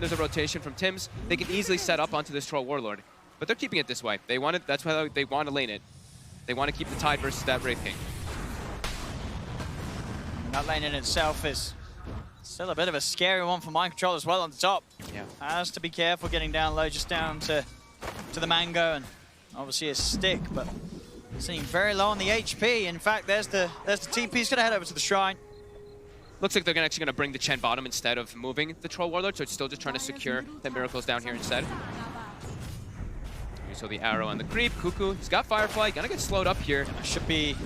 there's a rotation from Tims, they can easily set up onto this Troll Warlord. But they're keeping it this way. They want it, that's why they want to lane it. They want to keep the tide versus that Wraith King. That lane in itself is still a bit of a scary one for Mind Control as well on the top. Yeah. Has to be careful getting down low, just down to the Mango and obviously a stick, but sitting very low on the HP. In fact, there's the TP. He's going to head over to the Shrine. Looks like they're actually going to bring the Chen bottom instead of moving the Troll Warlord, so it's still just trying to secure that Miracle's down here instead. So the arrow and the creep, Cuckoo, he's got Firefly, gonna get slowed up here. Should be,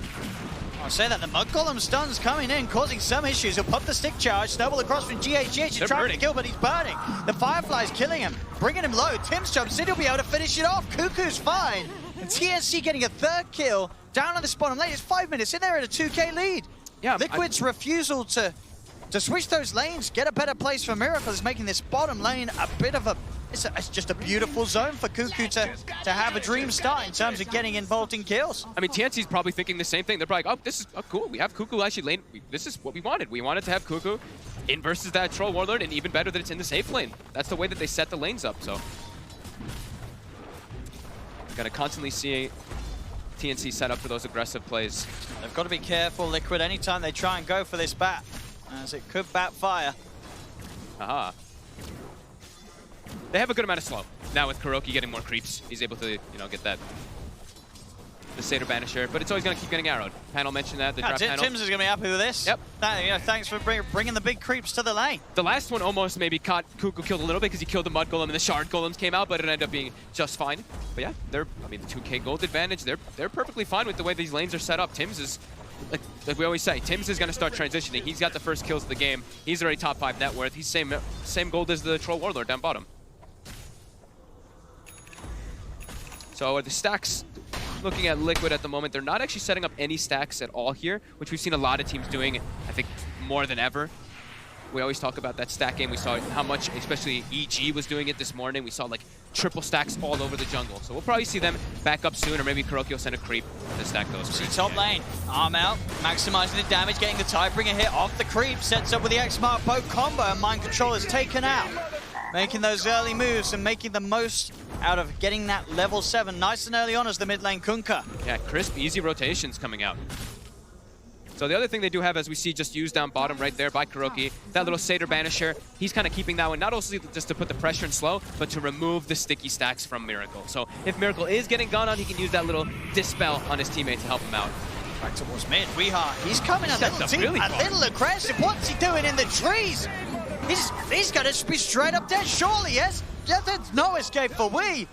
I'll say that the Mud Golem stun's coming in, causing some issues. He'll pop the stick charge, snowball across from GH. He's trying to kill, but he's burning. The Firefly's killing him, bringing him low. Tims jumps in, he'll be able to finish it off. Cuckoo's fine. And TNC getting a third kill down on the bottom lane. It's 5 minutes in there at a 2K lead. Yeah, Liquid's refusal to switch those lanes, get a better place for Miracle is making this bottom lane a bit of a, it's just a beautiful zone for Cuckoo to have a dream start in terms of getting involved in kills. I mean, TNC's probably thinking the same thing. They're probably like, oh, this is cool. We have Cuckoo actually lane. This is what we wanted. We wanted to have Cuckoo in versus that Troll Warlord, and even better that it's in the safe lane. That's the way that they set the lanes up, so. Gonna constantly see TNC set up for those aggressive plays. They've got to be careful, Liquid, anytime they try and go for this bat, as it could backfire. Aha. They have a good amount of slow. Now with Kuroki getting more creeps, he's able to, get that. The Satyr Banisher, but it's always going to keep getting arrowed. Panel mentioned that, the draft panel. Tims is going to be happy with this. Yep. Thanks for bringing the big creeps to the lane. The last one almost maybe caught Cuckoo killed a little bit because he killed the Mud Golem and the Shard Golems came out, but it ended up being just fine. But yeah, the 2K gold advantage, they're perfectly fine with the way these lanes are set up. Tims is, like we always say, Tims is going to start transitioning. He's got the first kills of the game. He's already top 5 net worth. He's same gold as the Troll Warlord down bottom. So the stacks, looking at Liquid at the moment, they're not actually setting up any stacks at all here, which we've seen a lot of teams doing, I think, more than ever. We always talk about that stack game. We saw how much, especially EG was doing it this morning. We saw like triple stacks all over the jungle. So we'll probably see them back up soon, or maybe Kuroki will send a creep to stack those. See top lane, arm out, maximizing the damage, getting the Tidebringer hit off the creep, sets up with the X-Mark bow combo, and Mind Control is taken out. Making those early moves and making the most out of getting that level 7 nice and early on as the mid lane Kunkka. Yeah, crisp, easy rotations coming out. So the other thing they do have, as we see just used down bottom right there by Kuroki, that little Satyr Banisher, he's kind of keeping that one, not only just to put the pressure in slow, but to remove the sticky stacks from Miracle. So if Miracle is getting gone on, he can use that little dispel on his teammate to help him out. Back towards mid, he's coming a little aggressive. What's he doing in the trees? He's going to be straight up dead, surely, yes? Yeah, there's no escape for Wii.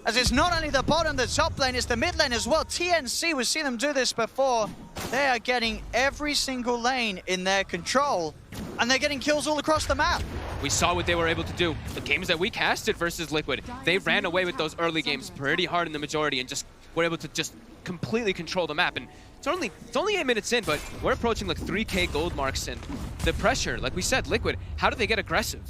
As it's not only the bottom, the top lane, it's the mid lane as well. TNC, we've seen them do this before. They are getting every single lane in their control, and they're getting kills all across the map. We saw what they were able to do. The games that we casted versus Liquid, they ran away with those early games pretty hard in the majority and just were able to just completely control the map. And it's only 8 minutes in, but we're approaching like 3K gold marks, and the pressure, like we said, Liquid, how do they get aggressive?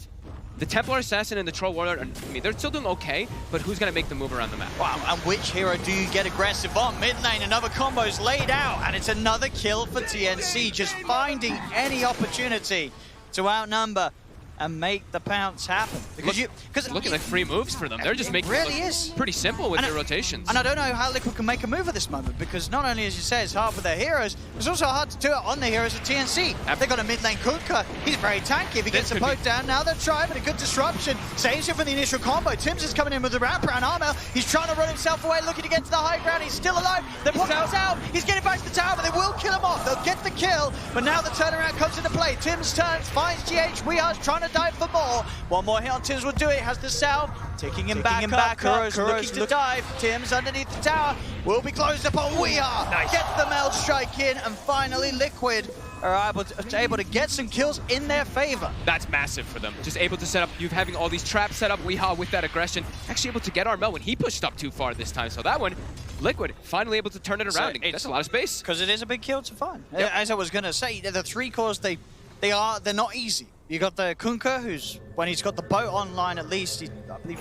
The Templar Assassin and the Troll Warlord, they're still doing okay, but who's going to make the move around the map? Wow, and which hero do you get aggressive on? Mid lane, another combo's laid out, and it's another kill for TNC, just finding any opportunity to outnumber and make the pounce happen. Because looking like free moves for them. They're just making it pretty simple with their rotations. And I don't know how Liquid can make a move at this moment, because not only, as you say, it's hard for their heroes, it's also hard to do it on the heroes of TNC. They've got a mid lane Kunkka. He's very tanky. If he gets a poke down, now they're trying, but a good disruption. Saves him from the initial combo. Tims is coming in with the wraparound armor. He's trying to run himself away, looking to get to the high ground. He's still alive. The poke's out. He's getting back to the tower, but they will kill him off. They'll get the kill, but now the turnaround comes into play. Tims turns, finds GH. We are trying to dive for more. One more hit on Tims will do it. Has the salve, taking him back up. Kuro's looking to dive. Tims underneath the tower will be closed upon. We are get the meld strike in, and finally Liquid are able to get some kills in their favor. That's massive for them. Just able to set up, you having all these traps set up, Weehaw with that aggression, actually able to get Armel when he pushed up too far this time. So that one, Liquid finally able to turn it around. That's a lot of space. Because it is a big kill to find. Yep. As I was going to say, the 3 cores, they're not easy. You got the Kunkka, who's, when he's got the boat online at least, I believe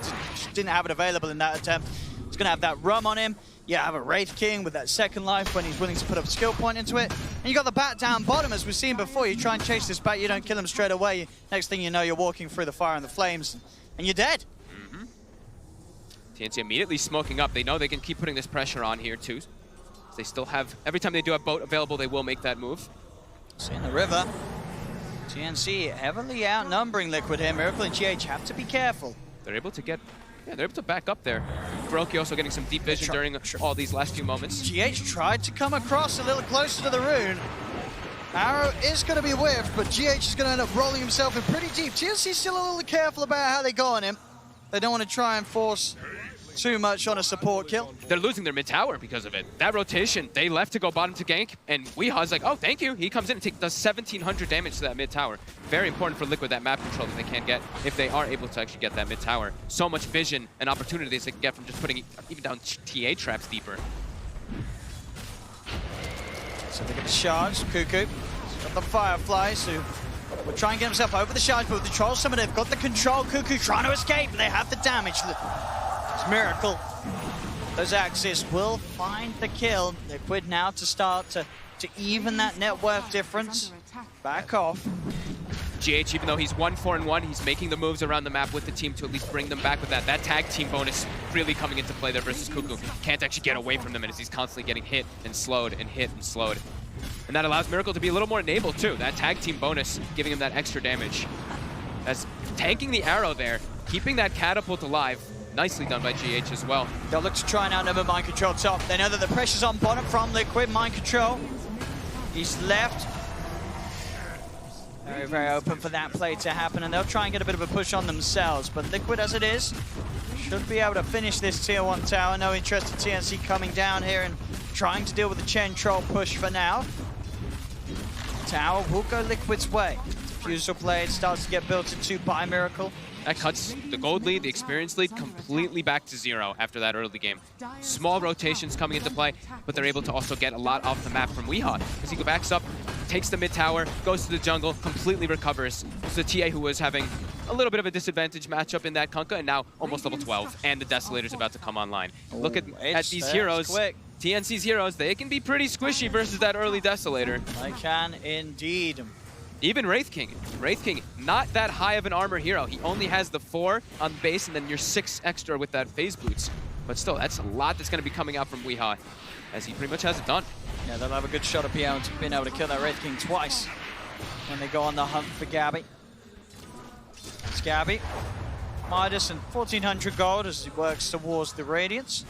didn't have it available in that attempt. He's going to have that rum on him. You have a Wraith King with that second life when he's willing to put a skill point into it. And you got the bat down bottom, as we've seen before. You try and chase this bat, you don't kill him straight away. Next thing you know, you're walking through the fire and the flames, and you're dead. TNC immediately smoking up. They know they can keep putting this pressure on here too. They still have, every time they do have boat available, they will make that move. See in the river. TNC heavily outnumbering Liquid here. Miracle and GH have to be careful. They're able to get, yeah, they're able to back up there. Kuroki also getting some deep vision during all these last few moments. GH tried to come across a little closer to the rune. Arrow is going to be whiffed, but GH is going to end up rolling himself in pretty deep. TNC still a little careful about how they go on him. They don't want to try and force too much on a support kill. They're losing their mid tower because of it. That rotation, they left to go bottom to gank, and Weeha's like, oh, thank you. He comes in and does 1,700 damage to that mid tower. Very important for Liquid, that map control that they can get if they are able to actually get that mid tower. So much vision and opportunities they can get from just putting even down TA traps deeper. So they get the charge. Cuckoo. He's got the Fireflies, who will try and get himself over the charge, but with the Troll Summon, they've got the control. Cuckoo trying to escape. They have the damage. It's Miracle. Those axes will find the kill. Liquid now to start to even that net worth difference. Back off. GH, even though he's 1-4-1, he's making the moves around the map with the team to at least bring them back with that. That tag team bonus really coming into play there versus Cuckoo. Can't actually get away from them as he's constantly getting hit and slowed and hit and slowed. And that allows Miracle to be a little more enabled too. That tag team bonus giving him that extra damage. As tanking the arrow there, keeping that catapult alive. Nicely done by GH as well. They'll look to try and outnumber Mind Control top. They know that the pressure's on bottom from Liquid. Mind Control. He's left. Very, very open for that play to happen, and they'll try and get a bit of a push on themselves. But Liquid, as it is, should be able to finish this tier 1 tower. No interest in TNC coming down here and trying to deal with the Chen Troll push for now. Tower will go Liquid's way. Diffusal Blade starts to get built into by Miracle. That cuts the gold lead, the experience lead, completely back to 0 after that early game. Small rotations coming into play, but they're able to also get a lot off the map from Weeha. As he backs up, takes the mid tower, goes to the jungle, completely recovers. It's the TA who was having a little bit of a disadvantage matchup in that Kunkka, and now almost level 12, and the Desolator's about to come online. Look at these heroes. Quick. TNC's heroes, they can be pretty squishy versus that early Desolator. They can indeed. Even Wraith King, not that high of an armor hero. He only has the 4 on base and then your 6 extra with that phase boots. But still, that's a lot that's going to be coming out from Weeha, as he pretty much has it done. Yeah, they'll have a good shot at being able to kill that Wraith King twice when they go on the hunt for Gabby. It's Gabby. Midas and 1,400 gold as he works towards the Radiance.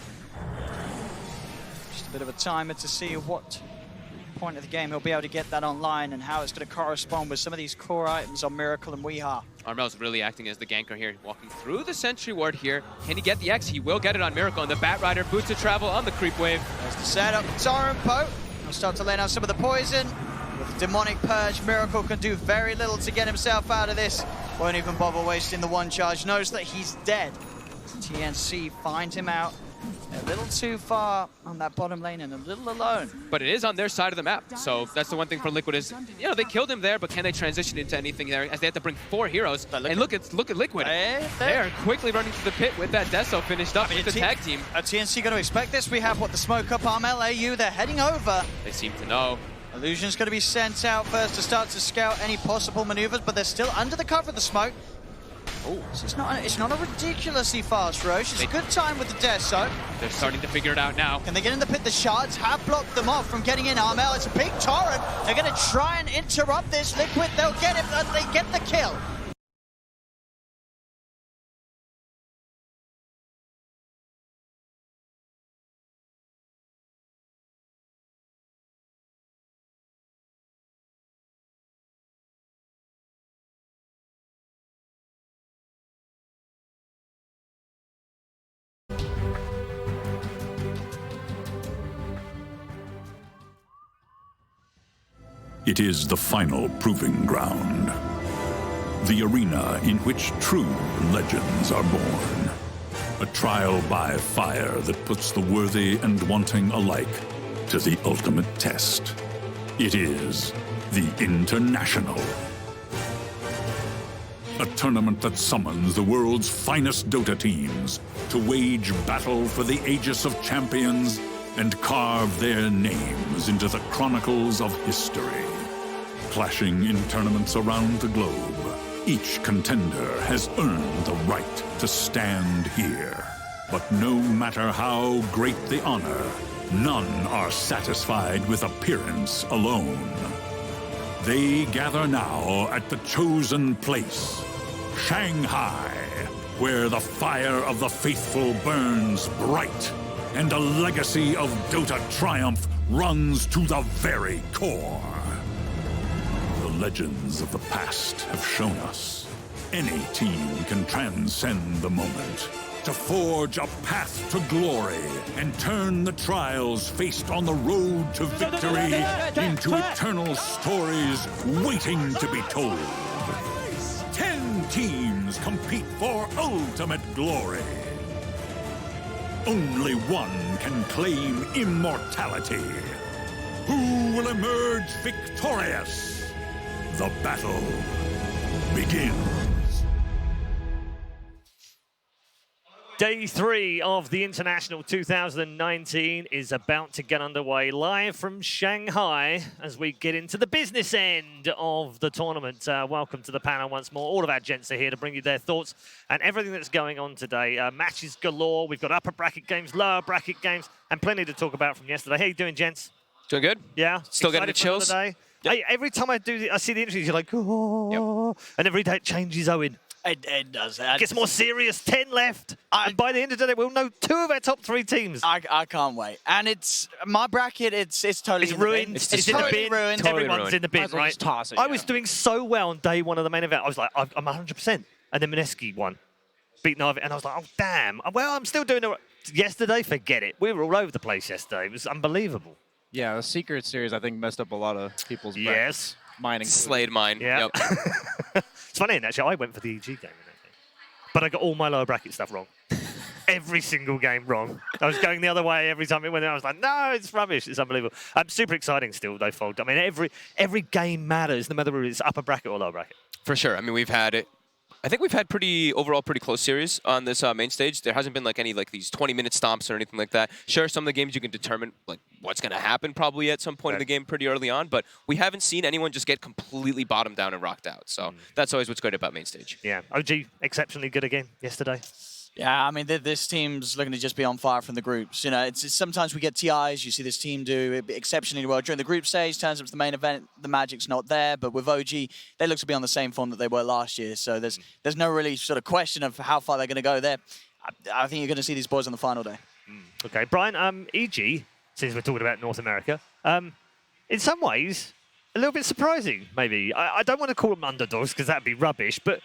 Just a bit of a timer to see what point of the game he'll be able to get that online and how it's going to correspond with some of these core items on Miracle and Weeha. Armel's really acting as the ganker here, walking through the sentry ward here. Can he get the X? He will get it on Miracle, and the Bat Rider boots of travel on the creep wave. There's the setup. Torrent Poe will start to lay down some of the poison. With the Demonic Purge, Miracle can do very little to get himself out of this. Won't even bother wasting the 1 charge. Knows that he's dead. TNC find him out. A little too far on that bottom lane and a little alone. But it is on their side of the map, so that's the one thing for Liquid is, you know, they killed him there, but can they transition into anything there as they have to bring 4 heroes? And look at Liquid. They are quickly running to the pit with that Deso finished up with the tag team. Are TNC going to expect this? We have, what, the smoke up arm LAU. They're heading over. They seem to know. Illusion's going to be sent out first to start to scout any possible maneuvers, but they're still under the cover of the smoke. Oh, so it's not a ridiculously fast Roche. It's a good time with the Deso. They're starting to figure it out now. Can they get in the pit? The shards have blocked them off from getting in. Armel, it's a big torrent. They're going to try and interrupt this. Liquid, they'll get it, but they get the kill. It is the final proving ground. The arena in which true legends are born. A trial by fire that puts the worthy and wanting alike to the ultimate test. It is the International. A tournament that summons the world's finest Dota teams to wage battle for the Aegis of Champions and carve their names into the chronicles of history. Clashing in tournaments around the globe, each contender has earned the right to stand here. But no matter how great the honor, none are satisfied with appearance alone. They gather now at the chosen place, Shanghai, where the fire of the faithful burns bright, and a legacy of Dota triumph runs to the very core. The legends of the past have shown us any team can transcend the moment to forge a path to glory and turn the trials faced on the road to victory into eternal stories waiting to be told. 10 teams compete for ultimate glory. Only one can claim immortality. Who will emerge victorious? The battle begins. Day 3 of the International 2019 is about to get underway live from Shanghai as we get into the business end of the tournament. Welcome to the panel once more. All of our gents are here to bring you their thoughts and everything that's going on today. Matches galore. We've got upper bracket games, lower bracket games, and plenty to talk about from yesterday. How you doing, gents? Doing good? Yeah? Still getting the chills? Yep. Hey, every time I see the interviews, you're like, oh, yep. And every day it changes, Owen. It does. It gets more serious. 10 left. And by the end of the day, we'll know 2 of our top 3 teams. I can't wait. And it's my bracket. It's totally it's ruined. It's in the bin. ruined. Totally Everyone's ruined. in the bin, right? Toss it, I was doing so well on day 1 of the main event. I was like, I'm 100%. And then Mineski won, beat Navi, and I was like, oh damn. Well, I'm still doing it. Yesterday, forget it. We were all over the place yesterday. It was unbelievable. Yeah, the Secret Series I think messed up a lot of people's yes. mining. Slayed mine. Yeah. Yep. It's funny, actually, I went for the EG game in that game. But I got all my lower bracket stuff wrong. Every single game wrong. I was going the other way every time it went in. I was like, no, it's rubbish. It's unbelievable. Super exciting still, though, Fold. I mean, every game matters, no matter whether it's upper bracket or lower bracket. For sure. I mean, I think we've had overall pretty close series on this main stage. There hasn't been like any these 20-minute stomps or anything like that. Sure, some of the games you can determine what's going to happen probably at some point in the game pretty early on, but we haven't seen anyone just get completely bottomed down and rocked out. So that's always what's great about main stage. Yeah, OG exceptionally good again yesterday. Yeah, I mean, this team's looking to just be on fire from the groups. You know, it's sometimes we get TIs. You see this team do exceptionally well during the group stage. Turns up to the main event, the magic's not there. But with OG, they look to be on the same form that they were last year. So there's no really sort of question of how far they're going to go there. I think you're going to see these boys on the final day. Okay, Brian, EG, since we're talking about North America, in some ways, a little bit surprising, maybe. I don't want to call them underdogs because that'd be rubbish, but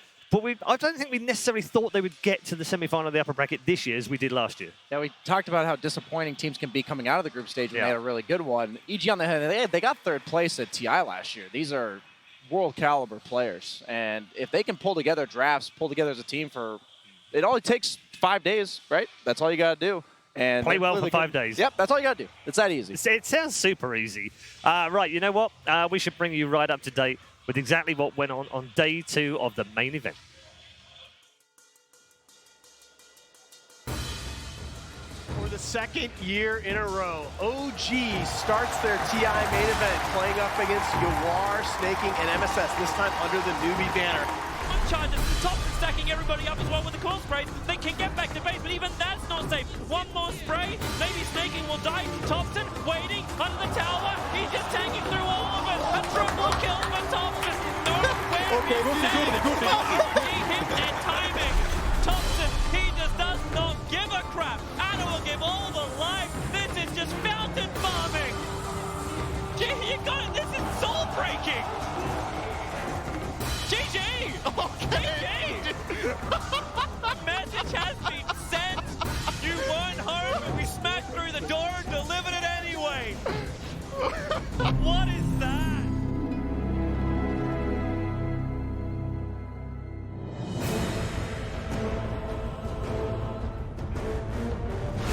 I don't think we necessarily thought they would get to the semi-final of the upper bracket this year as we did last year. Yeah, we talked about how disappointing teams can be coming out of the group stage when they had a really good one. EG on the hand, they got 3rd place at TI last year. These are world caliber players, and if they can pull together drafts, pull together as a team it only takes 5 days, right? That's all you got to do. And play well for 5 days. Yep, that's all you got to do. It's that easy. It sounds super easy. Right, you know what? We should bring you right up to date with exactly what went on day 2 of the main event. For the 2nd year in a row, OG starts their TI main event playing up against Yawar, Snaking, and MSS, this time under the Newbie banner. Charges the top and stacking everybody up as well with the core sprays. They can get back to base, but even that's not safe. One more spray, maybe Snaking will die. Thompson waiting under the tower. He's just tanking through all of it. A triple kill for Thompson. Okay, he hit and timing. Thompson, he just does not give a crap. Anna will give all the life. This is just fountain farming. Gee, you got it. This is soul breaking. GG! Okay. GG! Message has been sent. You weren't home, but we smashed through the door and delivered it anyway. What is that?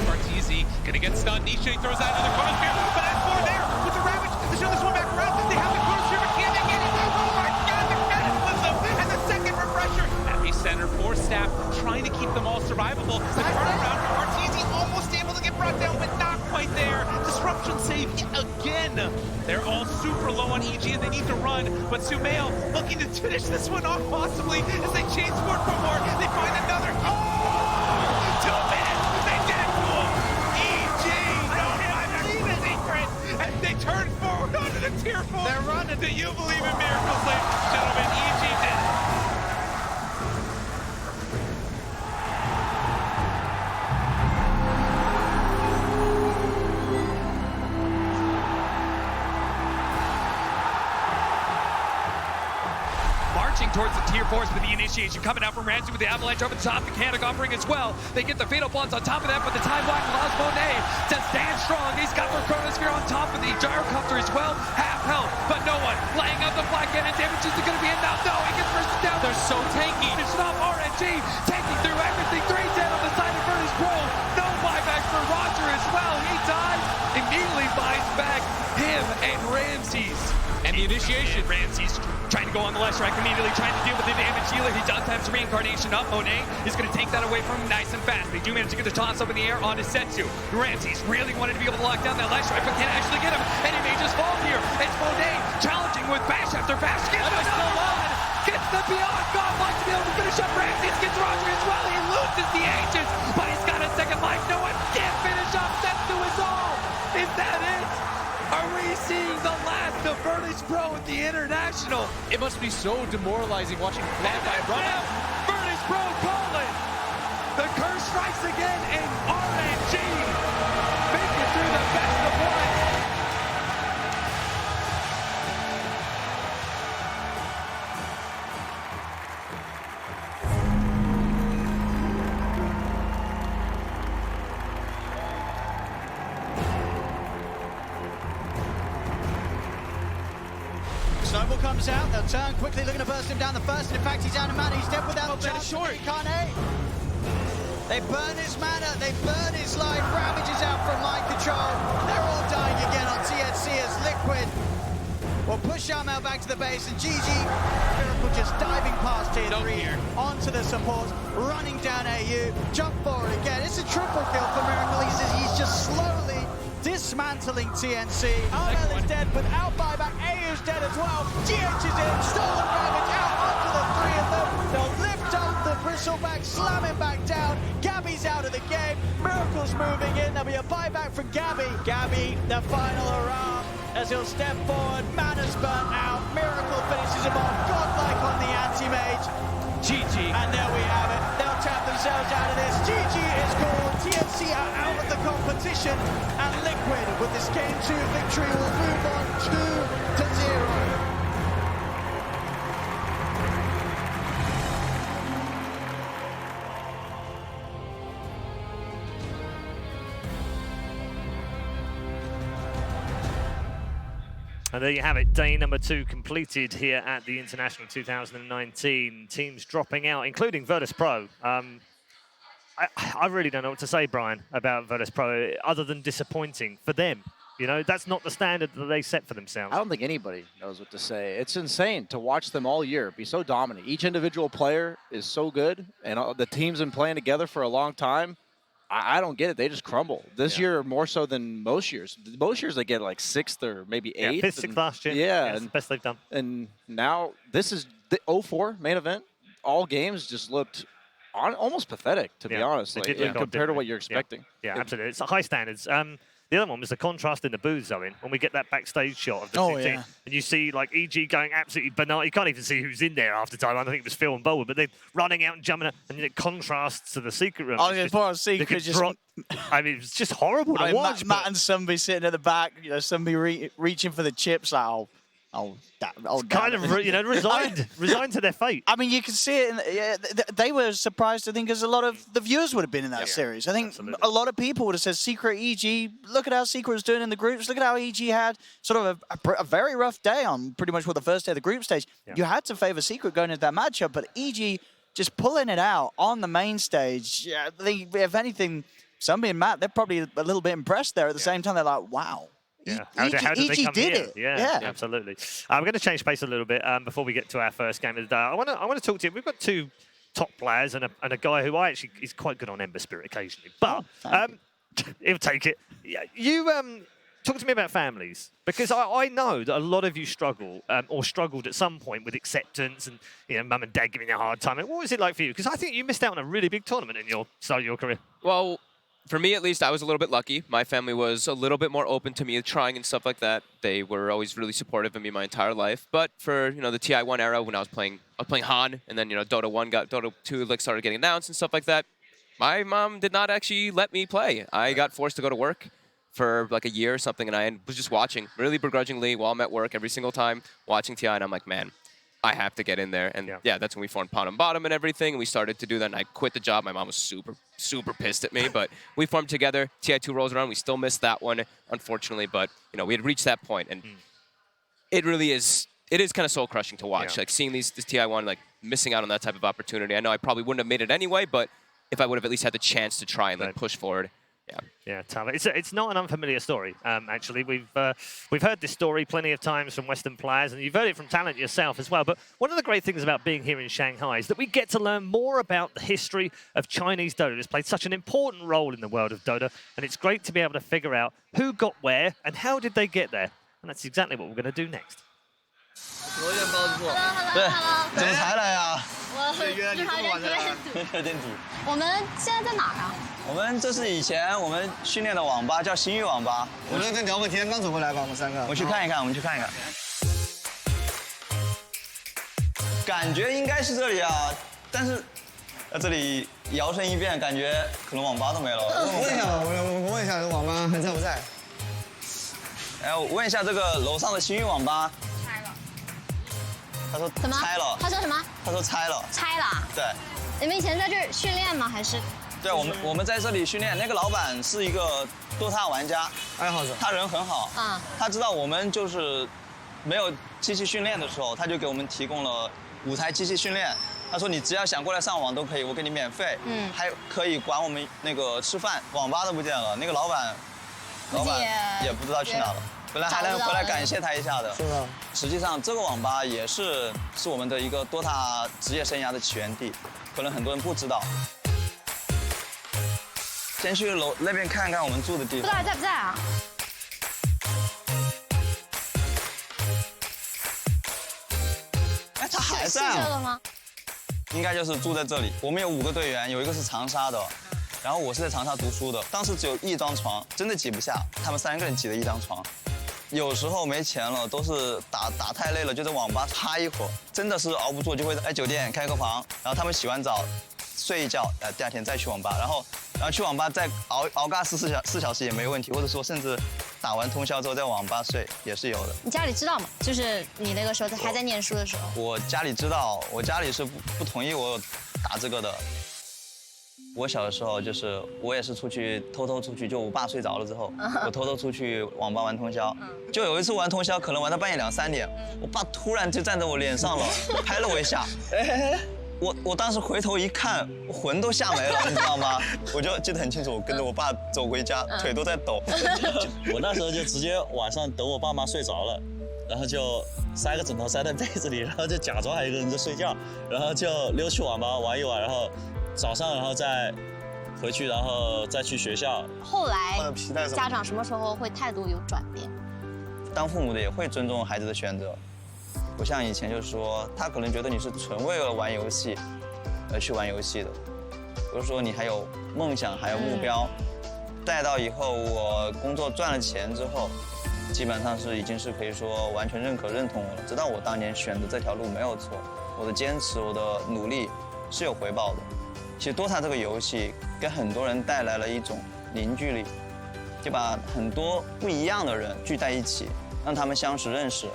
Martizi gonna get stunned. Nisha throws out another chronosphere, but that's more there with the Ravage. They show this one back around. They have the chronosphere, but can they get it? Oh my god, the cataclysm! And the 2nd refresher. Epicenter, 4 staff, trying to keep them all survivable. The turnaround, Martizi almost able to get get brought down, but not quite there. Disruption save yet again. They're all super low on EG and they need to run, but Sumail looking to finish this one off possibly as they chase forward for more. They find another. Oh! 2 minutes! They did it to him! EG! No, I believe it! Secret! And they turn forward onto the tier 4. They're running. Do you believe in miracles, ladies and gentlemen? EG did it. Towards the tier 4s with the initiation coming out from Ramsey with the avalanche over the top, mechanic offering as well. They get the fatal bonds on top of that, but the time block allows Monet to stand strong. He's got the chronosphere on top of the gyrocopter as well, half health, but no one laying out the flag cannon. Damage is going to be enough. No, he gets first down. They're so tanky. It's not RNG taking through everything. 3 dead on the side of Furnace Pro. No buyback for Roger as well. He dies, immediately buys back him and Ramses. And the initiation. Ramses trying to go on the left strike, immediately trying to deal with the damage healer. He does have his reincarnation up. Monet is going to take that away from him nice and fast. They do manage to get the toss up in the air on his Setsu. Ramses really wanted to be able to lock down that left strike, but can't actually get him. And he may just fall here. It's Monet challenging with bash after bash. Gets another one. Gets the Beyond Godlike to be able to finish up Ramses. Gets Roger as well. He loses the Aegis, but he's got a second life. No one can finish up. Setsu is all. Is that it? Are we seeing the last of Furnace Pro at the International? It must be so demoralizing watching fly by run out. Furnace Pro calling. The curse strikes again, and RNG make it through the best of 1. Snowball comes out, they'll turn quickly, looking to burst him down the first, and in fact he's out of mana, he's dead without a chance. Arcana. They burn his mana, they burn his life, Ravage is out from mind control. They're all dying again on TNC as Liquid will push Armel back to the base, and GG Miracle just diving past tier 3 onto the support, running down AU, jump forward again. It's a triple kill for Miracle. He's just slowly dismantling TNC. Armel is dead without buyback. AU's dead as well. GH is in. Stolen Ravage out onto the 3 of them. They'll lift up the Bristleback, slam him back down. Gabby's out of the game. Miracle's moving in. There'll be a buyback from Gabby. Gabby, the final hurrah as he'll step forward. Mana's burnt out. Miracle finishes him off. Godlike on the anti-mage. GG. And there we have it. They'll tap themselves out of this. GG is called. TNC are out of the competition. And Liquid, with this Game 2 victory, will move on 2-0. And there you have it, day number 2 completed here at the International 2019. Teams dropping out, including Virtus Pro. I really don't know what to say, Brian, about Virtus Pro, other than disappointing for them. You know, that's not the standard that they set for themselves. I don't think anybody knows what to say. It's insane to watch them all year be so dominant. Each individual player is so good, and the team's been playing together for a long time. I don't get it. They just crumble. This year, more so than most years. Most years, they get like 6th or maybe 8th. Yeah, 5th, 6th last year. Yeah. It's the best they've done. And now, this is the 0-4 main event. All games just looked almost pathetic, to be honest, like, compared to what you're expecting. Yeah, absolutely. It's high standards. The other one was the contrast in the booths, Owen, when we get that backstage shot of the two teams. And you see like EG going absolutely banana. You can't even see who's in there after time. I think it was Phil and Bowen, but they're running out and jumping out, and it contrasts to the secret room. Oh, yeah, secret just... I mean, it's just horrible to watch. Matt and somebody sitting at the back, you know, somebody reaching for the chips, like, kind of, you know, resigned to their fate. I mean, you can see it. They were surprised, I think, because a lot of the viewers would have been in that series. I think a lot of people would have said, Secret EG, look at how Secret was doing in the groups. Look at how EG had sort of a very rough day on pretty much the first day of the group stage. Yeah. You had to favor Secret going into that matchup, but EG just pulling it out on the main stage. Yeah, if anything, somebody and Matt, they're probably a little bit impressed there. At the same time, they're like, wow. Yeah. How did they come did here? it. Yeah, absolutely. We're going to change pace a little bit before we get to our first game of the day. I want to talk to you. We've got 2 top players and a guy who is quite good on Ember Spirit occasionally. But He'll take it. Yeah, you talk to me about families, because I know that a lot of you struggle or struggled at some point with acceptance and mum and dad giving you a hard time. What was it like for you? Because I think you missed out on a really big tournament in your start of your career. Well, for me at least, I was a little bit lucky. My family was a little bit more open to me trying and stuff like that. They were always really supportive of me my entire life. But for the TI1 era, when I was playing Han, and then Dota 2 like started getting announced and stuff like that. My mom did not actually let me play. I got forced to go to work for like a year or something, and I was just watching really begrudgingly while I'm at work every single time, watching TI, and I'm like, man, I have to get in there. And yeah, that's when we formed Pound and Bottom and everything, and we started to do that, and I quit the job. My mom was super, super pissed at me, but we formed together. TI2 rolls around. We still missed that one, unfortunately, but we had reached that point, and it really is, it is kind of soul-crushing to watch, like seeing this TI1 like missing out on that type of opportunity. I know I probably wouldn't have made it anyway, but if I would have at least had the chance to try and like push forward. Yeah, talent. It's not an unfamiliar story. Actually, we've heard this story plenty of times from Western players, and you've heard it from talent yourself as well. But one of the great things about being here in Shanghai is that we get to learn more about the history of Chinese Dota. It's played such an important role in the world of Dota, and it's great to be able to figure out who got where and how did they get there. And that's exactly what we're going to do next. 对，怎么才来呀？约你这么晚才来？有点挤。我们现在在哪儿啊？我们这是以前我们训练的网吧，叫星域网吧。我们跟聊个天，刚走过来吧，我们3个。我们去看一看，我们去看一看。感觉应该是这里啊，但是这里摇身一变，感觉可能网吧都没了。我问一下，我问一下，网吧还在不在？哎，我问一下这个楼上的星域网吧。 他说怎么拆了？他说什么？他说拆了。拆了？对。你们以前在这儿训练吗？还是？对，我们在这里训练。那个老板是一个 Dota 玩家，爱好者，他人很好。啊。他知道我们就是没有机器训练的时候，他就给我们提供了5台机器训练。他说你只要想过来上网都可以，我给你免费。还可以管我们那个吃饭，网吧都不见了，那个老板也不知道去哪了。 本来还能回来感谢他一下的，是的。实际上，这个网吧也是我们的一个 Dota 职业生涯的起源地，可能很多人不知道。先去楼那边看看我们住的地方。不知道还在不在啊？哎，他还在啊？是这个吗？应该就是住在这里。我们有5个队员，有一个是长沙的，然后我是在长沙读书的。当时只有1张床，真的挤不下，他们3个人挤了1张床。 有时候没钱了，都是打太累了，就在网吧趴一会儿，真的是熬不住，就会在酒店开个房，然后他们洗完澡，睡一觉，第2天再去网吧，然后去网吧再熬个4小时也没问题，或者说甚至打完通宵之后在网吧睡也是有的。你家里知道吗？就是你那个时候还在念书的时候。我家里知道，我家里是不同意我打这个的。 我小的时候就是我也是偷偷出去，就我爸睡着了之后，我偷偷出去网吧玩通宵。就有一次玩通宵，可能玩到半夜2、3点，我爸突然就站在我脸上了，拍了我一下。我当时回头一看，我魂都吓没了，你知道吗？我就记得很清楚，我跟着我爸走回家，腿都在抖。我那时候就直接晚上等我爸妈睡着了，然后就塞个枕头塞在被子里，然后就假装还有一个人在睡觉，然后就溜去网吧玩一玩，然后。 早上，然后再回去，然后再去学校。后来家长什么时候会态度有转变？当父母的也会尊重孩子的选择，不像以前就是说，他可能觉得你是纯为了玩游戏而去玩游戏的，比如说你还有梦想，还有目标。待到以后我工作赚了钱之后，基本上是已经是可以说完全认可认同我了，知道我当年选的这条路没有错，我的坚持，我的努力是有回报的。 其实 Dota 这个游戏给很多人带来了一种凝聚力，就把很多不一样的人聚在一起，让他们相识认识。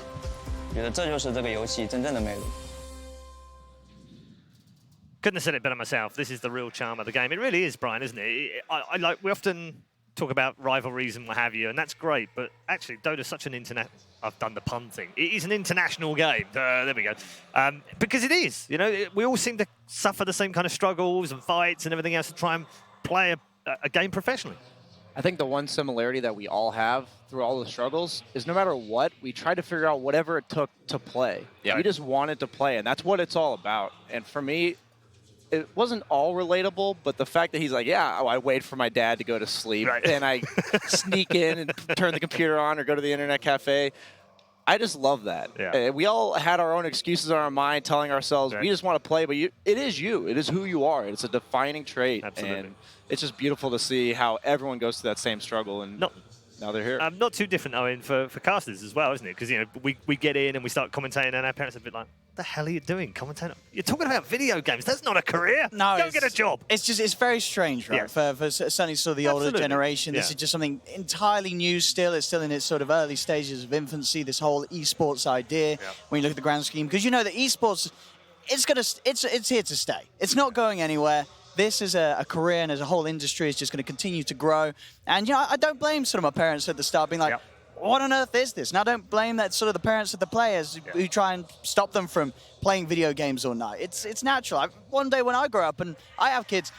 我觉得这就是这个游戏真正的魅力。 Couldn't have said it better myself. This is the real charm of the game. It really is, Brian, isn't it? I like we often talk about rivalries and what have you, and that's great. But actually, Dota's such an internet. I've done the pun thing. It is an international game. There we go. Because it is. You know, we all seem to suffer the same kind of struggles and fights and everything else to try and play a game professionally. I think the one similarity that we all have through all the struggles is no matter what, we try to figure out whatever it took to play. Yeah. We just wanted to play, and that's what it's all about. And for me, it wasn't all relatable, but the fact that he's like, yeah, I wait for my dad to go to sleep, and I sneak in and turn the computer on or go to the internet cafe. I just love that. Yeah. We all had our own excuses on our mind, telling ourselves we just want to play, but it is you. It is who you are. It's a defining trait. Absolutely. And it's just beautiful to see how everyone goes through that same struggle, and now they're here. Not too different, Owen, for casters as well, isn't it? Because, you know, we get in and we start commentating, and our parents are a bit like, what the hell are you doing, commentator? You're talking about video games. That's not a career. No, Go get a job. It's very strange, right? For certainly sort of the older generation. This is just something entirely new still. It's still in its sort of early stages of infancy, this whole esports idea, when you look at the grand scheme. Because you know that esports, it's here to stay. It's not going anywhere. This is a career, and as a whole industry, it's just going to continue to grow. And, you know, I don't blame sort of my parents at the start being like, what on earth is this? And I don't blame that sort of the parents of the players who try and stop them from playing video games all night. It's natural. One day when I grow up and I have kids,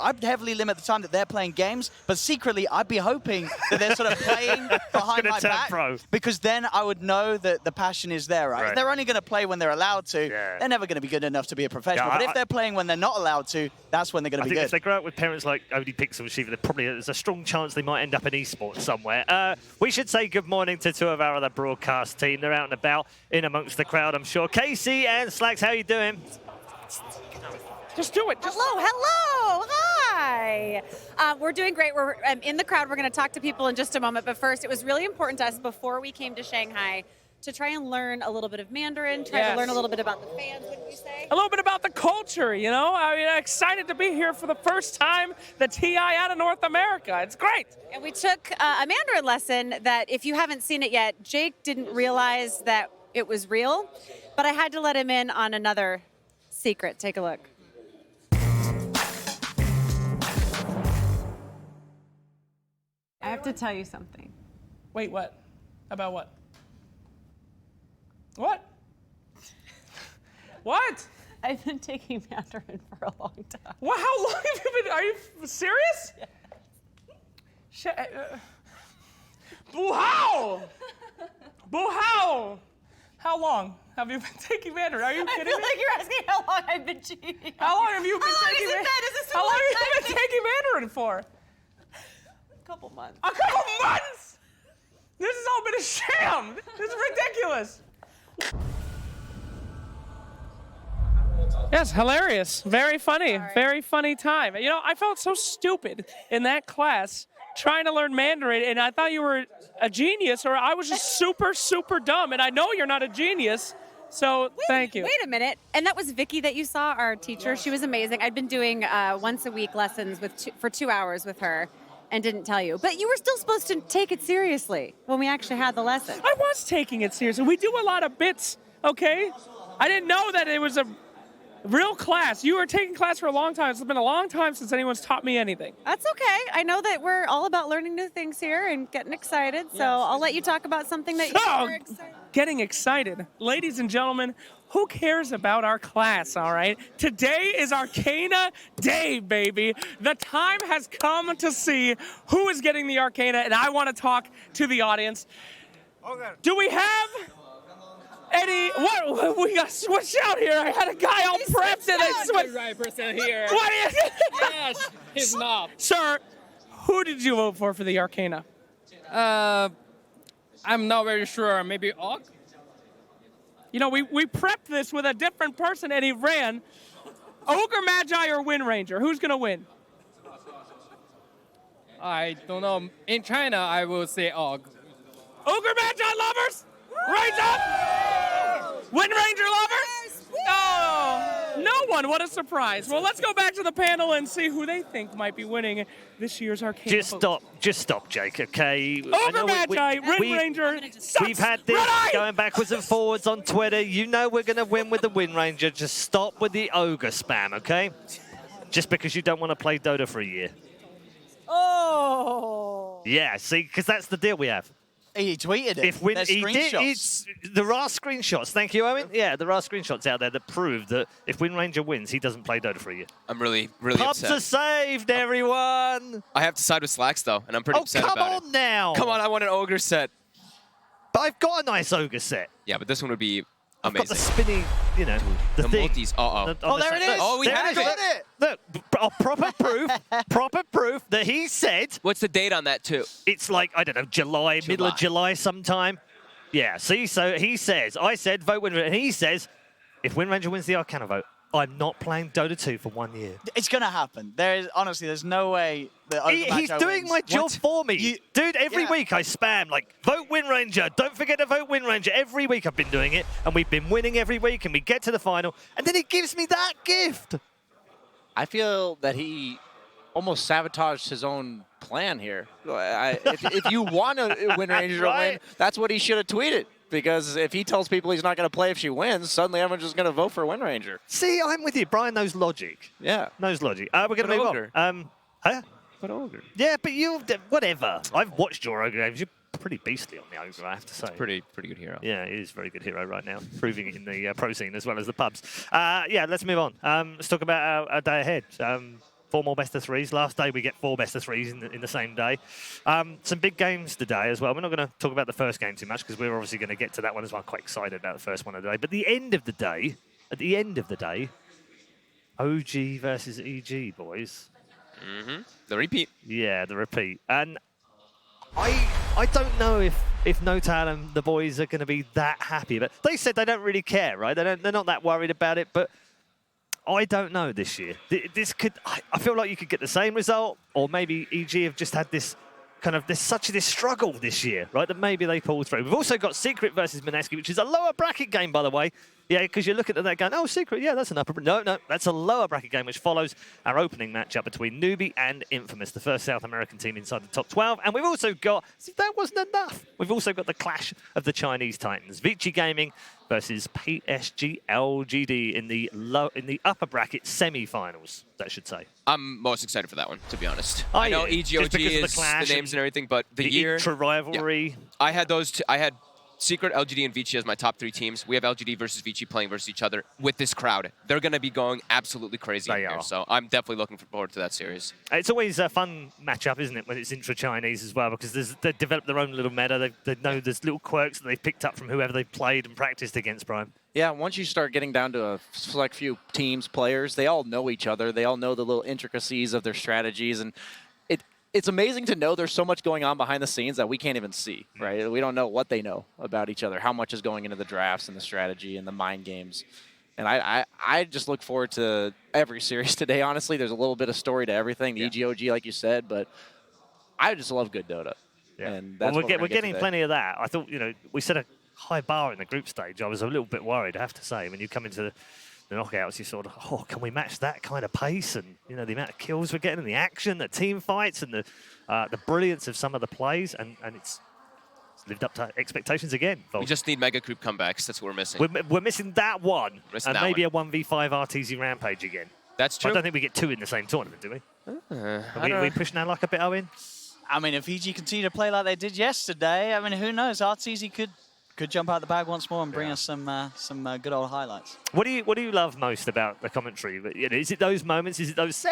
I'd heavily limit the time that they're playing games, but secretly I'd be hoping that they're sort of playing behind my back, because then I would know that the passion is there, right? They're only going to play when they're allowed to. They're never going to be good enough to be a professional. But if they're playing when they're not allowed to, that's when they're going to be good. If they grow up with parents like Odie Pixel Shiva, there's a strong chance they might end up in esports somewhere. We should say good morning to two of our other broadcast team. They're out and about in amongst the crowd, I'm sure. Casey and Slacks, how you doing? Just do it. Hello. Hi. We're doing great. We're in the crowd. We're going to talk to people in just a moment. But first, it was really important to us before we came to Shanghai to try and learn a little bit of Mandarin, try to learn a little bit about the fans, wouldn't you say? A little bit about the culture, you know? I mean, I'm excited to be here for the first time, the TI out of North America. It's great. And we took a Mandarin lesson that, if you haven't seen it yet, Jake didn't realize that it was real, but I had to let him in on another secret. Take a look. I have to tell you something. Wait, what? About what? What? What? I've been taking Mandarin for a long time. What? How long have you been? Are you serious? Yes. Buhao! Buhao! How long have you been taking Mandarin? Are you kidding me? I feel like you're asking how long I've been cheating. How long have you been taking Mandarin? How long have you been taking Mandarin for? A couple months. A couple months? This has all been a sham. This is ridiculous. Yes, hilarious. Very funny. Very funny time. You know, I felt so stupid in that class trying to learn Mandarin, and I thought you were a genius, or I was just super, super dumb, and I know you're not a genius, so thank you. Wait a minute. And that was Vicky that you saw, our teacher. She was amazing. I'd been doing once a week lessons for 2 hours with her and didn't tell you. But you were still supposed to take it seriously when we actually had the lesson. I was taking it seriously. We do a lot of bits, okay? I didn't know that it was a real class. You were taking class for a long time. It's been a long time since anyone's taught me anything. That's okay. I know that we're all about learning new things here and getting excited, so I'll let you talk about something that you're excited. Getting excited. Ladies and gentlemen, who cares about our class, all right? Today is Arcana Day, baby. The time has come to see who is getting the Arcana, and I want to talk to the audience. Okay. Do we have any? What? We got switched out here. I had a guy all prepped, and they switched. Right person here. What is it? Yes, he's not. Sir, who did you vote for the Arcana? I'm not very sure. Maybe Og? You know, we prepped this with a different person, and he ran. Ogre Magi or Wind Ranger? Who's going to win? I don't know. In China, I will say Og. Ogre Magi lovers? Raise up! Wind Ranger lovers? Oh, no one. What a surprise. Well, let's go back to the panel and see who they think might be winning this year's Arcana. Just stop, Jake, okay? Ogre Magi, Wind Ranger, We've had this going backwards and forwards on Twitter. You know we're going to win with the Wind Ranger. Just stop with the Ogre spam, okay? Just because you don't want to play Dota for a year. Oh! Yeah, see, because that's the deal we have. He tweeted it. There are screenshots. Thank you, Owen. Yeah, there are screenshots out there that prove that if Wind Ranger wins, he doesn't play Dota for a year. I'm really upset. Pubs are saved, everyone. I have to side with Slacks, though, and I'm pretty upset about it. Oh, come on now. Come on, I want an Ogre set. But I've got a nice Ogre set. Yeah, but this one would be I've got the Amazing. spinny, you know, the thing. multis. Uh-oh. Oh, there it is. Oh, we There have it it. is. Look, proper proof that he said. What's the date on that, too? It's like, I don't know, July, middle of July sometime. Yeah, see, so he says, I said vote Wind Ranger, and he says, if Wind Ranger wins the Arcana vote, I'm not playing Dota 2 for 1 year. It's going to happen. Honestly, there's no way that He's doing my job for me. Dude, every week I spam, like, vote Wind Ranger. Don't forget to vote Wind Ranger. Every week I've been doing it, and we've been winning every week, and we get to the final, and then he gives me that gift. I feel that he almost sabotaged his own plan here. If you want to Wind Ranger to win, that's what he should have tweeted. Because if he tells people he's not going to play if she wins, suddenly everyone's just going to vote for Wind Ranger. See, I'm with you. Brian knows logic. Yeah. Knows logic. We're going to move on. Huh? But Ogre. Yeah, but whatever. I've watched your Ogre games. You're pretty beastly on the Ogre, I have to say. Pretty good hero. Yeah, he is a very good hero right now, proving it in the pro scene as well as the pubs. Yeah, let's move on. Let's talk about our day ahead. 4 more best of 3s. Last day we get 4 best of 3s in the same day. Some big games today as well. We're not going to talk about the first game too much because we're obviously going to get to that one as well. I'm quite excited about the first one of the day. But at the end of the day, OG versus EG, boys. The repeat. Yeah, the repeat. And I don't know if Notal and the boys are going to be that happy, but they said they don't really care, right? They're not that worried about it, but I don't know this year. I feel like you could get the same result, or maybe EG have just had this this struggle this year, right? That maybe they pull through. We've also got Secret versus Mineski, which is a lower bracket game, by the way. Yeah, because you're looking at that going, oh, Secret, yeah, that's an upper. No, that's a lower bracket game, which follows our opening matchup between Newbie and Infamous, the first South American team inside the top 12. And we've also got, see, that wasn't enough. We've also got the clash of the Chinese Titans, Vici Gaming versus PSG LGD in the upper bracket semi-finals, that should say. I'm most excited for that one, to be honest. Oh, I know yeah. EGOG is the names and everything, but the year... intra-rivalry. Yeah. I had I had Secret, LGD, and Vici as my top 3 teams. We have LGD versus Vici playing versus each other with this crowd. They're going to be going absolutely crazy here, so I'm definitely looking forward to that series. It's always a fun matchup, isn't it, when it's intra-Chinese as well, because they've developed their own little meta. They know there's little quirks that they've picked up from whoever they've played and practiced against, Brian. Yeah, once you start getting down to a select few teams, players, they all know each other. They all know the little intricacies of their strategies, and it's amazing to know there's so much going on behind the scenes that we can't even see, right? We don't know what they know about each other, how much is going into the drafts and the strategy and the mind games. And I just look forward to every series today, honestly. There's a little bit of story to everything, the EGOG, like you said, but I just love good Dota. Yeah. And that's we're what getting today. plenty of that. I thought, we set a high bar in the group stage. I was a little bit worried, I have to say. When you come into the knockouts, you sort of, can we match that kind of pace? And, the amount of kills we're getting and the action, the team fights, and the brilliance of some of the plays. And it's lived up to expectations again, folks. We just need mega group comebacks. That's what we're missing. We're missing that one. Missing and that maybe one. a 1v5 RTZ Rampage again. That's true. I don't think we get 2 in the same tournament, do we? Are we pushing our luck a bit, Owen? I mean, if EG continue to play like they did yesterday, I mean, who knows? Arteezy could jump out the bag once more and bring us some good old highlights. What do you love most about the commentary? Is it those moments? Is it those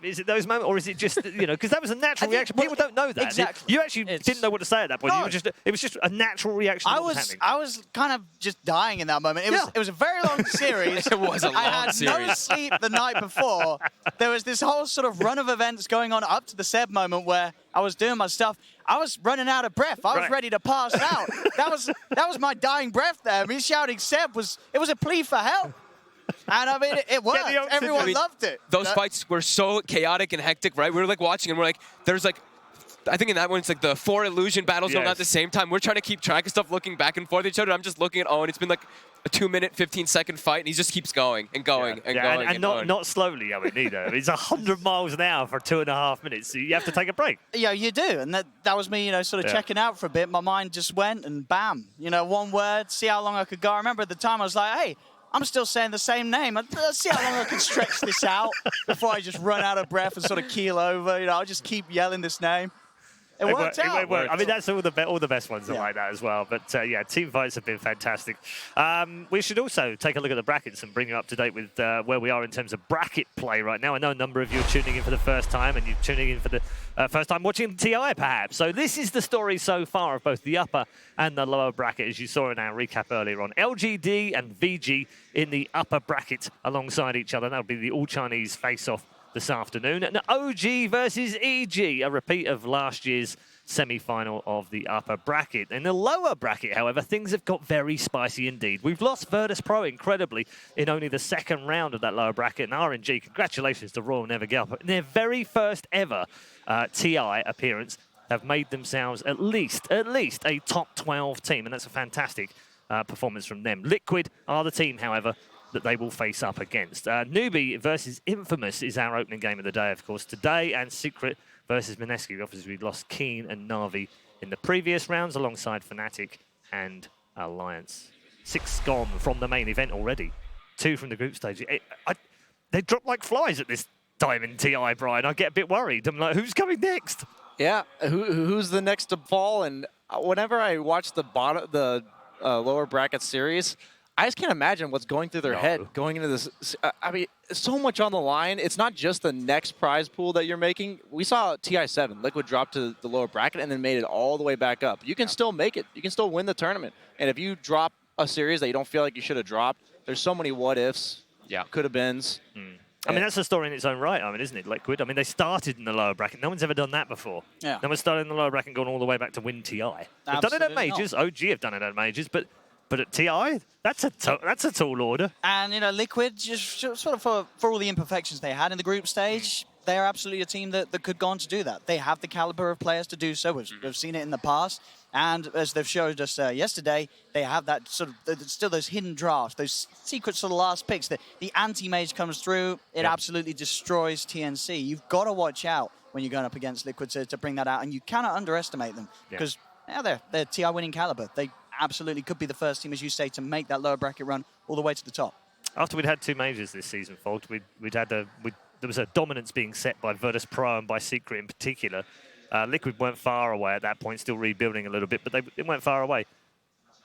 Is it those moments, or is it just because that was a natural reaction? People don't know that. Exactly. You actually didn't know what to say at that point. No. It was just a natural reaction. I was kind of just dying in that moment. It was a very long series. It was a long I had no series. sleep the night before. There was this whole sort of run of events going on up to the Seb moment where I was doing my stuff. I was running out of breath. I was ready to pass out. That was my dying breath there. Me shouting Seb was a plea for help. And I mean, it worked. Everyone loved it. Those fights were so chaotic and hectic, right? We were like watching and we're like, there's like, I think in that one it's like the 4 illusion battles going on at the same time. We're trying to keep track of stuff, looking back and forth at each other. I'm just looking at Owen. It's been like a 2-minute, 15-second fight, and he just keeps going and going and going. And not slowly, I mean, either. It's 100 miles an hour for 2.5 minutes. So you have to take a break. Yeah, you do. And that was me, sort of checking out for a bit. My mind just went and bam, one word, see how long I could go. I remember at the time I was like, hey, I'm still saying the same name. Let's see how long I can stretch this out before I just run out of breath and sort of keel over. I'll just keep yelling this name. It worked out. It worked. I mean, that's all the best ones are like that as well. But yeah, team fights have been fantastic. We should also take a look at the brackets and bring you up to date with where we are in terms of bracket play right now. I know a number of you are tuning in for the first time, and you're tuning in for the first time watching TI, perhaps. So this is the story so far of both the upper and the lower bracket, as you saw in our recap earlier on. LGD and VG in the upper bracket alongside each other. That'll be the all-Chinese face-off this afternoon. And OG versus EG, a repeat of last year's semi-final of the upper bracket. In the lower bracket, however, things have got very spicy indeed. We've lost Virtus Pro incredibly in only the second round of that lower bracket. And RNG, congratulations to Royal Never Give Up. In their very first ever TI appearance, have made themselves at least a top 12 team. And that's a fantastic performance from them. Liquid are the team, however, that they will face up against. Newbie versus Infamous is our opening game of the day, of course, today, and Secret versus Mineski. Obviously, we lost Keen and Na'Vi in the previous rounds, alongside Fnatic and Alliance. 6 gone from the main event already. 2 from the group stage. They drop like flies at this time in TI, Brian. I get a bit worried. I'm like, who's coming next? Yeah, who's the next to fall? And whenever I watch the lower bracket series, I just can't imagine what's going through their head going into this. I mean, so much on the line. It's not just the next prize pool that you're making. We saw TI7, Liquid drop to the lower bracket and then made it all the way back up. You can still make it. You can still win the tournament. And if you drop a series that you don't feel like you should have dropped, there's so many what-ifs, could-have-beens. I mean, that's a story in its own right, isn't it, Liquid? I mean, they started in the lower bracket. No one's ever done that before. Yeah. No one's started in the lower bracket and gone all the way back to win TI. They've done it at majors. OG have done it at majors, but at TI, that's a tall order. And, Liquid, just sort of for all the imperfections they had in the group stage, they're absolutely a team that could go on to do that. They have the caliber of players to do so. We've seen it in the past. And as they've showed us yesterday, they have that sort of, still those hidden drafts, those secret sort of last picks. The anti-mage comes through, it absolutely destroys TNC. You've got to watch out when you're going up against Liquid to bring that out. And you cannot underestimate them because they're TI winning caliber. They absolutely could be the first team, as you say, to make that lower bracket run all the way to the top. After we'd had 2 majors this season, Fold, there was a dominance being set by Virtus Pro and by Secret in particular. Liquid weren't far away at that point, still rebuilding a little bit, but they weren't far away.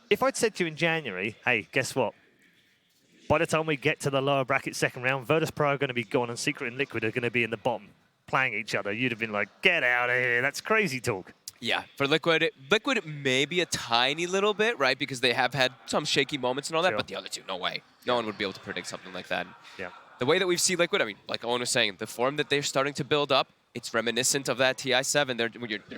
If I'd said to you in January, hey, guess what? By the time we get to the lower bracket second round, Virtus Pro are going to be gone and Secret and Liquid are going to be in the bottom playing each other, you'd have been like, get out of here, that's crazy talk. Yeah, for Liquid maybe a tiny little bit, right? Because they have had some shaky moments and all that, but the other two, no way. No one would be able to predict something like that. Yeah. The way that we've seen Liquid, I mean, like Owen was saying, the form that they're starting to build up, it's reminiscent of that TI7. They're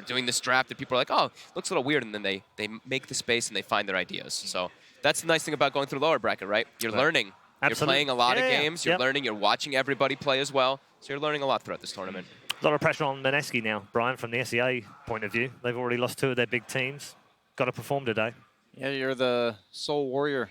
doing this draft that people are like, oh, looks a little weird, and then they make the space and they find their ideas. So that's the nice thing about going through lower bracket, right? You're learning. Absolutely. You're playing a lot of games. You're learning. You're watching everybody play as well. So you're learning a lot throughout this tournament. A lot of pressure on Mineski now, Brian, from the SEA point of view. They've already lost 2 of their big teams. Got to perform today. Yeah, you're the sole warrior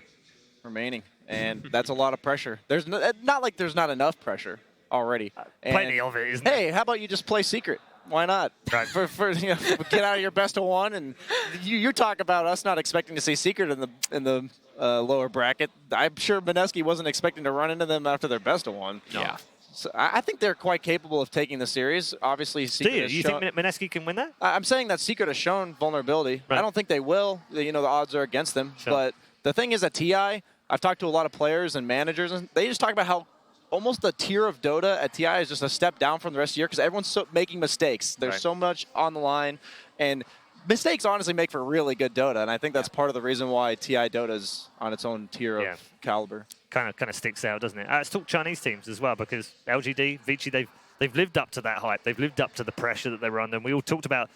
remaining, and that's a lot of pressure. There's not like there's not enough pressure already. Plenty of it, isn't it? Hey, how about you just play Secret? Why not? Right. Get out of your best of 1, and you talk about us not expecting to see Secret in the lower bracket. I'm sure Mineski wasn't expecting to run into them after their best of 1. No. Yeah. So I think they're quite capable of taking the series. Obviously, Secret Do you think Mineski can win that? I'm saying that Secret has shown vulnerability. Right. I don't think they will. The odds are against them. Sure. But the thing is, at TI, I've talked to a lot of players and managers, and they just talk about how almost the tier of Dota at TI is just a step down from the rest of the year because everyone's making mistakes. There's so much on the line, and mistakes honestly make for really good Dota, and I think that's part of the reason why TI Dota's on its own tier of caliber. Kind of sticks out, doesn't it? Let's talk Chinese teams as well, because LGD, Vici, they've lived up to that hype. They've lived up to the pressure that they were under, and we all talked about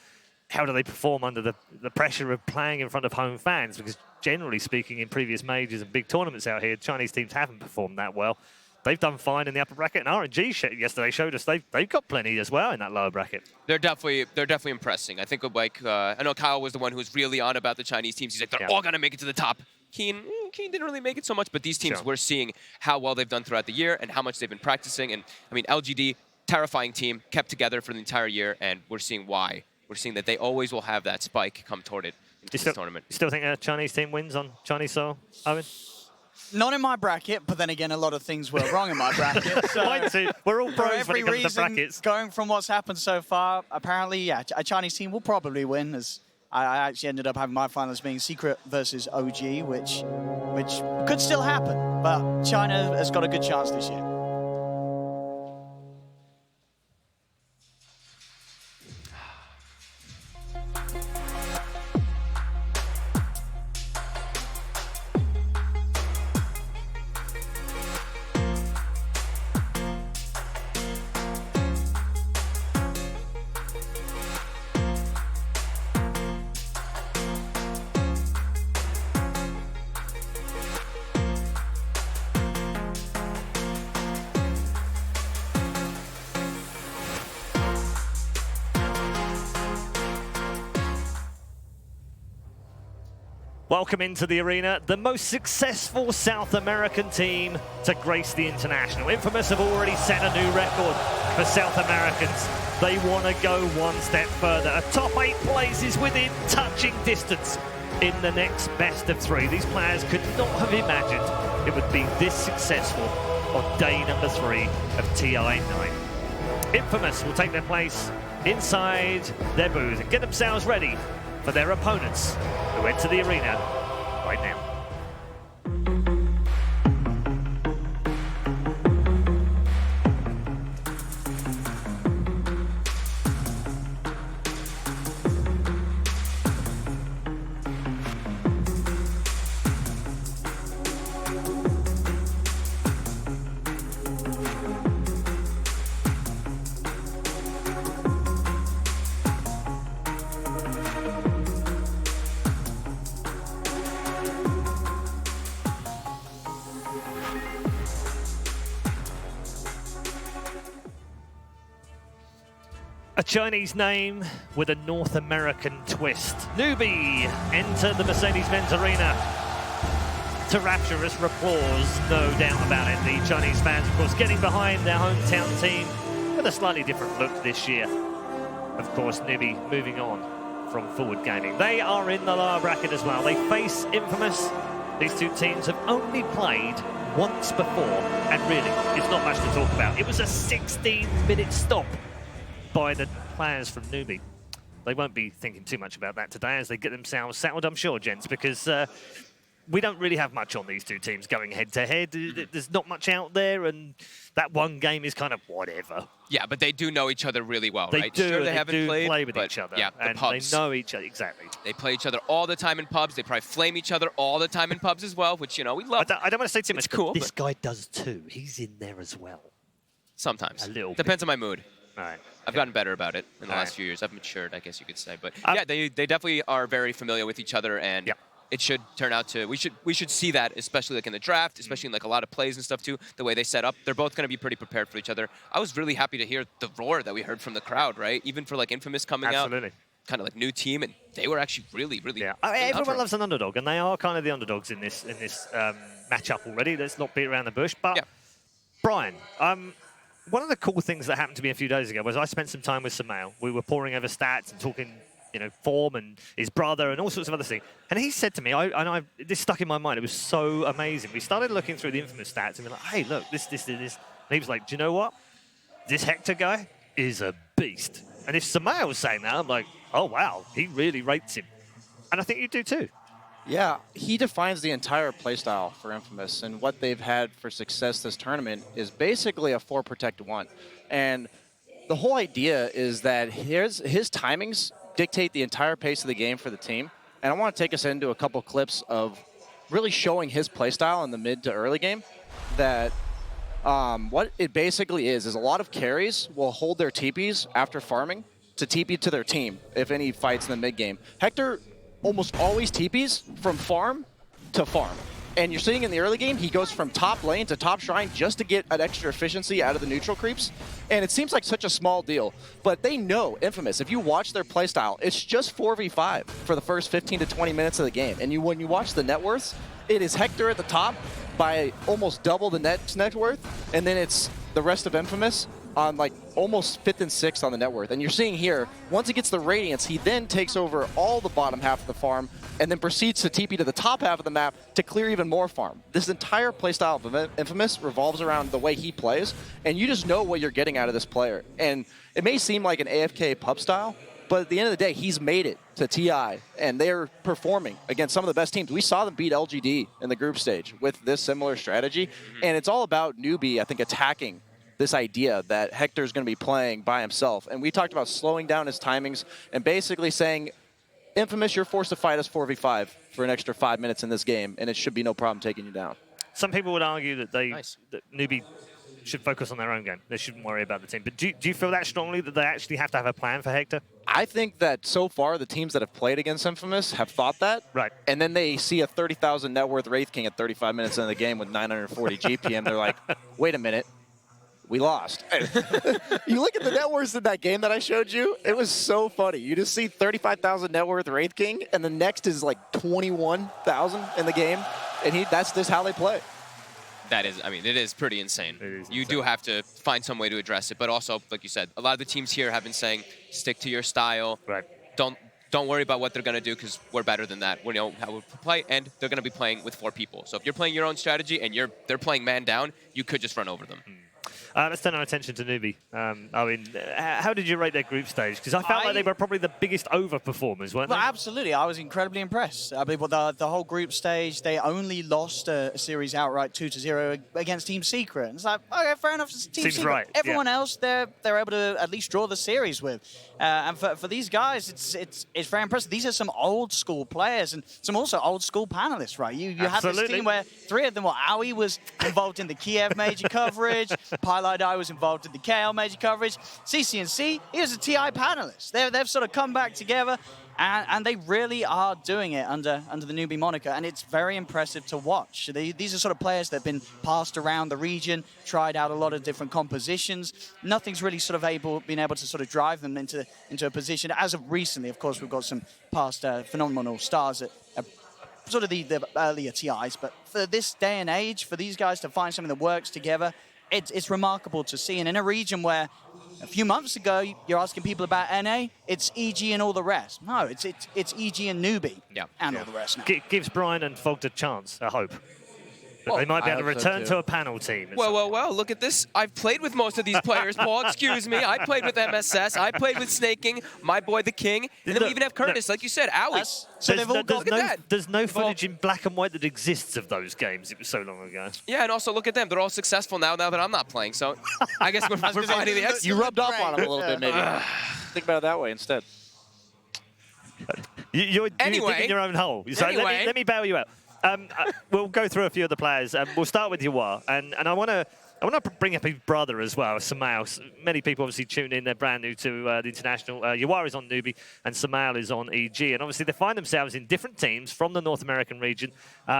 how do they perform under the pressure of playing in front of home fans, because generally speaking, in previous majors and big tournaments out here, Chinese teams haven't performed that well. They've done fine in the upper bracket, and RNG yesterday showed us they've got plenty as well in that lower bracket. They're definitely impressing. I think I know Kyle was the one who was really on about the Chinese teams. He's like, they're all gonna make it to the top. Keen didn't really make it so much, but these teams, we're seeing how well they've done throughout the year and how much they've been practicing. And I mean, LGD, terrifying team, kept together for the entire year, and we're seeing why. We're seeing that they always will have that spike come toward it in this tournament. You still think a Chinese team wins on Chinese soil, Owen? Not in my bracket, but then again, a lot of things were wrong in my bracket. So Mine too. We're all for pros when every it comes to reason, brackets. going from what's happened so far, apparently, yeah, a Chinese team will probably win. As I actually ended up having my finals being Secret versus OG, which could still happen. But China has got a good chance this year. Welcome into the arena, the most successful South American team to grace the International. Infamous have already set a new record for South Americans. They want to go one step further. A top 8 place is within touching distance in the next best of 3. These players could not have imagined it would be this successful on day number 3 of TI9. Infamous will take their place inside their booth and get themselves ready for their opponents who enter the arena right now. A Chinese name with a North American twist. Newbie enter the Mercedes-Benz Arena to rapturous applause, no doubt about it. The Chinese fans, of course, getting behind their hometown team with a slightly different look this year. Of course, Newbie moving on from Forward Gaming. They are in the lower bracket as well. They face Infamous. These two teams have only played once before, and really, it's not much to talk about. It was a 16-minute stop by the players from Newbie. They won't be thinking too much about that today as they get themselves settled, I'm sure, gents, because we don't really have much on these two teams going head-to-head. There's not much out there, and that one game is kind of whatever. Yeah, but they do know each other really well, They right? do, Sure, they they haven't do played, play with but each other, yeah, the and pubs. they know each other, exactly. They play each other all the time in pubs. They probably flame each other all the time in pubs as well, which, you know, we love. I don't want to say too much, It's cool, but this but guy does too. He's in there as well. sometimes. A little Depends on my mood. All right. I've gotten better about it in the last few years. I've matured, I guess you could say. But yeah, they definitely are very familiar with each other, and it should turn out to we should see that, especially like in the draft, especially in like a lot of plays and stuff too. The way they set up, they're both going to be pretty prepared for each other. I was really happy to hear the roar that we heard from the crowd, right? Even for like Infamous coming out, kind of like new team, and they were actually really everyone loves an underdog, and they are kind of the underdogs in this matchup already. Let's not beat around the bush. But Brian, one of the cool things that happened to me a few days ago was I spent some time with Samael. We were poring over stats and talking, you know, form and his brother and all sorts of other things. And he said to me, this stuck in my mind. It was so amazing. We started looking through the Infamous stats and we're like, hey, look, this. And he was like, do you know what? This Hector guy is a beast. And if Samael was saying that, I'm like, oh, wow, he really rates him. And I think you do too. Yeah, he defines the entire playstyle for Infamous, and what they've had for success this tournament is basically a 4-protect-1. And the whole idea is that his timings dictate the entire pace of the game for the team. And I want to take us into a couple clips of really showing his playstyle in the mid to early game. That what it basically is a lot of carries will hold their TPs after farming to TP to their team if any fights in the mid game. Hector almost always TPs from farm to farm. And you're seeing in the early game, he goes from top lane to top shrine just to get an extra efficiency out of the neutral creeps. And it seems like such a small deal, but they know Infamous. If you watch their playstyle, it's just 4v5 for the first 15 to 20 minutes of the game. And when you watch the net worths, it is Hector at the top by almost double the net worth. And then it's the rest of Infamous on like almost 5th and 6th on the net worth. And you're seeing here, once he gets the Radiance, he then takes over all the bottom half of the farm and then proceeds to TP to the top half of the map to clear even more farm. This entire playstyle of Infamous revolves around the way he plays, and you just know what you're getting out of this player. And it may seem like an AFK pub style, but at the end of the day, he's made it to TI, and they're performing against some of the best teams. We saw them beat LGD in the group stage with this similar strategy, and it's all about Newbie, I think, attacking this idea that Hector's going to be playing by himself. And we talked about slowing down his timings and basically saying, Infamous, you're forced to fight us 4v5 for an extra 5 minutes in this game, and it should be no problem taking you down. Some people would argue that that Newbie should focus on their own game. They shouldn't worry about the team. But do you feel that strongly that they actually have to have a plan for Hector? I think that so far the teams that have played against Infamous have thought that. Right. And then they see a 30,000 net worth Wraith King at 35 minutes into the game with 940 GPM. They're like, wait a minute. We lost. You look at the net worths in that game that I showed you, it was so funny. You just see 35,000 net worth Wraith King, and the next is like 21,000 in the game, and that's just how they play. That is, I mean, it is pretty insane. You do have to find some way to address it, but also, like you said, a lot of the teams here have been saying, stick to your style. Right. Don't worry about what they're going to do because we're better than that. We know how we play, and they're going to be playing with 4 people. So if you're playing your own strategy and they're playing man down, you could just run over them. Let's turn our attention to Newbie. I mean, how did you rate their group stage? Because I felt like they were probably the biggest overperformers, weren't they? Absolutely. I was incredibly impressed. I mean, the whole group stage, they only lost a series outright 2-0 against Team Secret. And it's like, okay, fair enough. It's Team Seems Secret. right. Everyone else, they're able to at least draw the series with. And for these guys, it's very impressive. These are some old school players and some also old school panelists, right? You had this team where 3 of them, Aoi was involved in the Kiev major coverage, I was involved in the KL major coverage. CCNC, he was a TI panelist. They've sort of come back together, and they really are doing it under the Newbie moniker, and it's very impressive to watch. These are sort of players that have been passed around the region, tried out a lot of different compositions. Nothing's really sort of been able to sort of drive them into a position. As of recently, of course, we've got some past phenomenal stars at sort of the earlier TIs, but for this day and age, for these guys to find something that works together, it's remarkable to see. And in a region where a few months ago you're asking people about NA, it's EG and all the rest. No, it's EG and Newbie and all the rest now. Gives Brian and Fogt a chance, a hope. They might be able to return to a panel team. Well, look at this. I've played with most of these players, Paul, excuse me. I played with MSS. I played with Snaking, my boy the King. And then we even have Curtis, like you said, Owie. So they've all got that. There's no footage in black and white that exists of those games. It was so long ago. Yeah, and also look at them. They're all successful now that I'm not playing. So I guess we're finding the extra. You rubbed off on them a little bit, maybe. Think about it that way instead. You're digging your own hole. So let me bail you out. We'll go through a few of the players. We'll start with Yawar, and I want to bring up his brother as well, Samael. Many people obviously tune in. They're brand new to the international. Yawar is on Newbie, and Samael is on EG. And obviously they find themselves in different teams from the North American region.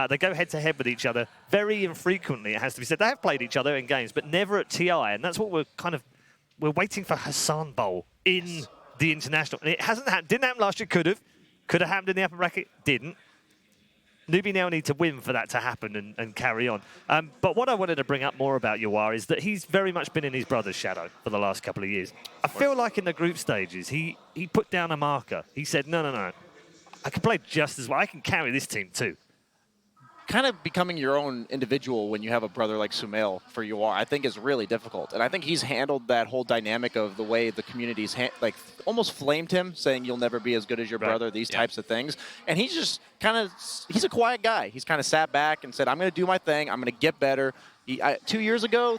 They go head-to-head with each other very infrequently, it has to be said. They have played each other in games, but never at TI. And that's what we're waiting for Hassan Bowl in the international. And it didn't happen last year. Could have happened in the upper bracket. Didn't. Newbie now need to win for that to happen and carry on. But what I wanted to bring up more about Yawar is that he's very much been in his brother's shadow for the last couple of years. I feel like in the group stages, he put down a marker. He said, no, I can play just as well. I can carry this team too. Kind of becoming your own individual when you have a brother like Sumail for Yawar, I think is really difficult. And I think he's handled that whole dynamic of the way the community's almost flamed him, saying you'll never be as good as your brother, these types of things. And he's just he's a quiet guy. He's kind of sat back and said, I'm going to do my thing. I'm going to get better. 3 years ago,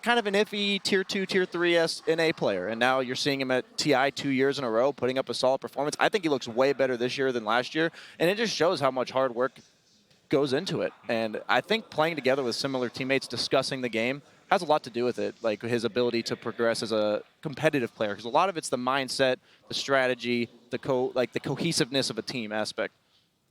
kind of an iffy tier 2, tier 3 NA player. And now you're seeing him at TI 2 years in a row, putting up a solid performance. I think he looks way better this year than last year. And it just shows how much hard work goes into it. And I think playing together with similar teammates, discussing the game, has a lot to do with it, like his ability to progress as a competitive player. Because a lot of it's the mindset, the strategy, the cohesiveness of a team aspect.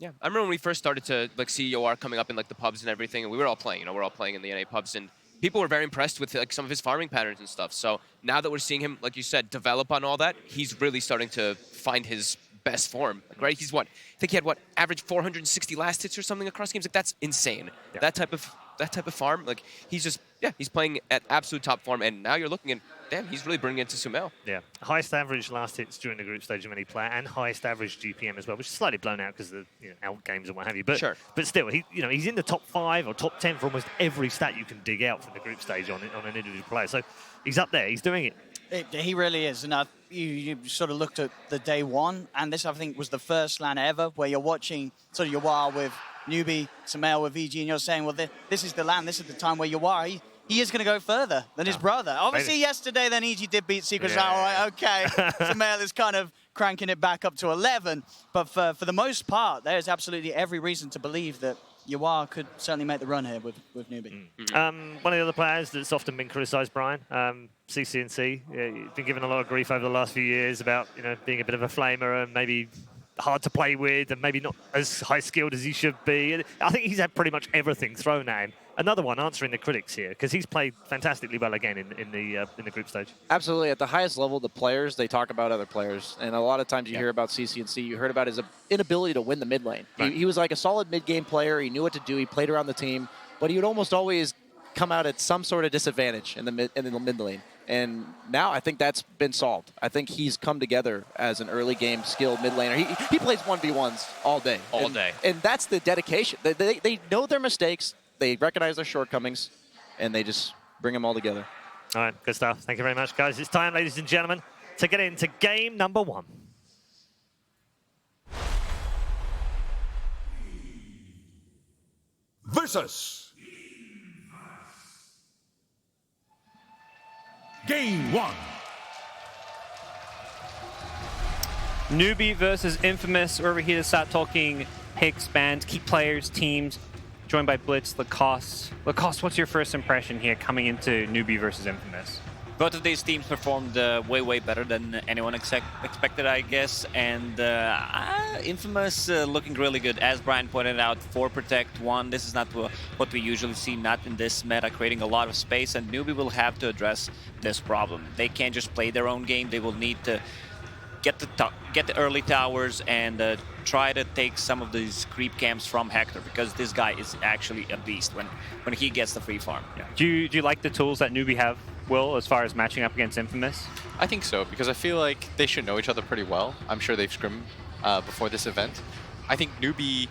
Yeah, I remember when we first started to see Yawar coming up in the pubs and everything, and we were all playing. We're all playing in the NA pubs, and people were very impressed with some of his farming patterns and stuff. So now that we're seeing him, like you said, develop on all that, he's really starting to find his best form, he's I think he had average 460 last hits or something across games. That's insane. Yeah. That type of that type of farm. Like he's just he's playing at absolute top form, and now you're looking at damn, he's really bringing it to Sumail. Yeah, highest average last hits during the group stage of any player, and highest average GPM as well, which is slightly blown out because of the out games and what have you. But but still, he's in the top 5 or top 10 for almost every stat you can dig out from the group stage on an individual player. So he's up there. He's doing it. He really is. And you sort of looked at the day one, and this, I think, was the first LAN ever where you're watching sort of Yawar with Newbie, Sumail with EG, and you're saying, well, this is the LAN, this is the time where Yawar, he is going to go further than his brother. Obviously, yesterday, then EG did beat Secret. All right, okay. Sumail is kind of cranking it back up to 11. But for the most part, there's absolutely every reason to believe that Yawar could certainly make the run here with Newbie. One of the other players that's often been criticised, Brian, CCNC. You've been given a lot of grief over the last few years about being a bit of a flamer and maybe hard to play with and maybe not as high skilled as he should be. I think he's had pretty much everything thrown at him. Another one answering the critics here because he's played fantastically well again in the group stage. Absolutely, at the highest level, the players they talk about other players, and a lot of times you hear about CCNC. You heard about his inability to win the mid lane. Right. He was like a solid mid game player. He knew what to do. He played around the team, but he would almost always come out at some sort of disadvantage in the mid lane. And now I think that's been solved. I think he's come together as an early game skilled mid laner. He plays 1v1s all day. And that's the dedication. They know their mistakes. They recognize their shortcomings, and they just bring them all together. All right, good stuff. Thank you very much, guys. It's time, ladies and gentlemen, to get into game number 1. Versus Game 1. Newbie versus Infamous. We're over here to start talking picks, bans, key players, teams. Joined by Blitz, Lacoste. Lacoste, what's your first impression here coming into Newbie versus Infamous? Both of these teams performed way better than anyone expected, I guess. And Infamous looking really good. As Brian pointed out, 4 Protect 1. This is not what we usually see, not in this meta, creating a lot of space. And Newbie will have to address this problem. They can't just play their own game. They will need to get the early towers and try to take some of these creep camps from Hector, because this guy is actually a beast when he gets the free farm. Yeah. Do you like the tools that Newbie have, Will, as far as matching up against Infamous? I think so, because I feel like they should know each other pretty well. I'm sure they've scrimmed before this event. I think Newbie,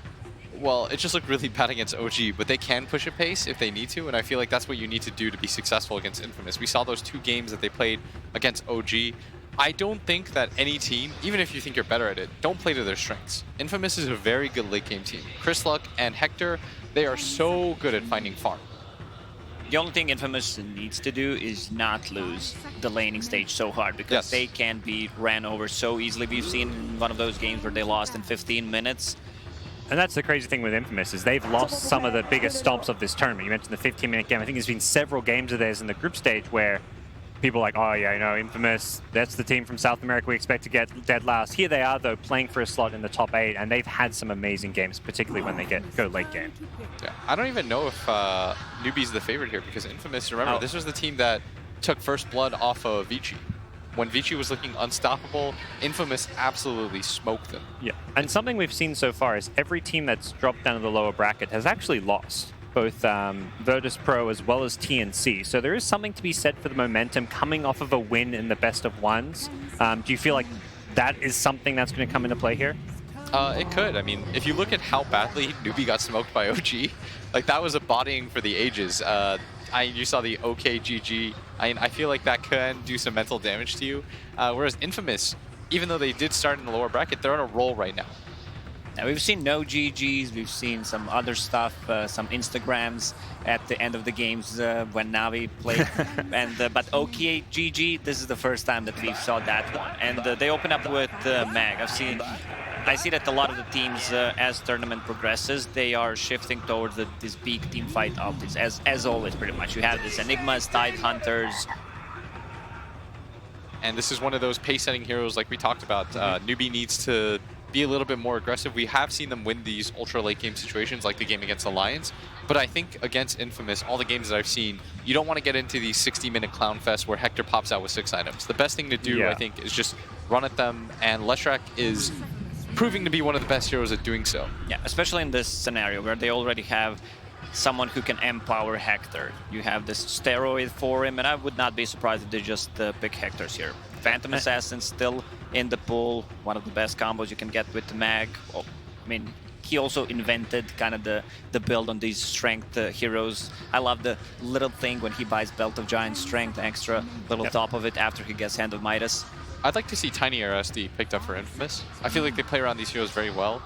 well, it just looked really bad against OG, but they can push a pace if they need to, and I feel like that's what you need to do to be successful against Infamous. We saw those 2 games that they played against OG. I don't think that any team, even if you think you're better at it, don't play to their strengths. Infamous is a very good late game team. Chris Luck and Hector, they are so good at finding farm. The only thing Infamous needs to do is not lose the laning stage so hard, because they can be ran over so easily. We've seen one of those games where they lost in 15 minutes. And that's the crazy thing with Infamous, is they've lost some of the biggest stomps of this tournament. You mentioned the 15-minute game. I think there's been several games of theirs in the group stage where people are like, oh yeah, Infamous, that's the team from South America we expect to get dead last. Here they are, though, playing for a slot in the top 8, and they've had some amazing games, particularly when they go late game. Yeah, I don't even know if Newbie's the favorite here, because Infamous, remember, this was the team that took first blood off of Vici. When Vici was looking unstoppable, Infamous absolutely smoked them. Yeah, and something we've seen so far is every team that's dropped down to the lower bracket has actually lost. Both Virtus Pro as well as TNC. So there is something to be said for the momentum coming off of a win in the best of ones. Do you feel like that is something that's going to come into play here? It could. I mean, if you look at how badly Newbie got smoked by OG, like that was a bodying for the ages. You saw the OKGG. I feel like that can do some mental damage to you. Whereas Infamous, even though they did start in the lower bracket, they're on a roll right now. Now, we've seen no GGs, we've seen some other stuff, some Instagrams at the end of the games when Navi played. But OK GG, this is the first time that we saw that one. And they open up with Mag. I see that a lot of the teams, as tournament progresses, they are shifting towards this big team fight optics, as always, pretty much. You have this Enigmas, Tide Hunters. And this is one of those pace-setting heroes like we talked about. Newbie needs to be a little bit more aggressive. We have seen them win these ultra late game situations like the game against Alliance, but I think against Infamous, all the games that I've seen, you don't want to get into these 60-minute clown fest where Hector pops out with 6 items. The best thing to do, I think, is just run at them, and Leshrac is proving to be one of the best heroes at doing so. Yeah, especially in this scenario where they already have someone who can empower Hector. You have this steroid for him, and I would not be surprised if they just pick Hectors here. Phantom Assassin still in the pool, one of the best combos you can get with the mag. Well, I mean, he also invented kind of the build on these strength heroes. I love the little thing when he buys Belt of Giant Strength extra, little top of it after he gets Hand of Midas. I'd like to see Tiny or SD picked up for Infamous. I feel like they play around these heroes very well.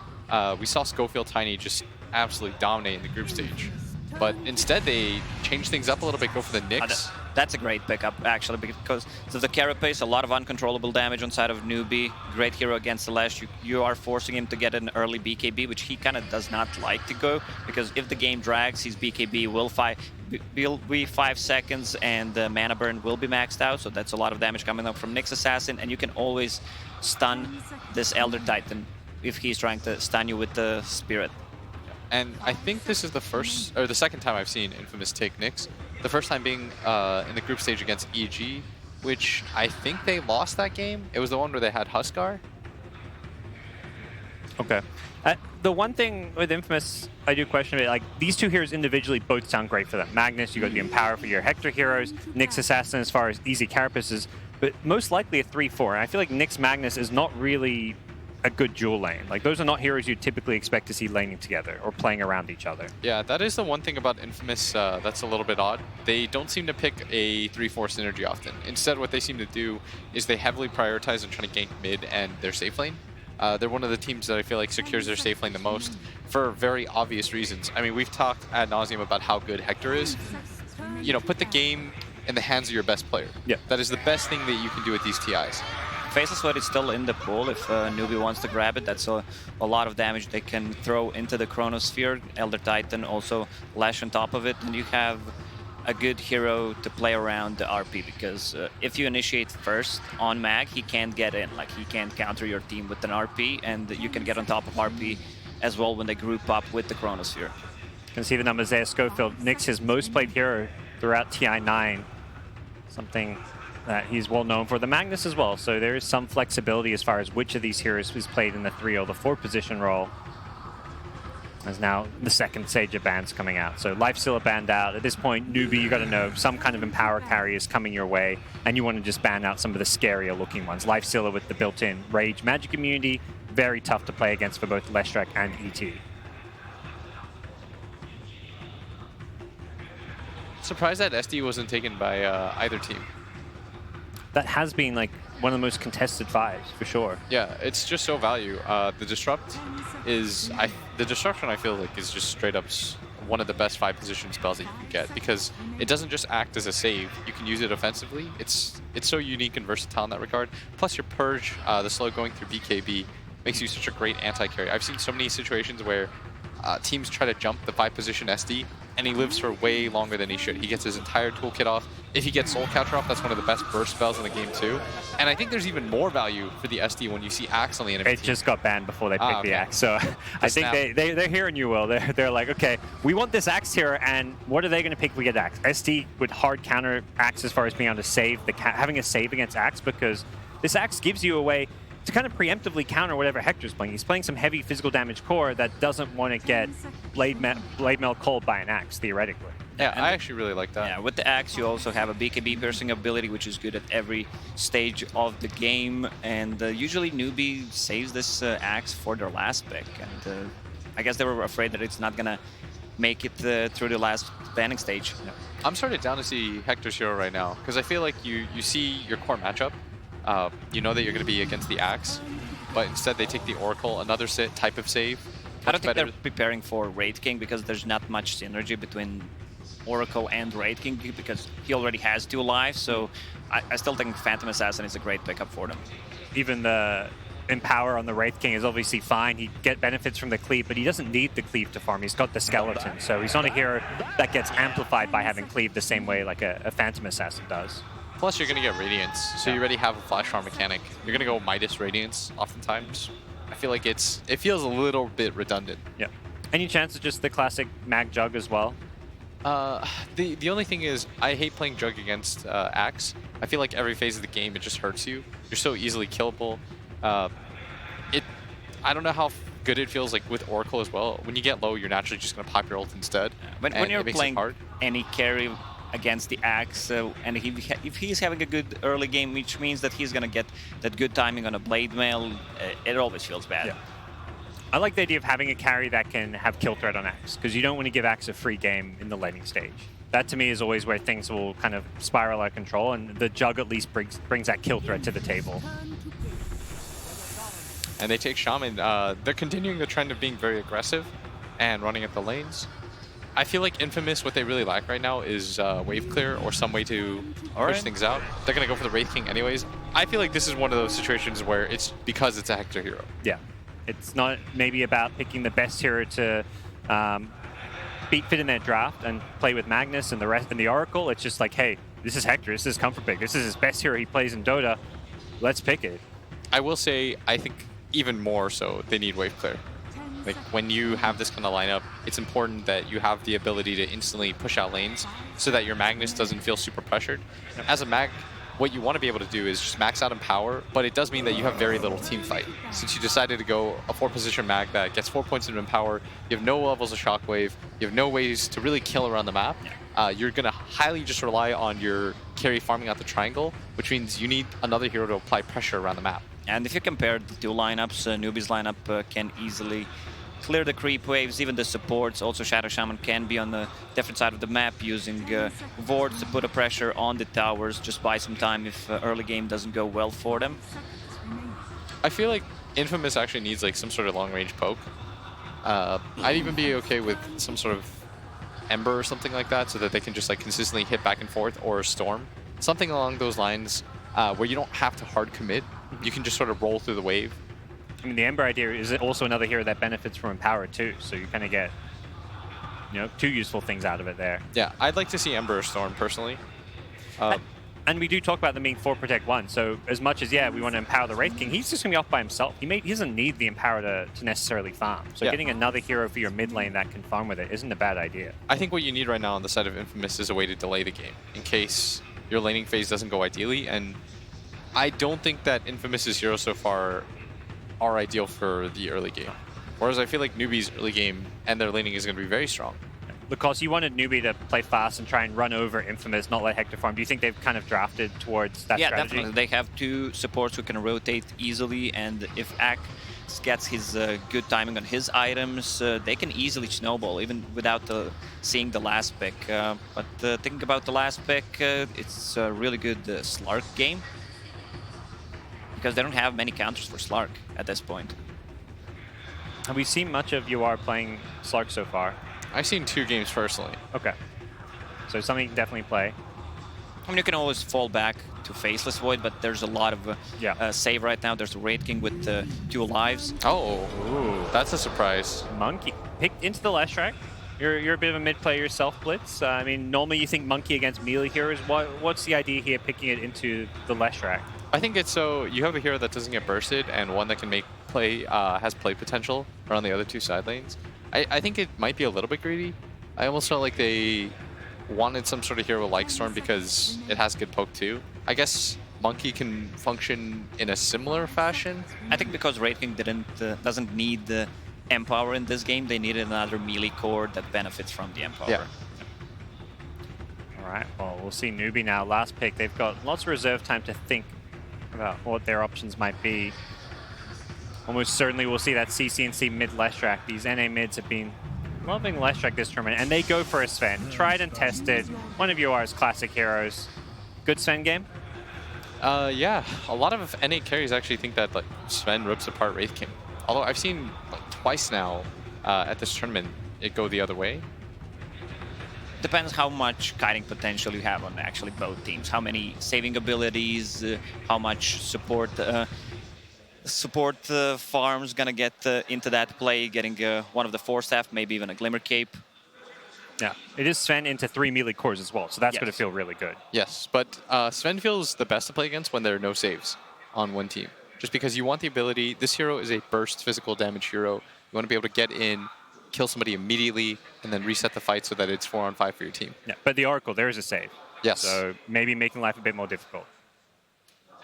We saw Schofield Tiny just absolutely dominate in the group stage. But instead, they change things up a little bit, go for the Nyx. That's a great pickup, actually, because of the Carapace, a lot of uncontrollable damage on side of Newbie. Great hero against Celeste. You are forcing him to get an early BKB, which he kind of does not like to go, because if the game drags, his BKB will be 5 seconds, and the mana burn will be maxed out, so that's a lot of damage coming up from Nyx Assassin, and you can always stun this Elder Titan if he's trying to stun you with the Spirit. And I think this is the second time I've seen Infamous take Nyx. The first time being in the group stage against EG, which I think they lost that game. It was the one where they had Huskar. Okay. The one thing with Infamous, I do question it, like, these two heroes individually both sound great for them. Magnus, you got the Empower for your Hector heroes, Nyx Assassin as far as easy carapaces, but most likely a 3-4. And I feel like Nyx Magnus is not really a good dual lane. Like, those are not heroes you typically expect to see laning together or playing around each other. Yeah, that is the one thing about Infamous that's a little bit odd. They don't seem to pick a 3-4 synergy often. Instead, what they seem to do is they heavily prioritize on trying to gank mid and their safe lane. They're one of the teams that I feel like secures their safe lane the most for very obvious reasons. I mean, we've talked ad nauseum about how good Hector is. You know, put the game in the hands of your best player. Yeah. That is the best thing that you can do with these TIs. Faceless Sweat is still in the pool if Newbie wants to grab it. That's a lot of damage they can throw into the Chronosphere. Elder Titan also lash on top of it, and you have a good hero to play around the RP, because if you initiate first on Mag, he can't get in. Like, he can't counter your team with an RP, and you can get on top of RP as well when they group up with the Chronosphere. You can see the numbers there. Schofield, Nyx, his most played hero throughout TI9. Something that he's well known for. The Magnus as well, so there is some flexibility as far as which of these heroes is played in the 3 or the 4 position role. As now the second Sage of bans coming out. So Lifestealer banned out. At this point, Newbie, you got to know some kind of Empower carry is coming your way, and you want to just ban out some of the scarier looking ones. Lifestealer with the built-in Rage Magic immunity, very tough to play against for both Leshrac and ET. Surprised that SD wasn't taken by either team. That has been like one of the most contested 5s for sure. Yeah, it's just so value. The Disrupt is, the Disruption I feel like is just straight up one of the best 5 position spells that you can get, because it doesn't just act as a save. You can use it offensively. It's so unique and versatile in that regard. Plus your Purge, the slow going through BKB, makes you such a great anti-carry. I've seen so many situations where teams try to jump the 5 position SD, and he lives for way longer than he should. He gets his entire toolkit off. If he gets Soul Catcher off, that's one of the best burst spells in the game too. And I think there's even more value for the SD when you see Axe on the enemy team. It just got banned before they picked the Axe, so I think snap. they're hearing you, Will. They're like, okay, we want this Axe here, and what are they going to pick if we get Axe? SD would hard counter Axe as far as being able to save, having a save against Axe, because this Axe gives you a way to kind of preemptively counter whatever Hector's playing. He's playing some heavy physical damage core that doesn't want to get Blade Mail called by an Axe, theoretically. Yeah, I actually really like that. Yeah, with the Axe, you also have a BKB piercing ability, which is good at every stage of the game. And usually Newbie saves this Axe for their last pick. And I guess they were afraid that it's not going to make it through the last banning stage. Yeah. I'm sort of down to see Hector's hero right now, because I feel like you see your core matchup. You know that you're going to be against the Axe, but instead they take the Oracle, another type of save. I don't think they're preparing for Raid King, because there's not much synergy between Oracle and Raid King, because he already has 2 lives, so I still think Phantom Assassin is a great pickup for them. Even the Empower on the Wraith King is obviously fine. He'd get benefits from the Cleave, but he doesn't need the Cleave to farm. He's got the Skeleton, so he's not a hero that gets amplified by having Cleave the same way like a Phantom Assassin does. Plus, you're going to get Radiance, so you already have a Flash Farm mechanic. You're going to go Midas Radiance oftentimes. I feel like it feels a little bit redundant. Yeah. Any chance of just the classic Mag Jug as well? The only thing is, I hate playing Jug against Axe. I feel like every phase of the game, it just hurts you. You're so easily killable. I don't know how good it feels like with Oracle as well. When you get low, you're naturally just going to pop your ult instead. and you're it makes playing it hard. any carry against the Axe, and if he's having a good early game, which means that he's going to get that good timing on a blade mail, it always feels bad. Yeah. I like the idea of having a carry that can have kill threat on Axe, because you don't want to give Axe a free game in the laning stage. That to me is always where things will kind of spiral out of control, and the Jug at least brings that kill threat to the table. And they take Shaman. They're continuing the trend of being very aggressive and running at the lanes. I feel like Infamous, what they really lack right now is wave clear or some way to push things out. They're going to go for the Wraith King anyways. I feel like this is one of those situations where it's because it's a Hector hero. Yeah. It's not maybe about picking the best hero to fit in that draft and play with Magnus and the rest and the Oracle. It's just like, hey, this is Hector. This is comfort pick. This is his best hero he plays in Dota. Let's pick it. I will say, I think even more so, they need wave clear. Like, when you have this kind of lineup, it's important that you have the ability to instantly push out lanes so that your Magnus doesn't feel super pressured. As a Mag, what you want to be able to do is just max out in power, but it does mean that you have very little team fight. Since you decided to go a 4-position Mag that gets 4 points into power, you have no levels of Shockwave, you have no ways to really kill around the map. You're going to highly just rely on your carry farming out the triangle, which means you need another hero to apply pressure around the map. And if you compare the two lineups, Newbie's lineup can easily clear the creep waves, even the supports. Also, Shadow Shaman can be on the different side of the map using vods to put a pressure on the towers, just buy some time if early game doesn't go well for them. I feel like Infamous actually needs like some sort of long-range poke. I'd even be okay with some sort of Ember or something like that, so that they can just like consistently hit back and forth, or a Storm. Something along those lines where you don't have to hard commit. You can just sort of roll through the wave. I mean, the Ember idea is also another hero that benefits from Empower too, so you kind of get, you know, two useful things out of it there. Yeah, I'd like to see Ember or Storm personally. And we do talk about them being 4 Protect 1, so as much as, yeah, we want to empower the Wraith King, he's just going to be off by himself. He doesn't need the Empower to necessarily farm, so getting another hero for your mid lane that can farm with it isn't a bad idea. I think what you need right now on the side of Infamous is a way to delay the game, in case your laning phase doesn't go ideally, and I don't think that Infamous's heroes so far are ideal for the early game. Whereas I feel like Newbie's early game and their laning is going to be very strong. Because you wanted Newbie to play fast and try and run over Infamous, not let Hector farm. Do you think they've kind of drafted towards that strategy? Yeah, definitely. They have two supports who can rotate easily, and if Axe gets his good timing on his items, they can easily snowball, even without seeing the last pick. But thinking about the last pick, it's a really good Slark game, because they don't have many counters for Slark at this point. Have we seen much of UR playing Slark so far? I've seen 2 games personally. Okay. So something you can definitely play. I mean, you can always fall back to Faceless Void, but there's a lot of save right now. There's a Wraith King with 2 lives. Oh, ooh, that's a surprise. Monkey picked into the last track. You're a bit of a mid player yourself, Blitz. I mean, normally you think Monkey against melee heroes. What's the idea here, picking it into the last track? I think it's so you have a hero that doesn't get bursted and one that can make play, has play potential around the other 2 side lanes. I think it might be a little bit greedy. I almost felt like they wanted some sort of hero like Storm because it has good poke too. I guess Monkey can function in a similar fashion. I think because Wraith King doesn't need the Empower in this game, they needed another melee core that benefits from the Empower. Yeah. All right, well, we'll see Newbie now. Last pick, they've got lots of reserve time to think about what their options might be. Almost certainly we'll see that CCNC mid Leshrac. These NA mids have been loving Leshrac this tournament, and they go for a Sven. Tried and tested. One of UR's classic heroes. Good Sven game? Yeah, a lot of NA carries actually think that like Sven rips apart Wraith King. Although I've seen like twice now at this tournament it go the other way. Depends how much kiting potential you have on actually both teams. How many saving abilities, how much support farms gonna get into that play, getting one of the 4 staff, maybe even a Glimmer Cape. Yeah, it is Sven into 3 melee cores as well, so that's going to feel really good. Yes, but Sven feels the best to play against when there are no saves on one team. Just because you want the ability, this hero is a burst physical damage hero. You want to be able to get in, kill somebody immediately, and then reset the fight so that it's 4-on-5 for your team. Yeah, but the Oracle, there is a save. Yes. So maybe making life a bit more difficult.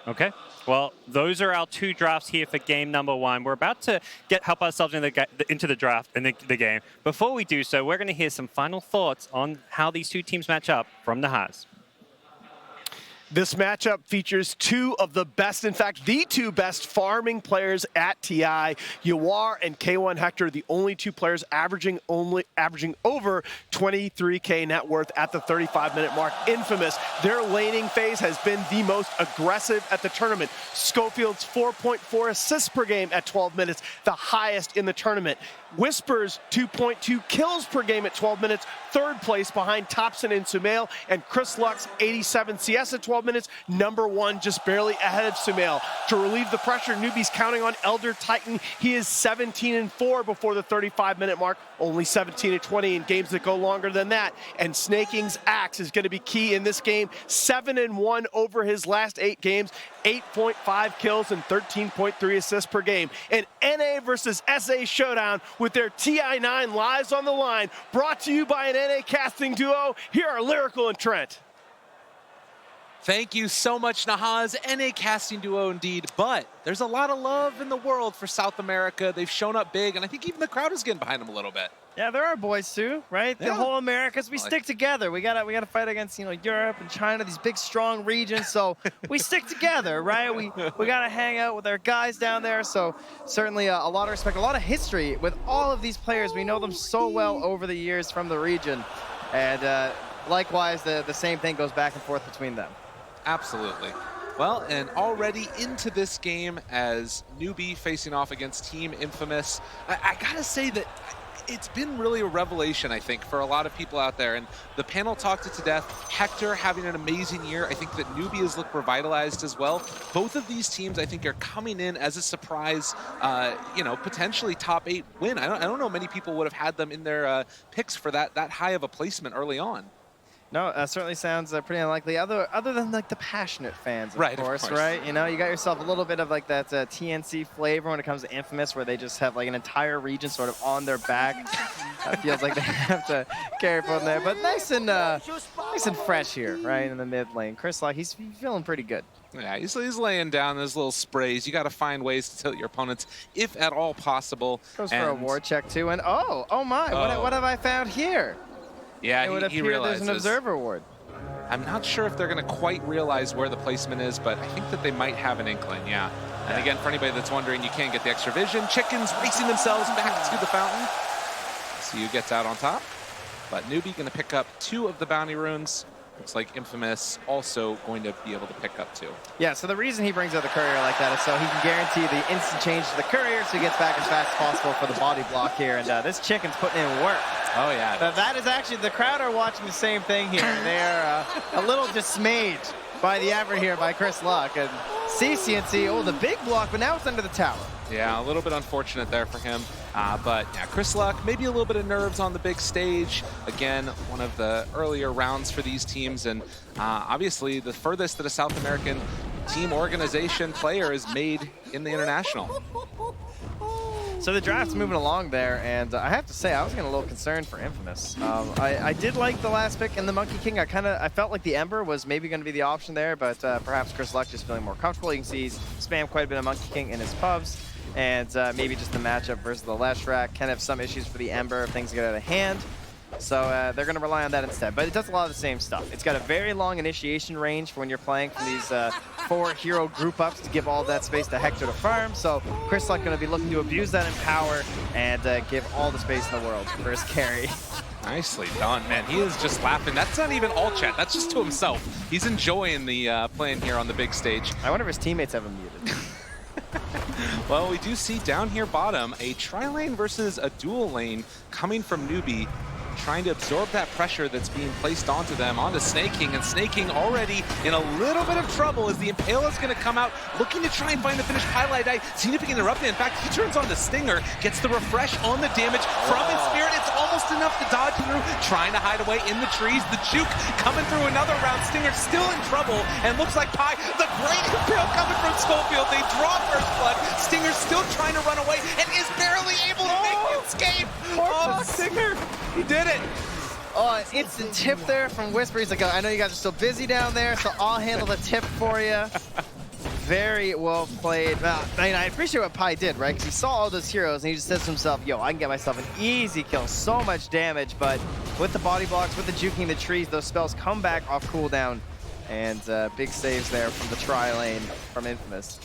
Okay. Well, those are our 2 drafts here for game number 1. We're about to help ourselves into the draft and the game. Before we do so, we're going to hear some final thoughts on how these 2 teams match up from Nahaz. This matchup features 2 of the best, in fact, the 2 best farming players at TI. Yawar and K1 Hector, the only 2 players averaging over 23K net worth at the 35-minute mark. Infamous, their laning phase has been the most aggressive at the tournament. Schofield's 4.4 assists per game at 12 minutes, the highest in the tournament. Whisper's 2.2 kills per game at 12 minutes, 3rd place behind Thompson and Sumail, and Chris Luck's 87 CS at 12 minutes, number 1, just barely ahead of Sumail. To relieve the pressure, Newbie's counting on Elder Titan. He is 17-4 before the 35-minute mark, only 17-20 in games that go longer than that. And Snaking's axe is going to be key in this game, 7-1 over his last 8 games, 8.5 kills and 13.3 assists per game. An NA versus SA showdown with their TI9 lives on the line, brought to you by an NA casting duo. Here are Lyrical and Trent. Thank you so much, Nahaz. NA casting duo indeed, but there's a lot of love in the world for South America. They've shown up big, and I think even the crowd is getting behind them a little bit. Yeah, they're our boys too, right? The whole Americas, we stick together. We gotta fight against, you know, Europe and China, these big strong regions. So we stick together, right? We gotta hang out with our guys down there. So certainly a lot of respect, a lot of history with all of these players. We know them so well over the years from the region, and likewise, the same thing goes back and forth between them. Absolutely. Well, and already into this game as Newbie facing off against Team Infamous. I gotta say that it's been really a revelation, I think, for a lot of people out there. And the panel talked it to death. Hector having an amazing year. I think that Newbie has looked revitalized as well. Both of these teams, I think, are coming in as a surprise, you know, potentially top 8 win. I don't know many people would have had them in their picks for that high of a placement early on. No, certainly sounds pretty unlikely. Other than like the passionate fans, of course, right? You know, you got yourself a little bit of like that TNC flavor when it comes to Infamous, where they just have like an entire region sort of on their back. It feels like they have to carry from there, but nice and fresh here, right in the mid lane. Chris Luck, he's feeling pretty good. Yeah, he's laying down those little sprays. You got to find ways to tilt your opponents, if at all possible. Goes for a ward check too, and oh my, what have I found here? Yeah, it would appear realizes. There's an observer ward. I'm not sure if they're going to quite realize where the placement is, but I think that they might have an inkling, yeah. And again, for anybody that's wondering, you can't get the extra vision. Chickens racing themselves back to the fountain. CU gets out on top, but Newbie going to pick up 2 of the bounty runes. Looks like Infamous also going to be able to pick up 2. Yeah, so the reason he brings out the courier like that is so he can guarantee the instant change to the courier so he gets back as fast as possible for the body block here. And this chicken's putting in work. Oh, yeah. That is actually, the crowd are watching the same thing here. They're a little dismayed by the effort here by Chris Luck. And CCNC, the big block, but now it's under the tower. Yeah, a little bit unfortunate there for him. But yeah, Chris Luck, maybe a little bit of nerves on the big stage. Again, one of the earlier rounds for these teams. And obviously the furthest that a South American team organization player is made in the International. So the draft's moving along there, and I have to say, I was getting a little concerned for Infamous. I did like the last pick in the Monkey King. I felt like the Ember was maybe going to be the option there, but perhaps Chris Luck just feeling more comfortable. You can see he's spammed quite a bit of Monkey King in his pubs, and maybe just the matchup versus the Leshrac can have some issues for the Ember if things get out of hand. So they're going to rely on that instead. But it does a lot of the same stuff. It's got a very long initiation range for when you're playing from these 4 hero group ups to give all that space to Hector to farm. So Chris Luck going to be looking to abuse that in power and give all the space in the world for his carry. Nicely done, man. He is just laughing. That's not even all chat. That's just to himself. He's enjoying the playing here on the big stage. I wonder if his teammates have him muted. Well, we do see down here bottom a tri-lane versus a dual lane coming from Newbie, trying to absorb that pressure that's being placed onto them, onto Snaking, and Snaking already in a little bit of trouble as the Impale is going to come out, looking to try and find the finished highlight. Significant interrupt. In fact, he turns on the Stinger, gets the refresh on the damage from his Spirit. It's almost enough to dodge through, trying to hide away in the trees. The Juke coming through another round. Stinger still in trouble, and looks like Pi, the great Impale coming from Schofield. They draw first blood. Stinger still trying to run away and is barely able to make the escape. Oh, Stinger, he did it. Oh, an instant tip there from Whisper. He's like, I know you guys are still busy down there, so I'll handle the tip for you. very well played. I mean, I appreciate what Pi did, right? Because he saw all those heroes and he just says to himself, yo, I can get myself an easy kill, so much damage, but with the body blocks, with the juking the trees, those spells come back off cooldown, and big saves there from the tri lane from Infamous.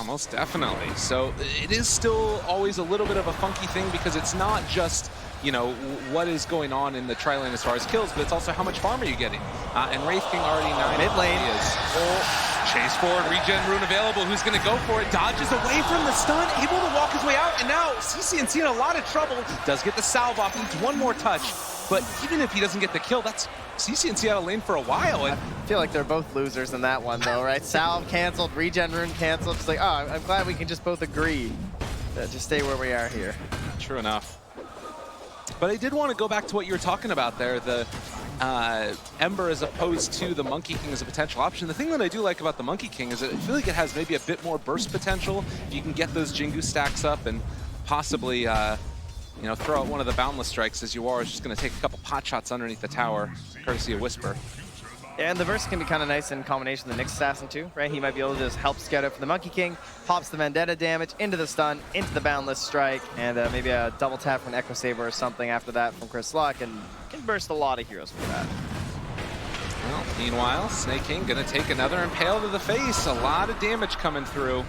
Most definitely. So it is still always a little bit of a funky thing because it's not just, you know, what is going on in the tri lane as far as kills, but it's also how much farm are you getting. And Wraith King already 9 mid lane is. Chase forward, regen rune available. Who's going to go for it? Dodges away from the stun, able to walk his way out, and now CCNC in a lot of trouble. Does get the salve off, needs one more touch. But even if he doesn't get the kill, that's CCNC out of lane for a while. And I feel like they're both losers in that one, though, right? Salve canceled, regen rune canceled. It's like, oh, I'm glad we can just both agree to just stay where we are here. True enough. But I did want to go back to what you were talking about there, the Ember as opposed to the Monkey King as a potential option. The thing that I do like about the Monkey King is that I feel like it has maybe a bit more burst potential. If you can get those Jingu stacks up and possibly you know, throw out one of the Boundless Strikes, as you are is just going to take a couple pot shots underneath the tower, courtesy of Whisper. Yeah, and the burst can be kind of nice in combination with the Nyx Assassin too, right? He might be able to just help scout out for the Monkey King, pops the Vendetta damage into the stun, into the Boundless Strike, and maybe a double tap from an Echo Saber or something after that from Chris Luck, and can burst a lot of heroes with that. Well, meanwhile, Snake King gonna take another Impale to the face. A lot of damage coming through.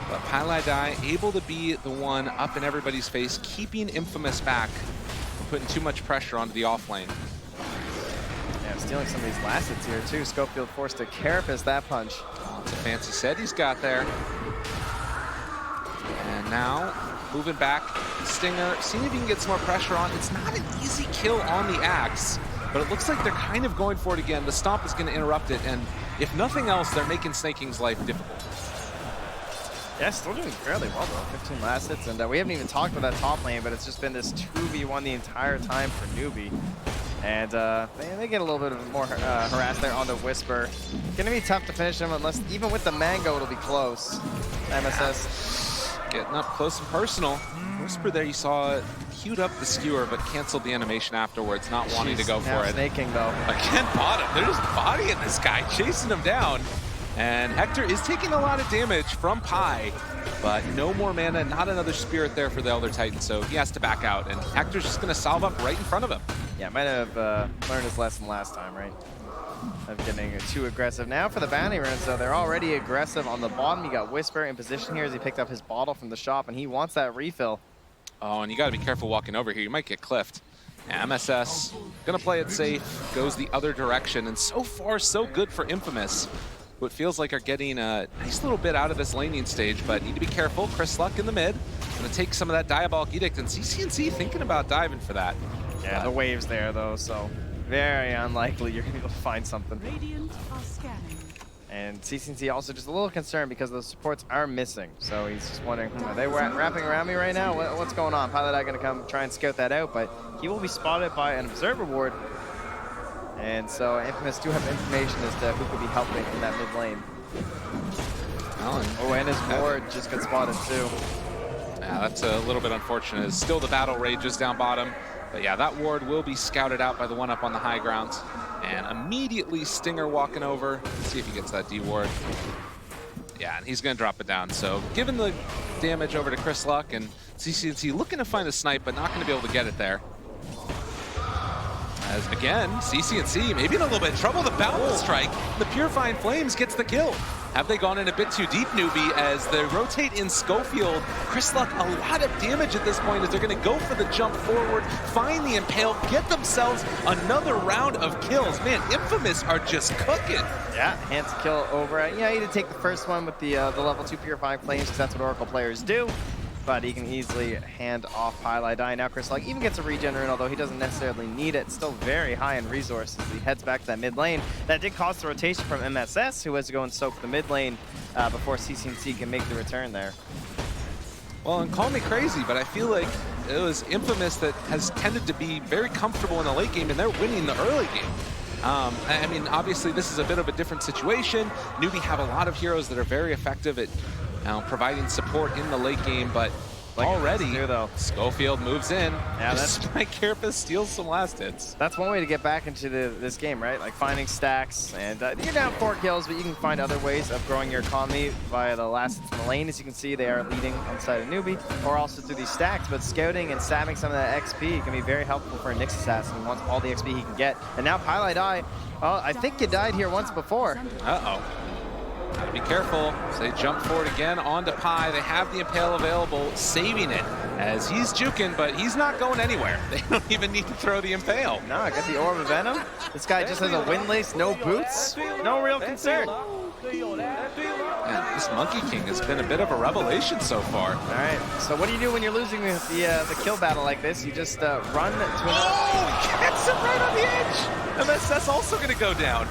But Paladai able to be the one up in everybody's face, keeping Infamous back, and putting too much pressure onto the off lane. Yeah, stealing some of these last hits here too. Scopefield forced to carapace that punch. Oh, it's a fancy set he's got there. And now, moving back, Stinger, seeing if he can get some more pressure on. It's not an easy kill on the Axe, but it looks like they're kind of going for it again. The Stomp is going to interrupt it, and if nothing else, they're making Snake King's life difficult. Yeah, still doing fairly well though. 15 last hits, and we haven't even talked about that top lane, but it's just been this 2v1 the entire time for Newbie. And they get a little bit of more harassed there on the Whisper. Gonna be tough to finish him unless, even with the Mango, it'll be close. MSS. Getting up close and personal. Whisper there, you saw it queued up the skewer, but canceled the animation afterwards, not wanting to go for it. Snake King though. Again, bottom. They're just bodying this guy, chasing him down. And Hector is taking a lot of damage from Pi, but no more mana, not another Spirit there for the Elder Titan, so he has to back out, and Hector's just going to salve up right in front of him. Yeah, might have learned his lesson last time, right? Of getting too aggressive. Now for the bounty runes, though, they're already aggressive on the bottom. You got Whisper in position here as he picked up his bottle from the shop, and he wants that refill. Oh, and you got to be careful walking over here. You might get cliffed. MSS going to play it safe, goes the other direction, and so far, so good for Infamous. What feels like are getting a nice little bit out of this laning stage, but need to be careful. Chris Luck in the mid, gonna take some of that Diabolic Edict, and CCNC thinking about diving for that. Yeah, the wave's there though, so very unlikely you're gonna be able to find something. And CCNC also just a little concerned because those supports are missing, so he's just wondering, are they wrapping around me right now? What's going on? Paladai gonna come try and scout that out, but he will be spotted by an Observer Ward. And so Infamous do have information as to who could be helping in that mid lane. Oh, and his ward just got spotted too. Yeah, that's a little bit unfortunate. Still the battle rages down bottom. But yeah, that ward will be scouted out by the one up on the high ground. And immediately Stinger walking over. Let's see if he gets that D ward. Yeah, and he's going to drop it down. So given the damage over to Chris Luck, and CCNC looking to find a snipe, but not going to be able to get it there. As again, CCNC maybe in a little bit of trouble. The Boundless Strike, the Purifying Flames gets the kill. Have they gone in a bit too deep, Newbie, as they rotate in Schofield? Chris Luck, a lot of damage at this point as they're going to go for the jump forward, find the Impale, get themselves another round of kills. Man, Infamous are just cooking. Yeah, hands kill over. Yeah, he did take the first one with the level 2 Purifying Flames because that's what Oracle players do. But he can easily hand off Paladai. Now Chris Luck even gets a regen rune, although he doesn't necessarily need it. Still very high in resources. He heads back to that mid lane. That did cost the rotation from MSS, who has to go and soak the mid lane before CCNC can make the return there. Well, and call me crazy, but I feel like it was Infamous that has tended to be very comfortable in the late game, and they're winning the early game. I mean, obviously, this is a bit of a different situation. Newbie have a lot of heroes that are very effective at providing support in the late game, but Already, though. Schofield moves in. Yeah, that's despite Carapace steals some last hits. That's one way to get back into this game, right? Like finding stacks, and you're down 4 kills, but you can find other ways of growing your economy via the last hits in the lane. As you can see, they are leading on the side of Newbie, or also through these stacks. But scouting and stabbing some of that XP can be very helpful for a Nyx assassin who wants all the XP he can get. And now Pylai die. Well, I think you died here once before. Uh-oh. Gotta be careful. So they jump forward again onto Pi. They have the Impale available, saving it as he's juking, but he's not going anywhere. They don't even need to throw the Impale. No, I got the Orb of Venom. This guy just has a windlace, no boots, no real concern. Man, this Monkey King has been a bit of a revelation so far. All right, so what do you do when you're losing the kill battle like this? You just run to another... Oh, he gets him right on the edge! And that's also going to go down.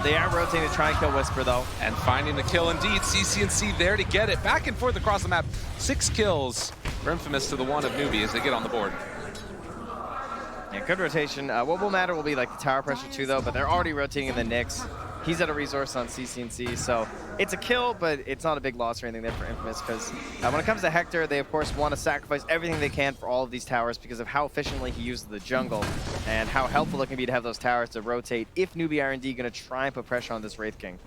They are rotating to try and kill Whisper, though. And finding the kill indeed. CCNC there to get it. Back and forth across the map. 6 kills for Infamous to the 1 of Newbie as they get on the board. Yeah, good rotation. What will matter will be like the tower pressure too, though, but they're already rotating in the Nyx. He's at a resource on CCNC, so it's a kill, but it's not a big loss or anything there for Infamous, because when it comes to Hector, they of course want to sacrifice everything they can for all of these towers because of how efficiently he uses the jungle and how helpful it can be to have those towers to rotate if Newbie R&D going to try and put pressure on this Wraith King.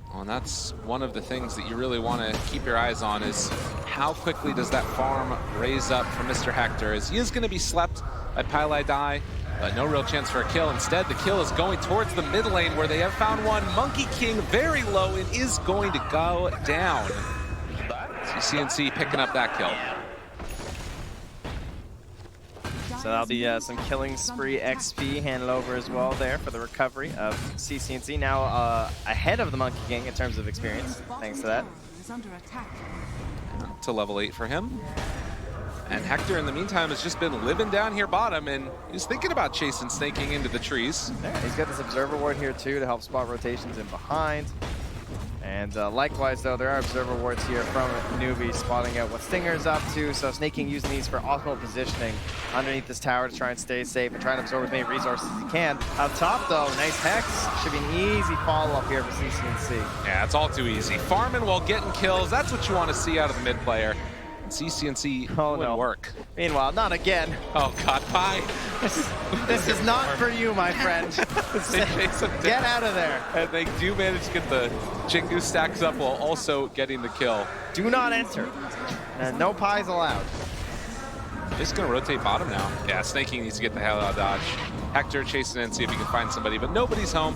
Well, and that's one of the things that you really want to keep your eyes on is how quickly does that farm raise up for Mr. Hector, as he is going to be slept by Pylai Die. But no real chance for a kill. Instead, the kill is going towards the mid lane where they have found one. Monkey King very low and is going to go down. CCNC picking up that kill. So that'll be some killing spree XP handed over as well there for the recovery of CCNC. Now ahead of the Monkey King in terms of experience, thanks to that. To level 8 for him. And Hector, in the meantime, has just been living down here bottom, and he's thinking about chasing snaking into the trees. Yeah, he's got this Observer Ward here, too, to help spot rotations in behind. And likewise, though, there are Observer Wards here from Newbie spotting out what Stinger's up to, so Snaking using these for optimal positioning underneath this tower to try and stay safe and try and absorb as many resources as he can. Up top, though, nice Hex. Should be an easy follow-up here for CCNC. Yeah, it's all too easy. Farming while getting kills, that's what you want to see out of the mid player. CCNC wouldn't work. Meanwhile, not again. Oh God, Pi. This is not for you, my friend. Get out of there. And they do manage to get the Jingu stacks up while also getting the kill. Do not enter. No Pies allowed. Just gonna rotate bottom now. Yeah, Snaking needs to get the hell out of Dodge. Hector chasing in, see if he can find somebody, but nobody's home.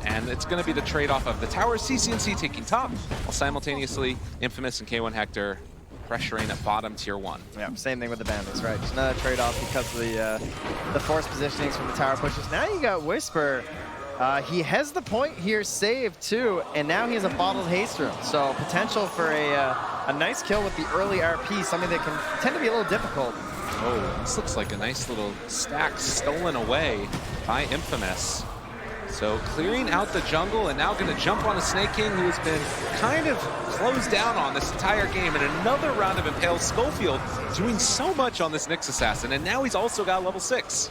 And it's gonna be the trade-off of the tower, CCNC taking top, while simultaneously Infamous and K1 Hector pressuring at bottom tier 1. Yeah, same thing with the Bandits, right? Just another trade-off because of the force positionings from the tower pushes. Now you got Whisper. He has the point here saved too, and now he has a bottled haste room. So potential for a nice kill with the early RP, something that can tend to be a little difficult. Oh, this looks like a nice little stack stolen away by Infamous. So clearing out the jungle and now going to jump on a Snake King who has been kind of closed down on this entire game, and another round of Impale. Schofield doing so much on this Nyx Assassin, and now he's also got level 6.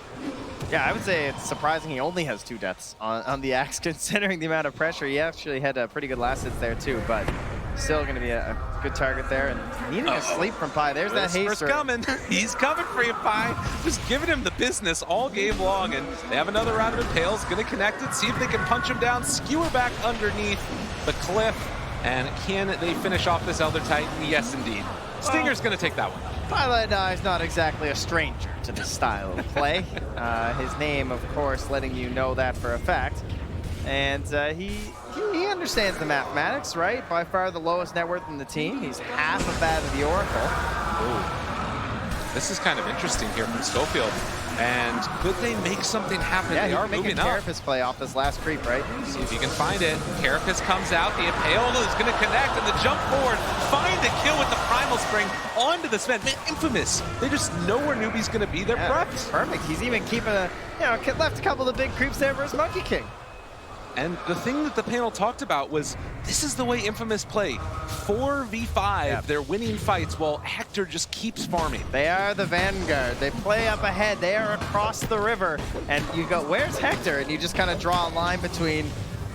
Yeah, I would say it's surprising he only has 2 deaths on the Axe, considering the amount of pressure. He actually had a pretty good last hits there too, but still going to be a good target there, and needing a sleep from Pi. There's that haste. Coming. He's coming for you, Pi. Just giving him the business all game long, and they have another round of Impales. Going to connect it, see if they can punch him down, skewer back underneath the cliff, and can they finish off this Elder Titan? Yes, indeed. Stinger's going to take that one. Pylai is not exactly a stranger to this style of play. His name, of course, letting you know that for a fact. And he understands the mathematics, right? By far the lowest net worth in the team. He's half of that of the Oracle. Ooh. This is kind of interesting here from Schofield. And could they make something happen? Yeah, they are making moving up. Carapace play off this last creep, right? See if you can find it. Carapace comes out. The Impale is going to connect, and the jump forward. Find the kill with the Primal Spring onto the Sven. Man, Infamous. They just know where Newbie's going to be. They're prepped. Perfect. He's even keeping left a couple of the big creeps there for his Monkey King. And the thing that the panel talked about was, this is the way Infamous play. 4v5, Yep. They're winning fights while Hector just keeps farming. They are the vanguard. They play up ahead. They are across the river. And you go, where's Hector? And you just kind of draw a line between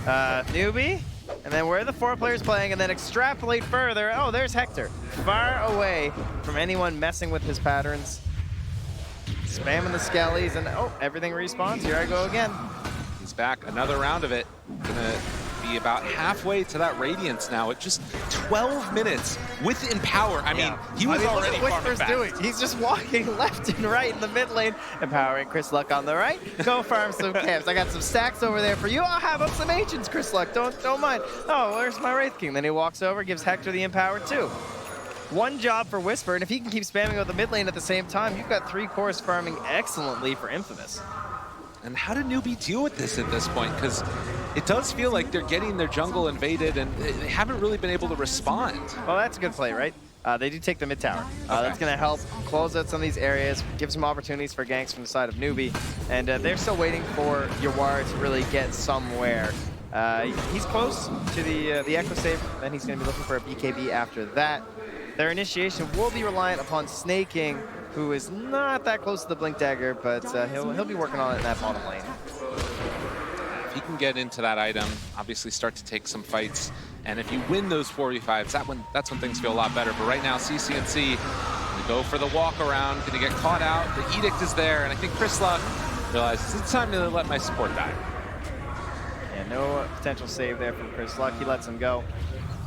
Newbie And then where are the 4 players playing, and then extrapolate further. Oh, there's Hector. Far away from anyone messing with his patterns. Spamming the skellies, and oh, everything respawns. Here I go again. He's back, another round of it. Gonna be about halfway to that Radiance now at just 12 minutes with Empower. I mean, he was already look farming what Whisper's fast. doing. He's just walking left and right in the mid lane, empowering Chris Luck on the right. Go farm some camps. I got some stacks over there for you. I'll have up some ancients, Chris Luck. Don't mind. Oh, where's my Wraith King? Then he walks over, gives Hector the Empower too. One job for Whisper, and if he can keep spamming with the mid lane at the same time, you've got 3 cores farming excellently for Infamous. And how did Newbie deal with this at this point? Because it does feel like they're getting their jungle invaded and they haven't really been able to respond. Well, that's a good play, right? They do take the mid tower. That's going to help close out some of these areas, give some opportunities for ganks from the side of Newbie. And they're still waiting for Yawar to really get somewhere. He's close to the Echo Save, then he's going to be looking for a BKB after that. Their initiation will be reliant upon Snaking, who is not that close to the Blink Dagger, but he'll be working on it in that bottom lane. If he can get into that item, obviously start to take some fights, and if you win those 4v5s, that's when things feel a lot better. But right now, CCNC gonna go for the walk around, gonna get caught out. The Edict is there, and I think Chris Luck realizes it's time to let my support die. Yeah, no potential save there from Chris Luck. He lets him go.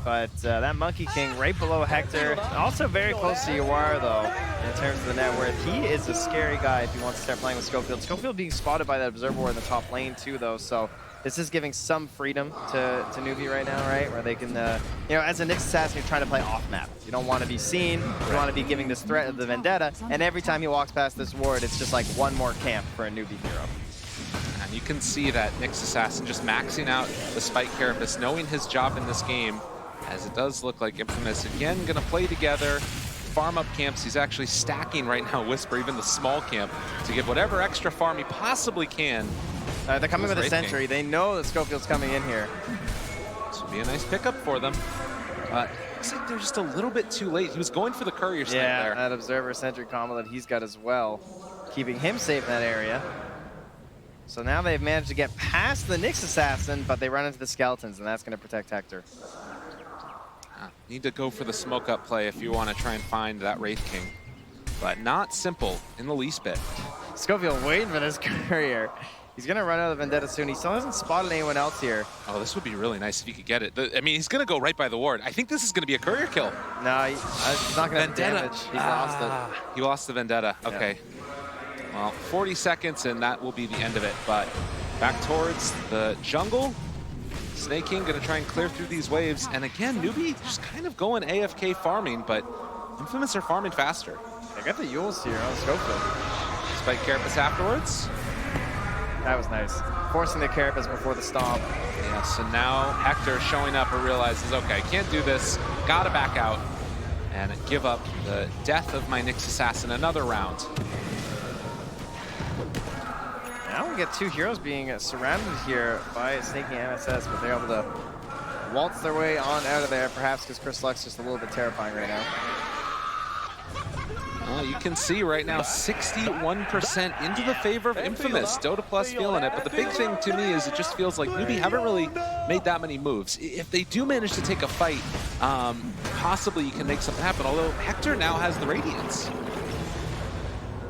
But that Monkey King right below Hector, also very close to Yawar though, in terms of the net worth. He is a scary guy if he wants to start playing with Schofield. Schofield being spotted by that Observer in the top lane too though, so this is giving some freedom to Newbie right now, right? Where they can, you know, as a Nyx assassin, you're trying to play off map. You don't want to be seen, you want to be giving this threat of the Vendetta, and every time he walks past this ward, it's just like one more camp for a Newbie hero. And you can see that Nyx assassin just maxing out the Spike Carapace, knowing his job in this game, as it does look like Infamous again gonna play together, farm up camps. He's actually stacking right now Whisper, even the small camp, to get whatever extra farm he possibly can. They're coming with a Sentry. They know that Schofield's coming in here. This would be a nice pickup for them. Looks like they're just a little bit too late. He was going for the Courier Snipe there. Yeah, that Observer Sentry combo that he's got as well, keeping him safe in that area. So now they've managed to get past the Nyx assassin, but they run into the skeletons, and that's going to protect Hector. Need to go for the smoke up play if you want to try and find that Wraith King. But not simple in the least bit. Schofield waiting for this courier. He's going to run out of the Vendetta soon. He still hasn't spotted anyone else here. Oh, this would be really nice if he could get it. I mean, he's going to go right by the ward. I think this is going to be a courier kill. No, he's not going to have damage. He's lost it. He lost the Vendetta. Okay. Yeah. Well, 40 seconds, and that will be the end of it. But back towards the jungle. Snake King gonna try and clear through these waves, and again, Newbie just kind of going AFK farming, but Infamous are farming faster. They got the Yules here on Schofield. Spike Carapace afterwards. That was nice. Forcing the Carapace before the stomp. Yeah, so now Hector showing up and realizes, okay, can't do this, gotta back out, and give up the death of my Nyx assassin another round. Now we get 2 heroes being surrounded here by Snaking MSS, but they're able to waltz their way on out of there, perhaps because Chris Luck's just a little bit terrifying right now. Well, you can see right now 61% into the favor of Infamous. Dota Plus feeling it, but the big thing to me is it just feels like Newbie haven't really made that many moves. If they do manage to take a fight, possibly you can make something happen, although Hector now has the Radiance.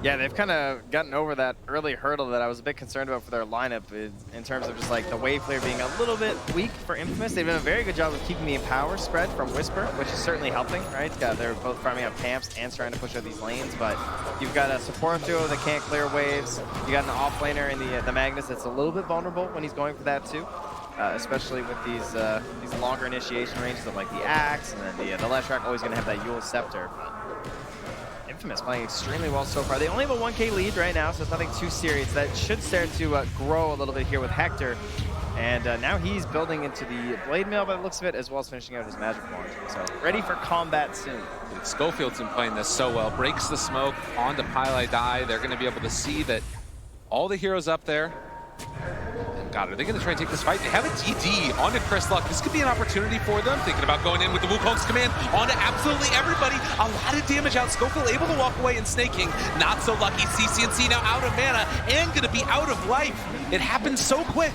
Yeah, they've kind of gotten over that early hurdle that I was a bit concerned about for their lineup in terms of just like the wave clear being a little bit weak for Infamous. They've done a very good job of keeping the power spread from Whisper, which is certainly helping, right? They're both farming up camps and trying to push out these lanes, but you've got a support duo that can't clear waves. You got an off-laner in the Magnus that's a little bit vulnerable when he's going for that too. Especially with these longer initiation ranges of like the Axe, and then the Leshrac always going to have that Yule Scepter. Infamous playing extremely well so far. They only have a 1K lead right now, so it's nothing too serious. That should start to grow a little bit here with Hector. And now he's building into the Blade Mail by the looks of it, as well as finishing out his Magic Wand. So ready for combat soon. Schofield's been playing this so well. Breaks the smoke onto Pile Die. They're going to be able to see that all the heroes up there. And God, are they going to try and take this fight? They have a DD onto Chris Luck. This could be an opportunity for them. Thinking about going in with the Wukong's command onto absolutely everybody. A lot of damage out. Schofield able to walk away and Snaking. Not so lucky. CCNC now out of mana and going to be out of life. It happened so quick.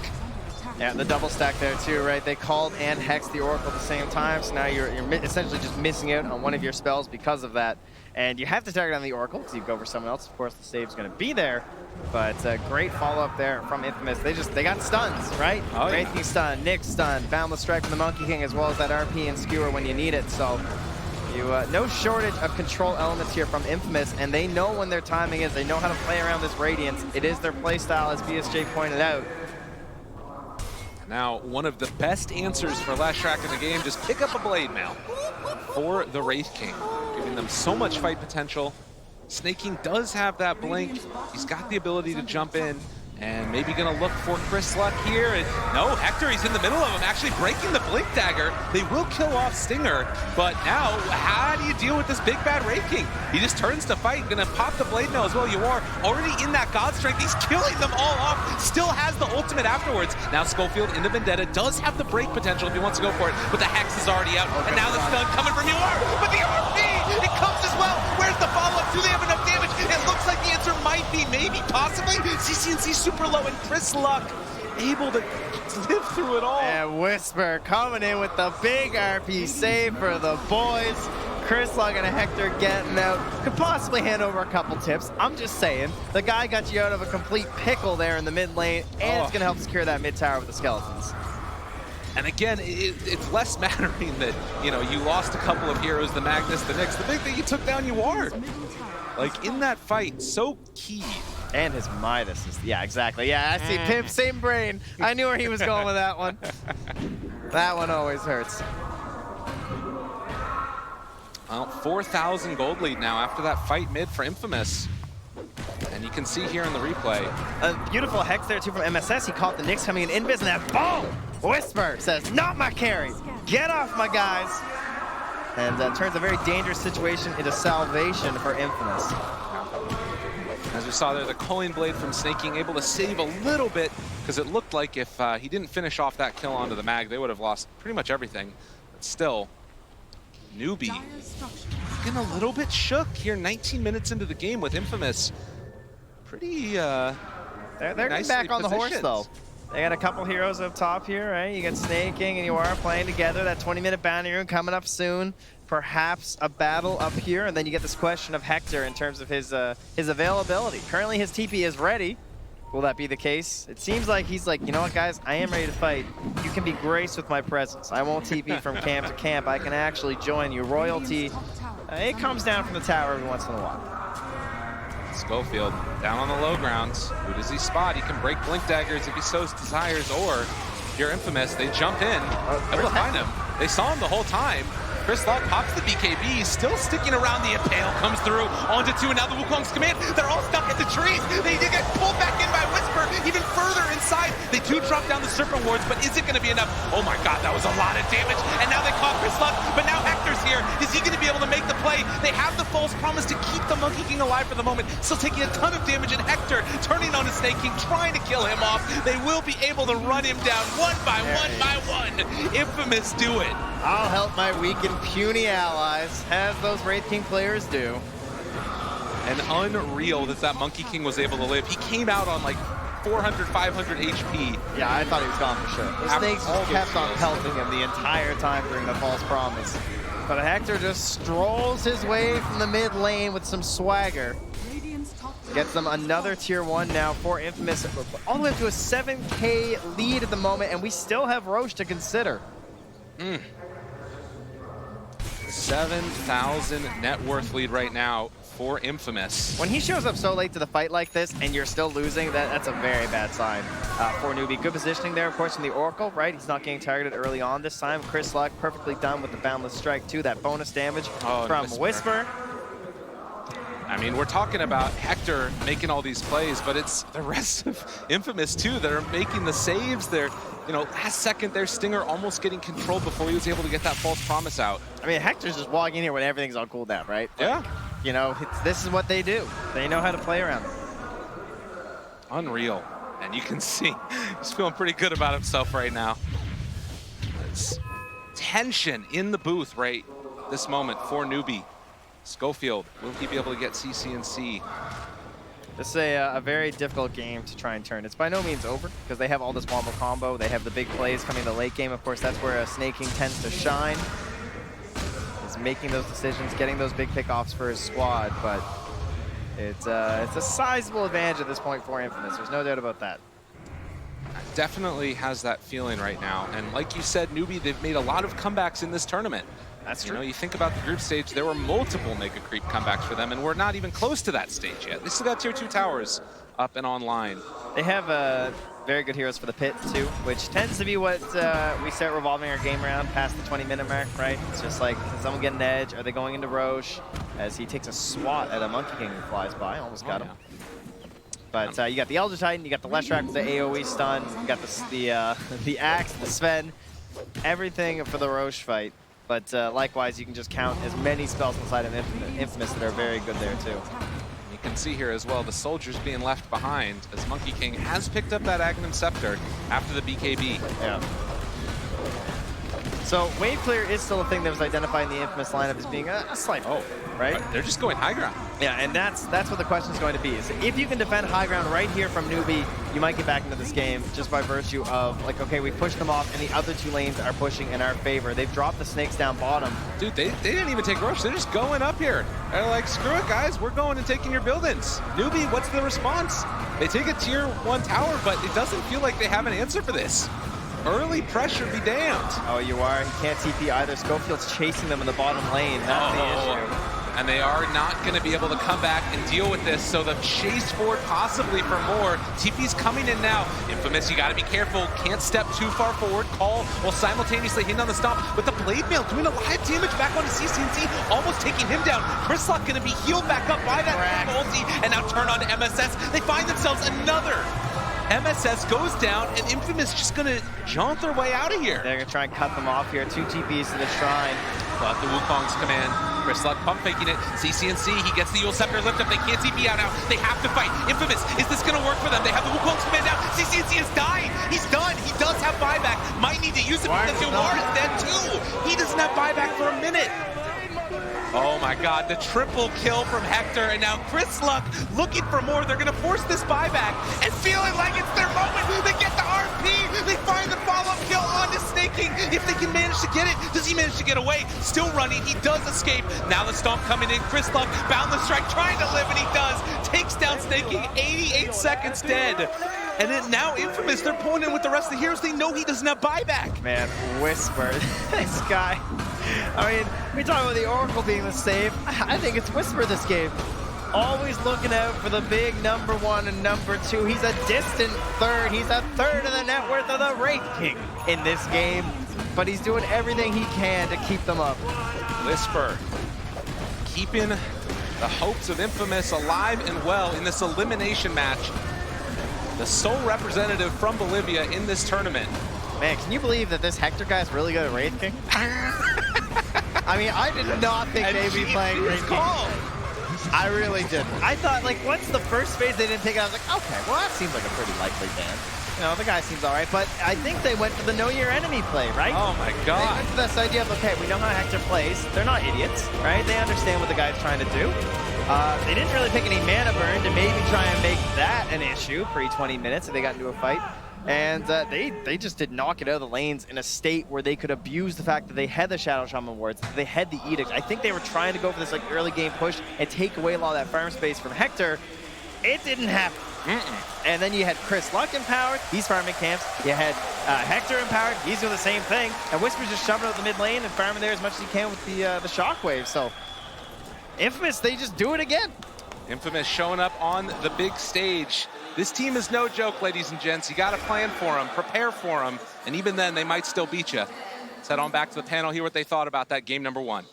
Yeah, the double stack there too, right? They called and hexed the Oracle at the same time, so now you're essentially just missing out on one of your spells because of that. And you have to target on the Oracle because you go for someone else. Of course, the save's going to be there. But great follow-up there from Infamous. They got stuns, right? Oh, yeah. Wraithking stun, Nick stun, Boundless Strike from the Monkey King, as well as that RP and Skewer when you need it. So you no shortage of control elements here from Infamous, and they know when their timing is. They know how to play around this Radiance. It is their playstyle, as BSJ pointed out. Now, one of the best answers for last track in the game, just pick up a blade mail for the Wraith King, giving them so much fight potential. Snake King does have that blink. He's got the ability to jump in, and maybe gonna look for Chris Luck here. And no, Hector, he's in the middle of him, actually breaking the blink dagger. They will kill off Stinger, but now, how do you deal with this big bad Wraith King? He just turns to fight, gonna pop the blade mail as well. You are already in that God Strength. He's killing them all off, still has the ultimate afterwards. Now Schofield into Vendetta does have the break potential if he wants to go for it, but the Hex is already out, and now the stun coming from UR, but the RP, it comes as well. Where's the follow-up? Do they have enough damage? It looks like the answer might be maybe, possibly. CCNC super low, and Chris Luck able to live through it all. And Whisper coming in with the big RP save for the boys. Chris Luck and Hector getting out. Could possibly hand over a couple tips. I'm just saying, the guy got you out of a complete pickle there in the mid lane, and it's going to help secure that mid tower with the skeletons. And again, it's less mattering that, you know, you lost a couple of heroes, the Magnus, the Nyx. The big thing, you took down UR. Like, in that fight, so key. And his Midas is, yeah, exactly. Yeah, I see Pimp, same brain. I knew where he was going with that one. That one always hurts. Well, 4,000 gold lead now after that fight mid for Infamous. And you can see here in the replay. A beautiful Hex there too from MSS. He caught the Nyx coming in invis, and that boom! Whisper says, not my carry. Get off my guys. And turns a very dangerous situation into salvation for Infamous. As we saw there, the Coin Blade from Snake King able to save a little bit, because it looked like if he didn't finish off that kill onto the Mag, they would have lost pretty much everything. But still, Newbie looking a little bit shook here 19 minutes into the game with Infamous. Pretty they're getting back on the horse, though. They got a couple heroes up top here, right? You got Snake King and UR playing together. That 20-minute bounty room coming up soon. Perhaps a battle up here, and then you get this question of Hector in terms of his availability. Currently, his TP is ready. Will that be the case? It seems like he's like, you know what, guys? I am ready to fight. You can be graced with my presence. I won't TP from camp to camp. I can actually join you. Royalty, it comes down from the tower every once in a while. Schofield down on the low grounds. Who does he spot? He can break blink daggers if he so desires, or if you're Infamous, they jump in. Able to find him. They saw him the whole time. Chris Luck pops the BKB, still sticking around. The Impale comes through onto two, and now the Wukong's command. They're all stuck at the trees. They get pulled back in by Whisper, even further inside. They do drop down the Serpent Wards, but is it going to be enough? Oh my god, that was a lot of damage. And now they caught Chris Luck, but now Hector's here. Is he going to be able to make the play? They have the false promise to keep the Monkey King alive for the moment. Still taking a ton of damage, and Hector turning on his Snake King, trying to kill him off. They will be able to run him down one by one. Infamous do it. I'll help my weak and puny allies, as those Wraith King players do. And unreal that Monkey King was able to live. He came out on like 400, 500 HP. Yeah, I thought he was gone for sure. The Snakes just kept on pelting him the entire time during the false promise. But Hector just strolls his way from the mid lane with some swagger. Gets them another tier 1 now for Infamous. All the way up to a 7K lead at the moment, and we still have Roche to consider. 7,000 net worth lead right now for Infamous. When he shows up so late to the fight like this and you're still losing, that's a very bad sign for Newbie. Good positioning there, of course, from the Oracle, right? He's not getting targeted early on this time. Chris Luck perfectly done with the Boundless Strike too. That bonus damage from Whisper. I mean, we're talking about Hector making all these plays, but it's the rest of Infamous too that are making the saves. They're, you know, last second there, Stinger almost getting controlled before he was able to get that false promise out. I mean, Hector's just walking in here when everything's on cooldown, right? Like, yeah. You know, this is what they do. They know how to play around it. Unreal. And you can see he's feeling pretty good about himself right now. It's tension in the booth right this moment for Newbie. Schofield, will he be able to get CCNC? This is a very difficult game to try and turn. It's by no means over because they have all this wombo combo. They have the big plays coming in the late game. Of course, that's where Snaking tends to shine. Is making those decisions, getting those big pickoffs for his squad. But it's a sizable advantage at this point for Infamous. There's no doubt about that. Definitely has that feeling right now. And like you said, Newbie, they've made a lot of comebacks in this tournament. That's true. You know, you think about the group stage, there were multiple Mega Creep comebacks for them, and we're not even close to that stage yet. They still got Tier 2 towers up and online. They have very good heroes for the pit, too, which tends to be what we start revolving our game around past the 20-minute mark, right? It's just like, can someone get an edge? Are they going into Roche? As he takes a swat at a Monkey King who flies by. Almost got him. But you got the Elder Titan, you got the Leshrac with the AoE stun, you got the Axe, the Sven, everything for the Roche fight. But likewise, you can just count as many spells inside of Infamous that are very good there, too. You can see here as well the soldiers being left behind as Monkey King has picked up that Aghanim Scepter after the BKB. Yeah. So wave clear is still a thing that was identified in the Infamous lineup as being a slight hope, right? They're just going high ground. Yeah, and that's what the question is going to be. Is if you can defend high ground right here from Newbie, you might get back into this game just by virtue of, like, okay, we pushed them off, and the other two lanes are pushing in our favor. They've dropped the snakes down bottom. Dude, they didn't even take Roche. They're just going up here. They're like, screw it, guys. We're going and taking your buildings. Newbie, what's the response? They take a Tier 1 tower, but it doesn't feel like they have an answer for this. Early pressure be damned. Oh, you are. He can't TP either. Schofield's chasing them in the bottom lane. That's the issue. And they are not going to be able to come back and deal with this, so the chase forward possibly for more. TP's coming in now. Infamous, you got to be careful. Can't step too far forward. Call while simultaneously hitting on the stomp. But the Blade Mail doing a lot of damage back onto CCNC, almost taking him down. Chrislock going to be healed back up by that ulti, and now turn on to MSS. They find themselves another. MSS goes down, and Infamous just going to jaunt their way out of here. They're going to try and cut them off here. 2 TPs to the Shrine. But the Wukong's command. Chrislock pump faking it. CCNC, he gets the Yule Scepter lift up. They can't TP out now. They have to fight. Infamous, is this going to work for them? They have the Wukong's command down. CCNC is dying. He's done. He does have buyback. Might need to use it because Yular is dead too. He doesn't have buyback for a minute. Oh my god, the triple kill from Hector, and now Chrislock looking for more. They're going to force this buyback and feeling like it's their moment. They get the RP. They find the follow-up kill onto Snaking. If they can manage to get it, does he manage to get away? Still running, he does escape. Now the stomp coming in. Chrislock, boundless strike, trying to live, and he does. Takes down Snaking, 88 seconds dead. And then now Infamous, they're pulling in with the rest of the heroes. They know he doesn't have buyback. Man, Whisper, this guy. I mean, we talk about the Oracle being the save. I think it's Whisper this game. Always looking out for the big #1 and #2. He's a distant third. He's a third of the net worth of the Wraith King in this game. But he's doing everything he can to keep them up. Whisper keeping the hopes of Infamous alive and well in this elimination match. The sole representative from Bolivia in this tournament. Man, can you believe that this Hector guy is really good at Wraith King? I mean, I did not think they'd be playing Wraith King. I really didn't. I thought, like, once the first phase they didn't pick it, I was like, okay, well, that seems like a pretty likely ban. You know, the guy seems all right, but I think they went for the know your enemy play, right? Oh my god. They went for this idea of, okay, we know how Hector plays. They're not idiots, right? They understand what the guy's trying to do. They didn't really pick any mana burn to maybe try and make that an issue pre-20 minutes if they got into a fight. And they just did knock it out of the lanes in a state where they could abuse the fact that they had the Shadow Shaman wards, they had the Edict. I think they were trying to go for this like early game push and take away a lot of that farm space from Hector. It didn't happen. And then you had Chrislock empowered, he's farming camps. You had Hector empowered, he's doing the same thing. And Whisper's just shoving out the mid lane and farming there as much as he can with the shockwave. So Infamous, they just do it again. Infamous showing up on the big stage. This team is no joke, ladies and gents. You got to plan for them, prepare for them, and even then, they might still beat you. Let's head on back to the panel, hear what they thought about that game #1.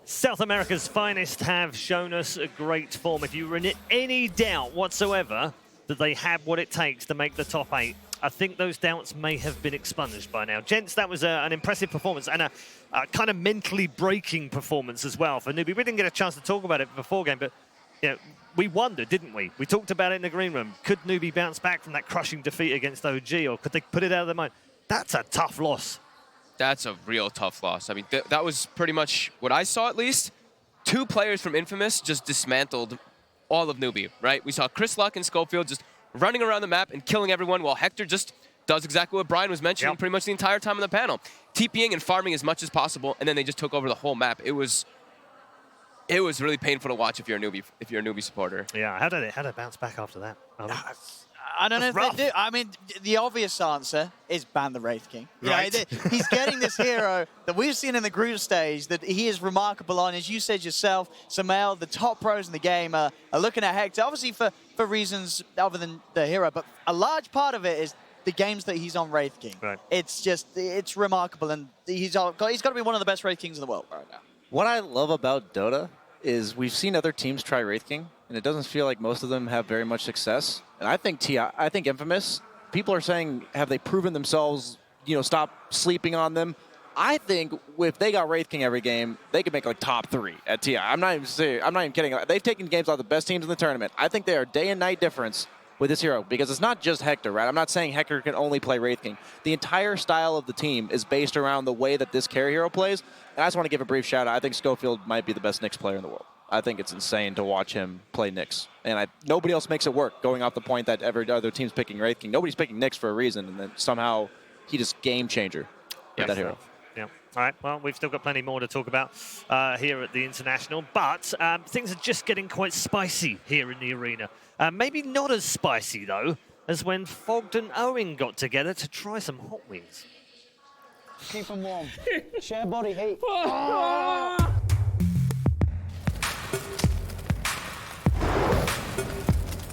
South America's finest have shown us a great form. If you were in any doubt whatsoever that they have what it takes to make the top 8, I think those doubts may have been expunged by now. Gents, that was an impressive performance and a kind of mentally breaking performance as well for Newbie. We didn't get a chance to talk about it before game, but you know, we wondered, didn't we? We talked about it in the green room. Could Newbie bounce back from that crushing defeat against OG, or could they put it out of their mind? That's a tough loss. That's a real tough loss. I mean, that was pretty much what I saw, at least. 2 players from Infamous just dismantled all of Newbie, right? We saw Chris Luck and Schofield just running around the map and killing everyone, while Hector just does exactly what Brian was mentioning pretty much the entire time on the panel. TPing and farming as much as possible, and then they just took over the whole map. It was really painful to watch if you're a Newbie supporter. Yeah, how did it bounce back after that? I don't know if they do. I mean, the obvious answer is ban the Wraith King. Right. He's getting this hero that we've seen in the group stage that he is remarkable on. As you said yourself, Sumail, the top pros in the game are looking at Hector, obviously for reasons other than the hero, but a large part of it is the games that he's on Wraith King. Right. It's remarkable, and he's got to be one of the best Wraith Kings in the world right now. What I love about Dota is we've seen other teams try Wraith King, and it doesn't feel like most of them have very much success. And I think Infamous, people are saying, have they proven themselves, stop sleeping on them? I think if they got Wraith King every game, they could make like top 3 at TI. I'm not even serious. I'm not even kidding. They've taken games out of the best teams in the tournament. I think they are day and night difference with this hero, because it's not just Hector, right? I'm not saying Hector can only play Wraith King. The entire style of the team is based around the way that this carry hero plays. And I just want to give a brief shout out. I think Schofield might be the best Nyx player in the world. I think it's insane to watch him play Nyx. And nobody else makes it work, going off the point that every other team's picking Wraith King. Nobody's picking Nyx for a reason, and then somehow he just game changer with that hero. Yeah. All right, well, we've still got plenty more to talk about here at the International, but things are just getting quite spicy here in the arena. Maybe not as spicy, though, as when Fogged and Owen got together to try some hot wings. Keep them warm. Share body heat. I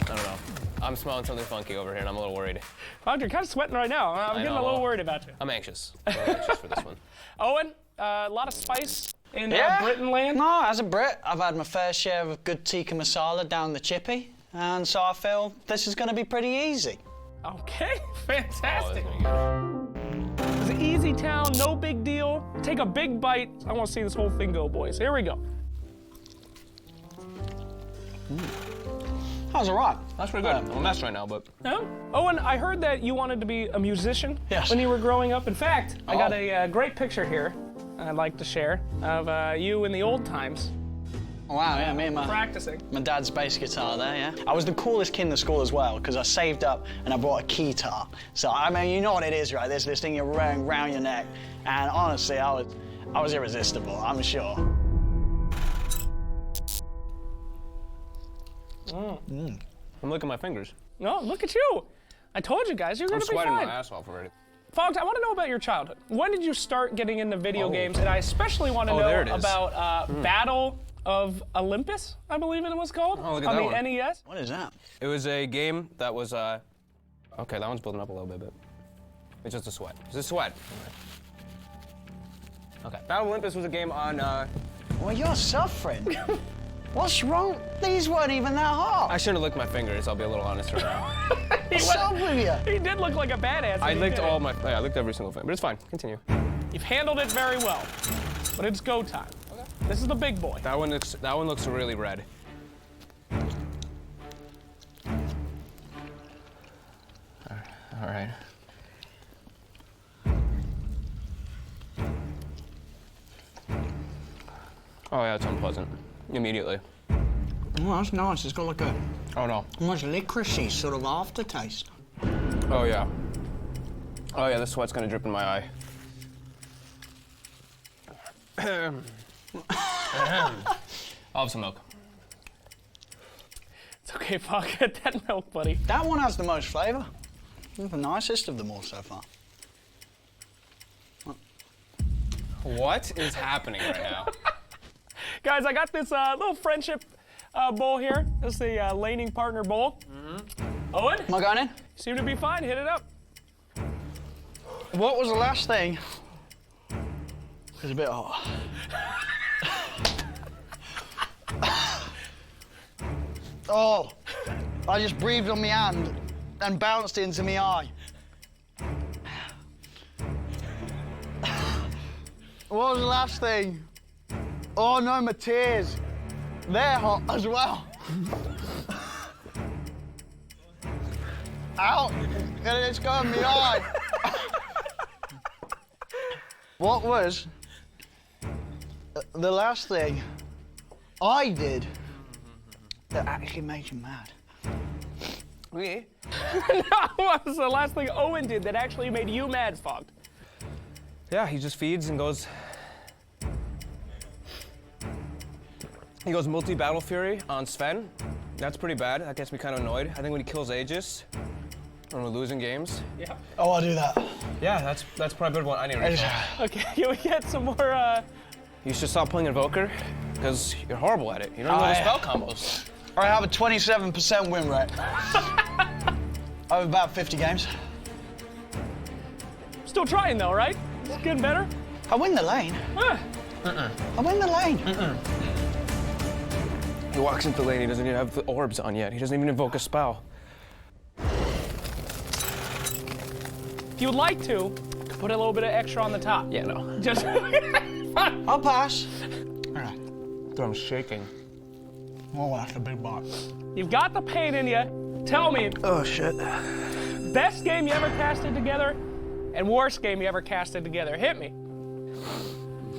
don't know. I'm smelling something funky over here, and I'm a little worried. Fogg, you're kind of sweating right now. I'm getting a little worried about you. I'm anxious. I'm anxious for this one. Owen, a lot of spice in Yeah. Britain land. No, as a Brit, I've had my fair share of good tikka masala down the chippy, and so I feel this is going to be pretty easy. Okay, fantastic. It's an easy town, no big deal. Take a big bite. I want to see this whole thing go, boys. Here we go. That was all right. That's pretty good. I'm a mess right now, but... No? Owen, I heard that you wanted to be a musician Yes. when you were growing up. In fact, I got a great picture here I'd like to share of you in the old times. Wow, yeah, me and practicing. my dad's bass guitar there, yeah. I was the coolest kid in the school as well, because I saved up and I bought a keytar. So, I mean, you know what it is, right? There's this thing you're wearing around your neck. And honestly, I was irresistible, I'm sure. I'm licking my fingers. No, look at you. I told you guys, you're going I'm to be fine. sweating my ass off already. Fox, I want to know about your childhood. When did you start getting into video games? And I especially want to there it know is. about Battle of Olympus, I believe it was called, Oh, look at on that the one. NES. What is that? It was a game that was, okay, that one's building up a little bit, but it's just a sweat. It's a sweat. Okay, Battle of Olympus was a game on, Well, you're suffering. What's wrong? These weren't even that hard. I shouldn't have licked my fingers, I'll be a little honest right now. What's up with you? He did look like a badass. I when he licked did all it. my, yeah, I licked every single thing, but it's fine, continue. You've handled it very well, but it's go time. Okay. This is the big boy. That one looks really red. All right. Oh yeah, it's unpleasant. Immediately. Oh, that's nice. It's got like a Oh no. almost licoricey sort of aftertaste. Oh yeah. Oh yeah, the sweat's gonna drip in my eye. I'll have some milk. It's okay, Fox. Get that milk, buddy. That one has the most flavor. The nicest of them all so far. What is happening right now? Guys, I got this little friendship bowl here. This is the laning partner bowl. Owen? Am I going in? You seem to be fine. Hit it up. What was the last thing? It was a bit hot. Oh, I just breathed on my hand and bounced into my eye. What was the last thing? Oh no, my tears. They're hot as well. Ow! And it's got in my eye. What was the last thing I did that actually made you mad? Me? No, what was the last thing Owen did that actually made you mad, Fogged? Yeah, he just feeds and goes. He goes multi-battle fury on Sven. That's pretty bad. That gets me kind of annoyed. I think when he kills Aegis, when we're losing games. Yeah. Oh, I'll do that. Yeah, that's probably a good one. I need to refill. Okay, can we get some more, You should stop playing Invoker, because you're horrible at it. You don't know the spell combos. I have a 27% win rate. Over about 50 games. Still trying though, right? It's getting better? I win the lane. I win the lane. He walks into the lane, he doesn't even have the orbs on yet. He doesn't even invoke a spell. If you'd like to, put a little bit of extra on the top. Yeah, no. Just I'll pass. All right. Dude, I'm shaking. Oh, that's a big box. You've got the pain in you. Tell me. Oh, shit. Best game you ever casted together and worst game you ever casted together. Hit me.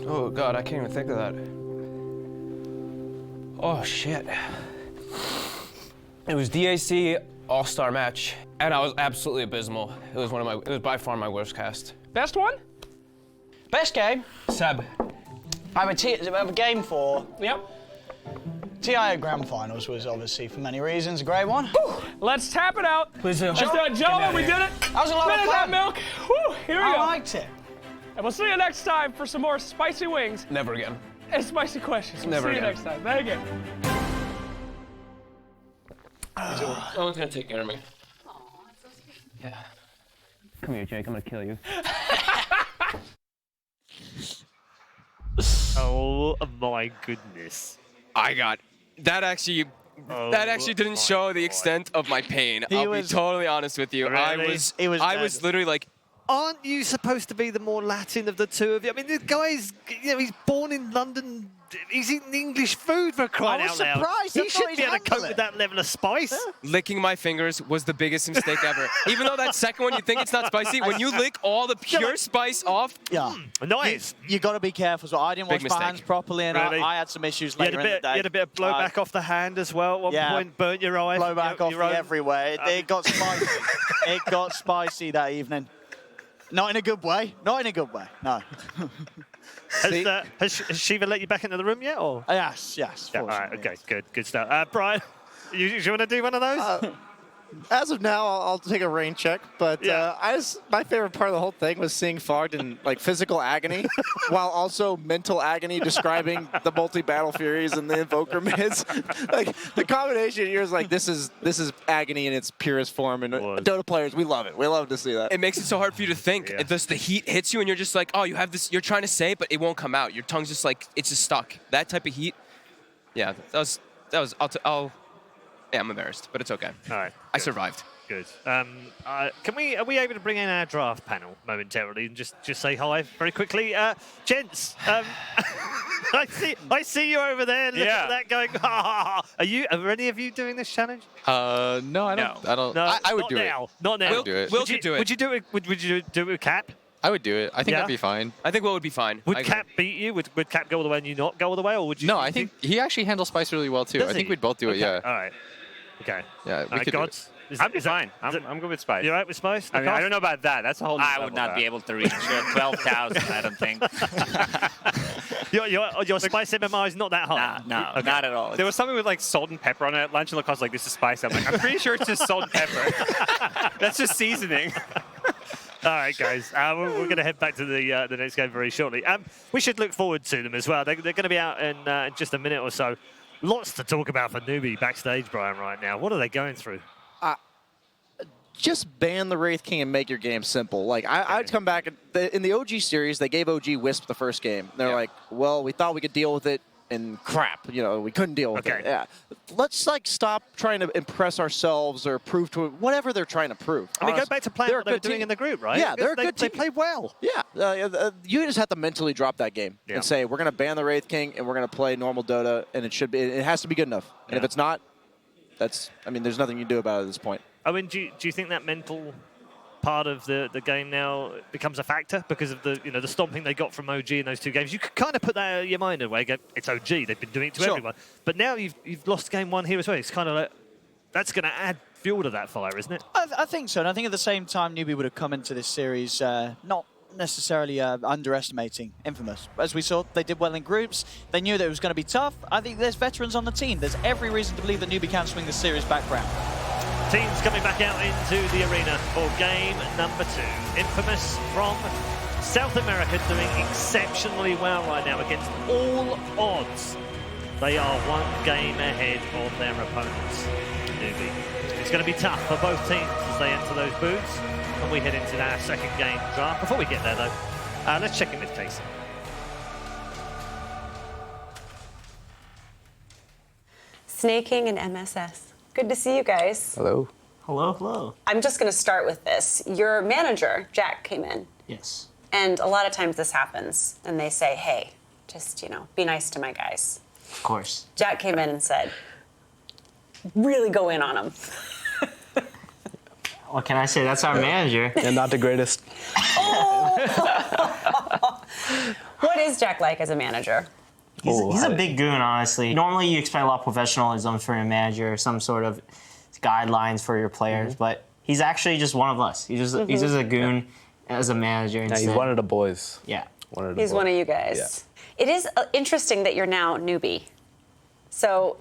Oh, God, I can't even think of that. Oh, shit. It was DAC All-Star match, and I was absolutely abysmal. It was by far my worst cast. Best one? Best game? Seb. I have a game for. Yep. TI Grand Finals was obviously, for many reasons, a great one. Let's tap it out. Please do. Let's do it, gentlemen. We did it. That was a lot of Minute fun. that milk. Woo, here we go. I liked it. And we'll see you next time for some more spicy wings Never again. and spicy questions. We'll Never see you again. next time. Thank you. Someone's gonna take care of me. Yeah. Come here, Jake. I'm gonna kill you. Oh my goodness. That actually didn't show the extent of my pain. I'll be totally honest with you. Really? I was literally like, aren't you supposed to be the more Latin of the two of you? I mean, the guy's, he's born in London. He's eating English food for crying out loud. surprised. He I thought should he'd be able to handle cope it. with that level of spice. licking my fingers was the biggest mistake ever. Even though that second one, you think it's not spicy, when you lick all the pure spice off, Yeah. Nice. You got to be careful. So I didn't Big wash my mistake. hands properly, and Really? I had some issues You had, later a in the bit, day. you had a bit of blowback off the hand as well at one yeah. point, burnt your eye. Blowback off me everywhere. It got spicy. It got spicy that evening. Not in a good way. Not in a good way. No. Has Shiva let you back into the room yet? Or? Yes. Yeah, all right, okay, good stuff. Brian, you want to do one of those? As of now, I'll take a rain check, but my favorite part of the whole thing was seeing Fogged in like physical agony, while also mental agony, describing the multi-battle furies and the invoker mids. Like the combination here is like this is agony in its purest form, and Dota players, we love it. We love to see that. it makes it so hard for you to think. Yeah. The heat hits you, and you're just like, oh, you have this. You're trying to say it, but it won't come out. Your tongue's just like it's just stuck. That type of heat. Yeah, that was. Yeah, I'm embarrassed, but it's okay. All right, I survived. Good. Are we able to bring in our draft panel momentarily and just say hi very quickly? Gents, I see you over there. Look at that going. Are any of you doing this challenge? No, I don't. No, I would not do now. it. Not now. I would do it. Will could do it. Would you do it? Would you do it with Cap? I would do it. I think Yeah? that'd be fine. I think Will would be fine. Would Cap beat you? Would Cap go all the way and you not go all the way, or would you? No, I think he actually handles spice really well too. Does I think he? we'd both do it. Okay, Yeah. All right. Okay. Yeah, we could do it. I'd be fine. I'm good with spice. You all right with spice? I mean, I don't know about that. That's a whole new I would level, not be able to reach 12,000, I don't think. Your spice MMR is not that high? No, Okay. not at all. There was something with like salt and pepper on it at lunch, and look, I was like, this is spice. I'm like, I'm pretty sure it's just salt and pepper. That's just seasoning. All right, guys. We're going to head back to the next game very shortly. We should look forward to them as well. They're going to be out in just a minute or so. Lots to talk about for Newbie backstage, Brian, right now. What are they going through? Just ban the Wraith King and make your game simple. Like I'd come back in the OG series, they gave OG Wisp the first game. They're like, well, we thought we could deal with it, and crap, we couldn't deal with it. Yeah, let's stop trying to impress ourselves or prove to whatever they're trying to prove. And they go back to playing what they were doing in the group, right? Yeah, they're a good team. They play well. Yeah, you just have to mentally drop that game and say we're going to ban the Wraith King and we're going to play normal Dota, and it has to be good enough. And if it's not, there's nothing you can do about it at this point. I mean, do you think that mental part of the game now becomes a factor because of the stomping they got from OG in those 2 games. You could kind of put that out of your mind away. Go, it's OG. They've been doing it to everyone. But now you've lost game 1 here as well. It's kind of like that's going to add fuel to that fire, isn't it? I think so. And I think at the same time, Newbie would have come into this series not necessarily underestimating Infamous. As we saw, they did well in groups. They knew that it was going to be tough. I think there's veterans on the team. There's every reason to believe that Newbie can swing the series back round. Teams coming back out into the arena for game number 2. Infamous from South America doing exceptionally well right now against all odds. They are 1 game ahead of their opponents. Newbie. It's going to be tough for both teams as they enter those booths. And we head into our second game draft. Before we get there, though, let's check in with Casey. Snaking and MSS. Good to see you guys. Hello. Hello, hello. I'm just going to start with this. Your manager, Jack, came in. Yes. And a lot of times this happens, and they say, hey, just, be nice to my guys. Of course. Jack came in and said, really go in on them. What can I say? That's our manager. And not the greatest. What is Jack like as a manager? He's a big goon, honestly. Normally, you expect a lot of professionalism from your manager, some sort of guidelines for your players, but he's actually just one of us. He's just a goon as a manager. Yeah, he's one of the boys. Yeah. He's one of you guys. Yeah. It is interesting that you're now Newbie. So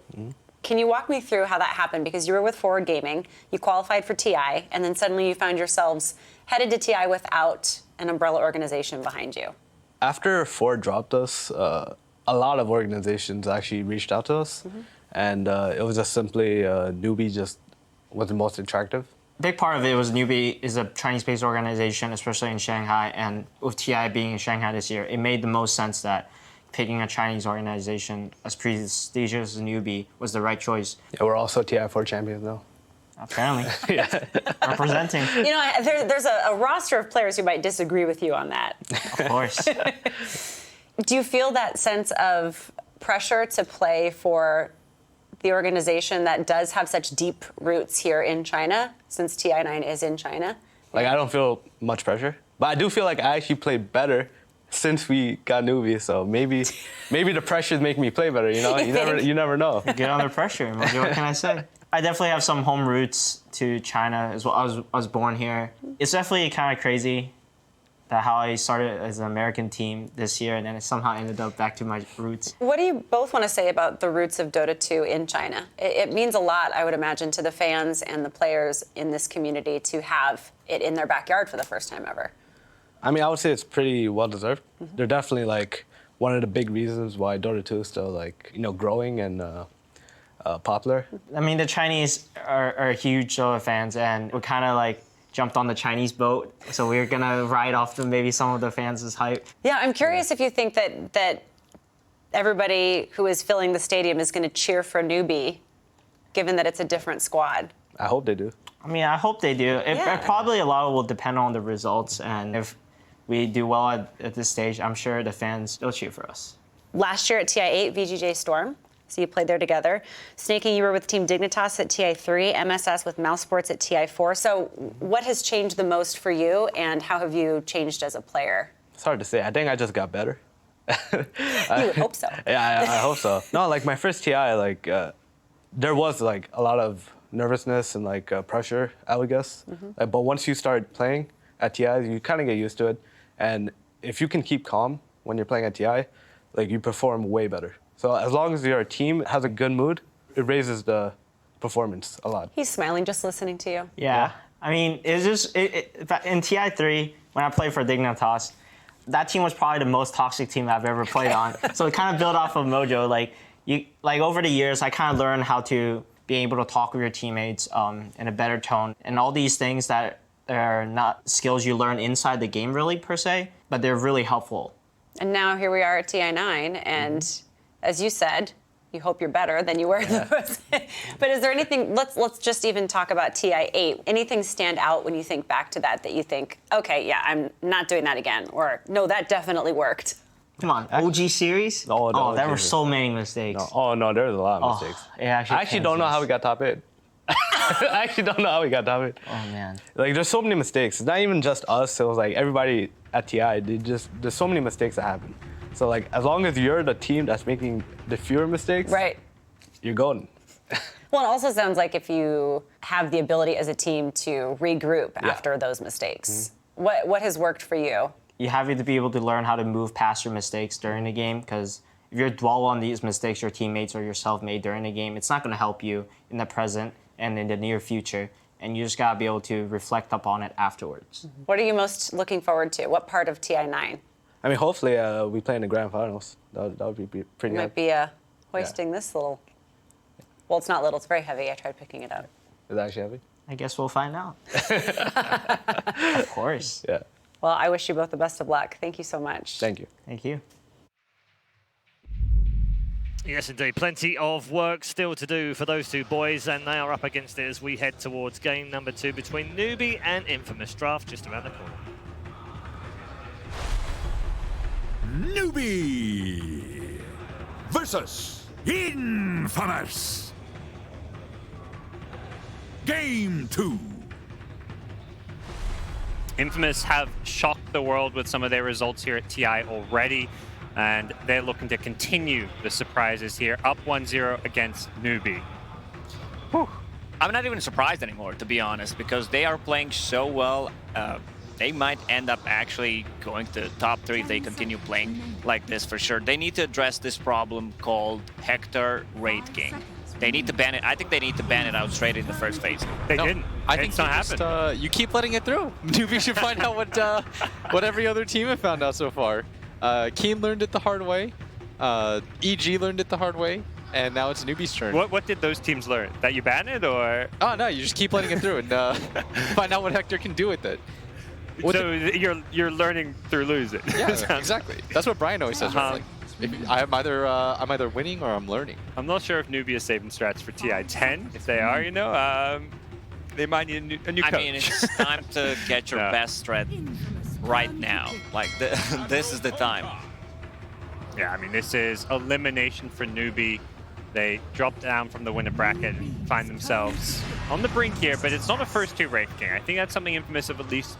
can you walk me through how that happened? Because you were with Forward Gaming, you qualified for TI, and then suddenly you found yourselves headed to TI without an umbrella organization behind you. After Ford dropped us, a lot of organizations actually reached out to us, and it was just simply Newbie just was the most attractive. A big part of it was Newbie is a Chinese-based organization, especially in Shanghai, and with TI being in Shanghai this year, it made the most sense that picking a Chinese organization as prestigious as Newbie was the right choice. Yeah, we're also TI4 champions now. Apparently. Representing. There's a roster of players who might disagree with you on that. Of course. Do you feel that sense of pressure to play for the organization that does have such deep roots here in China, since TI9 is in China? Like, I don't feel much pressure, but I do feel like I actually played better since we got Newbie, so maybe the pressure make me play better, You never know. Get under pressure, what can I say? I definitely have some home roots to China as well. I was born here. It's definitely kind of crazy that how I started as an American team this year and then it somehow ended up back to my roots. What do you both want to say about the roots of Dota 2 in China? It means a lot, I would imagine, to the fans and the players in this community to have it in their backyard for the first time ever. I mean, I would say it's pretty well-deserved. They're definitely, one of the big reasons why Dota 2 is still, growing and popular. I mean, the Chinese are huge Dota fans, and we're kind of, jumped on the Chinese boat, so we're going to ride off maybe some of the fans' hype. Yeah, I'm curious if you think that everybody who is filling the stadium is going to cheer for Newbie, given that it's a different squad. I hope they do. I mean, I hope they do. Probably a lot will depend on the results, and if we do well at this stage, I'm sure the fans will cheer for us. Last year at TI8, VGJ Storm, so you played there together. Snaking, you were with Team Dignitas at TI3, MSS with Mouse Sports at TI4. So what has changed the most for you, and how have you changed as a player? It's hard to say. I think I just got better. You would hope so. Yeah, I hope so. No, my first TI, there was, a lot of nervousness and, pressure, I would guess. But once you start playing at TI, you kind of get used to it. And if you can keep calm when you're playing at TI, you perform way better. So as long as your team has a good mood, it raises the performance a lot. He's smiling just listening to you. Yeah. I mean, it's just, in TI3, when I played for Dignitas, that team was probably the most toxic team I've ever played on. So it kind of built off of mojo. Over the years, I kind of learned how to be able to talk with your teammates in a better tone. And all these things that are not skills you learn inside the game really, per se, but they're really helpful. And now here we are at TI9, and as you said, you hope you're better than you were. But is there anything, let's just even talk about TI8. Anything stand out when you think back to that you think, okay, yeah, I'm not doing that again, or no, that definitely worked? Come on, OG series? No, there were so many mistakes. No, there was a lot of mistakes. Yeah, I actually don't know how we got top 8. I actually don't know how we got top 8. Oh man. Like there's so many mistakes. It's not even just us. It was like everybody at TI. There's so many mistakes that happen. So like as long as you're the team that's making the fewer mistakes, right, you're golden. Well, it also sounds like if you have the ability as a team to regroup after those mistakes. What has worked for you? You have to be able to learn how to move past your mistakes during the game, because if you dwell on these mistakes your teammates or yourself made during the game, it's not going to help you in the present and in the near future. And you just got to be able to reflect upon it afterwards. What are you most looking forward to? What part of TI9? I mean, hopefully we play in the grand finals. That would be pretty You good. might be hoisting this little... Well, it's not little. It's very heavy. I tried picking it up. Is it actually heavy? I guess we'll find out. Of course. Yeah. Well, I wish you both the best of luck. Thank you so much. Thank you. Thank you. Yes, indeed. Plenty of work still to do for those two boys, and they are up against it as we head towards game number 2 between Newbie and Infamous. Draft just around the corner. Newbie versus Infamous. Game 2. Infamous have shocked the world with some of their results here at TI already, and they're looking to continue the surprises here, up 1-0 against Newbie. Whew. I'm not even surprised anymore, to be honest, because they are playing so well. They might end up actually going to top 3 if they continue playing like this for sure. They need to address this problem called Hector Raid King. They need to ban it. I think they need to ban it out straight in the first phase. They didn't. I think it's not happening. You keep letting it through. Newbie should find out what every other team have found out so far. Keen learned it the hard way. EG learned it the hard way. And now it's Newbie's turn. What did those teams learn? That you ban it, or? Oh, no, you just keep letting it through and find out what Hector can do with it. So you're learning through losing. Yeah, exactly. That's what Brian always says. Right? Like, I'm either winning or I'm learning. I'm not sure if Newbie is saving strats for TI10. If they are, you know, they might need a new coach. I mean, it's time to get your best strat right now. Like, this is the time. Yeah, I mean, this is elimination for Newbie. They drop down from the winner bracket and find themselves on the brink here, but it's not a first 2 Raid King. I think that's something Infamous have at least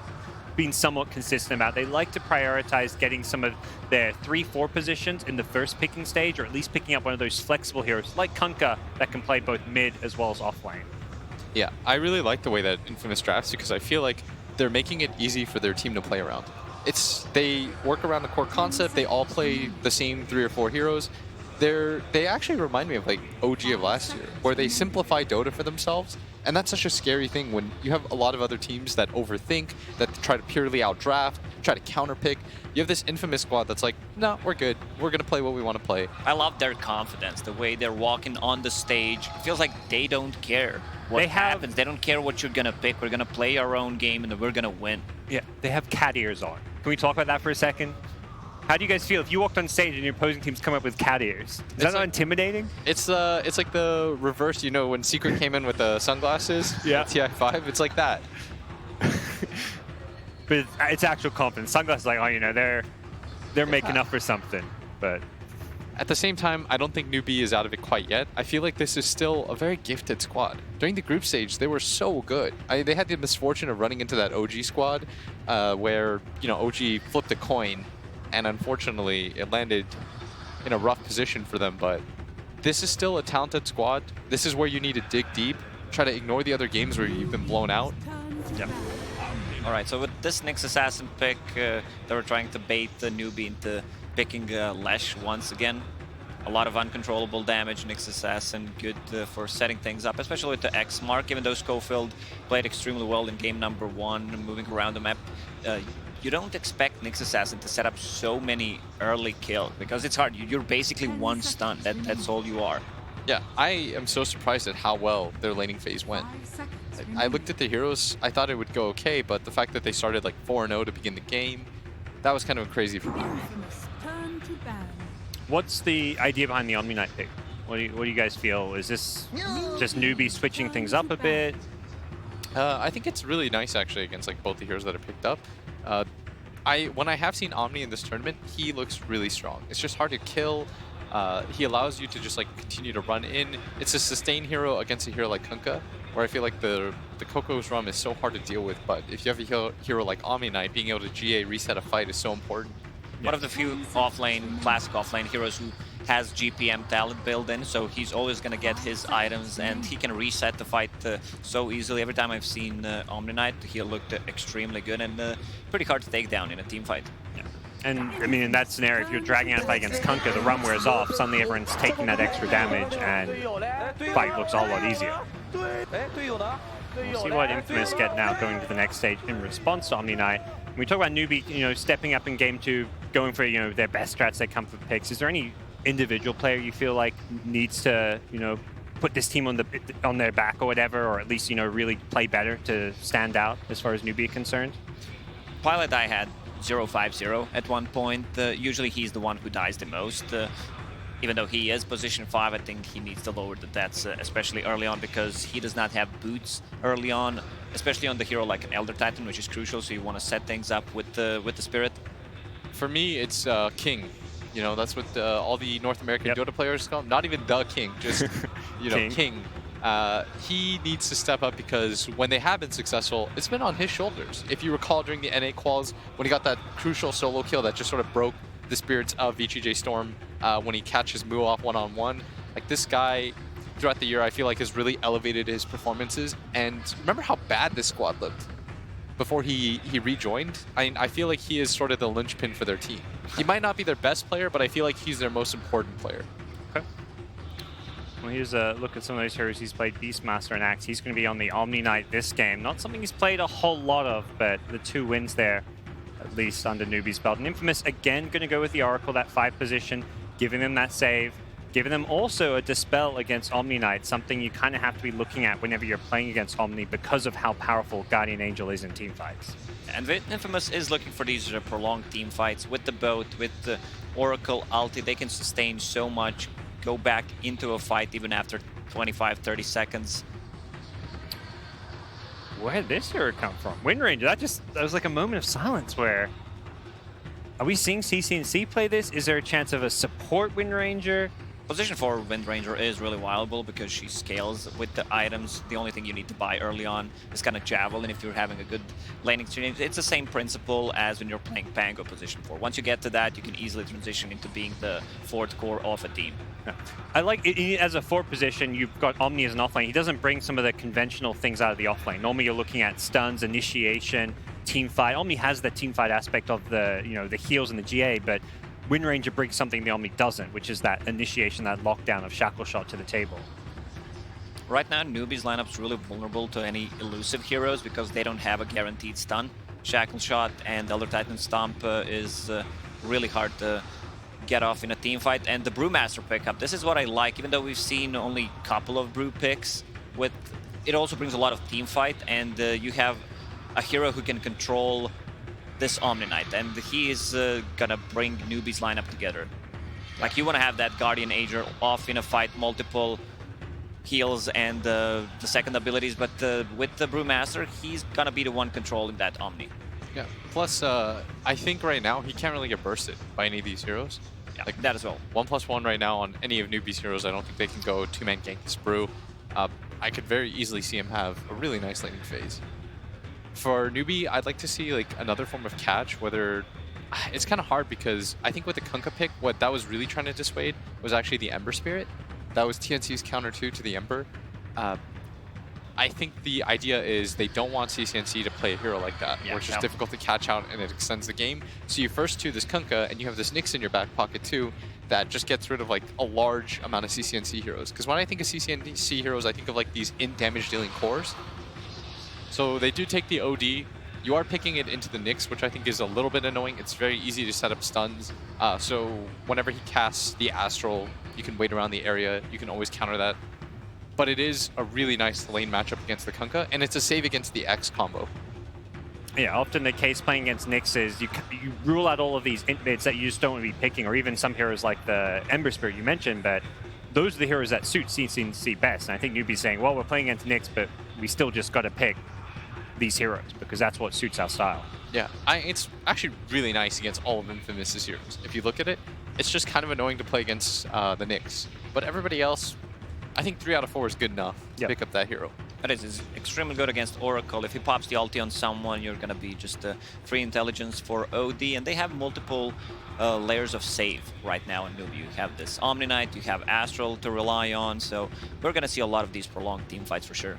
been somewhat consistent about. They like to prioritize getting some of their 3-4 positions in the first picking stage, or at least picking up one of those flexible heroes like Kunkka that can play both mid as well as off lane. Yeah, I really like the way that Infamous drafts because I feel like they're making it easy for their team to play around. They work around the core concept. They all play the same 3 or 4 heroes. They actually remind me of like OG of last year, where they simplify Dota for themselves. And that's such a scary thing when you have a lot of other teams that overthink, that try to purely outdraft, try to counterpick. You have this Infamous squad that's like, no, we're good. We're going to play what we want to play. I love their confidence, the way they're walking on the stage. It feels like they don't care what happens. They don't care what you're going to pick. We're going to play our own game and we're going to win. Yeah, they have cat ears on. Can we talk about that for a second? How do you guys feel if you walked on stage and your opposing teams come up with cat ears? Is that not intimidating? It's like the reverse, you know, when Secret came in with the sunglasses. Yeah. TI5, it's like that. But it's actual confidence. Sunglasses, like, oh, you know, they're making up for something. But at the same time, I don't think Newbie is out of it quite yet. I feel like this is still a very gifted squad. During the group stage, they were so good. They had the misfortune of running into that OG squad, where, you know, OG flipped a coin. And unfortunately, it landed in a rough position for them, but this is still a talented squad. This is where you need to dig deep, try to ignore the other games where you've been blown out. Yep. All right, so with this Nyx Assassin pick, they were trying to bait the Newbie into picking Lesh once again. A lot of uncontrollable damage, Nyx Assassin, good for setting things up, especially with the X mark, even though Schofield played extremely well in game number 1, moving around the map. You don't expect Nyx Assassin to set up so many early kills because it's hard. You're basically one stun. That's all you are. Yeah, I am so surprised at how well their laning phase went. I looked at the heroes. I thought it would go okay, but the fact that they started like 4-0 to begin the game, that was kind of crazy for me. What's the idea behind the Omni Knight pick? What do you guys feel? Is this just Newbie switching things up a bit? I think it's really nice actually against like both the heroes that are picked up. when I have seen Omni in this tournament, he looks really strong. It's just hard to kill. He allows you to just like continue to run in. It's a sustain hero against a hero like Kunkka, where I feel like the Coco's Rum is so hard to deal with. But if you have a hero like Omni Knight, being able to GA reset a fight is so important. One of the few offlane, classic offlane heroes who has GPM talent built in, so he's always going to get his items and he can reset the fight so easily. Every time I've seen Omni Knight, he looked extremely good and pretty hard to take down in a team fight. Yeah. And I mean, in that scenario, if you're dragging out a fight against Kunkka, the run wears off, suddenly everyone's taking that extra damage and the fight looks a whole lot easier. We'll see what Infamous get now going to the next stage in response to Omni Knight. When we talk about Newbie, stepping up in game 2, going for, their best strats, their comfort picks, is there any individual player you feel like needs to, put this team on their back or whatever, or at least, really play better to stand out as far as Newbie is concerned? Pilot I had 0-5-0 at one point. Usually he's the one who dies the most. Even though he is position 5, I think he needs to lower the deaths, especially early on, because he does not have boots early on, especially on the hero like an Elder Titan, which is crucial, so you want to set things up with the Spirit. For me, it's King. That's what all the North American Dota players call him. Not even the King, just, King. He needs to step up because when they have been successful, it's been on his shoulders. If you recall during the NA quals, when he got that crucial solo kill that just sort of broke the spirits of VGJ Storm when he catches Mu off one-on-one, like this guy throughout the year I feel like has really elevated his performances. And remember how bad this squad looked before he rejoined? I feel like he is sort of the linchpin for their team. He might not be their best player, but I feel like he's their most important player. Okay. Well, here's a look at some of those heroes he's played. Beastmaster and Axe. He's going to be on the Omni Knight this game. Not something he's played a whole lot of, but the 2 wins there, at least under Newbie's belt. And Infamous, again, going to go with the Oracle, that 5 position, giving them that save, giving them also a Dispel against Omni Knight, something you kind of have to be looking at whenever you're playing against Omni because of how powerful Guardian Angel is in team fights. And Infamous is looking for these prolonged team fights with the boat, with the Oracle ulti. They can sustain so much, go back into a fight even after 25, 30 seconds. Where did this hero come from? Wind Ranger, that was like a moment of silence where... Are we seeing CCNC play this? Is there a chance of a support Wind Ranger? Position 4 Wind Ranger is really viable because she scales with the items. The only thing you need to buy early on is kind of Javelin if you're having a good laning exchange. It's the same principle as when you're playing Pango position 4. Once you get to that, you can easily transition into being the 4th core of a team. Yeah. I like it, as a 4th position, you've got Omni as an offlane. He doesn't bring some of the conventional things out of the offlane. Normally you're looking at stuns, initiation, team fight. Omni has the team fight aspect of the, the heals and the GA, but Wind Ranger brings something the Omni doesn't, which is that initiation, that lockdown of Shackle Shot to the table. Right now, Newbie's lineup's really vulnerable to any elusive heroes because they don't have a guaranteed stun. Shackle Shot and Elder Titan Stomp is really hard to get off in a team fight. And the Brewmaster pickup, this is what I like, even though we've seen only a couple of Brew picks. It also brings a lot of team fight, and you have a hero who can control this Omni Knight, and he is gonna bring Newbie's lineup together. Like, you want to have that Guardian Angel off in a fight, multiple heals and the second abilities, but with the Brewmaster, he's gonna be the one controlling that Omni. Yeah, plus I think right now he can't really get bursted by any of these heroes. Yeah, like that as well. 1+1 right now on any of Newbie's heroes. I don't think they can go 2-man gank this Brew. I could very easily see him have a really nice laning phase. For Newbie, I'd like to see like another form of catch, whether it's kind of hard because I think with the Kunkka pick, what that was really trying to dissuade was actually the Ember Spirit. That was TNC's counter 2 to the Ember. I think the idea is they don't want CCNC to play a hero like that, where it's just difficult to catch out and it extends the game. So you first 2 this Kunkka, and you have this Nyx in your back pocket too, that just gets rid of like a large amount of CCNC heroes. Because when I think of CCNC heroes, I think of like these in-damage dealing cores. So they do take the OD. You are picking it into the Nyx, which I think is a little bit annoying. It's very easy to set up stuns. So whenever he casts the Astral, you can wait around the area. You can always counter that. But it is a really nice lane matchup against the Kunkka, and it's a save against the X combo. Yeah, often the case playing against Nyx is you rule out all of these int mids that you just don't want to be picking, or even some heroes like the Ember Spirit you mentioned, but those are the heroes that suit CCNC best. And I think Newbie's saying, well, we're playing against Nyx, but we still just got to pick these heroes because that's what suits our style. Yeah, it's actually really nice against all of Infamous's heroes. If you look at it, it's just kind of annoying to play against the Knicks. But everybody else, I think 3 out of 4 is good enough to pick up that hero. It is extremely good against Oracle. If he pops the ulti on someone, you're going to be just free intelligence for OD. And they have multiple layers of save right now in Newbie. You have this Omni Knight, you have Astral to rely on. So we're going to see a lot of these prolonged team fights for sure.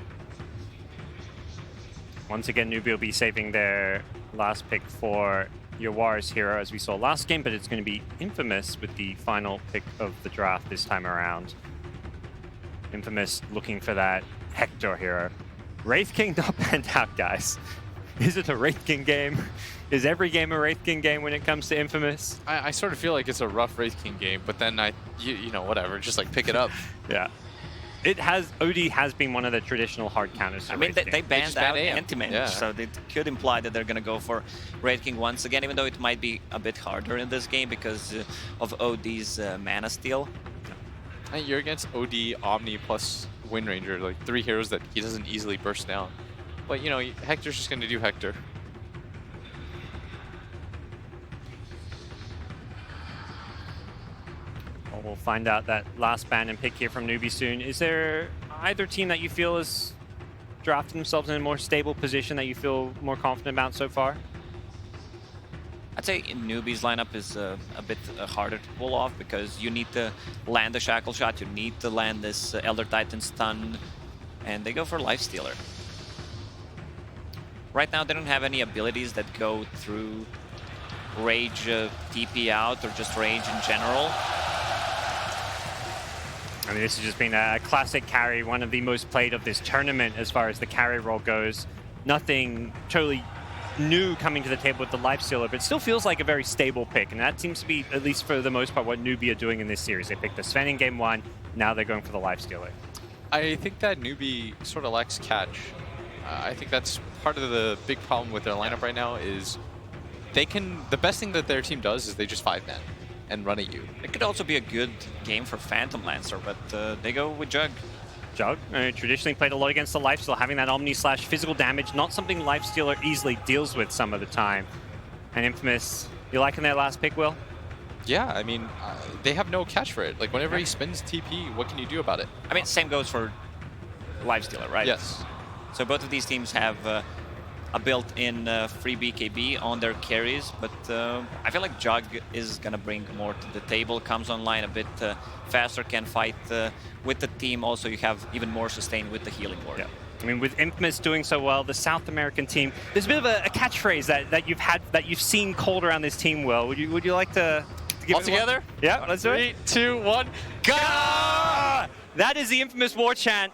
Once again, Newbie will be saving their last pick for Yawar's hero, as we saw last game, but it's going to be Infamous with the final pick of the draft this time around. Infamous looking for that Hector hero. Wraith King not panned out, guys. Is it a Wraith King game? Is every game a Wraith King game when it comes to Infamous? I sort of feel like it's a rough Wraith King game, but then you know, whatever, just like pick it up. Yeah. OD has been one of the traditional hard counters. I mean, they banned out anti-mage, so it could imply that they're going to go for Wraith King once again, even though it might be a bit harder in this game because of OD's mana steal. And you're against OD, Omni, plus Wind Ranger, like 3 heroes that he doesn't easily burst down. But, you know, Hector's just going to do Hector. Well, we'll find out that last ban and pick here from Newbie soon. Is there either team that you feel is drafting themselves in a more stable position that you feel more confident about so far? I'd say Newbie's lineup is a bit harder to pull off because you need to land the Shackle Shot, you need to land this Elder Titan stun, and they go for Lifestealer. Right now, they don't have any abilities that go through Rage TP out or just Rage in general. I mean, this has just been a classic carry, one of the most played of this tournament as far as the carry role goes. Nothing totally new coming to the table with the Lifestealer, but it still feels like a very stable pick, and that seems to be, at least for the most part, what Newbie are doing in this series. They picked the Sven in game 1, now they're going for the Lifestealer. I think that Newbie sort of lacks catch. I think that's part of the big problem with their lineup right now is the best thing that their team does is they just 5-man and run at you. It could also be a good game for Phantom Lancer, but they go with Jug. Jug, traditionally played a lot against the Lifestealer, having that Omni/physical damage, not something Lifestealer easily deals with some of the time. And Infamous, you liking their last pick, Will? Yeah, I mean, they have no catch for it. Like, whenever he spins TP, what can you do about it? I mean, same goes for Lifestealer, right? Yes. So both of these teams have a built-in free BKB on their carries, but I feel like Jug is going to bring more to the table, comes online a bit faster, can fight with the team. Also, you have even more sustain with the healing ward. Yeah. I mean, with Infamous doing so well, the South American team, there's a bit of a catchphrase that you've seen called around this team, Will. Would you like to give all together? Yeah, let's do it. 3, 2, 1, go! That is the Infamous war chant,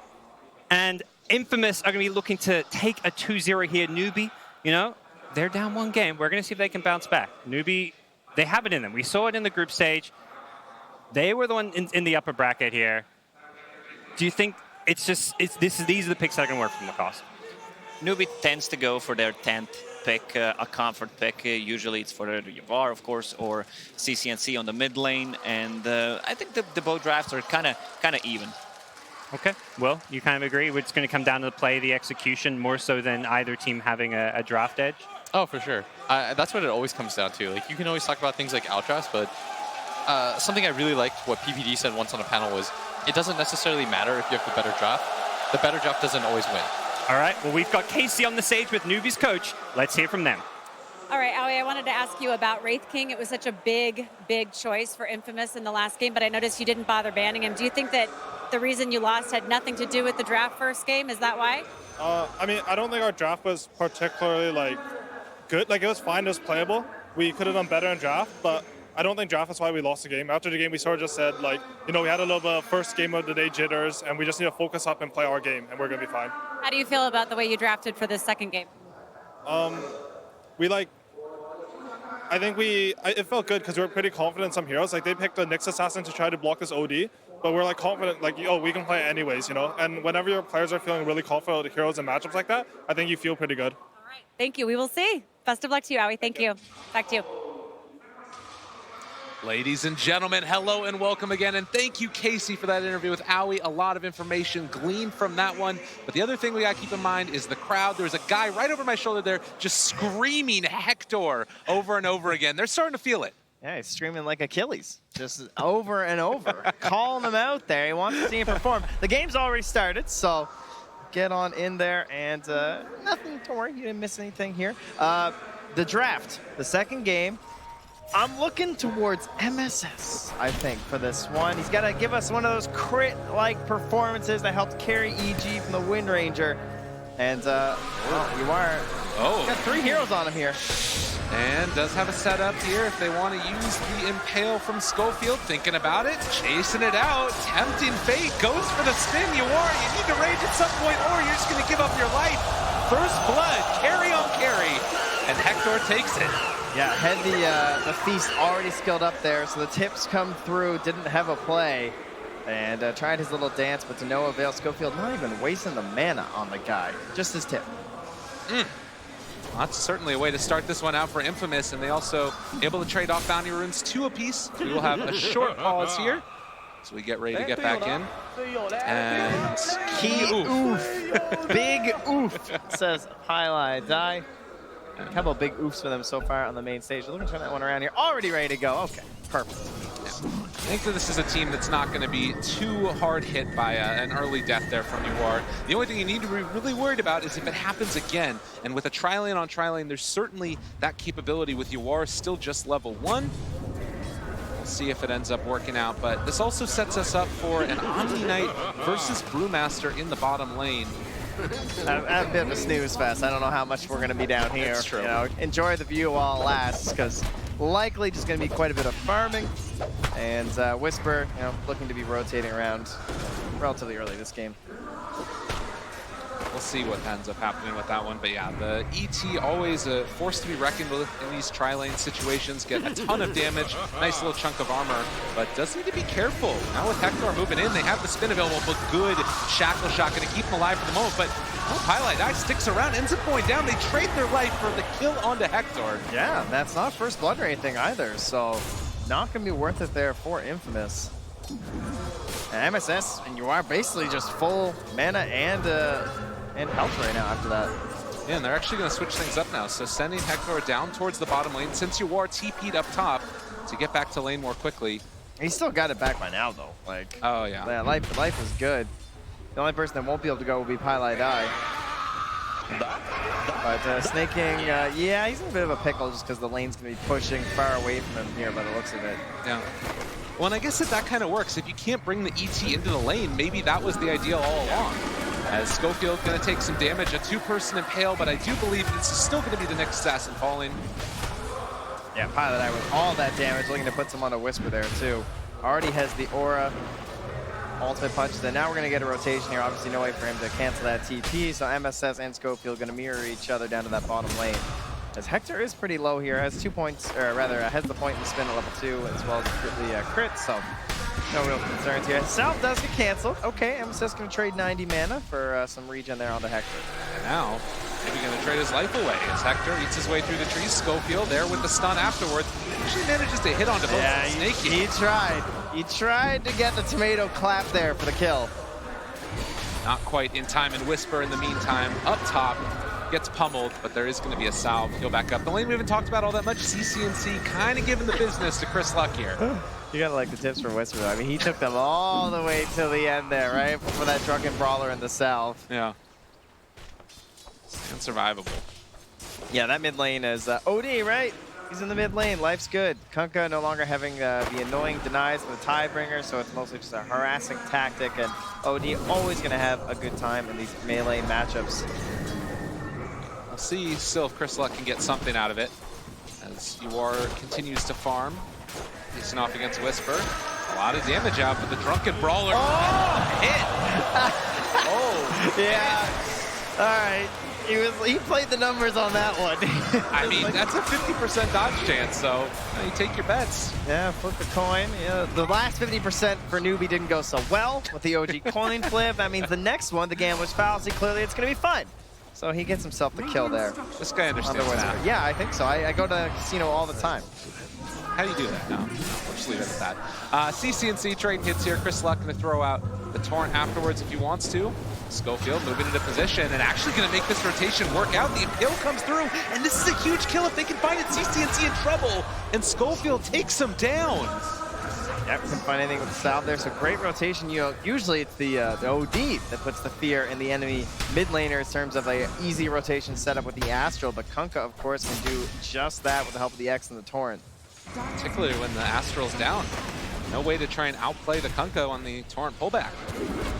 and Infamous are going to be looking to take a 2-0 here. Newbie, you know, they're down 1 game. We're going to see if they can bounce back. Newbie, they have it in them. We saw it in the group stage. They were the one in the upper bracket here. Do you think these are the picks that are going to work from the cost? Newbie tends to go for their 10th pick, a comfort pick. Usually it's for Yvar, of course, or CCNC on the mid lane. And I think the both drafts are kind of even. Okay, well, you kind of agree. It's going to come down to the play, the execution, more so than either team having a draft edge? Oh, for sure. That's what it always comes down to. Like, you can always talk about things like outdrafts, but something I really liked what PPD said once on a panel was, it doesn't necessarily matter if you have the better draft. The better draft doesn't always win. All right, well, we've got Casey on the stage with Newbie's coach. Let's hear from them. All right, Aoi, I wanted to ask you about Wraith King. It was such a big choice for Infamous in the last game, but I noticed you didn't bother banning him. Do you think that the reason you lost had nothing to do with the draft first game? Is that why? I mean, I don't think our draft was particularly, good. Like, it was fine, it was playable. We could have done better in draft, but I don't think draft is why we lost the game. After the game, we sort of just said, we had a little bit of first game of the day jitters, and we just need to focus up and play our game, and we're going to be fine. How do you feel about the way you drafted for this second game? I think it felt good because we were pretty confident in some heroes. Like, they picked the Nyx Assassin to try to block this OD, but we're confident, we can play it anyways, And whenever your players are feeling really confident with heroes and matchups like that, I think you feel pretty good. All right, thank you. We will see. Best of luck to you, Aoi. Thank you. Back to you. Ladies and gentlemen, hello and welcome again, and thank you, Casey, for that interview with Owie. A lot of information gleaned from that one, but the other thing we gotta keep in mind is the crowd. There's a guy right over my shoulder there just screaming Hector over and over again. They're starting to feel it. Yeah, he's screaming like Achilles, just over and over, calling him out there. He wants to see him perform. The game's already started, so get on in there, and nothing to worry, you didn't miss anything here. The draft, the second game, I'm looking towards MSS, I think, for this one. He's got to give us one of those crit-like performances that helped carry EG from the Wind Ranger. And, well, you are. Oh. Got 3 heroes on him here. And does have a setup here if they want to use the Impale from Schofield. Thinking about it, chasing it out, tempting fate, goes for the spin. You need to rage at some point, or you're just going to give up your life. First blood, carry on carry, and Hector takes it. Yeah, had the feast already skilled up there, so the tips come through, didn't have a play, and tried his little dance, but to no avail. Schofield not even wasting the mana on the guy, just his tip. Well, that's certainly a way to start this one out for Infamous, and they also able to trade off bounty runes 2 apiece. We will have a short pause here, so we get ready to get back in. And key oof. Big oof, says Highlight Die. A couple of big oofs for them so far on the main stage. We're looking to turn that one around here. Already ready to go. Okay, perfect. Yeah. I think that this is a team that's not going to be too hard hit by an early death there from UR. The only thing you need to be really worried about is if it happens again. And with a tri-lane on tri-lane, there's certainly that capability with UR still just level 1. We'll see if it ends up working out. But this also sets us up for an Omni Knight versus Brewmaster in the bottom lane. A bit of a snooze fest. I don't know how much we're going to be down here. That's true. You know, enjoy the view while it lasts, because likely just going to be quite a bit of farming. And Whisper, you know, looking to be rotating around relatively early this game. We'll see what ends up happening with that one. But yeah, the ET always a force to be reckoned with in these tri-lane situations. Get a ton of damage, nice little chunk of armor, but does need to be careful. Now with Hector moving in, they have the spin available, but good shackle shot going to keep them alive for the moment. But Highlight Eye sticks around, ends up going down. They trade their life for the kill onto Hector. Yeah, that's not first blood or anything either, so not going to be worth it there for Infamous. And MSS, and you are basically just full mana and health right now after that. Yeah, and they're actually going to switch things up now. So sending Hector down towards the bottom lane, since you are TP'd up top to get back to lane more quickly. He still got it back by now, though. Like, oh yeah, life is good. The only person that won't be able to go will be Highlight Eye. But snaking, yeah, he's in a bit of a pickle just because the lane's going to be pushing far away from him here by the looks of it. Yeah. Well, and I guess that kind of works. If you can't bring the ET into the lane, maybe that was the idea all along. As Schofield going to take some damage, a 2-person Impale, but I do believe this is still going to be the next assassin falling. Yeah, Highlight Eye with all that damage, looking to put some on a Whisper there too. Already has the aura, ultimate punches, and now we're going to get a rotation here. Obviously no way for him to cancel that TP, so MSS and Schofield going to mirror each other down to that bottom lane. As Hector is pretty low here, has 2 points, or rather has the point in the spin at level 2, as well as the crit, so no real concerns here. South does get canceled. Okay, MSS going to trade 90 mana for some regen there onto Hector. And now, maybe going to trade his life away as Hector eats his way through the trees. Schofield there with the stun afterwards. Actually manages to hit onto both. Yeah, Snaky. He tried. He tried to get the tomato clap there for the kill. Not quite in time, and Whisper in the meantime up top gets pummeled, but there is going to be a salve. He'll back up. The lane we haven't talked about all that much. CCNC kind of giving the business to Chris Luck here. You gotta like the tips from Whisper though. I mean, he took them all the way to the end there, right? For that drunken brawler in the south. Yeah. Unsurvivable. Yeah, that mid lane is OD, right? He's in the mid lane. Life's good. Kunkka no longer having the annoying denies of the Tidebringer, so it's mostly just a harassing tactic, and OD always gonna have a good time in these melee matchups. We'll see still if Chris Luck can get something out of it as UR continues to farm. Facing off against Whisper. A lot of damage out, but the drunken brawler hit. Oh, yeah. All right. He played the numbers on that one. I mean, that's a 50% dodge chance, so you take your bets. Yeah, flip the coin. Yeah, the last 50% for Newbie didn't go so well with the OG coin flip. That means the next one, the gambler's fallacy, clearly it's going to be fun. So he gets himself the kill there. This guy understands that. Yeah, I think so. I go to casino all the time. How do you do that? No, we'll just leave it at that. CCNC trading hits here. Chris Luck going to throw out the Torrent afterwards if he wants to. Schofield moving into position and actually going to make this rotation work out. The Impale comes through, and this is a huge kill if they can find it. CCNC in trouble, and Schofield takes him down. Yep, couldn't find anything with the salve there, so great rotation. Usually it's the OD that puts the fear in the enemy mid laner in terms of an easy rotation setup with the Astral, but Kunkka, of course, can do just that with the help of the X and the Torrent. Particularly when the Astral's down. No way to try and outplay the Kunkka on the Torrent pullback.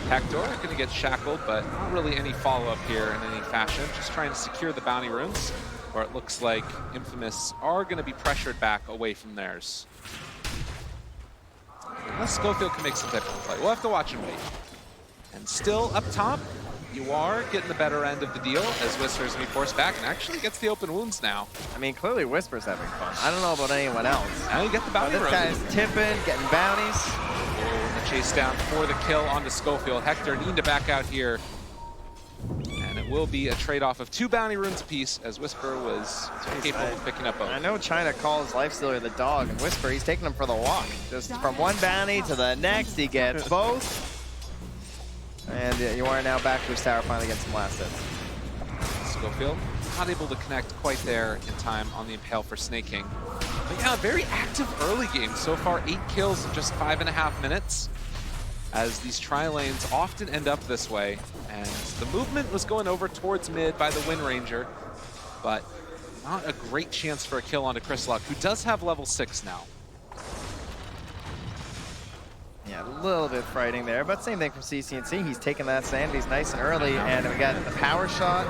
Hector going to get shackled, but not really any follow-up here in any fashion. Just trying to secure the bounty runes, where it looks like Infamous are going to be pressured back away from theirs. Unless Schofield can make some type of play. We'll have to watch and wait. And still up top, you are getting the better end of the deal as Whisper's going to be forced back and actually gets the open wounds now. I mean, clearly Whisper's having fun. I don't know about anyone else. Now you get the bounty This guy's tipping, getting bounties. Oh, the chase down for the kill onto Schofield. Hector needing to back out here. And it will be a trade-off of 2 bounty runes apiece as Whisper was capable of picking up both. I know China calls Lifestealer the dog, and Whisper, he's taking him for the walk. Just from one bounty to the next, he gets both. And you are now back to his tower, finally getting some last hits. Schofield not able to connect quite there in time on the Impale for Snake King. But yeah, very active early game. So far, 8 kills in just 5.5 minutes. As these tri-lanes often end up this way. And the movement was going over towards mid by the Wind Ranger, but not a great chance for a kill onto Chris Luck, who does have level 6 now. Yeah, a little bit frightening there, but same thing from CCNC. He's taking that sand, he's nice and early, and we got the power shot.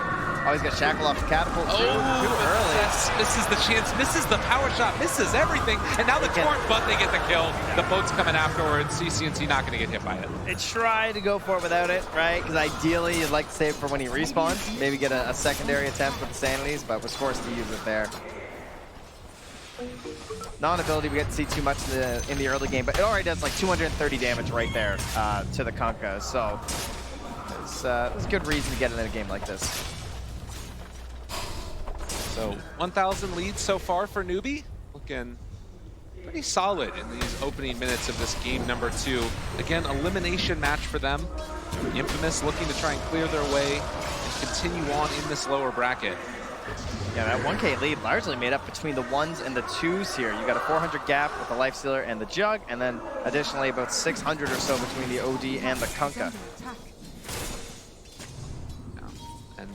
Oh, he's got Shackle off the catapult too early. Yes, misses the chance, misses the power shot, misses everything, and now the Torrent, but they get the kill. The boat's coming afterwards. CCNC not going to get hit by it. They try to go for it without it, right? Because ideally you'd like to save it for when he respawns, maybe get a secondary attempt with the Sanities, but was forced to use it there. Non-ability, we get to see too much in the early game, but it already does like 230 damage right there to the Kunkka, so it's a good reason to get in a game like this. So 1,000 leads so far for Newbie, looking pretty solid in these opening minutes of this game number 2. Again, elimination match for them. Infamous looking to try and clear their way and continue on in this lower bracket. Yeah, that 1K lead largely made up between the 1s and the 2s here. You got a 400 gap with the Lifestealer and the Jug, and then additionally about 600 or so between the OD and the Kunkka. And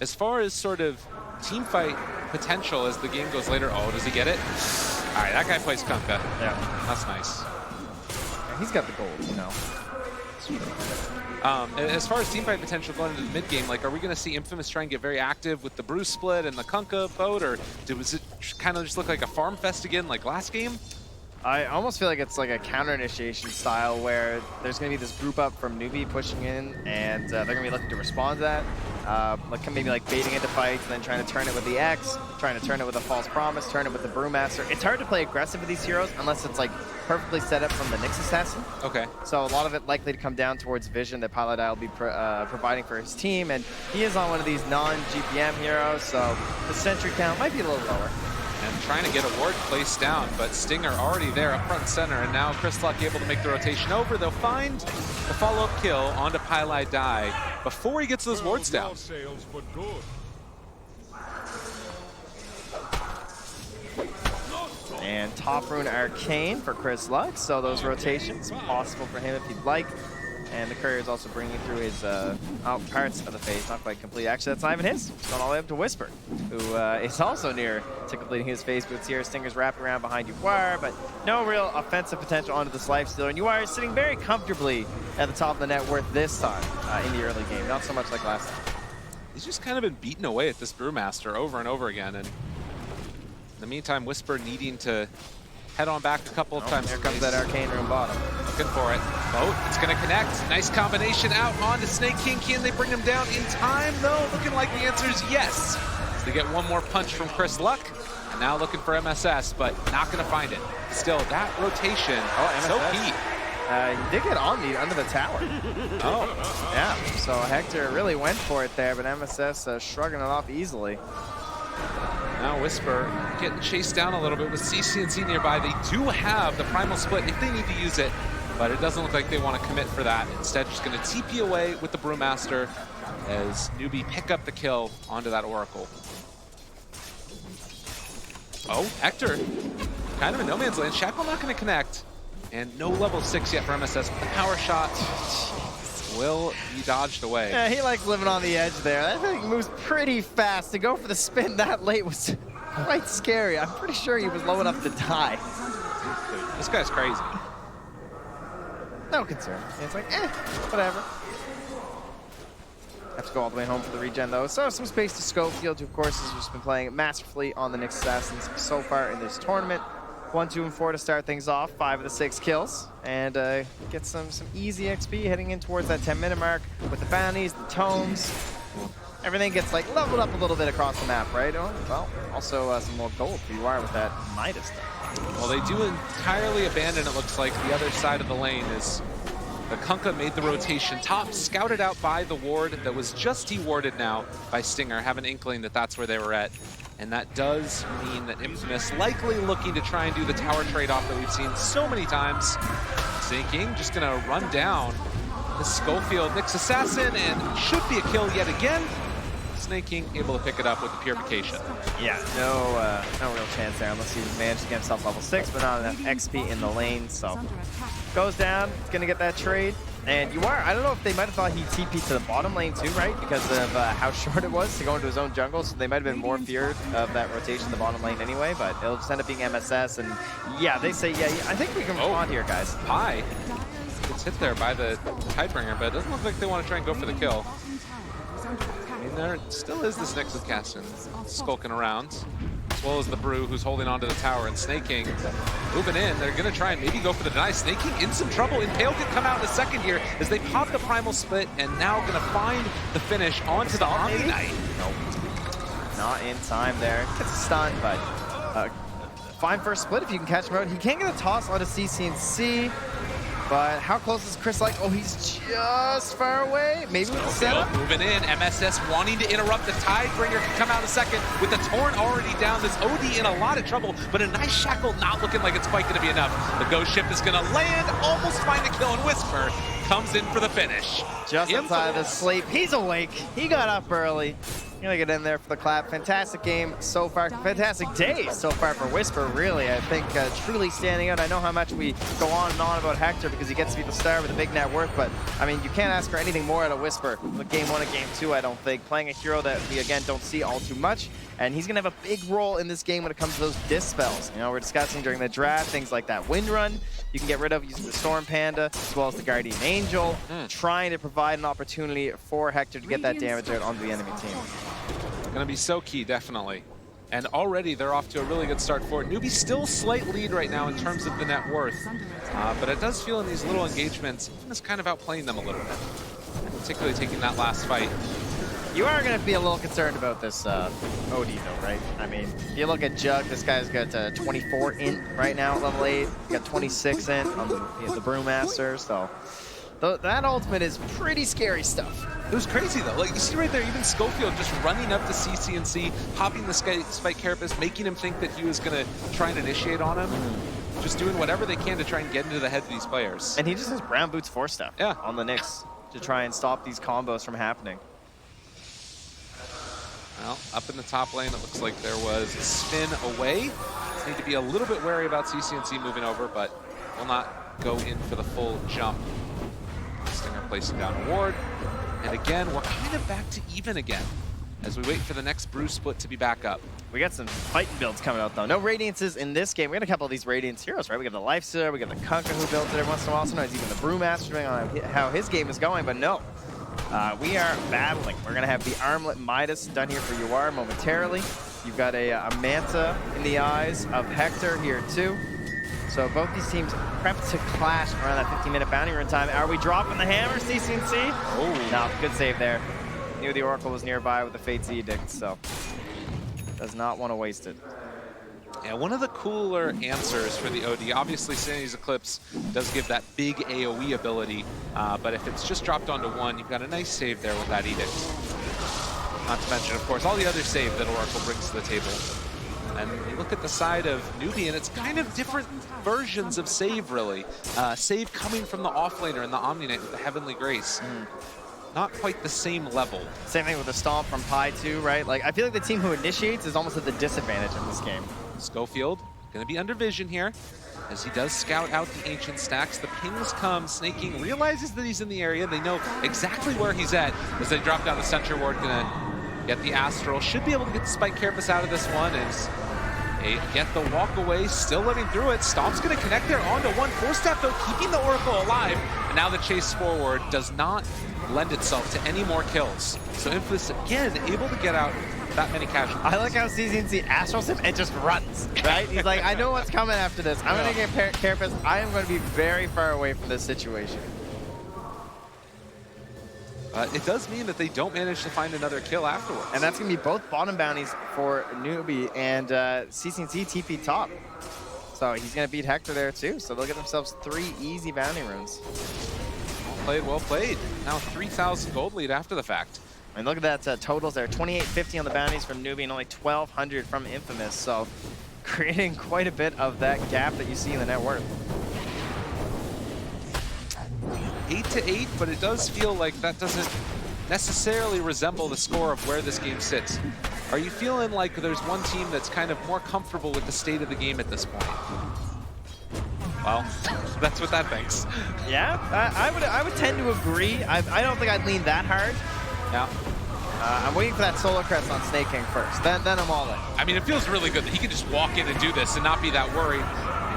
as far as sort of team fight potential as the game goes later, oh, does he get it? All right, that guy plays Kunkka. Yeah. That's nice. Yeah, he's got the gold, you know. As far as teamfight potential going into the mid game, like, are we going to see Infamous try and get very active with the Bruce split and the Kunkka boat, or does it kind of just look like a farm fest again like last game? I almost feel like it's like a counter initiation style where there's going to be this group up from Newbie pushing in, and they're going to be looking to respond to that. Like maybe like baiting into fights and then trying to turn it with the X, trying to turn it with a false promise, turn it with the Brewmaster. It's hard to play aggressive with these heroes unless it's like perfectly set up from the Nyx Assassin. Okay. So a lot of it likely to come down towards vision that Paladin will be providing for his team, and he is on one of these non-GPM heroes, so the sentry count might be a little lower. And trying to get a ward placed down, but Stinger already there up front and center, and now Chris Luck able to make the rotation over. They'll find the follow-up kill onto Pylai Die before he gets those wards down. And top rune Arcane for Chris Luck, so those rotations possible for him if he'd like. And the courier is also bringing through his parts of the phase, not quite complete. Actually, that's not even his. It's gone all the way up to Whisper, who is also near to completing his phase boots here. Stinger's wrapping around behind Uwar, but no real offensive potential onto this Lifestealer. And Uwar is sitting very comfortably at the top of the net worth this time in the early game, not so much like last time. He's just kind of been beaten away at this Brewmaster over and over again, and in the meantime, Whisper needing to head on back a couple of times. Here comes that Arcane room bottom. Looking for it. Boat, it's going to connect. Nice combination out onto Snake King. Can they bring him down in time, though? Looking like the answer is yes. So they get one more punch from Chris Luck. And now looking for MSS, but not going to find it. Still, that rotation, so key. He did get Omni under the tower. Oh. Yeah, so Hector really went for it there, but MSS shrugging it off easily. Now Whisper getting chased down a little bit with CCNC nearby. They do have the Primal Split if they need to use it, but it doesn't look like they want to commit for that. Instead, just going to TP away with the Brewmaster as Newbie pick up the kill onto that Oracle. Oh, Hector, kind of in no man's land. Shackle not going to connect, and no level 6 yet for MSS. The power shot will be dodged away. Yeah, he likes living on the edge there. That thing moves pretty fast. To go for the spin that late was quite scary. I'm pretty sure he was low enough to die. This guy's crazy. No concern. It's like, whatever. Have to go all the way home for the regen, though. So some space to Schofield, who, of course, has just been playing masterfully on the Nyx Assassins so far in this tournament. 1, 2, and 4 to start things off. 5 of the 6 kills. And get some easy XP heading in towards that 10-minute mark with the bounties, the tomes. Everything gets, like, leveled up a little bit across the map, right? Oh, well, also some more gold for UR with that Midas stuff. Well, they do entirely abandon, it looks like, the other side of the lane is the Kunkka made the rotation top, scouted out by the ward that was just dewarded now by Stinger. Have an inkling that that's where they were at. And that does mean that Infamous likely looking to try and do the tower trade-off that we've seen so many times. Sinking, just gonna run down the Schofield Nyx Assassin, and should be a kill yet again. Snake King able to pick it up with the Purification. Yeah, no real chance there unless he manages to get himself level 6, but not enough XP in the lane, so goes down, it's gonna get that trade. And I don't know if they might have thought he TP'd to the bottom lane too, right? Because of how short it was to go into his own jungle, so they might have been more feared of that rotation in the bottom lane anyway, but it'll just end up being MSS, and yeah, they say, yeah, I think we can respond here, guys. Pi gets hit there by the Tidebringer, but it doesn't look like they want to try and go for the kill. I mean, there still is this Nexus Cassin skulking around, as well as the Brew who's holding onto the tower, and Snake King moving in. They're going to try and maybe go for the deny. Snake King in some trouble. Impale can come out in a second here as they pop the Primal Split, and now going to find the finish onto the Omni Knight. Nope. Not in time there. Gets a stun, but fine first split if you can catch him out. He can't get a toss out of CCNC. But how close is Chris like? Oh, he's just far away. Maybe with the setup. Moving in. MSS wanting to interrupt. The Tidebringer can come out in a second with the Torrent already down. This OD in a lot of trouble, but a nice Shackle not looking like it's quite going to be enough. The Ghost Ship is going to land, almost find the kill, and Whisper comes in for the finish. Just outside of the sleep. He's awake. He got up early. Gonna get in there for the clap. Fantastic game so far. Fantastic day so far for Whisper, really. I think truly standing out. I know how much we go on and on about Hector because he gets to be the star with a big net worth, but I mean, you can't ask for anything more out of Whisper. Game 1 and Game 2, I don't think. Playing a hero that we, again, don't see all too much, and he's gonna have a big role in this game when it comes to those dispels. You know, we're discussing during the draft, things like that Wind Run, you can get rid of using the Storm Panda, as well as the Guardian Angel, trying to provide an opportunity for Hector to get that damage out onto the enemy team. Going to be so key, definitely. And already they're off to a really good start for it. Newbie still slight lead right now in terms of the net worth. But it does feel in these little engagements, Infamous kind of outplaying them a little bit. And particularly taking that last fight. You are going to be a little concerned about this OD though, right? I mean, if you look at Jug, this guy's got 24 int right now at level 8. You got 26 int on the Brewmaster, so that ultimate is pretty scary stuff. It was crazy though. Like you see right there, even Schofield just running up to CCNC, hopping the Spike Carapace, making him think that he was going to try and initiate on him. Just doing whatever they can to try and get into the head of these players. And he just has Brown Boots 4 stuff on the Nyx to try and stop these combos from happening. Well, up in the top lane, it looks like there was a spin away. Need to be a little bit wary about CCNC moving over, but will not go in for the full jump. Stinger placing down a ward. And again, we're kind of back to even again as we wait for the next Brew split to be back up. We got some fighting builds coming out though. No Radiances in this game. We got a couple of these Radiance heroes, right? We got the Lifestealer, we got the Kunkka who built it every once in a while. Sometimes even the Brewmaster, depending on how his game is going, but no. We are battling. We're going to have the Armlet Midas done here for UR momentarily. You've got a Manta in the eyes of Hector here too. So both these teams prepped to clash around that 15-minute bounty run time. Are we dropping the hammer, CCNC? Oh, no, good save there. Knew the Oracle was nearby with the Fate's Edict, so does not want to waste it. Yeah, one of the cooler answers for the OD, obviously Sanity's Eclipse does give that big AoE ability, but if it's just dropped onto 1, you've got a nice save there with that Edict. Not to mention, of course, all the other save that Oracle brings to the table. And you look at the side of Newbie, and it's kind of different versions of Save, really. Save coming from the offlaner and the Omni Knight with the Heavenly Grace. Not quite the same level. Same thing with the Stomp from Pi too, right? Like, I feel like the team who initiates is almost at the disadvantage in this game. Schofield going to be under vision here as he does scout out the Ancient stacks. The pings come, Snaking realizes that he's in the area. They know exactly where he's at as they drop down the Sentry Ward. Going to get the Astral. Should be able to get the Spike Carapace out of this one as they get the walk away, still living through it. Stomp's going to connect there onto one. 4-step though, keeping the Oracle alive. And now the chase forward does not lend itself to any more kills. So Infamous again able to get out that many casualties. I like how CCNC Astral Sim and just runs, right? He's like, I know what's coming after this. I'm going to get Carapace. I am going to be very far away from this situation. It does mean that they don't manage to find another kill afterwards. And that's going to be both bottom bounties for Newbie and CCNC TP top. So he's going to beat Hector there too. So they'll get themselves 3 easy bounty runes. Well played, well played. Now 3,000 gold lead after the fact. And look at that totals there. 2850 on the bounties from Newbie and only 1,200 from Infamous. So creating quite a bit of that gap that you see in the net worth. 8-8, but it does feel like that doesn't necessarily resemble the score of where this game sits. Are you feeling like there's one team that's kind of more comfortable with the state of the game at this point? Well, that's what that thinks. Yeah, I would tend to agree. I don't think I'd lean that hard. Yeah. I'm waiting for that Solar Crest on Snake King first. Then I'm all in. I mean, it feels really good that he can just walk in and do this and not be that worried.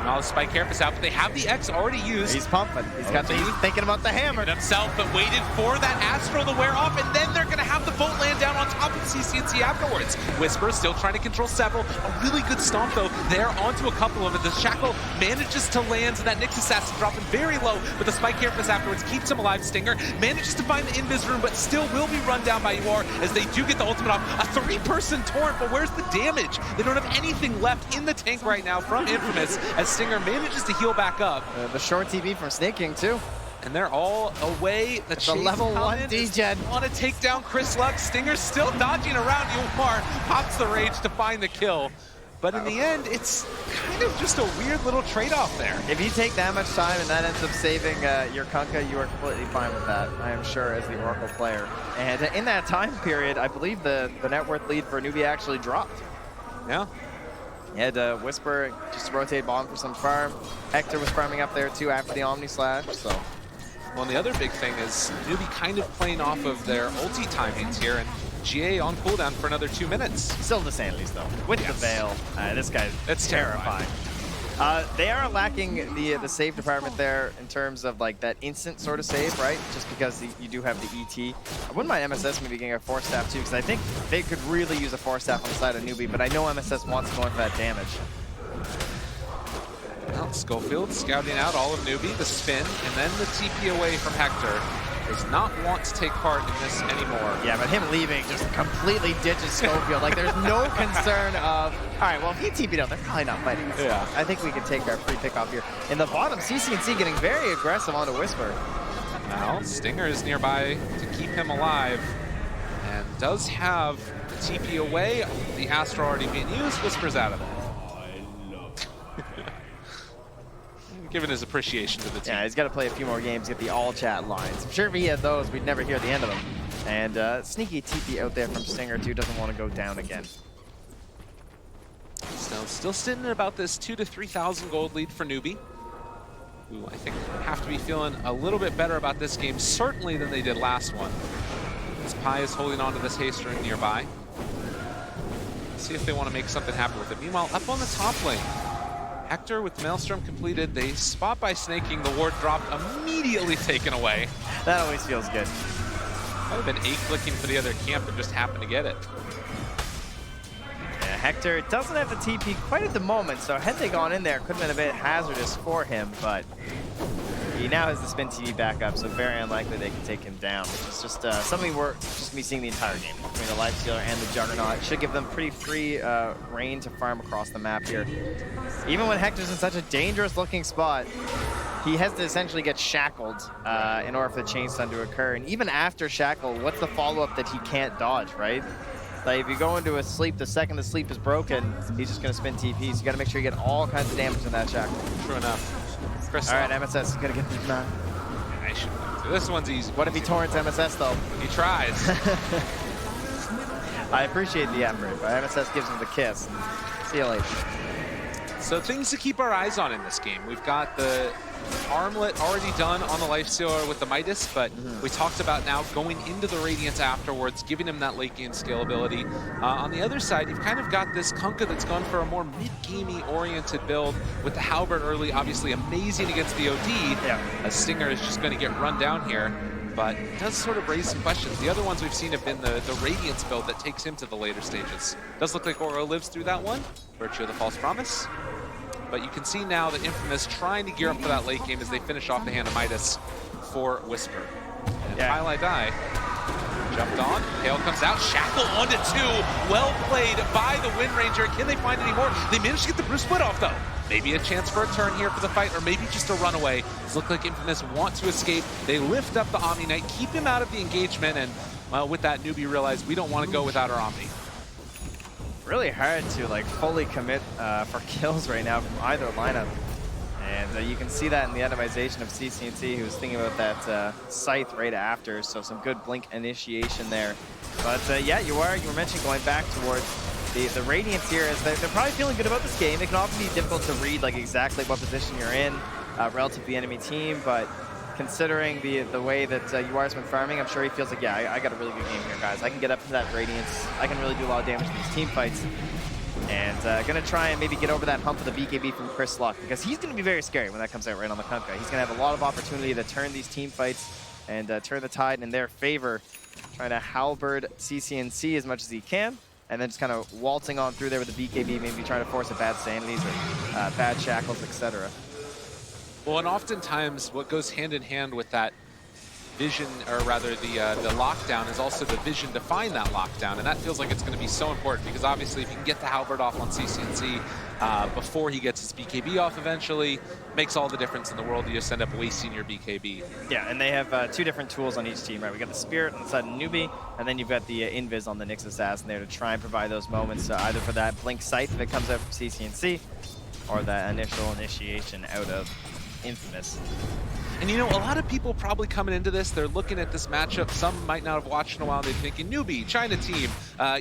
And all the Spike Carapace out, but they have the X already used. He's pumping. He's thinking about the hammer. Himself, but waited for that Astral to wear off, and then they're going to have the boat land down on top of the CCNC afterwards. Whisper still trying to control several. A really good stomp, though. They're onto a couple of it. The Shackle manages to land, and that Nyx Assassin dropping very low, but the Spike Carapace afterwards keeps him alive. Stinger manages to find the Invis room, but still will be run down by UR as they do get the ultimate off. A 3-person torrent, but where's the damage? They don't have anything left in the tank right now from Infamous as Stinger manages to heal back up. The short TP from Snake King too. And they're all away. The level 1 D-Gen. Want to take down Chris Luck. Stinger's still dodging around UR. Pops the rage to find the kill. But in the end, it's kind of just a weird little trade-off there. If you take that much time and that ends up saving your Kunkka, you are completely fine with that, I am sure, as the Oracle player. And in that time period, I believe the net worth lead for Newbie actually dropped. Yeah. He had Whisper just rotate bottom for some farm. Hector was farming up there too after the Omni Slash, so. Well, and the other big thing is Newbie kind of playing off of their ulti timings here, and GA on cooldown for another 2 minutes. Still the Sandleys though, with the Veil. This guy, it's terrifying. They are lacking the save department there in terms of like that instant sort of save, right? Just because you do have the ET. I wouldn't mind MSS maybe getting a 4-staff too, because I think they could really use a 4-staff on the side of Newbie, but I know MSS wants to go in for that damage. Well, Schofield scouting out all of Newbie, the spin, and then the TP away from Hector. Does not want to take part in this anymore. Yeah, but him leaving just completely ditches Schofield. Like, there's no concern of, all right, well, if he TP'd out, they're probably not fighting us. Yeah. I think we can take our free pick off here. In the bottom, CCNC getting very aggressive onto Whisper. Now, Stinger is nearby to keep him alive and does have the TP away. The Astro already being used. Whisper's out of there. Giving his appreciation to the team. Yeah, he's got to play a few more games, get the all chat lines. I'm sure if he had those, we'd never hear the end of them. And sneaky TP out there from Stinger too, doesn't want to go down again. So still sitting at about this 2,000 to 3,000 gold lead for Newbie, who I think have to be feeling a little bit better about this game, certainly than they did last one. As Pi is holding on to this haste rune nearby. Let's see if they want to make something happen with it. Meanwhile, up on the top lane, Hector with Maelstrom completed. They spot by snaking. The ward dropped, immediately taken away. That always feels good. Might have been 8 clicking for the other camp and just happened to get it. Yeah, Hector doesn't have the TP quite at the moment, so had they gone in there, could have been a bit hazardous for him, but he now has the spin TP back up, so very unlikely they can take him down, which is just something we're just going to be seeing the entire game between the Lifestealer and the Juggernaut. Should give them pretty free reign to farm across the map here. Even when Hector's in such a dangerous looking spot, he has to essentially get shackled in order for the chain stun to occur. And even after shackle, what's the follow-up that he can't dodge, right? Like, if you go into a sleep, the second the sleep is broken, he's just going to spin TP. So you got to make sure you get all kinds of damage in that shackle. True enough. Chris, all right, MSS is going to get this man. I should. This one's easy. What if he torrents MSS, though? He tries. I appreciate the effort, but MSS gives him the kiss. See you later. So things to keep our eyes on in this game. We've got the armlet already done on the Lifestealer with the Midas, but we talked about now going into the Radiance afterwards, giving him that late game scalability. On the other side, you've kind of got this Kunkka that's gone for a more mid-gamey oriented build with the Halberd early, obviously amazing against the OD. Yeah. A Stinger is just going to get run down here, but it does sort of raise some questions. The other ones we've seen have been the Radiance build that takes him to the later stages. Does look like Oro lives through that one, virtue of the False Promise. But you can see now that Infamous trying to gear up for that late game as they finish off the hand of Midas for Whisper. And Highlight Die jumped on, Hale comes out, Shackle 1-2, well played by the Wind Ranger. Can they find any more? They managed to get the Bruce split off though. Maybe a chance for a turn here for the fight, or maybe just a runaway. It looks like Infamous want to escape. They lift up the Omni Knight, keep him out of the engagement, and well, with that, Newbie realized we don't want to go without our Omni. Really hard to like fully commit for kills right now from either lineup. And you can see that in the itemization of CCNC, who was thinking about that Scythe right after, so some good blink initiation there. But yeah, you were mentioning going back towards the Radiance here, is they're probably feeling good about this game. It can often be difficult to read like exactly what position you're in relative to the enemy team, but considering the way that UR's been farming, I'm sure he feels like, yeah, I got a really good game here, guys. I can get up to that Radiance. I can really do a lot of damage in these team fights. And going to try and maybe get over that hump of the BKB from Chris Luck, because he's going to be very scary when that comes out right on the Kunkka. He's going to have a lot of opportunity to turn these team fights and turn the tide in their favor, trying to halberd CCNC as much as he can, and then just kind of waltzing on through there with the BKB, maybe trying to force a bad Sanities or bad Shackles, etc. Well, and oftentimes what goes hand in hand with that vision, or rather the lockdown, is also the vision to find that lockdown, and that feels like it's going to be so important, because obviously if you can get the Halberd off on CCNC before he gets his BKB off eventually, makes all the difference in the world. You just end up wasting your BKB. Yeah, and they have two different tools on each team, right? We got the Spirit on the side of Newbie, and then you've got the Invis on the Nyx Assassin there to try and provide those moments, either for that Blink Scythe that comes out from CCNC, or that initial initiation out of Infamous. And you know, a lot of people probably coming into this, they're looking at this matchup. Some might not have watched in a while. They're thinking Newbie, China team,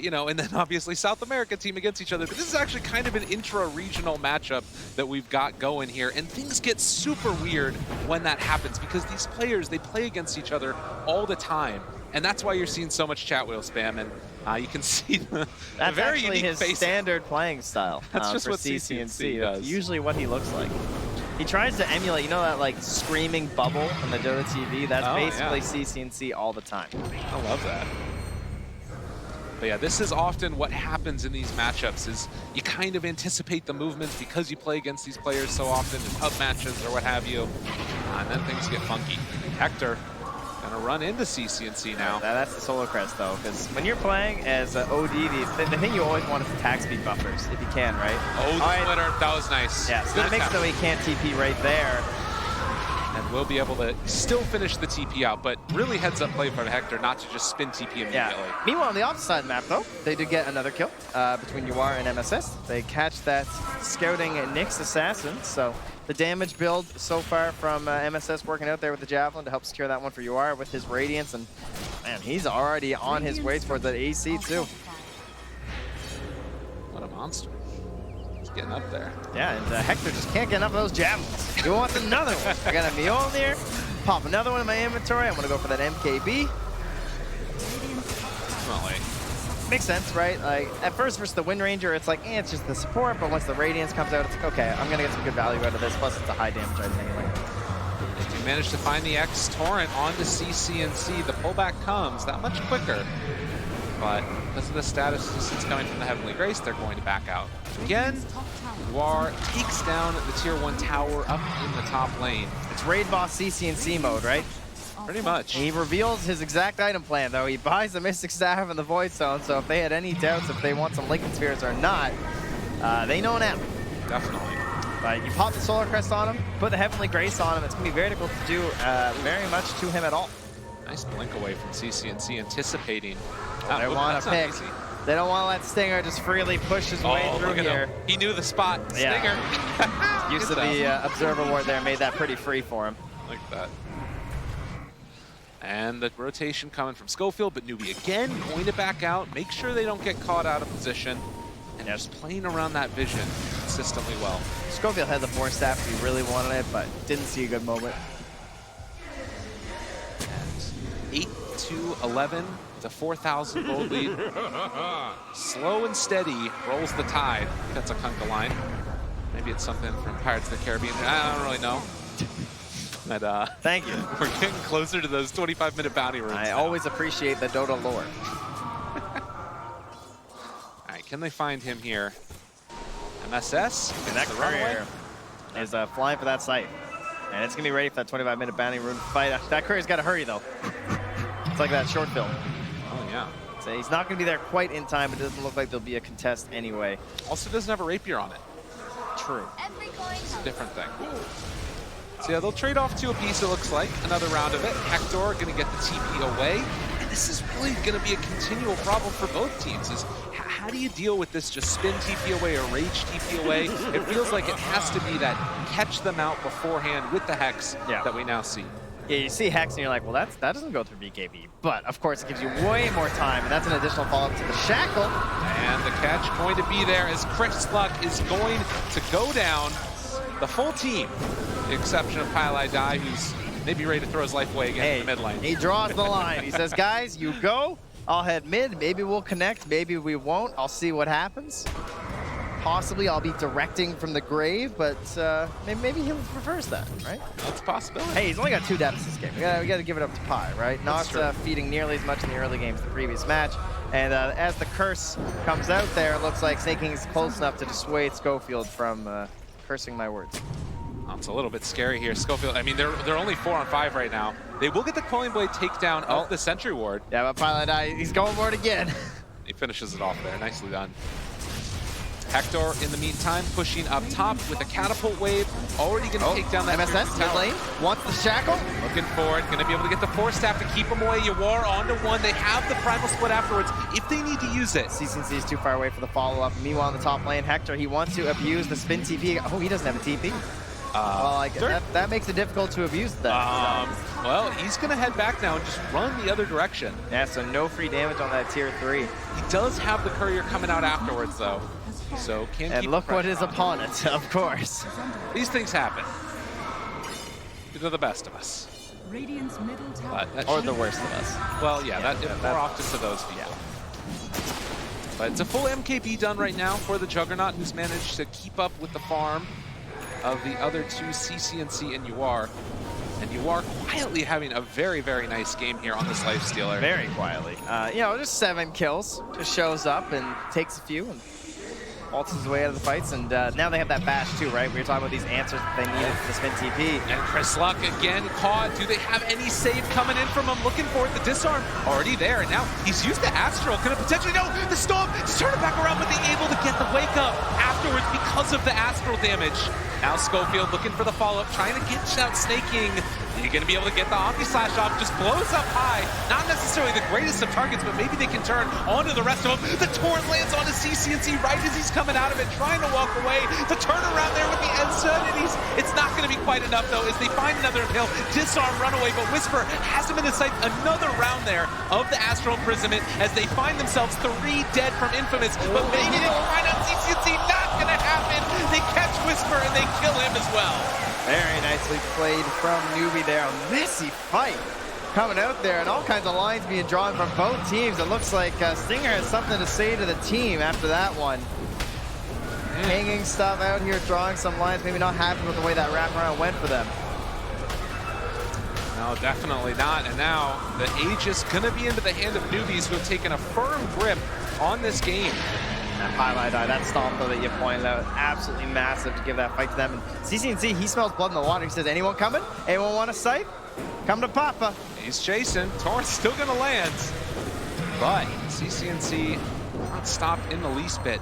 you know, and then obviously South America team against each other. But this is actually kind of an intra-regional matchup that we've got going here. And things get super weird when that happens, because these players, they play against each other all the time. And that's why you're seeing so much chat wheel spam. And you can see the that's very actually unique his face. Standard playing style. That's just for what CCNC does. That's usually what he looks like. He tries to emulate, you know, that like screaming bubble from the Dota TV? That's basically CCNC all the time. I love that. But yeah, this is often what happens in these matchups, is you kind of anticipate the movements because you play against these players so often in pub matches or what have you, and then things get funky. Hector gonna run into CCNC now. That's the Solar Crest though, because when you're playing as OD, the thing you always want is attack speed buffers, if you can, right? Oh, the splitter, that was nice. Yeah, so that makes it so he can't TP right there. And we'll be able to still finish the TP out, but really heads up play from Hector not to just spin TP immediately. Yeah. Meanwhile, on the opposite side of the map though, they did get another kill between UR and MSS. They catch that scouting Nyx Assassin, so the damage build so far from MSS working out there with the Javelin to help secure that one for UR with his Radiance, and man, he's already on his way towards that AC too. What a monster. He's getting up there. Yeah, and Hector just can't get enough of those Javelins. He wants another one. I got a Mjolnir, pop another one in my inventory. I'm gonna go for that MKB. Well, like, makes sense, right? Like at first versus the Wind Ranger, it's like, it's just the support, but once the Radiance comes out, it's like, okay, I'm gonna get some good value out of this, plus it's a high damage item anyway. They do manage to find the X Torrent onto CCNC. The pullback comes that much quicker, but because of the status since coming from the Heavenly Grace, they're going to back out. Again, UR takes down the tier 1 tower up in the top lane. It's Raid Boss CCNC mode, right? Pretty much. He reveals his exact item plan, though. He buys the Mystic Staff and the Void Stone, so if they had any doubts if they want some Lincoln Spheres or not, they know now. Definitely. But you pop the Solar Crest on him, put the Heavenly Grace on him, it's going to be very difficult to do very much to him at all. Nice blink away from CCNC, anticipating. I want to pick. They don't want to let Stinger just freely push his way through look at here. him. He knew the spot. Yeah. Stinger. Use of the Observer Ward there made that pretty free for him. Like that. And the rotation coming from Schofield, but Newbie again going to back out, make sure they don't get caught out of position, and just playing around that vision consistently well. Schofield had the force staff if he really wanted it, but didn't see a good moment. And 8-11 to 4,000 gold lead. Slow and steady rolls the tide. That's a Kunkka line. Maybe it's something from Pirates of the Caribbean. I don't really know. But thank you. We're getting closer to those 25-minute bounty rooms. I always appreciate the Dota lore. All right, can they find him here? MSS. And that courier is flying for that site. And it's going to be ready for that 25-minute bounty room fight. That courier's got to hurry, though. It's like that short film. Oh, yeah. So he's not going to be there quite in time. It doesn't look like there'll be a contest anyway. Also doesn't have a rapier on it. True. It's a different thing. So yeah, they'll trade off 2 apiece, it looks like. Another round of it. Hector going to get the TP away. And this is really going to be a continual problem for both teams. Is how do you deal with this just spin TP away or rage TP away? It feels like it has to be that catch them out beforehand with the Hex that we now see. Yeah, you see Hex and you're like, well, that doesn't go through BKB. But, of course, it gives you way more time, and that's an additional follow-up to the Shackle. And the catch going to be there as Chris Luck is going to go down. The full team, with the exception of Pylai Dai, who's maybe ready to throw his life away again in the mid lane. He draws the line. He says, guys, you go. I'll head mid. Maybe we'll connect. Maybe we won't. I'll see what happens. Possibly I'll be directing from the grave, but maybe he prefers that, right? That's a possibility. Hey, he's only got 2 deaths this game. We got to give it up to Pi, right? Not feeding nearly as much in the early games the previous match. And as the curse comes out there, it looks like Snaking is close enough to dissuade Schofield from cursing my words. It's a little bit scary here. Schofield, I mean, they're only 4 on 5 right now. They will get the Quelling Blade takedown of the Sentry Ward. Yeah, but Pilot Eye, he's going for it again. He finishes it off there. Nicely done. Hector, in the meantime, pushing up top with a catapult wave. Already going to take down that MSS mid lane. Wants the Shackle. Looking for it. Going to be able to get the Force Staff to keep him away. Yawar onto 1. They have the Primal Split afterwards if they need to use it. CCNC is too far away for the follow-up. Meanwhile, in the top lane, Hector, he wants to abuse the spin TP. Oh, he doesn't have a TP. Well, that makes it difficult to abuse that. Well, he's going to head back now and just run the other direction. Yeah, so no free damage on that tier 3. He does have the courier coming out afterwards, though. So and look what is upon it, of course. These things happen. They're the best of us. Or the worst of us. Well, yeah, more often to those people. But it's a full MKB done right now for the Juggernaut, who's managed to keep up with the farm of the other 2, CCNC and Yawar. And Yawar quietly having a very, very nice game here on this Lifestealer. Very quietly. Just 7 kills. Just shows up and takes a few and ults his way out of the fights. And now they have that bash too, right? We were talking about these answers that they needed for the spin TP. And Chris Luck again caught. Do they have any save coming in from him? Looking for it. The disarm already there. And now he's used the Astral. Gonna potentially, no, the Storm. Just turn it back around, but they able to get the wake up afterwards because of the Astral damage. Now Schofield looking for the follow-up, trying to get out Snaking. You're going to be able to get the Omni Slash off, just blows up high. Not necessarily the greatest of targets, but maybe they can turn onto the rest of them. The Torrent lands onto CCNC right as he's coming out of it, trying to walk away. The turnaround there with the Ensign, and it's not going to be quite enough, though, as they find another hill, disarm, runaway, but Whisper has him in his sight. Another round there of the Astral Imprisonment as they find themselves 3 dead from Infamous, but maybe they can find out CCNC. Not going to happen. They catch Whisper, and they kill him as well. Very nicely played from Newbie there. A messy fight coming out there and all kinds of lines being drawn from both teams. It looks like Stinger has something to say to the team after that one. Hanging stuff out here, drawing some lines, maybe not happy with the way that wraparound went for them. No, definitely not. And now the Aegis going to be into the hand of Newbies, who have taken a firm grip on this game. That highlight, that stomp though that you pointed out, absolutely massive to give that fight to them. And CCNC, he smells blood in the water. He says, anyone coming? Anyone want a sight? Come to Papa. He's chasing. Torrent's still going to land. But CCNC not stopped in the least bit.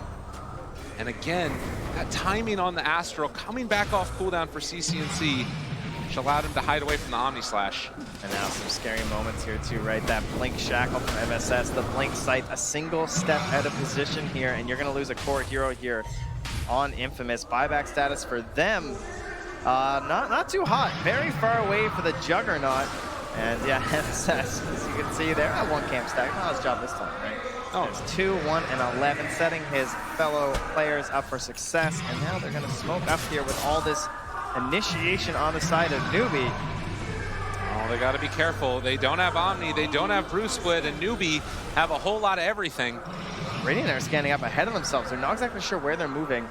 And again, that timing on the Astral coming back off cooldown for CCNC. which allowed him to hide away from the Omni Slash. And now some scary moments here too, right? That blink shackle from MSS, the blink sight, a single step out of position here, and you're gonna lose a core hero here on Infamous. Buyback status for them, not too hot, very far away for the Juggernaut. And yeah, MSS, as you can see, they're at 1 camp stack. Not his job this time, right? Oh, it's 2, 1, and 11, setting his fellow players up for success. And now they're gonna smoke up here with all this initiation on the side of Newbie. Oh, they gotta be careful. They don't have Omni, they don't have Brew Split, and Newbie have a whole lot of everything. Radiant are scanning up ahead of themselves. They're not exactly sure where they're moving.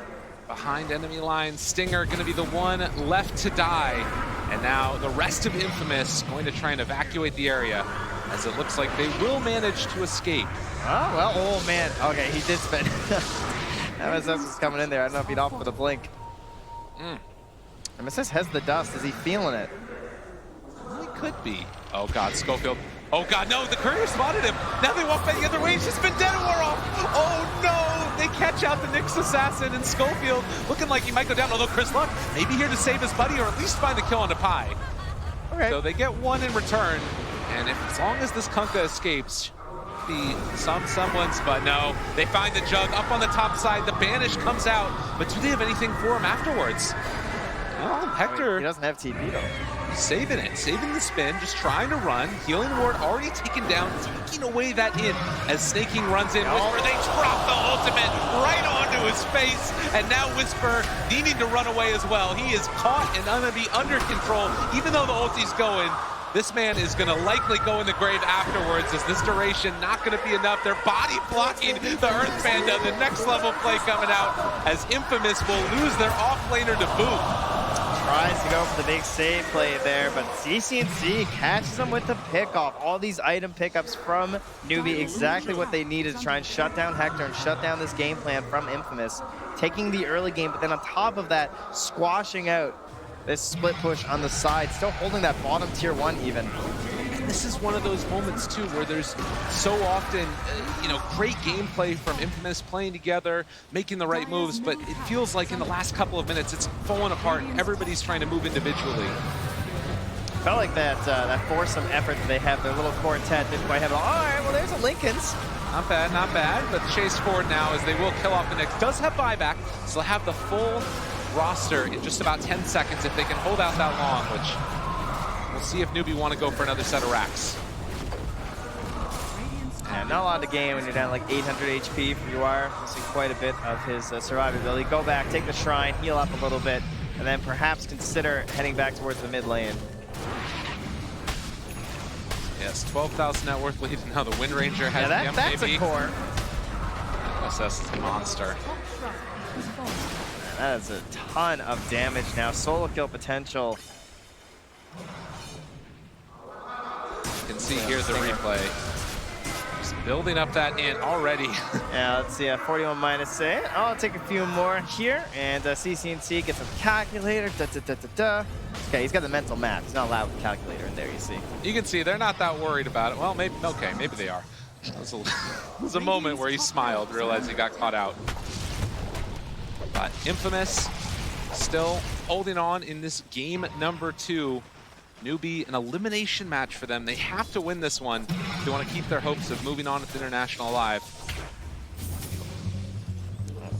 Behind enemy lines, Stinger gonna be the one left to die. And now the rest of Infamous going to try and evacuate the area, as it looks like they will manage to escape. Oh, well, oh man. Okay, he did spin. MSS is coming in there. I don't know if he'd opt for the blink. MSS has the dust. Is he feeling it? Well, he could be. Oh God, Schofield. Oh God, no, the courier spotted him. Now they walk by the other way. He's just been dead a war off. Oh no, they catch out the Nyx assassin, and Schofield looking like he might go down, although Chris Luck may be here to save his buddy or at least find the kill on the Pi. Okay. So they get one in return, and as long as this Kunkka escapes, be someone's, but no, they find the Jug up on the top side. The Banish comes out, but do they have anything for him afterwards? Well, Hector, he doesn't have TP though. Saving it, saving the spin, just trying to run. Healing Ward already taken down, taking away that hit as Snaking runs in. Whisper, they drop the ultimate right onto his face, and now Whisper needing to run away as well. He is caught and gonna be under control, even though the ulti's going. This man is gonna likely go in the grave afterwards, as this duration not gonna be enough. Their body blocking the Earth Panda, the next level play coming out, as Infamous will lose their off-laner to boot. Tries to go for the big save play there, but CCNC catches them with the pickoff. All these item pickups from Newbie, exactly what they needed to try and shut down Hector and shut down this game plan from Infamous. Taking the early game, but then on top of that, squashing out this split push on the side, still holding that bottom tier 1 even. And this is one of those moments too where there's so often, great gameplay from Infamous playing together, making the right moves, but it feels like in the last couple of minutes it's falling apart. Everybody's trying to move individually. Felt like that foursome effort that they have, their little quartet didn't quite have it. All right, well there's a Lincoln's. Not bad, not bad, but chase forward now as they will kill off the Nyx. Does have buyback, so they'll have the full roster in just about 10 seconds if they can hold out that long, which we'll see if Newbie want to go for another set of racks. And not a lot of the game when you're down like 800 HP from UR. You see quite a bit of his survivability. Go back, take the shrine, heal up a little bit, and then perhaps consider heading back towards the mid lane. Yes, 12,000 net worth lead. Now the Wind Ranger has the MKB. That's a core. MSS is a monster. That is a ton of damage now. Solo kill potential. You can see here the replay. Just building up that in already. Yeah, let's see, 41 minus 8. I'll take a few more here, and CCNC gets a calculator. Okay, he's got the mental math. He's not allowed with a calculator in there, you see. You can see they're not that worried about it. Well, maybe, okay, maybe they are. It was a moment where he smiled, realized he got caught out. But Infamous still holding on in this game number 2. Newbie, an elimination match for them. They have to win this one if they want to keep their hopes of moving on with International alive.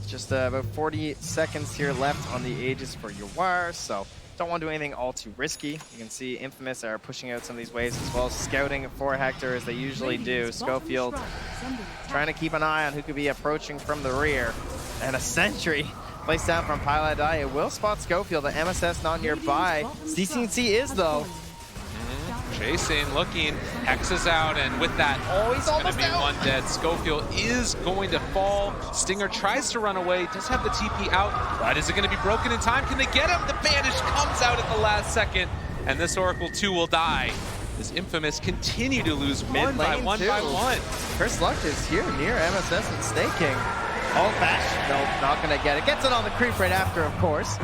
Just about 40 seconds here left on the Aegis for UR, so don't want to do anything all too risky. You can see Infamous are pushing out some of these waves as well as scouting for Hector as they usually do. Schofield trying to keep an eye on who could be approaching from the rear. And a sentry placed down from Pilot Die. It will spot Schofield, the MSS not nearby. CCNC is though. Chasing, looking, Hex is out, and with that, he's going to be one dead. Schofield is going to fall. Stinger tries to run away, does have the TP out, but is it going to be broken in time? Can they get him? The Banish comes out at the last second, and this Oracle 2 will die. This Infamous continue to lose one by one. Chris Luck is here near MSS and Snaking. Old Fashioned, nope, not going to get it. Gets it on the creep right after, of course.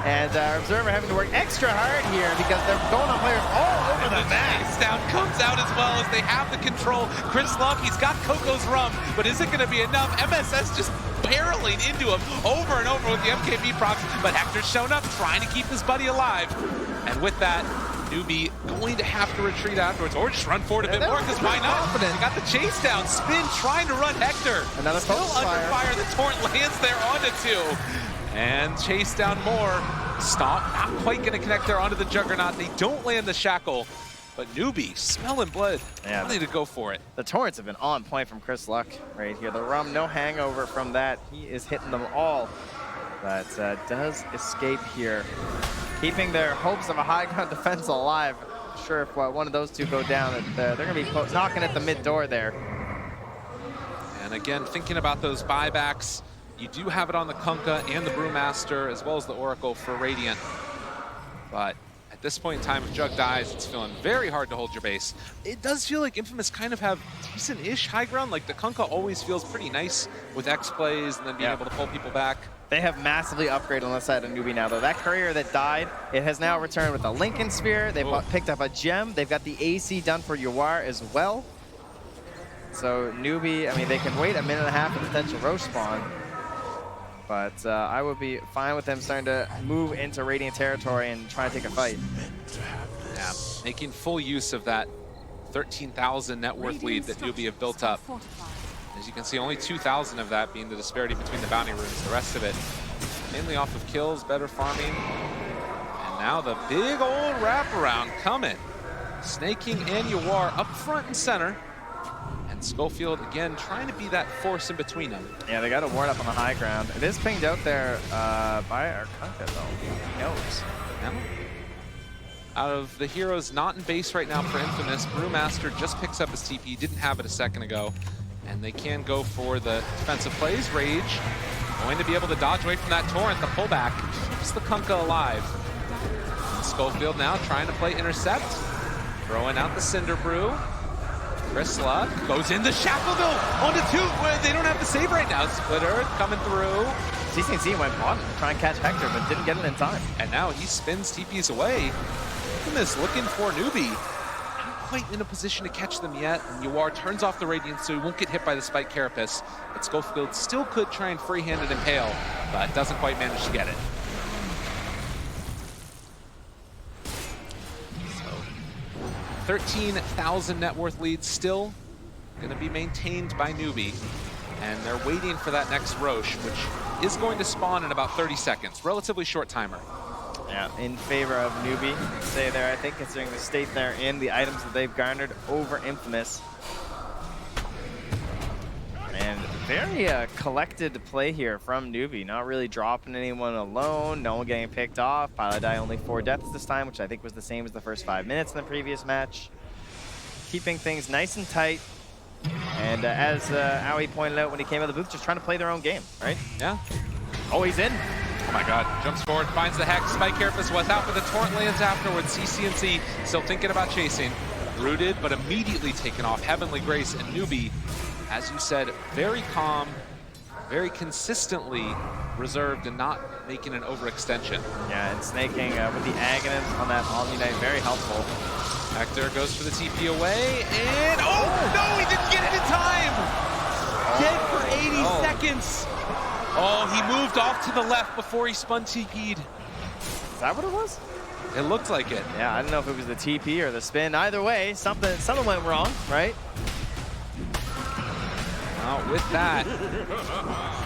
And Observer having to work extra hard here because they're going on players all over the map. Down comes out as well as they have the control. Chris Luck, he's got Coco's rum, but is it going to be enough? MSS just barreling into him over and over with the MKB procs, but Hector's shown up trying to keep his buddy alive. And with that, Newbie going to have to retreat afterwards, or just run forward a bit more, because why not? They got the chase down. Spin trying to run Hector. Another still under fire. The Torrent lands there onto 2. And chase down more. Stomp, not quite going to connect there onto the Juggernaut. They don't land the Shackle. But Newbie, smelling blood, ready to go for it. The Torrents have been on point from Chris Luck right here. The Rum, no hangover from that. He is hitting them all. But does escape here, keeping their hopes of a high ground defense alive. I'm sure if one of those two go down, they're going to be knocking at the mid door there. And again, thinking about those buybacks, you do have it on the Kunkka and the Brewmaster, as well as the Oracle for Radiant. But at this point in time, if Jug dies, it's feeling very hard to hold your base. It does feel like Infamous kind of have decent-ish high ground. Like the Kunkka always feels pretty nice with X plays and then being able to pull people back. They have massively upgraded on the side of Newbie now, though. That courier that died, it has now returned with a Lincoln Sphere. They've picked up a gem. They've got the AC done for Yawar as well. So Newbie, I mean, they can wait a minute and a half for potential Roche spawn. But I would be fine with them starting to move into Radiant territory and try to take a fight. Yeah, making full use of that 13,000 net worth lead that Newbie have built up. As you can see, only 2,000 of that being the disparity between the bounty runes. The rest of it mainly off of kills, better farming. And now the big old wraparound coming. Snaking and Yawar up front and center. And Schofield, again, trying to be that force in between them. Yeah, they got a ward up on the high ground. It is pinged out there by Arcana, though. He knows. Yeah. Out of the heroes not in base right now for Infamous, Brewmaster just picks up his TP, didn't have it a second ago. And they can go for the defensive plays. Rage going to be able to dodge away from that Torrent. The pullback keeps the Kunkka alive. And Schofield now trying to play intercept. Throwing out the Cinder Brew. Chris Luck goes in the Shackle though onto 2. They don't have the save right now. Splitter coming through. CCNC went bottom to try and catch Hector, but didn't get it in time. And now he spins TPs away. Infamous looking for Newbie. Quite in a position to catch them yet, and Yawar turns off the Radiance so he won't get hit by the Spike Carapace. But Schofield still could try and free-handed impale, but doesn't quite manage to get it. So, 13,000 net worth lead still going to be maintained by Newbie, and they're waiting for that next Roche, which is going to spawn in about 30 seconds. Relatively short timer. Yeah, in favor of Newbie, say there, I think, considering the state they're in, the items that they've garnered over Infamous. And very collected play here from Newbie, not really dropping anyone alone, no one getting picked off. Pilot Die only 4 deaths this time, which I think was the same as the first 5 minutes in the previous match. Keeping things nice and tight. And as Aoi pointed out when he came out of the booth, just trying to play their own game, right? Yeah. Oh, he's in. Oh my god, jumps forward, finds the Hex, Spike Carapace was out, but the Torrent lands afterwards. CCNC still thinking about chasing. Rooted, but immediately taken off. Heavenly Grace and Newbie, as you said, very calm, very consistently reserved and not making an overextension. Yeah, and snaking with the Aghanim on that Omni-Knight, very helpful. Hector goes for the TP away, and oh no, he didn't get it in time! Dead for 80 seconds! Oh, he moved off to the left before he spun TP'd. Is that what it was? It looked like it. Yeah, I don't know if it was the TP or the spin. Either way, something went wrong, right? Well, with that,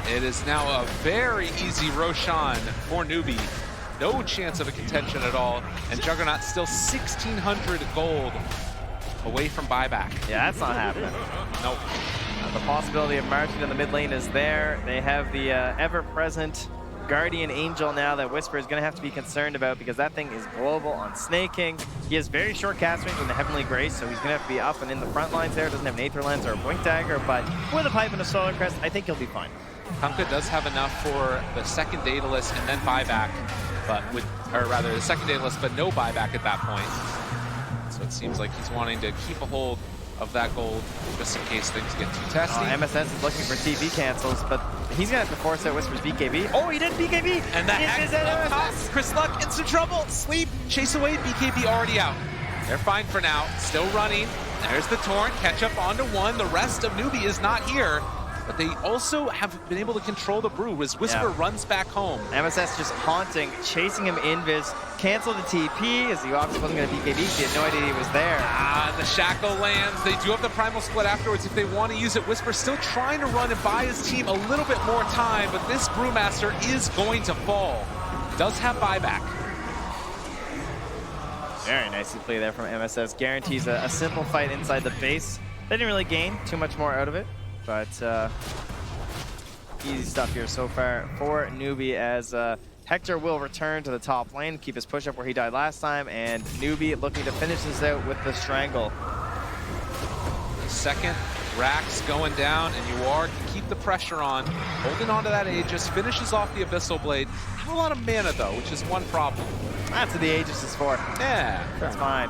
it is now a very easy Roshan for Newbie. No chance of a contention at all. And Juggernaut still 1,600 gold away from buyback. Yeah, that's not happening. Nope. The possibility of marching in the mid lane is there. They have the ever-present Guardian Angel now that Whisper is going to have to be concerned about because that thing is global on snaking. He has very short cast range in the Heavenly Grace, so he's going to have to be up and in the front lines there. Doesn't have an Aether Lens or a Blink Dagger, but with a Pipe and a Solar Crest, I think he'll be fine. Kunkka does have enough for the second Daedalus and then buyback, but the second Daedalus, but no buyback at that point. So it seems like he's wanting to keep a hold of that gold just in case things get too testy. MSS is looking for TP cancels, but he's going to have to force out Whisper's BKB. Oh, he did BKB! And that is up top. Chris Luck in some trouble. Sleep, chase away, BKB already out. They're fine for now, still running. There's the Torrent, catch up onto 1. The rest of Newbie is not here. but they also have been able to control the brew as Whisper runs back home. MSS just haunting, chasing him invis, canceled the TP as he obviously wasn't going to BKB. He had no idea he was there. The shackle lands. They do have the primal split afterwards if they want to use it. Whisper still trying to run and buy his team a little bit more time, but this Brewmaster is going to fall. Does have buyback. Very nicely played there from MSS. Guarantees a simple fight inside the base. They didn't really gain too much more out of it, but easy stuff here so far for Newbie as Hector will return to the top lane, keep his push up where he died last time, and Newbie looking to finish this out with the strangle. Second, Rax going down, and Yuar can keep the pressure on, holding on to that Aegis, finishes off the Abyssal Blade. Not a lot of mana though, which is one problem. That's what the Aegis is for. Yeah. That's fine.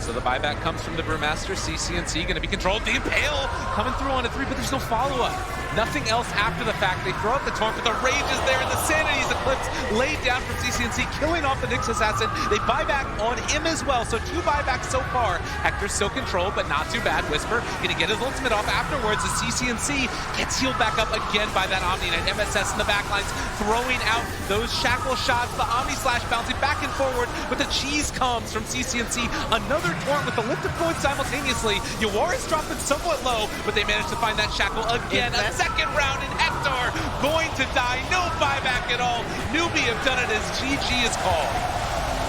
So the buyback comes from the Brewmaster. CCNC going to be controlled. The Impale coming through on a 3, but there's no follow-up. Nothing else after the fact. They throw out the taunt, but the Rage is there, and the Sanity's Eclipse laid down from CCNC, killing off the Nyx Assassin. They buy back on him as well, so 2 buybacks so far. Hector's still controlled, but not too bad. Whisper going to get his ultimate off afterwards as CCNC gets healed back up again by that Omni Knight. MSS in the backlines throwing out those shackle shots. The Omni Slash bouncing back and forward, but the cheese comes from CCNC. Another taunt with the lift of going simultaneously. Yuar is dropping somewhat low, but they managed to find that shackle again. A second round, and Hector going to die. No buyback at all. Newbie have done it as GG is called.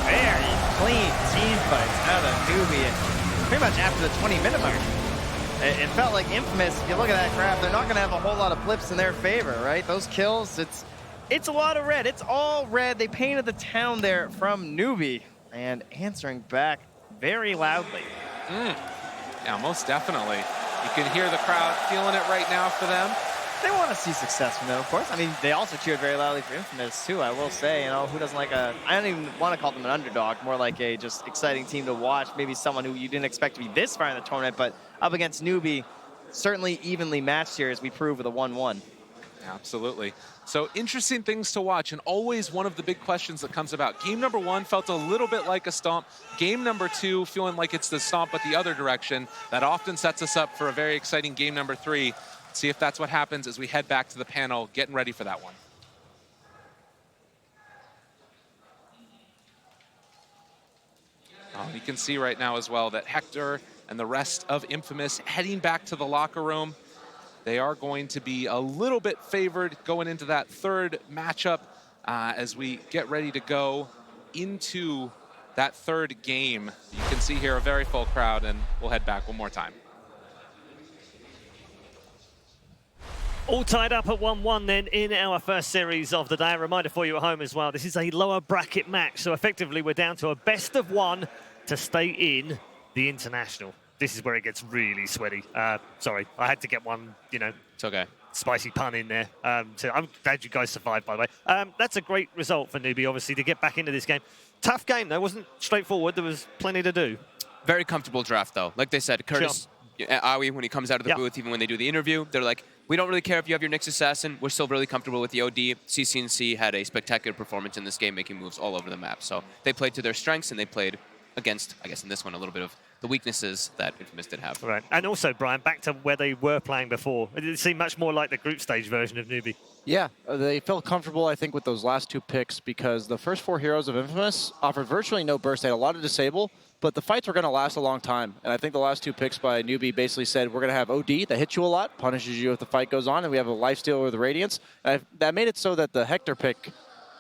Very clean team fights out of Newbie, and pretty much after the 20-minute mark. It felt like Infamous, if you look at that graph, they're not going to have a whole lot of blips in their favor, right? Those kills, it's a lot of red. It's all red. They painted the town there from Newbie, and answering back very loudly. Yeah, most definitely. You can hear the crowd feeling it right now for them. They want to see success from them, of course. I mean, they also cheered very loudly for Infamous, too, I will say. You know, who doesn't like I don't even want to call them an underdog, more like a just exciting team to watch. Maybe someone who you didn't expect to be this far in the tournament, but up against Newbie, certainly evenly matched here as we prove with a 1-1. Absolutely. So interesting things to watch, and always one of the big questions that comes about. Game number 1 felt a little bit like a stomp. Game number 2 feeling like it's the stomp but the other direction. That often sets us up for a very exciting game number 3. See if that's what happens as we head back to the panel, getting ready for that one. You can see right now as well that Hector and the rest of Infamous heading back to the locker room. They are going to be a little bit favored going into that third matchup as we get ready to go into that third game. You can see here a very full crowd, and we'll head back one more time. All tied up at 1-1 then in our first series of the day. A reminder for you at home as well, this is a lower bracket match, so effectively we're down to a best of 1 to stay in the International. This is where it gets really sweaty. Sorry, I had to get one, you know, it's okay, spicy pun in there. So I'm glad you guys survived, by the way. That's a great result for Newbie, obviously, to get back into this game. Tough game, though. Wasn't straightforward. There was plenty to do. Very comfortable draft, though. Like they said, Curtis, Aoi, when he comes out of the booth, even when they do the interview, they're like, we don't really care if you have your Nyx Assassin. We're still really comfortable with the OD. CCNC had a spectacular performance in this game, making moves all over the map. So they played to their strengths, and they played against, I guess in this one, a little bit of the weaknesses that Infamous did have. Right. And also, Brian, back to where they were playing before. It seemed much more like the group stage version of Newbie. Yeah, they felt comfortable, I think, with those last 2 picks because the first 4 heroes of Infamous offered virtually no burst. They had a lot of disable, but the fights were going to last a long time. And I think the last 2 picks by Newbie basically said, we're going to have OD that hits you a lot, punishes you if the fight goes on, and we have a lifesteal with Radiance. And that made it so that the Hector pick,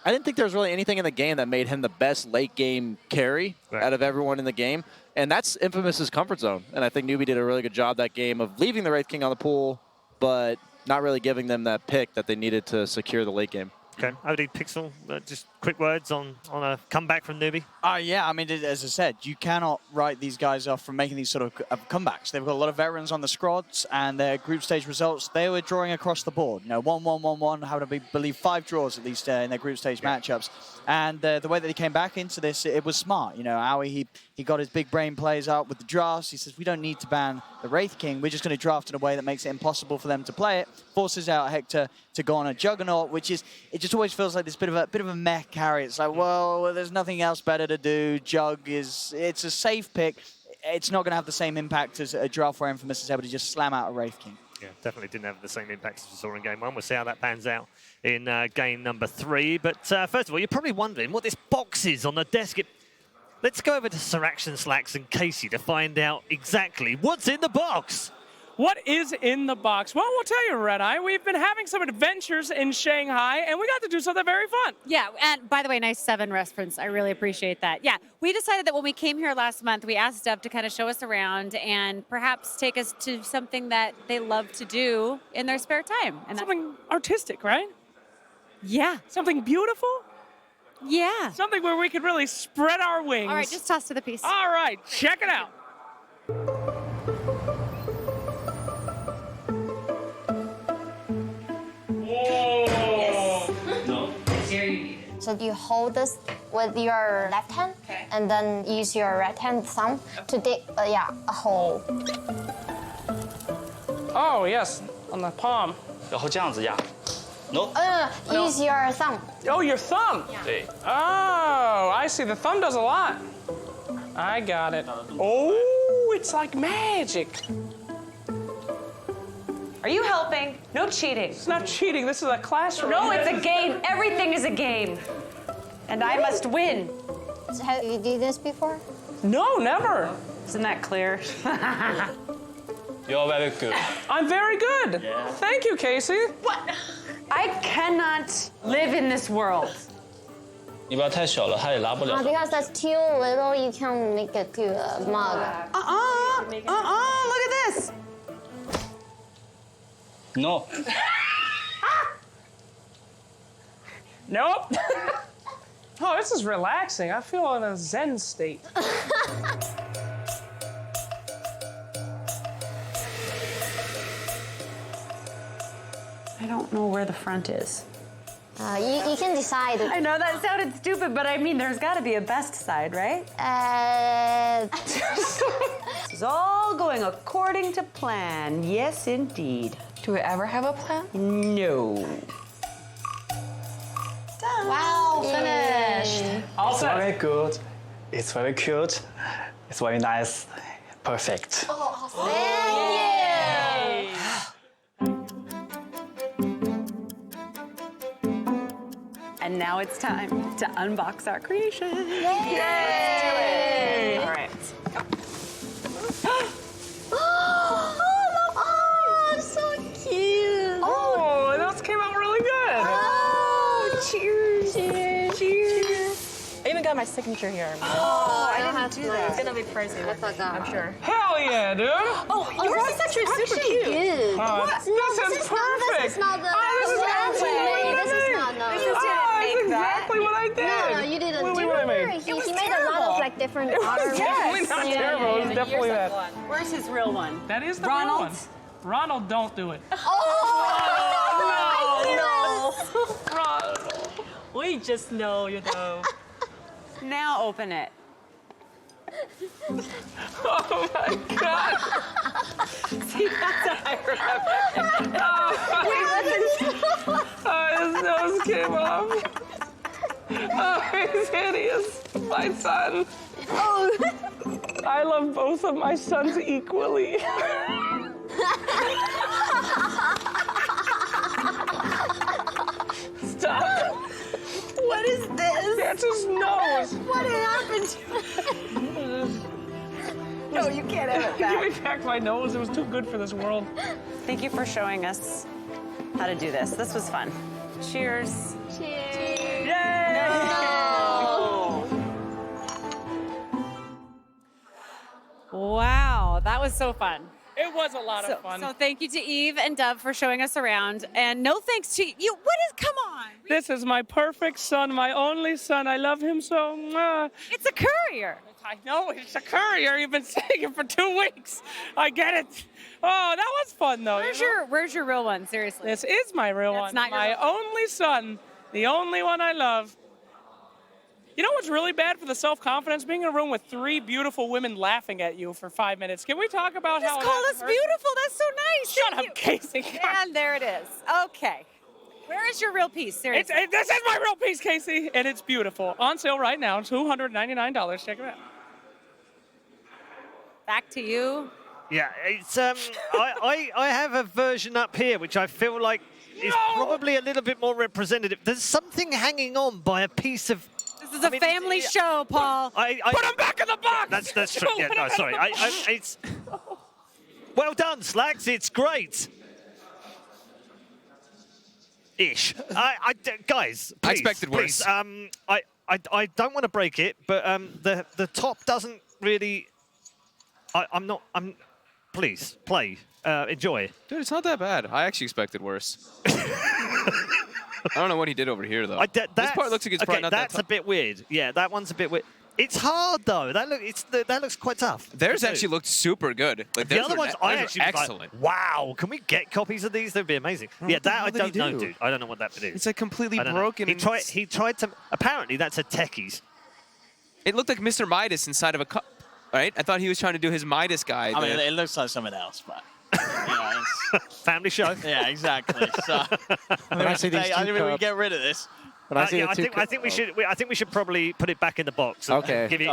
I didn't think there was really anything in the game that made him the best late game carry out of everyone in the game. And that's Infamous's comfort zone. And I think Newbie did a really good job that game of leaving the Wraith King on the pool, but not really giving them that pick that they needed to secure the late game. Okay, OD Pixel, just quick words on a comeback from Newbie. Yeah, I mean, as I said, you cannot write these guys off from making these sort of comebacks. They've got a lot of veterans on the squads, and their group stage results, they were drawing across the board. You know, 1-1, 1-1, how to believe 5 draws at least in their group stage matchups. And the way that they came back into this, it was smart. You know, Aoi, he got his big brain plays out with the drafts. He says, we don't need to ban the Wraith King. We're just going to draft in a way that makes it impossible for them to play it. Forces out Hector to go on a Juggernaut, which is, it just always feels like this bit of a meh carry. It's like, well, there's nothing else better to do. Jug it's a safe pick. it's not going to have the same impact as a draft where Infamous is able to just slam out a Wraith King. Yeah, definitely didn't have the same impact as we saw in game 1. We'll see how that pans out in game number 3. But first of all, you're probably wondering what this box is on the desk. Let's go over to Sir Action Slacks and Casey to find out exactly what's in the box. What is in the box? Well, we'll tell you, Red Eye. We've been having some adventures in Shanghai, and we got to do something very fun. Yeah, and by the way, nice 7 reference. I really appreciate that. Yeah, we decided that when we came here last month, we asked Dev to kind of show us around and perhaps take us to something that they love to do in their spare time. And something artistic, right? Yeah. Something beautiful? Yeah. Something where we could really spread our wings. All right, just toss to the piece. All right, check it out. So you hold this with your left hand, and then use your right hand thumb to dig, a hole. Oh, yes, on the palm. 然后这样子压。No. Use your thumb. Oh, your thumb? 对。 Oh, I see. The thumb does a lot. I got it. Oh, it's like magic. Are you helping? No cheating. It's not cheating. This is a classroom. No, it's a game. Everything is a game. And I must win. So have you done this before? No, never. Isn't that clear? You're very good. I'm very good. Yeah. Thank you, Casey. What? I cannot live in this world. 你不要太小了，它也拉不了。 Because that's too little, you can make it to a mug. Look at this. No. Nope. Oh, this is relaxing. I feel in a Zen state. I don't know where the front is. You can decide. I know that sounded stupid, but I mean, there's got to be a best side, right? This is all going according to plan. Yes, indeed. Do we ever have a plan? No. Done. Wow, finished. All It's set. very good. It's very cute. It's very nice. Perfect. Oh, And now it's time to unbox our creation. Yay! All right. Oh, so cute. Oh, those came out really good. Oh, cheers. Cheers. Cheers. I even got my signature here. Oh, I didn't do that. It's gonna be pricey. I forgot. I'm sure. Hell yeah, dude. Oh, your signature is super cute. Good. Oh, What? this No, is perfect. This is not the. This is absolutely This is not. No. This is exactly what I did. No, you didn't. Wait, Do wait, you wait. remember? He made a lot of like different. It was definitely not terrible. It was definitely that. Where's his real one? That is the Ronald? real one. Ronald, don't do it. Oh, no. Ronald. We just know, you know. Now open it. Oh my God. See, that's how I remember. Oh, his nose came off. Oh, he's hideous. My son. Oh. I love both of my sons equally. Stop. What is this? That's his nose. What happened to it? No, you can't have it back. Give me back my nose. It was too good for this world. Thank you for showing us how to do this. This was fun. Cheers. Cheers. Yay! No. Wow, that was so fun. It was a lot of fun. So thank you to Eve and Dove for showing us around, and no thanks to you. What is? Come on. This is my perfect son, my only son. I love him so much. It's a courier. I know it's a courier. You've been saying it for 2 weeks. I get it. Oh, that was fun though. Where's your real one? Seriously. This is my real one. Not your my real one. only son, the only one I love. You know what's really bad for the self-confidence? Being in a room with 3 beautiful women laughing at you for 5 minutes. Can we talk about Just how call that us hurts? beautiful. That's so nice. Shut Thank up, Casey. you. And there it is. Okay. Where is your real piece? Seriously. This is my real piece, Casey, and it's beautiful. On sale right now, $299. Check it out. back to you. Yeah, it's I have a version up here which I feel like is probably a little bit more representative. There's something hanging on by a piece of. This is a family show, Paul. Put him back in the box. That's true. Yeah, no, sorry. It's well done, Slacks. It's great. Ish. Guys, please, I expected worse. I don't want to break it, but the top doesn't really. I'm. Please play. Enjoy. Dude, it's not that bad. I actually expected worse. I don't know what he did over here, though. This part looks like it's probably not that that's a bit weird. Yeah, that one's a bit weird. It's hard though. That looks quite tough. Theirs actually looked super good. Like the other ones, I actually was excellent. Like, wow, can we get copies of these? They'd be amazing. Yeah, that I don't know, dude. I don't know what that would do. It's like completely broken. He tried to. Apparently, that's a techies. It looked like Mr. Midas inside of a cup. Right? I thought he was trying to do his Midas guy. I mean, it looks like something else, but. It's family show. Yeah, exactly. So I see these I think we get rid of this. I think we should probably put it back in the box. And Okay. Give it.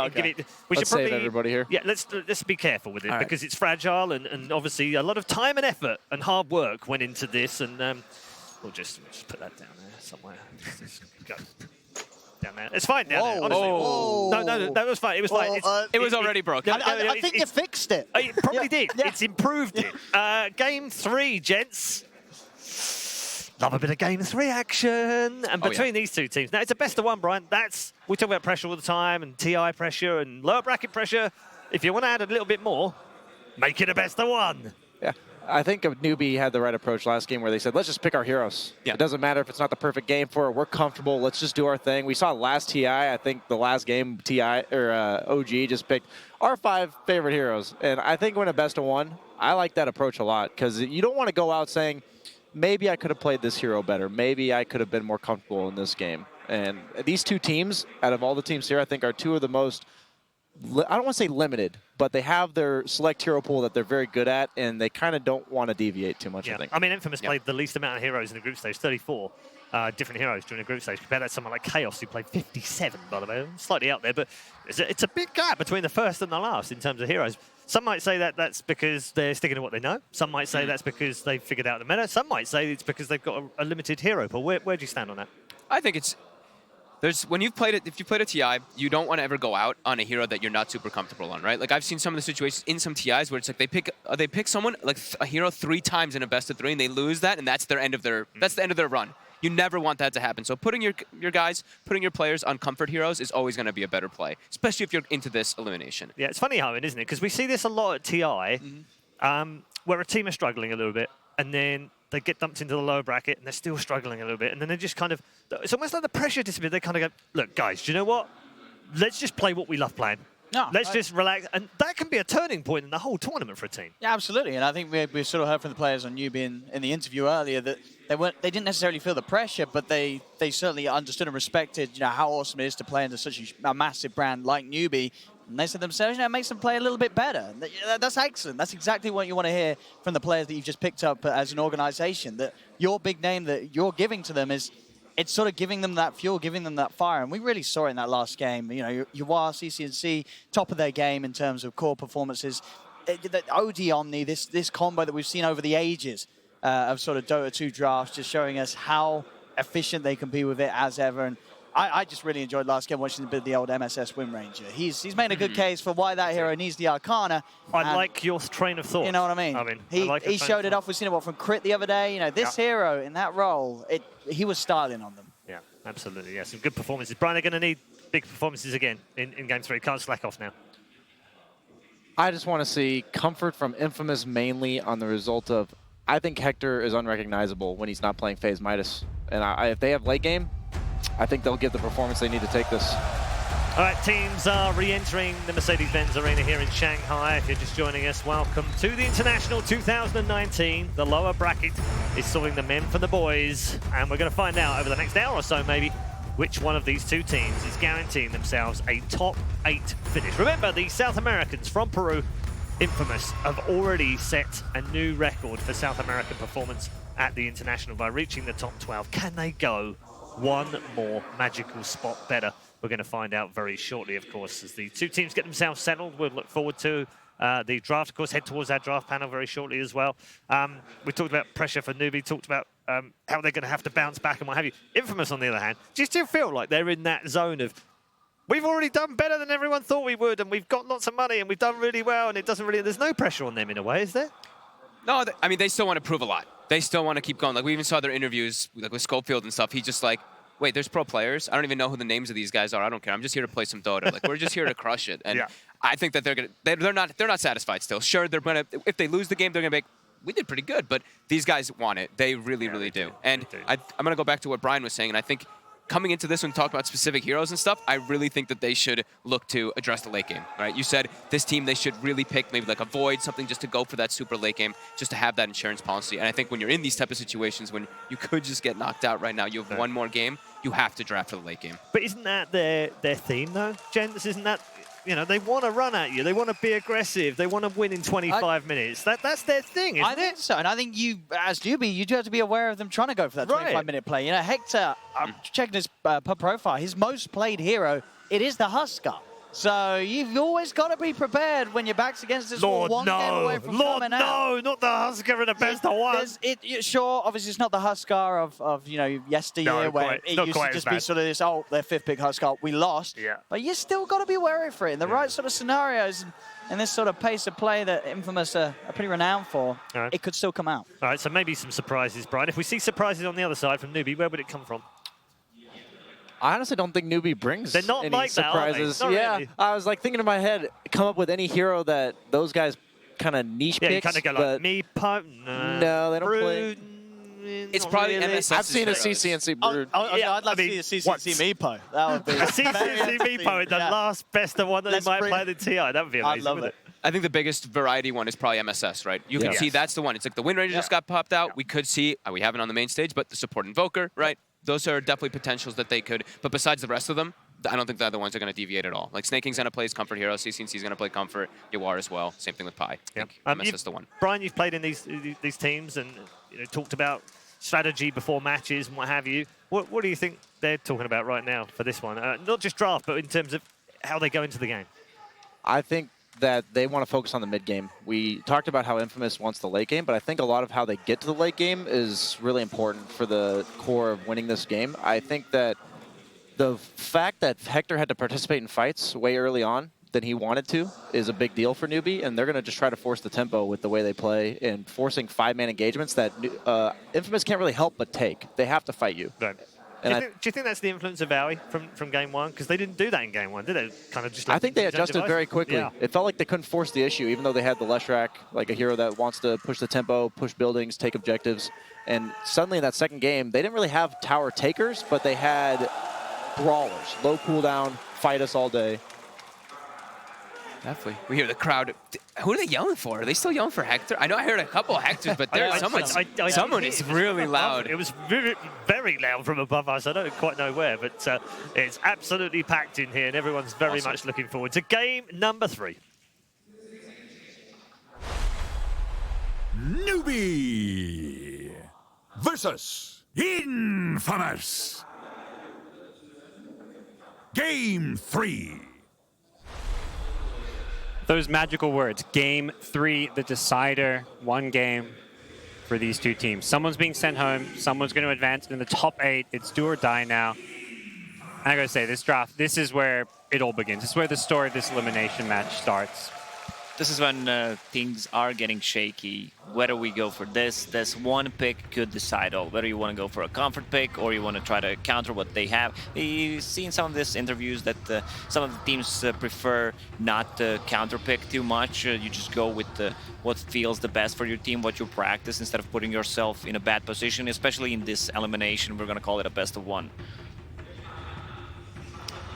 We Let's should probably save everybody here. Yeah. Let's be careful with it All right. because it's fragile and obviously a lot of time and effort and hard work went into this and we'll just put that down there somewhere. Just go. Down there. It's fine down there, honestly. No, that was fine. It was fine. It was already broken. I think you fixed it. It probably did. Yeah. It's improved it. Game 3, gents. Love a bit of Game 3 action. And between these two teams. Now, it's a best of one, Brian. We talk about pressure all the time and TI pressure and lower bracket pressure. If you want to add a little bit more, make it a best of one. Yeah. I think Newbie had the right approach last game where they said, let's just pick our heroes. Yeah. It doesn't matter if it's not the perfect game for it. We're comfortable. Let's just do our thing. We saw last TI, I think the last game, OG just picked our 5 favorite heroes. And I think when a best of one, I like that approach a lot because you don't want to go out saying, maybe I could have played this hero better. Maybe I could have been more comfortable in this game. And these two teams, out of all the teams here, I think are two of the most, I don't want to say limited, but they have their select hero pool that they're very good at, and they kind of don't want to deviate too much, I think. I mean, Infamous played the least amount of heroes in the group stage, 34 different heroes during the group stage. Compare that to someone like Chaos, who played 57, by the way. Slightly out there, but it's a big gap between the first and the last in terms of heroes. Some might say that that's because they're sticking to what they know. Some might say that's because they've figured out the meta. Some might say it's because they've got a limited hero pool. Where do you stand on that? I think it's... when you've played it, if you played a TI, you don't want to ever go out on a hero that you're not super comfortable on, right? Like I've seen some of the situations in some TIs where it's like they pick someone like a hero 3 times in a best of 3 and they lose that, and that's their end of their that's the end of their run. You never want that to happen. So putting your players on comfort heroes is always going to be a better play, especially if you're into this elimination. Yeah, it's funny how it, isn't it? Because we see this a lot at TI, where a team is struggling a little bit, and then they get dumped into the lower bracket, and they're still struggling a little bit, and then they just kind of, it's almost like the pressure disappears. They kind of go, look, guys, do you know what? Let's just play what we love playing. No, Let's just relax. And that can be a turning point in the whole tournament for a team. Yeah, absolutely. And I think we sort of heard from the players on Newbie in the interview earlier that they didn't necessarily feel the pressure, but they certainly understood and respected how awesome it is to play under such a massive brand like Newbie. And they said themselves, it makes them play a little bit better. That's excellent. That's exactly what you want to hear from the players that you've just picked up as an organization, that your big name that you're giving to them is, it's sort of giving them that fuel, giving them that fire. And we really saw it in that last game. You know, you are CCNC, top of their game in terms of core performances. The OD Omni, this combo that we've seen over the ages of sort of Dota 2 drafts, just showing us how efficient they can be with it as ever. And I just really enjoyed last game watching a bit of the old MSS Wind Ranger. He's made a good case for why that hero needs the Arcana. I like your train of thought. You know what I mean? He showed it off. We've seen it from Crit the other day. You know, this hero in that role, he was styling on them. Yeah, absolutely. Yeah, some good performances. Brian, they're going to need big performances again in Game 3. Can't slack off now. I just want to see comfort from Infamous mainly on the result of, I think Hector is unrecognizable when he's not playing FaZe Midas. And if they have late game, I think they'll give the performance they need to take this. All right, teams are re-entering the Mercedes-Benz Arena here in Shanghai. If you're just joining us, welcome to the International 2019. The lower bracket is sorting the men from the boys, and we're going to find out over the next hour or so, maybe, which one of these two teams is guaranteeing themselves a top 8 finish. Remember, the South Americans from Peru, Infamous, have already set a new record for South American performance at the International by reaching the top 12. Can they go one more magical spot better? We're going to find out very shortly, of course, as the two teams get themselves settled. We'll look forward to the draft. Of course, head towards our draft panel very shortly as well. We talked about pressure for Newbie, talked about how they're going to have to bounce back and what have you. Infamous, on the other hand, do you still feel like they're in that zone of, we've already done better than everyone thought we would, and we've got lots of money, and we've done really well, and it doesn't really, there's no pressure on them in a way, is there? No, I mean, they still want to prove a lot. They still want to keep going. Like, we even saw their interviews like with Schofield and stuff. He's just like, wait, there's pro players? I don't even know who the names of these guys are. I don't care. I'm just here to play some Dota. Like, we're just here to crush it. And I think that they're not satisfied still. Sure, they're gonna, if they lose the game, they're gonna be like, we did pretty good, but these guys want it. They really, really do. And I'm gonna go back to what Brian was saying, and I think coming into this one, talk about specific heroes and stuff, I really think that they should look to address the late game, right? You said this team, they should really pick maybe like a void, something just to go for that super late game, just to have that insurance policy. And I think when you're in these type of situations, when you could just get knocked out right now, you have one more game, you have to draft for the late game. But isn't that their theme, though, gents? Isn't that, you know, they want to run at you, they want to be aggressive, they want to win in 25 minutes. That's their thing, isn't it? I think so, and I think you, as Newbie, you do have to be aware of them trying to go for that 25-minute play. You know, Hector, I'm checking his profile, his most played hero, it is the Husker. So you've always got to be prepared when your back's against this wall, one game away from coming out. Not the Husker in the best of one. Sure, obviously it's not the Husker of you know, yesteryear, where it used to just be sort of this, oh, their 5th pick Husker, we lost. Yeah. But you still got to be wary for it in the right sort of scenarios. And this sort of pace of play that Infamous are pretty renowned for, it could still come out. All right, so maybe some surprises, Brian. If we see surprises on the other side from Newbie, where would it come from? I honestly don't think Newbie brings They're not any like surprises. That, are they? Not really. I was like thinking in my head, come up with any hero that those guys kind of niche picks. Yeah, you kind of go like Meepo. No, they don't play. It's probably really. MSS. I've seen a CCNC Brood. I'd love to see a CCNC Meepo. That would be a CCNC Meepo in the last best of one that they might play the TI. That would be amazing. I love it. I think the biggest variety one is probably MSS, right? You can see that's the one. It's like the Wind Ranger just got popped out. We could see, we have it on the main stage, but the support Invoker, right? Those are definitely potentials that they could, but besides the rest of them, I don't think the other ones are going to deviate at all. Like Snake King's going to play his Comfort hero, CCNC's going to play Comfort, Yawar as well. Same thing with Pi. MSS the one. Brian, you've played in these teams and talked about strategy before matches and what have you. What do you think they're talking about right now for this one? Not just draft, but in terms of how they go into the game. I think that they want to focus on the mid game. We talked about how Infamous wants the late game, but I think a lot of how they get to the late game is really important for the core of winning this game. I think that the fact that Hector had to participate in fights way early on than he wanted to is a big deal for Newbie, and they're going to just try to force the tempo with the way they play and forcing 5-man engagements that Infamous can't really help but take. They have to fight you. Right. Do you think that's the influence of Owie from game one? Because they didn't do that in game one, did they? Kind of just. I think they adjusted very quickly. Yeah. It felt like they couldn't force the issue, even though they had the Leshrac, like a hero that wants to push the tempo, push buildings, take objectives. And suddenly in that second game, they didn't really have tower takers, but they had brawlers, low cooldown, fight us all day. Definitely. We hear the crowd. Who are they yelling for? Are they still yelling for Hector? I know I heard a couple of Hectors, but there's someone is really loud. It was very, very loud from above us. I don't quite know where, but it's absolutely packed in here, and everyone's very much looking forward to game number 3. Newbie versus Infamous. Game 3. Those magical words, game 3, the decider, one game for these two teams. Someone's being sent home, someone's going to advance in the top 8. It's do or die now. And I got to say, this draft, this is where it all begins. This is where the story of this elimination match starts. This is when things are getting shaky. Whether we go for this one pick could decide all. Whether you want to go for a comfort pick or you want to try to counter what they have. You've seen some of these interviews that some of the teams prefer not to counter pick too much. You just go with what feels the best for your team, what you practice, instead of putting yourself in a bad position, especially in this elimination. We're going to call it a best of one.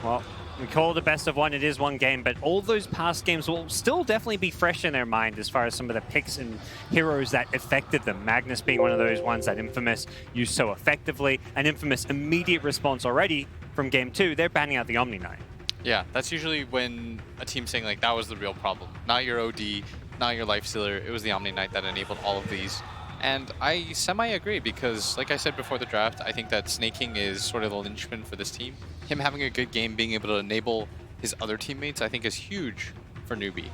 Well, we call it a best of one. It is one game, but all those past games will still definitely be fresh in their mind as far as some of the picks and heroes that affected them. Magnus being one of those ones that Infamous used so effectively. An Infamous immediate response already from game 2. They're banning out the Omni Knight. Yeah, that's usually when a team's saying like that was the real problem. Not your OD, not your Lifestealer. It was the Omni Knight that enabled all of these. And I semi-agree because, like I said before the draft, I think that Snake King is sort of the linchpin for this team. Him having a good game, being able to enable his other teammates, I think is huge for Newbie.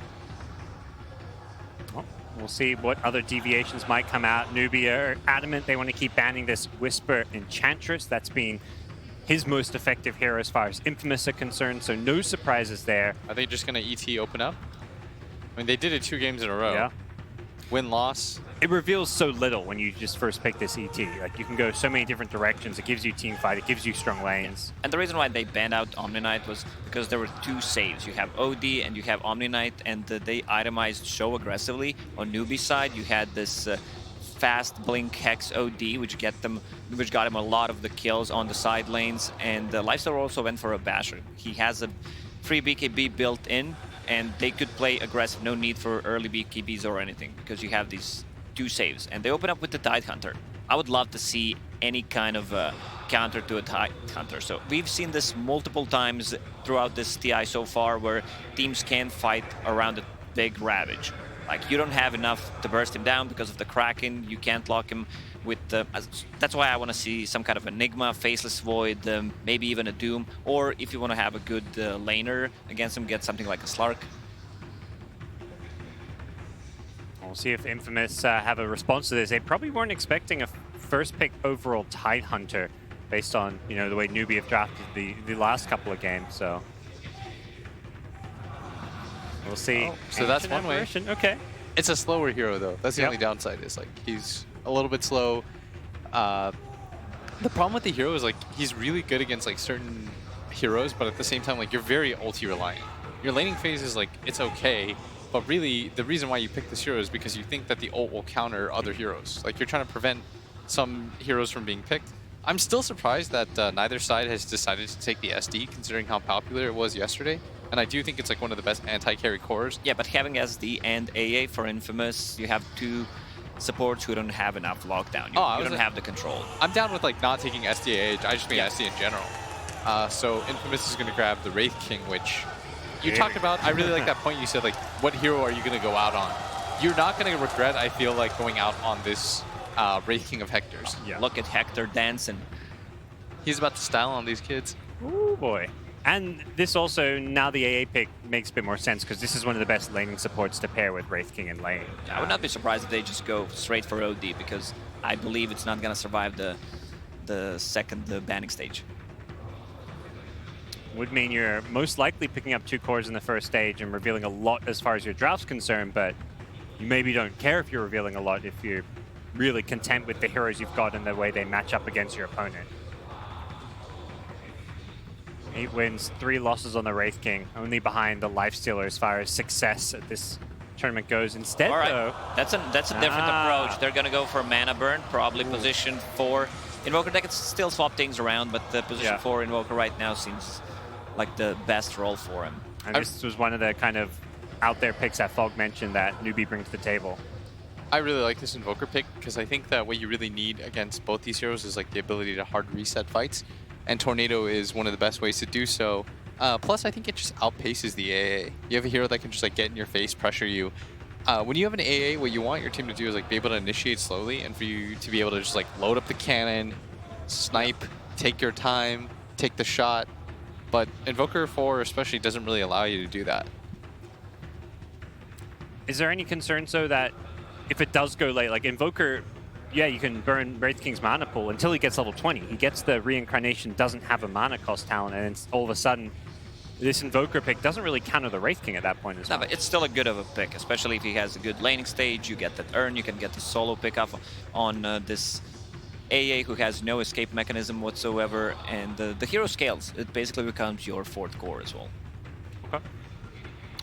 We'll see what other deviations might come out. Newbie are adamant they want to keep banning this Whisper Enchantress. That's been his most effective hero as far as Infamous are concerned, so no surprises there. Are they just going to ET open up? I mean, they did it 2 games in a row. Yeah. Win-loss. It reveals so little when you just first pick this ET. Like, you can go so many different directions. It gives you team fight. It gives you strong lanes. And the reason why they banned out Omni Knight was because there were 2 saves. You have OD and you have Omni Knight, and they itemized so aggressively. On Newbie side, you had this fast blink hex OD, which got him a lot of the kills on the side lanes. And Lifesteal also went for a basher. He has a free BKB built in, and they could play aggressive. No need for early BKBs or anything, because you have these 2 saves. And they open up with the Tidehunter. I would love to see any kind of counter to a Tidehunter. So we've seen this multiple times throughout this TI so far, where teams can fight around a big Ravage. Like, you don't have enough to burst him down because of the Kraken. You can't lock him with the... That's why I want to see some kind of Enigma, Faceless Void, maybe even a Doom. Or if you want to have a good laner against him, get something like a Slark. We'll see if Infamous have a response to this. They probably weren't expecting a first pick overall Tidehunter based on, you know, the way Newbie have drafted the last couple of games, so... We'll see. Oh, so that's one way. Okay. It's a slower hero, though. That's the only downside, is like he's a little bit slow. The problem with the hero is like he's really good against like certain heroes, but at the same time, like you're very ulti reliant. Your laning phase is like, it's okay, but really the reason why you pick this hero is because you think that the ult will counter other heroes. Like, you're trying to prevent some heroes from being picked. I'm still surprised that neither side has decided to take the SD, considering how popular it was yesterday. And I do think it's like one of the best anti-carry cores. Yeah, but having SD and AA for Infamous, you have 2 supports who don't have enough lockdown. You don't have the control. I'm down with like not taking SDAH. I just mean SD in general. So Infamous is going to grab the Wraith King, which you talked about. I really like that point you said, like, what hero are you going to go out on? You're not going to regret, I feel like, going out on this Wraith King of Hector's. Yeah. Look at Hector dancing. He's about to style on these kids. Ooh, boy. And this also, now the AA pick makes a bit more sense, because this is one of the best laning supports to pair with Wraith King and lane. I would not be surprised if they just go straight for OD, because I believe it's not going to survive the second banning stage. Would mean you're most likely picking up 2 cores in the first stage and revealing a lot as far as your draft's concerned, but you maybe don't care if you're revealing a lot if you're really content with the heroes you've got and the way they match up against your opponent. 8 wins, 3 losses on the Wraith King, only behind the Lifestealer as far as success at this tournament goes. Instead, though... That's a different approach. They're going to go for a mana burn, probably position 4. Invoker, they can still swap things around, but the position 4 Invoker right now seems like the best role for him. And this was one of the kind of out there picks that Fog mentioned that Newbie brings to the table. I really like this Invoker pick, because I think that what you really need against both these heroes is like the ability to hard reset fights. And Tornado is one of the best ways to do so. Plus, I think it just outpaces the AA. You have a hero that can just like get in your face, pressure you. When you have an AA, what you want your team to do is like be able to initiate slowly, and for you to be able to just like load up the cannon, snipe, take your time, take the shot. But Invoker 4 especially doesn't really allow you to do that. Is there any concern, though, that if it does go late, like Invoker... Yeah, you can burn Wraith King's mana pool until he gets level 20. He gets the Reincarnation, doesn't have a mana cost talent, and it's all of a sudden, this Invoker pick doesn't really counter the Wraith King at that point as well. No, but it's still a good of a pick, especially if he has a good laning stage. You get that urn, you can get the solo pick up on this AA who has no escape mechanism whatsoever, and the hero scales. It basically becomes your 4th core as well. Okay.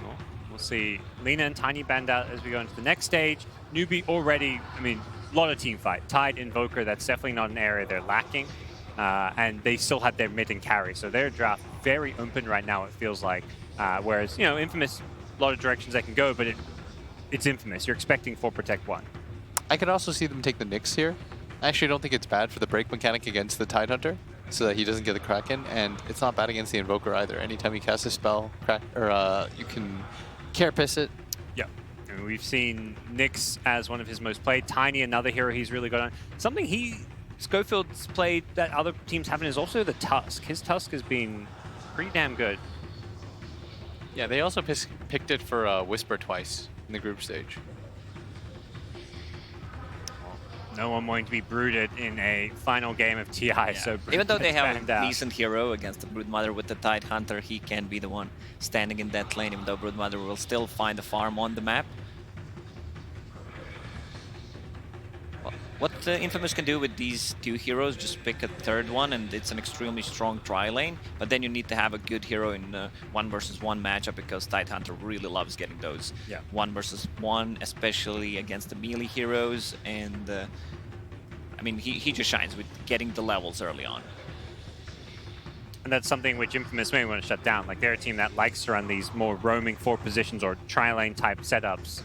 Well, we'll see Lina and Tiny banned out as we go into the next stage. Newbie already, I mean, a lot of team fight. Tide, Invoker, that's definitely not an area they're lacking. And they still have their mid and carry. So their draft very open right now, it feels like. Whereas, you know, Infamous, a lot of directions they can go, but it's Infamous. You're expecting 4 Protect 1. I could also see them take the Nyx here. I actually don't think it's bad for the break mechanic against the Tidehunter, so that he doesn't get the Kraken. And it's not bad against the Invoker either. Anytime you cast a spell, you can Carapace it. Yeah. And we've seen Nyx as one of his most played. Tiny, another hero he's really good on. Something Schofield's played that other teams haven't is also the Tusk. His Tusk has been pretty damn good. Yeah, they also picked it for Whisper twice in the group stage. No one wanting to be brooded in a final game of TI. So even though they have banned a out. decent hero against the Broodmother with the Tidehunter, he can be the one standing in that lane, even though Broodmother will still find a farm on the map. What Infamous can do with these two heroes, just pick a third one, and it's an extremely strong tri lane. But then you need to have a good hero in 1 versus 1 matchup, because Tidehunter really loves getting those 1 versus 1, especially against the melee heroes. And I mean, he just shines with getting the levels early on. And that's something which Infamous may want to shut down. Like, they're a team that likes to run these more roaming 4 positions or tri-lane type setups.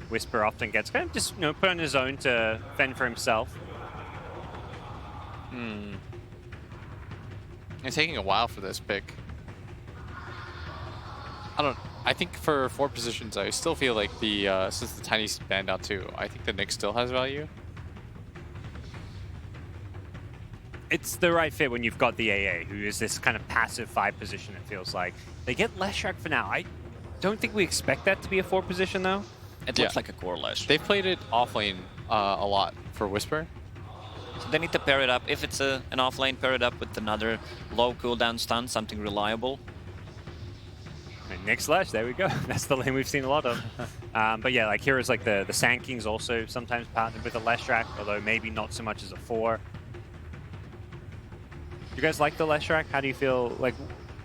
Whisper often gets kind of just, put on his own to fend for himself. It's taking a while for this pick. I think for 4 positions, I still feel like the since the Tiny's banned out too, I think the Nyx still has value. It's the right fit when you've got the AA, who is this kind of passive 5 position, it feels like. They get Leshrac for now. I don't think we expect that to be a 4 position, though. It looks like a core Leshrac. They've played it off lane a lot for Whisper. So they need to pair it up. If it's an off lane, pair it up with another low cooldown stun, something reliable. And Nyx Lesh, there we go. That's the lane we've seen a lot of. But yeah, like heroes like the Sand Kings also sometimes partnered with a Leshrac, although maybe not so much as a 4. You guys like the Leshrac? How do you feel like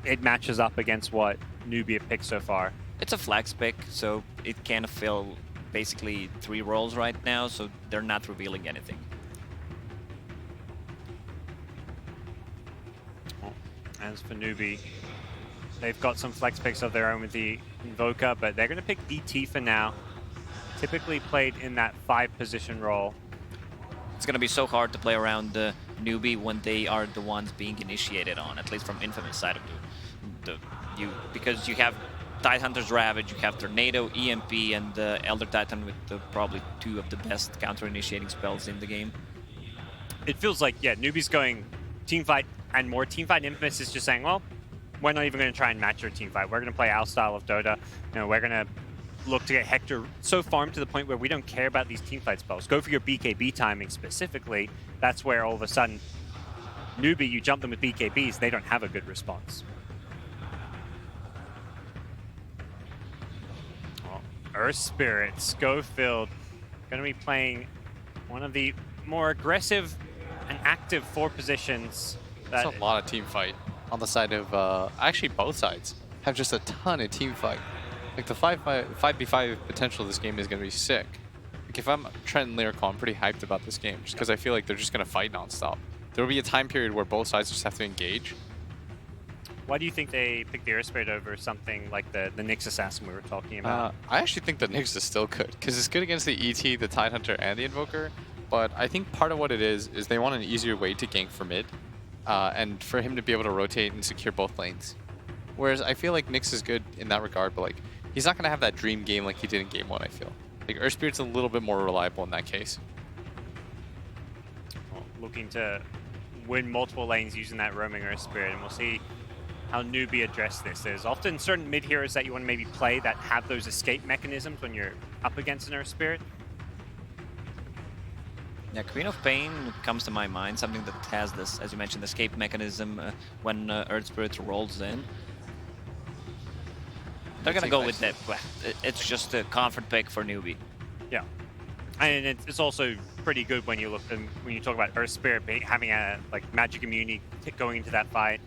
it matches up against what Newbie have picked so far? It's a flex pick, so it can fill basically 3 roles right now, so they're not revealing anything. As for Newbie, they've got some flex picks of their own with the Invoker, but they're going to pick ET for now. Typically played in that 5 position role. It's going to be so hard to play around the Newbie when they are the ones being initiated on, at least from Infamous side of because you have Tidehunter's Ravage, you have Tornado, EMP, and Elder Titan with probably 2 of the best counter-initiating spells in the game. It feels like, yeah, Newbie's going teamfight and more teamfight. Infamous is just saying, well, we're not even going to try and match your teamfight. We're going to play our style of Dota. We're going to look to get Hector so farmed to the point where we don't care about these teamfight spells. Go for your BKB timing specifically. That's where all of a sudden, Newbie, you jump them with BKBs, they don't have a good response. Earth Spirit, Schofield, going to be playing one of the more aggressive and active 4 positions. That's a lot of team fight on the side of, actually both sides have just a ton of team fight. Like the 5v5 potential of this game is going to be sick. Like if I'm Trent and Lyrical, I'm pretty hyped about this game just because I feel like they're just going to fight nonstop. There will be a time period where both sides just have to engage. Why do you think they picked the Earth Spirit over something like the Nyx Assassin we were talking about? I actually think the Nyx is still good because it's good against the ET, the Tidehunter, and the Invoker. But I think part of what it is they want an easier way to gank for mid and for him to be able to rotate and secure both lanes. Whereas I feel like Nyx is good in that regard, but like he's not going to have that dream game like he did in game 1, I feel. Like Earth Spirit's a little bit more reliable in that case. Well, looking to win multiple lanes using that roaming Earth Spirit, and we'll see how Newbie address this. There's often certain mid heroes that you want to maybe play that have those escape mechanisms when you're up against an Earth Spirit. Yeah, Queen of Pain comes to my mind, something that has this, as you mentioned, escape mechanism when Earth Spirit rolls in. They're going to go with that. It's just a comfort pick for Newbie. Yeah. And it's also pretty good when you look when you talk about Earth Spirit having a magic immunity going into that fight.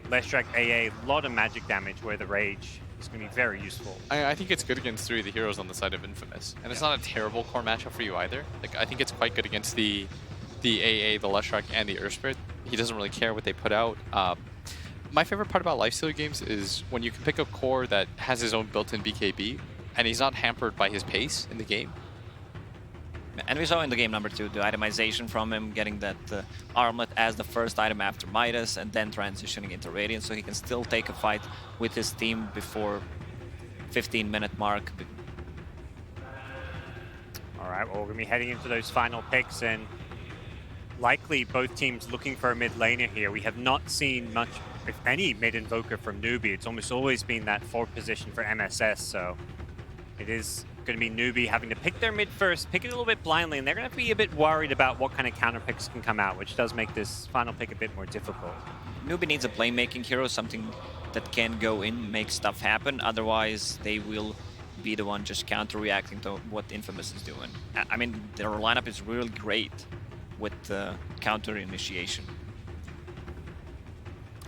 Leshrac AA, a lot of magic damage where the Rage is going to be very useful. I think it's good against 3 of the heroes on the side of Infamous. And it's not a terrible core matchup for you either. Like I think it's quite good against the AA, the Leshrac, and the Earth Spirit. He doesn't really care what they put out. My favorite part about Lifestealer games is when you can pick a core that has his own built-in BKB, and he's not hampered by his pace in the game. And we saw in the game number 2 the itemization from him, getting that armlet as the first item after Midas, and then transitioning into Radiant, so he can still take a fight with his team before 15-minute mark. All right, well, we're going to be heading into those final picks, and likely both teams looking for a mid laner here. We have not seen much, if any, mid invoker from Newbie. It's almost always been that 4th position for MSS, so It is going to be Newbie having to pick their mid first, pick it a little bit blindly, and they're going to be a bit worried about what kind of counter picks can come out, which does make this final pick a bit more difficult. Newbie needs a playmaking hero, something that can go in, make stuff happen. Otherwise, they will be the one just counter-reacting to what Infamous is doing. I mean, their lineup is really great with counter initiation.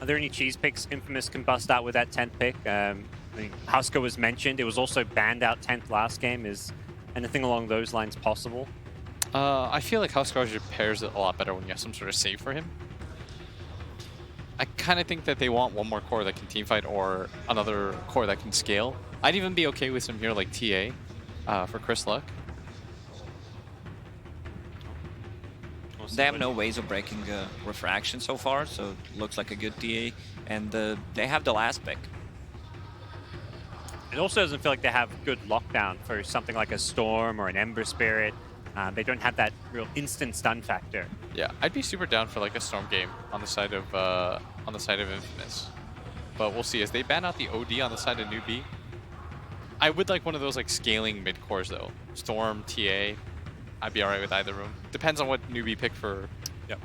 Are there any cheese picks Infamous can bust out with that 10th pick? I mean, Husker was mentioned. It was also banned out 10th last game. Is anything along those lines possible? I feel like Husker pairs it a lot better when you have some sort of save for him. I kind of think that they want one more core that can teamfight or another core that can scale. I'd even be okay with some here like TA for Chris Luck. They have no ways of breaking refraction so far, so it looks like a good TA. And they have the last pick. It also doesn't feel like they have good lockdown for something like a Storm or an Ember Spirit. They don't have that real instant stun factor. Yeah, I'd be super down for like a Storm game on the side of Infamous. But we'll see as they ban out the OD on the side of Newbie. I would like one of those like scaling mid cores though. Storm, TA. I'd be alright with either of them. Depends on what Newbie pick for. Yep.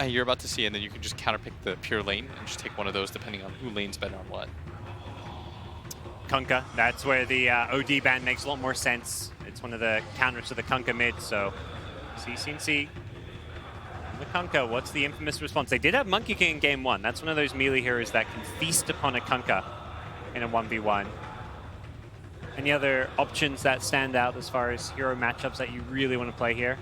You're about to see, and then you can just counterpick the pure lane and just take one of those depending on who lanes better on what. Kunkka, that's where the OD ban makes a lot more sense. It's one of the counters to the Kunkka mid, so CCNC. The Kunkka, what's the Infamous response? They did have Monkey King in game 1. That's one of those melee heroes that can feast upon a Kunkka in a 1v1. Any other options that stand out as far as hero matchups that you really want to play here?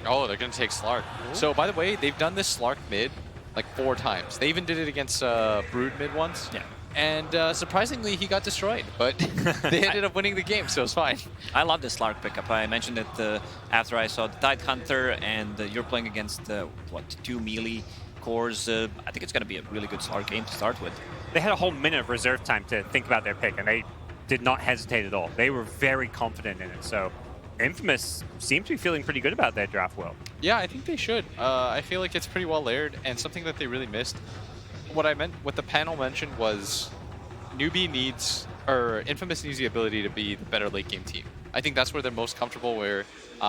Oh, they're going to take Slark. Ooh. So, by the way, they've done this Slark mid like 4 times. They even did it against Brood mid once. Yeah. And surprisingly, he got destroyed, but they ended up winning the game, so it's fine. I love this Slark pickup. I mentioned it after I saw the Tidehunter, and you're playing against, 2 melee cores. I think it's going to be a really good Slark game to start with. They had a whole minute of reserve time to think about their pick, and they did not hesitate at all. They were very confident in it, so Infamous seemed to be feeling pretty good about their draft will. Yeah, I think they should. I feel like it's pretty well layered, and something that they really missed. What the panel mentioned was Newbie needs, or Infamous needs the ability to be the better late game team. I think that's where they're most comfortable, where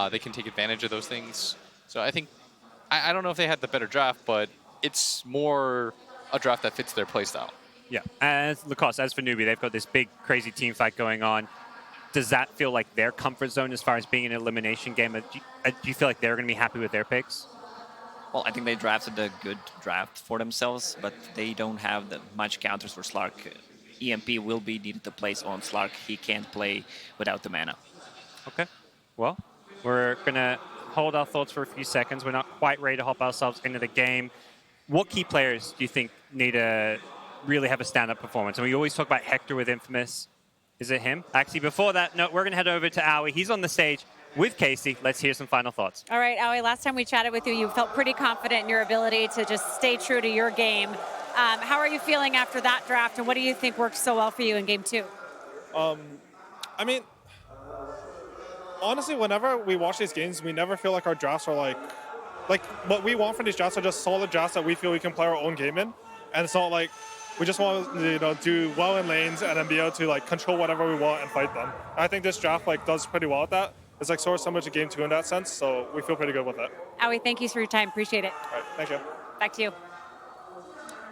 they can take advantage of those things. So I think, I don't know if they had the better draft, but it's more a draft that fits their playstyle. Yeah, as Lacoste, as for Newbie, they've got this big, crazy team fight going on. Does that feel like their comfort zone as far as being an elimination game? Do you feel like they're going to be happy with their picks? Well, I think they drafted a good draft for themselves, but they don't have much counters for Slark. EMP will be needed to place on Slark. He can't play without the mana. Okay. Well, we're going to hold our thoughts for a few seconds. We're not quite ready to hop ourselves into the game. What key players do you think need to really have a stand-up performance? And we always talk about Hector with Infamous. Is it him? Actually, before that, no, we're going to head over to Aoi. He's on the stage with Casey. Let's hear some final thoughts. All right, Aoi, last time we chatted with you, you felt pretty confident in your ability to just stay true to your game. How are you feeling after that draft, and what do you think worked so well for you in game 2? I mean, honestly, whenever we watch these games, we never feel like our drafts are like what we want from these drafts are just solid drafts that we feel we can play our own game in. And it's not like we just want to do well in lanes and then be able to control whatever we want and fight them. I think this draft does pretty well at that. It's sort of similar to game 2 in that sense, so we feel pretty good with it. Aoi, thank you for your time. Appreciate it. All right, thank you. Back to you.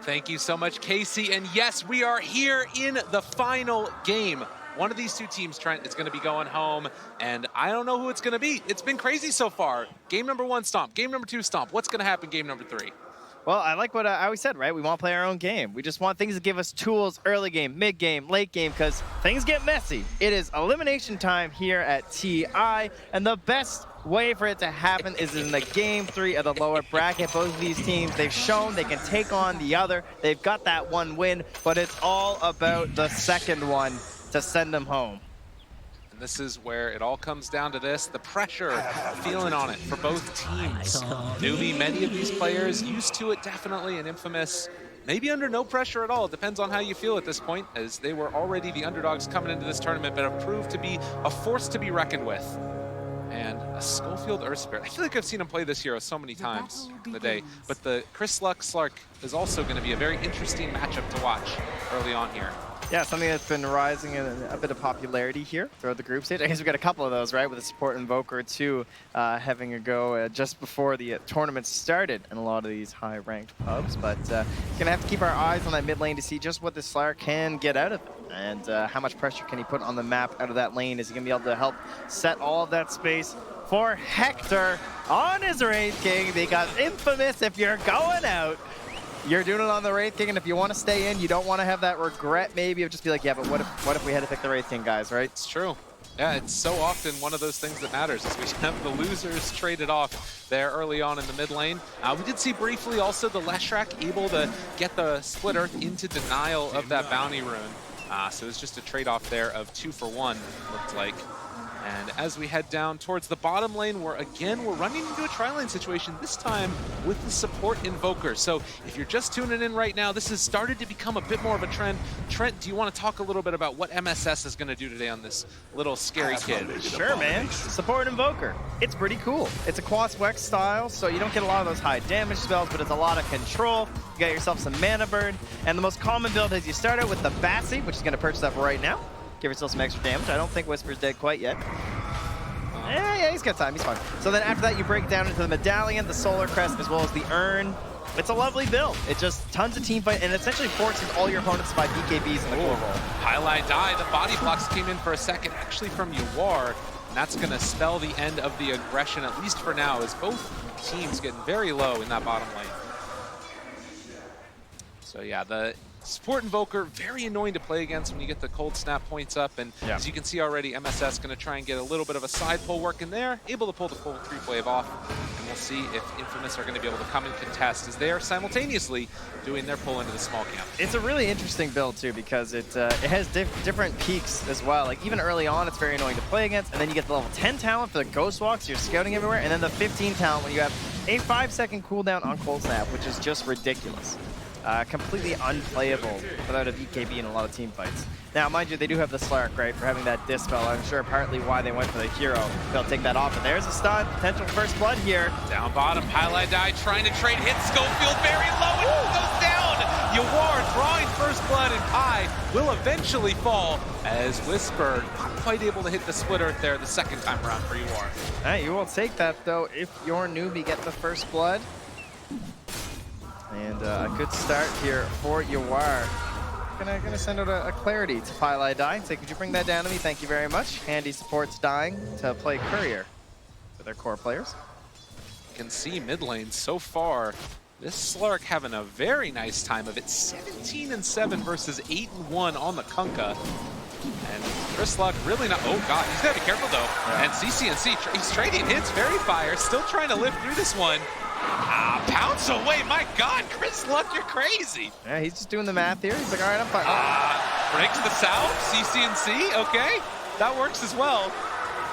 Thank you so much, Casey. And yes, we are here in the final game. One of these two teams, Trent, is going to be going home, and I don't know who it's going to be. It's been crazy so far. Game number 1, Stomp. Game number 2, Stomp. What's going to happen game number 3? Well, I like what I always said, right? We want to play our own game. We just want things to give us tools early game, mid game, late game, because things get messy. It is elimination time here at TI, and the best way for it to happen is in the game 3 of the lower bracket. Both of these teams, they've shown they can take on the other. They've got that one win, but it's all about the second one to send them home. And this is where it all comes down to this, the pressure feeling on it for both teams. Newbie, many of these players used to it definitely, and Infamous maybe under no pressure at all. It depends on how you feel at this point, as they were already the underdogs coming into this tournament, but have proved to be a force to be reckoned with. And a Schofield Earth Spirit. I feel like I've seen him play this hero so many times in the day, but the Chris Luck Slark is also going to be a very interesting matchup to watch early on here. Yeah, something that's been rising in a bit of popularity here throughout the group stage. I guess we got a couple of those, right? With the support invoker too, having a go just before the tournament started in a lot of these high-ranked pubs. But gonna have to keep our eyes on that mid lane to see just what this Slayer can get out of it, and how much pressure can he put on the map out of that lane. Is he gonna be able to help set all of that space for Hector on his Wraith King? Because Infamous, if you're going out, you're doing it on the Wraith King, and if you want to stay in, you don't want to have that regret maybe of just be like, yeah, but what if we had to pick the Wraith King, guys, right? It's true. Yeah, it's so often one of those things that matters is we have the losers traded off there early on in the mid lane. We did see briefly also the Leshrac able to get the Split Earth into denial of that bounty rune. So it was just a trade-off there of 2 for 1, looked like. And as we head down towards the bottom lane, we're running into a tri-lane situation, this time with the support invoker. So if you're just tuning in right now, this has started to become a bit more of a trend. Trent, do you want to talk a little bit about what MSS is going to do today on this little scary kid? Sure, man. Support invoker. It's pretty cool. It's a Quas Wex style, so you don't get a lot of those high damage spells, but it's a lot of control. You got yourself some mana burn. And the most common build is you start out with the Bassi, which is going to purchase up right now. Give yourself some extra damage. I don't think Whisper's dead quite yet. Yeah, he's got time. He's fine. So then after that, you break down into the Medallion, the Solar Crest, as well as the Urn. It's a lovely build. It's just tons of team fight, and essentially forces all your opponents to buy BKBs in the core roll. Highlight die. The body blocks came in for a second, actually from Yawar, and that's going to spell the end of the aggression, at least for now, as both teams getting very low in that bottom lane. So yeah, the support invoker, very annoying to play against when you get the cold snap points up, and as you can see already, MSS going to try and get a little bit of a side pull work in there, able to pull the cold creep wave off, and we'll see if Infamous are going to be able to come and contest as they are simultaneously doing their pull into the small camp. It's a really interesting build too, because it has different peaks as well. Like even early on, it's very annoying to play against, and then you get the level 10 talent for the Ghost Walks, you're scouting everywhere, and then the 15 talent when you have a 5-second cooldown on cold snap, which is just ridiculous. Completely unplayable without a BKB in a lot of team fights. Now, mind you, they do have the Slark, right, for having that Dispel. I'm sure partly why they went for the hero. They'll take that off, but there's a stun. Potential first blood here. Down bottom, Highlight Die trying to trade hits. Schofield very low and goes down. Yawar drawing first blood, and Kai will eventually fall as Whisper not quite able to hit the Split Earth there the second time around for Yawar. Hey, you will take that, though, if your Newbie get the first blood. And a good start here for Yawar. Gonna send out a clarity to Pylai Die and say, could you bring that down to me? Thank you very much. Handy supports dying to play Courier for their core players. You can see mid lane so far. This Slark having a very nice time of it. 17-7 versus 8-1 on the Kunkka. And Chris Luck really not. Oh god, he's gotta be careful though. Yeah. And CCNC, he's trading hits, very fire, still trying to live through this one. Pounce away, my god, Chris Luck, you're crazy. Yeah, he's just doing the math here. He's like, all right, I'm fine. Breaks the south, CCNC, okay. That works as well.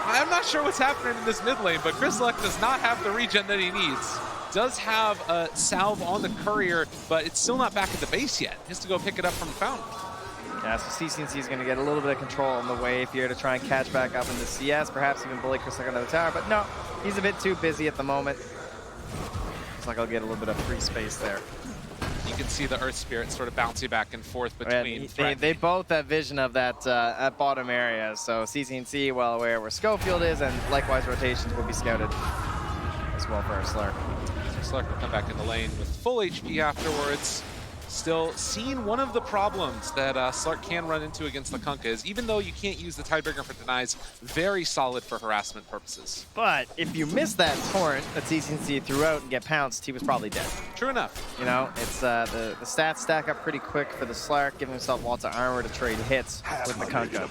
I'm not sure what's happening in this mid lane, but Chris Luck does not have the regen that he needs. Does have a salve on the Courier, but it's still not back at the base yet. He has to go pick it up from the fountain. Yeah, so CCNC is going to get a little bit of control on the wave here to try and catch back up in the CS, perhaps even bully Chris Luck under the tower, but no, he's a bit too busy at the moment. Looks like I'll get a little bit of free space there. You can see the Earth Spirit sort of bouncing back and forth between. They both have vision of that at bottom area, so CCNC well aware where Schofield is, and likewise rotations will be scouted as well for our Slark. So Slark will come back in the lane with full HP afterwards. Still seeing one of the problems that Slark can run into against the Kunkka is, even though you can't use the Tidebringer for denies, very solid for harassment purposes. But if you miss that torrent that CCNC threw out and get pounced, he was probably dead. True enough. You know, it's the stats stack up pretty quick for the Slark, giving himself lots of armor to trade hits with the Kunkka.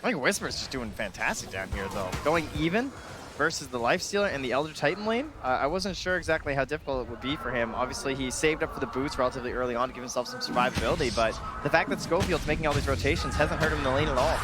I think Whisper's just doing fantastic down here, though. Going even versus the Lifestealer and the Elder Titan lane. I wasn't sure exactly how difficult it would be for him. Obviously, he saved up for the boots relatively early on to give himself some survivability, but the fact that Schofield's making all these rotations hasn't hurt him in the lane at all.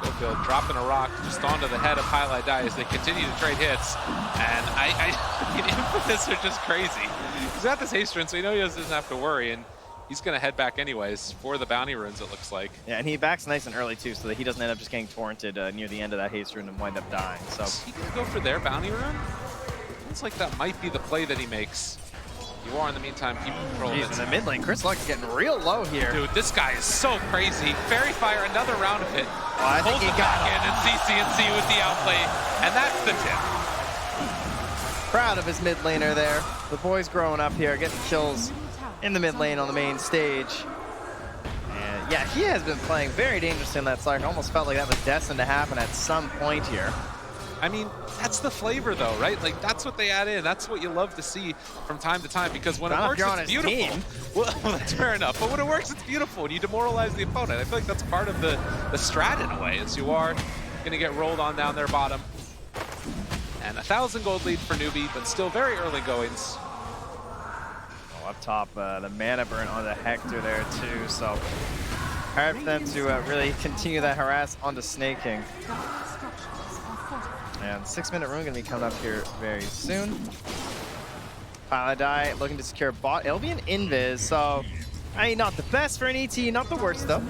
Schofield dropping a rock just onto the head of Highlight Die as they continue to trade hits. And I mean, Infamous are just crazy. He's got this haste rune, so he knows he doesn't have to worry. And he's going to head back anyways for the bounty runes, it looks like. Yeah, and he backs nice and early, too, so that he doesn't end up just getting torrented near the end of that haste rune and wind up dying. So is he going to go for their bounty rune? Looks like that might be the play that he makes. You are in the meantime keeping control of it. In the mid lane, Chris Luck is getting real low here. Dude, this guy is so crazy. Fairy Fire, another round of it. I think he got him. And CCNC with the outplay, and that's the tip. Proud of his mid laner there. The boy's growing up here, getting kills in the mid lane on the main stage. And yeah, he has been playing very dangerously in that cycle. Almost felt like that was destined to happen at some point here. I mean, that's the flavor though, right? Like, that's what they add in. That's what you love to see from time to time, because when it works, it's beautiful. Well, that's fair enough. But when it works, it's beautiful, and you demoralize the opponent. I feel like that's part of the strat in a way, as you are going to get rolled on down their bottom. And 1,000 gold lead for Newbie, but still very early goings. Oh, up top, the mana burn on the Hector there too, so hard for them to really continue that harass onto Snake King. And 6-minute rune gonna be coming up here very soon. Paladai looking to secure bot. It'll be an invis, so I mean, not the best for an ET, not the worst though.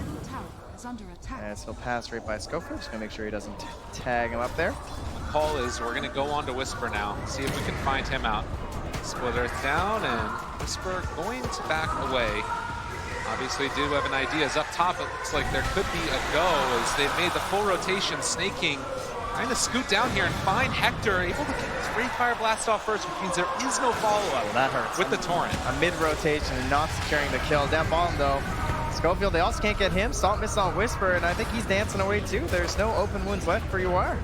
As he'll pass right by Schofield, just gonna make sure he doesn't tag him up there. The call is we're gonna go on to Whisper now, see if we can find him out. Split Earth down, and Whisper going to back away. Obviously do have an idea. As up top, it looks like there could be a go as they've made the full rotation. Snake King trying to scoot down here and find Hector, able to get his Great Fire Blast off first, which means there is no follow-up. Well, that hurts. With the Torrent. A mid-rotation and not securing the kill. Down bottom, though, Schofield, they also can't get him. Salt miss on Whisper, and I think he's dancing away, too. There's no open wounds left for UR.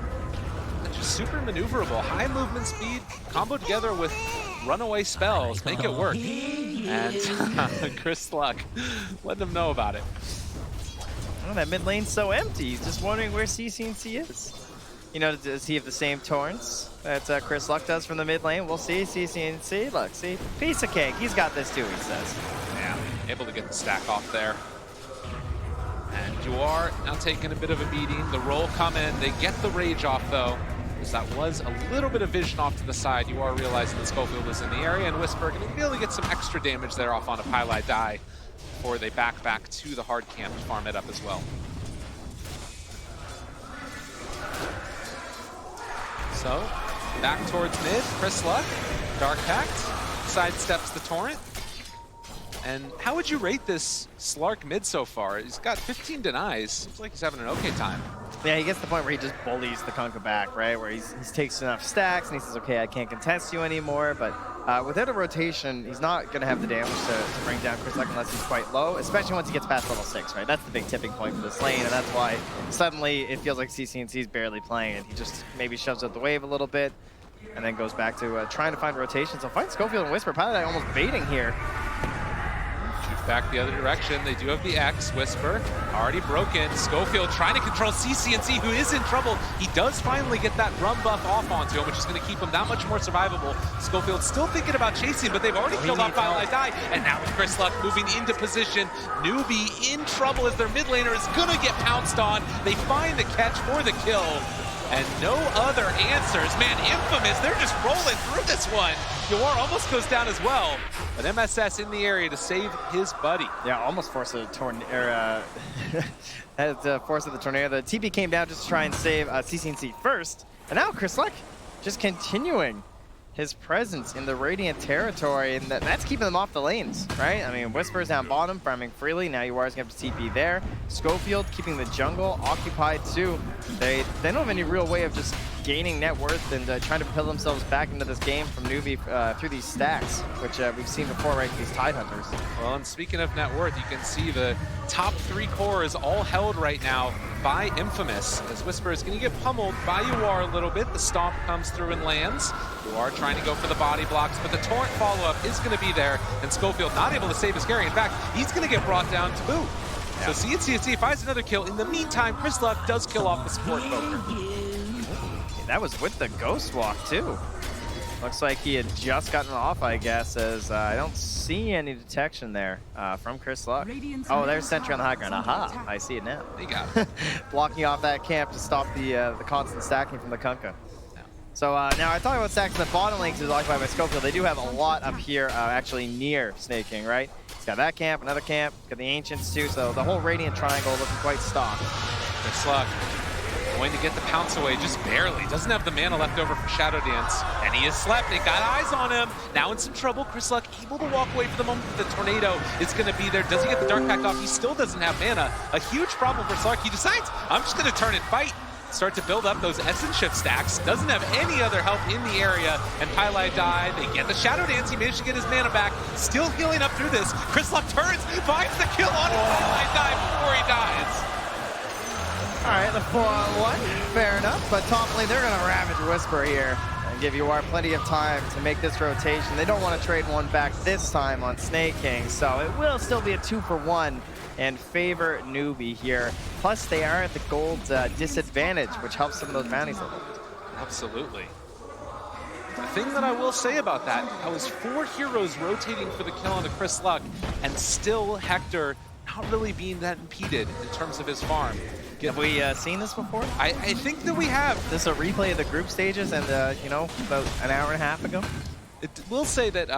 Just super maneuverable. High movement speed, combo together with runaway spells. Make it work. And Chris Luck, letting them know about it. Oh, that mid lane's so empty. He's just wondering where CCNC is. You know, does he have the same torrents that Chris Luck does from the mid lane? We'll see. CCNC, look, see, piece of cake. He's got this too, he says. Yeah, able to get the stack off there. And you are now taking a bit of a beating. The roll come in. They get the rage off though, because that was a little bit of vision off to the side. You are realizing that Schofield is in the area, and Whisper going to be able to get some extra damage there off on a Pylai die before they back to the hard camp to farm it up as well. So, back towards mid, Chris Luck, Dark Pact, sidesteps the Torrent. And how would you rate this Slark mid so far? He's got 15 denies. Seems like he's having an okay time. Yeah, he gets to the point where he just bullies the Kunkka back, right? Where he takes enough stacks and he says, okay, I can't contest you anymore. But without a rotation, he's not going to have the damage to bring down Chris Luck unless he's quite low, especially once he gets past level 6, right? That's the big tipping point for this lane, and that's why suddenly it feels like CCNC's barely playing, and he just maybe shoves out the wave a little bit and then goes back to trying to find rotations. So find Schofield and Whisper. Paladai almost baiting here. Back the other direction. They do have the X. Whisper already broken. Schofield trying to control CCNC, who is in trouble. He does finally get that rum buff off onto him, which is going to keep him that much more survivable. Schofield still thinking about chasing, but they've already killed off Pylai Die. And now with Chris Luck moving into position, Newbie in trouble as their mid laner is going to get pounced on. They find the catch for the kill. And no other answers. Man, Infamous, they're just rolling through this one. Yawar almost goes down as well. But MSS in the area to save his buddy. Yeah, almost forced the tornado. Force of the tornado. The TP came down just to try and save CCNC first. And now Chris Luck just continuing his presence in the Radiant territory, and that's keeping them off the lanes, right? I mean, Whisper's down bottom, farming freely. Now UR's gonna have to TP there. Schofield keeping the jungle occupied too. They don't have any real way of just gaining net worth and trying to propel themselves back into this game from Newbie through these stacks, which we've seen before, right? These Tide Hunters. Well, and speaking of net worth, you can see the top 3 cores all held right now by Infamous, as Whisper is going to get pummeled by UR a little bit. The stomp comes through and lands. UR trying to go for the body blocks, but the torrent follow-up is going to be there, and Schofield not able to save his carry. In fact, he's going to get brought down to boot. Yeah. So CNC finds another kill. In the meantime, Chris Luck does kill off the support poker. That was with the Ghost Walk, too. Looks like he had just gotten off, I guess, as I don't see any detection there from Chris Luck. Oh, there's Sentry on the high ground. Aha, I see it now. He got it. Blocking off that camp to stop the constant stacking from the Kunkka. Yeah. So now I talked about stacks in the bottom lane because it's occupied by Schofield. They do have a lot up here actually near Snake King, right? He's got that camp, another camp, got the Ancients too, so the whole Radiant triangle looking quite stocked. Chris Luck Going to get the pounce away, just barely. Doesn't have the mana left over for Shadow Dance. And he has slept. They got eyes on him. Now in some trouble. Chris Luck able to walk away for the moment. The tornado is going to be there. Does he get the Dark Pact off? He still doesn't have mana. A huge problem for Slark. He decides, I'm just going to turn and fight. Start to build up those Essence Shift stacks. Doesn't have any other help in the area. And Pylai died. They get the Shadow Dance. He managed to get his mana back. Still healing up through this. Chris Luck turns, finds the kill on Pylai die before he dies. All right, the 4-on-1, fair enough. But top lane, they're going to Ravage Whisper here and give UR plenty of time to make this rotation. They don't want to trade one back this time on Snake King, so it will still be a 2-for-1 and favor Newbie here. Plus, they are at the gold disadvantage, which helps some of those bounties a little. Absolutely. The thing that I will say about that was 4 heroes rotating for the kill on the Chris Luck, and still Hector not really being that impeded in terms of his farm. Have we seen this before? I think that we have. This is a replay of the group stages and, you know, about an hour and a half ago. It will say that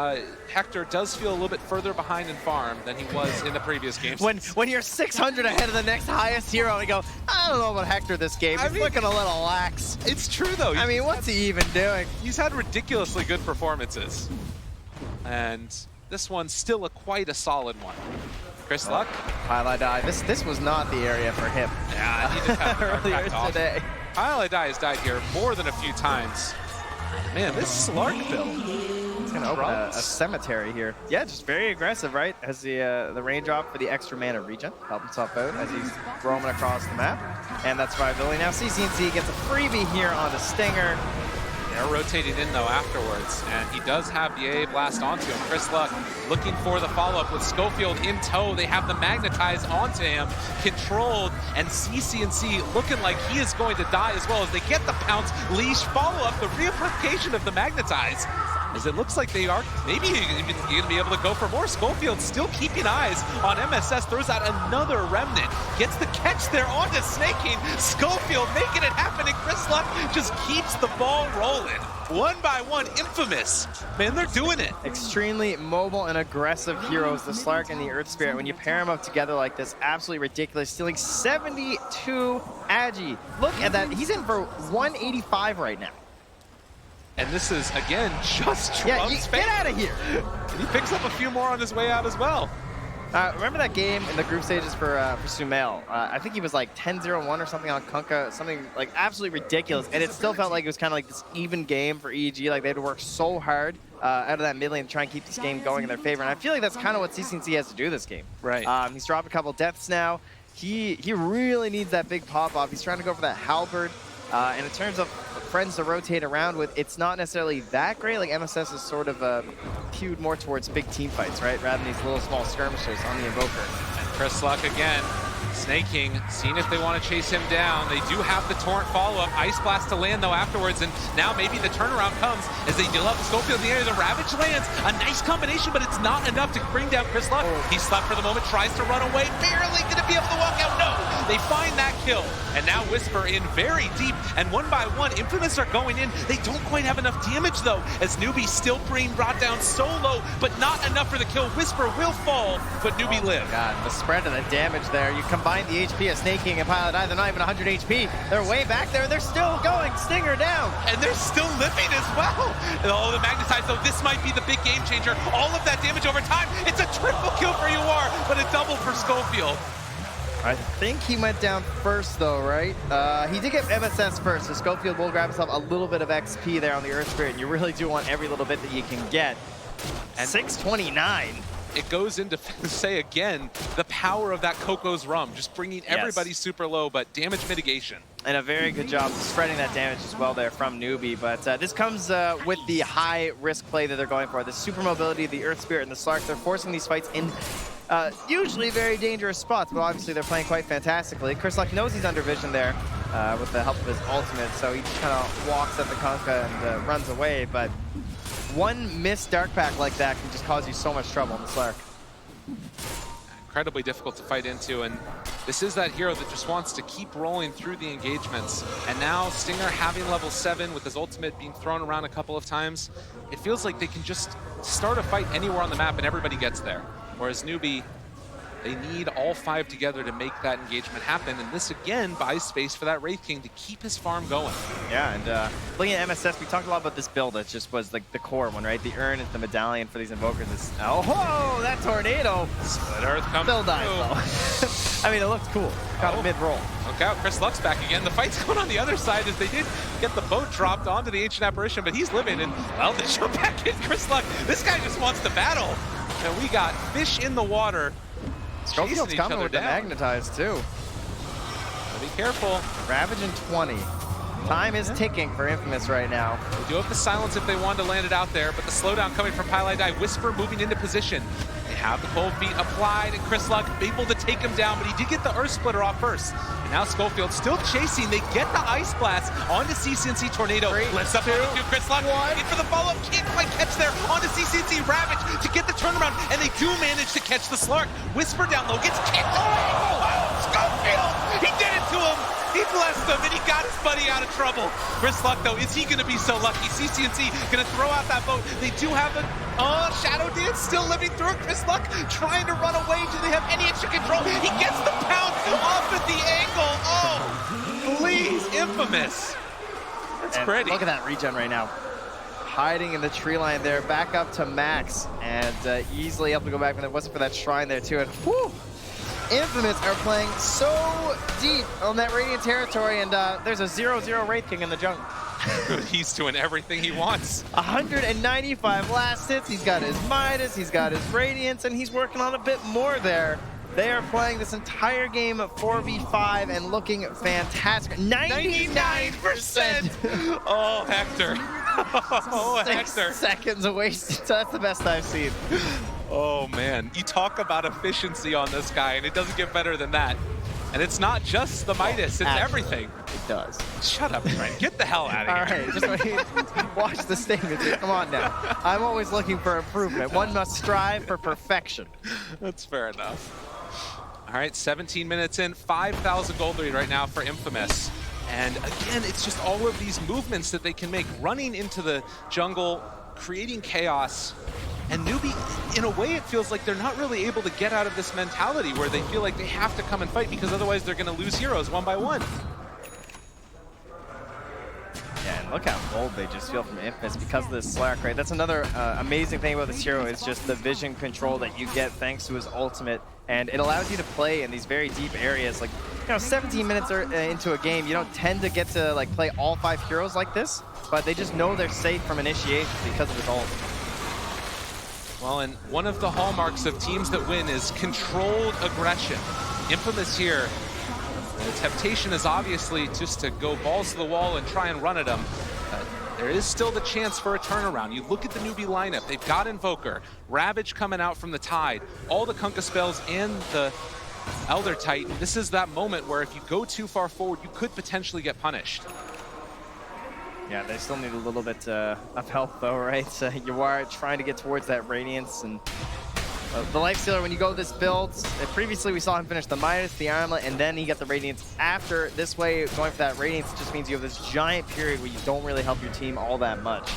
Hector does feel a little bit further behind in farm than he was in the previous games. When you're 600 ahead of the next highest hero, and you go, I don't know about Hector this game. He's looking a little lax. It's true, though. I mean, what's he even doing? He's had ridiculously good performances. And this one's still quite a solid one. Chris Luck. Pylai die. This was not the area for him. Yeah, he just had the earlier today. Pylai die has died here more than a few times. Man, this Slark build. He's gonna open a cemetery here. Yeah, just very aggressive, right? Has the range drop for the extra mana regen. Help himself out as he's roaming across the map. And that's survivability. Now CCNC gets a freebie here on the Stinger. They're rotating in, though, afterwards, and he does have the AA Blast onto him. Chris Luck looking for the follow-up with Schofield in tow. They have the Magnetize onto him, controlled, and CCNC looking like he is going to die as well as they get the Pounce, Leash, follow-up, the reapplication of the Magnetize. As it looks like they are maybe even going to be able to go for more. Schofield still keeping eyes on MSS, throws out another Remnant, gets the catch there onto Snake King. Schofield making it happen, and Chris Luck just keeps the ball rolling. One by one, Infamous. Man, they're doing it. Extremely mobile and aggressive heroes, the Slark and the Earth Spirit. When you pair them up together like this, absolutely ridiculous. Stealing 72 Agi. Look at that. He's in for 185 right now. And this is, again, just Trump's get out of here. And he picks up a few more on his way out as well. Remember that game in the group stages for Sumail? I think he was like 10-0-1 or something on Kunkka, something like absolutely ridiculous. And it still felt like it was kind of like this even game for EG. Like they had to work so hard out of that mid lane to try and keep this game going in their favor. And I feel like that's kind of what CCNC has to do this game. Right. He's dropped a couple deaths now. He really needs that big pop-off. He's trying to go for that halberd. And in terms of friends to rotate around with, it's not necessarily that great. Like MSS is sort of queued more towards big team fights, right? Rather than these little small skirmishes on the Invoker. And Chris Luck again. Snake King, seeing if they want to chase him down. They do have the Torrent follow-up. Ice Blast to land, though, afterwards. And now maybe the turnaround comes as they deal up Schofield in the area. The Ravage lands. A nice combination, but it's not enough to bring down Chris Luck. He slept for the moment, tries to run away. Barely going to be able to walk out. No! They find that kill. And now Whisper in very deep. And one by one, Infamous are going in. They don't quite have enough damage, though, as Newbie still being brought down so low, but not enough for the kill. Whisper will fall, but Newbie lives. God, the spread of the damage there. You combine the HP of Snake King and Pylai, they're not even 100 HP. They're way back there. They're still going. Stinger down. And they're still living as well. Oh, the Magnetize, though, this might be the big game changer. All of that damage over time. It's a triple kill for UR, but a double for Schofield. I think he went down first, though, right? He did get MSS first, so Schofield will grab himself a little bit of XP there on the Earth Spirit, and you really do want every little bit that you can get. And 629. It goes into say again the power of that Coco's Rum, just bringing everybody super low, but damage mitigation. And a very good job spreading that damage as well there from Newbie. But this comes with the high risk play that they're going for. The super mobility, the Earth Spirit, and the Slark. They're forcing these fights in usually very dangerous spots, but obviously they're playing quite fantastically. Chris Luck knows he's under vision there with the help of his ultimate, so he just kind of walks at the Kunkka and runs away. But one missed Dark Pack like that can just cause you so much trouble in the Slark. Incredibly difficult to fight into, and this is that hero that just wants to keep rolling through the engagements. And now Stinger having level 7 with his ultimate being thrown around a couple of times, it feels like they can just start a fight anywhere on the map and everybody gets there. Whereas Newbie, They need all 5 together to make that engagement happen, and this again buys space for that Wraith King to keep his farm going. Yeah, and looking at MSS, we talked a lot about this build. It just was like the core one, right? The urn is the medallion for these invokers. It's, oh, that tornado! Split Earth comes Still dies though. I mean, it looks cool. Kind of mid-roll. Look out, Chris Luck's back again. The fight's going on the other side as they did get the boat dropped onto the Ancient Apparition, but he's living, and well, they jump back in. Chris Luck, this guy just wants to battle. And we got fish in the water. Schofield's coming with the magnetized too. Be careful. Ravage in 20. Time is ticking for Infamous right now. They do have the silence if they want to land it out there, but the slowdown coming from Pylai. Whisper moving into position. They have the cold feet applied, and Chris Luck able to take him down, but he did get the Earth Splitter off first. And now Schofield still chasing. They get the Ice Blast onto CCNC Tornado. Lifts up onto Chris Luck. In for the follow-up. Can't quite catch there onto CCNC Ravage to get the turnaround, and they do manage to catch the Slark. Whisper down low, gets kicked. Oh, Schofield! He did it to him! He blessed him, and he got his buddy out of trouble. Chris Luck, though, is he going to be so lucky? CCNC going to throw out that boat. They do have a Shadow Dance still living through it. Chris Luck trying to run away. Do they have any extra control? He gets the pound off at the angle. Oh, please, Infamous. That's and pretty. Look at that regen right now. Hiding in the tree line there, back up to Max, and easily able to go back when it wasn't for that shrine there too. And whew, Infamous are playing so deep on that Radiant territory, and there's a 0-0 Wraith King in the jungle. He's doing everything he wants. 195 last hits, he's got his Midas, he's got his Radiance, and he's working on a bit more there. They are playing this entire game 4v5 and looking fantastic. 99%! Oh, Hector. Oh, 6 Hector. seconds wasted. So that's the best I've seen. Oh, man. You talk about efficiency on this guy, and it doesn't get better than that. And it's not just the Midas, it's everything. It does. Shut up, Trent. Get the hell out of here. All right, just watch the statement here. Come on now. I'm always looking for improvement. One must strive for perfection. That's fair enough. All right, 17 minutes in, 5,000 gold lead right now for Infamous. And again, it's just all of these movements that they can make, running into the jungle, creating chaos. And Newbie, in a way, it feels like they're not really able to get out of this mentality where they feel like they have to come and fight because otherwise they're going to lose heroes one by one. Yeah, and look how bold they just feel from Infamous because of this Slark, right? That's another amazing thing about this hero is just the vision control that you get thanks to his ultimate. And it allows you to play in these very deep areas. Like, you know, 17 minutes into a game, you don't tend to get to like play all 5 heroes like this, but they just know they're safe from initiation because of his ult. Well, and one of the hallmarks of teams that win is controlled aggression. Infamous here, the temptation is obviously just to go balls to the wall and try and run at them. There is still the chance for a turnaround. You look at the Newbie lineup. They've got Invoker, Ravage coming out from the Tide, all the Kunkka spells and the Elder Titan. This is that moment where if you go too far forward, you could potentially get punished. Yeah, they still need a little bit of help though, right? You are trying to get towards that Radiance, and the Lifestealer, when you go this build, previously we saw him finish the Midas, the Armlet, and then he got the Radiance after. This way, going for that Radiance just means you have this giant period where you don't really help your team all that much.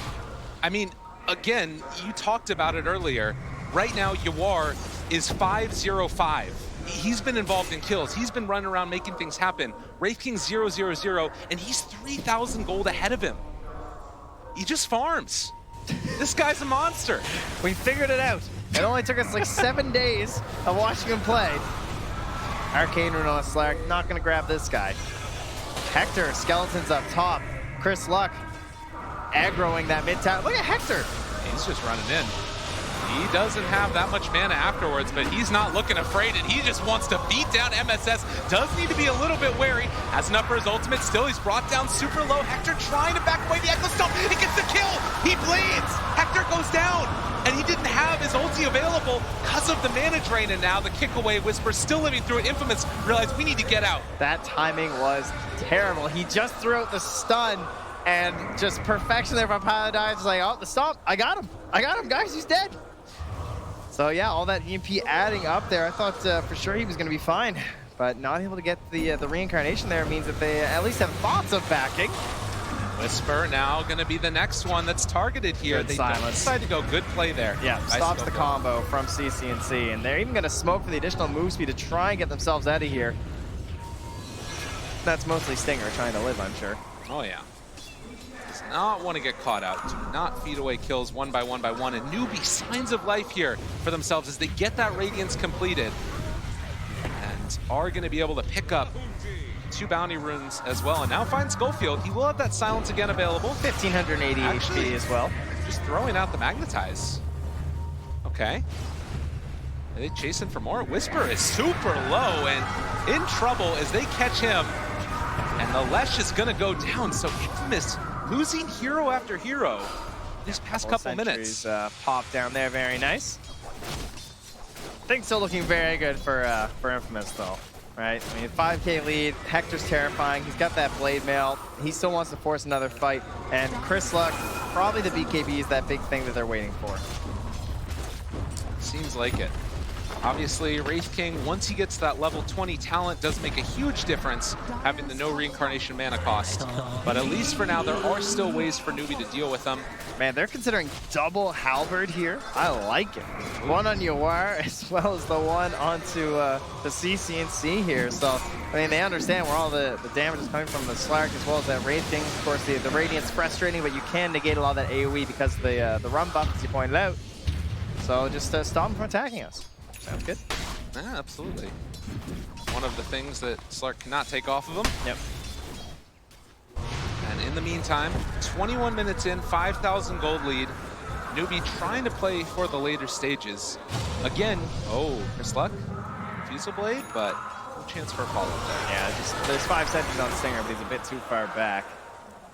I mean, again, you talked about it earlier. Right now, Yawar is 5-0-5. He's been involved in kills. He's been running around making things happen. Wraith King 0-0-0, and he's 3,000 gold ahead of him. He just farms. This guy's a monster. We figured it out. It only took us like 7 days of watching him play. Arcane Rune on a Slark, not gonna grab this guy. Hector, Skeletons up top. Chris Luck aggroing that mid-town. Look at Hector. He's just running in. He doesn't have that much mana afterwards, but he's not looking afraid, and he just wants to beat down MSS. Does need to be a little bit wary. Has enough for his ultimate. Still, he's brought down super low. Hector trying to back away the Echo Stomp. He gets the kill. He bleeds. Hector goes down, and he didn't have his ulti available because of the mana drain, and now the kick away Whisper still living through it. Infamous realized we need to get out. That timing was terrible. He just threw out the stun, and just perfection there from Paladin. Just like, oh, the stomp. I got him. I got him, guys. He's dead. So yeah, all that EMP adding up there. I thought for sure he was going to be fine, but not able to get the reincarnation there means that they at least have thoughts of backing. Whisper now going to be the next one that's targeted here. Good They silence. decide to go. Good play there. Yeah, Nice stops the Skillful. combo from CCNC, and they're even going to smoke for the additional move speed to try and get themselves out of here. That's mostly Stinger trying to live, I'm sure. Oh, yeah. Does not want to get caught out. Do not feed away kills one by one by one. And Newbie, signs of life here for themselves as they get that Radiance completed. And are going to be able to pick up 2 bounty runes as well. And now find Schofield. He will have that silence again available. 1,580 HP as well. Just throwing out the Magnetize. Okay. Are they chasing for more? Whisper is super low and in trouble as they catch him. And the Lesh is going to go down. So Infamous losing hero after hero these past couple minutes. Pop down there, very nice. Things still looking very good for Infamous though, right? I mean, 5K lead, Hector's terrifying. He's got that blade mail. He still wants to force another fight. And Chris Luck, probably the BKB is that big thing that they're waiting for. Seems like it. Obviously, Wraith King, once he gets that level 20 talent, does make a huge difference, having the no reincarnation mana cost. But at least for now, there are still ways for Newbie to deal with them. Man, they're considering double Halberd here. I like it. One on Yawar as well as the one onto the CCNC here. So, I mean, they understand where all the damage is coming from the Slark as well as that Wraith King. Of course, the Radiant's frustrating, but you can negate a lot of that AoE because of the run buff, as you pointed out. So just stop them from attacking us. Sounds good. Yeah, absolutely. One of the things that Slark cannot take off of him. Yep. And in the meantime, 21 minutes in, 5,000 gold lead. Newbie trying to play for the later stages. Again, Chris Luck, Fusel Blade, but no chance for a follow-up there. Yeah, just there's 5 sentries on Stinger, but he's a bit too far back.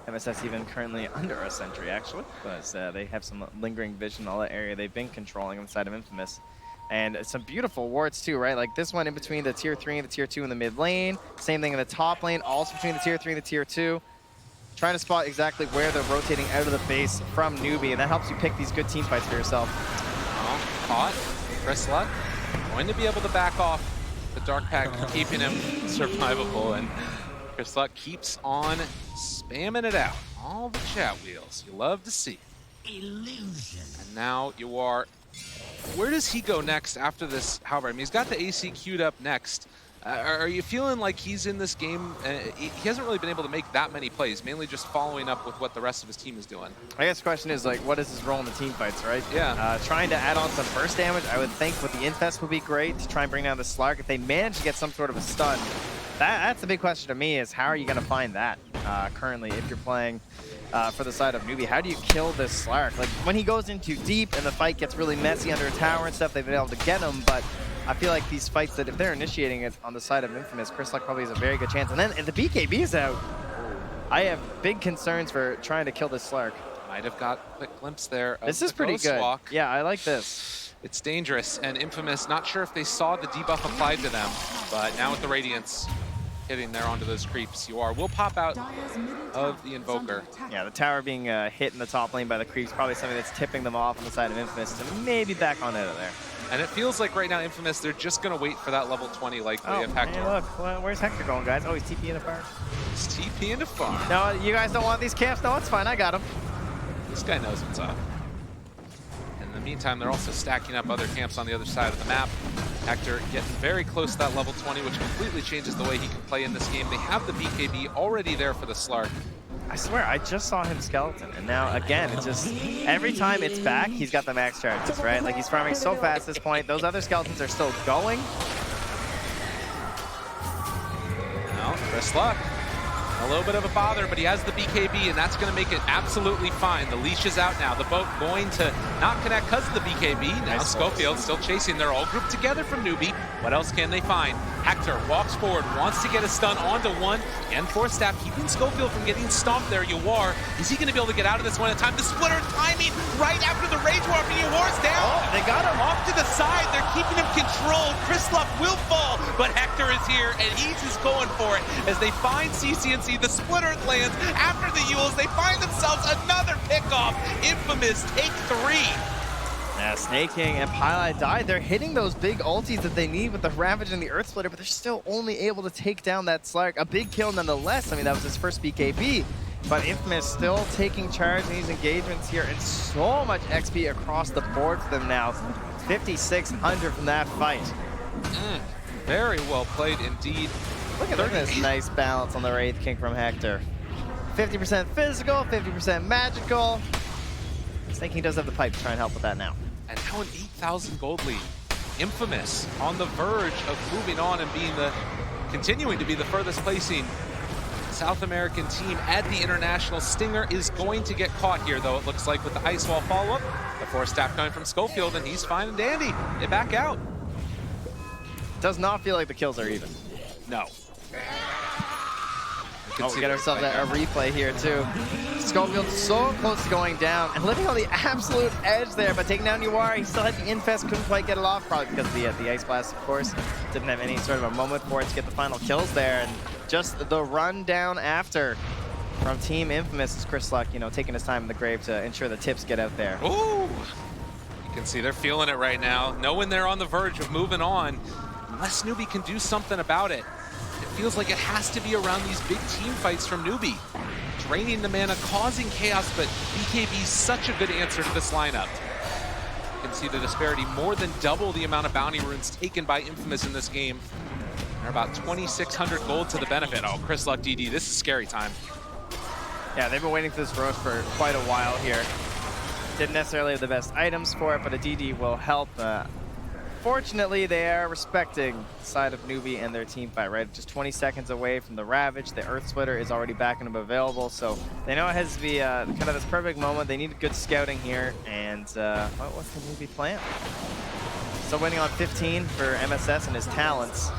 MSS even currently under a sentry, actually, but they have some lingering vision in all that area they've been controlling on the side of Infamous. And some beautiful wards too, right? Like this one in between the tier 3 and the tier 2 in the mid lane. Same thing in the top lane, also between the tier 3 and the tier 2. Trying to spot exactly where they're rotating out of the base from Newbie, and that helps you pick these good team fights for yourself. Caught. Chris Luck going to be able to back off the Dark Pack, keeping him survivable. And Chris Luck keeps on spamming it out. All the chat wheels. You love to see. Illusion. And now you are... Where does he go next after this Halberd? I mean, he's got the AC queued up next. Are you feeling like he's in this game? He hasn't really been able to make that many plays, mainly just following up with what the rest of his team is doing. I guess the question is, like, what is his role in the team fights, right? Yeah. Trying to add on some burst damage, I would think with the Infest would be great to try and bring down the Slark. If they manage to get some sort of a stun, that's the big question to me is how are you going to find that currently if you're playing for the side of Newbie? How do you kill this Slark? Like, when he goes in too deep and the fight gets really messy under a tower and stuff, they've been able to get him, but I feel like these fights that if they're initiating it on the side of Infamous, Chris Luck probably has a very good chance. And then if the BKB is out, I have big concerns for trying to kill this Slark. Might have got a glimpse there of This is the pretty Ghost good. Walk. Yeah, I like this. It's dangerous, and Infamous, not sure if they saw the debuff applied to them, but now with the Radiance hitting there onto those creeps, will pop out of the Invoker. Yeah, the tower being hit in the top lane by the creeps, probably something that's tipping them off on the side of Infamous to maybe back on out of there. And it feels like right now, Infamous, they're just going to wait for that level 20 likely of Hector. Hey, look, well, where's Hector going, guys? Oh, he's TP in a farm. He's TP in a farm. No, you guys don't want these camps? No, it's fine, I got him. This guy knows what's up. In the meantime, they're also stacking up other camps on the other side of the map. Hector getting very close to that level 20, which completely changes the way he can play in this game. They have the BKB already there for the Slark. I swear, I just saw him skeleton, and now, again, it's just, every time it's back, he's got the max charges, right? Like, he's farming so fast at this point. Those other skeletons are still going. Well, Chris Luck, a little bit of a bother, but he has the BKB, and that's going to make it absolutely fine. The leash is out now. The boat going to not connect because of the BKB. Now nice Schofield still chasing. They're all grouped together from Newbie. What else can they find? Hector walks forward, wants to get a stun onto one. And Force Staff keeping Schofield from getting stomped there. Yawar, is he going to be able to get out of this one at a time? The splitter timing right after the Rage Warp, and Yawar's down. Oh, they got him. Off to the side. They're keeping him controlled. Chris Luck will fall, but Hector is here, and he's just going for it as they find CCNC. The splitter lands after the Yules. They find themselves another pickoff. Infamous take 3. Yeah, Snake King and Pylai died. They're hitting those big ultis that they need with the Ravage and the Earth Splitter, but they're still only able to take down that Slark. A big kill nonetheless. I mean, that was his first BKB. But Infamous still taking charge in these engagements here, and so much XP across the board for them now. 5,600 from that fight. Very well played indeed. Look at this nice balance on the Wraith King from Hector. 50% physical, 50% magical. Snake King does have the pipe to try and help with that now. And now an 8,000 gold lead. Infamous on the verge of moving on and continuing to be the furthest placing South American team at the International. Stinger is going to get caught here, though, it looks like, with the Ice Wall follow-up. The force staff coming from Schofield, and he's fine and dandy. They back out. Does not feel like the kills are even. No. Oh, we get ourselves a replay here, too. Schofield so close to going down and living on the absolute edge there, but taking down Uar. He still had the infest, couldn't quite get it off, probably because of the Ice Blast, of course. Didn't have any sort of a moment for it to get the final kills there, and just the run down after from Team Infamous is Chris Luck, you know, taking his time in the grave to ensure the tips get out there. Ooh! You can see they're feeling it right now, knowing they're on the verge of moving on. Unless Newbie can do something about it. It feels like it has to be around these big team fights from Newbie. Draining the mana, causing chaos, but BKB's such a good answer to this lineup. You can see the disparity, more than double the amount of bounty runes taken by Infamous in this game. They're about 2,600 gold to the benefit. Oh, Chris Luck DD, this is scary time. Yeah, they've been waiting for this Roche for quite a while here. Didn't necessarily have the best items for it, but a DD will help. Fortunately, they are respecting the side of Newbie and their team fight, right? Just 20 seconds away from the Ravage. The Earth Splitter is already back and available, so they know it has to be kind of this perfect moment. They need good scouting here, and what's the Newbie plan? Still waiting on 15 for MSS and his talents.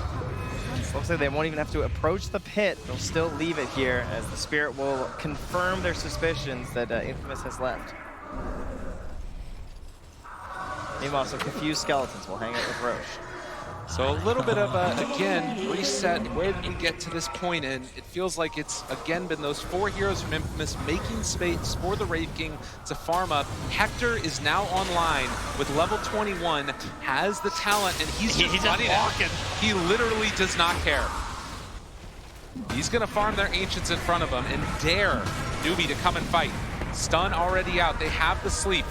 Looks like they won't even have to approach the pit. They'll still leave it here, as the Spirit will confirm their suspicions that Infamous has left. Meanwhile, some confused skeletons will hang out with Roche. So a little bit of again, reset. Where did we get to this point? And it feels like it's, again, been those 4 heroes from Infamous making space for the Wraith King to farm up. Hector is now online with level 21, has the talent, and he's just running walking. He literally does not care. He's going to farm their Ancients in front of him and dare Newbie to come and fight. Stun already out. They have the sleep.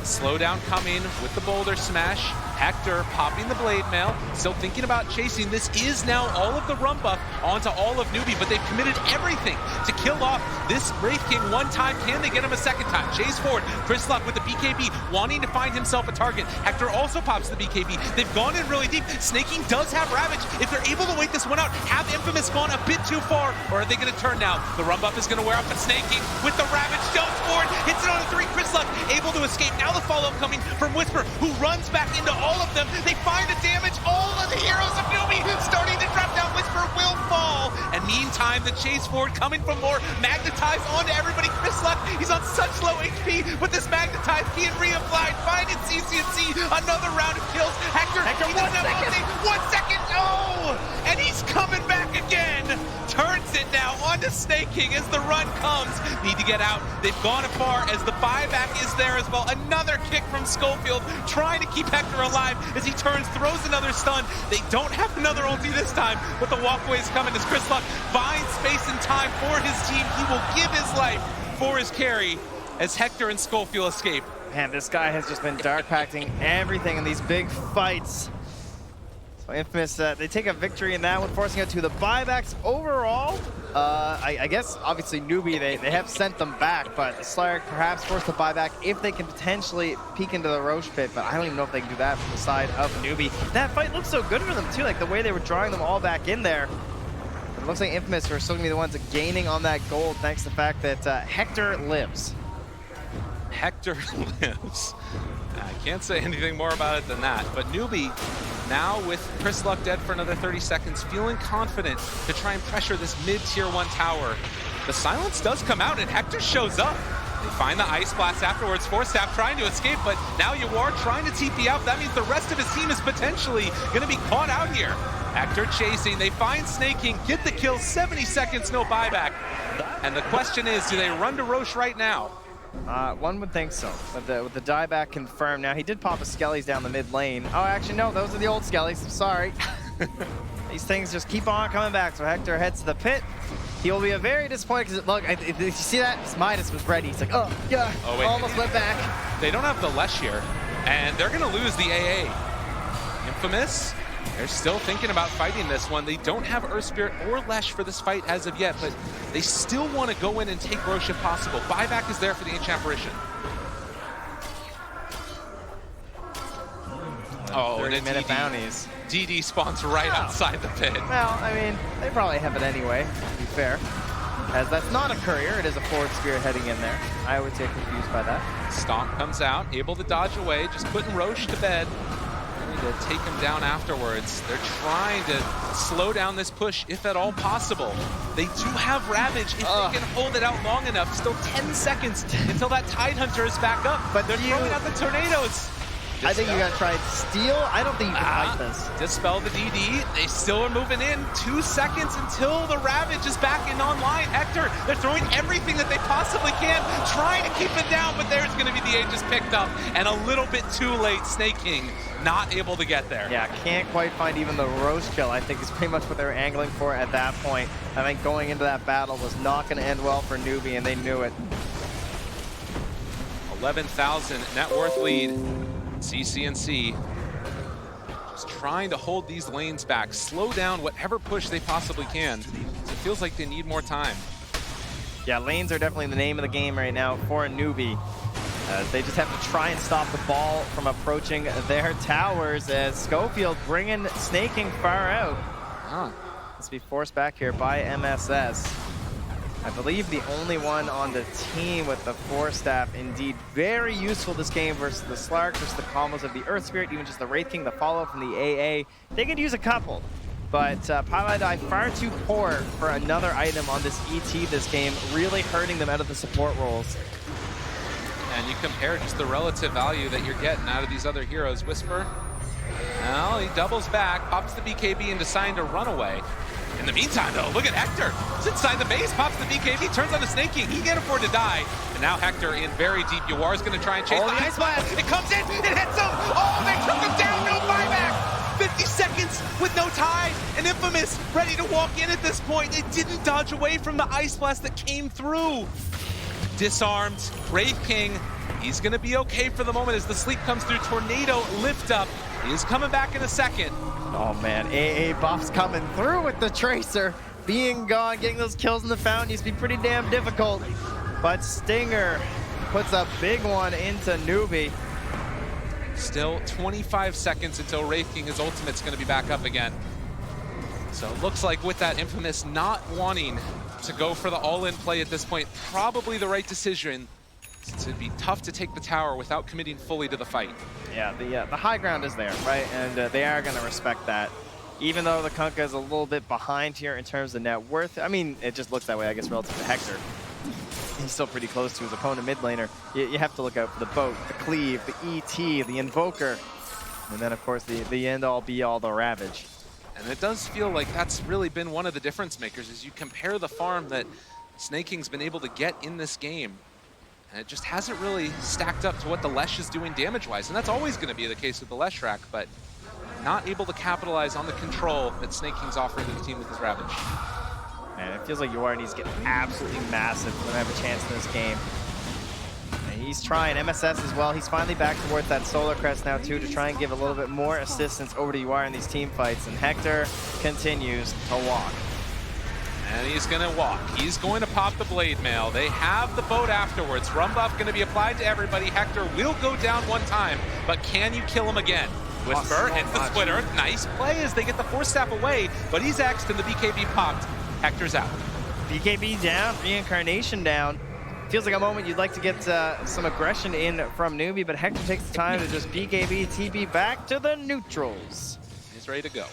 Slowdown coming with the boulder smash. Hector popping the blade mail, still thinking about chasing. This is now all of the run buff onto all of Newbie, but they've committed everything to kill off this Wraith King one time. Can they get him a second time? Chase forward. Chris Luck with the BKB, wanting to find himself a target. Hector also pops the BKB. They've gone in really deep. Snaking does have Ravage. If they're able to wait this one out, have Infamous gone a bit too far, or are they going to turn now? The run buff is going to wear off, but Snaking with the Ravage jumps forward, hits it on a 3. Chris Luck able to escape. Now the follow-up coming from Whisper, who runs back into all of them. They find the damage. All of the heroes of Newbie starting to drop down. Whisper will fall. And meantime, the chase forward coming from more. Magnetized onto everybody. Chris Luck, he's on such low HP, but this Magnetized being reapplied. Finding CCNC. Another round of kills. Hector he doesn't have ulti. 1 second. Oh! And he's coming back again. Turns it now onto Snake King as the run comes. Need to get out. They've gone afar as the buyback is there as well. Another kick from Schofield, trying to keep Hector alive as he turns, throws another stun. They don't have another ulti this time, but the walkway is coming as Chris Luck finds space and time for his team. He will give his life for his carry as Hector and Schofield escape. Man, this guy has just been dark packing everything in these big fights. So Infamous, they take a victory in that one, forcing it to the buybacks overall. I guess, obviously, Newbie, they have sent them back, but Slark perhaps forced the buyback if they can potentially peek into the Roche pit, but I don't even know if they can do that from the side of Newbie. That fight looked so good for them, too, like the way they were drawing them all back in there. It looks like Infamous are still going to be the ones gaining on that gold, thanks to the fact that Hector lives. Hector lives. I can't say anything more about it than that, but Newbie, now with Chris Luck dead for another 30 seconds, feeling confident to try and pressure this mid-tier 1 tower. The silence does come out and Hector shows up. They find the Ice Blast afterwards. Force Staff trying to escape, but now Uar trying to TP out. That means the rest of his team is potentially going to be caught out here. Hector chasing. They find Snake King, get the kill, 70 seconds, no buyback. And the question is, do they run to Roche right now? One would think so, with the dieback confirmed. Now, he did pop a Skellies down the mid lane. Oh, actually, no, those are the old Skellies. I'm sorry. These things just keep on coming back. So Hector heads to the pit. He will be a very disappointed because, look, did you see that? Midas was ready. He's like, oh, yeah, Oh, wait. almost went back. They don't have the Lesh here, and they're going to lose the AA. Infamous, they're still thinking about fighting this one. They don't have Earth Spirit or Lesh for this fight as of yet, but they still want to go in and take Roche if possible. Buyback is there for the Ancient Apparition. Oh, and 30-minute bounties. DD spawns right outside the pit. Well, I mean, they probably have it anyway, to be fair. As that's not a courier, it is a forward spirit heading in there. I would get confused by that. Stomp comes out, able to dodge away, just putting Roche to bed. To take him down afterwards. They're trying to slow down this push, if at all possible. They do have Ravage if they can hold it out long enough. Still 10 seconds until that Tidehunter is back up. But they're throwing out the tornadoes. I think you gotta try and steal. I don't think you can fight this. Dispel the DD. They still are moving in. 2 seconds until the Ravage is back in online. Hector, they're throwing everything that they possibly can, trying to keep it down, but there's gonna be the Aegis picked up, and a little bit too late. Snake King not able to get there. Yeah, can't quite find even the Roche kill. I think is pretty much what they were angling for at that point. I think going into that battle was not gonna end well for Newbie, and they knew it. 11,000 net worth lead. CCNC just trying to hold these lanes back, slow down whatever push they possibly can. It feels like they need more time. Yeah, lanes are definitely the name of the game right now for a Newbie. They just have to try and stop the ball from approaching their towers as Schofield bringing Snaking far out. Let's be forced back here by MSS. I believe the only one on the team with the Force Staff. Indeed, very useful this game versus the Slark, versus the combos of the Earth Spirit, even just the Wraith King, the follow from the AA. They could use a couple, but Paladai far too poor for another item on this ET this game, really hurting them out of the support roles. And you compare just the relative value that you're getting out of these other heroes. Whisper, well, he doubles back, pops the BKB and deciding to run away. In the meantime, though, look at Hector. He's inside the base, pops the BKB, turns on the Snake King. He can't afford to die. And now Hector in very deep. Yuar is going to try and chase the Ice Blast. It comes in, it hits him. Oh, they took him down, no buyback. 50 seconds with no tie. And Infamous ready to walk in at this point. They didn't dodge away from the Ice Blast that came through. Disarmed, Wraith King. He's going to be okay for the moment as the sleep comes through. Tornado lift up. He is coming back in a second. Oh man, AA buffs coming through with the Tracer. Being gone, getting those kills in the fountain used to be pretty damn difficult. But Stinger puts a big one into Newbie. Still 25 seconds until Wraith King, his ultimate's going to be back up again. So it looks like with that Infamous not wanting to go for the all-in play at this point, probably the right decision. It'd be tough to take the tower without committing fully to the fight. Yeah, the high ground is there, right? And they are going to respect that. Even though the Kunkka is a little bit behind here in terms of net worth. I mean, it just looks that way, I guess, relative to Hector. He's still pretty close to his opponent mid laner. You have to look out for the boat, the cleave, the ET, the invoker, and then, of course, the end-all, be-all, the Ravage. And it does feel like that's really been one of the difference makers as you compare the farm that Snake King's been able to get in this game. And it just hasn't really stacked up to what the Lesh is doing damage-wise. And that's always going to be the case with the Lesh rack, but not able to capitalize on the control that Snake King's offering to the team with his Ravage. Man, it feels like Yuar needs to get absolutely massive when I have a chance in this game. And he's trying, MSS as well. He's finally back towards that Solar Crest now too to try and give a little bit more assistance over to Yuar in these team fights. And Hector continues to walk. And he's going to walk. He's going to pop the Blade Mail. They have the boat afterwards. Rum buff going to be applied to everybody. Hector will go down one time, but can you kill him again? Whisper hits the Split Earth. Nice play as they get the Force Staff away, but he's X'd and the BKB popped. Hector's out. BKB down, Reincarnation down. Feels like a moment you'd like to get some aggression in from Newbie, but Hector takes the time to just BKB, TP back to the neutrals. He's ready to go.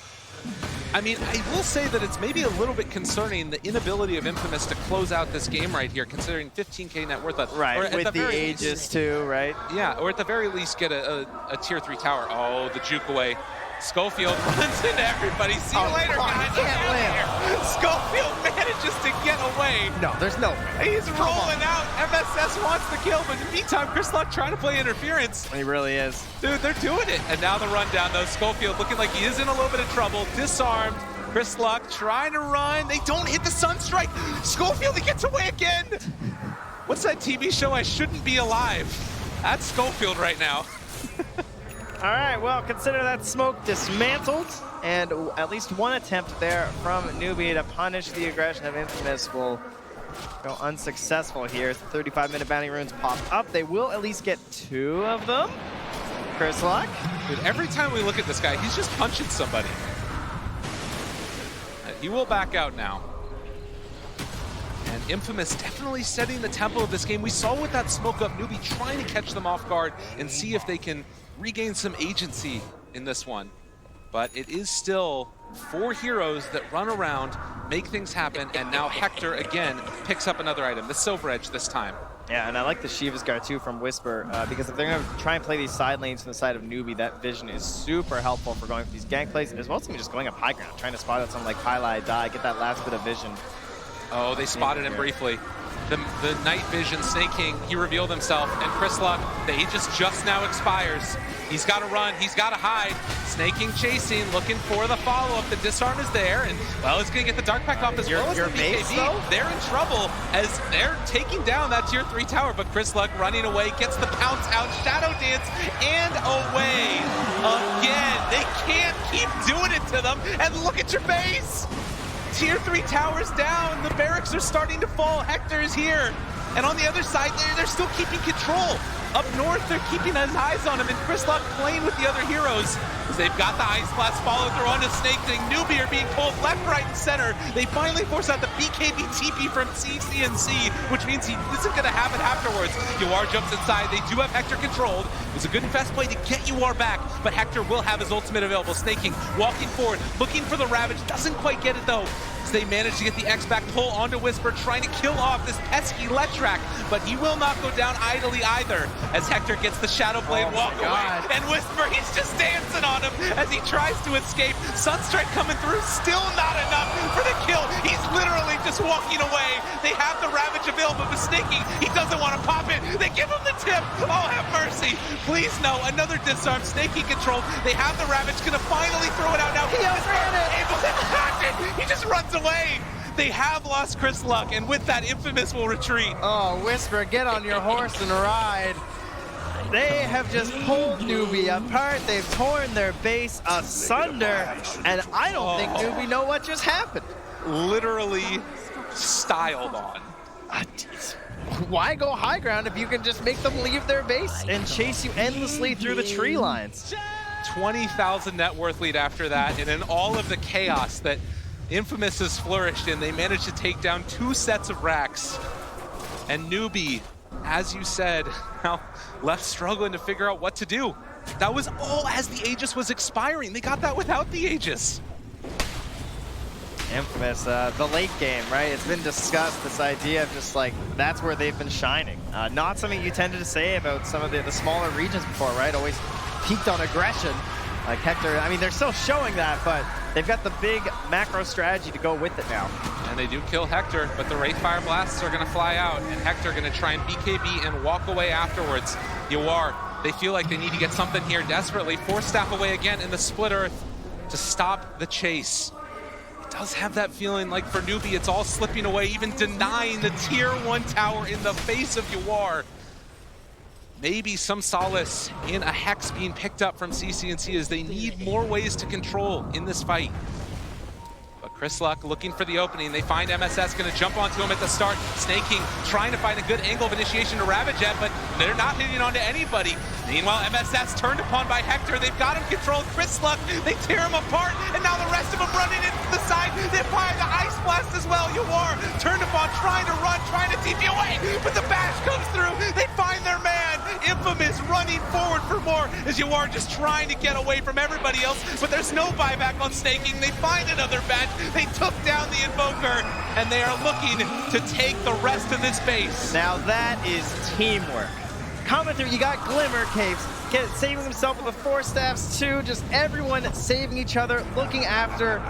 I mean, I will say that it's maybe a little bit concerning the inability of Infamous to close out this game right here, considering 15K net worth. Right, or with the Aegis too, right? Yeah, or at the very least get a tier 3 tower. Oh, the juke away. Schofield runs into everybody. See you later, guys. Can't live. Schofield manages to get away. No, there's no way. He's rolling out. MSS wants the kill, but in the meantime, Chris Luck trying to play interference. He really is. Dude, they're doing it. And now the rundown, though. Schofield looking like he is in a little bit of trouble. Disarmed. Chris Luck trying to run. They don't hit the Sunstrike. Schofield, he gets away again. What's that TV show, I Shouldn't Be Alive? That's Schofield right now. All right, well, consider that smoke dismantled, and at least one attempt there from Newbie to punish the aggression of Infamous will go unsuccessful here. 35-minute bounty runes pop up. They will at least get 2 of them. Chris Luck. Dude, every time we look at this guy, he's just punching somebody. He will back out now. And Infamous definitely setting the tempo of this game. We saw with that smoke up, Newbie trying to catch them off guard and see if they can regain some agency in this one. But it is still 4 heroes that run around, make things happen, and now Hector again picks up another item, the Silver Edge this time. Yeah, and I like the Shiva's Guard too from Whisper, because if they're going to try and play these side lanes from the side of Newbie, that vision is super helpful for going for these gank plays, as well as even just going up high ground, trying to spot out something like Highlight Die, get that last bit of vision. Oh, they spotted him briefly. The night vision, Snake King, he revealed himself, and Chris Luck, the Aegis just now expires. He's got to run, he's got to hide. Snake King chasing, looking for the follow-up. The disarm is there, and well, it's going to get the Dark Pact off as well as the BKB. They're in trouble as they're taking down that tier 3 tower, but Chris Luck running away, gets the pounce out, Shadow Dance, and away again. They can't keep doing it to them, and look at your base. Tier 3 towers down, the barracks are starting to fall, Hector is here. And on the other side, they're still keeping control. Up north, they're keeping his eyes on him, and Chris Luck playing with the other heroes. As they've got the Ice Blast follow through onto Snake Thing. Newbie are being pulled left, right, and center. They finally force out the BKB TP from CCNC, which means he isn't going to have it afterwards. Yawar jumps inside. They do have Hector controlled. It was a good and fast play to get Yawar back, but Hector will have his ultimate available. Snake King walking forward, looking for the Ravage. Doesn't quite get it, though. They manage to get the X back pull onto Whisper, trying to kill off this pesky Letrak, but he will not go down idly either, as Hector gets the Shadow Blade walk away, and Whisper, he's just dancing on him as he tries to escape. Sunstrike coming through, still not enough for the kill. He's literally just walking away. They have the Ravage available, but Snaky, he doesn't want to pop it. They give him the tip. Oh, have mercy. Please, no. Another disarm. Snaky controlled. They have the Ravage, gonna finally throw it out now. He outran it. Able to catch it. He just runs away. They have lost Chris Luck, and with that, Infamous will retreat. Oh, Whisper, get on your horse and ride. They have just pulled Newbie apart. They've torn their base asunder, and I don't think Newbie know what just happened. Literally styled on. Why go high ground if you can just make them leave their base and chase you endlessly through the tree lines? 20,000 net worth lead after that, and in all of the chaos that Infamous has flourished in, they managed to take down 2 sets of racks. And Newbie, as you said, now left struggling to figure out what to do. That was all as the Aegis was expiring. They got that without the Aegis. Infamous, the late game, right? It's been discussed, this idea of just like, that's where they've been shining. Not something you tended to say about some of the smaller regions before, right? Always peaked on aggression. Like Hector, I mean, they're still showing that, but they've got the big macro strategy to go with it now. And they do kill Hector, but the Wraithfire Blasts are going to fly out, and Hector going to try and BKB and walk away afterwards. Yawar, they feel like they need to get something here desperately. Force Staff away again in the Split Earth to stop the chase. It does have that feeling like for Newbie, it's all slipping away, even denying the Tier 1 tower in the face of Yawar. Maybe some solace in a Hex being picked up from CCNC as they need more ways to control in this fight. But Chris Luck looking for the opening. They find MSS going to jump onto him at the start. Snake King trying to find a good angle of initiation to Ravage at, but they're not hitting onto anybody. Meanwhile, MSS turned upon by Hector. They've got him controlled. Chris Luck, they tear him apart, and now the rest of them running into the side. They apply the Ice Blast as well. Yawar turned upon, trying to run, trying to TP away, but the bash comes through. They find their man. Infamous running forward for more as Yawar just trying to get away from everybody else, but there's no buyback on Snaking. They find another bench. They took down the Invoker, and they are looking to take the rest of this base. Now that is teamwork. Coming through, you got Glimmer Capes, saving himself with the 4 staffs too. Just everyone saving each other, looking after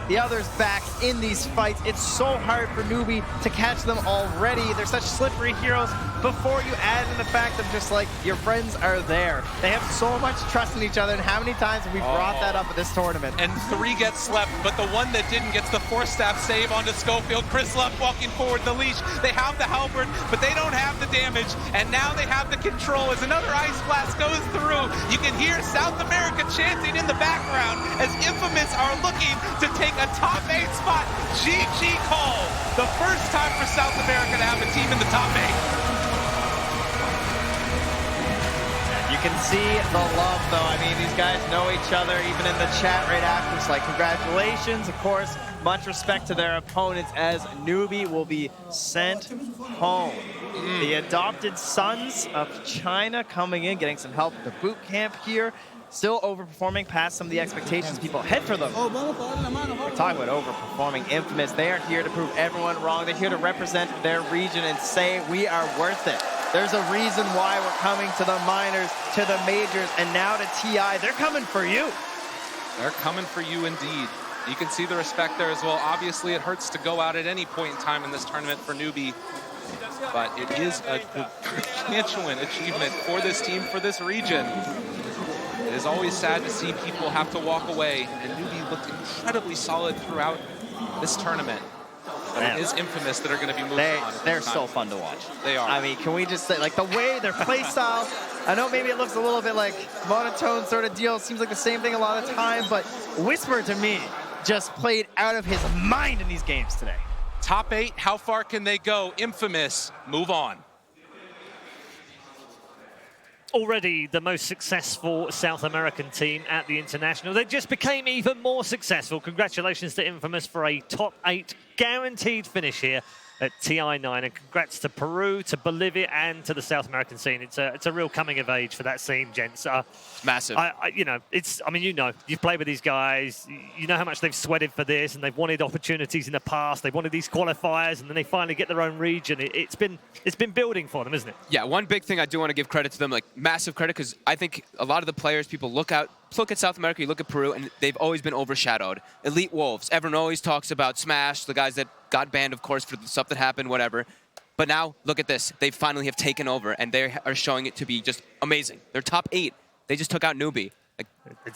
the other's back in these fights. It's so hard for Newbie to catch them already. They're such slippery heroes. Before you add in the fact of just like your friends are there. They have so much trust in each other, and how many times have we brought that up at this tournament? And 3 get slept, but the one that didn't gets the 4-staff save onto Schofield. Chris Luck walking forward the leash. They have the halberd, but they don't have the damage, and now they have the control as another Ice Blast goes through. You can hear South America chanting in the background as Infamous are looking to take a top 8 spot. GG call. The first time for South America to have a team in the top 8. You can see the love, though. I mean, these guys know each other, even in the chat right after. It's like, congratulations, of course. Much respect to their opponents as Newbie will be sent home. The adopted sons of China coming in, getting some help at the boot camp here. Still overperforming past some of the expectations people had for them. We're talking about overperforming Infamous. They are here to prove everyone wrong. They're here to represent their region and say we are worth it. There's a reason why we're coming to the minors, to the majors, and now to TI. They're coming for you. They're coming for you indeed. You can see the respect there as well. Obviously, it hurts to go out at any point in time in this tournament for Newbie, but it is a gargantuan achievement for this team, for this region. It is always sad to see people have to walk away, and Newbie looked incredibly solid throughout this tournament. But it is Infamous that are going to be moving on. They're so fun to watch. They are. I mean, can we just say, like, the way their play style, I know maybe it looks a little bit like monotone sort of deal. It seems like the same thing a lot of the time, but Whisper, to me, just played out of his mind in these games today. Top 8, how far can they go? Infamous, move on. Already the most successful South American team at the International. They just became even more successful. Congratulations to Infamous for a top 8 guaranteed finish here at TI9, and congrats to Peru, to Bolivia, and to the South American scene. It's a real coming of age for that scene, gents. Massive. You've played with these guys. You know how much they've sweated for this, and they've wanted opportunities in the past. They've wanted these qualifiers, and then they finally get their own region. It's been building for them, isn't it? Yeah, one big thing I do want to give credit to them, like massive credit, because I think a lot of the players, people look at South America, you look at Peru, and they've always been overshadowed. Elite Wolves, everyone always talks about Smash, the guys that got banned, of course, for the stuff that happened, whatever. But now, look at this. They finally have taken over, and they are showing it to be just amazing. They're top 8. They just took out Newbie.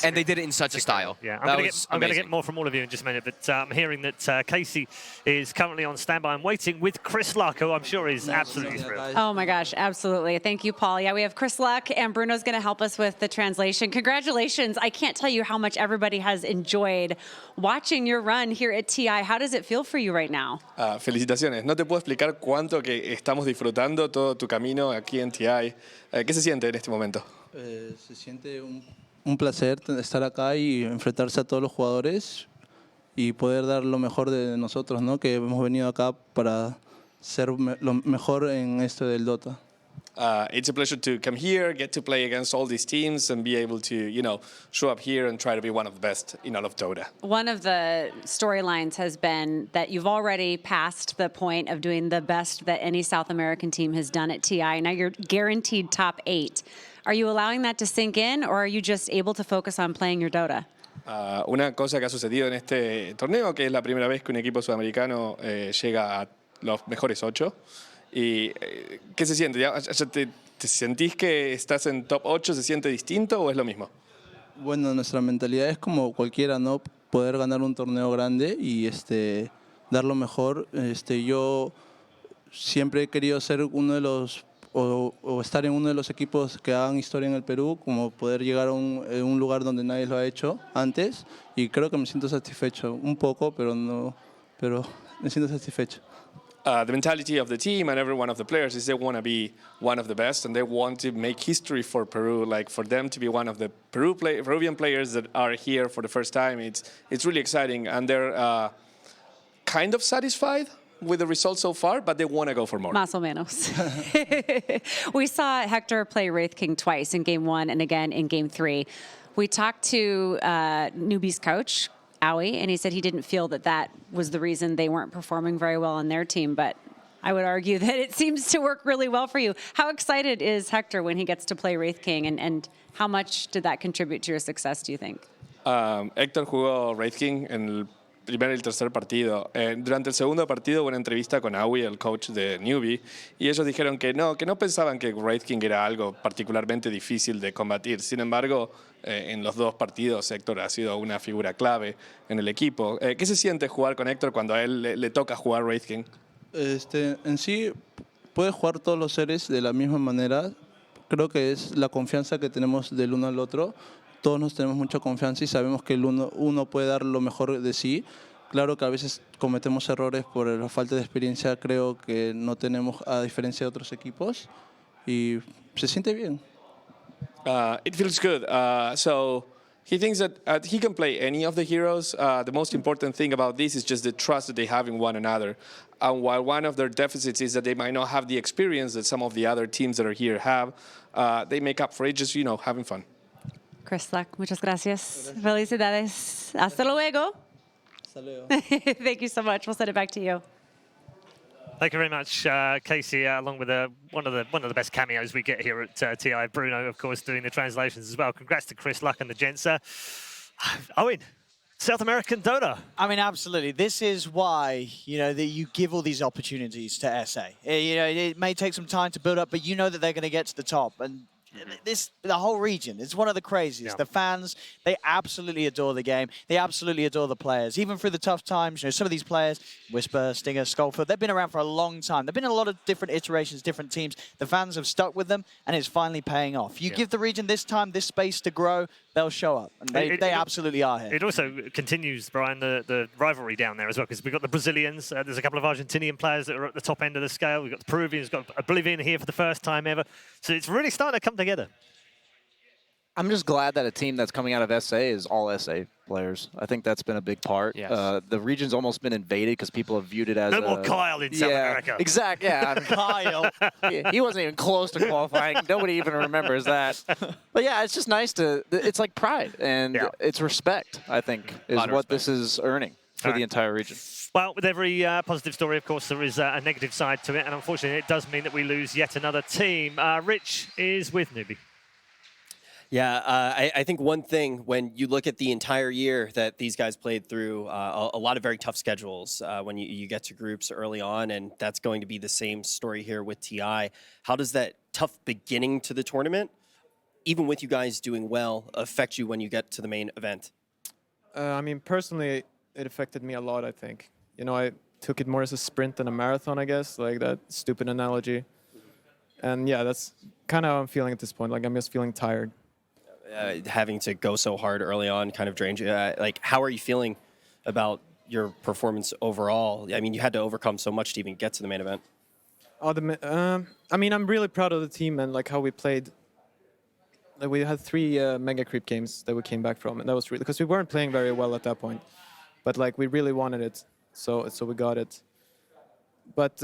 And they did it in such a style. Yeah, I'm going to get more from all of you in just a minute, but I'm hearing that Casey is currently on standby and waiting with Chris Luck, who I'm sure is absolutely thrilled. Oh my gosh, absolutely. Thank you, Paul. Yeah, we have Chris Luck, and Bruno's going to help us with the translation. Congratulations. I can't tell you how much everybody has enjoyed watching your run here at TI. How does it feel for you right now? Felicitaciones. No te puedo explicar cuánto que estamos disfrutando todo tu camino aquí en TI. ¿Qué se siente en este momento? Se siente un placer estar acá y enfrentarse a todos los jugadores y poder dar lo mejor de nosotros, ¿no? Que hemos venido acá para ser lo mejor en esto del Dota. It's a pleasure to come here, get to play against all these teams, and be able to, show up here and try to be one of the best in all of Dota. One of the storylines has been that you've already passed the point of doing the best that any South American team has done at TI. Now you're guaranteed top 8. Are you allowing that to sink in, or are you just able to focus on playing your Dota? Una cosa que ha sucedido en este torneo, que es la primera vez que un equipo sudamericano llega a los mejores 8. ¿Y qué se siente? ¿Te sentís que estás en top 8? ¿Se siente distinto o es lo mismo? Bueno, nuestra mentalidad es como cualquiera, ¿no? Poder ganar un torneo grande y dar lo mejor. Yo siempre he querido ser uno de los o estar en uno de los equipos que hagan historia en el Perú, como poder llegar a un lugar donde nadie lo ha hecho antes, y creo que me siento satisfecho, un poco, pero me siento satisfecho. The mentality of the team and every one of the players is they want to be one of the best, and they want to make history for Peru, like for them to be one of the Peruvian players that are here for the first time. It's really exciting, and they're kind of satisfied with the results so far, but they want to go for more. Más o menos. We saw Hector play Wraith King twice in Game 1 and again in Game 3. We talked to Newbie's coach, Aoi, and he said he didn't feel that was the reason they weren't performing very well on their team, but I would argue that it seems to work really well for you. How excited is Hector when he gets to play Wraith King, and how much did that contribute to your success, do you think? Héctor jugó Wraith King en el primer y el tercer partido. Durante el segundo partido hubo una entrevista con Aui, el coach de Newbie, y ellos dijeron que no pensaban que Wraith King era algo particularmente difícil de combatir. Sin embargo, en los dos partidos Héctor ha sido una figura clave en el equipo. ¿Qué se siente jugar con Héctor cuando a él le toca jugar Wraith King? En sí, puede jugar todos los seres de la misma manera. Creo que es la confianza que tenemos del uno al otro. Todos nos tenemos mucha confianza y sabemos que uno puede dar lo mejor de sí. Claro que a veces cometemos errores por la falta de experiencia, creo que no tenemos, a diferencia de otros equipos, y se siente bien. It feels good. So he thinks that he can play any of the heroes. The most important thing about this is just the trust that they have in one another. And while one of their deficits is that they might not have the experience that some of the other teams that are here have, they make up for it just, having fun. Chris Luck, muchas gracias. Felicidades. Hasta luego. Hasta luego. Thank you so much. We'll send it back to you. Thank you very much, Casey, along with one of the best cameos we get here at TI. Bruno, of course, doing the translations as well. Congrats to Chris Luck and the gents. Owen, South American Dota. I mean, absolutely. This is why, that you give all these opportunities to SA. It may take some time to build up, but you know that they're going to get to the top. And the whole region, it's one of the craziest. Yeah. The fans, they absolutely adore the game. They absolutely adore the players. Even through the tough times, some of these players, Whisper, Stinger, Skullfoot, they've been around for a long time. There've been a lot of different iterations, different teams. The fans have stuck with them, and it's finally paying off. You give the region this time, this space to grow, they'll show up. And they absolutely are here. It also continues, Brian, the rivalry down there as well, because we've got the Brazilians. There's a couple of Argentinian players that are at the top end of the scale. We've got the Peruvians, got Oblivion here for the first time ever. So it's really starting to come together. I'm just glad that a team that's coming out of SA is all SA players. I think that's been a big part. Yes. The region's almost been invaded because people have viewed it as no more Kyle in South America. Exactly. Yeah, Kyle. He wasn't even close to qualifying. Nobody even remembers that. But yeah, it's just nice to. It's like pride and it's respect. I think is what this is earning for the entire region. Well, with every positive story, of course, there is a negative side to it, and unfortunately, it does mean that we lose yet another team. Rich is with Newbie. Yeah, I think one thing when you look at the entire year that these guys played through, a lot of very tough schedules when you get to groups early on, and that's going to be the same story here with TI. How does that tough beginning to the tournament, even with you guys doing well, affect you when you get to the main event? I mean, personally, it affected me a lot, I think. I took it more as a sprint than a marathon, I guess, like that stupid analogy. And yeah, that's kind of how I'm feeling at this point. Like, I'm just feeling tired. Having to go so hard early on kind of drained you. How are you feeling about your performance overall? I mean, you had to overcome so much to even get to the main event. I mean, I'm really proud of the team and how we played. We had 3 Mega Creep games that we came back from, and that was really because we weren't playing very well at that point. But we really wanted it, so we got it. But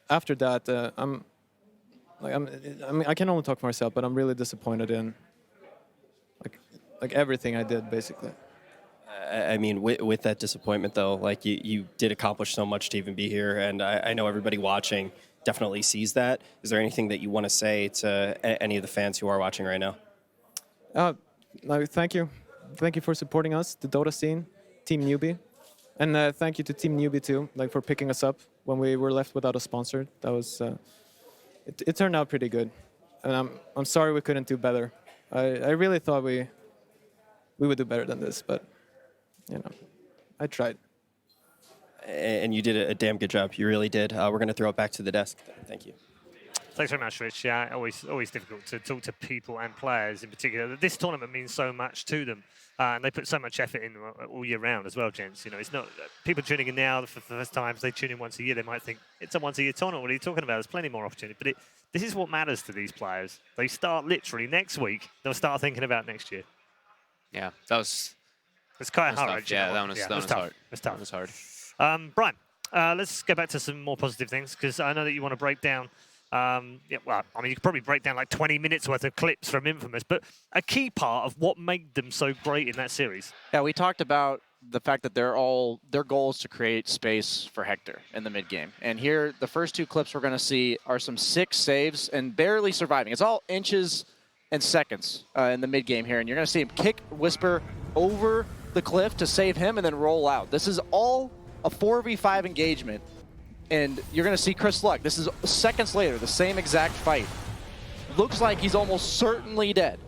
after that, I can only talk for myself, but I'm really disappointed in everything I did, basically. I mean, with that disappointment, though, you did accomplish so much to even be here, and I know everybody watching definitely sees that. Is there anything that you want to say to any of the fans who are watching right now? Thank you. Thank you for supporting us, the Dota scene, Team Newbie. And thank you to Team Newbie, too, for picking us up when we were left without a sponsor. That was... It turned out pretty good. And I'm sorry we couldn't do better. I really thought we would do better than this, but, I tried. And you did a damn good job. You really did. We're going to throw it back to the desk. Thank you. Thanks very much, Rich. Yeah, always difficult to talk to people and players in particular. This tournament means so much to them, and they put so much effort in all year round as well, gents. It's not people tuning in now for the first time. If they tune in once a year, they might think it's a once-a-year tournament. What are you talking about? There's plenty more opportunity. But this is what matters to these players. They start literally next week. They'll start thinking about next year. Yeah, that was. It's quite hard. Yeah, that was hard. That was hard. Brian, let's go back to some more positive things because I know that you want to break down. You could probably break down 20 minutes worth of clips from Infamous, but a key part of what made them so great in that series. Yeah, we talked about the fact that their goal is to create space for Hector in the mid game. And here, the first 2 clips we're going to see are some 6 saves and barely surviving. It's all inches and seconds in the mid game here, and you're going to see him kick Whisper over the cliff to save him and then roll out. This is all a 4v5 engagement, and you're going to see Chris Luck. This is seconds later, the same exact fight. Looks like he's almost certainly dead.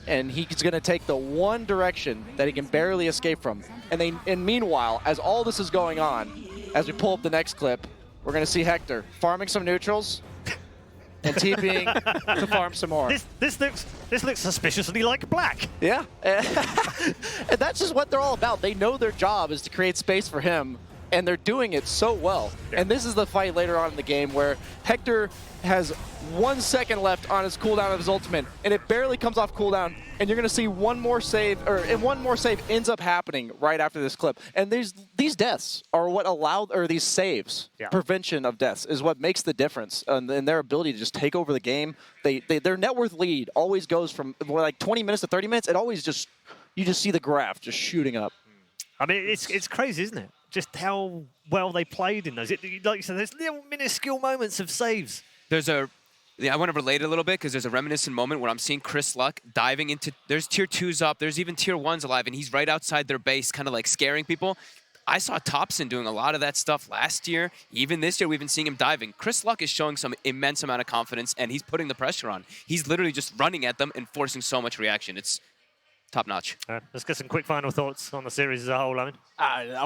And he's going to take the one direction that he can barely escape from. And meanwhile, as all this is going on, as we pull up the next clip, we're going to see Hector farming some neutrals and TPing to farm some more. This looks suspiciously like black. Yeah. And that's just what they're all about. They know their job is to create space for him, and they're doing it so well. And this is the fight later on in the game where Hector has 1 second left on his cooldown of his ultimate, and it barely comes off cooldown, and you're going to see one more save ends up happening right after this clip. And these deaths are what these saves, prevention of deaths, is what makes the difference in their ability to just take over the game. Their net worth lead always goes from like 20 minutes to 30 minutes. It always you just see the graph just shooting up. I mean, it's crazy, isn't it? Just how well they played in those. Like you said, there's little minuscule moments of saves. I want to relate a little bit because there's a reminiscent moment where I'm seeing Chris Luck diving into, there's tier 2s up, there's even tier 1s alive, and he's right outside their base, kind of like scaring people. I saw Thompson doing a lot of that stuff last year. Even this year, we've been seeing him diving. Chris Luck is showing some immense amount of confidence, and he's putting the pressure on. He's literally just running at them and forcing so much reaction. It's top notch. All right, let's get some quick final thoughts on the series as a whole, Owen.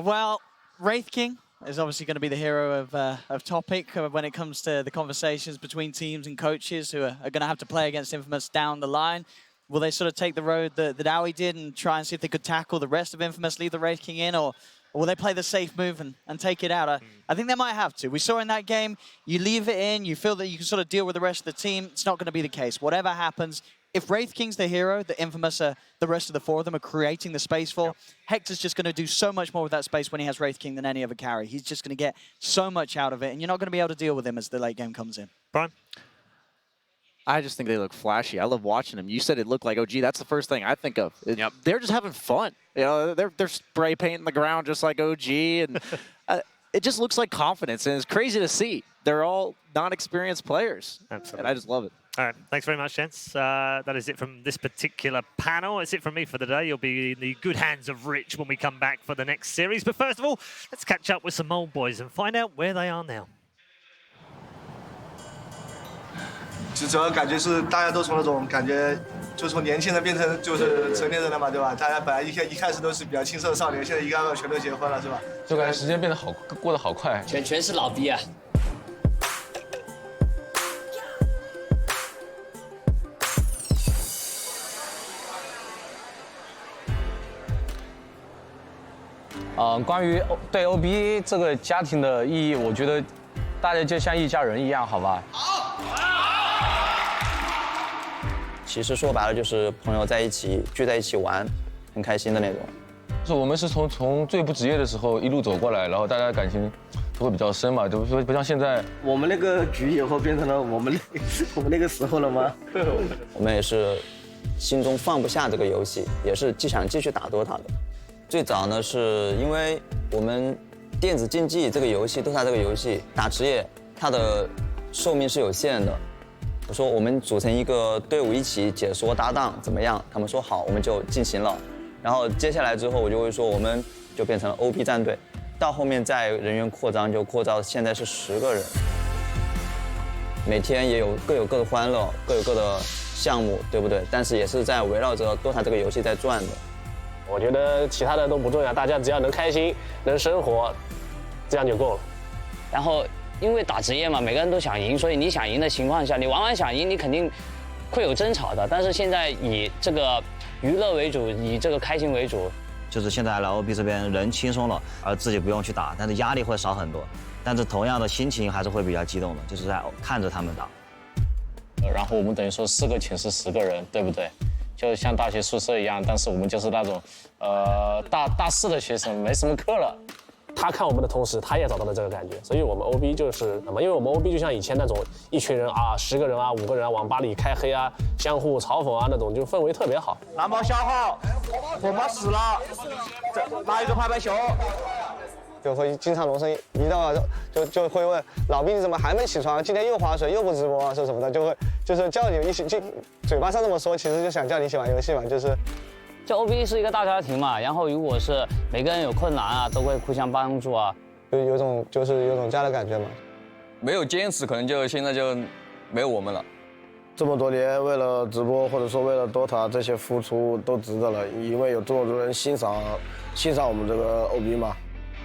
Well, Wraith King is obviously going to be the hero of topic when it comes to the conversations between teams and coaches who are going to have to play against Infamous down the line. Will they sort of take the road that Aoi did and try and see if they could tackle the rest of Infamous, leave the Wraith King in, or will they play the safe move and take it out? I think they might have to. We saw in that game, you leave it in, you feel that you can sort of deal with the rest of the team. It's not going to be the case. Whatever happens, if Wraith King's the hero, the Infamous, the rest of the 4 of them are creating the space for, Hector's just going to do so much more with that space when he has Wraith King than any other carry. He's just going to get so much out of it, and you're not going to be able to deal with him as the late game comes in. Brian? I just think they look flashy. I love watching them. You said it looked like OG. That's the first thing I think of. They're just having fun. You know, they're spray painting the ground just like OG, and it just looks like confidence, and it's crazy to see. They're all non-experienced players, and I just love it. All right, thanks very much, gents. That is it from this particular panel. It's it from me for the day. You'll be in the good hands of Rich when we come back for the next series. But first of all, let's catch up with some old boys and find out where they are now. 其实主要感觉是大家都从那种感觉，就从年轻人变成就是成年人了嘛，对吧？大家本来一开始都是比较青涩的少年，现在一个个全都结婚了，是吧？就感觉时间变得过得好快，全是老逼啊！关于对 OB 这个家庭的意义，我觉得大家就像一家人一样，好吧？其实说白了就是朋友在一起聚在一起玩，很开心的那种。就是我们是从最不职业的时候一路走过来，然后大家感情都会比较深嘛，不像现在。我们那个局以后变成了我们那个时候了吗？我们也是心中放不下这个游戏，也是想继续打 Dota 的。最早呢，是因为我们电子竞技这个游戏 ，Dota 这个游戏打职业，它的寿命是有限的。我说我们组成一个队伍一起解说搭档怎么样？他们说好，我们就进行了。然后接下来之后，我就会说我们就变成了 OB 战队。到后面再人员扩张，就扩张现在是10个人。每天也各有各的欢乐，各有各的项目，对不对？但是也是在围绕着 Dota 这个游戏在转的。 我觉得其他的都不重要，大家只要能开心、能生活，这样就够了。然后，因为打职业嘛，每个人都想赢，所以你想赢的情况下，你往想赢，你肯定会有争吵的。但是现在以这个娱乐为主，以这个开心为主。就是现在来 OB 这边人轻松了，而自己不用去打，但是压力会少很多。但是同样的心情还是会比较激动的，就是在看着他们打。然后我们等于说4个寝室10个人，对不对？ 就像大学宿舍一样，但是我们就是那种，大4的学生没什么课了，他看我们的同时，他也找到了这个感觉，所以我们 OB 就是因为我们 OB 就像以前那种一群人啊，10个人啊，5个人啊，网吧里开黑啊，相互嘲讽啊那种，就氛围特别好。蓝包小号，红包死了，拿一个拍拍球。就会经常龙生一到了就会问老毕你怎么还没起床？今天又划水又不直播啊，说什么的，就是叫你一起就嘴巴上这么说，其实就想叫你一起玩游戏嘛，就是。就 OB 是一个大家庭嘛，然后如果是每个人有困难啊，都会互相帮助啊，就有种家的感觉嘛。没有坚持，可能就现在就没有我们了。这么多年为了直播或者说为了 Dota 这些付出都值得了，因为有这么多人欣赏我们这个 OB 嘛。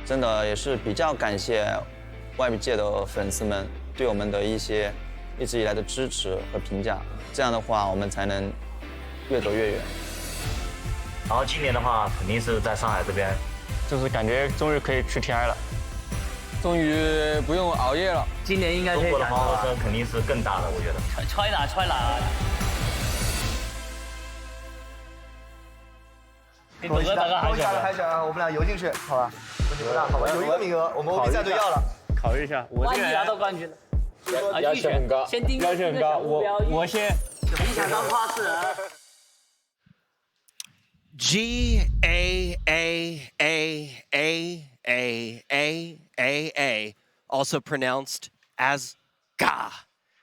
真的也是比较感谢外界的粉丝们对我们的一些一直以来的支持和评价，这样的话我们才能越走越远。然后今年的话，肯定是在上海这边，就是感觉终于可以去 TI 了，终于不用熬夜了。今年应该中国的黄河声肯定是更大的，我觉得。吹啦！多一下的海选，我们俩游进去，好吧？问题不大，好吧？有一个名额，我们 OB 战队要了。考虑一下，我万一拿到冠军了，要求很高，先定要求很高，我先。没想到怕是人。GAAAAAAAA, also pronounced as Ga.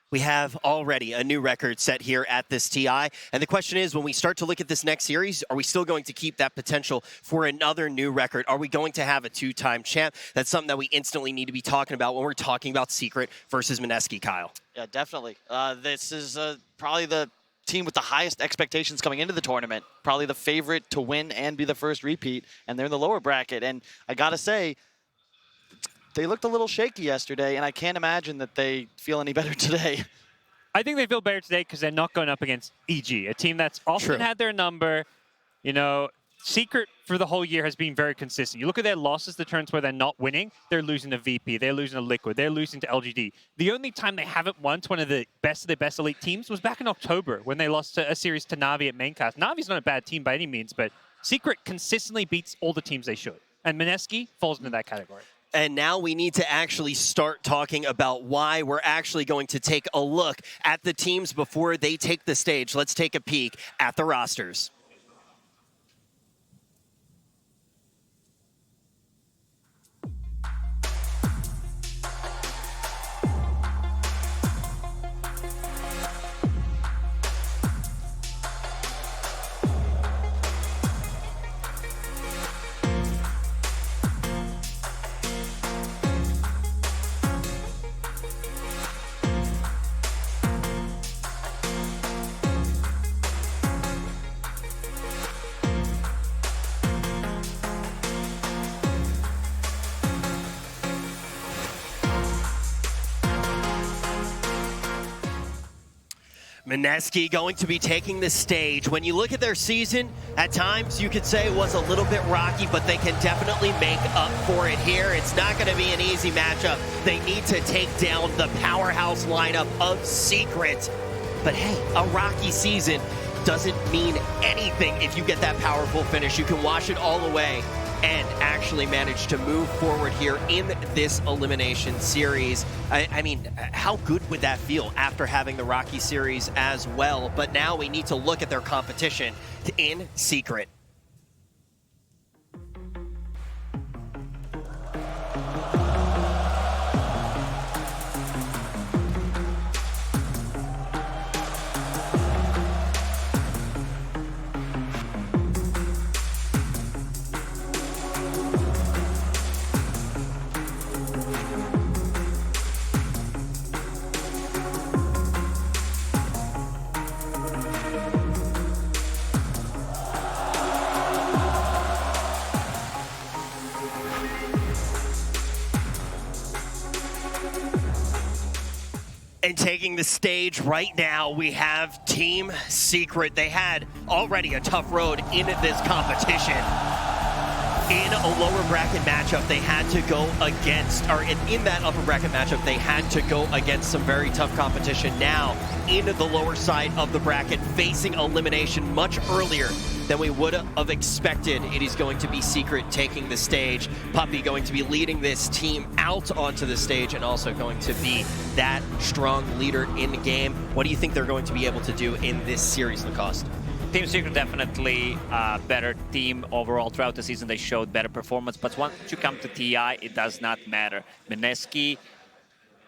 We have already a new record set here at this TI. And the question is, when we start to look at this next series, are we still going to keep that potential for another new record? Are we going to have a 2-time champ? That's something that we instantly need to be talking about when we're talking about Secret versus Mineski, Kyle. Yeah, definitely. This is probably the team with the highest expectations coming into the tournament. Probably the favorite to win and be the first repeat. And they're in the lower bracket. And I got to say, they looked a little shaky yesterday, and I can't imagine that they feel any better today. I think they feel better today because they're not going up against EG, a team that's often had their number. You know, Secret for the whole year has been very consistent. You look at their losses, the turns where they're not winning, they're losing to VP, they're losing to Liquid, they're losing to LGD. The only time they haven't won to one of the best elite teams was back in October when they lost a series to Na'Vi at Maincast. Navi's not a bad team by any means, but Secret consistently beats all the teams they should. And Mineski falls into that category. And now we need to actually start talking about why we're actually going to take a look at the teams before they take the stage. Let's take a peek at the rosters. Mineski going to be taking the stage. When you look at their season, at times you could say it was a little bit rocky, but they can definitely make up for it here. It's not going to be an easy matchup. They need to take down the powerhouse lineup of Secret. But hey, a rocky season doesn't mean anything if you get that powerful finish. You can wash it all away and actually manage to move forward here in this elimination series. I mean, how good would that feel after having the Rocky series as well? But now we need to look at their competition in Secret. And taking the stage right now, we have Team Secret. They had already a tough road in this competition. in a lower bracket matchup, they had to go against, or in that upper bracket matchup, they had to go against some very tough competition. Now, into the lower side of the bracket, facing elimination much earlier than we would have expected. It is going to be Secret taking the stage. Puppey going to be leading this team out onto the stage and also going to be that strong leader in the game. What do you think they're going to be able to do in this series, Lacoste? Team Secret definitely a better team overall throughout the season. They showed better performance, but once you come to TI, it does not matter. Mineski,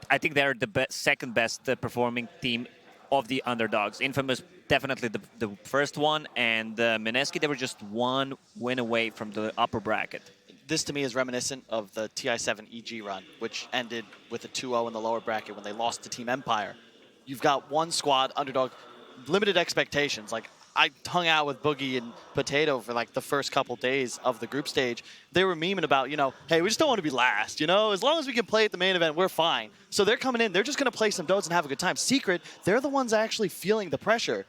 I think they're the second best performing team of the underdogs. Infamous, definitely the first one, and Mineski, they were just one win away from the upper bracket. This to me is reminiscent of the TI7 EG run, which ended with a 2-0 in the lower bracket when they lost to Team Empire. You've got one squad, underdog, limited expectations. Like, I hung out with Boogie and Potato for like the first couple days of the group stage. They were memeing about, you know, hey, we just don't want to be last, you know? As long as we can play at the main event, we're fine. So they're coming in, they're just going to play some Dodes and have a good time. Secret, they're the ones actually feeling the pressure.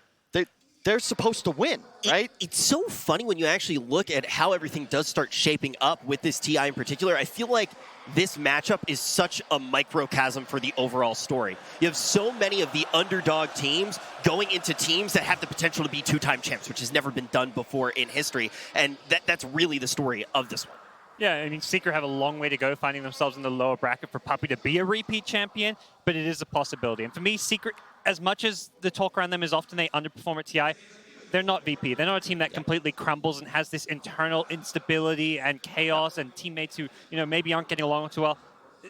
They're supposed to win, right? It's so funny when you actually look at how everything does start shaping up with this TI in particular. I feel like this matchup is such a microcosm for the overall story. You have so many of the underdog teams going into teams that have the potential to be two-time champs, which has never been done before in history. And that's really the story of this one. Yeah, I mean, Secret have a long way to go finding themselves in the lower bracket for Puppey to be a repeat champion, but it is a possibility. And for me, Secret, as much as the talk around them is often they underperform at TI, they're not VP. They're not a team that completely crumbles and has this internal instability and chaos and teammates who, you know, maybe aren't getting along too well.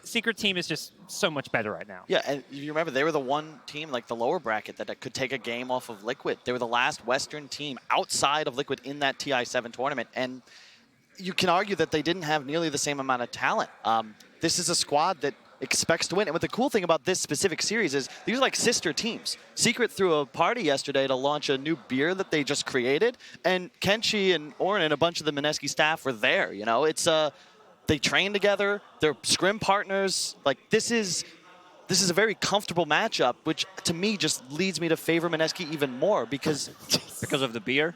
Secret team is just so much better right now. Yeah, and you remember they were the one team, like the lower bracket, that could take a game off of Liquid. They were the last Western team outside of Liquid in that TI7 tournament, and you can argue that they didn't have nearly the same amount of talent. This is a squad that expects to win. And what the cool thing about this specific series is these are like sister teams. Secret threw a party yesterday to launch a new beer that they just created, and Kenshi and Oren and a bunch of the Mineski staff were there. You know, it's they train together. They're scrim partners. Like this is a very comfortable matchup, which to me just leads me to favor Mineski even more because of the beer.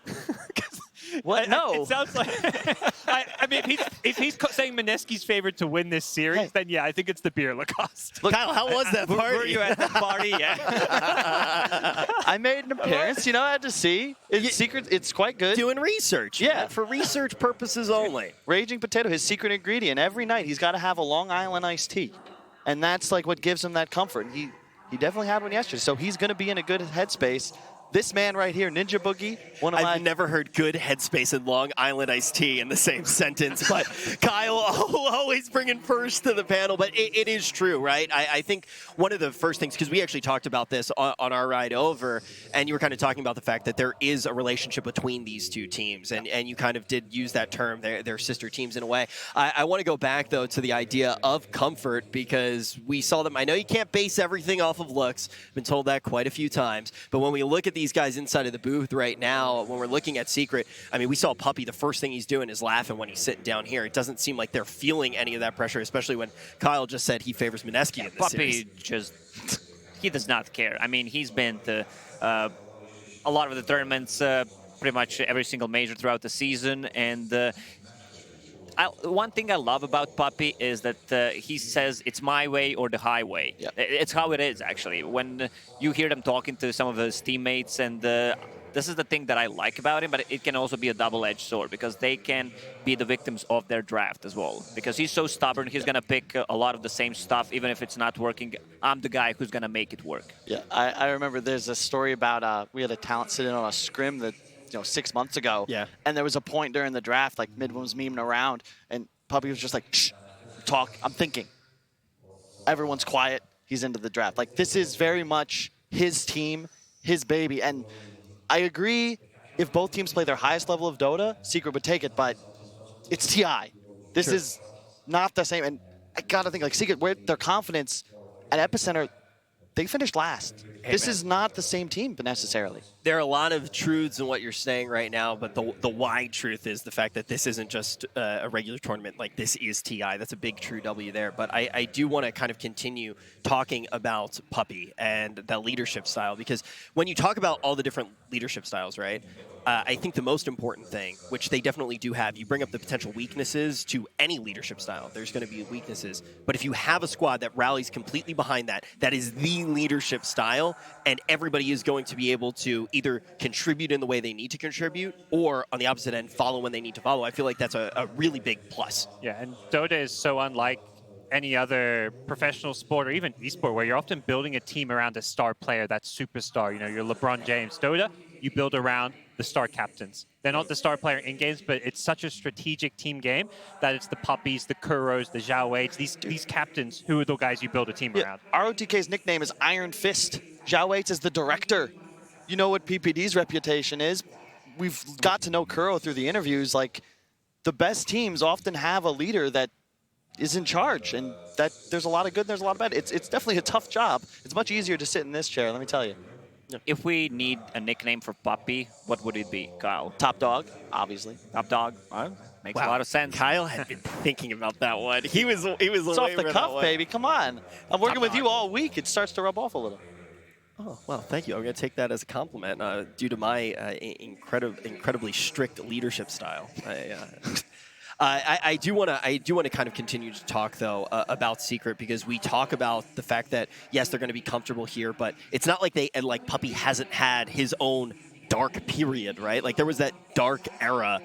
What? No. It sounds like... I mean, if he's saying Mineski's favored to win this series, then yeah, I think it's the beer, Lacoste. Look, Kyle, how was that party? Were you at the party? Yeah. I made an appearance. You know, I had to see. It's secret. It's quite good. Doing research. Yeah. Man, for research purposes only. Raging Potato, his secret ingredient. Every night he's got to have a Long Island iced tea. And that's like what gives him that comfort. And he definitely had one yesterday. So he's going to be in a good headspace. This man right here, Ninja Boogie, I've never heard good headspace and Long Island iced tea in the same sentence, but Kyle always bringing first to the panel. But it is true, right? I think one of the first things, because we actually talked about this on our ride over, and you were kind of talking about the fact that there is a relationship between these two teams, and you kind of did use that term, they're sister teams in a way. I want to go back, though, to the idea of comfort, because we saw them. I know you can't base everything off of looks. Been told that quite a few times, but when we look at these guys inside of the booth right now, when we're looking at Secret, I mean, we saw Puppey, the first thing he's doing is laughing when he's sitting down here. It doesn't seem like they're feeling any of that pressure, especially when Kyle just said he favors Mineski in this series. Puppey he does not care. I mean, he's been to a lot of the tournaments, pretty much every single major throughout the season, and one thing I love about Puppey is that he says it's my way or the highway. Yeah. It's how it is, actually. When you hear them talking to some of his teammates, and this is the thing that I like about him, but it can also be a double-edged sword because they can be the victims of their draft as well. Because he's so stubborn, he's going to pick a lot of the same stuff, even if it's not working. I'm the guy who's going to make it work. Yeah, I remember there's a story about we had a talent sitting on a scrim that 6 months ago. Yeah. And there was a point during the draft, like Midwin was memeing around, and Puppey was just like, shh, talk, I'm thinking. Everyone's quiet, he's into the draft. Like, this is very much his team, his baby. And I agree, if both teams play their highest level of Dota, Secret would take it, but it's TI. This is not the same. And I gotta think, like, Secret, where their confidence at Epicenter, they finished last. This is not the same team necessarily. There are a lot of truths in what you're saying right now, but the wide truth is the fact that this isn't just a regular tournament. Like, this is TI. That's a big true W there. But I do want to kind of continue talking about Puppy and the leadership style, because when you talk about all the different leadership styles, right, I think the most important thing, which they definitely do have, you bring up the potential weaknesses to any leadership style. There's going to be weaknesses. But if you have a squad that rallies completely behind that, that is the leadership style, and everybody is going to be able to either contribute in the way they need to contribute, or on the opposite end, follow when they need to follow, I feel like that's a really big plus. Yeah, and Dota is so unlike any other professional sport or even esport, where you're often building a team around a star player, that superstar. You know, you're LeBron James. Dota, you build around the star captains. They're not the star player in games, but it's such a strategic team game that it's the Puppies, the Kuros, the Zhao Wei's, these captains who are the guys you build a team around. ROTK's nickname is Iron Fist. Zhao Wei is the director. You know what PPD's reputation is. We've got to know Kuro through the interviews. Like, the best teams often have a leader that is in charge, and that there's a lot of good, there's a lot of bad. It's definitely a tough job. It's much easier to sit in this chair, let me tell you. If we need a nickname for Puppy, what would it be, Kyle? Top Dog, obviously. Top Dog. Makes a lot of sense. Kyle had been thinking about that one. He was It's off the cuff, baby. Come on. I'm working with you all week. It starts to rub off a little. Oh, well, thank you. I'm going to take that as a compliment due to my incredibly strict leadership style. I do want to kind of continue to talk though about Secret, because we talk about the fact that yes, they're going to be comfortable here, but it's not like Puppy hasn't had his own dark period, right? Like, there was that dark era.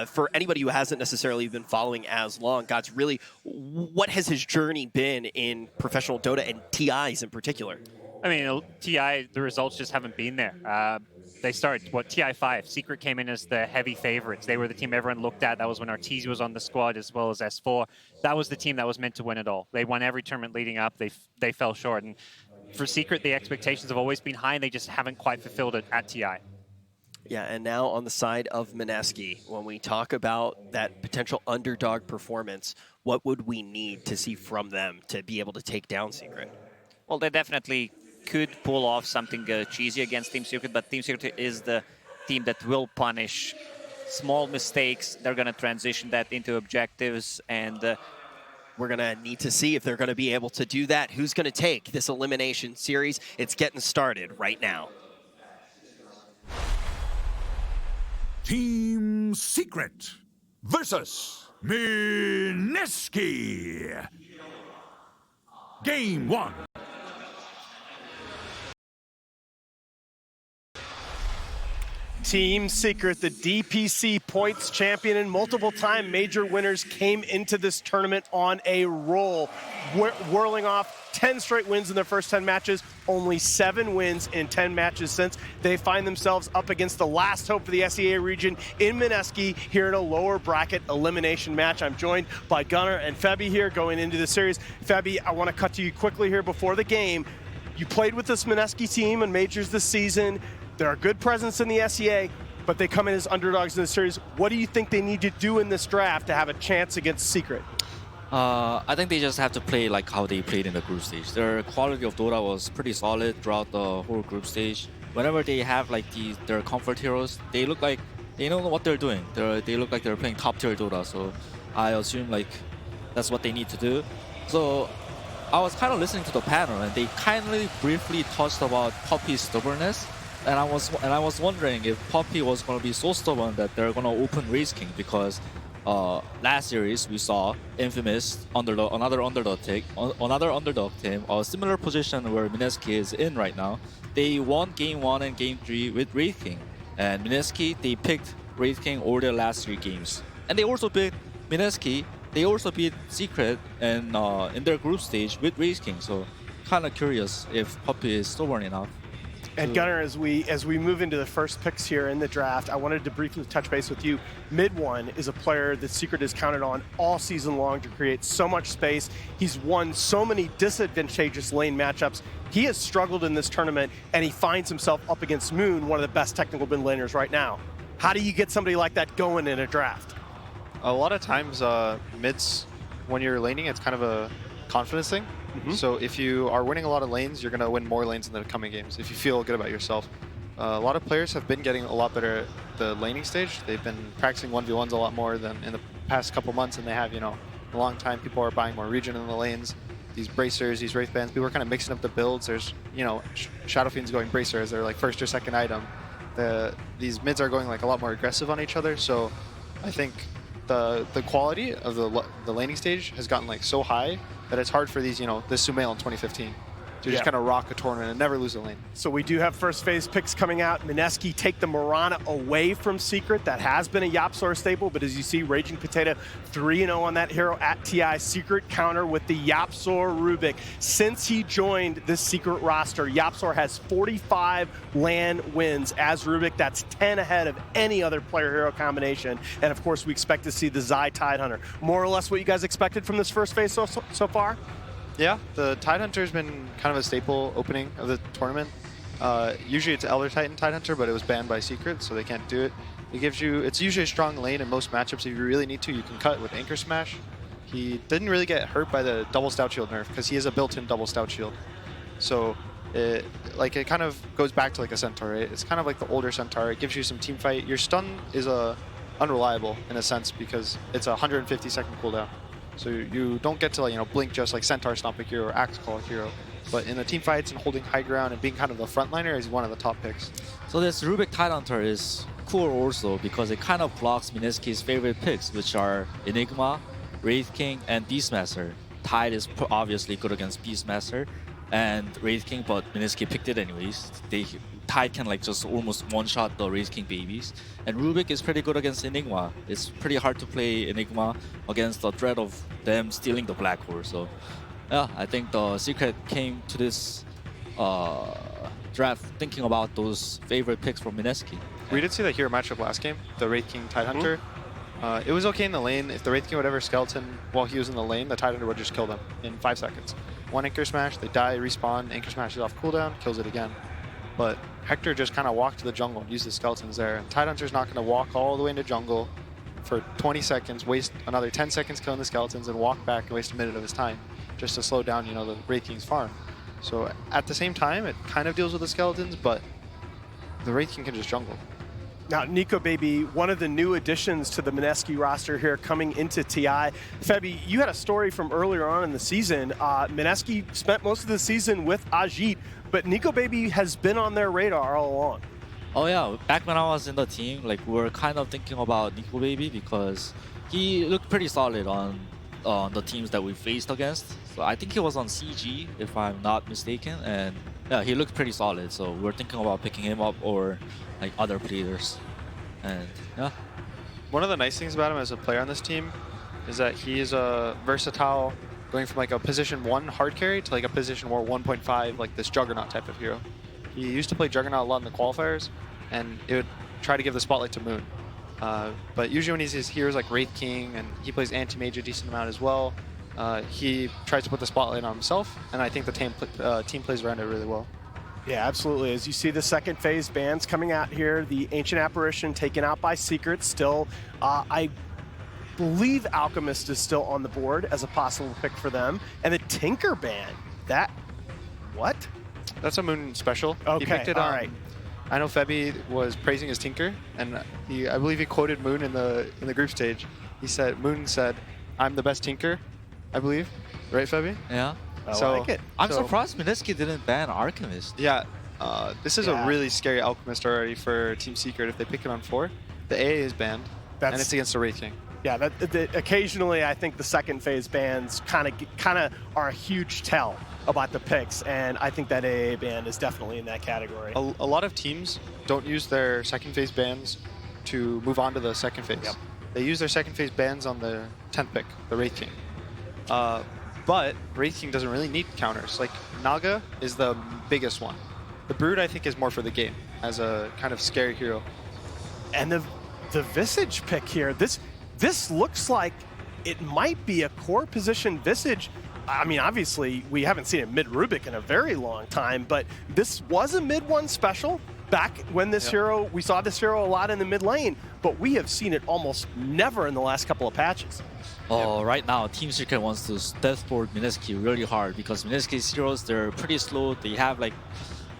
For anybody who hasn't necessarily been following as long, God's really, what has his journey been in professional Dota and TIs in particular? I mean, TI, the results just haven't been there. They started, TI5. Secret came in as the heavy favorites. They were the team everyone looked at. That was when Arteezy was on the squad, as well as S4. That was the team that was meant to win it all. They won every tournament leading up. They fell short. And for Secret, the expectations have always been high, and they just haven't quite fulfilled it at TI. Yeah, and now on the side of Mineski, when we talk about that potential underdog performance, what would we need to see from them to be able to take down Secret? Well, they definitely could pull off something cheesy against Team Secret, but Team Secret is the team that will punish small mistakes. They're going to transition that into objectives, and we're going to need to see if they're going to be able to do that. Who's going to take this elimination series? It's getting started right now. Team Secret versus Mineski. Game 1. Team Secret, the DPC points champion and multiple-time major winners, came into this tournament on a roll, whirling off 10 straight wins in their first 10 matches, only 7 wins in 10 matches since. They find themselves up against the last hope of the SEA region in Mineski here in a lower bracket elimination match. I'm joined by Gunnar and Febby here going into the series. Febby, I want to cut to you quickly here before the game. You played with this Mineski team in majors this season. They're a good presence in the SEA, but they come in as underdogs in the series. What do you think they need to do in this draft to have a chance against Secret? I think they just have to play like how they played in the group stage. Their quality of Dota was pretty solid throughout the whole group stage. Whenever they have like their comfort heroes, they look like they know what they're doing. They look like they're playing top tier Dota. So I assume like that's what they need to do. So I was kind of listening to the panel, and they kindly briefly touched about Puppy's stubbornness. And I was wondering if Puppy was going to be so stubborn that they're going to open Race King, because last series we saw Infamous another underdog team, a similar position where Mineski is in right now. They won Game 1 and Game 3 with Wraith King, and Mineski, they picked Wraith King over their last 3 games. And they also beat Mineski. They also beat Secret and in their group stage with Wraith King. So kind of curious if Puppy is stubborn enough. And Gunnar, as we move into the first picks here in the draft, I wanted to briefly touch base with you. Mid1 is a player that Secret has counted on all season long to create so much space. He's won so many disadvantageous lane matchups. He has struggled in this tournament, and he finds himself up against Moon, one of the best technical mid laners right now. How do you get somebody like that going in a draft? A lot of times, mids, when you're laning, it's kind of a confidence thing. So if you are winning a lot of lanes, you're going to win more lanes in the coming games if you feel good about yourself. a lot of players have been getting a lot better at the laning stage. They've been practicing 1v1s a lot more than in the past couple months, and they have, a long time. People are buying more regen in the lanes. These bracers, these wraith bands, people are kind of mixing up the builds. There's, Shadow Fiend's going bracer as their like first or second item. These mids are going like a lot more aggressive on each other. So I think the quality of the laning stage has gotten like so high that it's hard for these, this Sumail in 2015 to just kind of rock a tournament and never lose a lane. So we do have first phase picks coming out. Mineski take the Mirana away from Secret. That has been a YapzOr staple, but as you see, Raging Potato 3-0 on that hero at TI. Secret counter with the YapzOr Rubik. Since he joined this Secret roster, YapzOr has 45 LAN wins as Rubik. That's 10 ahead of any other player hero combination. And of course, we expect to see the Zai Tidehunter. More or less what you guys expected from this first phase so far? Yeah, the Tidehunter has been kind of a staple opening of the tournament. Usually it's Elder Titan Tidehunter, but it was banned by Secret, so they can't do it. It's usually a strong lane in most matchups. If you really need to, you can cut with Anchor Smash. He didn't really get hurt by the double Stout Shield nerf because he has a built-in double Stout Shield. So it kind of goes back to like a Centaur, right? It's kind of like the older Centaur. It gives you some team fight. Your stun is unreliable in a sense because it's a 150-second cooldown. So you don't get to blink just like Centaur Stomp a hero or Axe Call a hero. But in the team fights and holding high ground and being kind of the frontliner is one of the top picks. So this Rubik Tidehunter is cool also because it kind of blocks Mineski's favorite picks, which are Enigma, Wraith King, and Beastmaster. Tide is obviously good against Beastmaster and Wraith King, but Mineski picked it anyways. Tide can just almost one-shot the Wraith King babies. And Rubik is pretty good against Enigma. It's pretty hard to play Enigma against the threat of them stealing the Black Hole. So yeah, I think the Secret came to this draft thinking about those favorite picks from Mineski. We did see that hero matchup last game, the Wraith King Tidehunter. It was okay in the lane. If the Wraith King would ever skeleton while he was in the lane, the Tidehunter would just kill them in 5 seconds. One Anchor Smash, they die, respawn, Anchor Smash is off cooldown, kills it again. But Hector just kind of walked to the jungle and used the skeletons there. And Tidehunter's not going to walk all the way into jungle for 20 seconds, waste another 10 seconds killing the skeletons, and walk back and waste a minute of his time just to slow down, the Wraith King's farm. So at the same time, it kind of deals with the skeletons, but the Wraith King can just jungle. Now, Nico Baby, one of the new additions to the Mineski roster here coming into TI. Febby, you had a story from earlier on in the season. Mineski spent most of the season with Ajit, but Nico Baby has been on their radar all along. Oh yeah, back when I was in the team, we were kind of thinking about Nico Baby because he looked pretty solid on the teams that we faced against. So I think he was on CG, if I'm not mistaken, and yeah, he looked pretty solid. So we're thinking about picking him up or other players, and yeah. One of the nice things about him as a player on this team is that he is versatile, going from a position 1 hard carry to a position 1.5, this Juggernaut type of hero. He used to play Juggernaut a lot in the qualifiers, and it would try to give the spotlight to Moon. But usually when he's his heroes like Wraith King, and he plays Anti-Mage a decent amount as well, he tries to put the spotlight on himself, and I think the team plays around it really well. Yeah, absolutely. As you see the second phase bans coming out here, the Ancient Apparition taken out by Secret. Still, I believe Alchemist is still on the board as a possible pick for them. And the Tinker ban, what? That's a Moon special. Okay, he picked it all right. I know Febby was praising his Tinker, and I believe he quoted Moon in the group stage. Moon said, "I'm the best Tinker," I believe. Right, Febby? Yeah. I like it. I'm surprised Mineski didn't ban Alchemist. Yeah, this is a really scary Alchemist already for Team Secret if they pick it on 4. The AA is banned, and it's against the Wraith King. Yeah, occasionally I think the second phase bans kind of are a huge tell about the picks, and I think that AA ban is definitely in that category. A lot of teams don't use their second phase bans to move on to the second phase. Yep. They use their second phase bans on the 10th pick, the Wraith King. But Wraith King doesn't really need counters. Naga is the biggest one. The Brood, I think, is more for the game as a kind of scary hero. And the Visage pick here, this looks like it might be a core position Visage. I mean, obviously, we haven't seen a mid-Rubik in a very long time, but this was a mid-1 special back when this hero, we saw this hero a lot in the mid lane, but we have seen it almost never in the last couple of patches. Oh, right now, Team Secret wants to deathboard Mineski really hard because Mineski's heroes, they're pretty slow. They have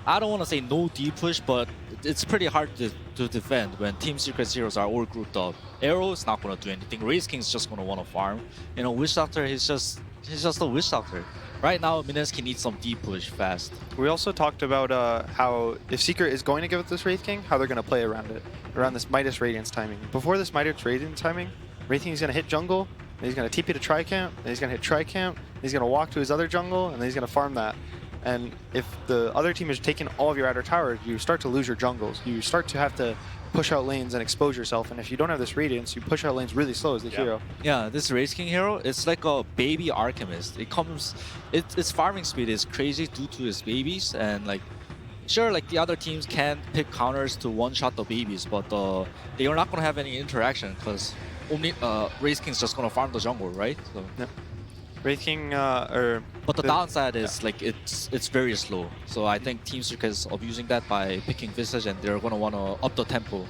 I don't want to say no deep push, but it's pretty hard to defend when Team Secret's heroes are all grouped up. Arrow is not going to do anything. Race King's just going to want to farm. You know, Witch Doctor, he's just a Witch Doctor. Right now, Mineski needs some deep push fast. We also talked about how if Secret is going to give it this Wraith King, how they're going to play around it, around this Midas Radiance timing. Before this Midas Radiance timing, Wraith King is going to hit jungle, and he's going to TP to Tri-Camp, and he's going to hit Tri-Camp, and he's going to walk to his other jungle, and then he's going to farm that. And if the other team is taking all of your outer towers, you start to lose your jungles. You start to have to push out lanes and expose yourself. And if you don't have this Radiance, you push out lanes really slow as the hero. Yeah, this Race King hero, it's like a baby Alchemist. Its farming speed is crazy due to its babies. And like, sure, like the other teams can pick counters to one-shot the babies, but they are not going to have any interaction because only Race King's just going to farm the jungle, right? So. Yep. Wraith King, but the downside is like it's very slow. So I think Team Secret is abusing that by picking Visage, and they're going to want to up the tempo.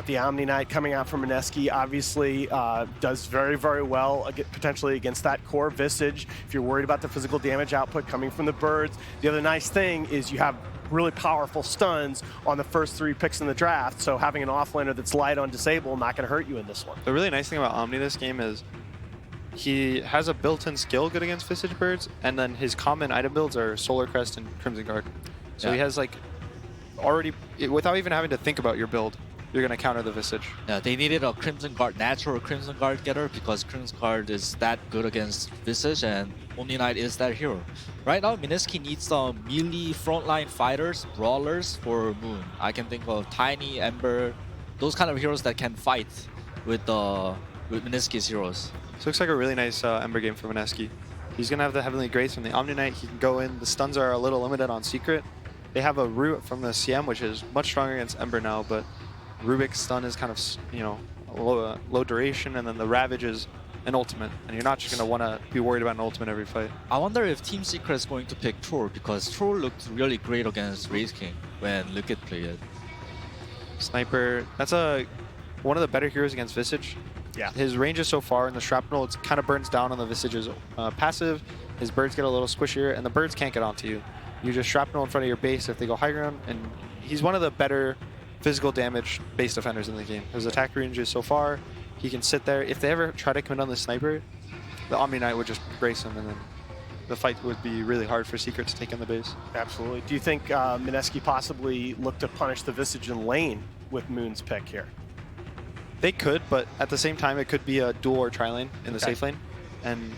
The Omni Knight coming out from Mineski obviously does very, very well potentially against that core Visage. If you're worried about the physical damage output coming from the birds, the other nice thing is you have really powerful stuns on the first 3 picks in the draft. So having an offlaner that's light on disable not going to hurt you in this one. The really nice thing about Omni this game is he has a built-in skill good against Visage birds, and then his common item builds are Solar Crest and Crimson Guard. So he has like already, without even having to think about your build, you're going to counter the Visage. Yeah, they needed a Crimson Guard, natural Crimson Guard getter, because Crimson Guard is that good against Visage, and Omni Knight is that hero. Right now, Mineski needs some melee frontline fighters, brawlers for Moon. I can think of Tiny, Ember, those kind of heroes that can fight with Mineski's heroes. This looks like a really nice Ember game for Mineski. He's going to have the Heavenly Grace from the Omni Knight. He can go in. The stuns are a little limited on Secret. They have a Root from the CM, which is much stronger against Ember now, but Rubik's stun is kind of, you know, low duration, and then the Ravage is an ultimate, and you're not just going to want to be worried about an ultimate every fight. I wonder if Team Secret is going to pick Troll, because Troll looked really great against Wraith King when Liquid played it. Sniper, that's one of the better heroes against Visage. Yeah. His range is so far, and the Shrapnel it kind of burns down on the Visage's passive. His birds get a little squishier, and the birds can't get onto you. You just Shrapnel in front of your base if they go high ground, and he's one of the better physical damage base defenders in the game. His attack range is so far, he can sit there. If they ever try to come in on the Sniper, the Omni Knight would just brace him, and then the fight would be really hard for Secret to take in the base. Absolutely. Do you think Mineski possibly look to punish the Visage in lane with Moon's pick here? They could, but at the same time, it could be a dual or tri-lane in the safe lane. And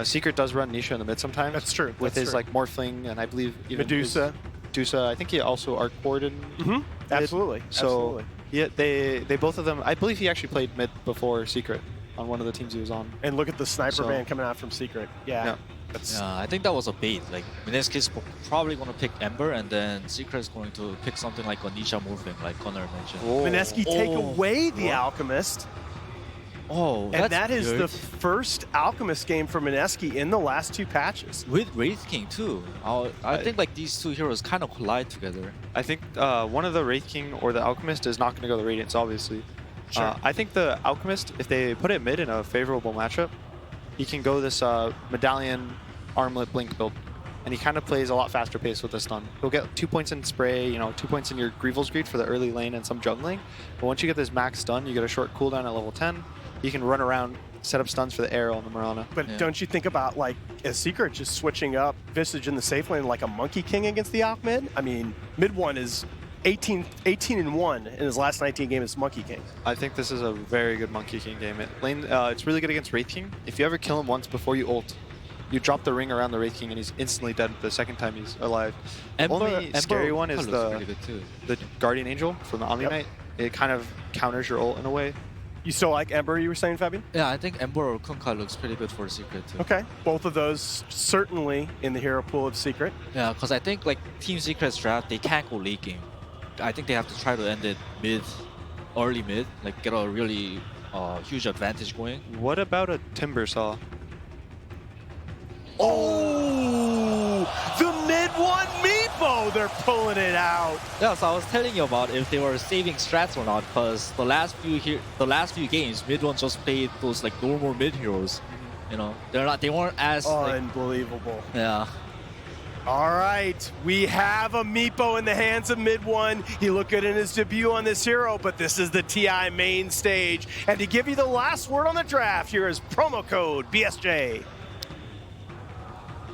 Secret does run Nisha in the mid sometimes. That's true. With his like Morphling, and I believe even Medusa. Medusa, I think he also arc warded. Absolutely. So Absolutely. yeah, they both of them. I believe he actually played mid before Secret on one of the teams he was on. And look at the sniper ban coming out from Secret. Yeah. Yeah, I think that was a bait. Like Mineski's probably going to pick Ember, and then Secret is going to pick something like a Nisha Morphling, like Connor mentioned. Mineski take away the Alchemist. Oh, and that is the first Alchemist game for Mineski in the last 2 patches. With Wraith King too. I think like these 2 heroes kind of collide together. I think one of the Wraith King or the Alchemist is not going to go the Radiance, obviously. Sure. I think the Alchemist, if they put it mid in a favorable matchup, he can go this Medallion Armlet Blink build. And he kind of plays a lot faster pace with the stun. He'll get 2 points in spray, you know, 2 points in your Greevil's Greed for the early lane and some jungling. But once you get this max stun, you get a short cooldown at level 10. You can run around, set up stuns for the arrow on the Mirana. But don't you think about, like, as Secret just switching up Visage in the safe lane like a Monkey King against the Alch mid? I mean, mid one is 18-1 in his last 19 games as Monkey King. I think this is a very good Monkey King game. It's really good against Wraith King. If you ever kill him once before you ult, you drop the ring around the Wraith King and he's instantly dead the second time he's alive. Only scary one is the Guardian Angel from the Omni Knight. It kind of counters your ult in a way. You still like Ember, you were saying, Fabian? Yeah, I think Ember or Kunkka looks pretty good for Secret too. Okay, both of those certainly in the hero pool of Secret. Yeah, because I think like Team Secret's draft, they can't go late game. I think they have to try to end it early mid, like get a really huge advantage going. What about a Timber Saw? Oh, the mid one Meepo, they're pulling it out. Yeah, so I was telling you about if they were saving strats or not, because the last few games, mid one just played those like normal mid heroes. You know, they weren't as unbelievable. Yeah. All right, we have a Meepo in the hands of mid one. He looked good in his debut on this hero, but this is the TI main stage. And to give you the last word on the draft, here is promo code BSJ.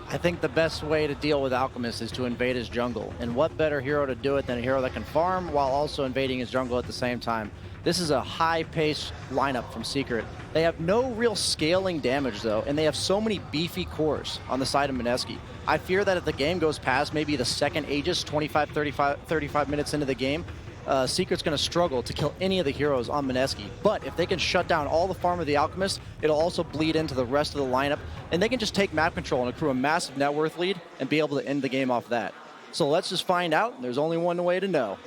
I think the best way to deal with Alchemist is to invade his jungle. And what better hero to do it than a hero that can farm while also invading his jungle at the same time. This is a high-paced lineup from Secret. They have no real scaling damage, though, and they have so many beefy cores on the side of Mineski. I fear that if the game goes past maybe the second Aegis, 25, 35 minutes into the game, Secret's going to struggle to kill any of the heroes on Mineski. But if they can shut down all the farm of the Alchemist, it'll also bleed into the rest of the lineup, and they can just take map control and accrue a massive net worth lead and be able to end the game off that. So let's just find out. There's only one way to know.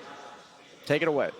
Take it away.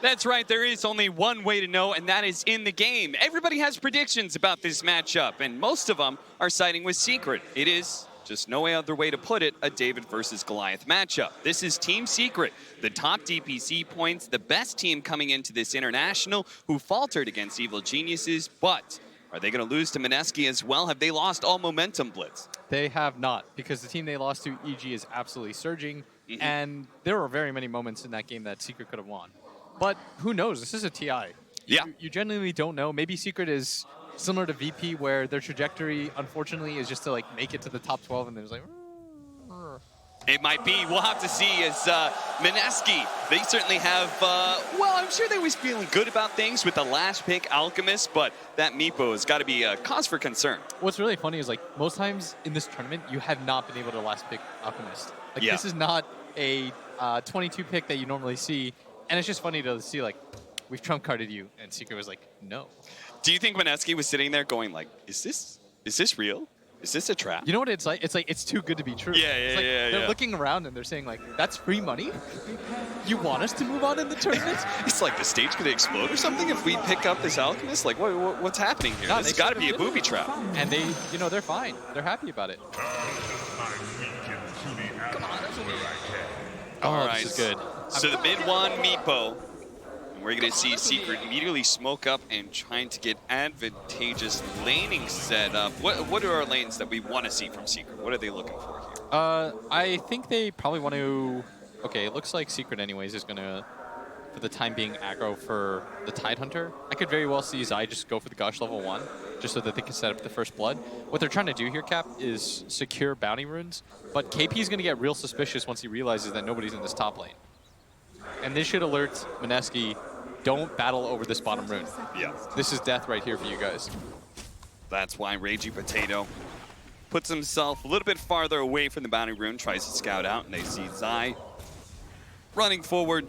That's right, there is only one way to know, and that is in the game. Everybody has predictions about this matchup, and most of them are siding with Secret. It is, just no other way to put it, a David versus Goliath matchup. This is Team Secret, the top DPC points, the best team coming into this international, who faltered against Evil Geniuses, but are they going to lose to Mineski as well? Have they lost all momentum, Blitz? They have not, because the team they lost to, EG, is absolutely surging, and there were very many moments in that game that Secret could have won. But who knows? This is a TI. You genuinely don't know. Maybe Secret is similar to VP, where their trajectory, unfortunately, is just to like make it to the top 12, and there's like. It might be. We'll have to see. As Mineski, they certainly have. Well, I'm sure they was feeling good about things with the last pick, Alchemist, but that Meepo has got to be a cause for concern. What's really funny is like most times in this tournament, you have not been able to last pick Alchemist. Like this is not a 22 pick that you normally see. And it's just funny to see, like, we've trump carded you, and Secret was like, no. Do you think Mineski was sitting there going, like, is this real? Is this a trap? You know what it's like? It's like, it's too good to be true. They're looking around, and they're saying, like, that's free money? You want us to move on in the tournament? It's like the stage could explode or something if we pick up this Alchemist? Like, what's happening here? This has got to be a booby trap. And they, you know, they're fine. They're happy about it. All right. This is good. So the mid one, Meepo. And we're going to see Secret immediately smoke up and trying to get advantageous laning set up. What are our lanes that we want to see from Secret? What are they looking for here? I think they probably want to... Okay, it looks like Secret anyways is going to, for the time being, aggro for the Tidehunter. I could very well see Zai just go for the Gush level 1, just so that they can set up the first blood. What they're trying to do here, Cap, is secure bounty runes, but KP is going to get real suspicious once he realizes that nobody's in this top lane. And this should alert Mineski, don't battle over this bottom rune. Yeah. This is death right here for you guys. That's why Raging Potato puts himself a little bit farther away from the bounty rune, tries to scout out, and they see Zai running forward,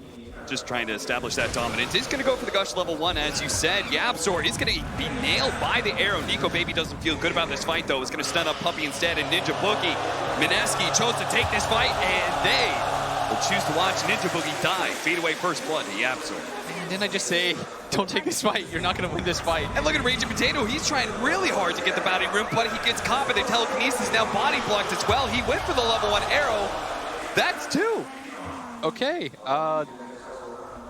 just trying to establish that dominance. He's going to go for the Gush level 1, as you said. Yabzor is going to be nailed by the arrow. Nico Baby doesn't feel good about this fight, though. He's going to stun up Puppy instead, and Ninja Boogie. Mineski chose to take this fight, and they will choose to watch Ninja Boogie die. Fade away first blood to Yabzor. And didn't I just say, don't take this fight, you're not going to win this fight. And look at Raging Potato, he's trying really hard to get the bounty rune, but he gets caught by the telekinesis, now body blocked as well. He went for the level 1 arrow. That's 2. Okay,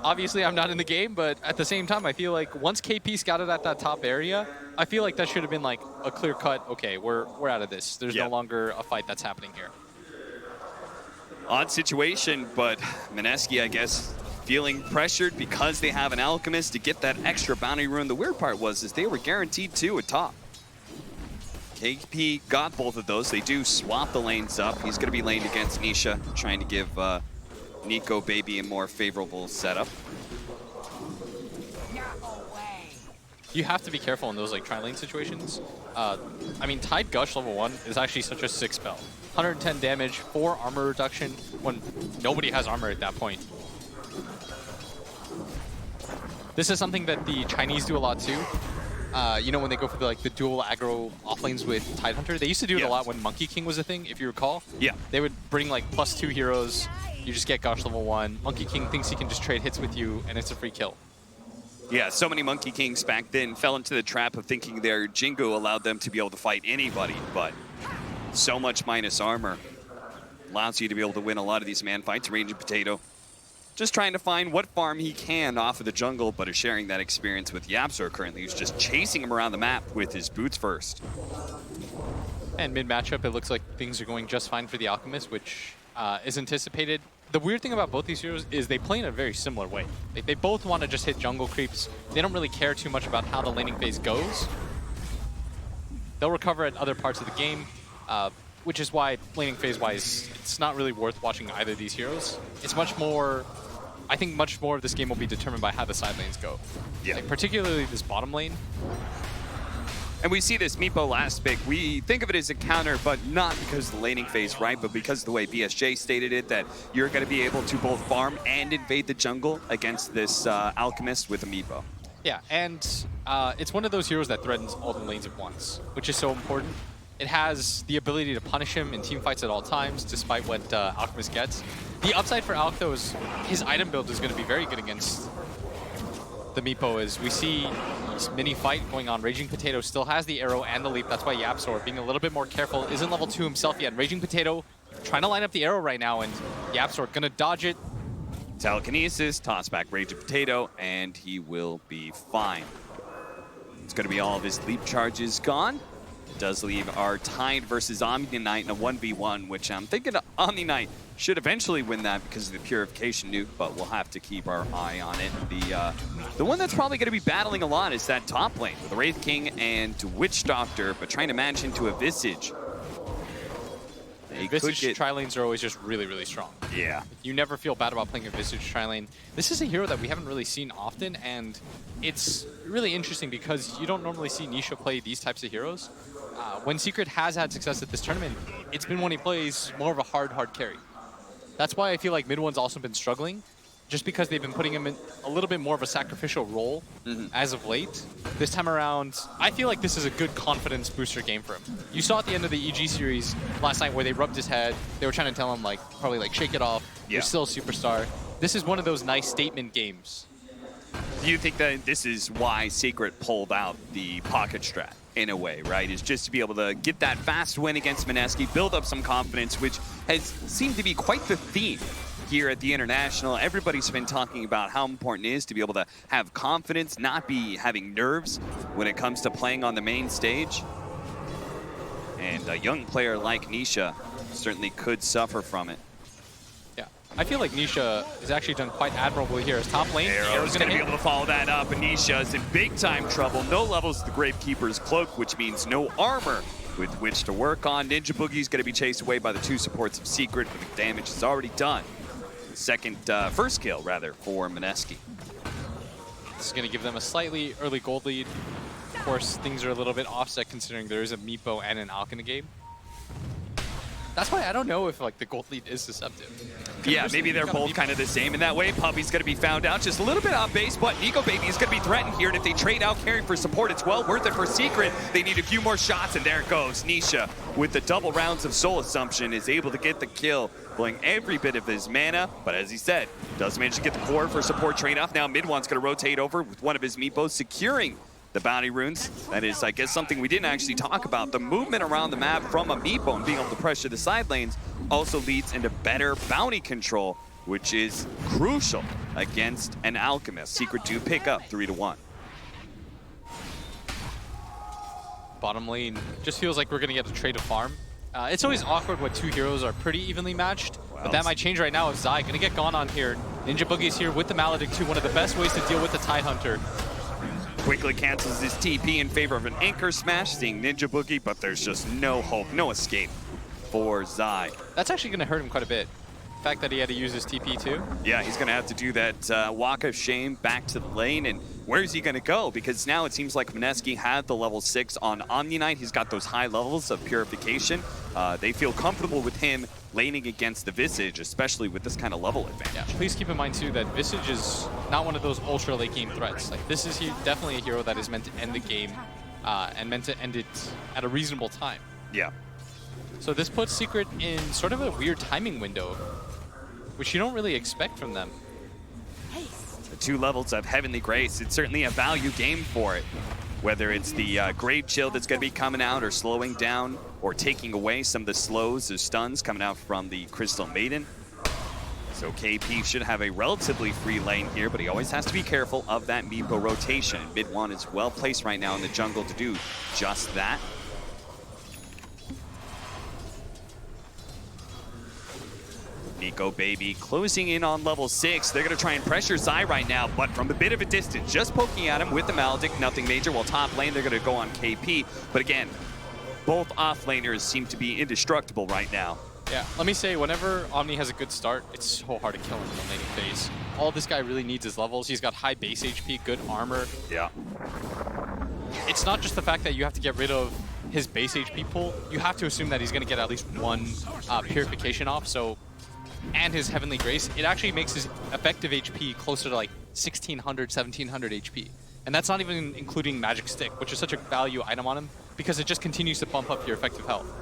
obviously I'm not in the game, but at the same time, I feel like once KP scouted at that top area, I feel like that should have been like a clear cut, okay, we're out of this. There's no longer a fight that's happening here. Odd situation, but Mineski, I guess, feeling pressured because they have an Alchemist to get that extra bounty rune. The weird part was is they were guaranteed 2 at top. KP got both of those. They do swap the lanes up. He's going to be laned against Nisha, trying to give Nico Baby a more favorable setup. You have to be careful in those like tri-lane situations. I mean, Tide Gush level 1 is actually such a sick spell. 110 damage, 4 armor reduction when nobody has armor at that point. This is something that the Chinese do a lot too. You know, when they go for the dual aggro offlanes with Tidehunter, they used to do it a lot when Monkey King was a thing, if you recall. Yeah. They would bring like +2 heroes, you just get Gush level 1. Monkey King thinks he can just trade hits with you, and it's a free kill. Yeah, so many Monkey Kings back then fell into the trap of thinking their Jingu allowed them to be able to fight anybody, but so much minus armor allows you to be able to win a lot of these man fights. Raging Potato just trying to find what farm he can off of the jungle, but is sharing that experience with Yabzor currently, who's just chasing him around the map with his boots first. And mid-matchup, it looks like things are going just fine for the Alchemist, which is anticipated. The weird thing about both these heroes is they play in a very similar way. Like, they both want to just hit jungle creeps. They don't really care too much about how the laning phase goes. They'll recover at other parts of the game, which is why laning phase-wise, it's not really worth watching either of these heroes. It's much more, I think much more of this game will be determined by how the side lanes go. Yeah. Like, particularly this bottom lane. And we see this Meepo last pick. We think of it as a counter, but not because of the laning phase, right? But because of the way BSJ stated it, that you're going to be able to both farm and invade the jungle against this Alchemist with a Meepo. Yeah, and it's one of those heroes that threatens all the lanes at once, which is so important. It has the ability to punish him in team fights at all times, despite what Alchemist gets. The upside for Alc, though, is his item build is going to be very good against the Meepo. As we see this mini fight going on, Raging Potato still has the arrow and the leap. That's why YapzOr being a little bit more careful. Isn't level 2 himself yet. Raging Potato trying to line up the arrow right now, and YapzOr gonna dodge it. Telekinesis, toss back Raging Potato, and he will be fine. It's gonna be all of his leap charges gone. It does leave our Tide versus Omni Knight in a 1v1, which I'm thinking Omni Knight should eventually win that because of the Purification nuke, but we'll have to keep our eye on it. The one that's probably going to be battling a lot is that top lane with the Wraith King and Witch Doctor, but trying to manage into a Visage. Visage tri-lanes are always just really, really strong. Yeah. You never feel bad about playing a Visage tri-lane. This is a hero that we haven't really seen often, and it's really interesting because you don't normally see Nisha play these types of heroes. When Secret has had success at this tournament, it's been when he plays more of a hard carry. That's why I feel like mid one's also been struggling, just because they've been putting him in a little bit more of a sacrificial role as of late. This time around, I feel like this is a good confidence booster game for him. You saw at the end of the EG series last night where they rubbed his head. They were trying to tell him, like, probably like, shake it off. Yeah. You're still a superstar. This is one of those nice statement games. Do you think that this is why Secret pulled out the pocket strat? In a way, right? Is just to be able to get that fast win against Mineski, build up some confidence, which has seemed to be quite the theme here at the International. Everybody's been talking about how important it is to be able to have confidence, not be having nerves when it comes to playing on the main stage. And a young player like Nisha certainly could suffer from it. I feel like Nisha has actually done quite admirably here as top lane. Arrow's going to be able to follow that up, and Nisha is in big time trouble. No levels to the Gravekeeper's Cloak, which means no armor with which to work on. Ninja Boogie's going to be chased away by the 2 supports of Secret, but the damage is already done. First kill, rather, for Mineski. This is going to give them a slightly early gold lead. Of course, things are a little bit offset considering there is a Meepo and an Alcana game. That's why I don't know if like the gold lead is deceptive. Yeah, maybe they're both kind of the same in that way. Puppy's going to be found out just a little bit off base, but Nico Baby is going to be threatened here. And if they trade out carry for support, it's well worth it for Secret. They need a few more shots, and there it goes. Nisha, with the double rounds of Soul Assumption, is able to get the kill, blowing every bit of his mana. But as he said, does manage to get the core for support trade-off. Now Mid-One's going to rotate over with one of his Meepos securing the bounty runes. That is, I guess, something we didn't actually talk about. The movement around the map from a Meepo and being able to pressure the side lanes also leads into better bounty control, which is crucial against an Alchemist. Secret do pick up 3-1. Bottom lane just feels like we're going to get a trade of farm. It's always awkward when 2 heroes are pretty evenly matched, but that might change right now if Zai going to get gone on here. Ninja Boogie's here with the Maledict too, one of the best ways to deal with the Tidehunter. Quickly cancels his TP in favor of an Anchor Smash, seeing Ninja Boogie, but there's just no hope, no escape for Zai. That's actually going to hurt him quite a bit. The fact that he had to use his TP too. Yeah, he's going to have to do that walk of shame back to the lane, and where's he going to go? Because now it seems like Mineski had the level 6 on Omni Knight. He's got those high levels of purification. They feel comfortable with him laning against the Visage, especially with this kind of level advantage. Yeah, please keep in mind too that Visage is not one of those ultra late game threats. Like, this is definitely a hero that is meant to end the game and meant to end it at a reasonable time. Yeah. So this puts Secret in sort of a weird timing window, which you don't really expect from them. The 2 levels of Heavenly Grace, it's certainly a value game for it. Whether it's the Grave Chill that's going to be coming out or slowing down or taking away some of the slows or stuns coming out from the Crystal Maiden. So KP should have a relatively free lane here, but he always has to be careful of that Meepo rotation. Mid-1 is well placed right now in the jungle to do just that. Nico Baby closing in on level 6. They're going to try and pressure Zai right now, but from a bit of a distance, just poking at him with the Maledict, nothing major. While top lane, they're going to go on KP. But again, both offlaners seem to be indestructible right now. Yeah, let me say, whenever Omni has a good start, it's so hard to kill him in the laning phase. All this guy really needs is levels. He's got high base HP, good armor. Yeah. It's not just the fact that you have to get rid of his base HP pool. You have to assume that he's going to get at least one purification off. So, and his Heavenly Grace, it actually makes his effective HP closer to like 1600, 1700 HP. And that's not even including Magic Stick, which is such a value item on him because it just continues to bump up your effective health.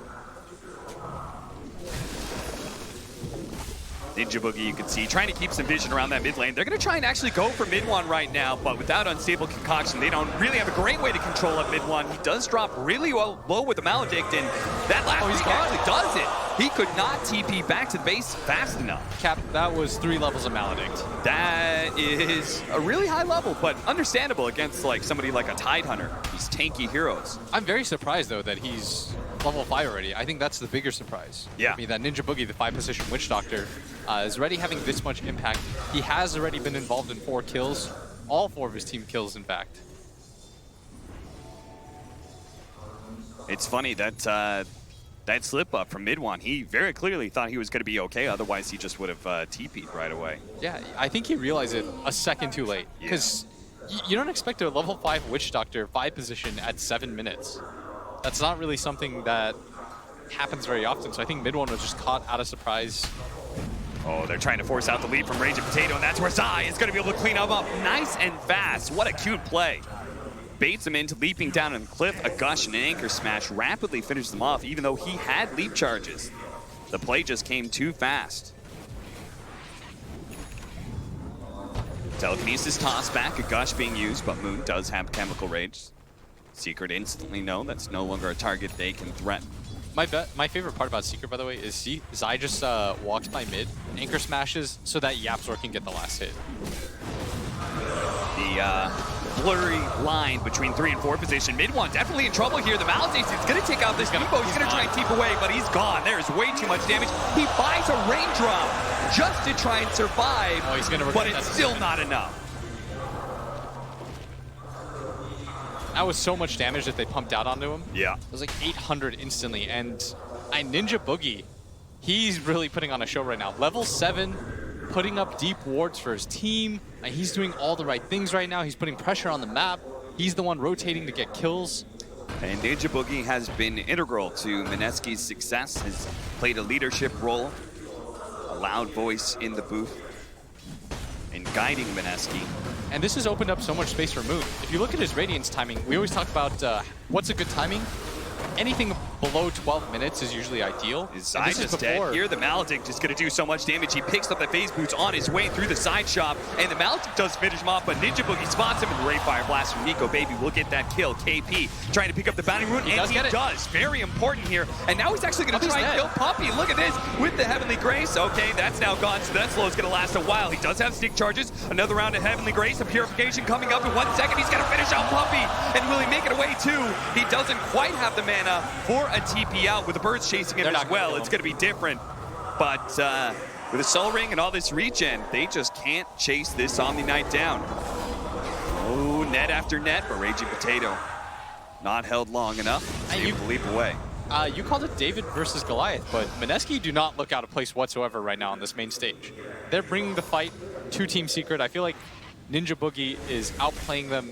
Ninja Boogie, you can see, trying to keep some vision around that mid lane. They're going to try and actually go for mid one right now, but without Unstable Concoction, they don't really have a great way to control up mid one. He does drop really low with the Maledict, and that last pick actually does it. He could not TP back to the base fast enough. Cap, that was 3 levels of Maledict. That is a really high level, but understandable against like somebody like a Tidehunter. These tanky heroes. I'm very surprised, though, that he's level 5 already. I think that's the bigger surprise. Yeah. I mean, that Ninja Boogie, the 5-position Witch Doctor, is already having this much impact. He has already been involved in 4 kills. All 4 of his team kills, in fact. It's funny that that slip up from mid one, he very clearly thought he was going to be okay. Otherwise, he just would have TP'd right away. Yeah, I think he realized it a second too late. Because you don't expect a level 5 Witch Doctor 5-position at 7 minutes. That's not really something that happens very often. So I think mid one was just caught out of surprise. Oh, they're trying to force out the lead from Raging Potato, and that's where Zai is going to be able to clean him up nice and fast. What a cute play. Baits him into leaping down on the cliff. A gush and an anchor smash rapidly finishes them off, even though he had leap charges. The play just came too fast. Telekinesis toss back, a gush being used, but Moon does have Chemical Rage. Secret instantly know that's no longer a target they can threaten. My favorite part about Secret, by the way, is Zai just walks by mid, anchor smashes so that Yapzor can get the last hit. The blurry line between 3 and 4 position. Mid one definitely in trouble here. The Maledict is going to take out this Depot. He's going to try and keep away, but he's gone. There's way too much damage. He buys a raindrop just to try and survive, but it's still not enough. That was so much damage that they pumped out onto him. Yeah. It was like 800 instantly, and Ninja Boogie, he's really putting on a show right now. Level 7, putting up deep wards for his team. He's doing all the right things right now. He's putting pressure on the map. He's the one rotating to get kills. And Ninja Boogie has been integral to Mineski's success, has played a leadership role, a loud voice in the booth, and guiding Mineski. And this has opened up so much space for Moon. If you look at his Radiance timing, we always talk about what's a good timing. Anything below 12 minutes is usually ideal. Is Zai just dead here? The Maledict is going to do so much damage. He picks up the phase boots on his way through the side shop, and the Maledict does finish him off, but Ninja Boogie spots him, and the Ray Fire Blast from Nico Baby will get that kill. KP trying to pick up the bounty rune, and he does. Very important here. And now he's actually going to try and kill Puppy. Look at this with the Heavenly Grace. Okay, that's now gone, so that slow is going to last a while. He does have stick charges. Another round of Heavenly Grace, a purification coming up in 1 second. He's going to finish off Puppy, and will he make it away too? He doesn't quite have the mana for a TP out with the birds chasing him as well. It's going to be different. But with a Soul Ring and all this regen, they just can't chase this Omni Knight down. Oh, net after net, but Raging Potato not held long enough. He's able to leap away. You called it David versus Goliath, but Mineski do not look out of place whatsoever right now on this main stage. They're bringing the fight to Team Secret. I feel like Ninja Boogie is outplaying them.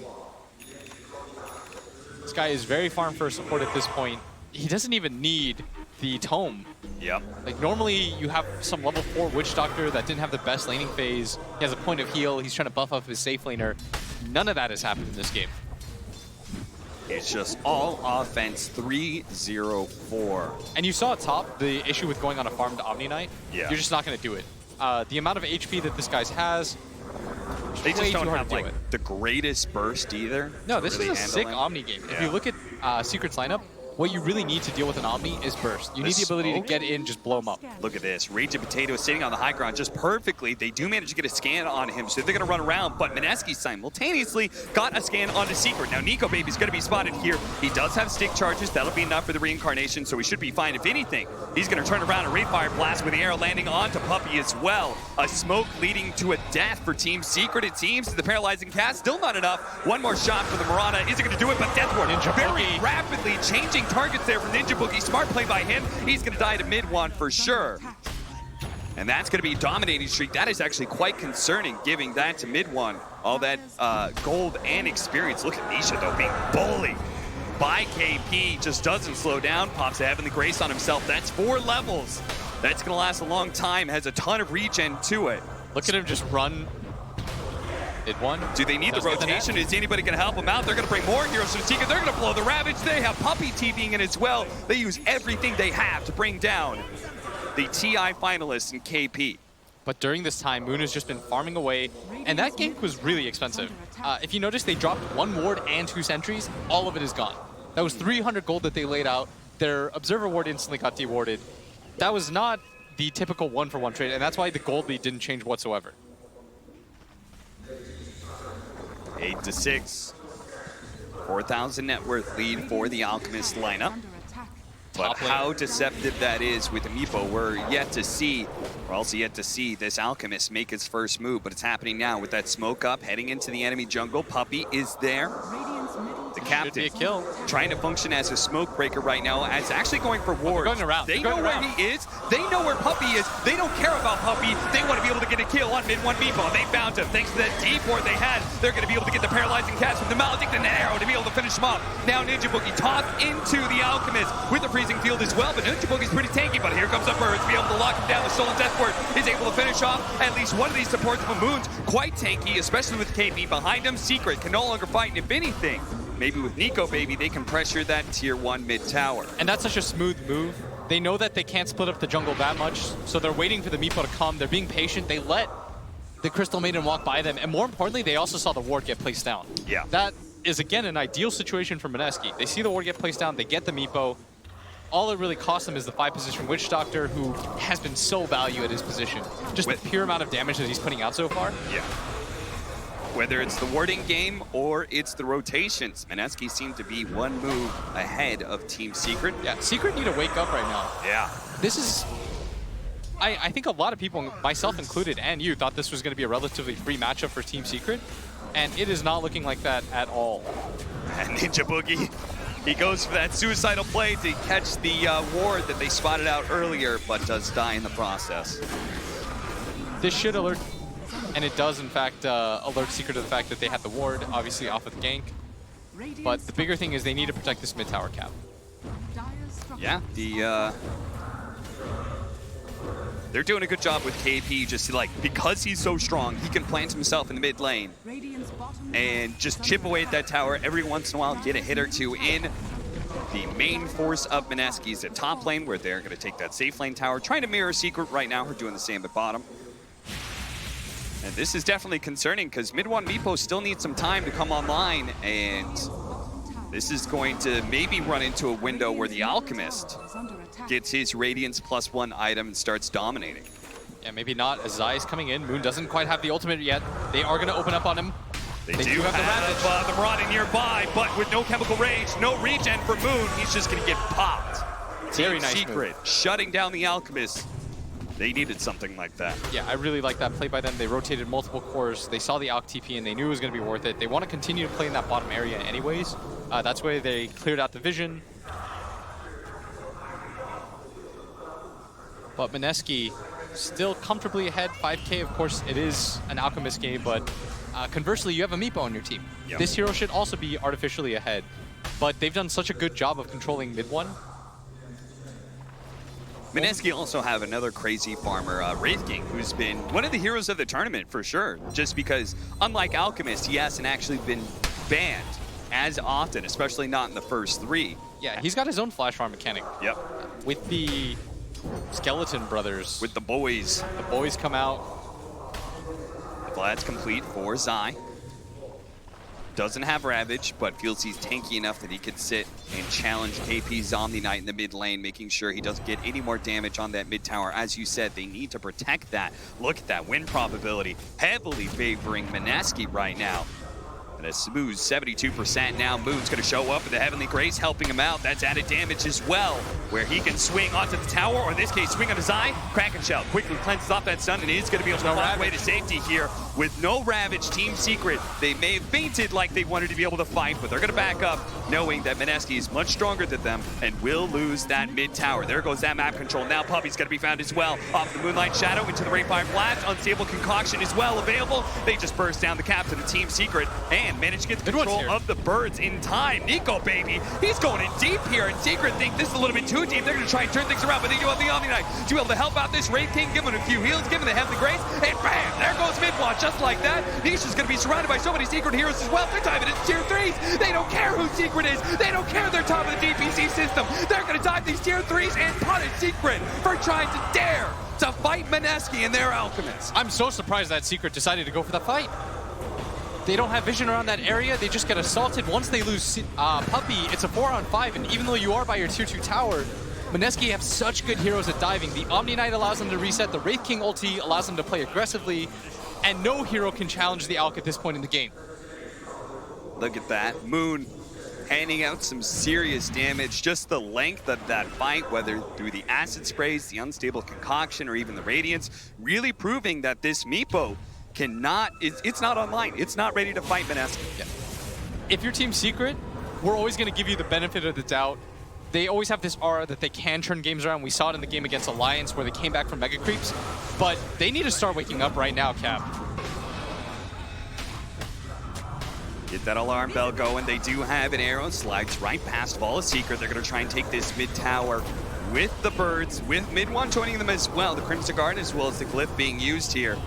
This guy is very farm for support at this point. He doesn't even need the tome. Yep. Like normally you have some level 4 Witch Doctor that didn't have the best laning phase. He has a point of heal. He's trying to buff up his safe laner. None of that has happened in this game. It's just all offense, 3-0-4. And you saw at top the issue with going on a farmed Omni Knight. Yeah. You're just not going to do it. The amount of HP that this guy has, they just don't have like the greatest burst either. No, this is a sick Omni game. If you look at Secret's lineup, what you really need to deal with an Omni is burst. You need the ability to get in, just blow him up. Look at this. Raging Potato sitting on the high ground just perfectly. They do manage to get a scan on him, so they're going to run around, but Mineski simultaneously got a scan onto Secret. Now, Nico Baby's going to be spotted here. He does have stick charges. That'll be enough for the reincarnation, so he should be fine. If anything, he's going to turn around and Fire Blast with the arrow landing onto Puppey as well. A smoke leading to a death for Team Secret, it seems. The paralyzing cast, still not enough. One more shot for the Marana. Is it going to do it? But Deathward very rapidly changing targets there from Ninja Boogie. Smart play by him. He's going to die to mid one for sure. And that's going to be a dominating streak. That is actually quite concerning, giving that to mid one. All that gold and experience. Look at Nisha, though, being bullied by KP. Just doesn't slow down. Pops a Heavenly Grace on himself. That's 4 levels. That's going to last a long time. Has a ton of regen to it. Look at him just run. Mid one. Do they need the rotation? Is anybody going to help them out? They're going to bring more heroes to the Tika. They're going to blow the Ravage. They have Puppey TVing in as well. They use everything they have to bring down the TI finalists in KP. But during this time, Moon has just been farming away, and that gank was really expensive. If you notice, they dropped 1 ward and 2 sentries. All of it is gone. That was 300 gold that they laid out. Their Observer ward instantly got dewarded. That was not the typical 1-for-1 trade, and that's why the gold lead didn't change whatsoever. 8-6. 4,000 net worth lead for the Alchemist lineup. But how deceptive that is with Amiibo, we're yet to see. We're also yet to see this Alchemist make his first move, but it's happening now with that smoke up, heading into the enemy jungle. Puppey is there. The captain trying to function as a smoke breaker right now, as actually going for wards. Going around. They know where he is. They know where Puppey is. They don't care about Puppey. They want to be able to get a kill on mid one Meatball. They found him. Thanks to that deep ward they had, they're going to be able to get the paralyzing cast with the Maledict and an arrow to be able to finish him off. Now Ninja Boogie tossed into the Alchemist with the freezing field as well, but Ninja Boogie's pretty tanky, but here comes the birds to be able to lock him down. The Stolen Death Ward is able to finish off at least one of these supports from Moon's. Quite tanky, especially with KP behind him. Secret can no longer fight, and if anything, maybe with Nico Baby, they can pressure that tier 1 mid tower. And that's such a smooth move. They know that they can't split up the jungle that much, so they're waiting for the Meepo to come. They're being patient. They let the Crystal Maiden walk by them, and more importantly, they also saw the ward get placed down. Yeah. That is, again, an ideal situation for Mineski. They see the ward get placed down, they get the Meepo. All it really costs them is the 5-position Witch Doctor, who has been so valued at his position. Just the pure amount of damage that he's putting out so far. Yeah. Whether it's the warding game or it's the rotations, Mineski seemed to be 1 move ahead of Team Secret. Yeah, Secret need to wake up right now. Yeah. This is... I think a lot of people, myself included, and you, thought this was going to be a relatively free matchup for Team Secret, and it is not looking like that at all. And Ninja Boogie, he goes for that suicidal play to catch the ward that they spotted out earlier, but does die in the process. This should alert, and it does in fact alert Secret to the fact that they had the ward, obviously off of the gank. But the bigger thing is they need to protect this mid-tower cap. Yeah, they're doing a good job with KP, just like, because he's so strong, he can plant himself in the mid lane and just chip away at that tower every once in a while, get a hit or two in. The main force of Mineski's at top lane, where they're going to take that safe lane tower, trying to mirror Secret right now. We're doing the same at bottom. And this is definitely concerning, because mid one Meepo still needs some time to come online, and this is going to maybe run into a window where the Alchemist gets his Radiance +1 item and starts dominating. Yeah, maybe not, as Zai is coming in. Moon doesn't quite have the ultimate yet. They are going to open up on him. They do have the Marauder nearby, but with no Chemical Rage, no regen for Moon, he's just going to get popped. Very nice Secret, shutting down the Alchemist. They needed something like that. Yeah, I really like that play by them. They rotated multiple cores. They saw the Alch TP and they knew it was going to be worth it. They want to continue to play in that bottom area anyways. That's why they cleared out the vision. But Mineski still comfortably ahead, 5K. Of course, it is an Alchemist game, but conversely, you have a Meepo on your team. Yep. This hero should also be artificially ahead, but they've done such a good job of controlling mid one. Mineski also have another crazy farmer, Wraith King, who's been one of the heroes of the tournament for sure, just because, unlike Alchemist, he hasn't actually been banned as often, especially not in the first 3. Yeah, he's got his own flash farm mechanic. Yep. With the Skeleton brothers. With the boys. The boys come out. Vlad's complete for Zai. Doesn't have Ravage, but feels he's tanky enough that he could sit and challenge KP's Omni Knight in the mid lane, making sure he doesn't get any more damage on that mid tower. As you said, they need to protect that. Look at that win probability, heavily favoring Mineski right now. And a smooth 72% now. Moon's gonna show up with the Heavenly Grace helping him out. That's added damage as well, where he can swing onto the tower, or in this case, swing on his eye. Kraken Shell quickly cleanses off that stun, and is gonna be able to find a way to safety here. With no Ravage, Team Secret, they may have fainted like they wanted to be able to fight, but they're gonna back up, knowing that Mineski is much stronger than them and will lose that mid tower. There goes that map control. Now Puppy's gonna be found as well. Off the Moonlight Shadow into the Rainfire Blast. Unstable Concoction as well available. They just burst down the captain of Team Secret and manage to get the control of the birds in time. Nico, baby, he's going in deep here, and Secret think this is a little bit too deep. They're gonna try and turn things around, but they do have the Omni Knight to be able to help out this Wraith King, give him a few heals, give him the Heavenly Grace, and bam, there goes Midwatch, just like that. Nisha's gonna be surrounded by so many Secret heroes as well. They're diving into tier 3s. They don't care who Secret is. They don't care they're top of the DPC system. They're gonna dive these tier 3s and punish Secret for trying to dare to fight Mineski and their alchemists. I'm so surprised that Secret decided to go for the fight. They don't have vision around that area. They just get assaulted. Once they lose Puppy, it's a 4-on-5, and even though you are by your tier 2 tower, Mineski have such good heroes at diving. The Omni Knight allows them to reset. The Wraith King ulti allows them to play aggressively, and no hero can challenge the Alk at this point in the game. Look at that. Moon handing out some serious damage. Just the length of that fight, whether through the acid sprays, the unstable concoction, or even the radiance, really proving that this Meepo cannot, it's not online. It's not ready to fight Mineski. Yeah. If you're Team Secret, we're always going to give you the benefit of the doubt. They always have this aura that they can turn games around. We saw it in the game against Alliance where they came back from Mega Creeps, but they need to start waking up right now, Cap. Get that alarm bell going. They do have an arrow, slides right past Fall of Secret. They're going to try and take this mid tower with the birds, with mid one joining them as well. The Crimson Guard as well as the Glyph being used here.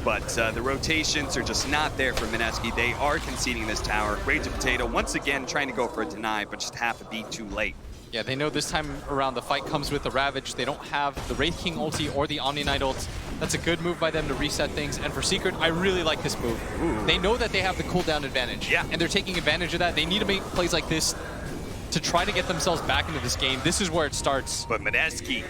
But the rotations are just not there for Mineski. They are conceding this tower. Raging Potato once again trying to go for a deny, but just half a beat too late. Yeah, they know this time around the fight comes with the Ravage. They don't have the Wraith King ulti or the Omni Knight ult. That's a good move by them to reset things. And for Secret, I really like this move. Ooh. They know that they have the cooldown advantage. Yeah. And they're taking advantage of that. They need to make plays like this to try to get themselves back into this game. This is where it starts. But Mineski,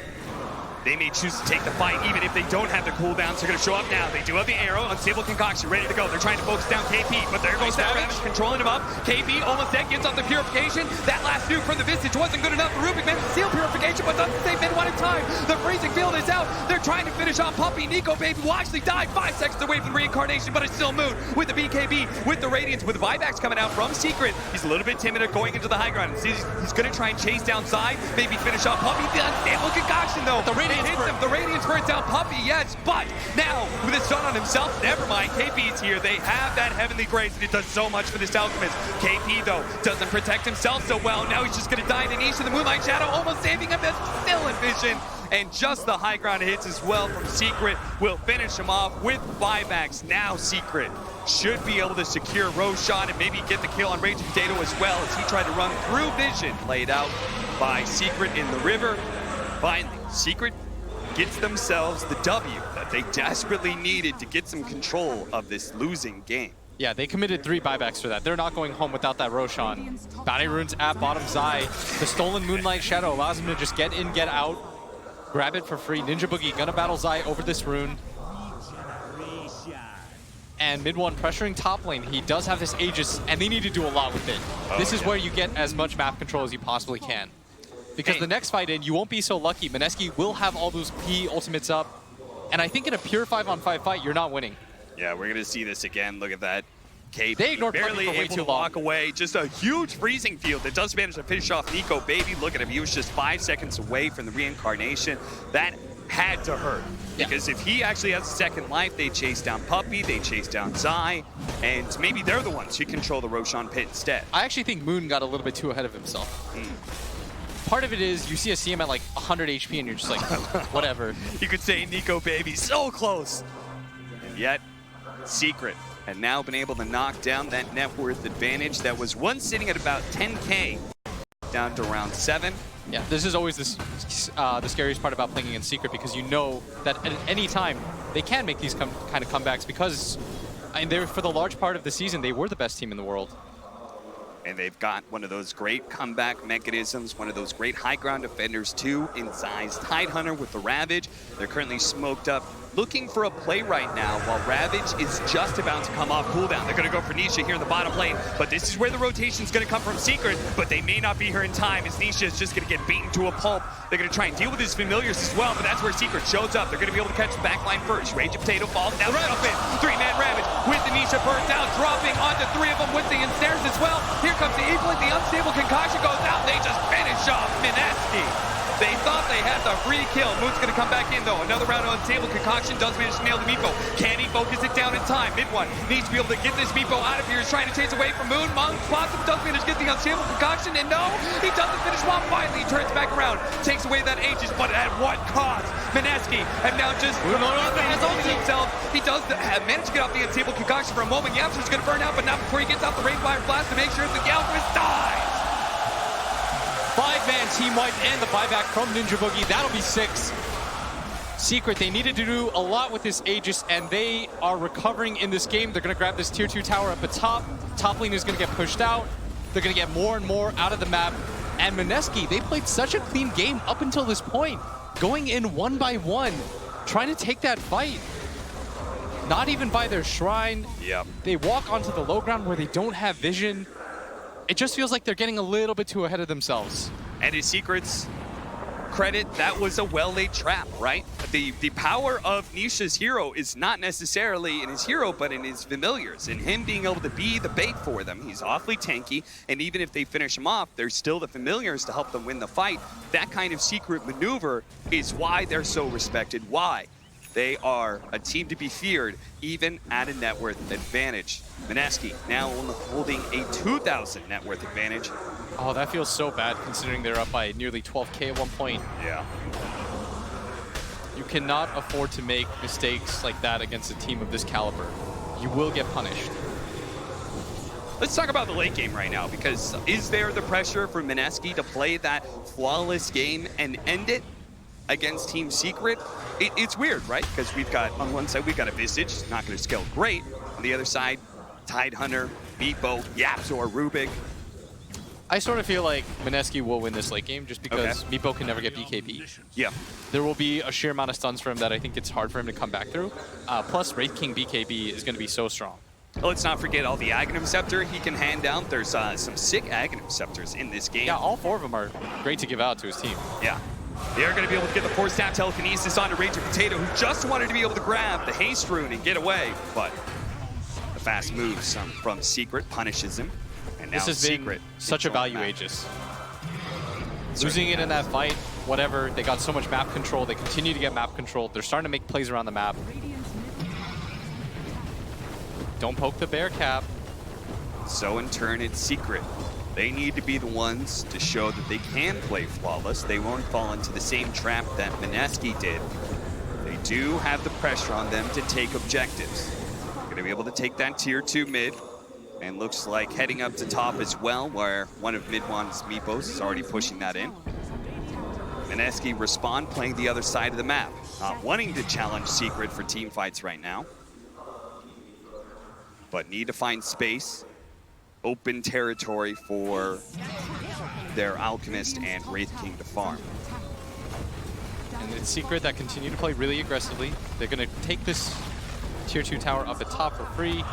they may choose to take the fight even if they don't have the cooldowns. They're going to show up now. They do have the arrow, unstable concoction, ready to go. They're trying to focus down KP, but there goes that Ravage, controlling him up. KP almost dead, gets off the purification. That last nuke from the Visage wasn't good enough. Rubik managed to seal purification, but doesn't save Mid-1 in time. The freezing field is out. They're trying to finish off Puppy. Nico, baby, will actually die 5 seconds away from the reincarnation, but it's still Moon with the BKB, with the Radiance, with the buybacks coming out from Secret. He's a little bit timid at going into the high ground. He's going to try and chase down side, maybe finish off Puppy. The unstable concoction, though. The Radiance hits him. The Radiance burns down Puppy, yes, but now with a stun on himself, never mind. KP's here. They have that Heavenly Grace, and it does so much for this Alchemist. KP, though, doesn't protect himself so well. Now he's just going to die in the niche of the Moonlight Shadow, almost saving him, but still in vision. And just the high ground hits as well from Secret will finish him off with buybacks. Now Secret should be able to secure Roshan and maybe get the kill on Raging Potato as well as he tried to run through vision. Played out by Secret in the river. Finally, Secret gets themselves the W that they desperately needed to get some control of this losing game. Yeah, they committed 3 buybacks for that. They're not going home without that Roshan. Bounty Runes at bottom Zai. The stolen Moonlight Shadow allows him to just get in, get out, grab it for free. Ninja Boogie gonna battle Zai over this rune. And Mid-1 pressuring top lane. He does have this Aegis, and they need to do a lot with it. This is where you get as much map control as you possibly can. Because the next fight in, you won't be so lucky. Mineski will have all those P ultimates up. And I think in a pure 5-on-5 fight, you're not winning. Yeah, we're going to see this again. Look at that. KP they ignored barely able to walk away. Just a huge freezing field that does manage to finish off Nico, baby. Look at him. He was just 5 seconds away from the reincarnation. That had to hurt. Because if he actually has a second life, they chase down Puppy, they chase down Zai, and maybe they're the ones who control the Roshan pit instead. I actually think Moon got a little bit too ahead of himself. Part of it is you see a CM at like 100 HP and you're just like, whatever. You could say Nico, baby, so close. And yet, Secret had now been able to knock down that net worth advantage that was once sitting at about 10K, down to around 7. Yeah, this is always the scariest part about playing against Secret because you know that at any time they can make these kind of comebacks because And they were, for the large part of the season, they were the best team in the world. And they've got one of those great comeback mechanisms, one of those great high ground defenders too, in Zai's Tidehunter with the Ravage. They're currently smoked up, looking for a play right now, while Ravage is just about to come off cooldown. They're gonna go for Nisha here in the bottom lane, but this is where the rotation's gonna come from Secret, but they may not be here in time as Nisha is just gonna get beaten to a pulp. They're gonna try and deal with his familiars as well, but that's where Secret shows up. They're gonna be able to catch the backline first. Rage of Potato falls down, up in. Three-man Ravage with the Nisha burnt down, dropping onto three of them with the ensnares as well. Here comes the Eaglet, the unstable concoction goes out, they just finish off Mineski. They thought they had the free kill. Moon's gonna come back in though. Another round of unstable concoction does manage to nail the Meepo. Can he focus it down in time? Mid one needs to be able to get this Meepo out of here. He's trying to chase away from Moon. Monk spots him, does manage to get the unstable concoction, and no, he doesn't finish one. Finally, he turns back around, takes away that Aegis, but at what cost? Mineski have now just himself. He does manage to get off the unstable concoction for a moment. Yamster's gonna burn out, but not before he gets out the range fire blast to make sure that the Alchemist dies. 5-man team wipe and the buyback from Ninja Boogie. That'll be 6. Secret, they needed to do a lot with this Aegis, and they are recovering in this game. They're going to grab this tier 2 tower up at top. Top lane is going to get pushed out. They're going to get more and more out of the map. And Mineski, they played such a clean game up until this point, going in 1 by 1, trying to take that fight. Not even by their shrine. Yep. They walk onto the low ground where they don't have vision. It just feels like they're getting a little bit too ahead of themselves. And his Secret's credit, that was a well-laid trap, right? The power of Nisha's hero is not necessarily in his hero, but in his familiars. And him being able to be the bait for them. He's awfully tanky, and even if they finish him off, there's still the familiars to help them win the fight. That kind of secret maneuver is why they're so respected. Why? They are a team to be feared, even at a net worth advantage. Mineski now only holding a 2,000 net worth advantage. Oh, that feels so bad considering they're up by nearly 12K at one point. Yeah. You cannot afford to make mistakes like that against a team of this caliber. You will get punished. Let's talk about the late game right now, because is there the pressure for Mineski to play that flawless game and end it against Team Secret? It's weird, right? Because we've got, on one side, we've got a Visage, not going to scale great. On the other side, Tidehunter, Meepo, Yapzor, Rubik. I sort of feel like Mineski will win this late game just because Meepo can never get BKB. Yeah. There will be a sheer amount of stuns for him that I think it's hard for him to come back through. Plus, Wraith King BKB is going to be so strong. Let's not forget all the Aghanim Scepter he can hand down. There's some sick Aghanim Scepters in this game. Yeah, all 4 of them are great to give out to his team. Yeah. They're going to be able to get the 4-staff telekinesis onto Rage of Potato, who just wanted to be able to grab the Haste Rune and get away. But the fast moves from Secret punishes him. And now this has Secret been such a value Aegis. Losing it in that fight, whatever, they got so much map control. They continue to get map control. They're starting to make plays around the map. Don't poke the bear cap. So in turn, it's Secret. They need to be the ones to show that they can play flawless. They won't fall into the same trap that Mineski did. They do have the pressure on them to take objectives. Going to be able to take that tier 2 mid. And looks like heading up to top as well, where one of mid-one's Meepos is already pushing that in. Mineski respond, playing the other side of the map. Not wanting to challenge Secret for team fights right now. But need to find space, open territory for their Alchemist and Wraith King to farm. And it's Secret that continue to play really aggressively. They're going to take this tier 2 tower up at top for free.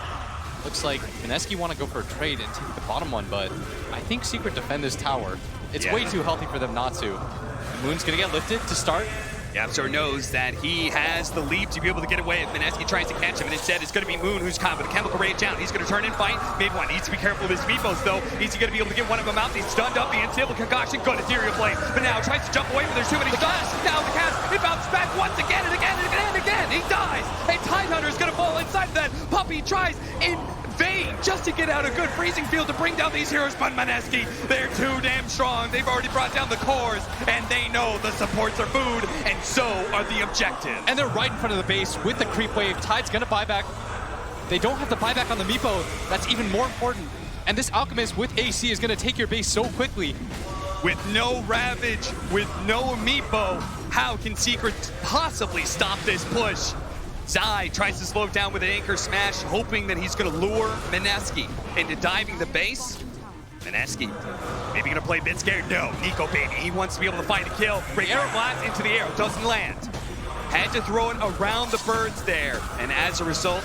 Looks like Mineski want to go for a trade and take the bottom one, but I think Secret defend this tower. It's way too healthy for them not to. And Moon's going to get lifted to start. Yapzor knows that he has the leap to be able to get away if Mineski tries to catch him, and instead it's going to be Moon who's caught with a chemical rage down. He's going to turn and fight. Mid one needs to be careful of his Meepos though. Is he going to be able to get one of them out? He's stunned up. The unstable concoction, good ethereal blade, but now tries to jump away, but there's too many stuns. Now the cast, it bounces back once again and again and again and again. He dies. A Tidehunter is going to fall inside of that. Puppey tries in vain just to get out a good freezing field to bring down these heroes, but Mineski, they're too damn strong. They've already brought down the cores, and they know the supports are food, and so are the objectives. And they're right in front of the base with the creep wave. Tide's gonna buy back. They don't have the buyback on the Meepo. That's even more important. And this Alchemist with AC is gonna take your base so quickly. With no Ravage, with no Meepo, how can Secret possibly stop this push? Zai tries to slow down with an anchor smash, hoping that he's going to lure Mineski into diving the base. Mineski, maybe going to play a bit scared. No, Nico baby, he wants to be able to find a kill. Bring arrow blast into the arrow, doesn't land. Had to throw it around the birds there, and as a result,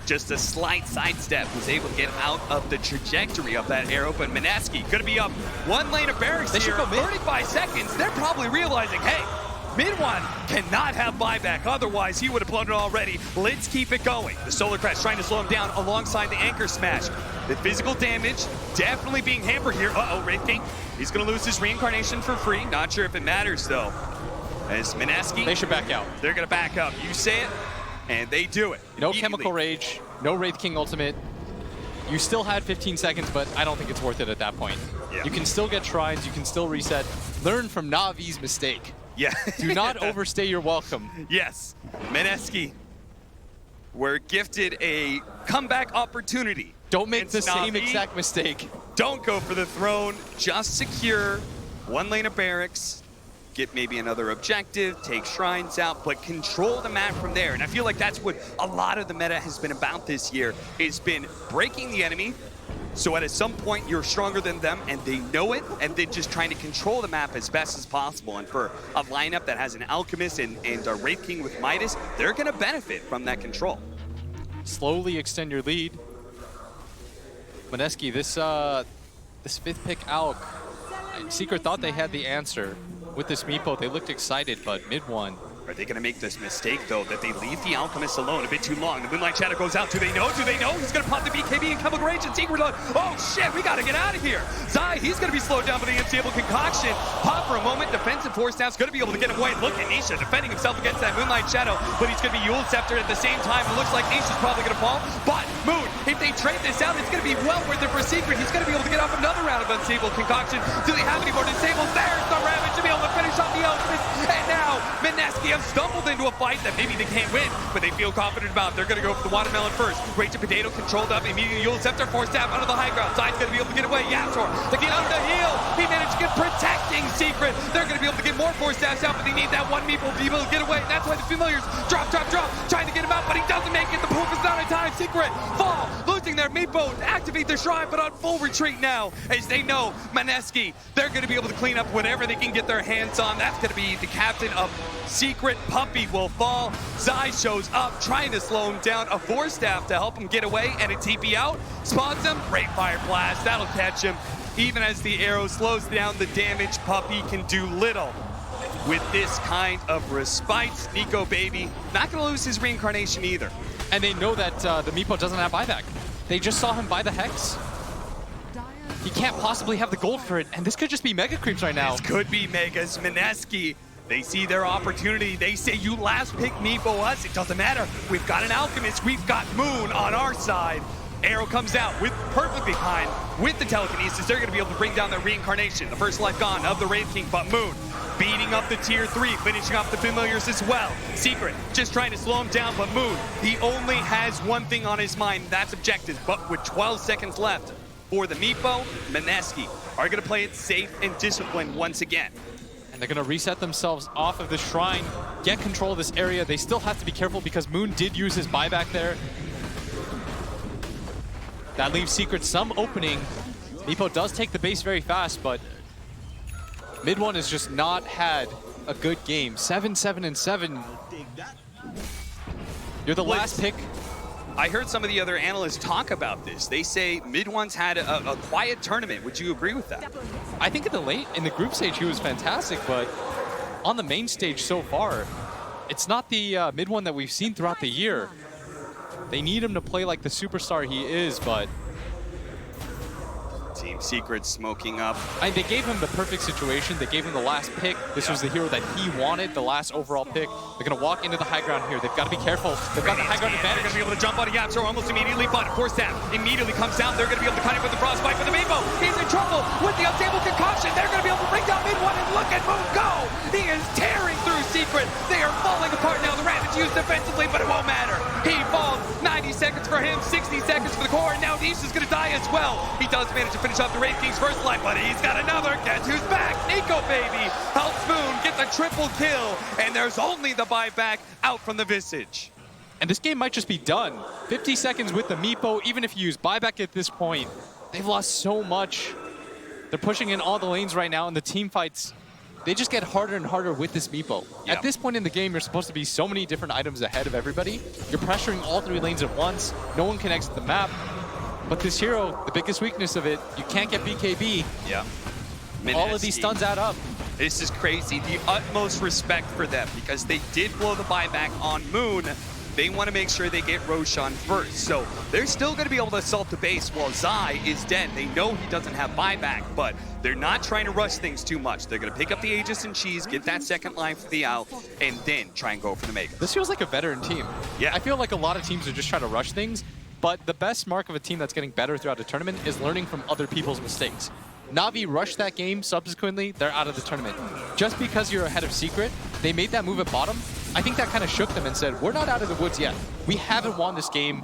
just a slight sidestep, was able to get out of the trajectory of that arrow. But Mineski going to be up one lane of barracks here, 35 seconds. They're probably realizing, hey, mid one cannot have buyback, otherwise he would have blown it already. Let's keep it going. The Solar Crest trying to slow him down alongside the anchor smash. The physical damage definitely being hampered here. Uh-oh, Wraith King, he's going to lose his reincarnation for free. Not sure if it matters though. As Mineski, they should back out. They're going to back up. You say it, and they do it. No Chemical Rage, no Wraith King ultimate. You still had 15 seconds, but I don't think it's worth it at that point. Yeah. You can still get shrines, you can still reset. Learn from Navi's mistake. Yeah. Do not overstay your welcome. Yes. Mineski were gifted a comeback opportunity. Don't make the same Navi. exact mistake. Don't go for the throne. Just secure one lane of barracks. Get maybe another objective, take shrines out, but control the map from there. And I feel like that's what a lot of the meta has been about this year. It's been breaking the enemy, so at some point you're stronger than them and they know it, and then just trying to control the map as best as possible. And for a lineup that has an Alchemist and a Wraith King with Midas, they're gonna benefit from that control. Slowly extend your lead. Mineski, this fifth pick Alk, Secret thought they had the answer. With this Meepo, they looked excited, but mid one. Are they going to make this mistake, though, that they leave the Alchemist alone a bit too long? The Moonlight Shadow goes out. Do they know? Do they know? He's going to pop the BKB and Chemical Rage and Secret. Oh, shit, we got to get out of here. Zai, he's going to be slowed down by the Unstable Concoction. Pop for a moment. Defensive Force Staff's going to be able to get him away. Look at Nisha defending himself against that Moonlight Shadow, but he's going to be Yule Scepter at the same time. It looks like Nisha's probably going to fall, but Moon, if they trade this out, it's going to be well worth it for Secret. He's going to be able to get off another round of Unstable Concoction. Do they have any more disables? There's the Ravage to be able to finish off the Alchemist. And now, Mineski have stumbled into a fight that maybe they can't win, but they feel confident about. They're going to go for the watermelon first. Rage and Potato controlled up. Immediately Yule Scepter, Force Staff out of the high ground. Zai's going to be able to get away. Yaptor to get on the heel. He managed to get protecting Secret. They're going to be able to get more Force Staffs out, but they need that one Meeple to be able to get away. And that's why the Familiars drop, trying to get him out, but he doesn't make it. The poof is not in time. Secret fall, losing their Meeple, activate their shrine, but on full retreat now, as they know Mineski, they're going to be able to clean up whatever they can get their hands on. That's going to be the captain of Secret. Puppy will fall. Zai shows up, trying to slow him down. A Force Staff to help him get away, and a TP out. Spawns him. Great Fire Blast. That'll catch him. Even as the arrow slows down the damage, Puppy can do little with this kind of respite. Nico baby, not going to lose his reincarnation either. And they know that the Meepo doesn't have buyback. They just saw him buy the Hex. He can't possibly have the gold for it, and this could just be Mega Creeps right now. This could be Megas. Mineski, they see their opportunity. They say, you last pick Meepo us. It doesn't matter. We've got an Alchemist. We've got Moon on our side. Arrow comes out with perfectly behind with the telekinesis. They're going to be able to bring down their reincarnation. The first life gone of the Wraith King, but Moon beating up the tier 3, finishing off the Familiars as well. Secret just trying to slow him down, but Moon, he only has one thing on his mind, that's objective. But with 12 seconds left for the Meepo, Mineski are going to play it safe and disciplined once again. And they're going to reset themselves off of the shrine, get control of this area. They still have to be careful because Moon did use his buyback there. That leaves Secret some opening. Meepo does take the base very fast, but mid one has just not had a good game. 7-7-7. You're the last pick. I heard some of the other analysts talk about this. They say mid one's had a quiet tournament. Would you agree with that? I think in the group stage he was fantastic, but on the main stage so far, it's not the mid one that we've seen throughout the year. They need him to play like the superstar he is, but Team Secret smoking up. They gave him the perfect situation. They gave him the last pick. This was the hero that he wanted, the last overall pick. They're going to walk into the high ground here. They've got to be careful. They've got the high ground advantage. They're going to be able to jump on a Yapsor almost immediately, but Force Staff immediately comes down. They're going to be able to cut him with the frostbite for the Meepo. He's in trouble with the Unstable Concoction. They're going to be able to bring down mid one, and look at Moon go. He is tearing through Secret. They are falling apart now. The Ravage to use defensively, but it won't matter. He falls. 90 seconds for him, 60 seconds for the core, and now Nisha's gonna die as well. He does manage to finish off the Wraith King's first life, but he's got another. Guess who's back? Nico Baby helps Moon get the triple kill, and there's only the buyback out from the Visage. And this game might just be done. 50 seconds with the Meepo, even if you use buyback at this point, they've lost so much. They're pushing in all the lanes right now, and the team fights, they just get harder and harder with this Meepo. At this point in the game, you're supposed to be so many different items ahead of everybody. You're pressuring all 3 lanes at once. No one can exit the map. But this hero, the biggest weakness of it, you can't get BKB. Yeah. All of these stuns add up. This is crazy. The utmost respect for them because they did blow the buyback on Moon. They want to make sure they get Roshan first. So they're still going to be able to assault the base while Zai is dead. They know he doesn't have buyback, but they're not trying to rush things too much. They're going to pick up the Aegis and Cheese, get that second line for the out, and then try and go for the Mega. This feels like a veteran team. Yeah. I feel like a lot of teams are just trying to rush things, but the best mark of a team that's getting better throughout a tournament is learning from other people's mistakes. Na'Vi rushed that game, subsequently, they're out of the tournament. Just because you're ahead of Secret, they made that move at bottom, I think that kind of shook them and said, we're not out of the woods yet. We haven't won this game.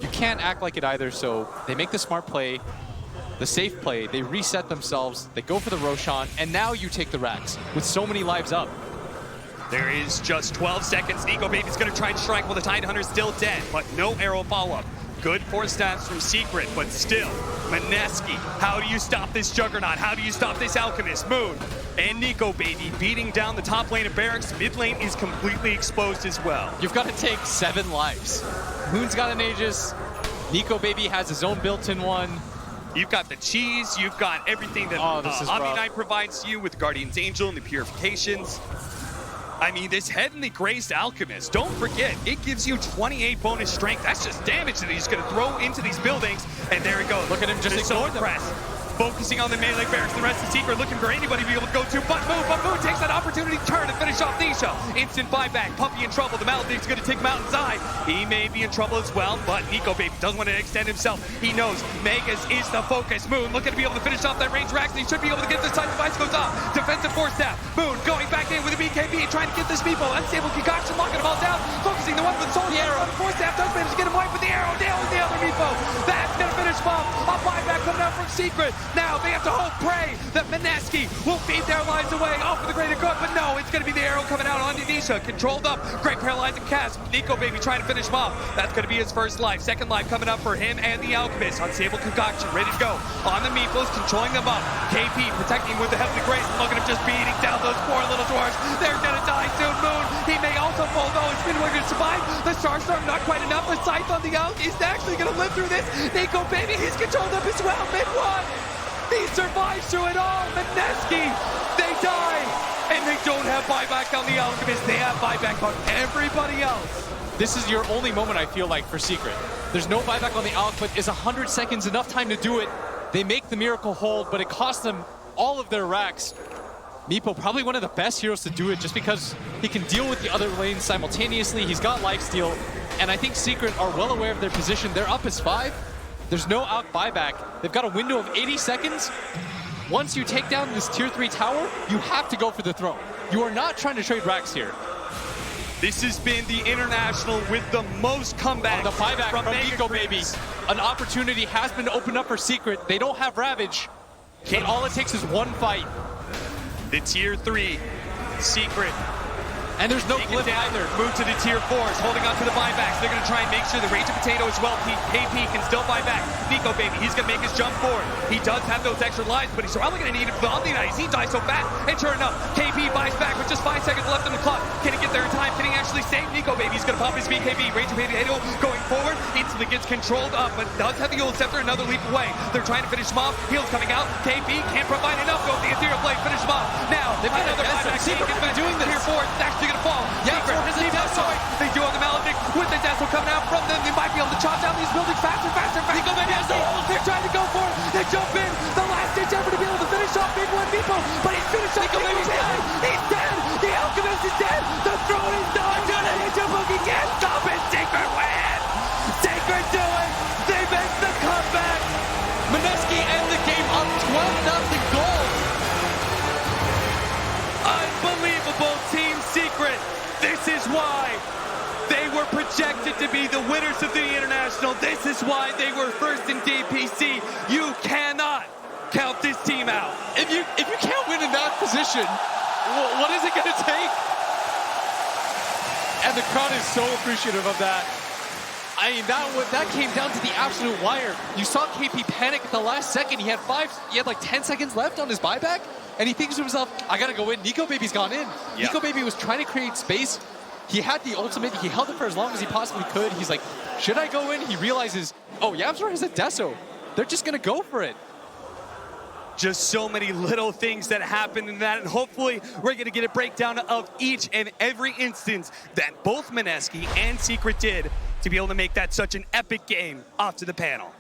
You can't act like it either, so they make the smart play, the safe play, they reset themselves, they go for the Roshan, and now you take the racks with so many lives up. There is just 12 seconds. Nico Baby's going to try and strike while the Tidehunter's still dead, but no arrow follow-up. Good 4 stabs from Secret, but still, Mineski, how do you stop this Juggernaut? How do you stop this Alchemist? Moon and Nico Baby beating down the top lane of Barracks. Mid lane is completely exposed as well. You've got to take 7 lives. Moon's got an Aegis. Nico Baby has his own built-in one. You've got the cheese, you've got everything that Omni Knight provides you with Guardian's Angel and the Purifications. I mean, this heavily grazed Alchemist, don't forget, it gives you 28 bonus strength. That's just damage that he's going to throw into these buildings. And there he goes. Look at him just ignore the press. Focusing on the melee barracks, the rest of Secret looking for anybody to be able to go to, but Moon takes that opportunity to turn and finish off Nisha. Instant buyback, Puppy in trouble, the Maledict's gonna take him out inside. He may be in trouble as well, but Nico Baby doesn't want to extend himself. He knows Megas is the focus. Moon looking to be able to finish off that range racks, and he should be able to get this time. Device goes off. Defensive force tap. Moon going back in with a BKB, trying to get this Meepo. Unstable concoction, locking them all down. Focusing the one with the soul. The arrow. Force tap does manage to get him away with the arrow. Nailing the other Meepo. That's gonna finish him off. A buyback coming out from Secret. Now they have to hope, pray that Mineski will feed their lives away off for the greater good, but no, it's going to be the arrow coming out on Nisha, controlled up, great paralyzing cast, Nico Baby trying to finish him off. That's going to be his first life, second life coming up for him and the Alchemist. Unstable concoction, ready to go on the Meeples, controlling them up. KP protecting with the Heavenly Grace, and looking at just beating down those poor little dwarves. They're going to die soon. Moon, he may also fall though. It's been going to survive. The Starstorm not quite enough. The Scythe on the Elk is actually going to live through this. Nico Baby, he's controlled up as well. Mid-1. He survives through it all. Mineski, they die. And they don't have buyback on the Alchemist. They have buyback on everybody else. This is your only moment, I feel like, for Secret. There's no buyback on the Alch, but is 100 seconds enough time to do it? They make the miracle hold, but it costs them all of their racks. Meepo, probably one of the best heroes to do it just because he can deal with the other lanes simultaneously. He's got lifesteal, and I think Secret are well aware of their position. They're up as 5. There's no out buyback. They've got a window of 80 seconds. Once you take down this tier 3 tower, you have to go for the throne. You are not trying to trade racks here. This has been the International with the most comeback. The buyback from Nico Baby. An opportunity has been opened up for Secret. They don't have Ravage, but all it takes is one fight. The tier 3 Secret. And there's no glyph either. Move to the tier 4s, holding on to the buybacks. They're going to try and make sure the Rage of Potato as well. KP can still buy back. Nico Baby, he's going to make his jump forward. He does have those extra lives, but he's probably going to need it for the Omni Knight. He dies so fast. And sure enough, KP buys back with just 5 seconds left on the clock. Can he get there in time? Can he actually save Nico Baby? He's going to pop his BKB. Rage of Potato going forward. Instantly gets controlled up, but does have the Ult Scepter another leap away. They're trying to finish him off. Heals coming out. KP can't provide enough. Go with the Ethereal Blade. Finish him off. Now, they've got another buyback. Secret's been doing this. Tier 4 is actually going to fall. Yeah. They do have the Maledict with the Dazzle coming out from them. They might be able to chop down these buildings faster. Nico Baby has the ult. They're trying to go for it. They jump in. The last ditch effort to be able to finish off Mid-1 Meepo, but he's finished off. Nico's dead. He's dead. The Alchemist is dead. The throne is done. He can't stop it. Secret win. Secret do it. They make the comeback. Mineski end the game up 12-0 gold. Unbelievable Team Secret. This is why projected to be the winners of the International. This is why they were first in DPC. You cannot count this team out. If you can't win in that position, what is it going to take? And the crowd is so appreciative of that. I mean, that came down to the absolute wire. You saw KP panic at the last second. He had like 10 seconds left on his buyback, and he thinks to himself, I gotta go in. Nico Baby's gone in. Yeah. Nico Baby was trying to create space. He had the ultimate. He held it for as long as he possibly could. He's like, should I go in? He realizes, oh, Yamsor has a Deso. They're just gonna go for it. Just so many little things that happened in that, and hopefully we're going to get a breakdown of each and every instance that both Mineski and Secret did to be able to make that such an epic game off to the panel.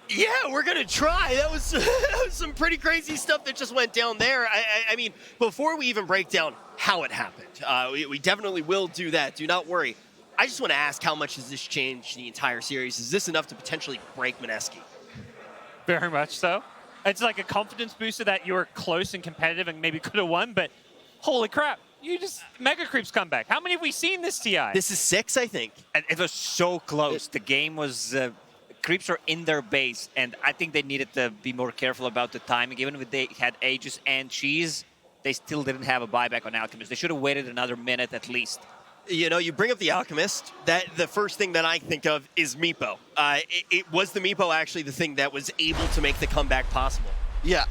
Yeah, we're gonna try. That was some pretty crazy stuff that just went down there. I mean, before we even break down how it happened, we definitely will do that. Do not worry. I just want to ask, how much has this changed the entire series? Is this enough to potentially break Mineski? Very much so. It's like a confidence booster that you were close and competitive and maybe could have won, but holy crap, Mega Creep's come back. How many have we seen this TI? This is 6, I think. And it was so close. The game was, Creeps were in their base, and I think they needed to be more careful about the timing. Even if they had Aegis and Cheese, they still didn't have a buyback on Alchemist. They should have waited another minute at least. You know, you bring up the Alchemist, the first thing that I think of is Meepo. It was the Meepo actually the thing that was able to make the comeback possible? Yeah,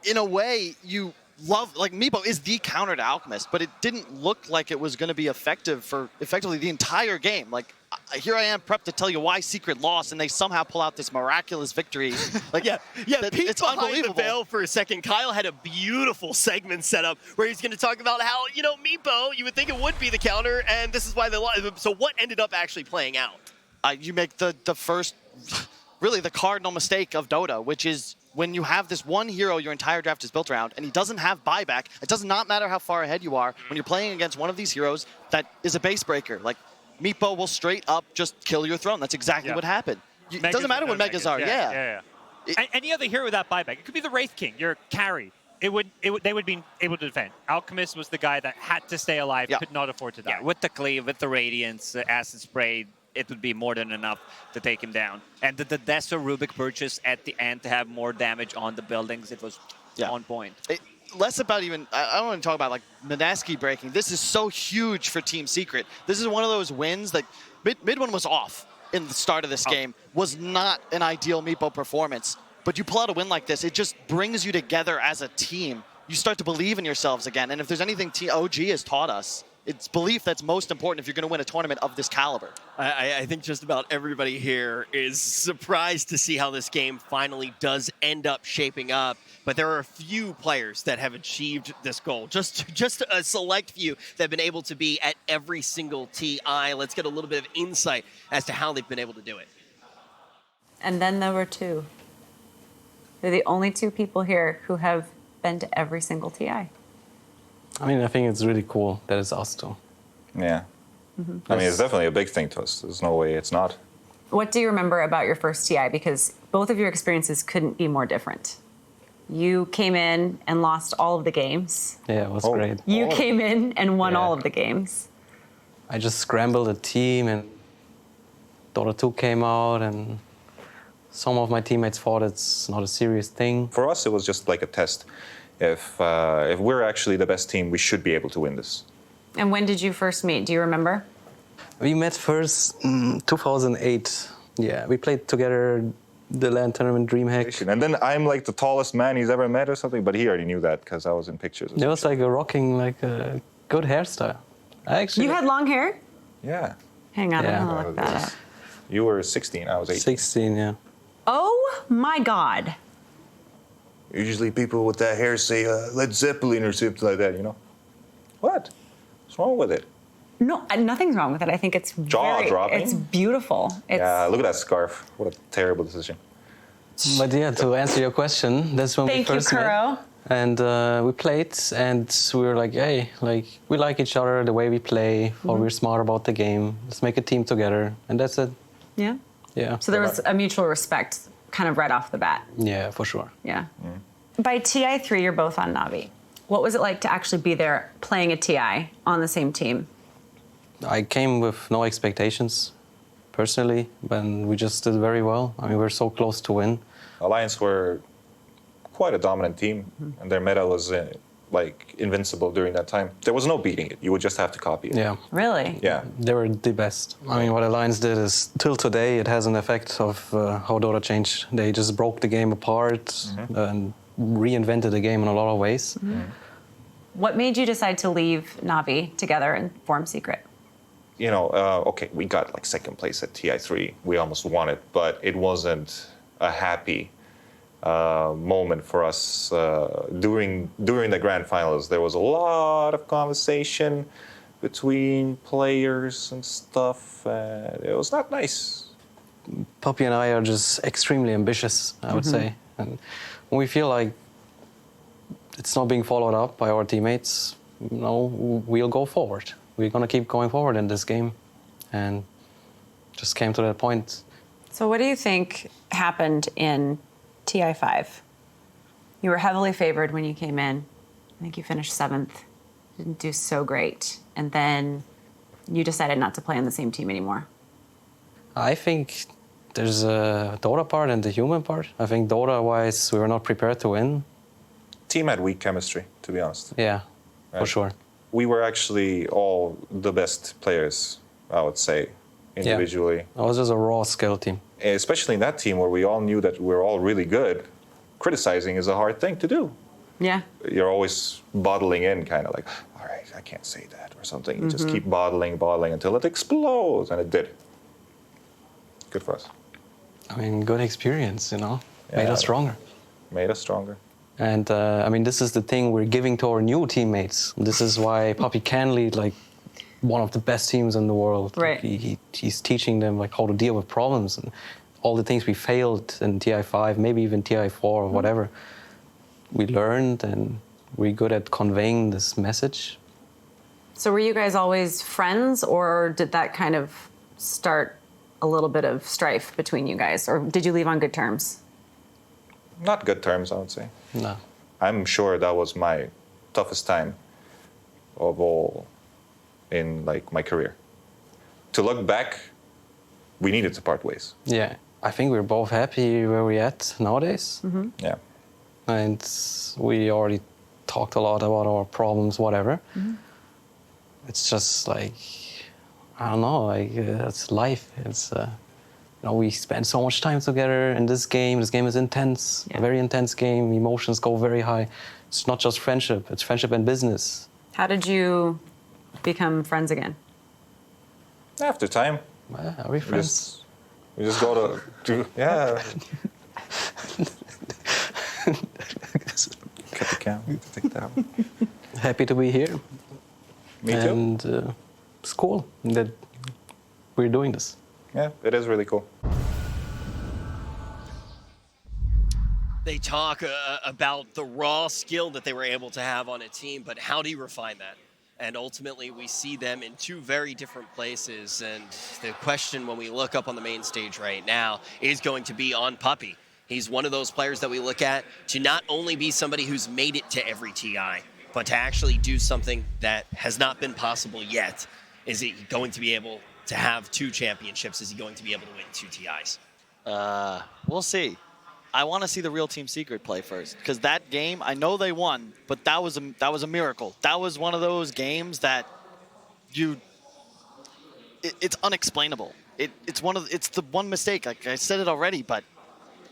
in a way, you love, like, Meepo is the counter to Alchemist, but it didn't look like it was going to be effective for effectively the entire game. Like, here I am prepped to tell you why Secret lost, and they somehow pull out this miraculous victory. Like, yeah, peek it's behind unbelievable. the veil for a second. Kyle had a beautiful segment set up where he's going to talk about how, you know, Meepo, you would think it would be the counter, and this is why they lost. So what ended up actually playing out? You make the first, really the cardinal mistake of Dota, which is when you have this one hero your entire draft is built around, and he doesn't have buyback, it does not matter how far ahead you are when you're playing against one of these heroes that is a base breaker. Like, Meepo will straight up just kill your throne. That's exactly what happened. It doesn't matter what Megas are. Yeah. Any other hero without buyback. It could be the Wraith King, your carry. They would be able to defend. Alchemist was the guy that had to stay alive, could not afford to die. Yeah, with the Cleave, with the Radiance, Acid Spray, it would be more than enough to take him down. And the Deso Rubik purchase at the end to have more damage on the buildings, it was on point. Less about even, I don't want to talk about like Mineski breaking. This is so huge for Team Secret. This is one of those wins that mid one was off in the start of this game, was not an ideal Meepo performance. But you pull out a win like this, it just brings you together as a team. You start to believe in yourselves again. And if there's anything OG has taught us, it's belief that's most important if you're going to win a tournament of this caliber. I think just about everybody here is surprised to see how this game finally does end up shaping up. But there are a few players that have achieved this goal. Just a select few that have been able to be at every single TI. Let's get a little bit of insight as to how they've been able to do it. And then there were 2. They're the only 2 people here who have been to every single TI. I mean, I think it's really cool that it's us too. Yeah. Mm-hmm. I mean, it's definitely a big thing to us. There's no way it's not. What do you remember about your first TI? Because both of your experiences couldn't be more different. You came in and lost all of the games. Yeah, it was great. You came in and won all of the games. I just scrambled a team, and Dota 2 came out, and some of my teammates thought it's not a serious thing. For us, it was just like a test. If we're actually the best team, we should be able to win this. And when did you first meet? Do you remember? We met first in 2008. Yeah, we played together the LAN tournament DreamHack. And then I'm like the tallest man he's ever met or something, but he already knew that because I was in pictures. It was like a good hairstyle. You had long hair? Yeah. Hang on, I'm gonna look that up. You were 16, I was 18. 16, yeah. Oh my God. Usually people with that hair say Led Zeppelin or something like that, you know? What? What's wrong with it? No, nothing's wrong with it. I think it's Jaw-dropping? It's beautiful. Yeah, look at that scarf. What a terrible decision. But yeah, to answer your question, that's when we first met. And we played, and we were like, hey, like, we like each other, the way we play, or we're smart about the game. Let's make a team together, and that's it. Yeah? Yeah. So there was a mutual respect kind of right off the bat. Yeah, for sure. Yeah. By TI3, you're both on Navi. What was it like to actually be there playing a TI on the same team? I came with no expectations, personally, and we just did very well. I mean, we're so close to win. Alliance were quite a dominant team, and their meta was like invincible during that time. There was no beating it. You would just have to copy it. Yeah. Really? Yeah. They were the best. I mean, what Alliance did is, till today, it has an effect of how Dota changed. They just broke the game apart and reinvented the game in a lot of ways. What made you decide to leave Navi together and form Secret? You know, okay, we got like second place at TI3. We almost won it, but it wasn't a happy moment for us during the grand finals. There was a lot of conversation between players and stuff, and it was not nice. Puppy and I are just extremely ambitious, I would say. And when we feel like it's not being followed up by our teammates, you know, we'll go forward. We're going to keep going forward in this game, and just came to that point. So what do you think happened in TI5? You were heavily favored when you came in. I think you finished 7th. Didn't do so great. And then you decided not to play on the same team anymore. I think there's a Dota part and the human part. I think Dota-wise, we were not prepared to win. Team had weak chemistry, to be honest. Yeah, for sure. We were actually all the best players, I would say, individually. Yeah. It was just a raw skill team. Especially in that team where we all knew that we were all really good. Criticizing is a hard thing to do. Yeah. You're always bottling in, kind of like, all right, I can't say that or something. You just keep bottling until it explodes, and it did. Good for us. I mean, good experience, you know, Yeah, made us stronger. Made us stronger. And I mean, this is the thing we're giving to our new teammates. This is why Puppy can lead like one of the best teams in the world. Right. Like, he's teaching them like how to deal with problems and all the things we failed in TI5, maybe even TI4 or whatever. We learned, and we're good at conveying this message. So were you guys always friends, or did that kind of start a little bit of strife between you guys, or did you leave on good terms? Not good terms, I would say. No. I'm sure that was my toughest time of all in like my career. To look back, we needed to part ways. Yeah, I think we're both happy where we're at nowadays. Yeah. And we already talked a lot about our problems, whatever. It's just like, I don't know, like it's life. It's, you know, we spend so much time together in this game. This game is intense, a very intense game. Emotions go very high. It's not just friendship, it's friendship and business. How did you become friends again? After time. Are we friends? We just go to yeah. Cut the camera, take that one. Happy to be here. Me too. And it's cool that we're doing this. Yeah, it is really cool. They talk about the raw skill that they were able to have on a team, but how do you refine that? And ultimately, we see them in two very different places. And the question when we look up on the main stage right now is going to be on Puppy. He's one of those players that we look at to not only be somebody who's made it to every TI, but to actually do something that has not been possible yet. Is he going to be able to have 2 championships? Is he going to be able to win 2 TIs? We'll see. I want to see the real Team Secret play first, because that game, I know they won, but that was a miracle. That was one of those games that it's unexplainable. It's the one mistake. Like I said it already, but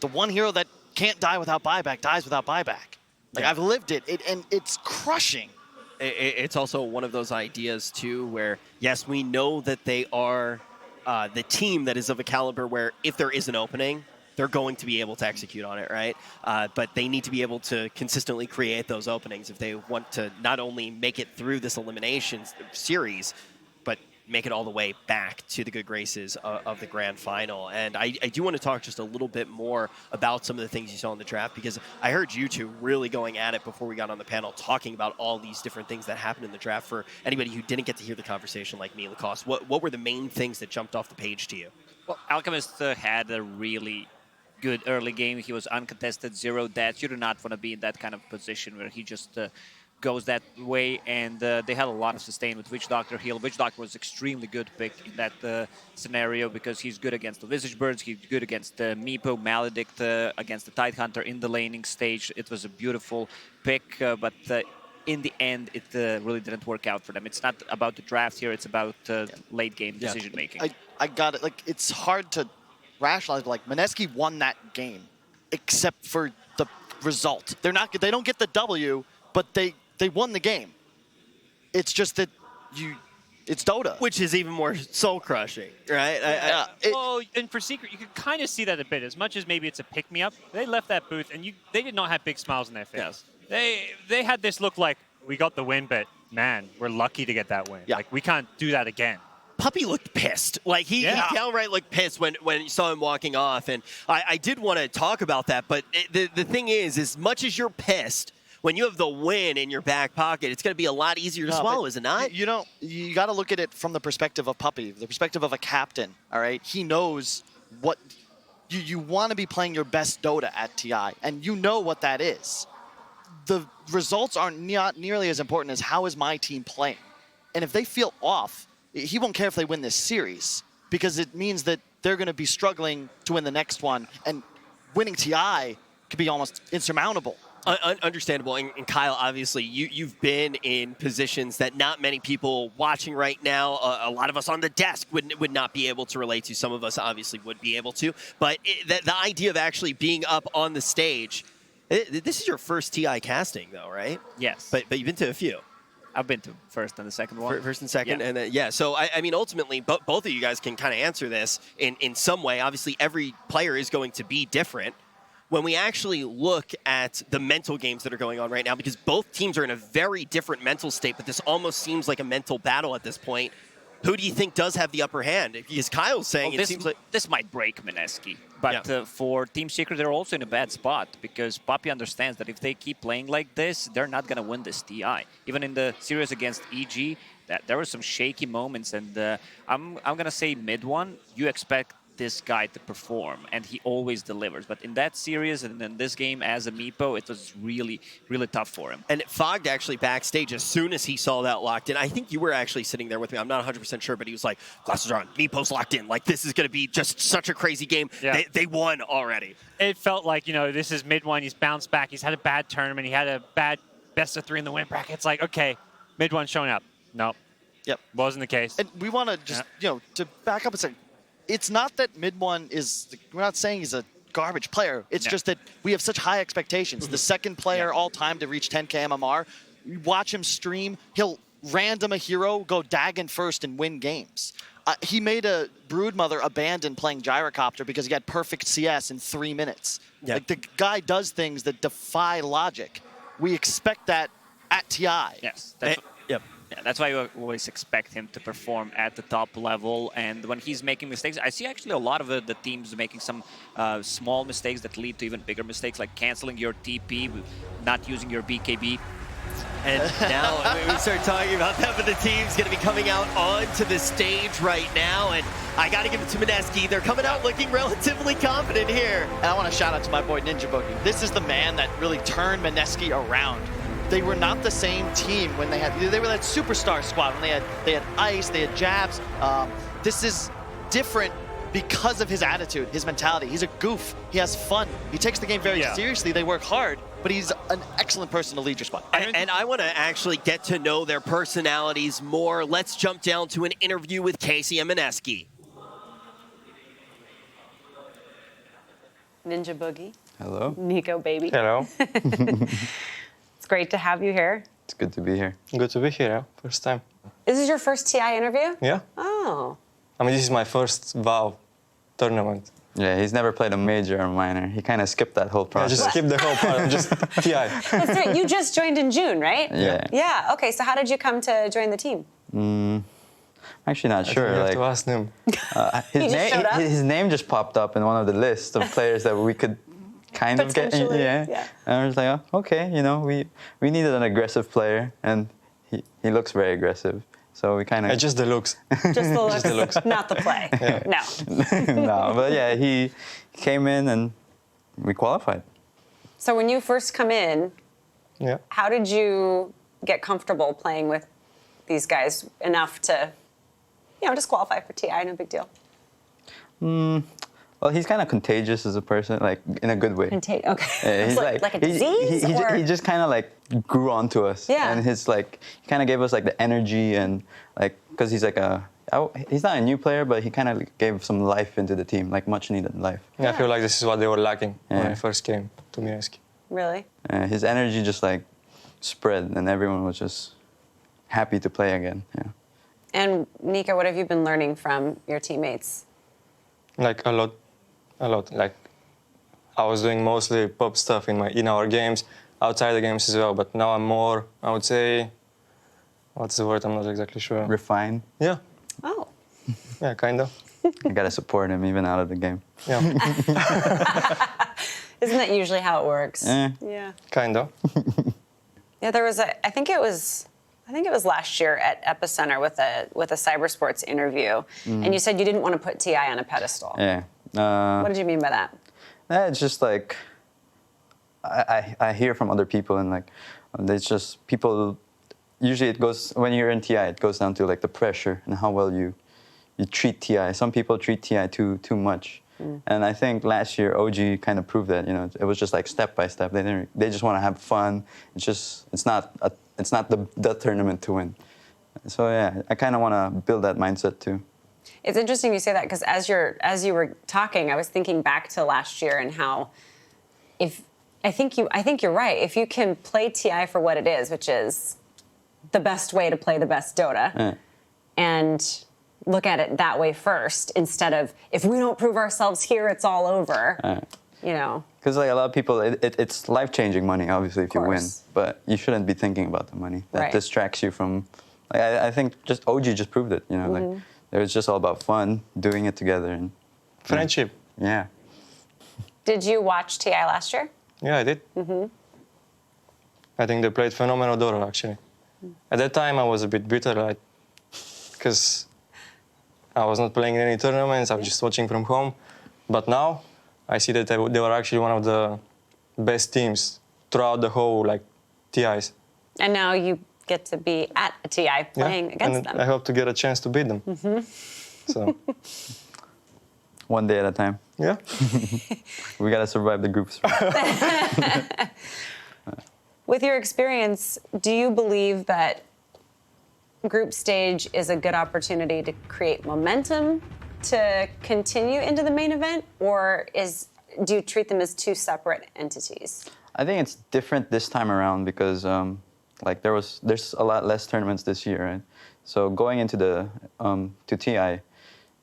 the one hero that can't die without buyback dies without buyback. Like, I've lived it, and it's crushing. It's also one of those ideas, too, where, yes, we know that they are the team that is of a caliber where if there is an opening, they're going to be able to execute on it, right? But they need to be able to consistently create those openings if they want to not only make it through this elimination series, but make it all the way back to the good graces of the grand final. And I do want to talk just a little bit more about some of the things you saw in the draft, because I heard you two really going at it before we got on the panel, talking about all these different things that happened in the draft. For anybody who didn't get to hear the conversation like me, Lacoste, what were the main things that jumped off the page to you? Well, Alchemist had a really good early game. He was uncontested, 0 deaths. You do not want to be in that kind of position where he just goes that way, and they had a lot of sustain with Witch Doctor heal. Witch Doctor was extremely good pick in that scenario because he's good against the Visage Birds, he's good against the Meepo, Maledict, against the Tidehunter in the laning stage. It was a beautiful pick, but in the end, it really didn't work out for them. It's not about the draft here, it's about late game decision making. I got it. Like, it's hard to rationalize, but like Mineski won that game, except for the result. They don't get the W, but they won the game. It's just that it's Dota. Which is even more soul-crushing, right? Well, and for Secret, you could kind of see that a bit. As much as maybe it's a pick-me-up, they left that booth, and they did not have big smiles on their face. Yes. They had this look like, we got the win, but man, we're lucky to get that win. Yeah. Like, we can't do that again. Puppy looked pissed. Like, he downright looked pissed when you saw him walking off, and I did want to talk about that, but the thing is, as much as you're pissed, when you have the win in your back pocket, it's going to be a lot easier to swallow, is it not? You got to look at it from the perspective of Puppy, the perspective of a captain, all right? He knows what you want to be playing your best Dota at TI, and you know what that is. The results are not nearly as important as how is my team playing. And if they feel off, he won't care if they win this series because it means that they're going to be struggling to win the next one, and winning TI could be almost insurmountable. Understandable. And Kyle, obviously, you've been in positions that not many people watching right now, a lot of us on the desk would not be able to relate to. Some of us obviously would be able to. But the idea of actually being up on the stage, this is your first TI casting, though, right? Yes. But you've been to a few. I've been to first and the second one. First and second, and then, so I mean, ultimately, both of you guys can kind of answer this in some way. Obviously, every player is going to be different. When we actually look at the mental games that are going on right now, because both teams are in a very different mental state, but this almost seems like a mental battle at this point. Who do you think does have the upper hand? Because Kyle's saying it seems like this might break Mineski, but for Team Secret, they're also in a bad spot because Poppy understands that if they keep playing like this, they're not going to win this TI. Even in the series against EG, there were some shaky moments, and I'm going to say mid one, you expect this guy to perform, and he always delivers. But in that series and in this game as a Meepo, it was really, really tough for him. And Fogged actually backstage as soon as he saw that locked in. I think you were actually sitting there with me. I'm not 100% sure, but he was like, glasses are on, Meepo's locked in. Like, this is going to be just such a crazy game. Yeah. They won already. It felt like, this is mid one. He's bounced back. He's had a bad tournament. He had a bad best of 3 in the win bracket. It's like, okay, mid one showing up. Nope. Yep. Wasn't the case. And we want to just, to back up and say, it's not that mid one is, we're not saying he's a garbage player. It's just that we have such high expectations. The second player all time to reach 10K MMR, you watch him stream, he'll random a hero, go Dagon first and win games. He made a Broodmother abandon playing Gyrocopter because he had perfect CS in 3 minutes. Yeah. Like, the guy does things that defy logic. We expect that at TI. Yes. Yeah, that's why you always expect him to perform at the top level. And when he's making mistakes, I see actually a lot of the teams making some small mistakes that lead to even bigger mistakes, like canceling your TP, not using your BKB. And now we start talking about that, but the team's going to be coming out onto the stage right now. And I got to give it to Mineski. They're coming out looking relatively confident here. And I want to shout out to my boy Ninja Boogie. This is the man that really turned Mineski around. They were not the same team when they were that superstar squad when they had ice, they had jabs. This is different because of his attitude, his mentality. He's a goof. He has fun. He takes the game very seriously. They work hard, but he's an excellent person to lead your squad. And I want to actually get to know their personalities more. Let's jump down to an interview with Casey and Mineski. Ninja Boogie. Hello. Nico, baby. Hello. It's great to have you here. It's good to be here. Good to be here, yeah. First time. This is your first TI interview? Yeah. Oh. I mean, this is my first WoW tournament. Yeah, he's never played a major or minor. He kind of skipped that whole process. I just skipped the whole part, just TI. That's right. You just joined in June, right? Yeah. Yeah, okay, so how did you come to join the team? I'm actually not sure. You have to ask him. His name just popped up in one of the lists of players that we could kind of get. Yeah. And I was like, oh, okay, we needed an aggressive player, and he looks very aggressive. So we kind of... Just the looks. Just the looks, not the play. Yeah. No. No, but yeah, he came in and we qualified. So when you first come in, how did you get comfortable playing with these guys enough to, just qualify for TI? No big deal. Well, he's kind of contagious as a person, like in a good way. Okay. Yeah, he's like a disease? He just kind of like grew onto us. Yeah. And he kind of gave us like the energy and like, because he's like he's not a new player, but he kind of gave some life into the team, like much needed life. Yeah, I feel like this is what they were lacking when I first came to Mineski. Really? His energy just like spread, and everyone was just happy to play again. Yeah. And Nika, what have you been learning from your teammates? Like a lot. Like I was doing mostly pop stuff in our games, outside the games as well. But now I'm more, I would say, what's the word? I'm not exactly sure. Refined. Yeah. Oh. Yeah, kind of. You gotta support him even out of the game. Yeah. Isn't that usually how it works? Yeah. Kind of. Yeah, there was I think it was last year at Epicenter with a Cybersports interview, and you said you didn't want to put TI on a pedestal. Yeah. What did you mean by that? It's just like I hear from other people, and like it's just people. Usually, it goes when you're in TI. It goes down to like the pressure and how well you treat TI. Some people treat TI too much, and I think last year OG kind of proved that. It was just like step by step. They just want to have fun. It's not the tournament to win. So yeah, I kind of want to build that mindset too. It's interesting you say that because as you were talking, I was thinking back to last year and how I think you're right. If you can play TI for what it is, which is the best way to play the best Dota, and look at it that way first instead of if we don't prove ourselves here, it's all over. Because like a lot of people, it's life-changing money, obviously, if you win. But you shouldn't be thinking about the money. That distracts you from. Like, I think just OG just proved it. Like it was just all about fun, doing it together, and friendship. Yeah. Did you watch TI last year? Yeah, I did. I think they played phenomenal Dota, actually. At that time, I was a bit bitter, like, because I was not playing in any tournaments. I was just watching from home. But now, I see that they were actually one of the best teams throughout the whole TIs. And now you get to be at a TI playing against them. I hope to get a chance to beat them. So, one day at a time. Yeah. We gotta survive the groups. With your experience, do you believe that group stage is a good opportunity to create momentum to continue into the main event, or do you treat them as two separate entities? I think it's different this time around because there's a lot less tournaments this year, right? So going into to TI,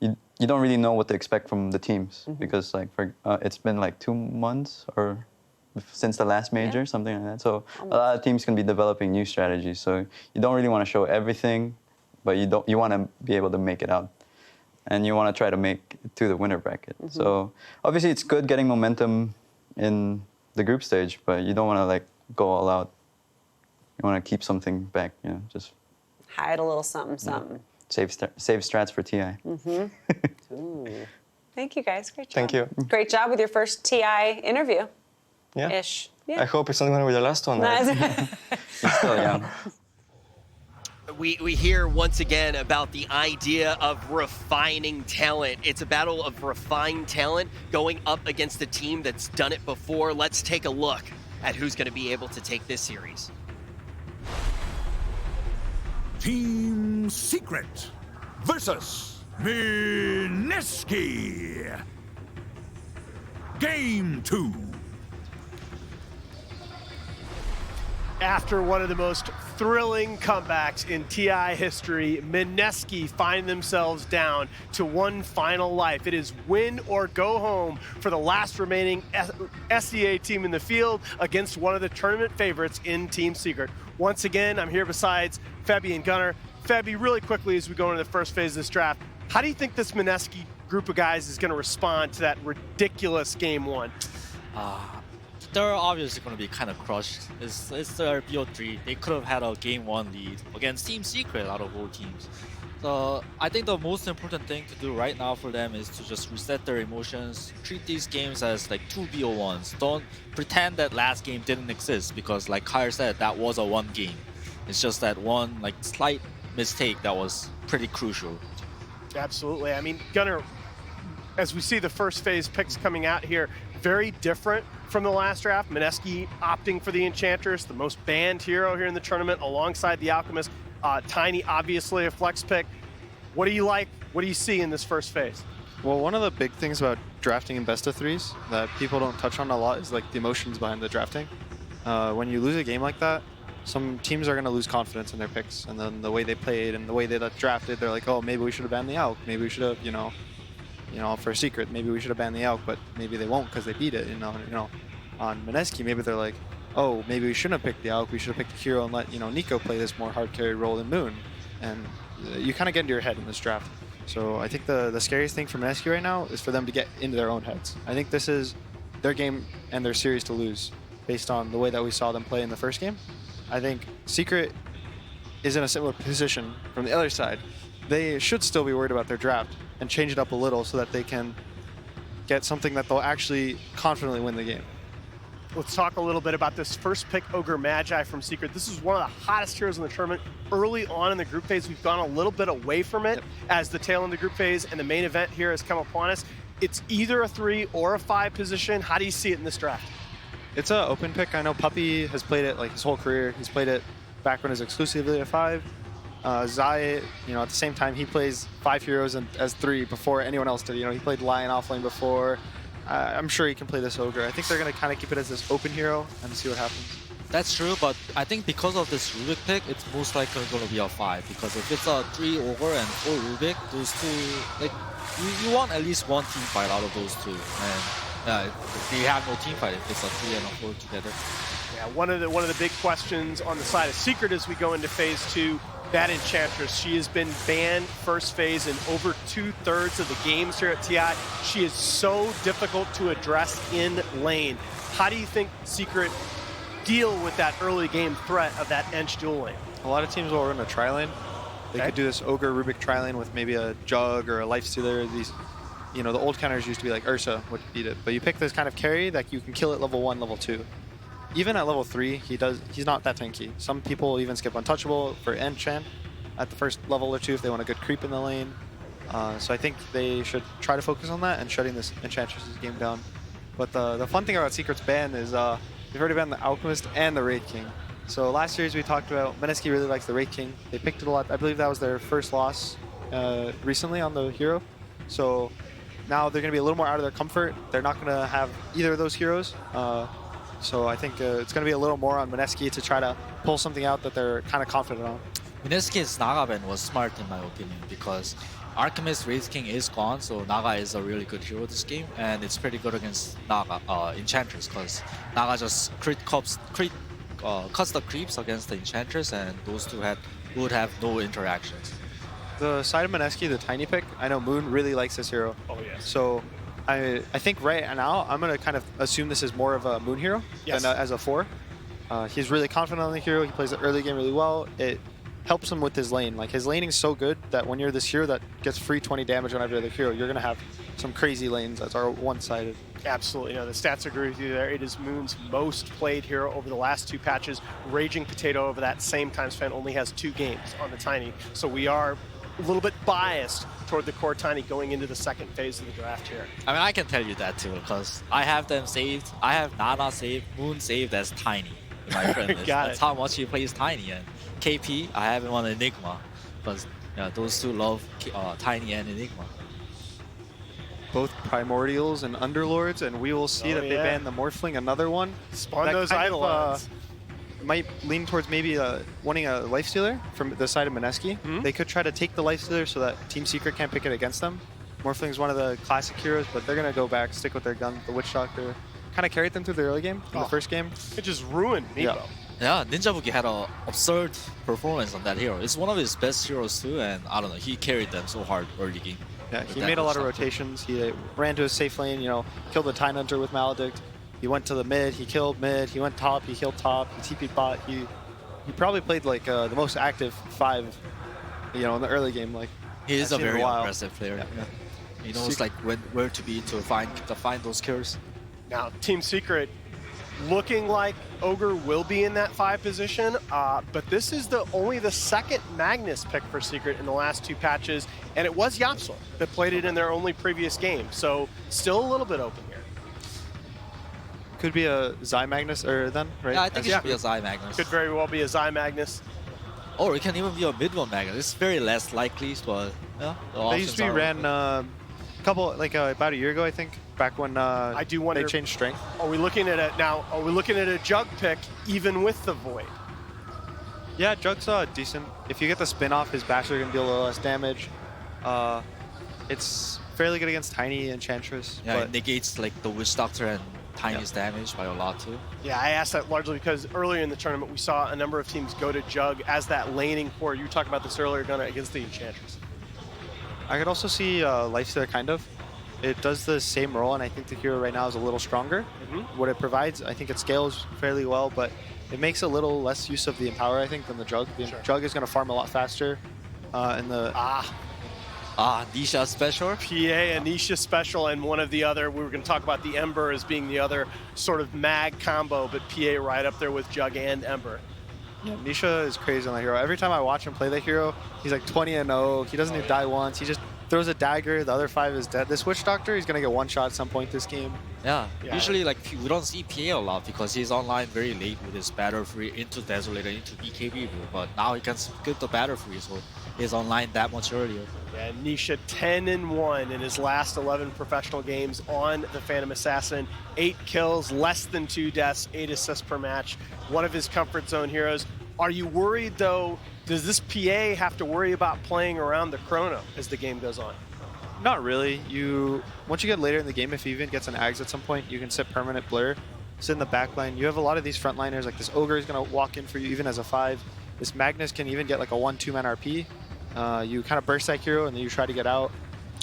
you don't really know what to expect from the teams because it's been 2 months or since the last major, something like that. So a lot of teams can be developing new strategies. So you don't really want to show everything, but you want to be able to make it out. And you want to try to make it to the winner bracket. So obviously it's good getting momentum in the group stage, but you don't want to go all out. You want to keep something back, just hide a little something. Save strats for TI. Thank you guys. Great job. Thank you. Great job with your first TI interview. Yeah. Ish. Yeah. I hope it's not going to be the last one. Right? You're still young. We hear once again about the idea of refining talent. It's a battle of refined talent going up against a team that's done it before. Let's take a look at who's going to be able to take this series. Team Secret versus Mineski. Game 2. After one of the most thrilling comebacks in TI history, Mineski find themselves down to one final life. It is win or go home for the last remaining SEA team in the field against one of the tournament favorites in Team Secret. Once again, I'm here besides Febby and Gunnar. Febby, really quickly as we go into the first phase of this draft, how do you think this Mineski group of guys is going to respond to that ridiculous game 1? They're obviously going to be kind of crushed. It's their BO3. They could have had a game 1 lead against Team Secret out of all teams. So I think the most important thing to do right now for them is to just reset their emotions, treat these games as 2 BO1s. Don't pretend that last game didn't exist because like Kyle said, that was a 1 game. It's just that one like slight mistake that was pretty crucial. Absolutely. I mean, Gunnar, as we see the first phase picks coming out here, very different from the last draft. Mineski opting for the Enchantress, the most banned hero here in the tournament, alongside the Alchemist. Tiny, obviously a flex pick. What do you like? What do you see in this first phase? Well, one of the big things about drafting in best of threes that people don't touch on a lot is like the emotions behind the drafting. When you lose a game like that, some teams are going to lose confidence in their picks, and then the way they played and the way they got drafted, they're like, oh, maybe we should have banned the Alch. Maybe we should have, you know, for a secret, maybe we should have banned the Alch, but maybe they won't because they beat it. You know, on Mineski, maybe they're like, oh, maybe we shouldn't have picked the Alch. We should have picked the hero and let Nico play this more hard carry role than Moon. And you kind of get into your head in this draft. So I think the scariest thing for Mineski right now is for them to get into their own heads. I think this is their game and their series to lose based on the way that we saw them play in the first game. I think Secret is in a similar position from the other side. They should still be worried about their draft and change it up a little so that they can get something that they'll actually confidently win the game. Let's talk a little bit about this first pick, Ogre Magi from Secret. This is one of the hottest heroes in the tournament. Early on in the group phase, we've gone a little bit away from it as the tail end of the group phase and the main event here has come upon us. It's either a 3 or a 5 position. How do you see it in this draft? It's an open pick. I know Puppy has played it like his whole career. He's played it back when it was exclusively a 5. Zai, at the same time, he plays 5 heroes as 3 before anyone else did. He played Lion offlane before. I'm sure he can play this Ogre. I think they're going to kind of keep it as this open hero and see what happens. That's true, but I think because of this Rubik pick, it's most likely going to be a 5. Because if it's a 3 Ogre and 4 Rubik, those two, like, you want at least one team fight out of those two. And they have no team fight if it's a 3 and a 4 together. Yeah, one of the big questions on the side of Secret as we go into phase 2, that Enchantress. She has been banned first phase in over 2/3 of the games here at TI. She is so difficult to address in lane. How do you think Secret deal with that early game threat of that Ench dual lane? A lot of teams will run a tri-lane. They could do this Ogre Rubik tri-lane with maybe a Jug or a Lifestealer. These, the old counters used to be like Ursa would beat it. But you pick this kind of carry that you can kill at level 1, level 2. Even at level 3, he's not that tanky. Some people even skip Untouchable for Enchant at the first level or 2 if they want a good creep in the lane. So I think they should try to focus on that and shutting this Enchantress's game down. But the fun thing about Secret's ban is they've already banned the Alchemist and the Raid King. So last series we talked about Mineski really likes the Raid King. They picked it a lot. I believe that was their first loss recently on the hero. So now they're going to be a little more out of their comfort. They're not going to have either of those heroes. So I think it's going to be a little more on Mineski to try to pull something out that they're kind of confident on. Mineski's Naga ban was smart in my opinion because Archimist Raid King is gone, so Naga is a really good hero this game, and it's pretty good against Naga Enchantress because Naga just cuts the creeps against the Enchantress, and those two would have no interactions. The side of Mineski, the tiny pick, I know Moon really likes this hero. Oh yes. So I think right now I'm going to kind of assume this is more of a Moon hero than as a 4. He's really confident on the hero. He plays the early game really well. It helps him with his lane. Like his laning is so good that when you're this hero that gets free 20 damage on every other hero, you're going to have some crazy lanes that are one-sided. Absolutely. The stats agree with you there. It is Moon's most played hero over the last 2 patches. Raging Potato over that same time span only has 2 games on the Tiny. So we are a little bit biased toward the core Tiny going into the second phase of the draft here. I mean, I can tell you that too, because I have them saved. I have Nana saved, Moon saved as Tiny in my friend list. That's how much he plays Tiny. And KP, I have him on Enigma, because those two love Tiny and Enigma. Both Primordials and Underlords, and we will see that they ban the Morphling, another one. Spawn that those Eidolons. Might lean towards maybe wanting a Lifestealer from the side of Mineski. They could try to take the Lifestealer so that Team Secret can't pick it against them. Morphling is one of the classic heroes, but they're going to go back, stick with their gun. The Witch Doctor kind of carried them through the early game, in the first game. It just ruined Meepo. Yeah, Ninja Boogie had an absurd performance on that hero. It's one of his best heroes too, and I don't know, he carried them so hard early game. Yeah, he made a lot of rotations. He ran to his safe lane, killed the Tidehunter with Maledict. He went to the mid, he killed mid, he went top, he killed top, he TP'd bot. He probably played like the most active 5, in the early game. Like he is a very aggressive player. Yeah. He knows like where to be to find those kills. Now, Team Secret, looking like Ogre will be in that 5 position, but this is only the second Magnus pick for Secret in the last 2 patches, and it was Yapsel that played it in their only previous game, so still a little bit open here. Could be a Zai Magnus or then, right? Yeah, I think it should be a Zai Magnus. Could very well be a Zai Magnus. Or it can even be a mid-one Magnus. It's very less likely, but yeah. They used to be ran a couple, like about a year ago, I think, back when I do wonder, they changed strength. Are we looking at it now? Are we looking at a Jug pick even with the Void? Yeah, Jug's decent. If you get the spin off, his bashes are going to deal a little less damage. It's fairly good against Tiny Enchantress. Yeah, but it negates like the Witch Doctor and Tiny's damage by a lot too. Yeah, I asked that largely because earlier in the tournament we saw a number of teams go to Jug as that laning core. You talked about this earlier, Gunnar, against the Enchantress. I could also see Lifesteal kind of. It does the same role, and I think the hero right now is a little stronger. What it provides, I think it scales fairly well, but it makes a little less use of the Empower, I think, than the Jug. The Jug is going to farm a lot faster. Nisha special? PA, a Nisha special, and one of the other, we were going to talk about the Ember as being the other sort of mag combo, but PA right up there with Jug and Ember. Yeah, Nisha is crazy on that hero. Every time I watch him play that hero, he's like 20-0. He doesn't even die once. He just throws a dagger. The other 5 is dead. This Witch Doctor, he's going to get one shot at some point this game. Yeah. Usually like we don't see PA a lot because he's online very late with his battle free into Desolator, into BKB, but now he can skip the battle free, so he's online that much earlier. Yeah, Nisha 10-1 in his last 11 professional games on the Phantom Assassin. 8 kills, less than 2 deaths, 8 assists per match. One of his comfort zone heroes. Are you worried though, does this PA have to worry about playing around the chrono as the game goes on? Not really. Once you get later in the game, if he even gets an Ags at some point, you can set permanent blur, sit in the back line. You have a lot of these frontliners, like this Ogre is going to walk in for you even as a 5. This Magnus can even get like a 1-2 man RP. You kind of burst that hero and then you try to get out.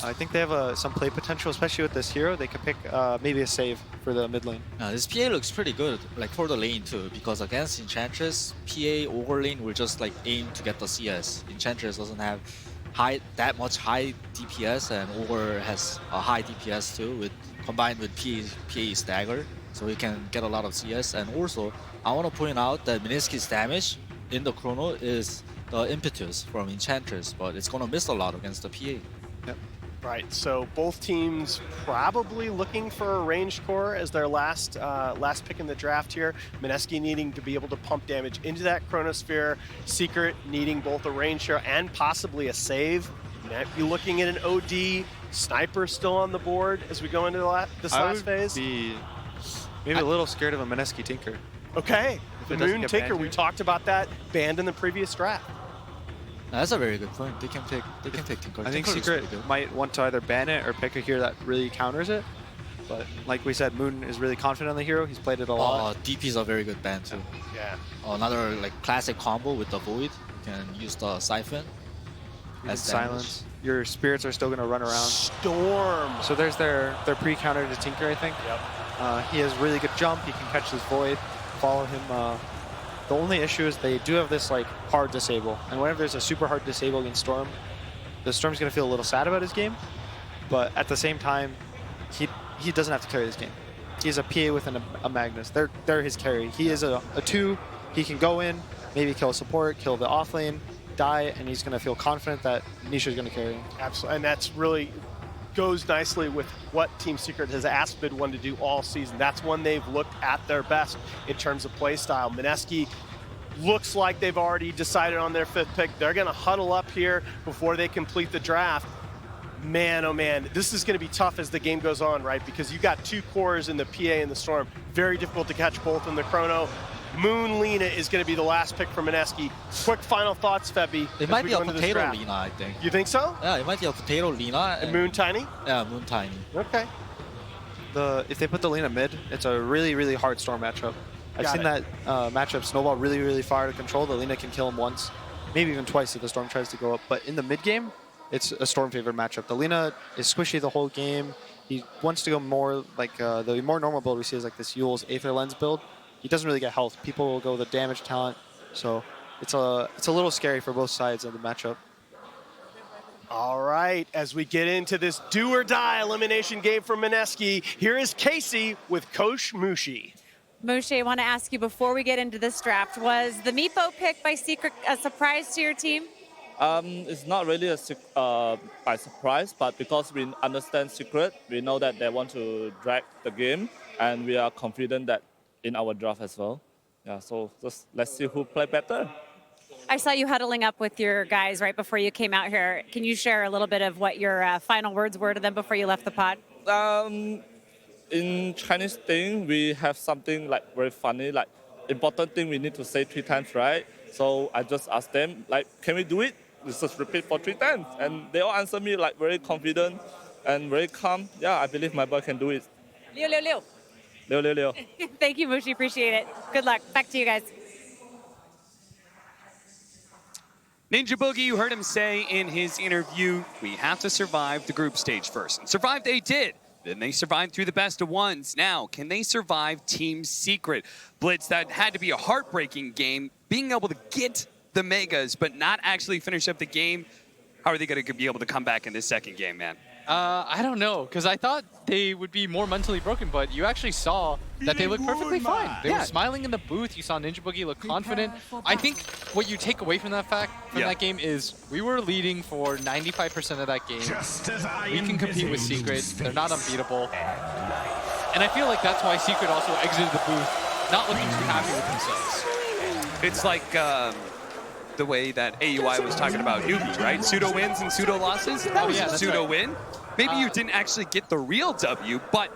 I think they have some play potential, especially with this hero. They could pick maybe a save for the mid lane. This PA looks pretty good, like for the lane too, because against Enchantress, PA Ogre lane will just like aim to get the CS. Enchantress doesn't have that much high DPS, and Ogre has a high DPS too, combined with PA's dagger, so he can get a lot of CS. And also, I want to point out that Mineski's damage in the chrono is the impetus from Enchantress, but it's going to miss a lot against the PA. Yep. Right, so both teams probably looking for a ranged core as their last pick in the draft here. Mineski needing to be able to pump damage into that Chronosphere. Secret needing both a range share and possibly a save. Might be looking at an OD. Sniper still on the board as we go into this last phase. I would be maybe a little scared of a Mineski Tinker. Okay, the Moon Tinker, we talked about that, banned in the previous draft. That's a very good point. They can pick Tinker. I think Secret might want to either ban it or pick a hero that really counters it. But like we said, Moon is really confident on the hero. He's played it a lot. DP's a very good ban too. Yeah. Another like classic combo with the Void. You can use the Siphon. As silence. Your spirits are still going to run around. Storm. So there's their pre-counter to Tinker, I think. Yep. He has really good jump. He can catch this Void, follow him. The only issue is they do have this like hard disable, and whenever there's a super hard disable against Storm, the Storm's gonna feel a little sad about his game. But at the same time, he doesn't have to carry this game. He's a PA with a Magnus. They're his carry. He is a 2. He can go in, maybe kill a support, kill the off lane, die, and he's gonna feel confident that Nisha's gonna carry him. Absolutely, and that's really goes nicely with what Team Secret has asked Bid One to do all season. That's when they've looked at their best in terms of play style. Mineski looks like they've already decided on their 5th pick. They're going to huddle up here before they complete the draft. Man, oh man, this is going to be tough as the game goes on, right? Because you got 2 cores in the PA and the Storm. Very difficult to catch both in the Chrono. Moon Lina is going to be the last pick for Mineski. Quick final thoughts, Febby. It might be a potato Lina, I think. You think so? Yeah, it might be a potato Lina. And Moon Tiny? Yeah, Moon Tiny. Okay. If they put the Lina mid, it's a really, really hard Storm matchup. I've seen that matchup snowball really, really far out of control. The Lina can kill him once, maybe even twice if the Storm tries to go up. But in the mid game, it's a Storm favored matchup. The Lina is squishy the whole game. He wants to go more like the more normal build we see is like this Yule's Aether Lens build. He doesn't really get health. People will go the damage talent. So it's a little scary for both sides of the matchup. All right, as we get into this do or die elimination game for Mineski, here is Casey with Coach Mushi. Moshe, I want to ask you before we get into this draft, was the Meepo pick by Secret a surprise to your team? It's not really by surprise, but because we understand Secret, we know that they want to drag the game, and we are confident that in our draft as well. Yeah, so just let's see who play better. I saw you huddling up with your guys right before you came out here. Can you share a little bit of what your final words were to them before you left the pod? In Chinese thing, we have something like very funny, like important thing we need to say 3 times, right? So I just asked them, like, can we do it? Let's just repeat for 3 times. And they all answer me like very confident and very calm. Yeah, I believe my boy can do it. Liu, Liu, Liu. Liu, Liu, Liu. Thank you, Mushi. Appreciate it. Good luck. Back to you guys. Ninja Boogie, you heard him say in his interview, we have to survive the group stage first. And survive they did. Then they survived through the best of ones. Now, can they survive Team Secret? Blitz, that had to be a heartbreaking game. Being able to get the Megas, but not actually finish up the game. How are they going to be able to come back in this second game, man? I don't know, because I thought they would be more mentally broken, but you actually saw that they looked perfectly fine. They were smiling in the booth. You saw Ninja Boogie look confident. I think what you take away from that that game is we were leading for 95% of that game. We can compete with Secret. They're not unbeatable. And I feel like that's why Secret also exited the booth, not looking too happy with themselves. It's like the way that AUI was talking about Newbie, right? Pseudo wins and pseudo losses. That was a pseudo win. Maybe you didn't actually get the real W, but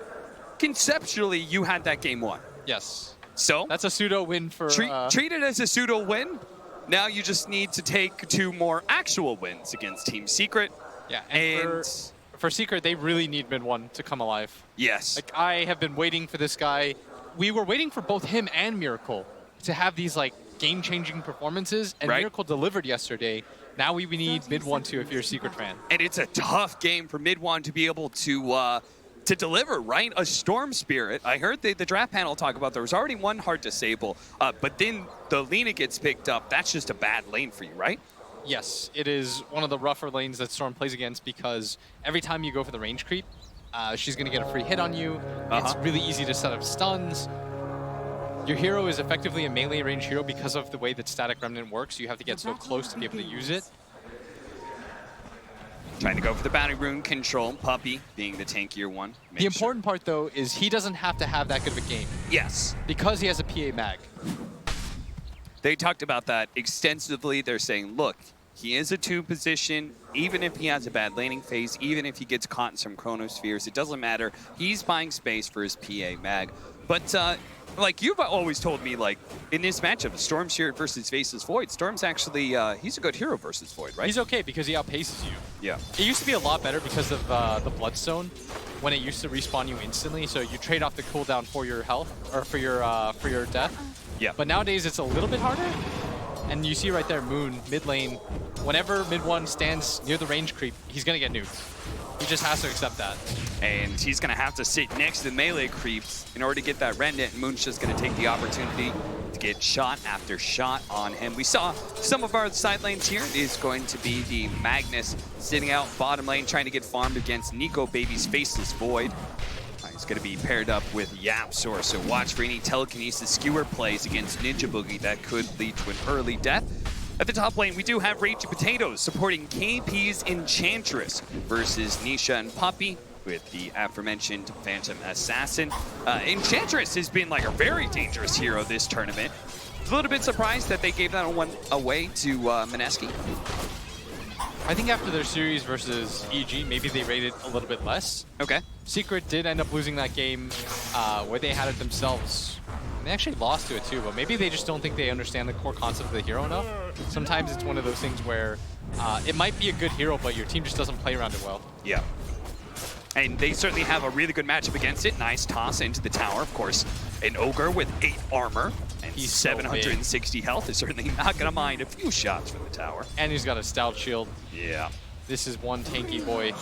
conceptually you had that game won. Yes. So that's a pseudo win for. Treat it as a pseudo win. Now you just need to take 2 more actual wins against Team Secret. Yeah, and for Secret, they really need mid-1 to come alive. Yes. Like, I have been waiting for this guy. We were waiting for both him and Miracle to have these like game-changing performances, and Miracle delivered yesterday. Now we need mid-1 too if you're a Secret fan. And it's a tough game for mid-1 to be able to deliver, right? A Storm Spirit. I heard the draft panel talk about there was already 1 hard disable, but then the Lina gets picked up. That's just a bad lane for you, right? Yes, it is one of the rougher lanes that Storm plays against because every time you go for the range creep, she's going to get a free hit on you. It's really easy to set up stuns. Your hero is effectively a melee range hero because of the way that Static Remnant works. You have to get so close to be able to use it. Trying to go for the bounty rune control. Puppy being the tankier one. The important part, though, is he doesn't have to have that good of a game. Yes. Because he has a PA mag. They talked about that extensively. They're saying, look, he is a 2 position. Even if he has a bad laning phase, even if he gets caught in some chronospheres, it doesn't matter. He's buying space for his PA mag. But like you've always told me, like in this matchup, Storm Spirit versus Faceless Void, Storm's actually, he's a good hero versus Void, right? He's okay because he outpaces you. Yeah. It used to be a lot better because of the Bloodstone when it used to respawn you instantly, so you trade off the cooldown for your health, or for your death. Yeah. But nowadays it's a little bit harder. And you see right there, Moon, mid lane, whenever mid-1 stands near the range creep, he's gonna get nuked. He just has to accept that. And he's going to have to sit next to the melee creeps in order to get that Remnant, and Moon's just going to take the opportunity to get shot after shot on him. We saw some of our side lanes here. It is going to be the Magnus sitting out bottom lane trying to get farmed against Nico Baby's Faceless Void. He's going to be paired up with Yapsor, so watch for any telekinesis skewer plays against Ninja Boogie that could lead to an early death. At the top lane, we do have Ragey Potatoes supporting KP's Enchantress versus Nisha and Puppy with the aforementioned Phantom Assassin. Enchantress has been like a very dangerous hero this tournament. A little bit surprised that they gave that one away to Mineski. I think after their series versus EG, maybe they rated a little bit less. Okay. Secret did end up losing that game where they had it themselves. And they actually lost to it too, but maybe they just don't think they understand the core concept of the hero enough. Sometimes it's one of those things where it might be a good hero, but your team just doesn't play around it well. Yeah. And they certainly have a really good matchup against it. Nice toss into the tower, of course. An Ogre with 8 armor and he's 760 health is certainly not going to mind a few shots from the tower. And he's got a stout shield. Yeah. This is one tanky boy.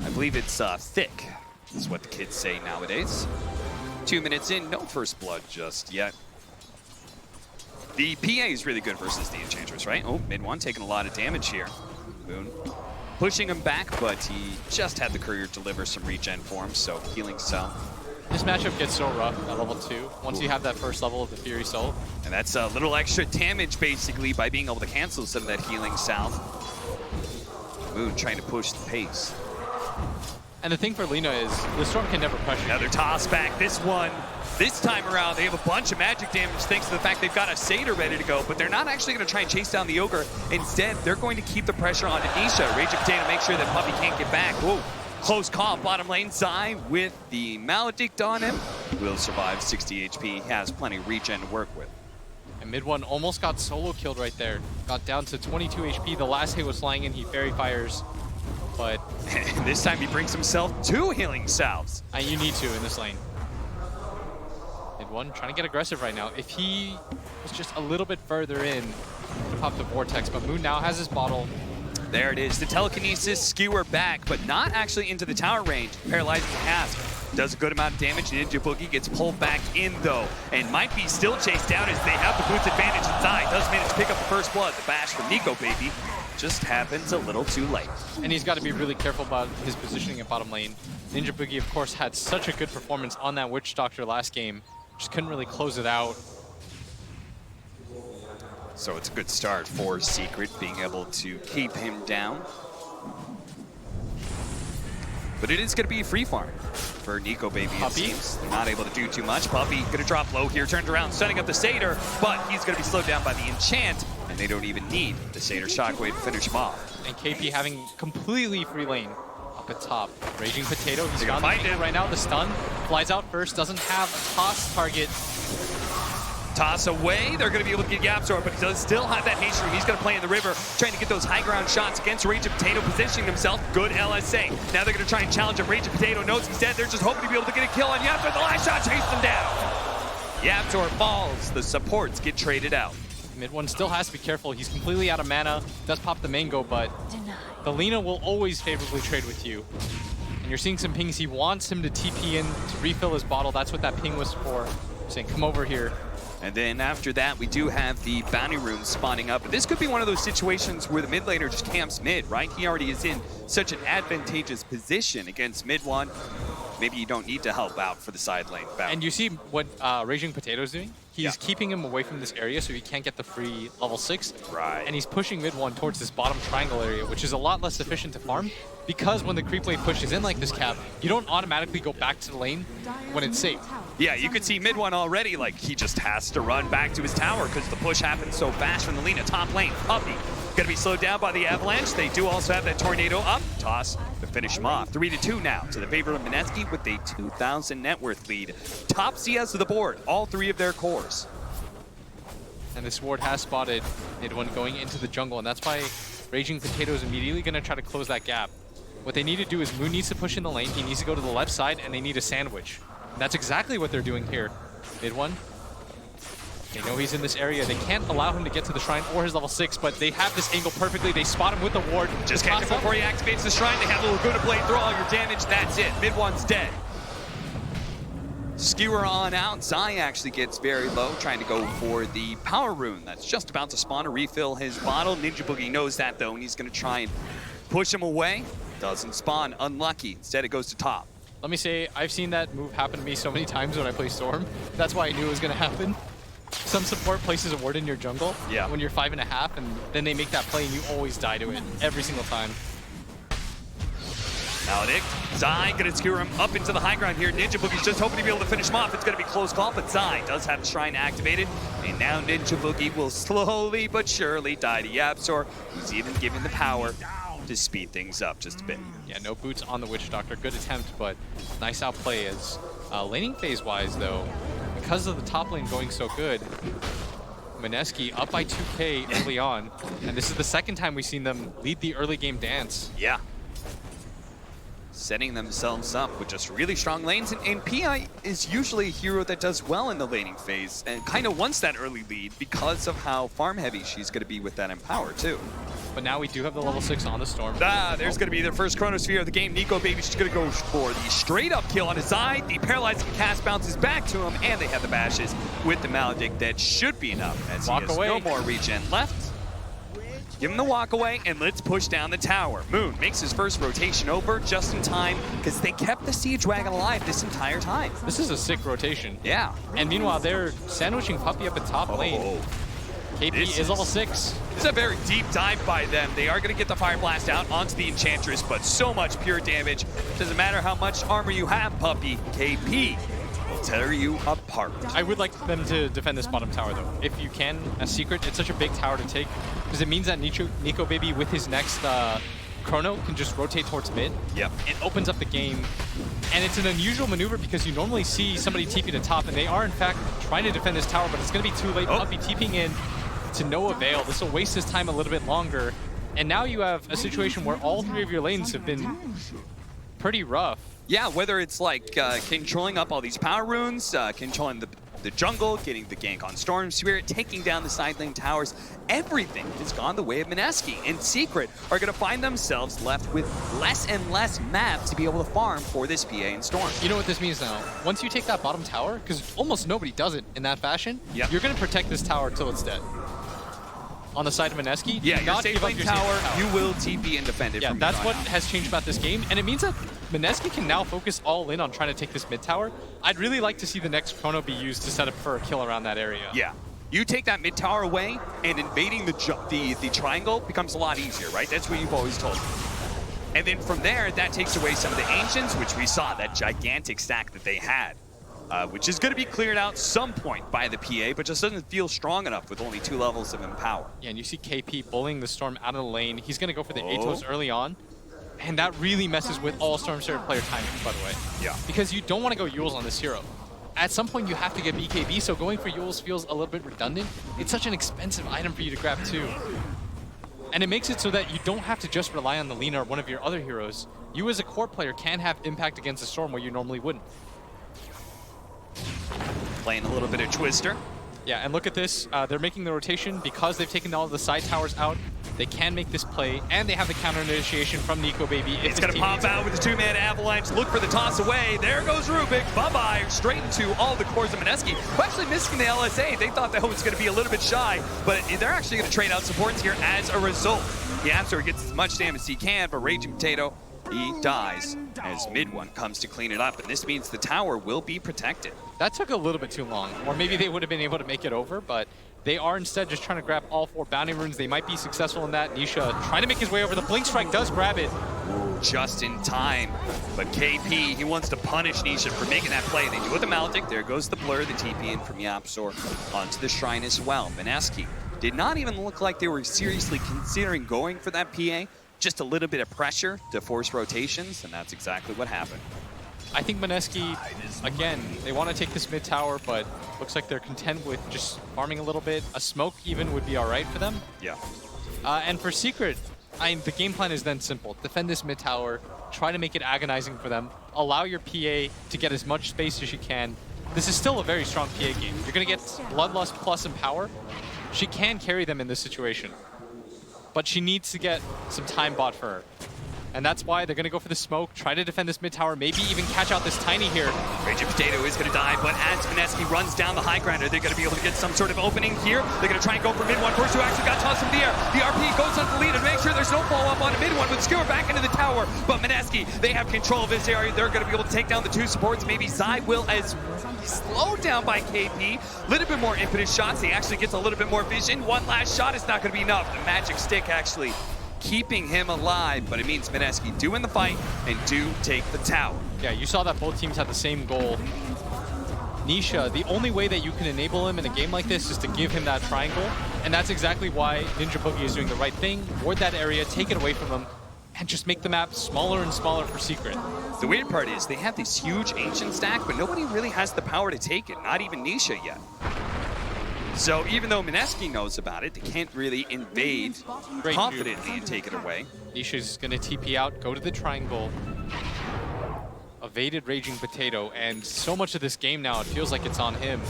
I believe it's thick, is what the kids say nowadays. 2 minutes in, no first blood just yet. The PA is really good versus the Enchantress, right? Oh, mid-1 taking a lot of damage here. Boone pushing him back, but he just had the courier deliver some regen for him, so healing cell This matchup gets so rough at level 2 once you have that first level of the Fury Soul. And that's a little extra damage, basically, by being able to cancel some of that healing south. Moon trying to push the pace. And the thing for Lina is, the Storm can never pressure Another toss back. This time around, they have a bunch of magic damage thanks to the fact they've got a Satyr ready to go, but they're not actually going to try and chase down the Ogre. Instead, they're going to keep the pressure on Anisha. Raging Potato make sure that Puppy can't get back. Whoa. Close call, bottom lane. Zai with the Maledict on him. Will survive 60 HP. He has plenty of regen to work with. And mid one almost got solo killed right there. Got down to 22 HP. The last hit was flying in. He fairy fires. But this time he brings himself 2 healing salves. You need to in this lane. Mid one trying to get aggressive right now. If he was just a little bit further in, to pop the Vortex. But Moon now has his bottle. There it is. The telekinesis skewer back, but not actually into the tower range. Paralyzing cast. Does a good amount of damage. Ninja Boogie gets pulled back in, though, and might be still chased down as they have the boots advantage. And Zai does manage to pick up the first blood. The bash from Nico, baby. Just happens a little too late. And he's got to be really careful about his positioning in bottom lane. Ninja Boogie, of course, had such a good performance on that Witch Doctor last game. Just couldn't really close it out. So it's a good start for Secret, being able to keep him down. But it is going to be a free farm for Nico, baby, it seems. They're not able to do too much. Puppy going to drop low here, turned around, stunning up the Satyr, but he's going to be slowed down by the enchant, and they don't even need the Satyr Shockwave to finish him off. And KP having completely free lane up at top. Raging Potato, he's found the angle right now. The stun flies out first, doesn't have a toss target. Toss away, they're going to be able to get Yapzor, but he does still have that haste room. He's going to play in the river, trying to get those high ground shots against Raging Potato, positioning himself. Good LSA. Now they're going to try and challenge him. Raging Potato knows he's dead. They're just hoping to be able to get a kill on Yapzor. The last shot chased him down. Yapzor falls. The supports get traded out. Mid one still has to be careful. He's completely out of mana. Does pop the mango, but the Lina will always favorably trade with you. And you're seeing some pings. He wants him to TP in to refill his bottle. That's what that ping was for. Saying, come over here. And then after that, we do have the bounty rune spawning up. But this could be one of those situations where the mid laner just camps mid, right? He already is in such an advantageous position against mid one. Maybe you don't need to help out for the side lane bounty. And you see what Raging Potato's doing? He's keeping him away from this area so he can't get the free level 6. Right. And he's pushing mid one towards this bottom triangle area, which is a lot less efficient to farm because when the creep lane pushes in like this, Cap, you don't automatically go back to the lane when it's safe. Yeah, you could see mid one already, like he just has to run back to his tower because the push happens so fast from the Lina. Top lane, Puppy, gonna be slowed down by the avalanche. They do also have that tornado up. Toss to finish him off. 3-2 now to the favor of Mineski with a 2,000 net worth lead. Top CS of the board, all 3 of their cores. And this ward has spotted mid one going into the jungle, and that's why Raging Potato is immediately gonna try to close that gap. What they need to do is Moon needs to push in the lane, he needs to go to the left side, and they need a sandwich. And that's exactly what they're doing here. Mid one. They know he's in this area. They can't allow him to get to the shrine or his level 6, but they have this angle perfectly. They spot him with the ward. Just catch him before he activates the shrine. They have a Laguna Blade, throw all your damage. That's it. Mid one's dead. Skewer on out. Zai actually gets very low, trying to go for the power rune. That's just about to spawn to refill his bottle. Ninja Boogie knows that though, and he's going to try and push him away. Doesn't spawn. Unlucky. Instead, it goes to top. Let me say, I've seen that move happen to me so many times when I play Storm. That's why I knew it was going to happen. Some support places a ward in your jungle when you're 5.5, and then they make that play and you always die to it every single time. Maledict, Zai gonna skewer him up into the high ground here. Ninja Boogie's just hoping to be able to finish him off. It's gonna be close call, but Zai does have the shrine activated. And now Ninja Boogie will slowly but surely die to Yapzor, who's even given the power to speed things up just a bit. Yeah, no boots on the Witch Doctor. Good attempt, but nice outplay as laning phase-wise, though, because of the top lane going so good, Mineski up by 2k early on, and this is the second time we've seen them lead the early game dance. Yeah. Setting themselves up with just really strong lanes, and PI is usually a hero that does well in the laning phase and kind of wants that early lead because of how farm heavy she's going to be with that Empower too. But now we do have the level 6 on the Storm. There's going to be their first Chronosphere of the game. Nico Baby's going to go for the straight up kill on his side. The paralyzing cast bounces back to him, and they have the bashes with the Maledict. That should be enough as he has no more regen left. Give him the walk away, and let's push down the tower. Moon makes his first rotation over just in time because they kept the Siege Wagon alive this entire time. This is a sick rotation. Yeah. And meanwhile, they're sandwiching Puppey up at top lane. KP is all 6. This is a very deep dive by them. They are going to get the Fire Blast out onto the Enchantress, but so much pure damage. Doesn't matter how much armor you have, Puppey. KP will tear you apart. I would like them to defend this bottom tower, though. If you can, as Secret, it's such a big tower to take, because it means that Nico Baby, with his next Chrono, can just rotate towards mid. Yep. It opens up the game. And it's an unusual maneuver because you normally see somebody TP to top, and they are, in fact, trying to defend this tower, but it's going to be too late. Puppey TPing in to no avail. This will waste his time a little bit longer. And now you have a situation where all 3 of your lanes have been pretty rough. Yeah, whether it's like controlling up all these power runes, controlling the jungle, getting the gank on Storm Spirit, taking down the side lane towers, everything has gone the way of Mineski. And Secret are going to find themselves left with less and less maps to be able to farm for this PA and Storm. You know what this means now? Once you take that bottom tower, because almost nobody does it in that fashion, you're going to protect this tower until it's dead. On the side of Mineski, yeah, your not safe give up lane your tower, safe you will TP and defend it. Yeah, from that's here what on out. has changed about this game, and it means that Mineski can now focus all in on trying to take this mid tower. I'd really like to see the next Chrono be used to set up for a kill around that area. Yeah. You take that mid tower away, and invading the triangle becomes a lot easier, right? That's what you've always told me. And then from there, that takes away some of the Ancients, which we saw, that gigantic stack that they had. Which is going to be cleared out some point by the PA, but just doesn't feel strong enough with only 2 levels of Empower. Yeah, and you see KP bullying the Storm out of the lane. He's going to go for the Atos early on, and that really messes with all Storm Spirit player timing, by the way. Yeah. Because you don't want to go Yules on this hero. At some point, you have to get BKB, so going for Yules feels a little bit redundant. It's such an expensive item for you to grab, too. And it makes it so that you don't have to just rely on the Lina or one of your other heroes. You, as a core player, can have impact against a Storm where you normally wouldn't. Playing a little bit of Twister. Yeah, and look at this. They're making the rotation because they've taken all of the side towers out. They can make this play, and they have the counter initiation from Nico Baby. It's going to pop out with the 2-man avalanche. Look for the toss away. There goes Rubik. Bye-bye. Straight into all the cores of Mineski, who actually missing the LSA. They thought that was going to be a little bit shy, but they're actually going to trade out supports here as a result. The Absol gets as much damage as he can, but Raging Potato, he dies as mid one comes to clean it up, and this means the tower will be protected. That took a little bit too long, or maybe they would have been able to make it over, but they are instead just trying to grab all 4 bounty runes. They might be successful in that. Nisha trying to make his way over. The Blink Strike does grab it. Ooh, just in time. But KP, he wants to punish Nisha for making that play. They do it with the Maledict. There goes the Blur, the TP in from Yapsor onto the Shrine as well. Mineski did not even look like they were seriously considering going for that PA. Just a little bit of pressure to force rotations, and that's exactly what happened. I think Mineski, again, they want to take this mid tower, but looks like they're content with just farming a little bit. A smoke even would be all right for them. Yeah. And for Secret, the game plan is then simple. Defend this mid tower, try to make it agonizing for them, allow your PA to get as much space as she can. This is still a very strong PA game. You're going to get Bloodlust plus Empower. She can carry them in this situation, but she needs to get some time bought for her. And that's why they're going to go for the smoke, try to defend this mid tower, maybe even catch out this Tiny here. Raging Potato is going to die, but as Mineski runs down the high grounder, they're going to be able to get some sort of opening here. They're going to try and go for mid one. First, who actually got tossed in the air. The RP goes on the lead and make sure there's no follow-up on mid one, but Skewer back into the tower. But Mineski, they have control of this area. They're going to be able to take down the 2 supports. Maybe Zai will, as slowed down by KP. A little bit more impetus shots. He actually gets a little bit more vision. One last shot is not going to be enough. The magic stick actually keeping him alive, but it means Mineski do win the fight and do take the tower. Yeah, you saw that both teams had the same goal. Nisha, the only way that you can enable him in a game like this is to give him that triangle, and that's exactly why Ninja Boogie is doing the right thing. Ward that area, take it away from him, and just make the map smaller and smaller for Secret. The weird part is they have this huge ancient stack, but nobody really has the power to take it, not even Nisha yet. So even though Mineski knows about it, they can't really invade confidently and take it away. Nisha's gonna TP out, go to the triangle. Evaded Raging Potato, and so much of this game now, it feels like it's on him.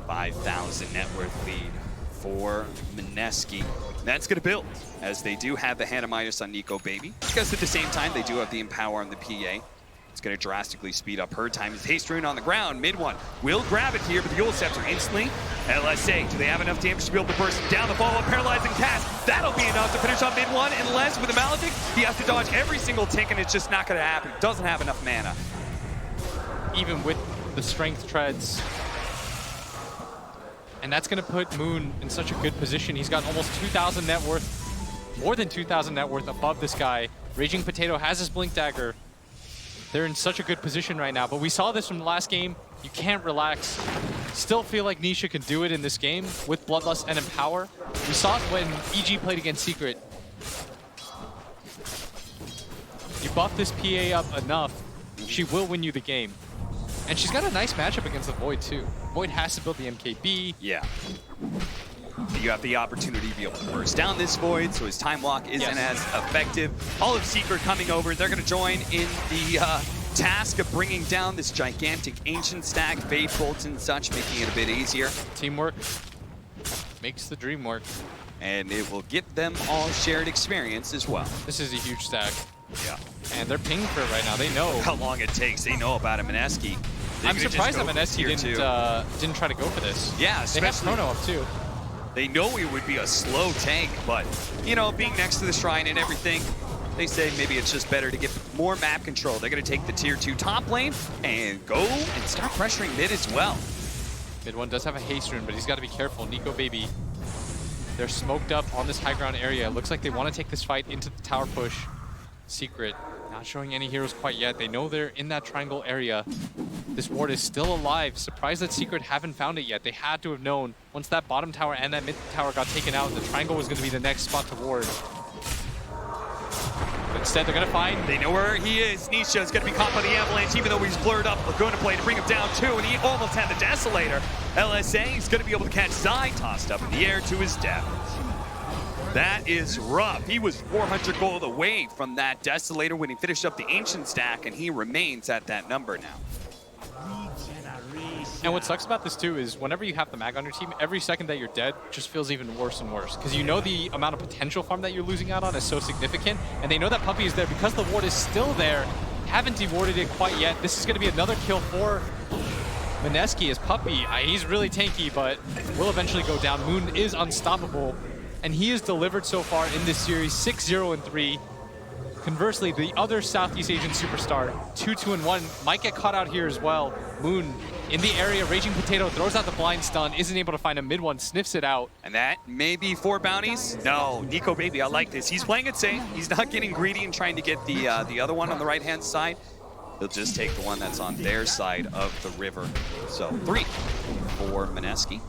5,000 net worth lead for Mineski. That's gonna build, as they do have the Hand of Midas on Nico Baby. Because at the same time, they do have the Empower on the PA. It's going to drastically speed up her time. As Haste Rune on the ground, mid one will grab it here, but the Eul Scepter instantly. LSA, do they have enough damage to be able to burst down the follow-up paralyzing cast? That'll be enough to finish on mid one, unless with the Maledict, he has to dodge every single tick, and it's just not going to happen. Doesn't have enough mana. Even with the strength treads. And that's going to put Moon in such a good position. He's got almost 2,000 net worth, more than 2,000 net worth above this guy. Raging Potato has his Blink Dagger. They're in such a good position right now, but we saw this from the last game. You can't relax. Still feel like Nisha can do it in this game with Bloodlust and Empower. We saw it when EG played against Secret. You buff this PA up enough, she will win you the game. And she's got a nice matchup against the Void too. Void has to build the MKB. Yeah. You have the opportunity to be able to burst down this Void, so his time walk isn't as effective. All of Secret coming over. They're going to join in the task of bringing down this gigantic Ancient stack, Fade Bolts and such, making it a bit easier. Teamwork makes the dream work. And it will give them all shared experience as well. This is a huge stack. Yeah. And they're pinging for it right now. They know how long it takes. They know about a Mineski. I'm surprised that Mineski didn't try to go for this. Yeah, they have Chrono up too. They know it would be a slow tank, but, you know, being next to the shrine and everything, they say maybe it's just better to get more map control. They're going to take the tier 2 top lane and go and start pressuring mid as well. Mid one does have a haste rune, but he's got to be careful. Nico Baby, they're smoked up on this high ground area. It looks like they want to take this fight into the tower push. Secret, not showing any heroes quite yet. They know they're in that triangle area. This ward is still alive. Surprised that Secret haven't found it yet. They had to have known once that bottom tower and that mid tower got taken out, the triangle was going to be the next spot to ward. But instead, they're going to find... They know where he is. Nisha is going to be caught by the avalanche, even though he's blurred up. We're going to play to bring him down too, and he almost had the Desolator. LSA is going to be able to catch Zai, tossed up in the air to his death. That is rough. He was 400 gold away from that Desolator when he finished up the Ancient stack, and he remains at that number now. And what sucks about this too is whenever you have the mag on your team, every second that you're dead just feels even worse and worse. Because you know the amount of potential farm that you're losing out on is so significant, and they know that Puppey is there because the ward is still there. Haven't dewarded it quite yet. This is going to be another kill for Mineski as Puppey. He's really tanky, but will eventually go down. Moon is unstoppable. And he has delivered so far in this series, 6-0-3. Conversely, the other Southeast Asian superstar, 2-2-1, might get caught out here as well. Moon in the area, Raging Potato throws out the blind stun, isn't able to find a mid one, sniffs it out. And that may be 4 bounties. No, Nico Baby, I like this. He's playing it safe. He's not getting greedy and trying to get the other one on the right-hand side. He'll just take the one that's on their side of the river. So 3 for Mineski.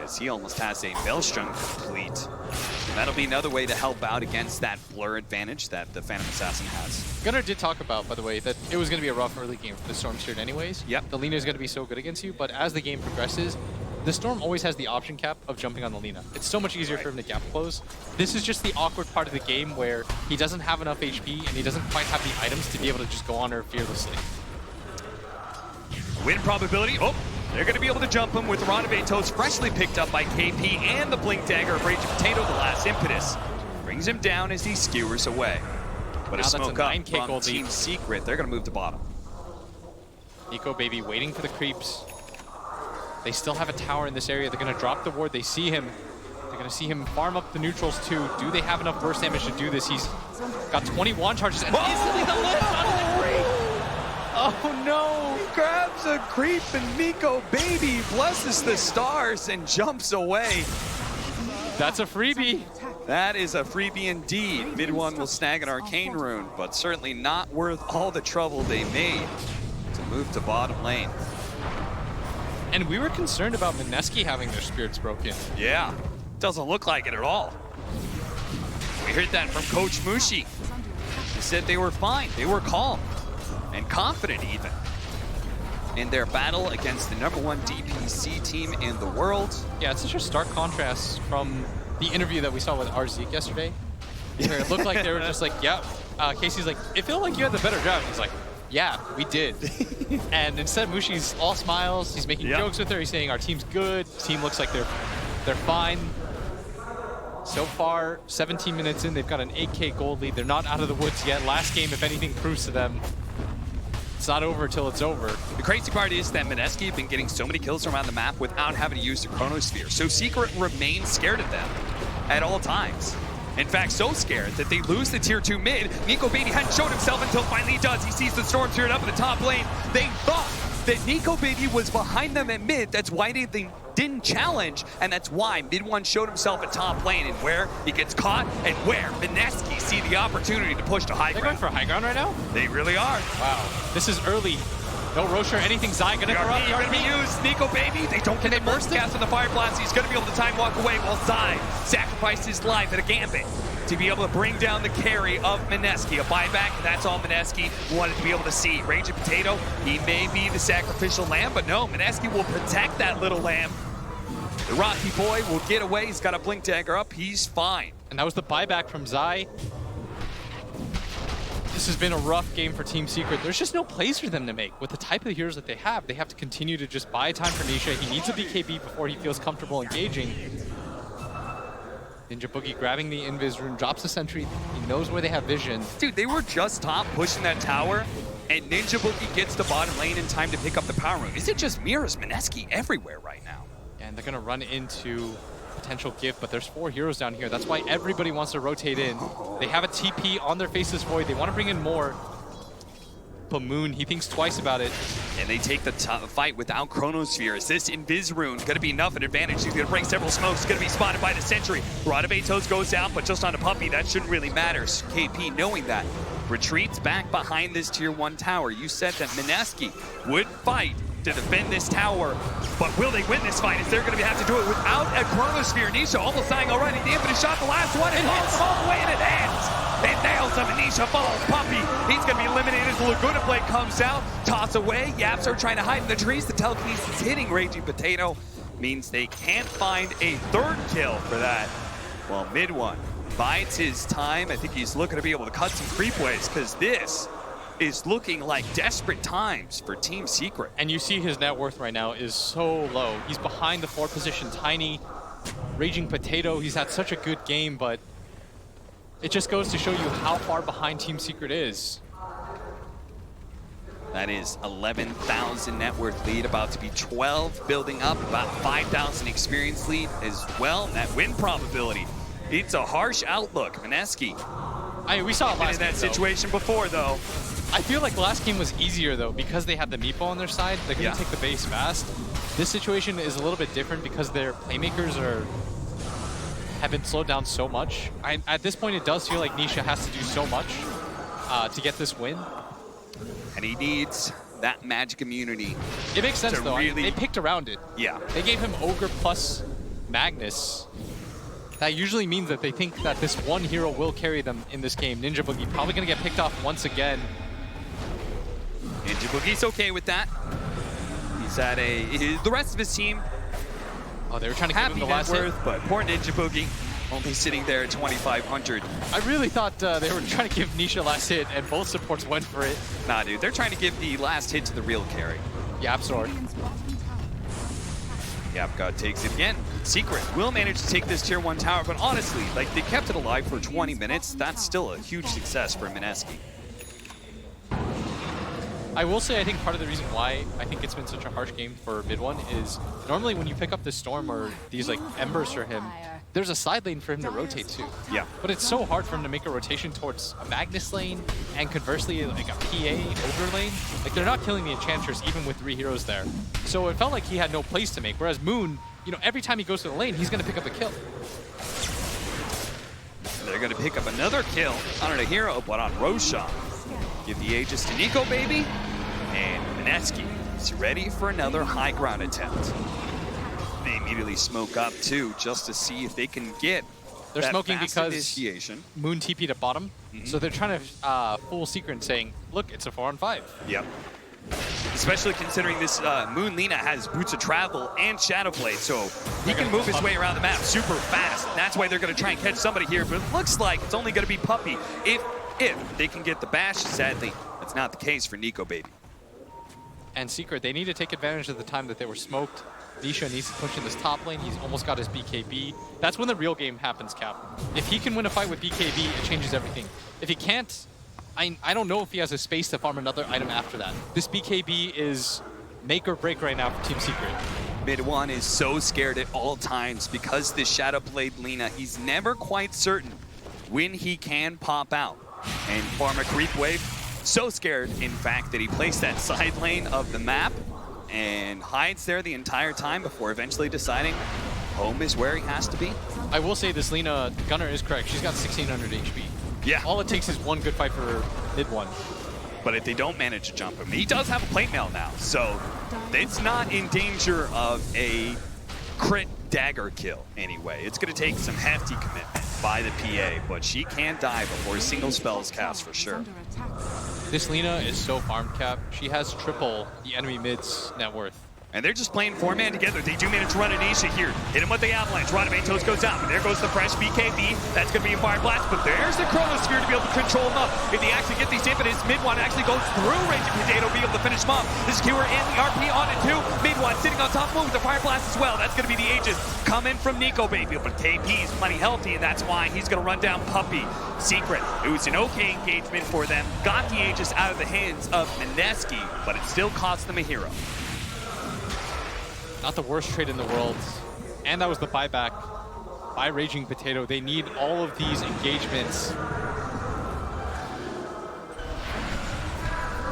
As he almost has a Maelstrom complete. And that'll be another way to help out against that blur advantage that the Phantom Assassin has. Gunnar did talk about, by the way, that it was going to be a rough early game for the Storm Spirit anyways. Yep. The Lina is going to be so good against you, but as the game progresses, the Storm always has the option cap of jumping on the Lina. It's so much easier for him to gap close. This is just the awkward part of the game where he doesn't have enough HP and he doesn't quite have the items to be able to just go on her fearlessly. Win probability. Oh, they're going to be able to jump him with the Rod of Atos freshly picked up by KP and the Blink Dagger of Raging Potato, the last impetus. Brings him down as he skewers away. But now a smoke up from gold Team lead. Secret. They're going to move to bottom. Nico Baby waiting for the creeps. They still have a tower in this area. They're going to drop the ward. They see him. They're going to see him farm up the neutrals too. Do they have enough burst damage to do this? He's got 21 charges and easily the lift onto the creep. Oh no! He grabs a creep and Nico Baby blesses the stars and jumps away. That's a freebie. That is a freebie indeed. Mid one will snag an Arcane Rune, but certainly not worth all the trouble they made to move to bottom lane. And we were concerned about Mineski having their spirits broken. Yeah, doesn't look like it at all. We heard that from Coach Mushi. He said they were fine, they were calm, and confident even in their battle against the #1 DPC team in the world. Yeah, it's such a stark contrast from the interview that we saw with RZeke yesterday, where it looked like they were just like, yeah, Casey's like, it felt like you had the better job. He's like, yeah, we did. And instead, Mushi's all smiles. He's making jokes with her. He's saying our team's good. Team looks like they're fine. So far, 17 minutes in, they've got an 8K gold lead. They're not out of the woods yet. Last game, if anything, proves to them it's not over till it's over. The crazy part is that Mineski have been getting so many kills around the map without having to use the Chronosphere. So Secret remains scared of them at all times. In fact, so scared that they lose the tier 2 mid. Nico Baby hadn't shown himself until finally he does. He sees the Storm Spirit up in the top lane. They thought that Nico Baby was behind them at mid. That's why they didn't challenge, and that's why Mid1 showed himself at top lane, and where he gets caught, and where Mineski see the opportunity to push to high ground. They're going for high ground right now? They really are. Wow, this is early. No Rocher, anything. Zai gonna corrupt. Gonna be used. Nico Baby, they don't get the burst cast on the Fire Blast. He's gonna be able to time walk away while Zai sacrificed his life at a gambit to be able to bring down the carry of Mineski. A buyback, that's all Mineski wanted to be able to see. Raging Potato, he may be the sacrificial lamb, but no, Mineski will protect that little lamb. The Rocky boy will get away. He's got a blink dagger up. He's fine. And that was the buyback from Zai. This has been a rough game for Team Secret. There's just no plays for them to make. With the type of heroes that they have to continue to just buy time for Nisha. He needs a BKB before he feels comfortable engaging. Ninja Boogie grabbing the invis rune, drops the sentry. He knows where they have vision. Dude, they were just top pushing that tower, and Ninja Boogie gets the bottom lane in time to pick up the power rune. Is it just mirrors Mineski everywhere right now? And they're gonna run into potential gift, but there's 4 heroes down here. That's why everybody wants to rotate in. They have a TP on their Faceless Void. They want to bring in more. But Moon, he thinks twice about it. And they take the fight without Chronosphere. Is this Invis Rune going to be enough an advantage? He's going to break several smokes. He's going to be spotted by the Sentry. Radabatos goes out, but just on a puppy. That shouldn't really matter. KP, knowing that, retreats back behind this tier 1 tower. You said that Mineski would fight to defend this tower, but will they win this fight? Is they're going to have to do it without a Chronosphere? Nisha almost dying already. The infinite shot, the last one, and hits all the way, and it ends. It nails him, and Nisha falls. Puppy, he's going to be eliminated. The Laguna Blade comes out, toss away. Yaps are trying to hide in the trees. The telekinesis hitting Raging Potato means they can't find a 3rd kill for that. Well, Mid1 bides his time. I think he's looking to be able to cut some creep waves, because this is looking like desperate times for Team Secret. And you see his net worth right now is so low. He's behind the 4th position, Tiny. Raging Potato, he's had such a good game, but it just goes to show you how far behind Team Secret is. That is 11,000 net worth lead, about to be 12, building up, about 5,000 experience lead as well. That win probability, it's a harsh outlook. Mineski, we saw it last in that game, situation before, though. I feel like last game was easier, though, because they had the meatball on their side. They couldn't take the base fast. This situation is a little bit different because their playmakers have been slowed down so much. At this point, it does feel like Nisha has to do so much to get this win. And he needs that magic immunity. It makes sense, though. Really... They picked around it. Yeah. They gave him Ogre plus Magnus. That usually means that they think that this one hero will carry them in this game. Ninja Boogie probably going to get picked off once again. Ninja Boogie's okay with that. He's at the rest of his team. Oh, they were trying to give him the last hit. But poor Ninja Boogie only sitting there at 2,500. I really thought they were trying to give Nisha last hit, and both supports went for it. Nah, dude, they're trying to give the last hit to the real carry. Yap Sword. Yap God takes it again. Secret will manage to take this tier 1 tower, but honestly, like, they kept it alive for 20 minutes. That's still a huge success for Mineski. I will say, I think part of the reason why I think it's been such a harsh game for Mid1 is normally when you pick up this Storm or these like Embers for him, there's a side lane for him to rotate to. Yeah. But it's so hard for him to make a rotation towards a Magnus lane and conversely like a PA Ogre lane. Like they're not killing the Enchantress even with 3 heroes there. So it felt like he had no plays to make, whereas Moon, you know, every time he goes to the lane, he's going to pick up a kill. They're going to pick up another kill, not on a hero, but on Roshan. Give the Aegis to Nico, baby. And Mineski is ready for another high ground attempt. They immediately smoke up, too, just to see if they can get They're that smoking fast because initiation. Moon TP'd at bottom. So they're trying to fool Secret and saying, look, it's a 4-on-5. Yep. Especially considering this Moon Lina has Boots of Travel and Shadow Blade, so he can move his way around the map super fast. That's why they're going to try and catch somebody here, but it looks like it's only going to be Puppy if they can get the bash. Sadly, that's not the case for Nico, baby. And Secret, they need to take advantage of the time that they were smoked. Nisha needs to push in this top lane. He's almost got his BKB. That's when the real game happens, Cap. If he can win a fight with BKB, it changes everything. If he can't, I don't know if he has a space to farm another item after that. This BKB is make or break right now for Team Secret. Mid1 is so scared at all times because this Shadow Blade Lina, he's never quite certain when he can pop out and farm a creep wave. So scared, in fact, that he placed that side lane of the map and hides there the entire time before eventually deciding home is where he has to be. I will say this Lina, Gunnar is correct. She's got 1600 HP. Yeah. All it takes is one good fight for mid-1. But if they don't manage to jump him, he does have a plate mail now, so it's not in danger of a crit dagger kill anyway. It's going to take some hefty commitment by the PA, but she can die before a single spell is cast for sure. This Lina is so farm capped. She has triple the enemy mid's net worth. And they're just playing 4-man together. They do manage to run Anisha here. Hit him with the avalanche. Radamatos goes down. But there goes the fresh BKB. That's going to be a fire blast. But there's the Chronosphere to be able to control him up. If they actually get these impetus, Mid1 actually goes through Raging Potato, be able to finish him up. This is Kewer and the RP on it too. Mid1 sitting on top of him with the fire blast as well. That's going to be the Aegis coming from Nico Baby. But KP is plenty healthy, and that's why he's going to run down Puppey. Secret, it was an okay engagement for them. Got the Aegis out of the hands of Mineski, but it still cost them a hero. Not the worst trade in the world. And that was the buyback by Raging Potato. They need all of these engagements.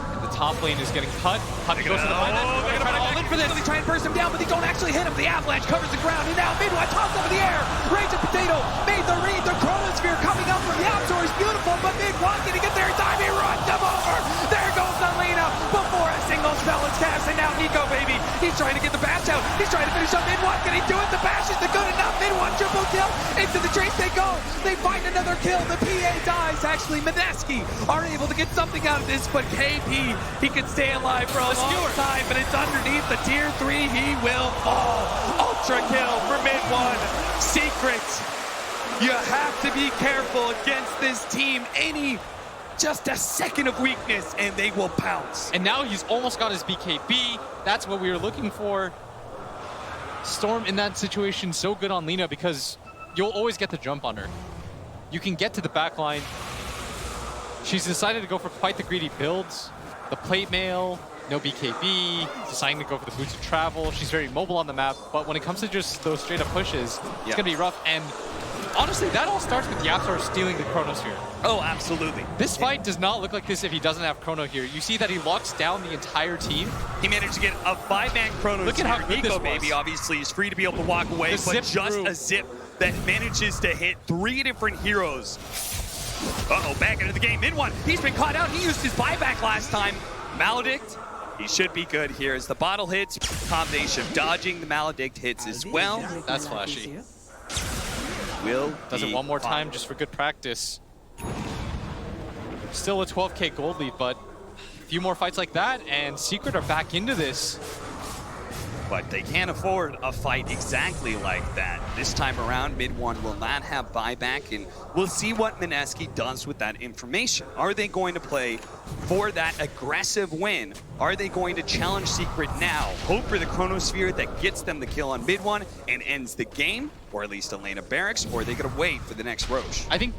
And the top lane is getting cut. Puppey goes to the buyback. They're going to all in for this. They try and burst him down, but they don't actually hit him. The avalanche covers the ground, and now Mid1 tops up in the air. Raging Potato made the read. The Chronosphere coming up from the Absol is beautiful, but Mid1 going to get there in time. He runs them over. There goes the Lina before a single spell is cast, and now Nico Baby, he's trying to get the bash out. He's trying to finish up Mid1. Can he do it? The bash isn't good enough. Mid1 triple kill. Into the Trace they go. They find another kill. The PA dies. Actually, Mineski are able to get something out of this, but KP, he can stay alive for a long time, but it's underneath the tier 3. He will fall. Ultra kill for Mid1. Secret, you have to be careful against this team. Just a second of weakness, and they will pounce. And now he's almost got his BKB. That's what we were looking for. Storm in that situation so good on Lina because you'll always get the jump on her. You can get to the back line. She's decided to go for quite the greedy builds. The plate mail, no BKB, deciding to go for the boots of travel. She's very mobile on the map, but when it comes to just those straight up pushes, it's gonna be rough. And honestly, that all starts with Yapstar stealing the Chronosphere. Oh, absolutely. This fight does not look like this if he doesn't have Chrono here. You see that he locks down the entire team. He managed to get a 5-man Chronosphere. Look at how good Nico this Baby was. obviously is free to be able to walk away, The but zip just through. a zip that manages to hit 3 different heroes. Uh-oh, back into the game. Mid1, he's been caught out. He used his buyback last time. Maledict, he should be good here as the bottle hits. Combination of dodging the Maledict hits as well. That's flashy. Does it be one more time fine. just for good practice. Still a 12k gold lead, but a few more fights like that, and Secret are back into this. But they can't afford a fight exactly like that. This time around, Mid1 will not have buyback, and we'll see what Mineski does with that information. Are they going to play for that aggressive win? Are they going to challenge Secret now, hope for the Chronosphere that gets them the kill on Mid1 and ends the game, or at least Elena Barracks, or are they going to wait for the next Roche? I think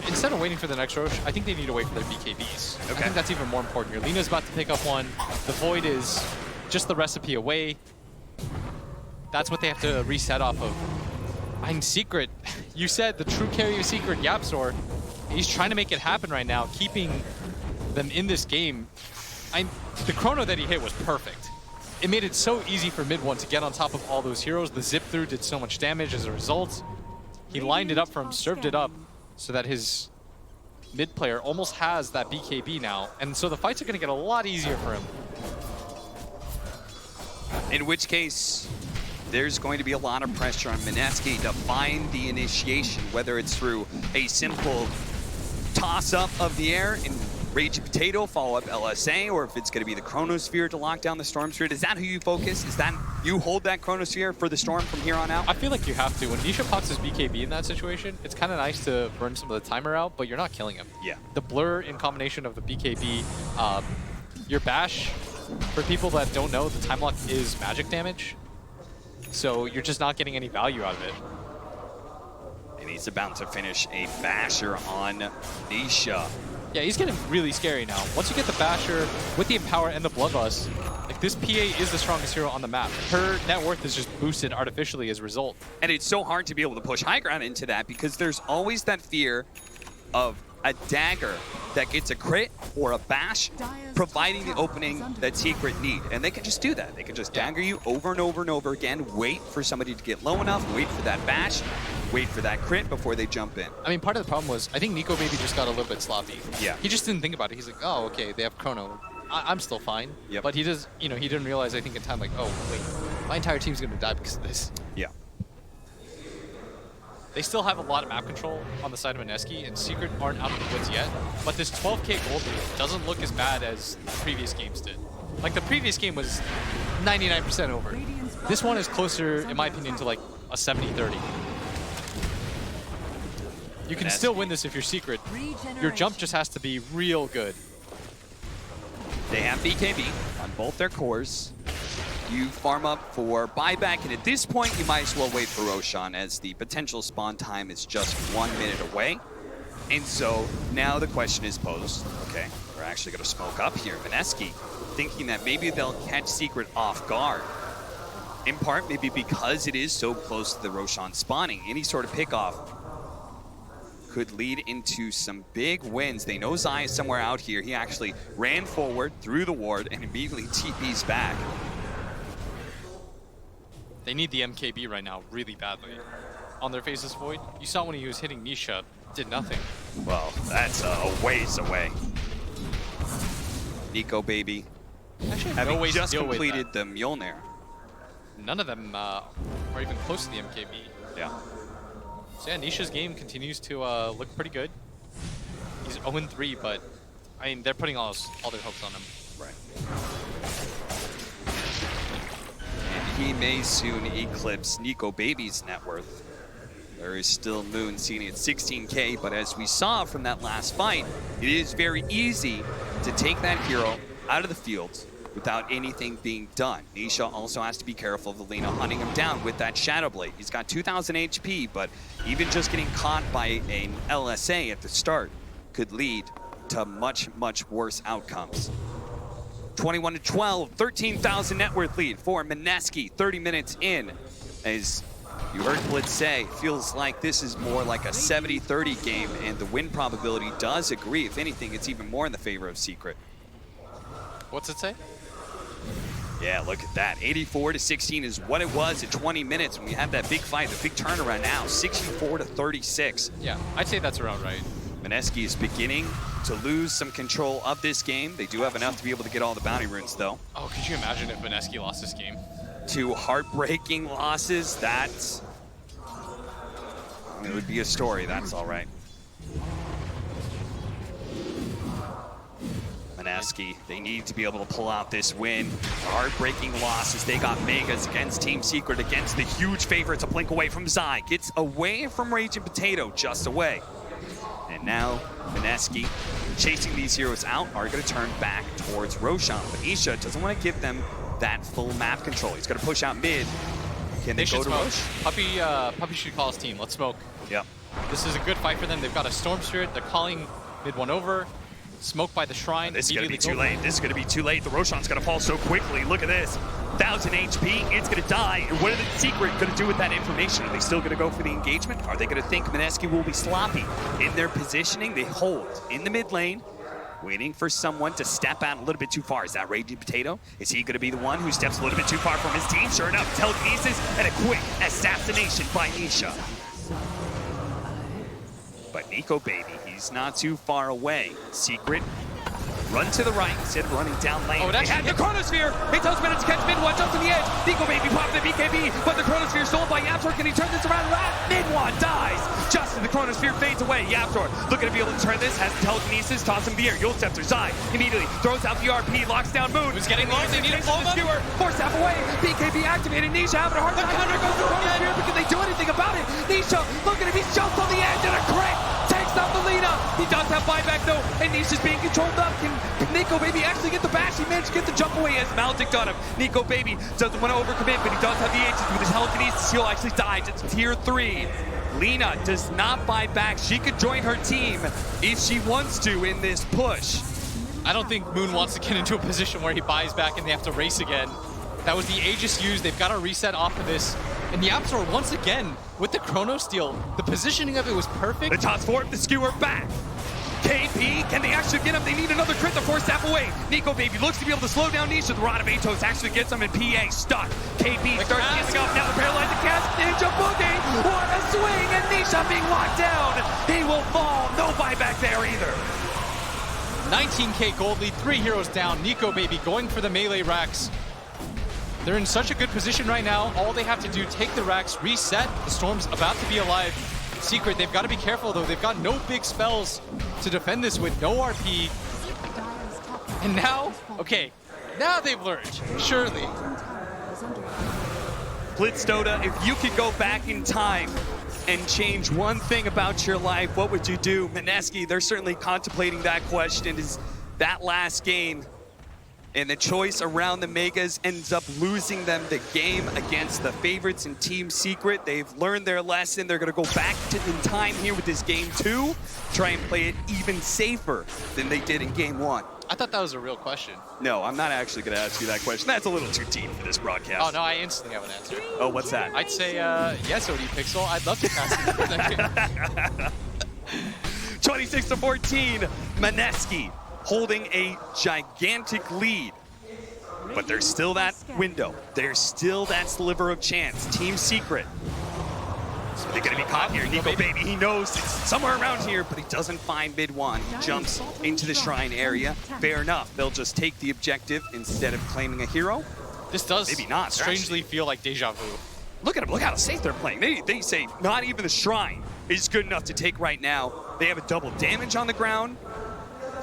instead of waiting for the next Roche, I think they need to wait for their BKBs. Okay. I think that's even more important here. Lina's about to pick up one. The Void is just the recipe away. That's what they have to reset off of. I'm Secret. You said the true carry of Secret, Yapsor. He's trying to make it happen right now, keeping them in this game. The chrono that he hit was perfect. It made it so easy for Mid1 to get on top of all those heroes. The zip through did so much damage as a result. He lined it up for him, served it up, so that his mid player almost has that BKB now. And so the fights are going to get a lot easier for him. In which case, there's going to be a lot of pressure on Mineski to find the initiation, whether it's through a simple toss-up of the air and Raging Potato, follow-up LSA, or if it's going to be the Chronosphere to lock down the Storm Spirit. Is that who you focus? Is that you hold that Chronosphere for the Storm from here on out? I feel like you have to. When Nisha pops his BKB in that situation, it's kind of nice to burn some of the timer out, but you're not killing him. Yeah. The blur in combination of the BKB, your bash, for people that don't know, the time lock is magic damage. So you're just not getting any value out of it. And he's about to finish a basher on Nisha. Yeah, he's getting really scary now. Once you get the Basher with the Empower and the Bloodlust, like this PA is the strongest hero on the map. Her net worth is just boosted artificially as a result. And it's so hard to be able to push high ground into that because there's always that fear of a dagger that gets a crit or a bash, providing the opening that Secret need. And they can just do that. They can just dagger you over and over and over again, wait for somebody to get low enough, wait for that bash, wait for that crit before they jump in. I mean, part of the problem was, I think Nico maybe just got a little bit sloppy. Yeah. He just didn't think about it. He's like, oh, okay, they have Chrono. I'm still fine. Yep. But he does, you know, he didn't realize, I think, in time, like, oh, wait, my entire team's going to die because of this. Yeah. They still have a lot of map control on the side of Mineski, and Secret aren't out of the woods yet. But this 12k gold lead doesn't look as bad as the previous games did. Like, the previous game was 99% over. This one is closer, in my opinion, to like a 70-30. You can still win this if you're Secret. Your jump just has to be real good. They have BKB on both their cores. You farm up for buyback, and at this point, you might as well wait for Roshan, as the potential spawn time is just 1 minute away. And so now the question is posed. Okay, we're actually going to smoke up here. Mineski thinking that maybe they'll catch Secret off guard. In part, maybe because it is so close to the Roshan spawning. Any sort of pickoff could lead into some big wins. They know Zai is somewhere out here. He actually ran forward through the ward and immediately TP's back. They need the MKB right now really badly. On their faces, Void, you saw when he was hitting Nisha, did nothing. Well, that's a ways away. Nico Baby, Actually, having no way just to deal with completed that. the Mjolnir. None of them are even close to the MKB. Yeah. So yeah, Nisha's game continues to look pretty good. He's 0-3, but I mean, they're putting all their hopes on him. Right. And he may soon eclipse Nico Baby's net worth. There is still Moon sitting at 16k, but as we saw from that last fight, it is very easy to take that hero out of the field without anything being done. Nisha also has to be careful of Alina hunting him down with that Shadow Blade. He's got 2,000 HP, but even just getting caught by an LSA at the start could lead to much, much worse outcomes. 21-12, 13,000 net worth lead for Mineski, 30 minutes in. As you heard Blitz say, feels like this is more like a 70-30 game, and the win probability does agree. If anything, it's even more in the favor of Secret. What's it say? Yeah, look at that. 84-16 is what it was at 20 minutes when we had that big fight, the big turnaround now, 64-36. Yeah, I'd say that's around right. Mineski is beginning to lose some control of this game. They do have enough to be able to get all the bounty runes, though. Oh, could you imagine if Mineski lost this game? 2 heartbreaking losses, it would be a story, that's all right. Mineski, they need to be able to pull out this win. Heartbreaking losses. They got Megas against Team Secret, against the huge favorites, a blink away from Zai. Gets away from Raging Potato, just away. And now Mineski, chasing these heroes out, are going to turn back towards Roshan. But Isha doesn't want to give them that full map control. He's going to push out mid. Can they go to Rosh? Puppy should call his team. Let's smoke. Yep. This is a good fight for them. They've got a Storm Spirit. They're calling mid one over. Smoke by the shrine. This is going to be too late. This is going to be too late. The Roshan's going to fall so quickly. Look at this. 1,000 HP. It's going to die. And what are the Secret going to do with that information? Are they still going to go for the engagement? Are they going to think Mineski will be sloppy in their positioning? They hold in the mid lane, waiting for someone to step out a little bit too far. Is that Raging Potato? Is he going to be the one who steps a little bit too far from his team? Sure enough, telekinesis and a quick assassination by Nisha. But Nico Baby, he's not too far away. Secret, run to the right instead of running down lane. Oh, they had the Chronosphere. He tells Bennett to catch mid one, jumps to the edge. Nico Baby popped the BKB, but the Chronosphere stolen by Yaptor. Can he turn this around? Mid one dies. Just as the Chronosphere fades away, Yaptor looking to be able to turn this, has telekinesis, toss him in the air. Yule Scepter, Zai immediately throws out the RP, locks down Moon. Who's getting low? They need a blow up. Force half away. BKB activated. Nisha having a hard time. There goes the Chronosphere, but can they do anything about it? Nisha looking to be jumped on the edge and a crit. Takes out the lead up. He does have buyback though, and Nisha's being controlled up. Can Nico Baby actually get the bash? He managed to get the jump away as Maldic on him. Nico Baby doesn't want to overcommit, but he does have the Aegis with his telekinesis. He'll actually die to tier 3. Lina does not buy back. She could join her team if she wants to in this push. I don't think Moon wants to get into a position where he buys back and they have to race again. That was the Aegis used. They've got to reset off of this. And the Absol, once again, with the Chrono Steal, the positioning of it was perfect. The toss forward, the skewer back. KP, can they actually get him? They need another crit to force that away. Nico Baby looks to be able to slow down Nisha. The Rod of Atos actually gets him in PA stuck. KP starts giving up. Now the paralyzed cast. Ninja Boogie. What a swing. And Nisha being locked down. He will fall. No buyback there either. 19k gold lead, 3 heroes down. Nico Baby going for the melee racks. They're in such a good position right now. All they have to do, take the racks, reset. The Storm's about to be alive. Secret, they've got to be careful though. They've got no big spells to defend this with, no RP. And now, okay, now they've learned, surely. Blitz Dota, if you could go back in time and change one thing about your life, what would you do? Mineski, they're certainly contemplating that question. Is that last game and the choice around the Megas ends up losing them the game against the favorites in Team Secret. They've learned their lesson. They're going to go back in time here with this game 2, try and play it even safer than they did in game 1. I thought that was a real question. No, I'm not actually going to ask you that question. That's a little too deep for this broadcast. Oh, no, I instantly have an answer. Oh, what's that? I'd say, yes, OD Pixel. I'd love to pass it for that game. 26-14, Mineski holding a gigantic lead. But there's still that window. There's still that sliver of chance. Team Secret. So they're going to be caught here. Nico Baby, he knows it's somewhere around here, but he doesn't find mid one. He jumps into the shrine area. Fair enough. They'll just take the objective instead of claiming a hero. This does maybe not. Strangely feel like deja vu. Look at them. Look how safe they're playing. They say not even the shrine is good enough to take right now. They have a double damage on the ground.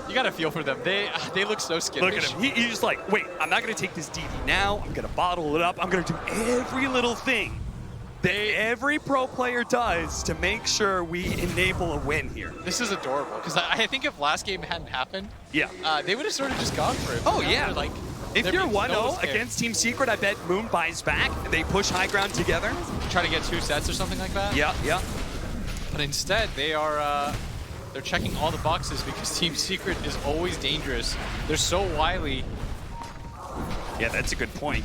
You gotta feel for them. They look so skittish. Look at him. He's just like, wait, I'm not gonna take this DD now. I'm gonna bottle it up. I'm gonna do every little thing that every pro player does to make sure we enable a win here. This is adorable, because I think if last game hadn't happened, yeah, they would have sort of just gone for it. Oh, now yeah. Like, if you're 1-0 against Team Secret, I bet Moon buys back. They push high ground together. Try to get 2 sets or something like that? Yeah, yeah. But instead, they are... they're checking all the boxes because Team Secret is always dangerous. They're so wily. Yeah, that's a good point.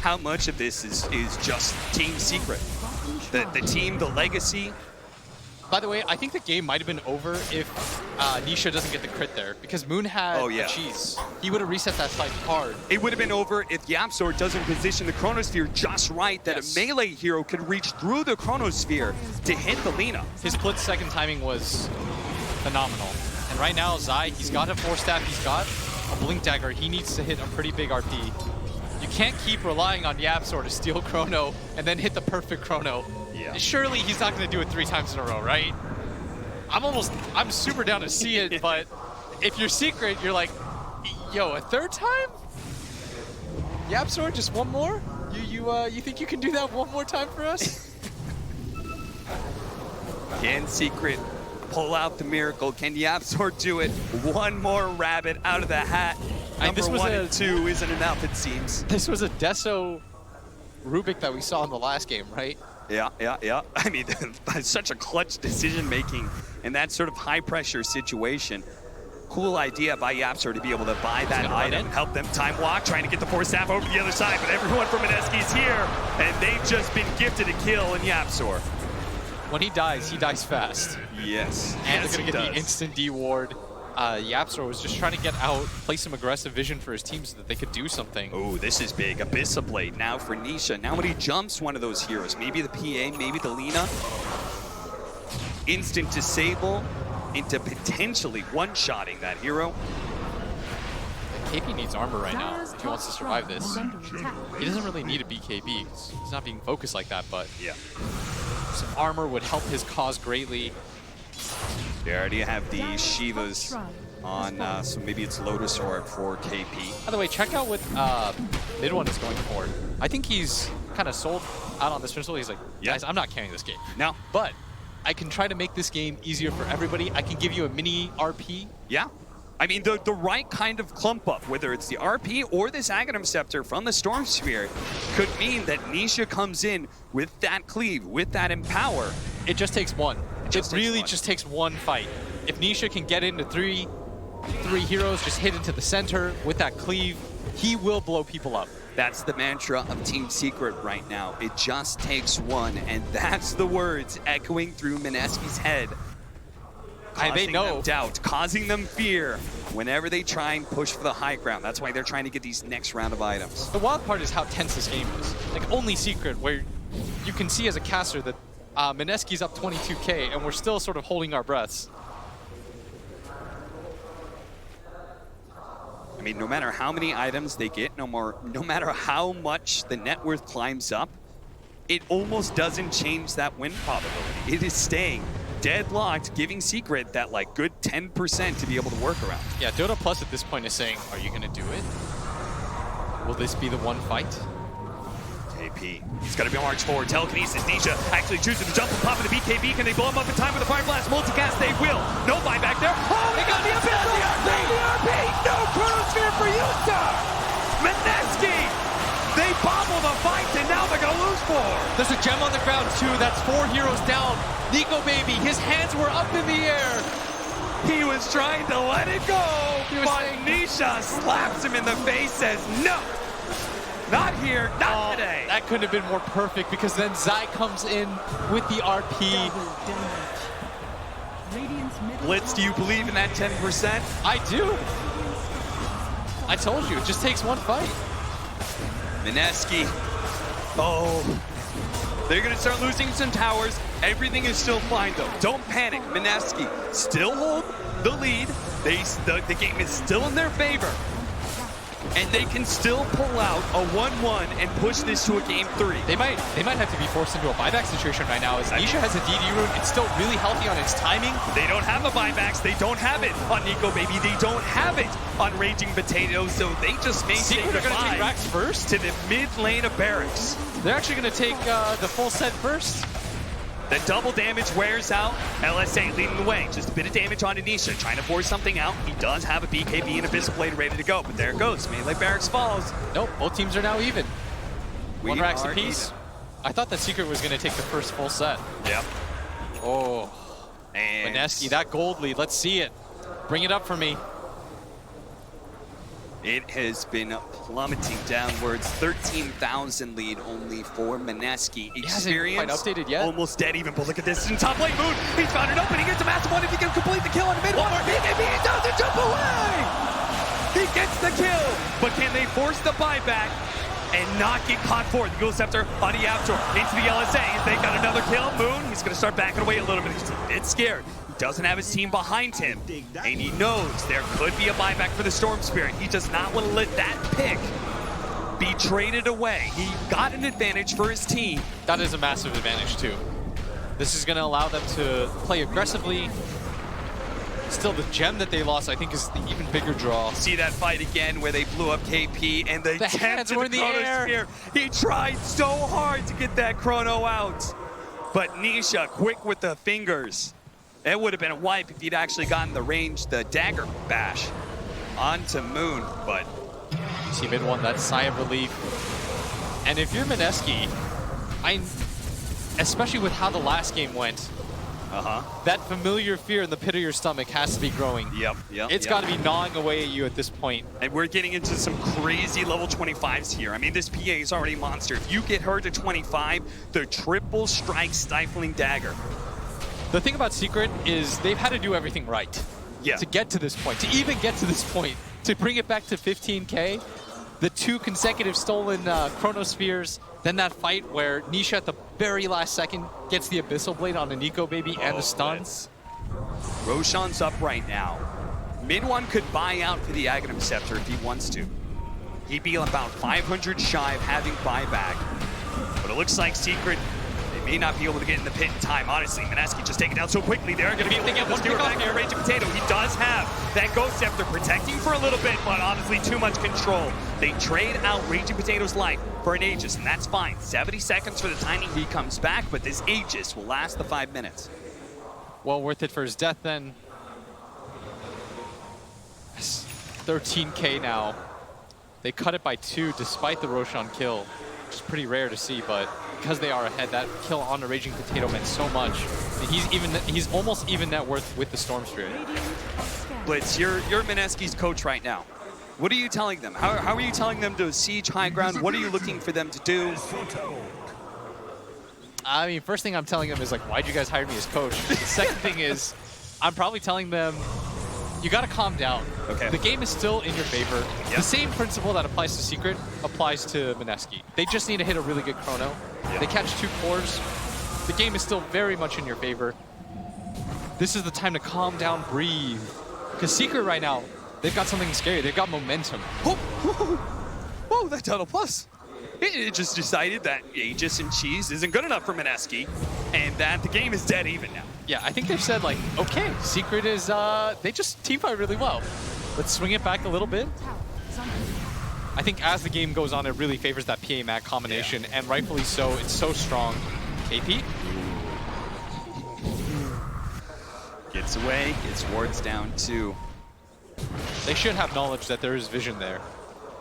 How much of this is just Team Secret? The team, the legacy. By the way, I think the game might have been over if Nisha doesn't get the crit there, because Moon had a cheese. He would have reset that fight hard. It would have been over if Yapsor doesn't position the Chronosphere just right, that a melee hero could reach through the Chronosphere to hit the Lina. His split second timing was phenomenal. And right now, Zai, he's got a 4-staff, he's got a Blink Dagger. He needs to hit a pretty big RP. You can't keep relying on Yapsor to steal Chrono and then hit the perfect Chrono. Yeah. Surely he's not going to do it 3 times in a row, right? I'm super down to see it, but if you're Secret, you're like, yo, a 3rd time? Yapsor, just one more? You think you can do that one more time for us? Can Secret pull out the miracle? Can Yapsor do it? One more rabbit out of the hat. Number 1 and 2 isn't enough, it seems. This was a Deso Rubik that we saw in the last game, right? Yeah. I mean, such a clutch decision-making in that sort of high-pressure situation. Cool idea by Yapsor to be able to buy that item, help them time walk, trying to get the 4-staff over to the other side, but everyone from Mineski is here, and they've just been gifted a kill in Yapsor. When he dies fast. Yes. And they're going to get the instant D-ward. Yapsor was just trying to get out, play some aggressive vision for his team so that they could do something. Oh, this is big. Abyssa Blade now for Nisha. Now when he jumps one of those heroes, maybe the PA, maybe the Lina, instant disable into potentially one-shotting that hero. KP needs armor right now if he wants to survive this. He doesn't really need a BKB. He's not being focused like that, but yeah, some armor would help his cause greatly. They already have the Shivas on, so maybe it's Lotus Orb for KP. By the way, check out what mid one is going for. I think he's kind of sold out on this principle. He's like, guys, I'm not carrying this game. No. But I can try to make this game easier for everybody. I can give you a mini RP. Yeah. I mean, the right kind of clump up, whether it's the RP or this Aghanim Scepter from the Storm Sphere, could mean that Nisha comes in with that cleave, with that empower, it just takes one. It really just takes one fight. If Nisha can get into three heroes, just hit into the center with that cleave, he will blow people up. That's the mantra of Team Secret right now. It just takes one, and that's the words echoing through Mineski's head. They know. Causing them doubt, causing them fear whenever they try and push for the high ground. That's why they're trying to get these next round of items. The wild part is how tense this game is. Like, only Secret, where you can see as a caster that Mineski's up 22K, and we're still sort of holding our breaths. I mean, no matter how many items they get, no matter how much the net worth climbs up, it almost doesn't change that win probability. It is staying deadlocked, giving Secret that like good 10% to be able to work around. Yeah, Dota Plus at this point is saying, are you gonna do it? Will this be the one fight? KP, he's got to be on march forward. Telekinesis, Nisha actually choosing to jump and pop into BKB. Can they blow him up in time with the Fire Blast? Multicast, they will. No buyback there. Oh, they got the RP! No chronosphere for you, sir! Mineski! They bobble the fight, and now they're going to lose 4. There's a gem on the ground, too. That's 4 heroes down. Nico Baby, his hands were up in the air. He was trying to let it go, but Nisha slaps him in the face, says, no! Not here, not today. That couldn't have been more perfect because then Zai comes in with the RP. Blitz, do you believe in that 10%? I do. I told you, it just takes one fight. Mineski. Oh. They're going to start losing some towers. Everything is still fine, though. Don't panic. Mineski still hold the lead. The game is still in their favor. And they can still pull out a 1-1 and push this to a game 3. They might have to be forced into a buyback situation right now as Nisha has a DD rune. It's still really healthy on its timing. They don't have the buybacks. They don't have it on Nico Baby. They don't have it on Raging Potatoes. So they just may say Secret are going to take Rax first to the mid lane of Barracks. They're actually going to take the full set first. The double damage wears out. LSA leading the way. Just a bit of damage on Nisha, trying to force something out. He does have a BKB and Abyssal Blade ready to go, but there it goes. Melee Barracks falls. Nope, both teams are now even. We One Rax are apiece. even. I thought that Secret was going to take the first full set. Yep. Oh. And Mineski, that gold lead. Let's see it. Bring it up for me. It has been plummeting downwards. 13,000 lead only for Mineski. Experience quite updated yet. Almost dead even, but look at this in top lane. Moon, he's found it open. He gets a massive one if he can complete the kill on the mid one. BKB, he doesn't jump away! He gets the kill, but can they force the buyback and not get caught for it? The Ghoul Scepter on the Aptor into the LSA. They got another kill. Moon, he's going to start backing away a little bit. He's a bit scared. Doesn't have his team behind him, and he knows there could be a buyback for the Storm Spirit. He does not want to let that pick be traded away. He got an advantage for his team. That is a massive advantage, too. This is going to allow them to play aggressively. Still, the gem that they lost, I think, is the even bigger draw. See that fight again where they blew up KP, and the hands were in the air. He tried so hard to get that chrono out, but Nisha quick with the fingers. It would have been a wipe if he'd actually gotten the range, the dagger bash onto Moon, but... Team mid one, that sigh of relief. And if you're Mineski, especially with how the last game went, that familiar fear in the pit of your stomach has to be growing. Yep. It's got to be gnawing away at you at this point. And we're getting into some crazy level 25s here. I mean, this PA is already a monster. If you get her to 25, the triple strike stifling dagger. The thing about Secret is they've had to do everything right to get to this point, to even get to this point, to bring it back to 15K. The 2 consecutive stolen Chronospheres, then that fight where Nisha at the very last second gets the Abyssal Blade on a Nico Baby and the stuns. Roshan's up right now. Mid one could buy out for the Aghanim Scepter if he wants to. He'd be about 500 shy of having buyback. But it looks like Secret, they may not be able to get in the pit in time. Honestly, Mineski just taken down so quickly. They're going to be able to get one back here. Raging Potato. He does have that Ghost Scepter protecting for a little bit, but honestly, too much control. They trade out Raging Potato's life for an Aegis, and that's fine. 70 seconds for the timing he comes back, but this Aegis will last the 5 minutes. Well worth it for his death then. 13K now. They cut it by 2 despite the Roshan kill, which is pretty rare to see, but because they are ahead, that kill on the Raging Potato meant so much. He's almost even net worth with the Storm Spirit. Blitz, you're Mineski's coach right now. What are you telling them? How are you telling them to siege high ground? What are you looking for them to do? I mean, first thing I'm telling them is like, why'd you guys hire me as coach? The second thing is, I'm probably telling them, you gotta calm down. Okay. The game is still in your favor. Yep. The same principle that applies to Secret applies to Mineski. They just need to hit a really good chrono. Yep. They catch 2 cores. The game is still very much in your favor. This is the time to calm down, breathe. Because Secret right now, they've got something scary. They've got momentum. Whoa, that total plus. It just decided that Aegis and Cheese isn't good enough for Mineski, and that the game is dead even now. Yeah, I think they've said like, okay, Secret is, they just teamfight really well. Let's swing it back a little bit. I think as the game goes on, it really favors that PA-Mac combination, and rightfully so. It's so strong. AP? Gets away, gets wards down too. They should have knowledge that there is vision there.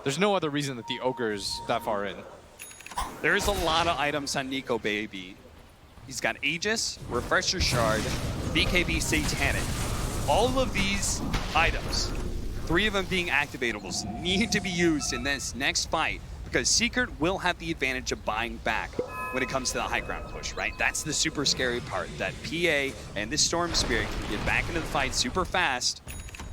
There's no other reason that the Ogre is that far in. There's a lot of items on Nico Baby. He's got Aegis, Refresher Shard, BKB Satanic. All of these items, 3 of them being activatables, need to be used in this next fight because Secret will have the advantage of buying back when it comes to the high ground push, right? That's the super scary part, that PA and this Storm Spirit can get back into the fight super fast,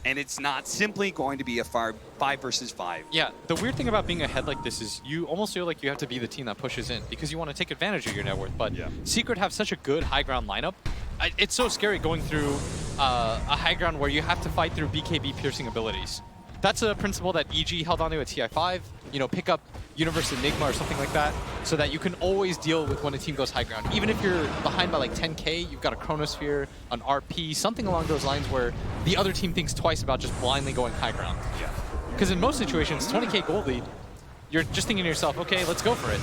and it's not simply going to be a 5 versus 5. Yeah, the weird thing about being ahead like this is you almost feel like you have to be the team that pushes in because you want to take advantage of your net worth, but Secret have such a good high ground lineup. It's so scary going through a high ground where you have to fight through BKB piercing abilities. That's a principle that EG held onto at TI5, you know, pick up Universe Enigma or something like that, so that you can always deal with when a team goes high ground. Even if you're behind by like 10k, you've got a Chronosphere, an RP, something along those lines where the other team thinks twice about just blindly going high ground. Yeah. Because in most situations, 20k gold lead, you're just thinking to yourself, okay, let's go for it.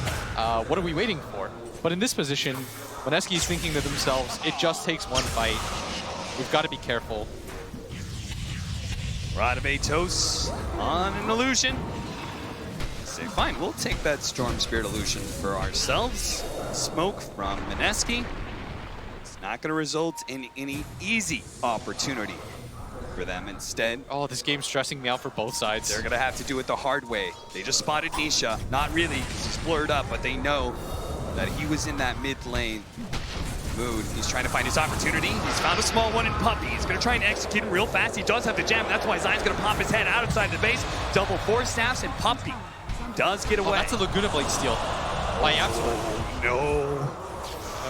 What are we waiting for? But in this position, Mineski's thinking to themselves, it just takes one fight. We've got to be careful. Radabatos on an illusion. Say, fine, we'll take that Storm Spirit illusion for ourselves. Smoke from Mineski. It's not going to result in any easy opportunity for them. Instead, oh, this game's stressing me out for both sides. They're going to have to do it the hard way. They just spotted Nisha. Not really, he's blurred up, but they know that he was in that mid lane mood. He's trying to find his opportunity. He's found a small one in Puppy. He's going to try and execute it real fast. He does have the gem. That's why Zion's going to pop his head outside the base. Double 4 staffs, and Puppy does get away. Oh, that's a Laguna Blade steal by Yapsor. No.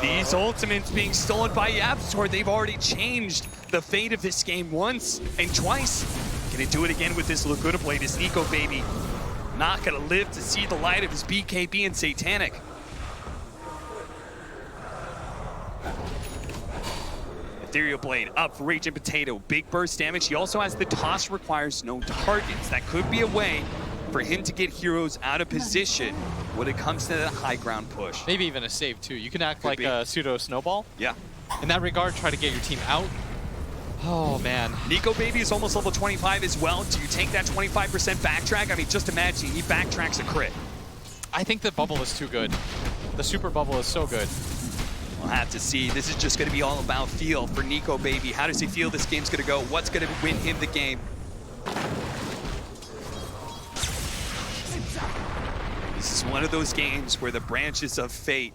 These ultimates being stolen by Yapsor. They've already changed the fate of this game once and twice. Gonna do it again with this Laguna Blade. His Nico Baby not gonna live to see the light of his BKB and Satanic. Ethereal Blade up for Raging Potato. Big burst damage. He also has the toss requires no targets. That could be a way for him to get heroes out of position when it comes to the high ground push. Maybe even a save too. You can act like a pseudo snowball. Yeah. In that regard, try to get your team out. Oh man. Nico Baby is almost level 25 as well. Do you take that 25% backtrack? I mean, just imagine he backtracks a crit. I think the bubble is too good. The super bubble is so good. We'll have to see. This is just going to be all about feel for Nico Baby. How does he feel this game's going to go? What's going to win him the game? This is one of those games where the branches of fate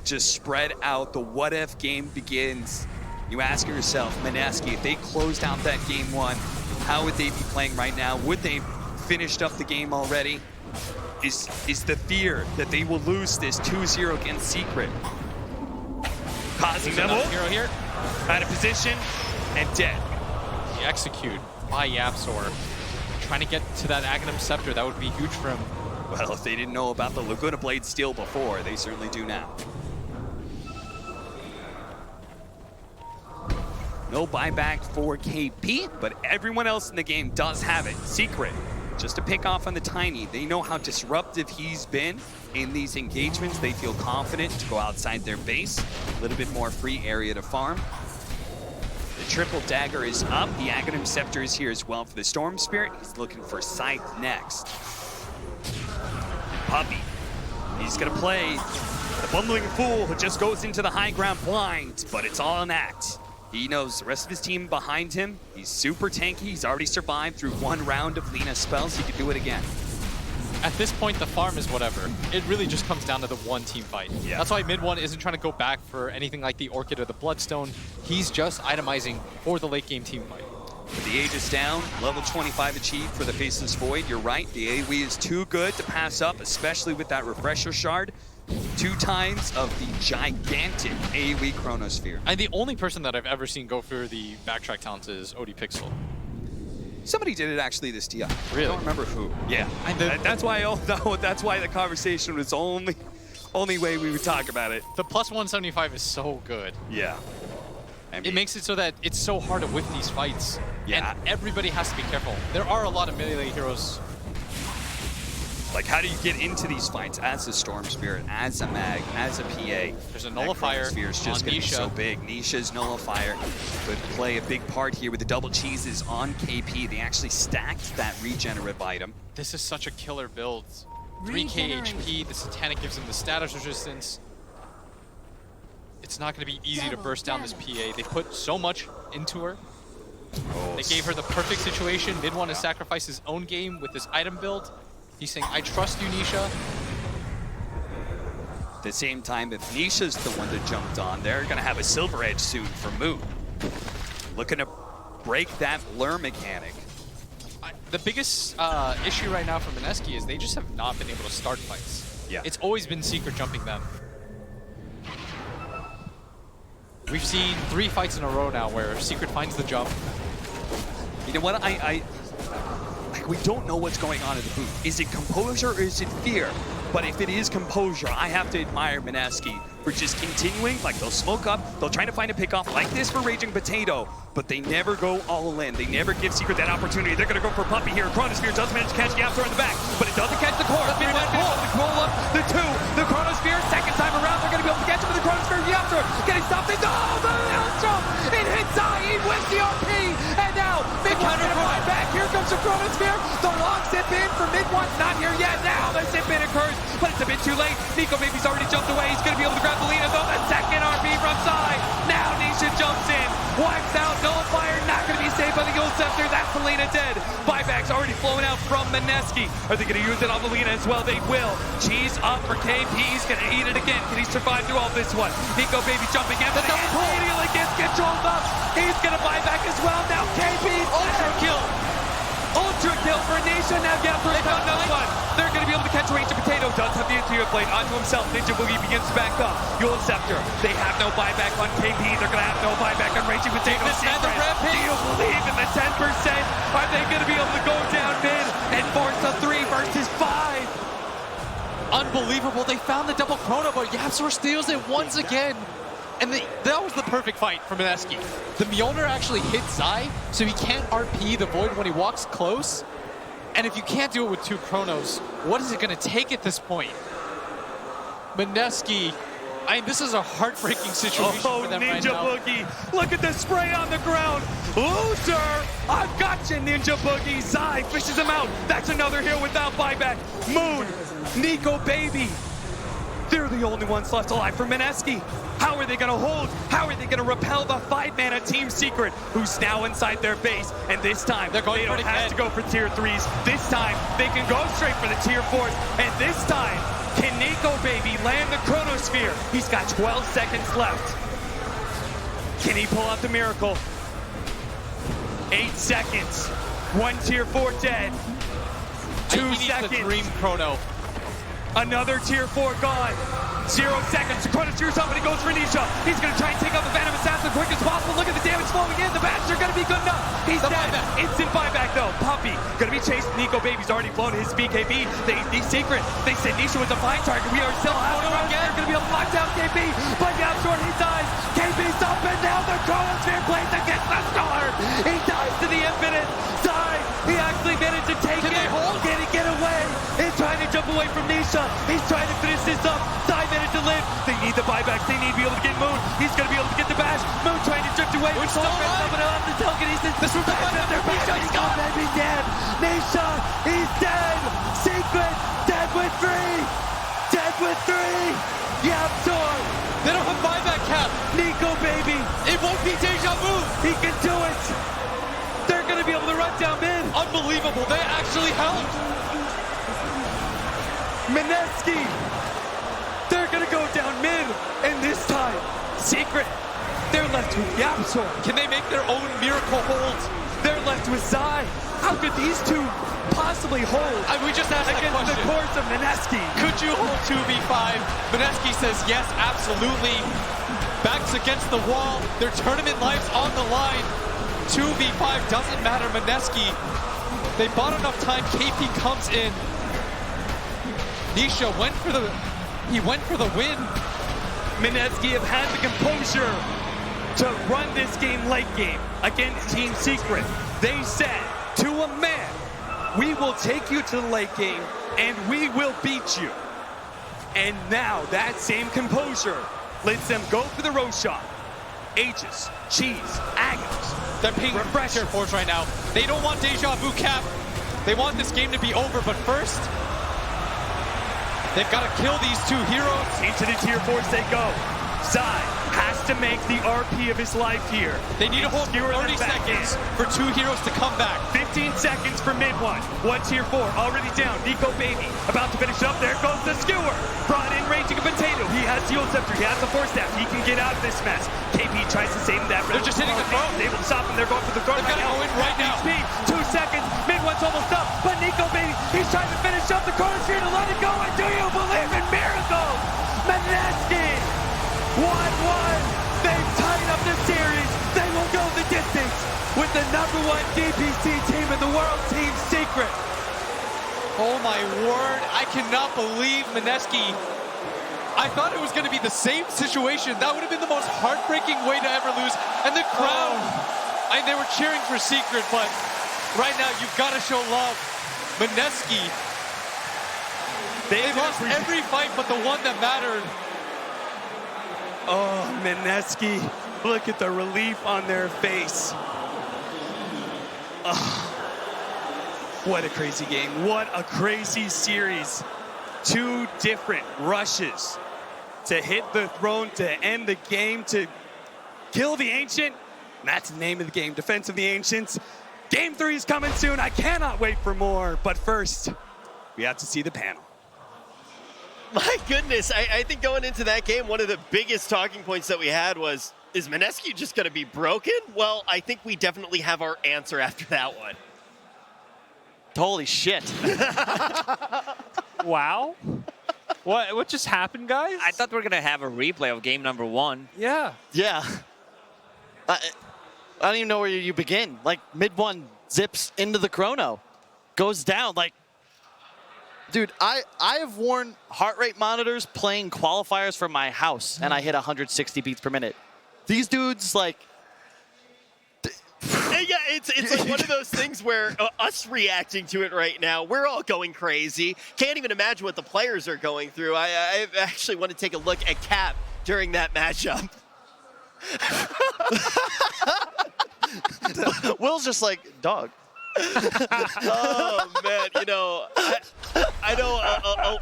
just spread out. The what-if game begins. You ask yourself, Mineski, if they closed out that game 1, how would they be playing right now? Would they finished up the game already? Is the fear that they will lose this 2-0 against Secret? Causing them hero here. Out of position and dead. The execute by Yapsor. Trying to get to that Aghanim Scepter, that would be huge for him. Well, if they didn't know about the Laguna Blade steal before, they certainly do now. No buyback for KP, but everyone else in the game does have it. Secret, just to pick off on the Tiny. They know how disruptive he's been in these engagements. They feel confident to go outside their base. A little bit more free area to farm. The triple dagger is up. The Aghanim Scepter is here as well for the Storm Spirit. He's looking for Scythe next. Puppy, he's gonna play The bumbling fool who just goes into the high ground blind, but it's all an act. He knows the rest of his team behind him. He's super tanky. He's already survived through one round of Lina's spells. He could do it again. At this point, the farm is whatever. It really just comes down to the one team fight. Yeah. That's why mid one isn't trying to go back for anything like the Orchid or the Bloodstone. He's just itemizing for the late game team fight. The Aegis down, level 25 achieved for the Faceless Void. You're right, the AoE is too good to pass up, especially with that Refresher Shard. 2 times of the gigantic AoE Chronosphere. And the only person that I've ever seen go for the backtrack talent is OD Pixel. Somebody did it actually this TI. Really? I don't remember who. Yeah, that's why. That's why the conversation was only way we would talk about it. The plus 175 is so good. Yeah. I mean, it makes it so that it's so hard to whip these fights. Yeah. And everybody has to be careful. There are a lot of melee heroes. Like, how do you get into these fights as a Storm Spirit, as a Mag, as a PA? There's a Nullifier Sphere is just going to be so big. Nisha's Nullifier could play a big part here with the double cheeses on KP. They actually stacked that regenerative item. This is such a killer build. 3k HP, the Satanic gives him the status resistance. It's not going to be easy to burst down this PA. They put so much into her. They gave her the perfect situation. Mid want to sacrifice his own game with this item build. He's saying, I trust you, Nisha. At the same time, if Nisha's the one that jumped on, they're going to have a Silver Edge soon for Moon. Looking to break that lure mechanic. The biggest issue right now for Mineski is they just have not been able to start fights. Yeah. It's always been Secret jumping them. We've seen 3 fights in a row now where Secret finds the jump. You know what? We don't know what's going on in the booth. Is it composure or is it fear? But if it is composure, I have to admire Mineski for just continuing. Like, they'll smoke up, they'll try to find a pickoff like this for Raging Potato, but they never go all in. They never give Secret that opportunity. They're going to go for Puppy here. Chronosphere does manage to catch the After in the back, but it doesn't catch the core. They're going to roll up the 2. The Chronosphere, second time around, they're going to be able to catch him with the Chronosphere. The After getting stopped. Oh, the Astro! It hits Zaid with the RP, and now mid-1 right back. Here comes the Chronosphere. The long zip in for mid-1's not here yet. Now the zip in occurs, but it's a bit too late. Nico Baby's already jumped away. He's going to be able to grab the Lina, though. The second RP from Zai. Now Nisha jumps in. Wipes out. Nullifier not going to be saved by the Gold Scepter. That's the Lina dead. Buyback's already flowing out from Mineski. Are they going to use it on the Lina as well? They will. Cheese up for KP. He's going to eat it again. Can he survive through all this one? Nico Baby jumping in. But immediately gets controlled up. He's going to buy back as well. Now KP. Ultra kill. Ultra kill for Nisha. Now Gapper found another one. They're going to be able to catch Raging Potato. Does have the interior blade onto himself. Ninja Boogie begins to back up. Yule Scepter. They have no buyback on KP. They're going to have no buyback on Raging Potato. Do you believe in the 10%? Are they going to be able to go down mid and force a 3 versus 5? Unbelievable. They found the double chrono, but Yapzor steals it once again. And that was the perfect fight for Mineski. The Mjolnir actually hit Zai, so he can't RP the Void when he walks close. And if you can't do it with 2 chronos, what is it going to take at this point? Mineski, this is a heartbreaking situation for them right now. Ninja Boogie, look at the spray on the ground. Loser, I've got you, Ninja Boogie. Zai fishes him out. That's another here without buyback. Moon, Nico Baby. They're the only ones left alive for Mineski. How are they going to hold? How are they going to repel the 5-mana Team Secret, who's now inside their base? And this time, they don't have to go for tier 3s. This time, they can go straight for the tier 4s. And this time, can Nico Baby land the Chronosphere? He's got 12 seconds left. Can he pull out the miracle? 8 seconds. 1 tier 4 dead. 2 seconds. The dream chrono. Another tier 4 gone. 0 seconds. Chronosphere's up and he goes for Nisha. He's going to try and take out the Phantom Assassin as quick as possible. Look at the damage flowing in. The Badgers are going to be good enough. He's dead. Buyback. Instant buyback though. Puppy going to be chased. Nico Baby's already blown his BKB. The Secret. They said Nisha was a fine target. We are still out. They're going to be able to lock down KP. But Yapzor, he dies. KP's up and now the Chronosphere plays against the Storm. He dies to the Infinite. Zai. He actually managed to take it. Can he get away? He's trying to jump away from Nisha. He's trying to finish this up. Zai managed to live. They need the buybacks. They need to be able to get Moon. He's going to be able to get the bash. Moon trying to drift away. Moon's still alive. But off the telekinesis. This was the Nisha, he's gone. Baby dead. Nisha, he's dead. Secret, dead with 3. Dead with 3. Yeah. shut down mid. Unbelievable. They actually helped. Mineski. They're going to go down mid. And this time, Secret, they're left with Yapsor. Can they make their own miracle holds? They're left with Zai. How could these two possibly hold we just asked that against question. the course of Mineski? Could you hold 2v5? Mineski says yes, absolutely. Backs against the wall. Their tournament life's on the line. 2v5 doesn't matter. Mineski, they bought enough time. KP comes in. Nisha went for the win. Mineski have had the composure to run this game late game against Team Secret. They said to a man, we will take you to the late game and we will beat you. And now that same composure lets them go for the Roshan. Aegis, Cheese, Agnes. They're paying pressure for us right now. They don't want Deja Vu Cap. They want this game to be over, but first, they've got to kill these two heroes. Into the tier 4s they go. Zai has to make the RP of his life here. They need to hold 30 seconds for two heroes to come back. 15 seconds for mid one. One tier 4 already down. Nico Baby about to finish up. There goes the skewer. Brought in raging a potato. He has the ult scepter. He has the force staff. He can get out of this mess. KP tries to save that. They're just hitting the throw. Able to stop him. They're going for the guard. They've got to go in right now. HP. 2 seconds. Mid one's almost up. But Nico Baby, he's trying to finish up the corner here to let it go. And do you believe in miracles? Mineski. 1-1. They've tied up the series. They will go the distance with the #1 DPC team in the world, Team Secret. Oh my word, I cannot believe Mineski. I thought it was going to be the same situation. That would have been the most heartbreaking way to ever lose. And the crowd, they were cheering for Secret, but right now you've got to show love. Mineski, they lost every fight but the one that mattered. Oh, Mineski, look at the relief on their face. Oh, what a crazy game. What a crazy series. 2 different rushes to hit the throne, to end the game, to kill the Ancient. That's the name of the game, Defense of the Ancients. Game 3 is coming soon. I cannot wait for more. But first, we have to see the panel. My goodness, I think going into that game, one of the biggest talking points that we had was, is Mineski just going to be broken? Well, I think we definitely have our answer after that one. Holy shit. Wow. What just happened, guys? I thought we were going to have a replay of game number 1. Yeah. Yeah. I don't even know where you begin. Like, mid one zips into the chrono, goes down. Like, dude, I have worn heart rate monitors playing qualifiers for my house, and I hit 160 beats per minute. These dudes, like... Yeah, it's like one of those things where us reacting to it right now, we're all going crazy. Can't even imagine what the players are going through. I actually want to take a look at Cap during that matchup. Will's just like, dog. Oh man, you know, I know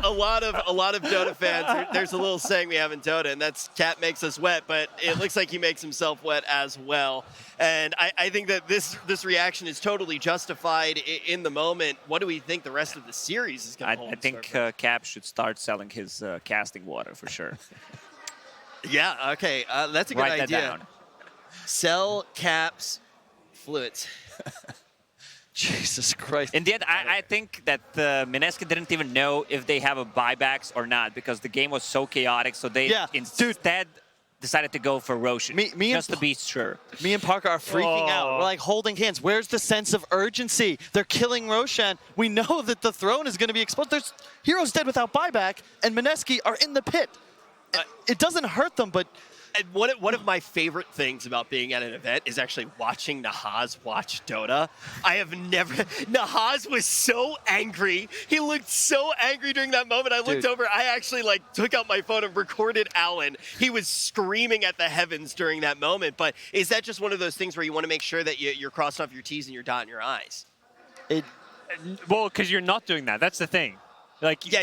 a lot of Dota fans. There's a little saying we have in Dota, and that's "Cat makes us wet," but it looks like he makes himself wet as well. And I think that this reaction is totally justified in the moment. What do we think the rest of the series is going to hold? I think Cap should start selling his casting water for sure. Yeah. Okay. That's a good Write idea. that down. Sell Cap's fluids. Jesus Christ. In the end, I think that Mineski didn't even know if they have a buybacks or not because the game was so chaotic. So they instead decided to go for Roshan just to be sure. Me and Parker are freaking out. We're like holding hands. Where's the sense of urgency? They're killing Roshan. We know that the throne is going to be exposed. There's heroes dead without buyback, and Mineski are in the pit. It doesn't hurt them, but... And one of my favorite things about being at an event is actually watching Nahaz watch Dota. Nahaz was so angry. He looked so angry during that moment. I looked over, I actually took out my phone and recorded Alan. He was screaming at the heavens during that moment. But is that just one of those things where you want to make sure that you're crossing off your T's and you're dotting your I's? Well, because you're not doing that. That's the thing. Like, yeah,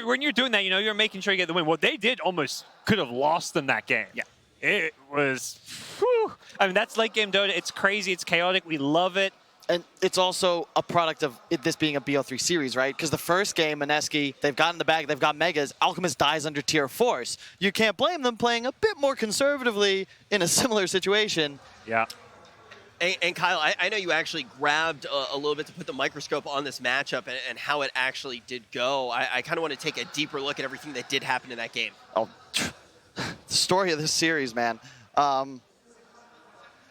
when you're doing that, you're making sure you get the win. Well, they could have lost them that game. Yeah. It was, whew. I mean, that's late game Dota. It's crazy. It's chaotic. We love it. And it's also a product of this being a BO3 series, right? Because the first game, Mineski, they've got in the bag, they've got Megas. Alchemist dies under tier force. You can't blame them playing a bit more conservatively in a similar situation. Yeah. And Kyle, I know you actually grabbed a little bit to put the microscope on this matchup and how it actually did go. I kind of want to take a deeper look at everything that did happen in that game. Oh, the story of this series, man.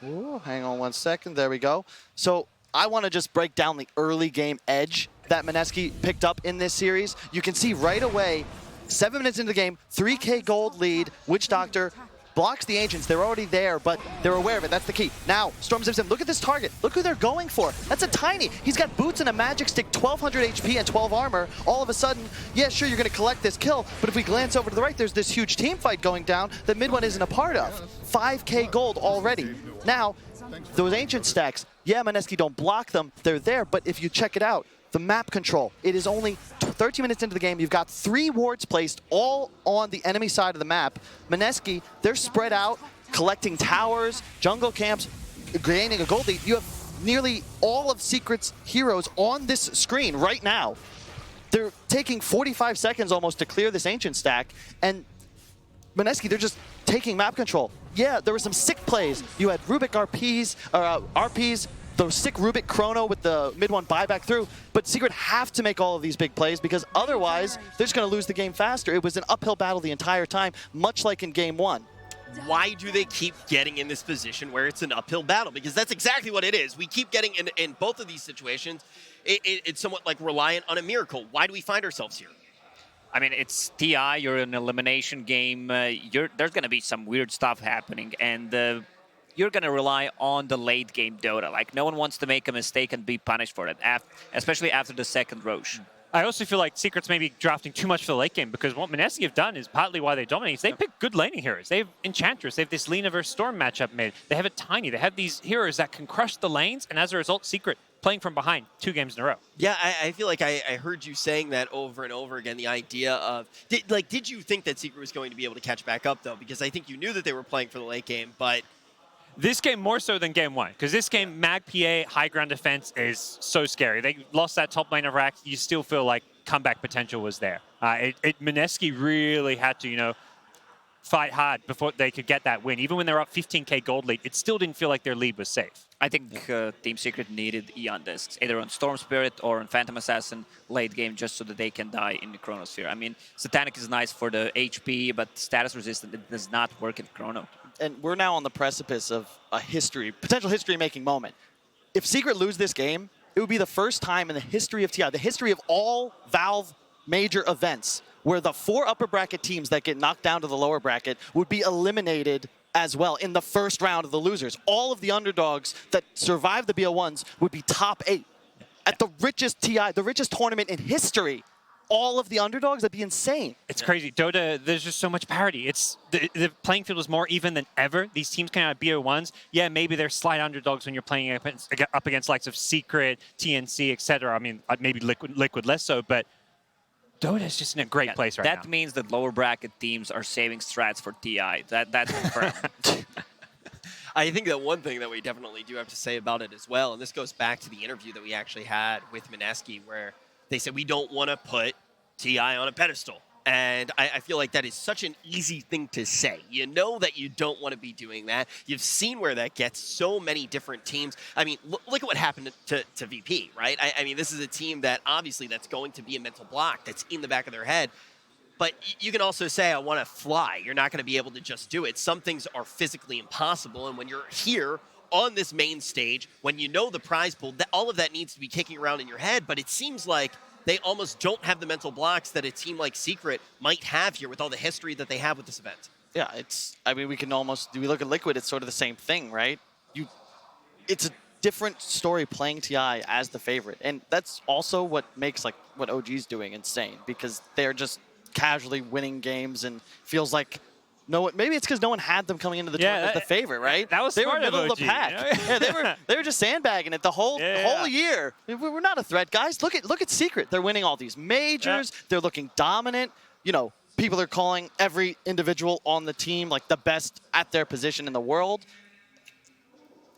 Ooh, hang on one second. There we go. So I want to just break down the early game edge that Mineski picked up in this series. You can see right away, 7 minutes into the game, 3K gold lead, Witch Doctor blocks the Ancients. They're already there, but they're aware of it. That's the key. Now, Storm Simpson, look at this target. Look who they're going for. That's a tiny. He's got boots and a magic stick, 1200 HP and 12 armor. All of a sudden, yeah, sure, you're going to collect this kill, but if we glance over to the right, there's this huge team fight going down that Mid One isn't a part of. 5K gold already. Now, those Ancient stacks, yeah, Mineski don't block them. They're there, but if you check it out, the map control, it is only 13 minutes into the game. You've got 3 wards placed all on the enemy side of the map. Mineski, they're spread out, collecting towers, jungle camps, gaining a gold lead. You have nearly all of Secret's heroes on this screen right now. They're taking 45 seconds almost to clear this Ancient stack, and Mineski, they're just taking map control. Yeah, there were some sick plays. You had Rubik RPs, the sick Rubik Chrono with the Mid One buyback through, but Secret have to make all of these big plays because otherwise they're just going to lose the game faster. It was an uphill battle the entire time, much like in game 1. Why do they keep getting in this position where it's an uphill battle? Because that's exactly what it is. We keep getting in both of these situations, it's somewhat like reliant on a miracle. Why do we find ourselves here? I mean, it's TI, you're in an elimination game, there's going to be some weird stuff happening, and you're going to rely on the late game Dota. Like, no one wants to make a mistake and be punished for it, especially after the second Roche. I also feel like Secret's maybe drafting too much for the late game because what Mineski have done is partly why they dominate. They pick good laning heroes. They have Enchantress. They have this Lina versus Storm matchup made. They have it Tiny. They have these heroes that can crush the lanes, and as a result, Secret playing from behind 2 games in a row. Yeah, I feel like I heard you saying that over and over again, the idea of, did you think that Secret was going to be able to catch back up, though? Because I think you knew that they were playing for the late game, but... This game more so than game 1, because this game, Mag PA, high ground defense is so scary. They lost that top lane of Rack. You still feel like comeback potential was there. Mineski really had to, fight hard before they could get that win. Even when they were up 15K gold lead, it still didn't feel like their lead was safe. I think Team Secret needed Eon discs, either on Storm Spirit or on Phantom Assassin late game, just so that they can die in the Chronosphere. I mean, Satanic is nice for the HP, but status resistant, it does not work in Chrono. And we're now on the precipice of a potential history-making moment. If Secret lose this game, it would be the first time in the history of TI, the history of all Valve major events, where the 4 upper bracket teams that get knocked down to the lower bracket would be eliminated as well in the first round of the losers. All of the underdogs that survive the BO1s would be top 8. At the richest TI, the richest tournament in history, all of the underdogs, that'd be insane. It's crazy. Dota, there's just so much parity. The playing field is more even than ever. These teams coming out of BO1s, yeah, maybe they're slight underdogs when you're playing up against likes of Secret, TNC, etc. I mean, maybe Liquid less so, but Dota is just in a great place right now. That means that lower bracket teams are saving strats for TI. That's confirmed. I think that one thing that we definitely do have to say about it as well, and this goes back to the interview that we actually had with Mineski, where they said we don't want to put TI on a pedestal. And I feel like that is such an easy thing to say. You know that you don't want to be doing that. You've seen where that gets so many different teams. I mean, look at what happened to VP, right? I mean, this is a team that obviously that's going to be a mental block that's in the back of their head. But you can also say, I want to fly. You're not going to be able to just do it. Some things are physically impossible. And when you're here on this main stage, when you know the prize pool, all of that needs to be kicking around in your head. But it seems like they almost don't have the mental blocks that a team like Secret might have here with all the history that they have with this event. Yeah, I mean, we look at Liquid, it's sort of the same thing, right? It's a different story playing TI as the favorite. And that's also what makes like what OG's doing insane, because they're just casually winning games and feels like maybe it's because no one had them coming into the tournament as the favorite, right? That was they smart were middle of of the pack. Yeah, they were just sandbagging it the whole year. We're not a threat, guys. Look at Secret. They're winning all these majors. Yeah. They're looking dominant. People are calling every individual on the team like the best at their position in the world.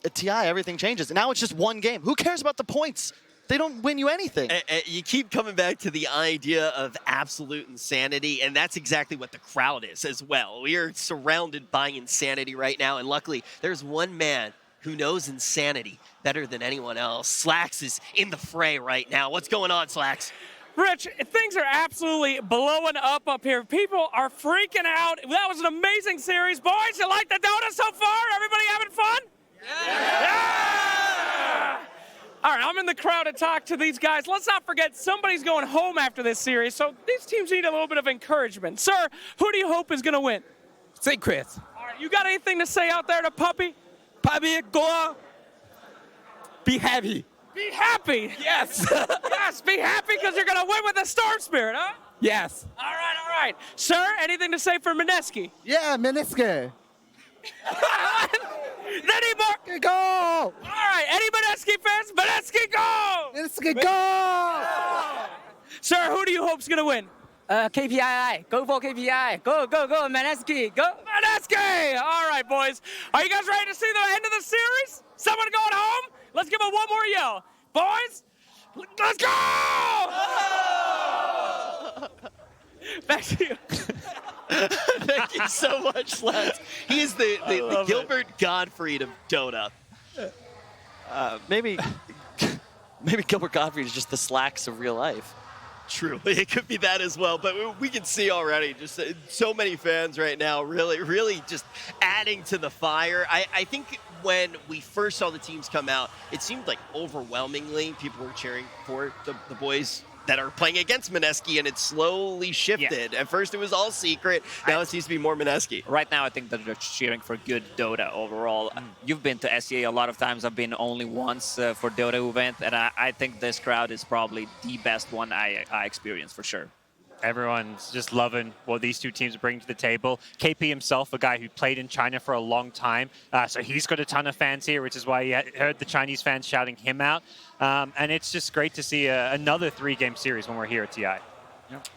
at TI, everything changes. And now it's just one game. Who cares about the points? They don't win you anything. You keep coming back to the idea of absolute insanity, and that's exactly what the crowd is as well. We are surrounded by insanity right now, and luckily there's one man who knows insanity better than anyone else. Slacks is in the fray right now. What's going on, Slacks? Rich, things are absolutely blowing up here. People are freaking out. That was an amazing series. Boys, you like the Dota so far? Everybody having fun? Yeah! All right, I'm in the crowd to talk to these guys. Let's not forget, somebody's going home after this series, so these teams need a little bit of encouragement. Sir, who do you hope is going to win? Secret. All right, you got anything to say out there to Puppy? Puppy, go. Be happy. Be happy? Yes. Yes, be happy because you're going to win with the Storm Spirit, huh? Yes. All right. Sir, anything to say for Mineski? Yeah, Mineski. Any more? Go! All right, any Mineski fans? Mineski, go! Mineski, go! Sir, who do you hope's going to win? KPI. Go for KPI. Go, Mineski. Go. Mineski! All right, boys. Are you guys ready to see the end of the series? Someone going home? Let's give them one more yell. Boys, let's go! Back to you. Thank you so much, Slacks. He is the Gilbert Gottfried of Dota. Maybe Gilbert Gottfried is just the Slacks of real life. Truly, it could be that as well, but we can see already just so many fans right now really just adding to the fire. I think when we first saw the teams come out, it seemed like overwhelmingly people were cheering for the boys that are playing against Mineski, and it slowly shifted. Yeah. At first it was all Secret, now it seems to be more Mineski. Right now I think that they're cheering for good Dota overall. You've been to SEA a lot of times, I've been only once for Dota event, and I think this crowd is probably the best one I experienced for sure. Everyone's just loving what these two teams bring to the table. KP himself, a guy who played in China for a long time, so he's got a ton of fans here, which is why you heard the Chinese fans shouting him out. And it's just great to see another 3-game series when we're here at TI.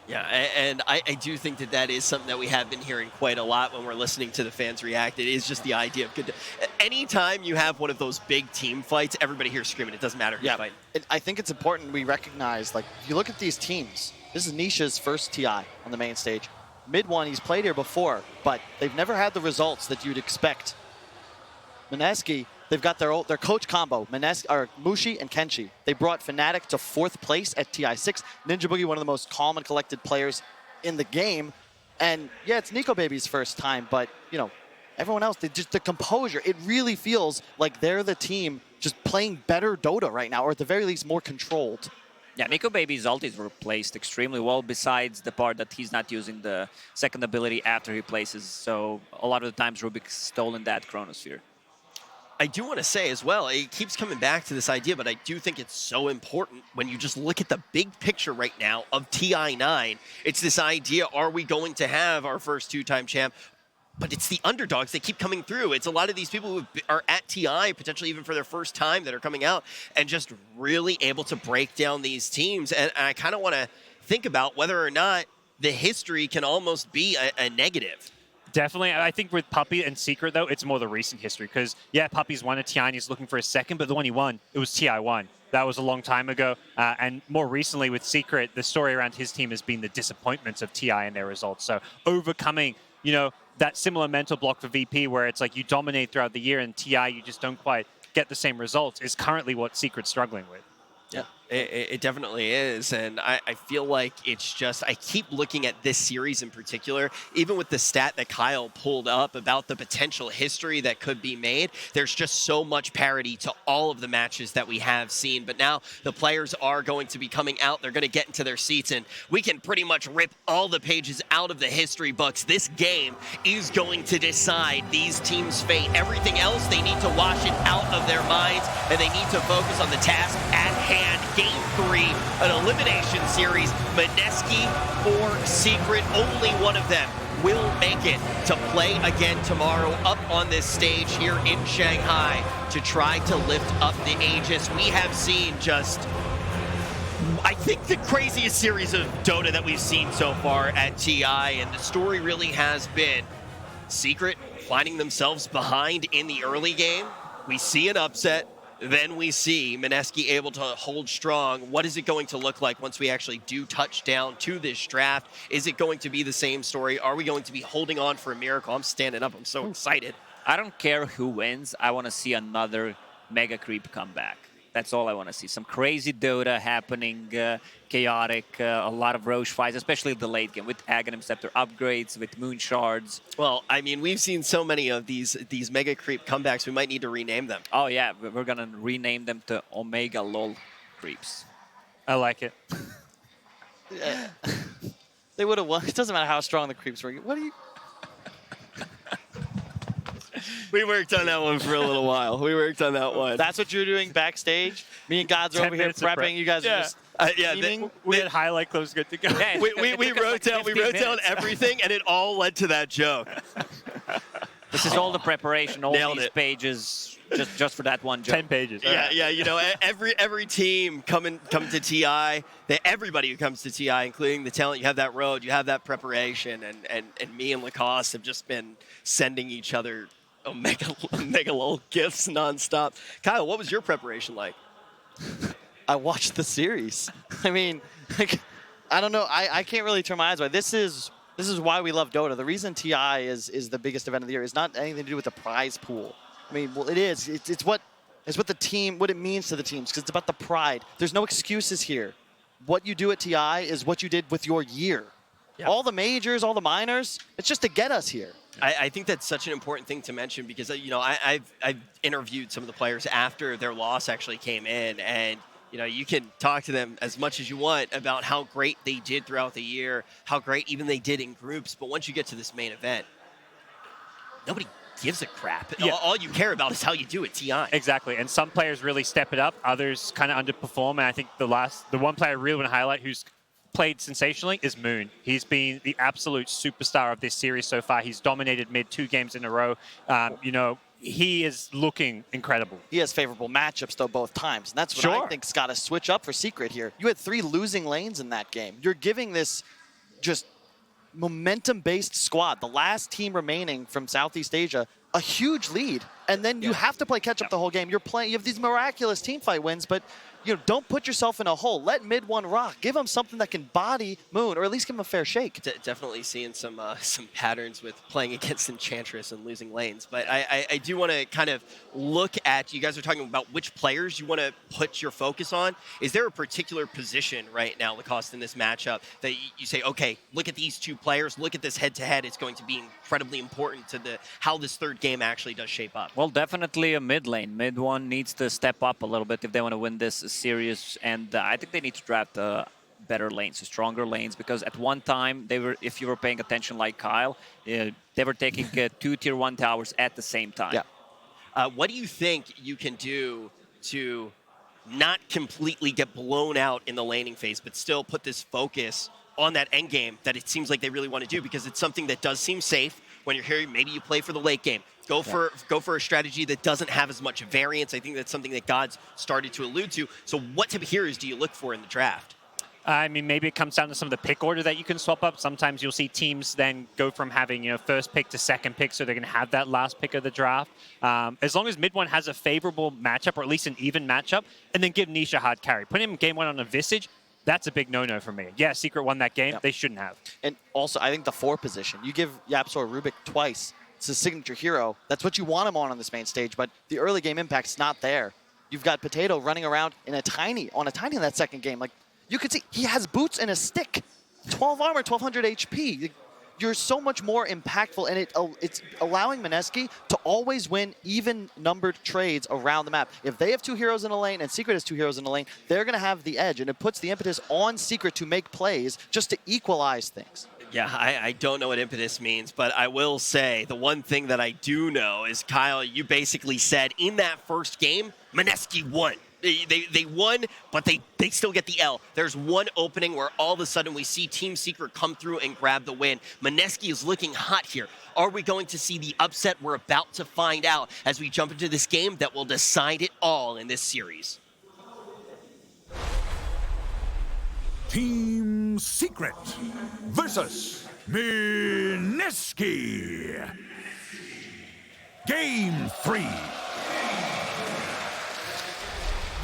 Yeah, and I do think that is something that we have been hearing quite a lot when we're listening to the fans react. It is just the idea of good. Anytime you have one of those big team fights, everybody here screaming. It doesn't matter who's fighting. I think it's important we recognize, like, if you look at these teams, this is Nisha's first TI on the main stage. Mid one, he's played here before, but they've never had the results that you'd expect. Mineski, they've got their coach combo, Mushi and Kenshi. They brought Fnatic to 4th place at TI6. Ninja Boogie, one of the most calm and collected players in the game. And yeah, it's Nico Baby's first time, but you know, everyone else, just the composure. It really feels like they're the team just playing better Dota right now, or at the very least more controlled. Yeah, Nico Baby's ultis were placed extremely well, besides the part that he's not using the second ability after he places. So a lot of the times Rubik's stolen that Chronosphere. I do want to say as well, it keeps coming back to this idea, but I do think it's so important when you just look at the big picture right now of TI9. It's this idea, are we going to have our first 2-time champ? But it's the underdogs that keep coming through. It's a lot of these people who are at TI, potentially even for their first time, that are coming out and just really able to break down these teams. And I kind of want to think about whether or not the history can almost be a negative. Definitely. I think with Puppy and Secret, though, it's more the recent history. Because, yeah, Puppy's won a TI and he's looking for a second, but the one he won, it was TI1. That was a long time ago. And more recently with Secret, the story around his team has been the disappointments of TI and their results. So overcoming, you know, that similar mental block for VP where it's like you dominate throughout the year and TI you just don't quite get the same results is currently what Secret's struggling with. Yeah, it definitely is. And I feel like it's just, I keep looking at this series in particular, even with the stat that Kyle pulled up about the potential history that could be made. There's just so much parity to all of the matches that we have seen. But now the players are going to be coming out. They're going to get into their seats, and we can pretty much rip all the pages out of the history books. This game is going to decide these teams' fate. Everything else, they need to wash it out of their minds, and they need to focus on the task at hand. Game 3, an elimination series. Mineski or Secret, only one of them will make it to play again tomorrow up on this stage here in Shanghai to try to lift up the Aegis. We have seen just, I think, the craziest series of Dota that we've seen so far at TI, and the story really has been Secret finding themselves behind in the early game, We see an upset. Then we see Mineski able to hold strong. What is it going to look like once we actually do touch down to this draft? Is it going to be the same story? Are we going to be holding on for a miracle? I'm standing up. I'm so excited. I don't care who wins. I want to see another Mega Creep come back. That's all I want to see. Some crazy Dota happening, chaotic, a lot of Roche fights, especially the late game with Aghanim Scepter upgrades, with Moon Shards. Well, I mean, we've seen so many of these Mega Creep comebacks, we might need to rename them. Oh, yeah, we're going to rename them to Omega LOL Creeps. I like it. Yeah. They would have won. It doesn't matter how strong the Creeps were. What are you... We worked on that one for a little while. We worked on that one. That's what you're doing backstage? Me and Gods are over here prepping. You guys are just we had highlight clothes good to go. Yeah, we wrote down everything, and it all led to that joke. This is all the preparation, all Nailed these it. pages, just for that one joke. 10 pages. Yeah, you know, every team coming to TI, everybody who comes to TI, including the talent, you have that road, you have that preparation, and me and Lacoste have just been sending each other Omega LOL gifts nonstop. Kyle, what was your preparation like? I watched the series. I mean, like, I don't know. I can't really turn my eyes away. This is why we love Dota. The reason TI is the biggest event of the year is not anything to do with the prize pool. I mean, well, it is. It's what the team, what it means to the teams, because it's about the pride. There's no excuses here. What you do at TI is what you did with your year. Yep. All the majors, all the minors, it's just to get us here. I think that's such an important thing to mention because, you know, I've interviewed some of the players after their loss actually came in, and, you know, you can talk to them as much as you want about how great they did throughout the year, how great even they did in groups, but once you get to this main event, nobody gives a crap. Yeah. All you care about is how you do at TI. Exactly, and some players really step it up, others kind of underperform, and I think the one player I really want to highlight who's played sensationally is Moon. He's been the absolute superstar of this series so far. He's dominated mid 2 games in a row. You know, he is looking incredible. He has favorable matchups, though, both times. And that's what I think's got to switch up for Secret here. You had 3 losing lanes in that game. You're giving this just momentum-based squad, the last team remaining from Southeast Asia, a huge lead. And then you have to play catch-up the whole game. You have these miraculous teamfight wins, but you know, don't put yourself in a hole. Let mid 1 rock. Give them something that can body Moon, or at least give them a fair shake. Definitely seeing some patterns with playing against Enchantress and losing lanes. But I do want to kind of look at, you guys are talking about which players you want to put your focus on. Is there a particular position right now, Lacoste, in this matchup that you say, okay, look at these 2 players, look at this head-to-head. It's going to be incredibly important to how this third game actually does shape up? Well, definitely a mid lane. Mid 1 needs to step up a little bit if they want to win this series, and I think they need to draft better lanes, stronger lanes, because at one time they were, if you were paying attention like Kyle, they were taking 2 tier 1 towers at the same time. Yeah. What do you think you can do to not completely get blown out in the laning phase, but still put this focus on that end game that it seems like they really want to do, because it's something that does seem safe when you're here? Maybe you play for the late game. Go for a strategy that doesn't have as much variance. I think that's something that God's started to allude to. So what type of heroes do you look for in the draft? I mean, maybe it comes down to some of the pick order that you can swap up. Sometimes you'll see teams then go from having, you know, first pick to second pick, so they're going to have that last pick of the draft. As long as mid 1 has a favorable matchup, or at least an even matchup, and then give Niche a hard carry. Putting him game 1 on a Visage, that's a big no-no for me. Yeah, Secret won that game. They shouldn't have. And also, I think the 4 position. You give Yapsor Rubik twice. It's a signature hero. That's what you want him on this main stage, but the early game impact's not there. You've got Potato running around on a tiny in that second game. Like, you could see, he has boots and a stick. 12 armor, 1200 HP. You're so much more impactful, and it's allowing Mineski to always win even-numbered trades around the map. If they have 2 heroes in a lane and Secret has 2 heroes in a lane, they're going to have the edge, and it puts the impetus on Secret to make plays just to equalize things. Yeah, I don't know what impetus means, but I will say the one thing that I do know is, Kyle, you basically said in that first game, Mineski won. They won, but they still get the L. There's one opening where all of a sudden we see Team Secret come through and grab the win. Mineski is looking hot here. Are we going to see the upset? We're about to find out as we jump into this game that will decide it all in this series. Team Secret versus Mineski. Game 3.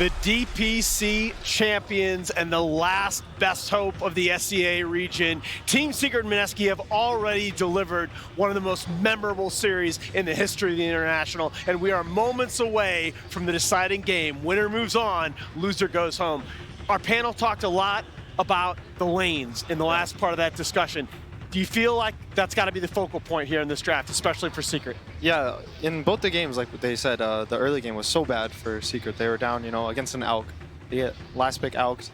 The DPC champions and the last best hope of the SCA region, Team Secret and Mineski have already delivered one of the most memorable series in the history of the International, and we are moments away from the deciding game. Winner moves on, loser goes home. Our panel talked a lot about the lanes in the last part of that discussion. Do you feel like that's got to be the focal point here in this draft, especially for Secret? Yeah, in both the games, like they said, the early game was so bad for Secret. They were down, against an Alk. They get last pick Alk.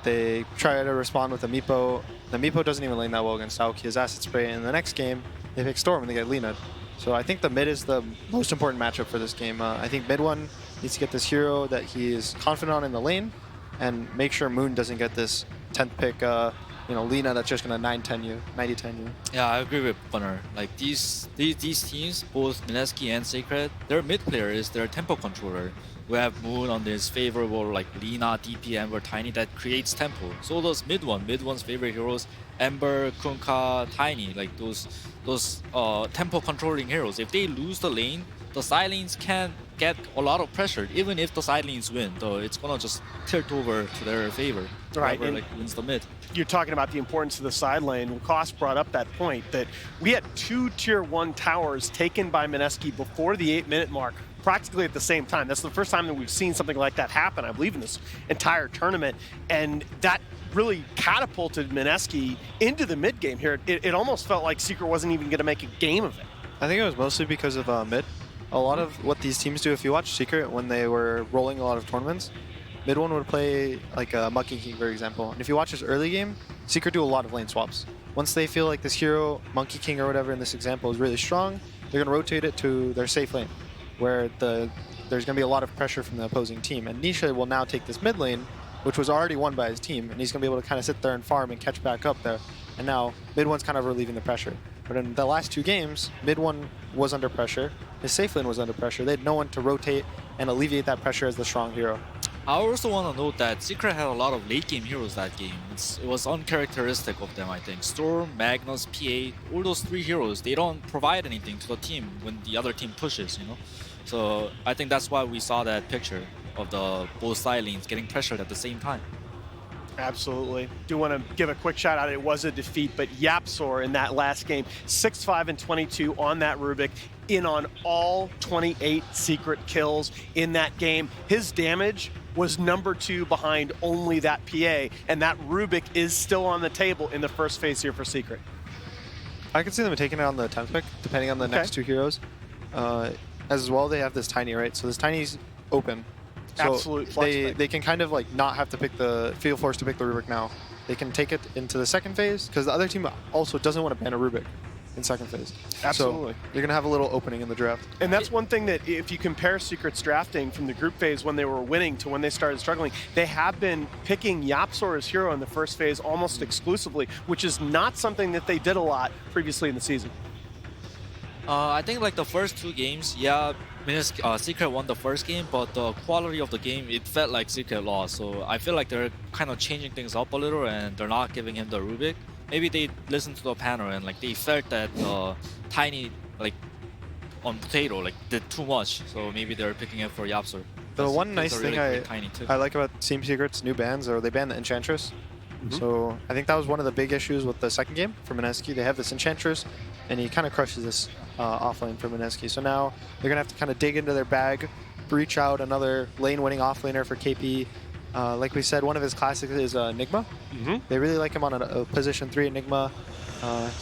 They try to respond with a Meepo. The Meepo doesn't even lane that well against Alk. He has Acid Spray. And the next game, they pick Storm and they get Lina. So I think the mid is the most important matchup for this game. I think mid one needs to get this hero that he is confident on in the lane and make sure Moon doesn't get this 10th pick Lina that's just gonna 9-10 you, 90-10 you. Yeah, I agree with Bunner. Like these teams, both Mineski and Sacred, their mid player is their tempo controller. We have Moon on this favorable like Lina, DP, Ember, Tiny that creates tempo. So those mid one's favorite heroes, Ember, Kunkka, Tiny, like those tempo controlling heroes. If they lose the lane, the side lanes can get a lot of pressure. Even if the side lanes win, though, it's gonna just tilt over to their favor. Right, whoever, wins the mid. You're talking about the importance of the side lane. Lacoste brought up that point that we had 2 tier 1 towers taken by Mineski before the 8-minute mark, practically at the same time. That's the first time that we've seen something like that happen, I believe, in this entire tournament. And that really catapulted Mineski into the mid game here. It almost felt like Secret wasn't even going to make a game of it. I think it was mostly because of mid. A lot of what these teams do, if you watch Secret when they were rolling a lot of tournaments, mid one would play like a Monkey King, for example. And if you watch his early game, Secret do a lot of lane swaps. Once they feel like this hero, Monkey King or whatever in this example, is really strong, they're going to rotate it to their safe lane, where there's going to be a lot of pressure from the opposing team. And Nisha will now take this mid lane, which was already won by his team, and he's going to be able to kind of sit there and farm and catch back up there. And now mid one's kind of relieving the pressure. But in the last 2 games, mid one was under pressure, his safe lane was under pressure. They had no one to rotate and alleviate that pressure as the strong hero. I also want to note that Secret had a lot of late game heroes that game. It was uncharacteristic of them, I think. Storm, Magnus, PA, all those 3 heroes, they don't provide anything to the team when the other team pushes, So I think that's why we saw that picture of the both side lanes getting pressured at the same time. Absolutely. Do want to give a quick shout out. It was a defeat, but Yapsor in that last game, 6-5 and 22 on that Rubik, in on all 28 Secret kills in that game. His damage was number 2 behind only that PA, and that Rubik is still on the table in the first phase here for Secret. I could see them taking it on the 10th pick, depending on the next 2 heroes. As well, they have this Tiny, right? So this Tiny's open. So Absolute flex pick. they can kind of like not have to pick feel forced to pick the Rubik now. They can take it into the second phase, because the other team also doesn't want to ban a Rubik in second phase. Absolutely. So you're going to have a little opening in the draft. And that's one thing that if you compare Secret's drafting from the group phase when they were winning to when they started struggling, they have been picking Yapsor as hero in the first phase almost exclusively, which is not something that they did a lot previously in the season. I think like the first 2 games, yeah, Secret won the first game, but the quality of the game, it felt like Secret lost. So I feel like they're kind of changing things up a little, and they're not giving him the Rubik. Maybe they listened to the panel and like they felt that Tiny like on Potato like did too much. So maybe they're picking it for Yapsor. The one nice thing really I like about Team Secret's new bans are they banned the Enchantress. So I think that was one of the big issues with the second game for Mineski. They have this Enchantress, and he kind of crushes this offlane for Mineski. So now they're going to have to kind of dig into their bag, reach out another lane-winning offlaner for KP. Like we said, one of his classics is Enigma. They really like him on a position 3 Enigma.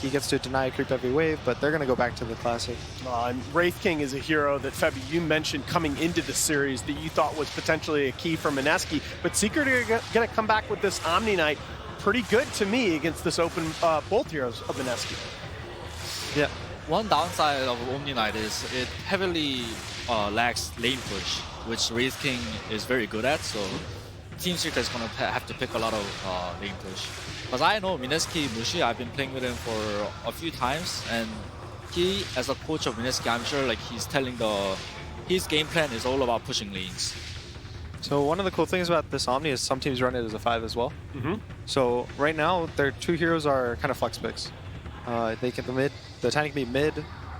He gets to deny creep every wave, but they're going to go back to the classic. And Wraith King is a hero that, Febby, you mentioned coming into the series that you thought was potentially a key for Mineski, but Secret are going to come back with this Omni Knight pretty good to me against this open both heroes of Mineski. Yeah. One downside of Omni Knight is it heavily lacks lane push, which Wraith King is very good at, so Team Secret is going to have to pick a lot of lane push. Because I know Mineski Mushi, I've been playing with him for a few times, and he, as a coach of Mineski, I'm sure like he's telling his game plan is all about pushing lanes. So one of the cool things about this Omni is some teams run it as a 5 as well. So right now, their 2 heroes are kind of flex picks. They can the Tiny can be mid,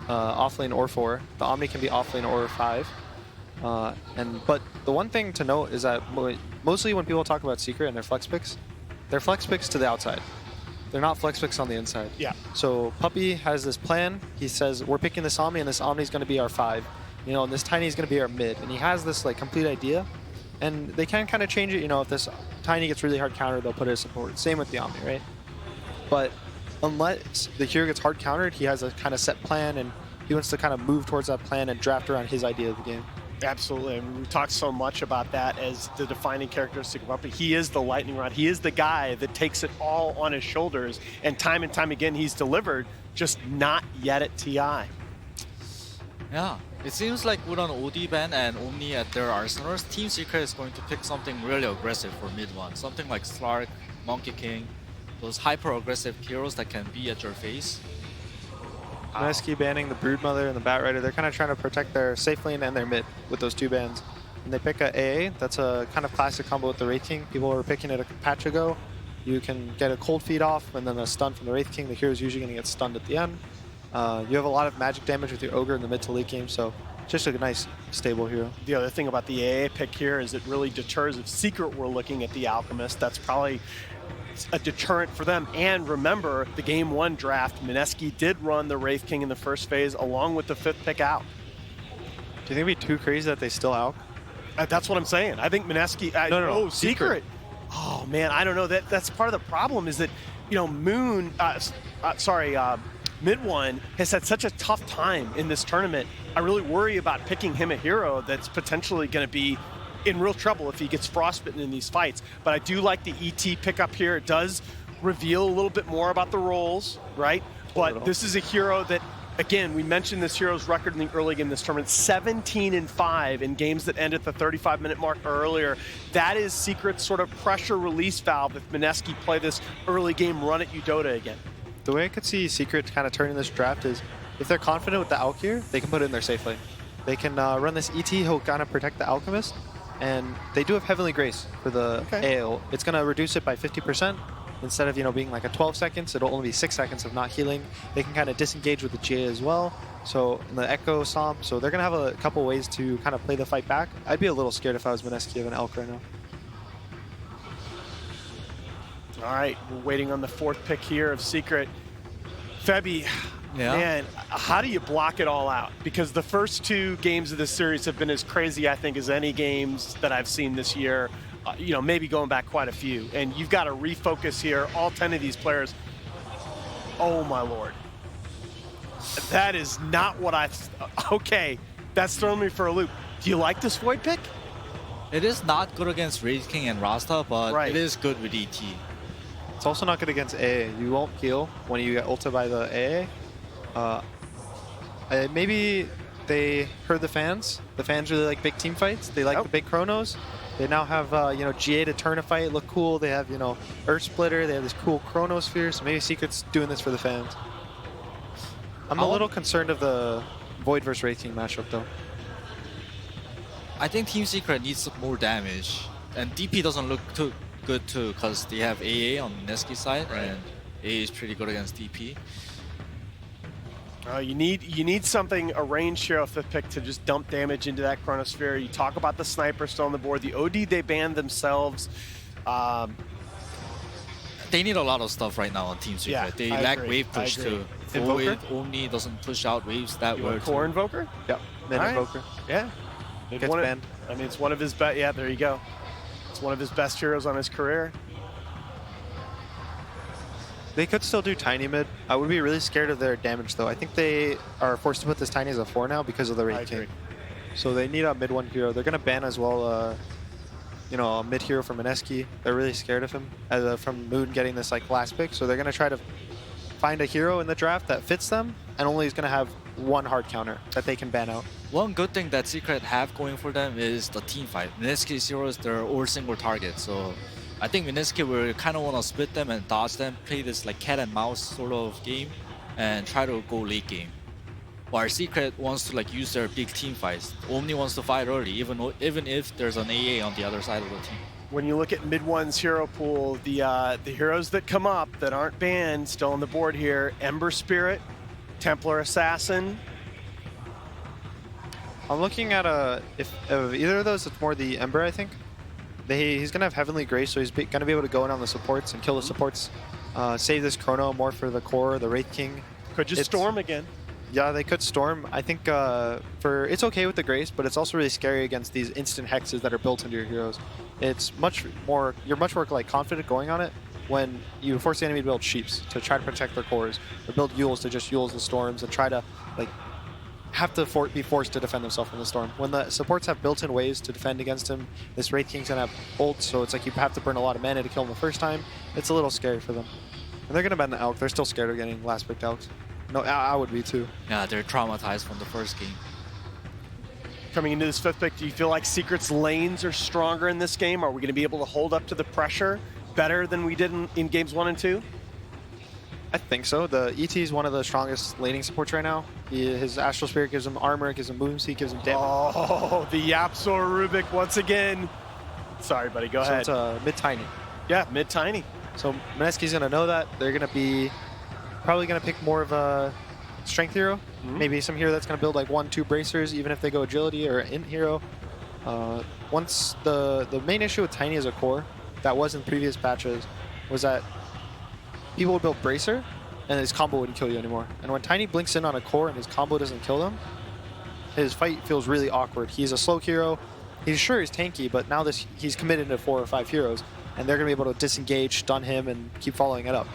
offlane or 4. The Omni can be offlane or 5. But the one thing to note is that mostly when people talk about Secret and their flex picks, they're flex picks to the outside. They're not flex picks on the inside. Yeah. So Puppy has this plan. He says, we're picking this Omni, and this Omni is going to be our 5. You know, and this Tiny is going to be our mid. And he has this like complete idea. And they can kind of change it. You know, if this Tiny gets really hard countered, they'll put it as support. Same with the Omni, right? But unless the hero gets hard countered, he has a kind of set plan, and he wants to kind of move towards that plan and draft around his idea of the game. Absolutely. And we talked so much about that as the defining characteristic of Puppy. He is the lightning rod. He is the guy that takes it all on his shoulders. And time again, he's delivered, just not yet at TI. Yeah, it seems like with an OD ban and Omni at their arsenals, Team Secret is going to pick something really aggressive for mid one. Something like Slark, Monkey King, those hyper-aggressive heroes that can be at your face. Mineski banning the Broodmother and the Batrider, they're kind of trying to protect their safe lane and their mid with those 2 bans. And they pick a AA, that's a kind of classic combo with the Wraith King. People were picking it a patch ago. You can get a cold feed off and then a stun from the Wraith King. The hero's usually going to get stunned at the end. You have a lot of magic damage with your Ogre in the mid to late game, so just a nice, stable hero. The other thing about the AA pick here is it really deters. If Secret were looking at the Alchemist, that's probably a deterrent for them. And remember, the game 1 draft, Mineski did run the Wraith King in the first phase along with the 5th pick out. Do you think it'd be too crazy that they still out? That's what I'm saying. I think Mineski... No, Secret. Oh, man, I don't know. That's part of the problem is that, you know, Mid One has had such a tough time in this tournament. I really worry about picking him a hero that's potentially going to be in real trouble if he gets frostbitten in these fights. But I do like the ET pickup here. It does reveal a little bit more about the roles, right? But this is a hero that, again, we mentioned this hero's record in the early game of this tournament, 17-5 in games that end at the 35-minute mark or earlier. That is Secret's sort of pressure release valve if Mineski play this early game run at Dota again. The way I could see Secret kind of turning this draft is if they're confident with the Alk here, they can put it in their safe lane. They can run this ET, he'll kind of protect the Alchemist, and they do have Heavenly Grace for the AO. It's going to reduce it by 50%. Instead of, you know, being like a 12 seconds, it'll only be 6 seconds of not healing. They can kind of disengage with the GA as well. So in the Echo Somp, so they're going to have a couple ways to kind of play the fight back. I'd be a little scared if I was Mineski of an Elk right now. All right, we're waiting on the 4th pick here of Secret. Febby, man, how do you block it all out? Because the first 2 games of this series have been as crazy, I think, as any games that I've seen this year. You know, maybe going back quite a few. And you've got to refocus here. All 10 of these players. Oh, my Lord. That is not what I... Okay, that's throwing me for a loop. Do you like this Void pick? It is not good against Rage King and Rasta, but it is good with ET. It's also not good against AA. You won't heal when you get ulted by the AA. Maybe they heard the fans. The fans really like big team fights. They like the big chronos. They now have, you know, GA to turn a fight, look cool. They have, you know, Earth Splitter. They have this cool Chronosphere. So maybe Secret's doing this for the fans. I'm a little concerned of the Void versus Wraith King matchup, though. I think Team Secret needs more damage. And DP doesn't look too good, too, because they have AA on Mineski's side, and AA is pretty good against DP. You need something, a range hero 5th pick to just dump damage into that Chronosphere. You talk about the sniper still on the board. The OD they banned themselves. They need a lot of stuff right now on Team Secret. Yeah, they I lack agree. wave push too. Invoker? Omni doesn't push out waves that well. Core Invoker? Yep. Then Invoker. Yeah. Gets banned. I mean, it's one of his best. Yeah, there you go. It's one of his best heroes on his career. They could still do Tiny mid. I would be really scared of their damage, though. I think they are forced to put this Tiny as a 4 now because of the Wraith King. So they need a mid 1 hero. They're going to ban as well, you know, a mid hero from Mineski. They're really scared of him from Moon getting this like last pick. So they're going to try to find a hero in the draft that fits them and only is going to have 1 hard counter that they can ban out. One good thing that Secret have going for them is the team fight. Mineski's heroes, they're all single target. So I think Mineski will kind of want to split them and dodge them, play this like cat and mouse sort of game, and try to go late game. While Secret wants to like use their big team fights. Omni wants to fight early, even if there's an AA on the other side of the team. When you look at mid 1's hero pool, the heroes that come up that aren't banned still on the board here: Ember Spirit, Templar Assassin. I'm looking at if of either of those, it's more the Ember, I think. He's going to have Heavenly Grace, so he's going to be able to go in on the supports and kill the supports. Save this Chrono more for the core, the Wraith King. Could just Storm again. Yeah, they could Storm. I think it's okay with the Grace, but it's also really scary against these instant hexes that are built into your heroes. It's you're much more like confident going on it when you force the enemy to build Sheeps to try to protect their cores, or build Yules to just Yules the Storms and try to like have to be forced to defend themselves from the Storm. When the supports have built-in ways to defend against him, this Wraith King's gonna have ults, so it's like you have to burn a lot of mana to kill him the first time. It's a little scary for them. And they're gonna ban the Elk. They're still scared of getting last picked Elks. No, I would be too. Yeah, they're traumatized from the first game. Coming into this 5th pick, do you feel like Secret's lanes are stronger in this game? Are we going to be able to hold up to the pressure better than we did in games 1 and 2? I think so. The ET is one of the strongest laning supports right now. His Astral Spirit gives him armor, gives him boom seek, gives him damage. Oh, the Yapsor Rubik once again. Sorry, buddy, go ahead. So it's mid-tiny. Yeah, mid-tiny. So Mineski's going to know that. They're going to be probably going to pick more of a strength hero. Maybe some hero that's going to build like 1-2 bracers, even if they go agility or int hero. Once the main issue with Tiny as a core, that was in previous patches, was that people would build bracer and his combo wouldn't kill you anymore. And when Tiny blinks in on a core and his combo doesn't kill them, his fight feels really awkward. He's a slow hero. He's tanky, but now he's committed to 4 or 5 heroes, and they're going to be able to disengage, stun him, and keep following it up.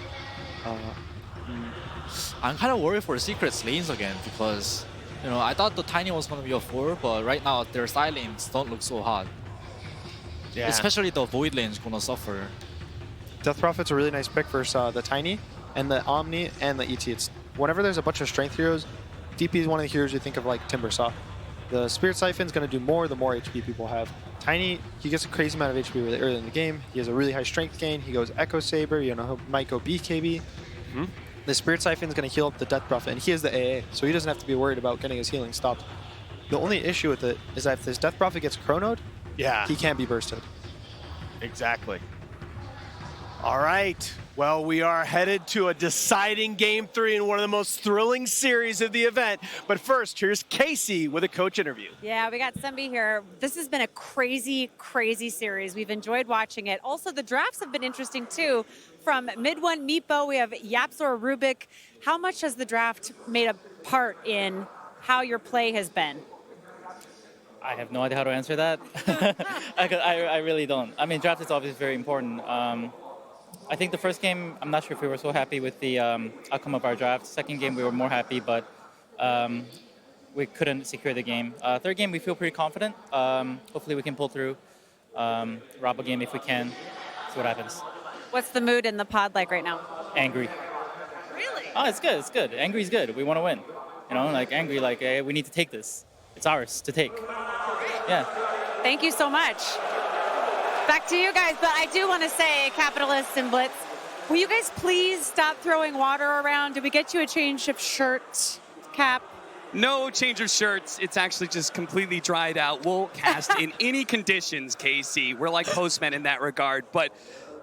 I'm kind of worried for Secret's lanes again because, I thought the Tiny was going to be a 4, but right now their side lanes don't look so hot. Yeah. Especially the Void lane is going to suffer. Death Prophet's a really nice pick versus the Tiny, and the Omni, and the ET. It's whenever there's a bunch of strength heroes, DP is one of the heroes you think of like Timbersaw. The Spirit Siphon's going to do more the more HP people have. Tiny, he gets a crazy amount of HP really early in the game. He has a really high strength gain. He goes Echo Saber, he might go BKB. The Spirit Siphon is going to heal up the Death Prophet, and he is the AA, so he doesn't have to be worried about getting his healing stopped. The only issue with it is that if this Death Prophet gets chronoed, he can't be bursted. Exactly. All right. Well, we are headed to a deciding Game 3 in one of the most thrilling series of the event. But first, here's Casey with a coach interview. Yeah, we got Sembi here. This has been a crazy, crazy series. We've enjoyed watching it. Also, the drafts have been interesting, too. From mid-1 Meepo, we have Yapsor Rubik. How much has the draft made a part in how your play has been? I have no idea how to answer that. I really don't. I mean, draft is obviously very important. I think the first game, I'm not sure if we were so happy with the outcome of our draft. Second game, we were more happy, but we couldn't secure the game. Third game, we feel pretty confident. Hopefully we can pull through. Rob a game if we can. See what happens. What's the mood in the pod like right now? Angry. Really? Oh, it's good. It's good. Angry's good. We want to win. Angry, hey, we need to take this. It's ours to take. Yeah. Thank you so much. Back to you guys, but I do want to say, Capitalists and Blitz, will you guys please stop throwing water around? Did we get you a change of shirt, Cap? No change of shirts. It's actually just completely dried out. We'll cast in any conditions, KC. We're like postmen in that regard. But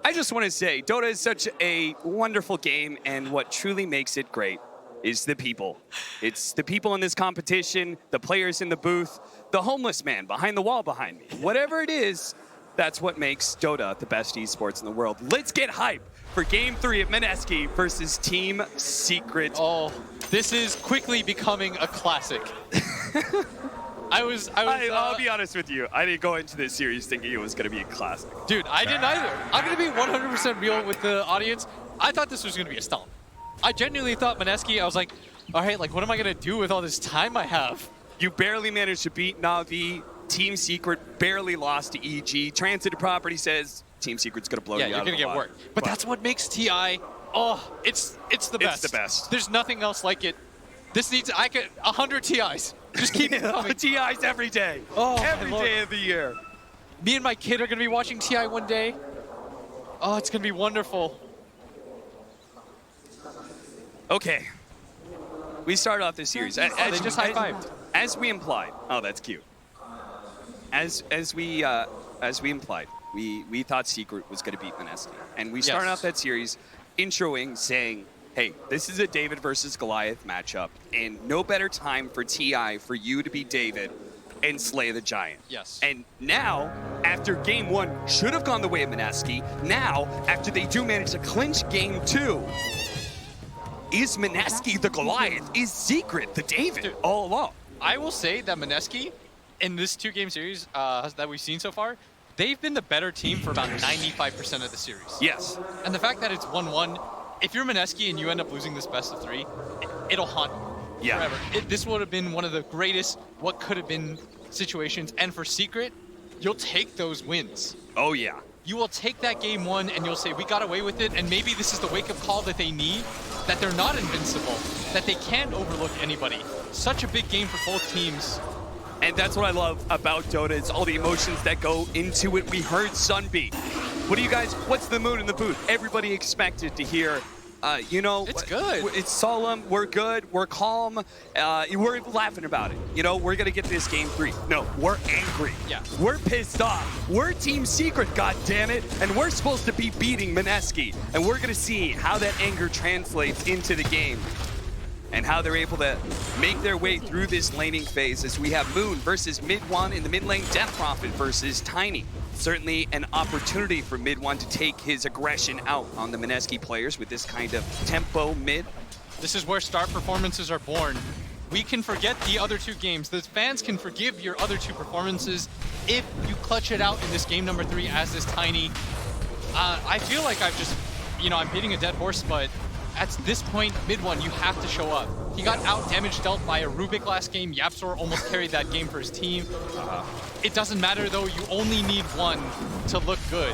I just want to say, Dota is such a wonderful game, and what truly makes it great is the people. It's the people in this competition, the players in the booth, the homeless man behind the wall behind me. Whatever it is, that's what makes Dota the best esports in the world. Let's get hype for Game 3 of Mineski versus Team Secret. Oh, this is quickly becoming a classic. I'll be honest with you. I didn't go into this series thinking it was going to be a classic. Dude, I didn't either. I'm going to be 100% real with the audience. I thought this was going to be a stomp. I genuinely thought Mineski, I was like, all right, what am I going to do with all this time I have? You barely managed to beat Na'Vi. Team Secret barely lost to EG. Transitive Property says Team Secret's going to blow you out. Yeah, you're going to get worked. But that's what makes TI, it's the best. It's the best. There's nothing else like it. This needs, 100 TIs. Just keep it coming. TIs every day. Oh, every day of the year. Me and my kid are going to be watching TI one day. Oh, it's going to be wonderful. Okay. We started off this series. They just high-fived. As we implied. Oh, that's cute. As we implied, we thought Secret was going to beat Mineski. And we started off that series introing saying, hey, this is a David versus Goliath matchup, and no better time for TI for you to be David and slay the giant. Yes. And now, after game 1 should have gone the way of Mineski, now, after they do manage to clinch game 2, is Mineski the Goliath? Is Secret the David all along? I will say that Mineski, in this 2-game series that we've seen so far, they've been the better team for about 95% of the series. Yes. And the fact that it's 1-1, if you're Mineski and you end up losing this best of 3, it'll haunt you forever. This would have been one of the greatest what could have been situations. And for Secret, you'll take those wins. Oh, yeah. You will take that game 1 and you'll say, we got away with it. And maybe this is the wake-up call that they need, that they're not invincible, that they can't overlook anybody. Such a big game for both teams. And that's what I love about Dota. It's all the emotions that go into it. We heard Sunbeat. What do you guys, what's the mood in the booth? Everybody expected to hear, you know. It's good. It's solemn, we're good, we're calm, we're laughing about it. You know, we're gonna get this game 3. No, we're angry. Yeah. We're pissed off. We're Team Secret, goddammit, and we're supposed to be beating Mineski. And we're gonna see how that anger translates into the game, and how they're able to make their way through this laning phase as we have Moon versus Mid1 in the mid lane, Death Prophet versus Tiny. Certainly an opportunity for Mid1 to take his aggression out on the Mineski players with this kind of tempo mid. This is where star performances are born. We can forget the other 2 games. The fans can forgive your other 2 performances if you clutch it out in this game number 3 as this Tiny. I feel like I've just, you know, I'm beating a dead horse, but at this point, Mid1, you have to show up. He got out damage dealt by a Rubik last game. Yapzor almost carried that game for his team. It doesn't matter though, you only need 1 to look good.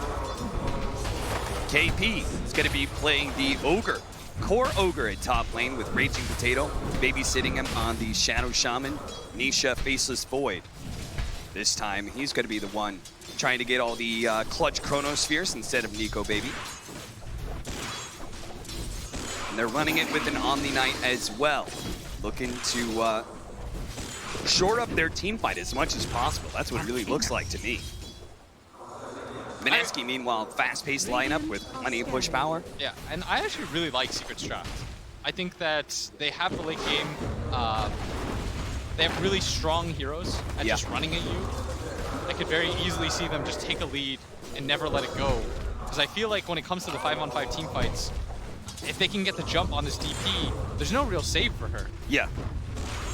KP is going to be playing the Ogre. Core Ogre at top lane with Raging Potato, babysitting him on the Shadow Shaman, Nisha Faceless Void. This time, he's going to be the one trying to get all the clutch Chronospheres instead of Nico Baby. And they're running it with an Omni Knight as well, looking to shore up their team fight as much as possible. That's what it really looks like to me. Mineski, meanwhile, fast-paced lineup with plenty of push power. Yeah, and I actually really like Secret's draft. I think that they have the late game. They have really strong heroes at just running at you. I could very easily see them just take a lead and never let it go. Because I feel like when it comes to the 5-on-5 team fights, if they can get the jump on this DP, there's no real save for her. Yeah,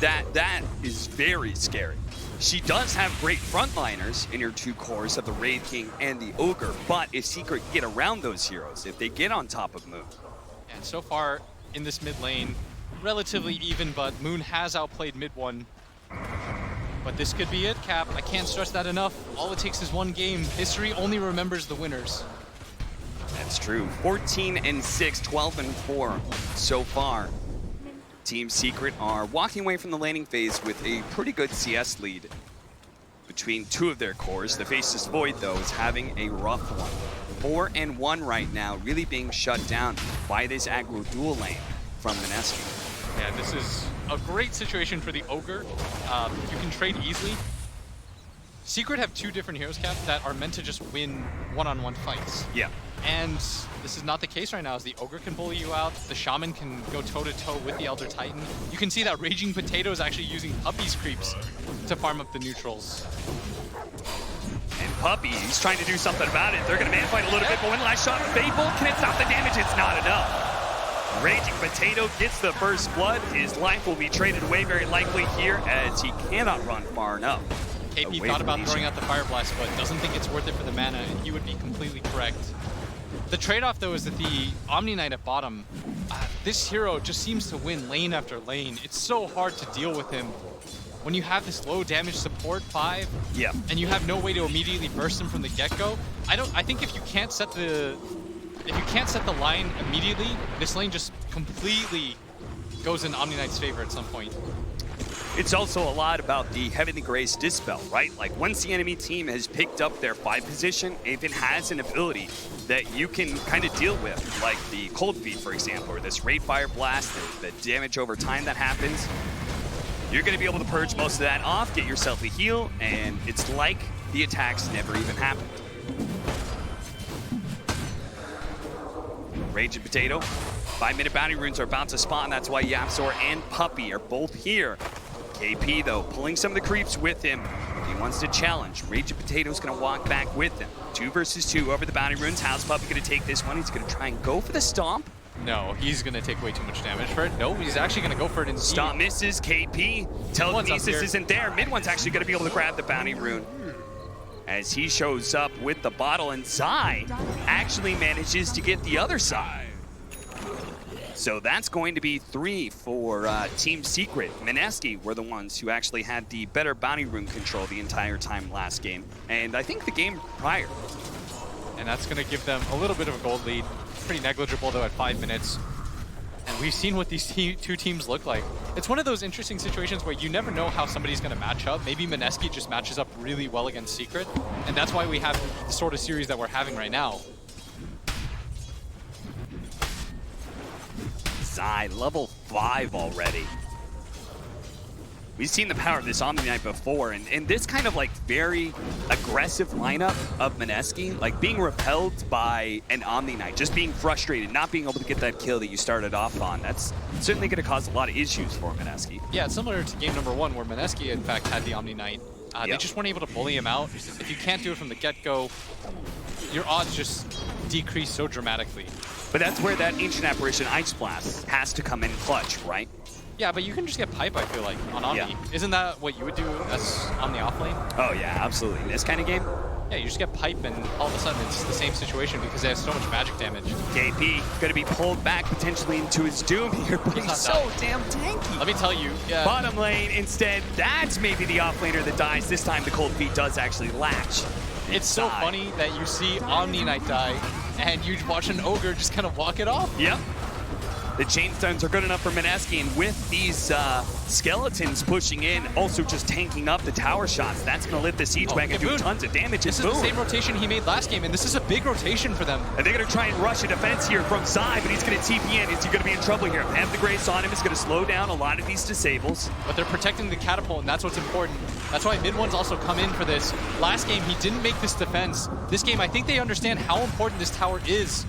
that is very scary. She does have great frontliners in her 2 cores of the Wraith King and the Ogre, but if Secret get around those heroes, if they get on top of Moon. And so far in this mid lane, relatively even, but Moon has outplayed Mid1. But this could be it, Cap. I can't stress that enough. All it takes is 1 game. History only remembers the winners. That's true. 14-6, 12-4 so far. Team Secret are walking away from the laning phase with a pretty good CS lead between 2 of their cores. The Faceless Void, though, is having a rough one. 4-1 right now, really being shut down by this aggro dual lane from Mineski. Yeah, this is a great situation for the Ogre. You can trade easily. Secret have 2 different heroes, Cap, that are meant to just win one-on-one fights. Yeah. And this is not the case right now, as the Ogre can bully you out, the Shaman can go toe-to-toe with the Elder Titan. You can see that Raging Potato is actually using Puppy's creeps to farm up the neutrals. And Puppy, he's trying to do something about it. They're going to man fight a little bit, but one last shot. Fable, can it stop the damage? It's not enough. Raging Potato gets the first blood. His life will be traded away very likely here, as he cannot run far enough. KP thought about throwing out the Fire Blast, but doesn't think it's worth it for the mana, and he would be completely correct. The trade-off, though, is that the Omni Knight at bottom, this hero just seems to win lane after lane. It's so hard to deal with him when you have this low damage support 5, and you have no way to immediately burst him from the get-go. I think if you can't set the line immediately, this lane just completely goes in Omni Knight's favor at some point. It's also a lot about the Heavenly Grace Dispel, right? Like, once the enemy team has picked up their 5 position, if it has an ability that you can kind of deal with, like the Cold Feet, for example, or this Raid Fire Blast, the damage over time that happens, you're going to be able to purge most of that off, get yourself a heal, and it's like the attacks never even happened. Raging Potato, 5-minute bounty runes are about to spawn. That's why Yapzor and Puppy are both here, KP, though, pulling some of the creeps with him. He wants to challenge. Raging Potato's going to walk back with him. 2 versus 2 over the bounty runes. House Puppy going to take this one. He's going to try and go for the stomp. No, he's going to take way too much damage for it. No, he's actually going to go for it indeed. Stomp misses. KP. Telekinesis isn't there. Mid one's actually going to be able to grab the bounty rune as he shows up with the bottle, and Zai actually manages to get the other side. So that's going to be 3 for Team Secret. Mineski were the ones who actually had the better bounty rune control the entire time last game, and I think the game prior. And that's going to give them a little bit of a gold lead. Pretty negligible, though, at 5 minutes. And we've seen what these two teams look like. It's one of those interesting situations where you never know how somebody's going to match up. Maybe Mineski just matches up really well against Secret, and that's why we have the sort of series that we're having right now. Zai, level 5 already. We've seen the power of this Omni Knight before, and this kind of like very aggressive lineup of Mineski, like being repelled by an Omni Knight, just being frustrated, not being able to get that kill that you started off on, that's certainly going to cause a lot of issues for Mineski. Yeah, it's similar to game number 1 where Mineski, in fact, had the Omni Knight. They just weren't able to bully him out. If you can't do it from the get-go, your odds just decrease so dramatically. But that's where that Ancient Apparition Ice Blast has to come in clutch, right? Yeah, but you can just get pipe, I feel like, on Omni. Yeah. Isn't that what you would do as on the off lane? Oh yeah, absolutely. In this kind of game? Yeah, you just get pipe and all of a sudden it's the same situation because they have so much magic damage. KP going to be pulled back potentially into his doom here, but he's so damn tanky. Let me tell you. Yeah. Bottom lane instead, that's maybe the offlaner that dies. This time the cold feet does actually latch. It's so funny that you see Omni Knight die and you watch an Ogre just kind of walk it off. Yep. The chainstones are good enough for Mineski, and with these skeletons pushing in, also just tanking up the tower shots, that's going to let the Siege Wagon do tons of damage. This is the same rotation he made last game, and this is a big rotation for them. And they're going to try and rush a defense here from Zai, but he's going to TP in. Is he going to be in trouble here? Have the Grace on him is going to slow down a lot of these disables. But they're protecting the catapult, and that's what's important. That's why mid ones also come in for this. Last game, he didn't make this defense. This game, I think they understand how important this tower is.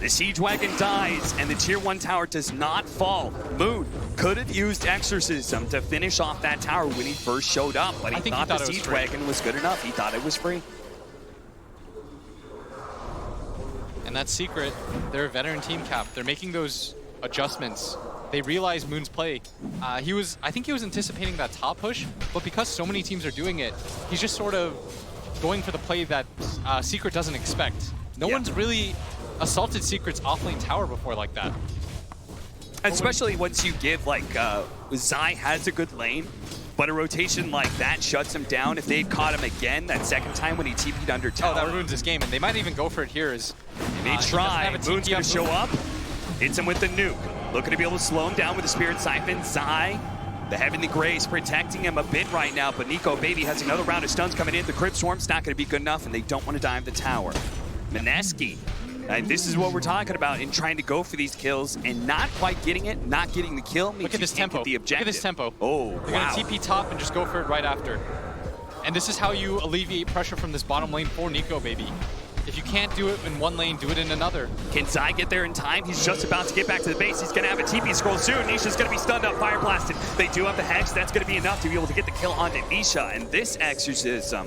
The Siege Wagon dies, and the Tier 1 tower does not fall. Moon could have used Exorcism to finish off that tower when he first showed up, but he thought the Siege Wagon was good enough. He thought it was free. And that's Secret. They're a veteran team cap. They're making those adjustments. They realize Moon's play. I think he was anticipating that top push, but because so many teams are doing it, he's just sort of going for the play that Secret doesn't expect. No one's really assaulted Secret's offlane tower before like that. Especially once you give, like, Zai has a good lane, but a rotation like that shuts him down. If they'd caught him again that second time when he TP'd under tower. Oh, that ruins his game, and they might even go for it here as they try. Moon's going to show up, hits him with the nuke. Looking to be able to slow him down with the Spirit Siphon. Zai, the Heavenly Grace, protecting him a bit right now, but Nico Baby has another round of stuns coming in. The Crypt Swarm's not going to be good enough, and they don't want to dive the tower. Mineski. And this is what we're talking about in trying to go for these kills and not quite getting it, not getting the kill. Look at this tempo. The objective. Look at this tempo. Oh, They're going to TP top and just go for it right after. And this is how you alleviate pressure from this bottom lane for Nico, baby. If you can't do it in one lane, do it in another. Can Zai get there in time? He's just about to get back to the base. He's going to have a TP scroll soon. Nisha's going to be stunned up, fire blasted. They do have the hedge. That's going to be enough to be able to get the kill onto Nisha. And this exorcism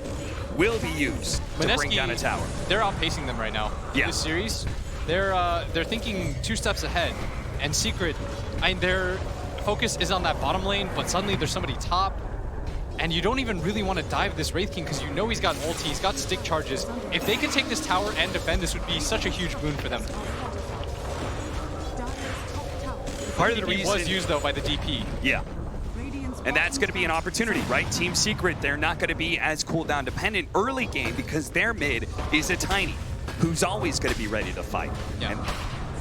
will be used to bring down a tower. They're outpacing them right now. Yeah. This series, they're thinking 2 steps ahead. And Secret, their focus is on that bottom lane, but suddenly there's somebody top. And you don't even really want to dive this Wraith King because you know he's got ulti, he's got stick charges. If they could take this tower and defend, this would be such a huge boon for them. Part of the reason was used, though, by the DP. Yeah. And that's going to be an opportunity, right? Team Secret, they're not going to be as cooldown dependent early game because their mid is a Tiny, who's always going to be ready to fight. Yeah.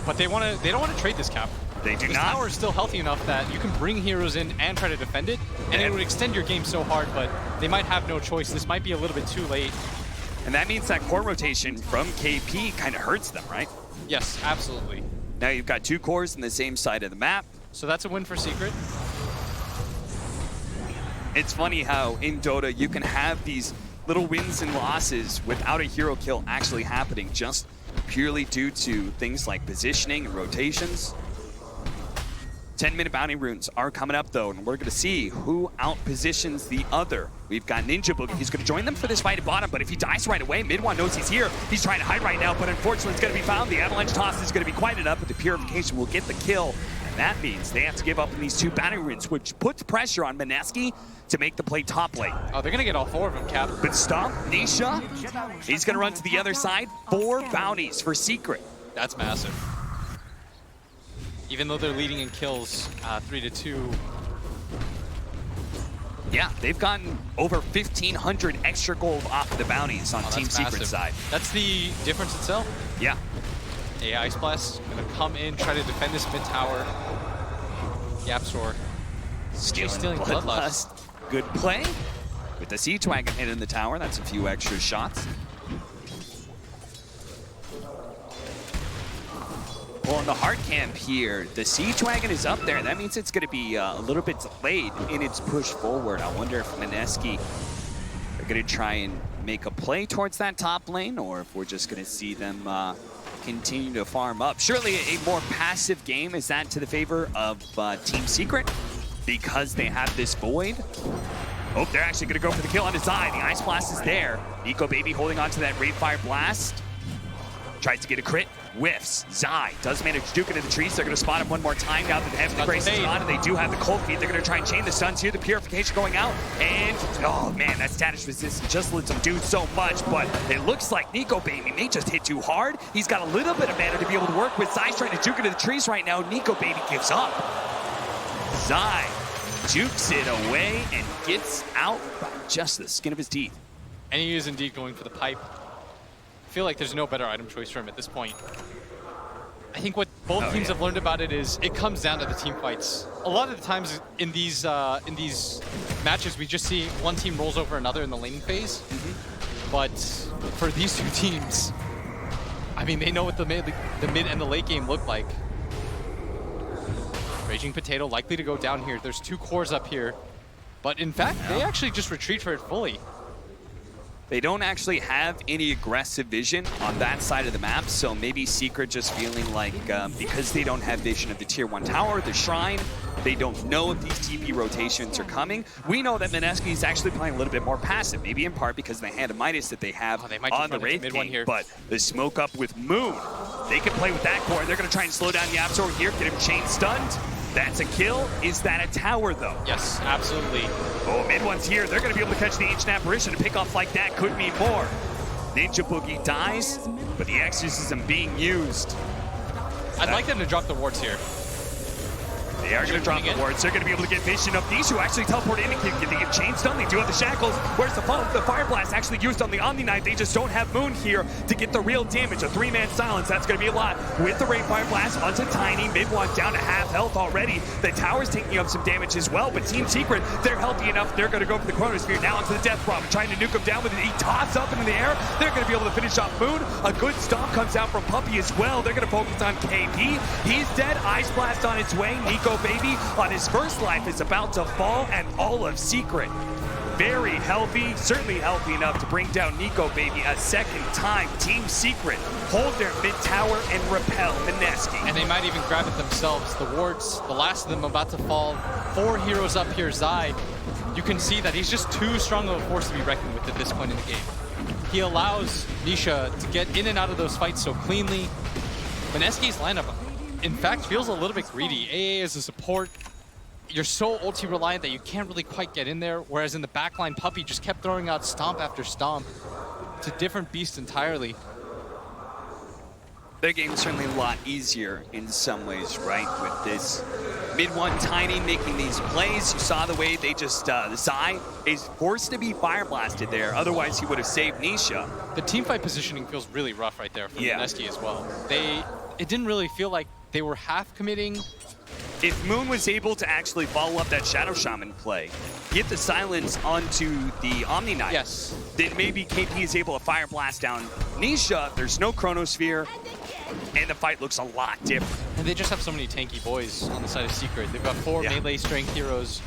But they don't want to trade this cap. They do this not. This tower is still healthy enough that you can bring heroes in and try to defend it, and it would extend your game so hard, but they might have no choice. This might be a little bit too late. And that means that core rotation from KP kind of hurts them, right? Yes, absolutely. Now you've got 2 cores on the same side of the map. So that's a win for Secret. It's funny how in Dota you can have these little wins and losses without a hero kill actually happening, just purely due to things like positioning and rotations. 10-minute bounty runes are coming up, though, and we're going to see who outpositions the other. We've got Ninja Boogie. He's going to join them for this fight at bottom, but if he dies right away, Mid1 knows he's here. He's trying to hide right now, but unfortunately it's going to be found. The Avalanche toss is going to be quite enough, but the Purification will get the kill. And that means they have to give up in these 2 bounty runes, which puts pressure on Mineski to make the play top lane. Oh, they're going to get all 4 of them, Cap. But stop, Nisha. He's going to run to the other side. 4 bounties for Secret. That's massive. Even though they're leading in kills 3-2. Yeah, they've gotten over 1,500 extra gold off of the bounties on Team Secret's side. That's the difference itself. Yeah. A Ice Blast gonna come in, try to defend this mid tower. YapzOr stealing Bloodlust. Good play. With the Siege Wagon hitting the tower, that's a few extra shots. Pulling the hard camp here. The Siege Wagon is up there. That means it's going to be a little bit delayed in its push forward. I wonder if Mineski are going to try and make a play towards that top lane, or if we're just going to see them continue to farm up. Surely a more passive game is that to the favor of Team Secret because they have this Void. Oh, they're actually going to go for the kill on his eye. The Ice Blast is there. Nico Baby holding on to that Rave Fire Blast. Tries to get a crit. Whiffs. Zai does manage to duke into the trees. They're going to spot him one more time now that they have the Grace is on, and they do have the Cold Feet. They're going to try and chain the stuns here. The Purification going out. And, oh man, that status resistance just lets him do so much, but it looks like Nico Baby may just hit too hard. He's got a little bit of mana to be able to work with. Zai's trying to duke into the trees right now. Nico Baby gives up. Zai jukes it away and gets out by just the skin of his teeth. And he is indeed going for the pipe. I feel like there's no better item choice for him at this point. I think what both teams have learned about it is it comes down to the team fights. A lot of the times in these matches, we just see one team rolls over another in the laning phase. But for these 2 teams, I mean, they know what the mid and the late game look like. Raging Potato likely to go down here. There's 2 cores up here. But in fact, they actually just retreat for it fully. They don't actually have any aggressive vision on that side of the map, so maybe Secret just feeling like because they don't have vision of the Tier 1 tower, the Shrine, they don't know if these TP rotations are coming. We know that Mineski is actually playing a little bit more passive, maybe in part because of the Hand of Midas that they have on the Wraith King, here. But the smoke up with Moon, they can play with that core. They're going to try and slow down YapzOr here, get him chain stunned. That's a kill. Is that a tower, though? Yes, absolutely. Oh, Mid1's here. They're going to be able to catch the Ancient Apparition. A pick off like that could mean more. Ninja Boogie dies, but the Exorcism being used. I'd like them to drop the wards here. They are going to drop the wards. They're going to be able to get vision of these who actually teleport in and can get chain stun. They do have the shackles. Where's the follow? The Fire Blast actually used on the Omni Knight. They just don't have Moon here to get the real damage. A 3-man silence. That's going to be a lot. With the Rain Fire Blast onto Tiny. Mid1 down to half health already. The tower's taking up some damage as well, but Team Secret, they're healthy enough. They're going to go for the Chronosphere now into the Death Bomb, trying to nuke him down with it. He toss up into the air. They're going to be able to finish off Moon. A good stomp comes out from Puppey as well. They're going to focus on KP. He's dead. Ice Blast on its way. Nico Baby on his first life is about to fall, and all of Secret very healthy, certainly healthy enough to bring down Nico Baby a second time. Team Secret hold their mid tower and repel Mineski. And they might even grab it themselves. The wards, the last of them about to fall. 4 heroes up here, Zai. You can see that he's just too strong of a force to be reckoned with at this point in the game. He allows Nisha to get in and out of those fights so cleanly. Mineski's lineup, in fact, feels a little bit greedy. AA as a support, you're so ulti reliant that you can't really quite get in there, whereas in the backline, Puppey just kept throwing out stomp after stomp. It's a different beast entirely. Their game is certainly a lot easier in some ways, right? With this Mid1 Tiny making these plays. You saw the way they just, Zai is forced to be fire blasted there. Otherwise, he would have saved Nisha. The teamfight positioning feels really rough right there for Mineski as well. It didn't really feel like they were half committing. If Moon was able to actually follow up that Shadow Shaman play, get the silence onto the Omni Knight, then maybe KP is able to fire blast down Nisha. There's no Chronosphere, and the fight looks a lot different. And they just have so many tanky boys on the side of Secret. They've got 4 melee strength heroes,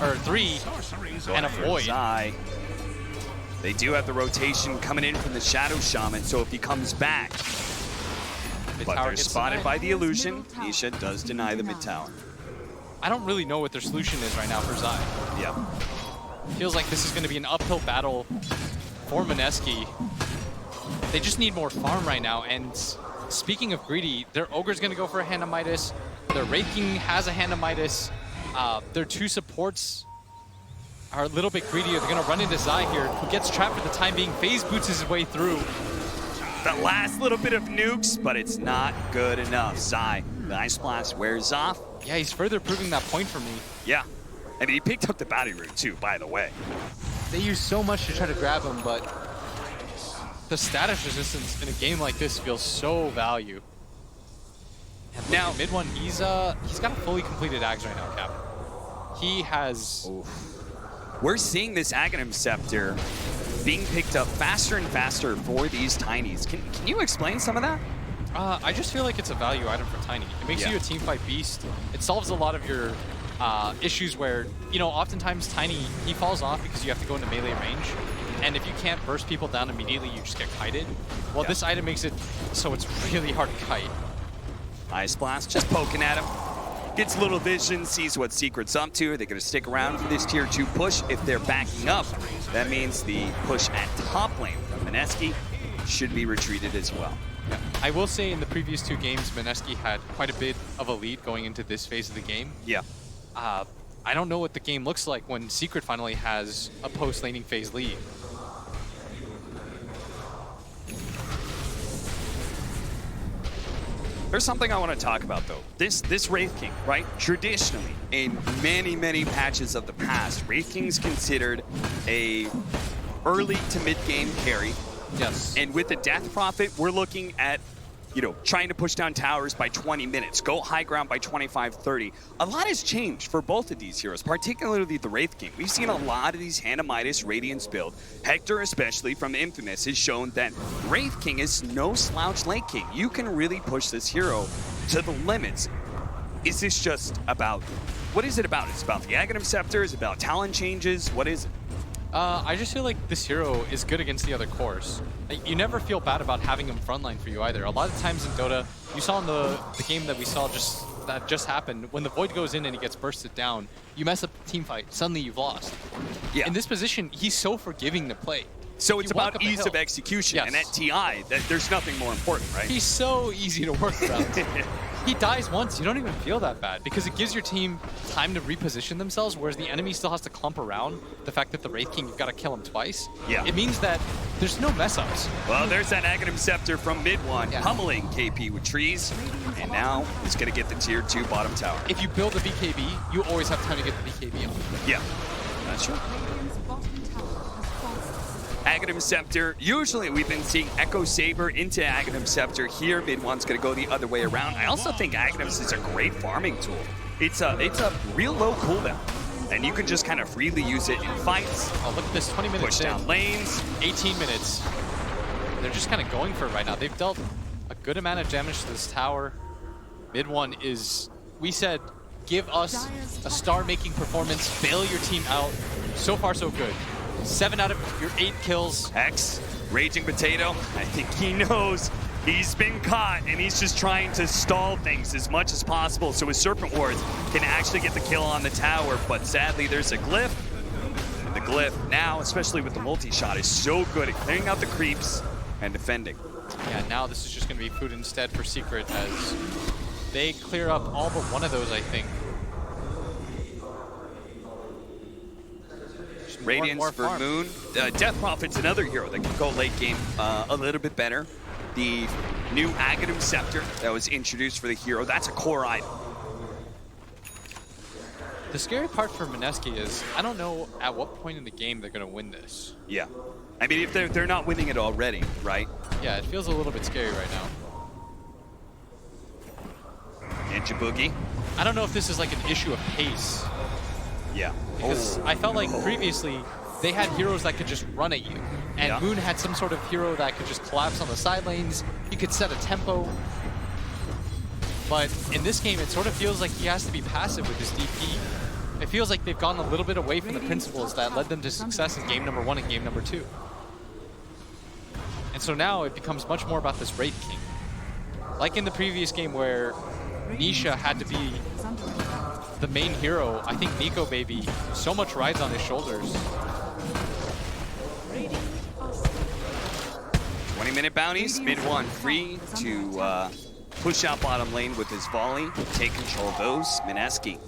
or 3, and a Void. Zai. They do have the rotation coming in from the Shadow Shaman, so if he comes back, but they're spotted by the illusion. Nisha does deny the mid tower. I don't really know what their solution is right now for Zai. Yeah. Feels like this is going to be an uphill battle for Mineski. They just need more farm right now. And speaking of greedy, their Ogre's going to go for a Hand of Midas. Their Wraith King has a Hand of Midas. Their 2 supports are a little bit greedier. They're going to run into Zai here, who gets trapped for the time being. FaZe boots his way through. The last little bit of nukes, but it's not good enough. Zai, the Ice Blast wears off. Yeah, he's further proving that point for me. Yeah. I mean, he picked up the bounty route too, by the way. They use so much to try to grab him, but the status resistance in a game like this feels so value. And now, mid one, he's got a fully completed Ags right now, Cap. He has... Oof. We're seeing this Aghanim Scepter being picked up faster and faster for these Tinies. Can you explain some of that? I just feel like it's a value item for Tiny. It makes you a teamfight beast. It solves a lot of your issues where, you know, oftentimes Tiny, he falls off because you have to go into melee range. And if you can't burst people down immediately, you just get kited. Well, this item makes it so it's really hard to kite. Ice Blast just poking at him. Gets a little vision, sees what Secret's up to. They're going to stick around for this tier 2 push. If they're backing up, that means the push at top lane from Mineski should be retreated as well. Yeah. I will say in the previous 2 games, Mineski had quite a bit of a lead going into this phase of the game. Yeah. I don't know what the game looks like when Secret finally has a post-laning phase lead. There's something I want to talk about, though. This Wraith King, right? Traditionally, in many patches of the past, Wraith King's considered a early to mid-game carry. Yes. And with the Death Prophet, we're looking at, you know, trying to push down towers by 20 minutes, go high ground by 25, 30. A lot has changed for both of these heroes, particularly the Wraith King. We've seen a lot of these Hand of Midas Radiance build. Hector, especially from Infamous, has shown that Wraith King is no slouch late king. You can really push this hero to the limits. Is this just about, what is it about? It's about the Aghanim Scepter, it's about talent changes, what is it? I just feel like this hero is good against the other cores. Like, you never feel bad about having him frontline for you either. A lot of times in Dota, you saw in the game that we saw just happened, when the Void goes in and he gets bursted down, you mess up the team fight, suddenly you've lost. Yeah. In this position, he's so forgiving to play. So it's about ease of execution, yes. And at TI, there's nothing more important, right? He's so easy to work around. He dies once, you don't even feel that bad because it gives your team time to reposition themselves, whereas the enemy still has to clump around. The fact that the Wraith King, you've got to kill him twice. Yeah. It means that there's no mess-ups. Well, there's that Aghanim Scepter from mid one, pummeling KP with trees, and now he's going to get the tier 2 bottom tower. If you build a BKB, you always have time to get the BKB on. Yeah, that's true. Aghanim Scepter, usually we've been seeing Echo Saber into Aghanim Scepter. Here, mid one's going to go the other way around. I also think Aghanim is a great farming tool. It's a real low cooldown, and you can just kind of freely use it in fights. Oh, look at this, 20 minutes push down lanes. 18 minutes. They're just kind of going for it right now. They've dealt a good amount of damage to this tower. Mid one is, we said, give us a star-making performance, bail your team out. So far, so good. 7 out of your 8 kills. Hex, Raging Potato, I think he knows he's been caught, and he's just trying to stall things as much as possible so his Serpent Wards can actually get the kill on the tower, but sadly there's a Glyph. And the Glyph now, especially with the multi-shot, is so good at clearing out the creeps and defending. Yeah, now this is just going to be food instead for Secret as they clear up all but one of those, I think. Radiance for Moon. Death Prophet's another hero that can go late game a little bit better. The new Aghanim Scepter that was introduced for the hero, that's a core item. The scary part for Mineski is, I don't know at what point in the game they're going to win this. Yeah. I mean, if they're not winning it already, right? Yeah, it feels a little bit scary right now. Ninja Boogie. I don't know if this is like an issue of pace. Yeah. Because I felt like previously they had heroes that could just run at you. And Moon had some sort of hero that could just collapse on the side lanes. He could set a tempo. But in this game, it sort of feels like he has to be passive with his DP. It feels like they've gone a little bit away from the principles that led them to success in game number 1 and game number 2. And so now it becomes much more about this Wraith King. Like in the previous game where Nisha had to be of the main hero, I think Nico Baby, so much rides on his shoulders. 20-minute bounties, mid one free to push out bottom lane with his volley, take control of those. Mineski,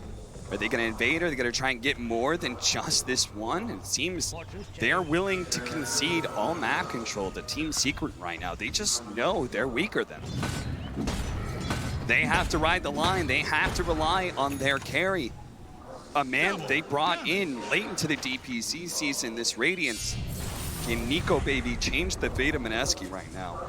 are they going to invade? Are they going to try and get more than just this one? It seems they are willing to concede all map control to Team Secret right now. They just know they're weaker than them. They have to ride the line. They have to rely on their carry. A man they brought in late into the DPC season, this Radiance. Can Nico Baby change the fate of Mineski right now?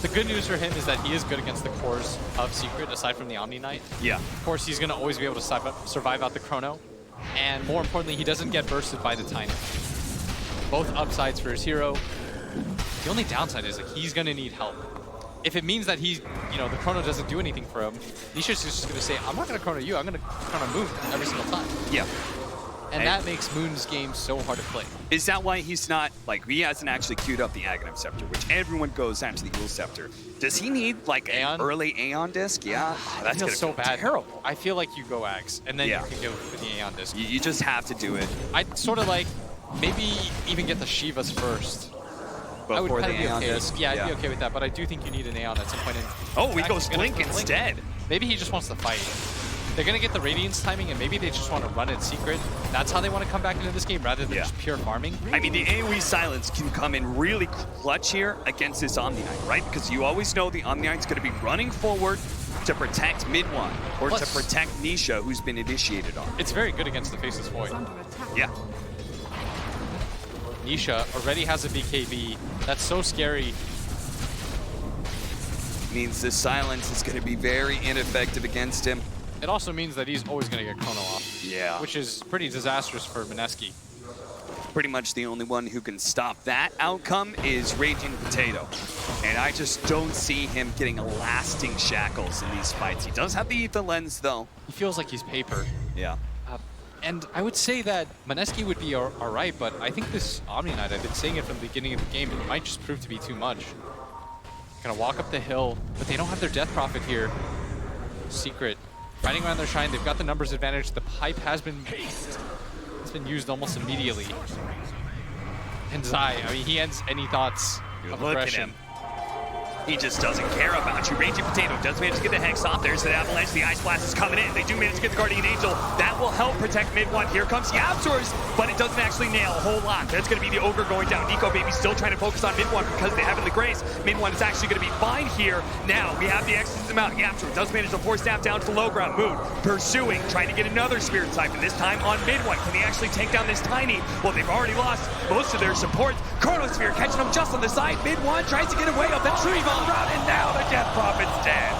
The good news for him is that he is good against the cores of Secret, aside from the Omni Knight. Yeah. Of course, he's going to always be able to survive out the Chrono. And more importantly, he doesn't get bursted by the Tiny. Both upsides for his hero. The only downside is that he's going to need help. If it means that he's, the Chrono doesn't do anything for him, Nisha's just going to say, I'm not going to Chrono you, I'm going to Chrono Moon every single time. Yeah. And that makes Moon's game so hard to play. Is that why he's not, he hasn't actually queued up the Aghanim Scepter, which everyone goes after the Ul Scepter. Does he need, an early Aeon Disc? Yeah. That feels so bad. Terrible. I feel like you go Axe, and then you can go for the Aeon Disc. You just have to do it. I'd sort of maybe even get the Shivas first. Before I would kind of be Aeon okay. Disc? Yeah, I'd be okay with that, but I do think you need an Aeon at some point. Oh, he goes Blink instead. Maybe he just wants to fight. They're going to get the Radiance timing, and maybe they just want to run it secret. That's how they want to come back into this game, rather than just pure farming. I mean, the AoE silence can come in really clutch here against this Omni Knight, right? Because you always know the Omni Knight's going to be running forward to protect mid one, or to protect Nisha, who's been initiated on. It's very good against the Faceless Void. Yeah. Nisha already has a BKB. That's so scary. Means this silence is going to be very ineffective against him. It also means that he's always going to get Chrono off. Yeah. Which is pretty disastrous for Mineski. Pretty much the only one who can stop that outcome is Raging Potato. And I just don't see him getting lasting shackles in these fights. He does have the Ether Lens, though. He feels like he's paper. Yeah. And I would say that Mineski would be all right, but I think this Omni Knight, I've been saying it from the beginning of the game, it might just prove to be too much. Gonna walk up the hill, but they don't have their Death Prophet here. Secret. Riding around their shrine, they've got the numbers advantage. The pipe has been used almost immediately. And Zai, I mean, he ends any thoughts of aggression. He just doesn't care about you. Raging Potato does manage to get the Hex off. There's the Avalanche. The Ice Blast is coming in. They do manage to get the Guardian Angel. That will help protect mid one. Here comes Yapzors, but it doesn't actually nail a whole lot. That's going to be the Ogre going down. Nico Baby still trying to focus on mid one because they have in the Grace. Mid one is actually going to be fine here. Now we have the Exorcism them out. Yapzor does manage to force Snap down to low ground. Moon pursuing, trying to get another Spirit Siphon, this time on mid one. Can they actually take down this Tiny? Well, they've already lost most of their support. Chronosphere catching them just on the side. Mid one tries to get away of the tree bomb route, and now the Death Prophet's dead.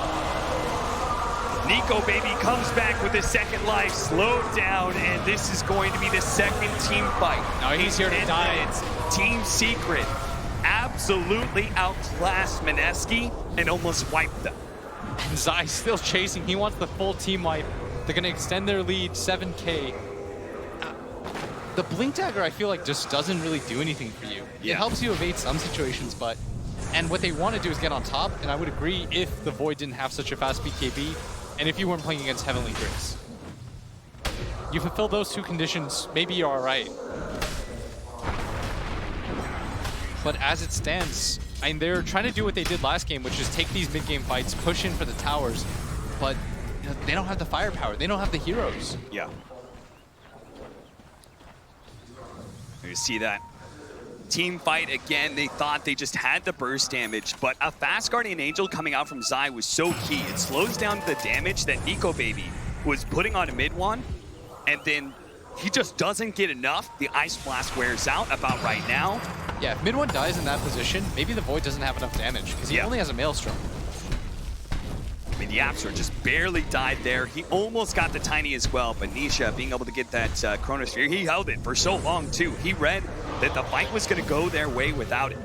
Nico Baby comes back with his second life, slowed down, and this is going to be the second team fight. Now he's here to die. Team Secret absolutely outclassed Mineski and almost wiped them. And Zai still chasing. He wants the full team wipe. They're going to extend their lead 7K. The Blink Dagger, I feel like, just doesn't really do anything for you. Yeah. It helps you evade some situations, but... And what they want to do is get on top, and I would agree if the Void didn't have such a fast BKB, and if you weren't playing against Heavenly Grace. You fulfill those two conditions, maybe you're alright. But as it stands, I mean, they're trying to do what they did last game, which is take these mid-game fights, push in for the towers, but they don't have the firepower, they don't have the heroes. Yeah. You see that team fight again. They thought they just had the burst damage, but a fast Guardian Angel coming out from Zai was so key. It slows down the damage that Nico Baby was putting on a mid one, and then he just doesn't get enough. The Ice Blast wears out about right now. Yeah, if mid one dies in that position, maybe the Void doesn't have enough damage, because he only has a Maelstrom. I mean, Yapzor just barely died there. He almost got the Tiny as well, but Nisha being able to get that Chronosphere, he held it for so long too. He read that the fight was going to go their way without it.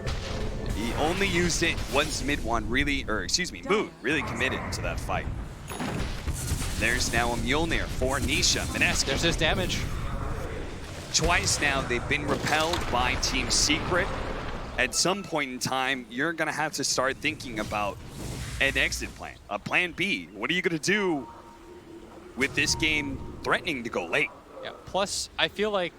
He only used it once mid one really, or excuse me, Moon really committed to that fight. There's now a Mjolnir for Nisha. Mineski. There's his damage. Twice now they've been repelled by Team Secret. At some point in time, you're going to have to start thinking about an exit plan, a plan B. What are you going to do with this game threatening to go late. Yeah. Plus, I feel like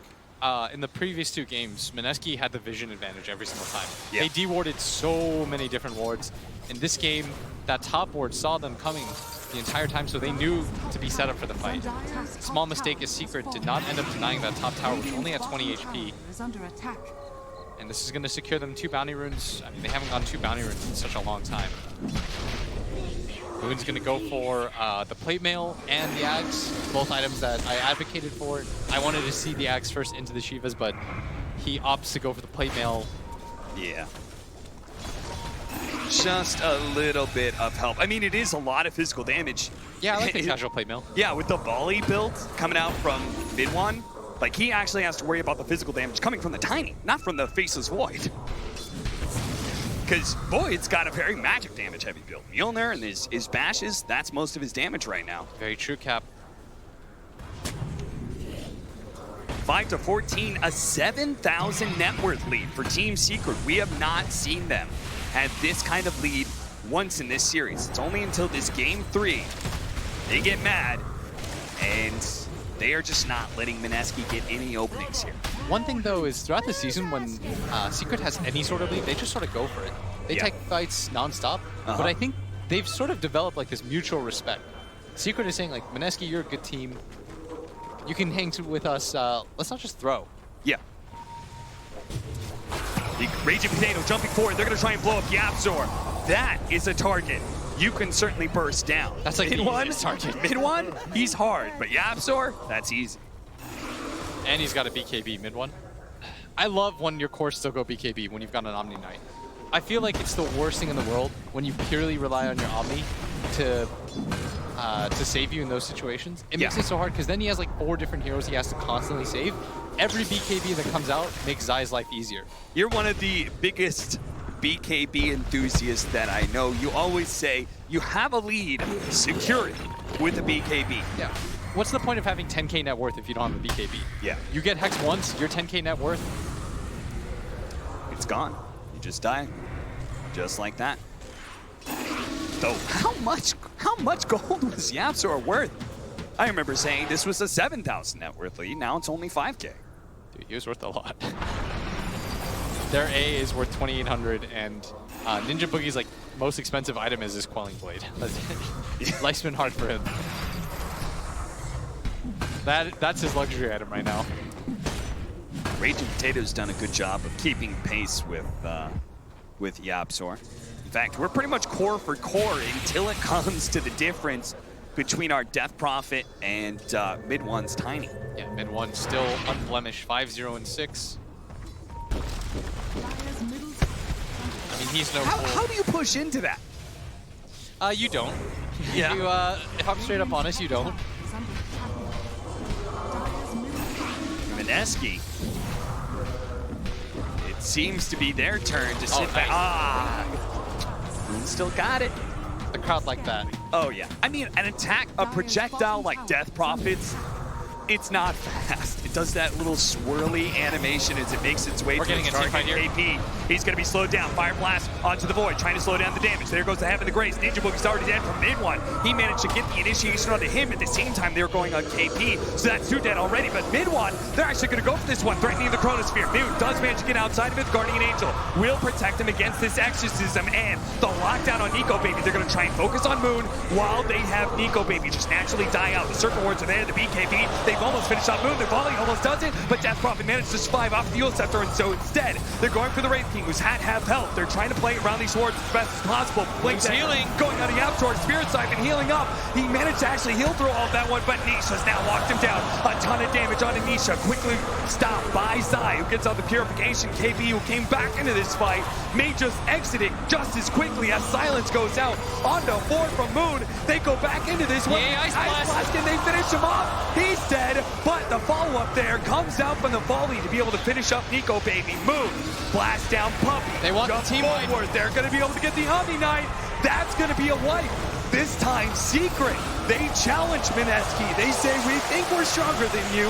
in the previous 2 games, Mineski had the vision advantage every single time. Yeah. They de-warded so many different wards. In this game, that top ward saw them coming the entire time, so they knew to be set up for the fight. Small mistake is Secret did not end up denying that top tower, which only had 20 HP. And this is going to secure them 2 bounty runes. I mean, they haven't gone 2 bounty runes in such a long time. Moon's going to go for the plate mail and the axe, both items that I advocated for. I wanted to see the axe first into the Shivas, but he opts to go for the plate mail. Yeah. Just a little bit of help. I mean, it is a lot of physical damage. Yeah, I like the casual plate mail. Yeah, with the volley build coming out from mid one, like he actually has to worry about the physical damage coming from the Tiny, not from the Faceless Void. Because Void's got a very magic damage heavy build. Mjolnir and his bashes, that's most of his damage right now. Very true, Cap. 5-14, a 7,000 net worth lead for Team Secret. We have not seen them have this kind of lead once in this series. It's only until this game 3 they get mad, and they are just not letting Mineski get any openings here. One thing, though, is throughout the season, when Secret has any sort of lead, they just sort of go for it. They take fights nonstop, but I think they've sort of developed like this mutual respect. Secret is saying, like, Mineski, you're a good team. You can hang with us. Let's not just throw. Yeah. The Raging Potato jumping forward. They're going to try and blow up Yapzor. That is a target you can certainly burst down. That's like mid the one easiest target. Mid one, he's hard, but Yapzor, that's easy. And he's got a BKB mid one. I love when your cores still go BKB when you've got an Omni Knight. I feel like it's the worst thing in the world when you purely rely on your Omni to save you in those situations. It makes it so hard because then he has like 4 different heroes he has to constantly save. Every BKB that comes out makes Zai's life easier. You're one of the biggest BKB enthusiasts that I know. You always say you have a lead, secure it with a BKB. Yeah. What's the point of having 10k net worth if you don't have a BKB? Yeah. You get Hex once, your 10k net worth. It's gone. You just die. Just like that. Though, how much gold was Yapzor worth? I remember saying this was a 7,000 net worth lead. Now it's only 5k. Dude, he was worth a lot. Their A is worth 2,800, and Ninja Boogie's like most expensive item is his Quelling Blade. Life's been hard for him. That's his luxury item right now. Raging Potato's done a good job of keeping pace with Yapzor. In fact, we're pretty much core for core until it comes to the difference between our Death Prophet and mid one's Tiny. Yeah, mid one still unblemished, 5-0 and 6. I mean, he's no. How do you push into that? You don't. Yeah. You, if I'm straight up honest, you don't. Mineski. It seems to be their turn to sit back. Nice. Ah! Moon still got it. The crowd like that. Oh, yeah. I mean, an attack, a projectile like Death Prophet's, it's not fast. It does that little swirly animation as it makes its way to its target. KP. He's going to be slowed down. Fire Blast onto the Void, trying to slow down the damage. There goes the Heaven of the Grace. Ninja Boogie's already dead from mid one. He managed to get the initiation onto him. At the same time, they were going on KP, so that's 2 dead already. But mid one, they're actually going to go for this one, threatening the Chronosphere. Moon does manage to get outside of it. The Guardian Angel will protect him against this exorcism and the lockdown on Nico Baby. They're going to try and focus on Moon while they have Nico Baby just naturally die out. The Circle Wards are there, the BKB. They've almost finished off Moon. The volley almost does it, but Death Prophet managed to survive off the Fuel Scepter, and so instead, they're going for the Wraith King, who's had half health. They're trying to play around these swords as best as possible. Blink's healing, going on the Yapzor, Spirit Siphon healing up. He managed to actually heal through all of that one, but Nisha's now locked him down. A ton of damage onto Nisha, quickly stopped by Zai, who gets out the Purification. KB, who came back into this fight, may just exit it just as quickly as Silence goes out. Onto 4 from Moon. They go back into this one. Ice Blast. Can they finish him off? He's dead, but the follow-up there comes out from the volley to be able to finish up Nico Baby. Moon, blast down Puppy. They want Jump the team forward. wipe. They're going to be able to get the Omni Knight. That's going to be a wipe. This time, Secret. They challenge Mineski. They say, we think we're stronger than you.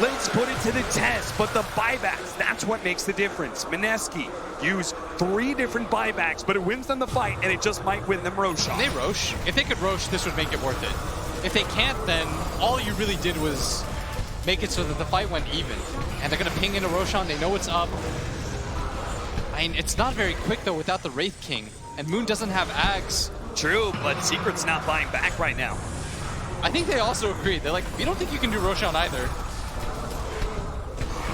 Let's put it to the test. But the buybacks, that's what makes the difference. Mineski use 3 different buybacks, but it wins them the fight, and it just might win them Roshan. They Rosh. If they could Rosh, this would make it worth it. If they can't, then all you really did was make it so that the fight went even. And they're going to ping into Roshan. They know what's up. I mean, it's not very quick, though, without the Wraith King. And Moon doesn't have Ags. True, but Secret's not buying back right now. I think they also agreed. They're like, we don't think you can do Roshan either.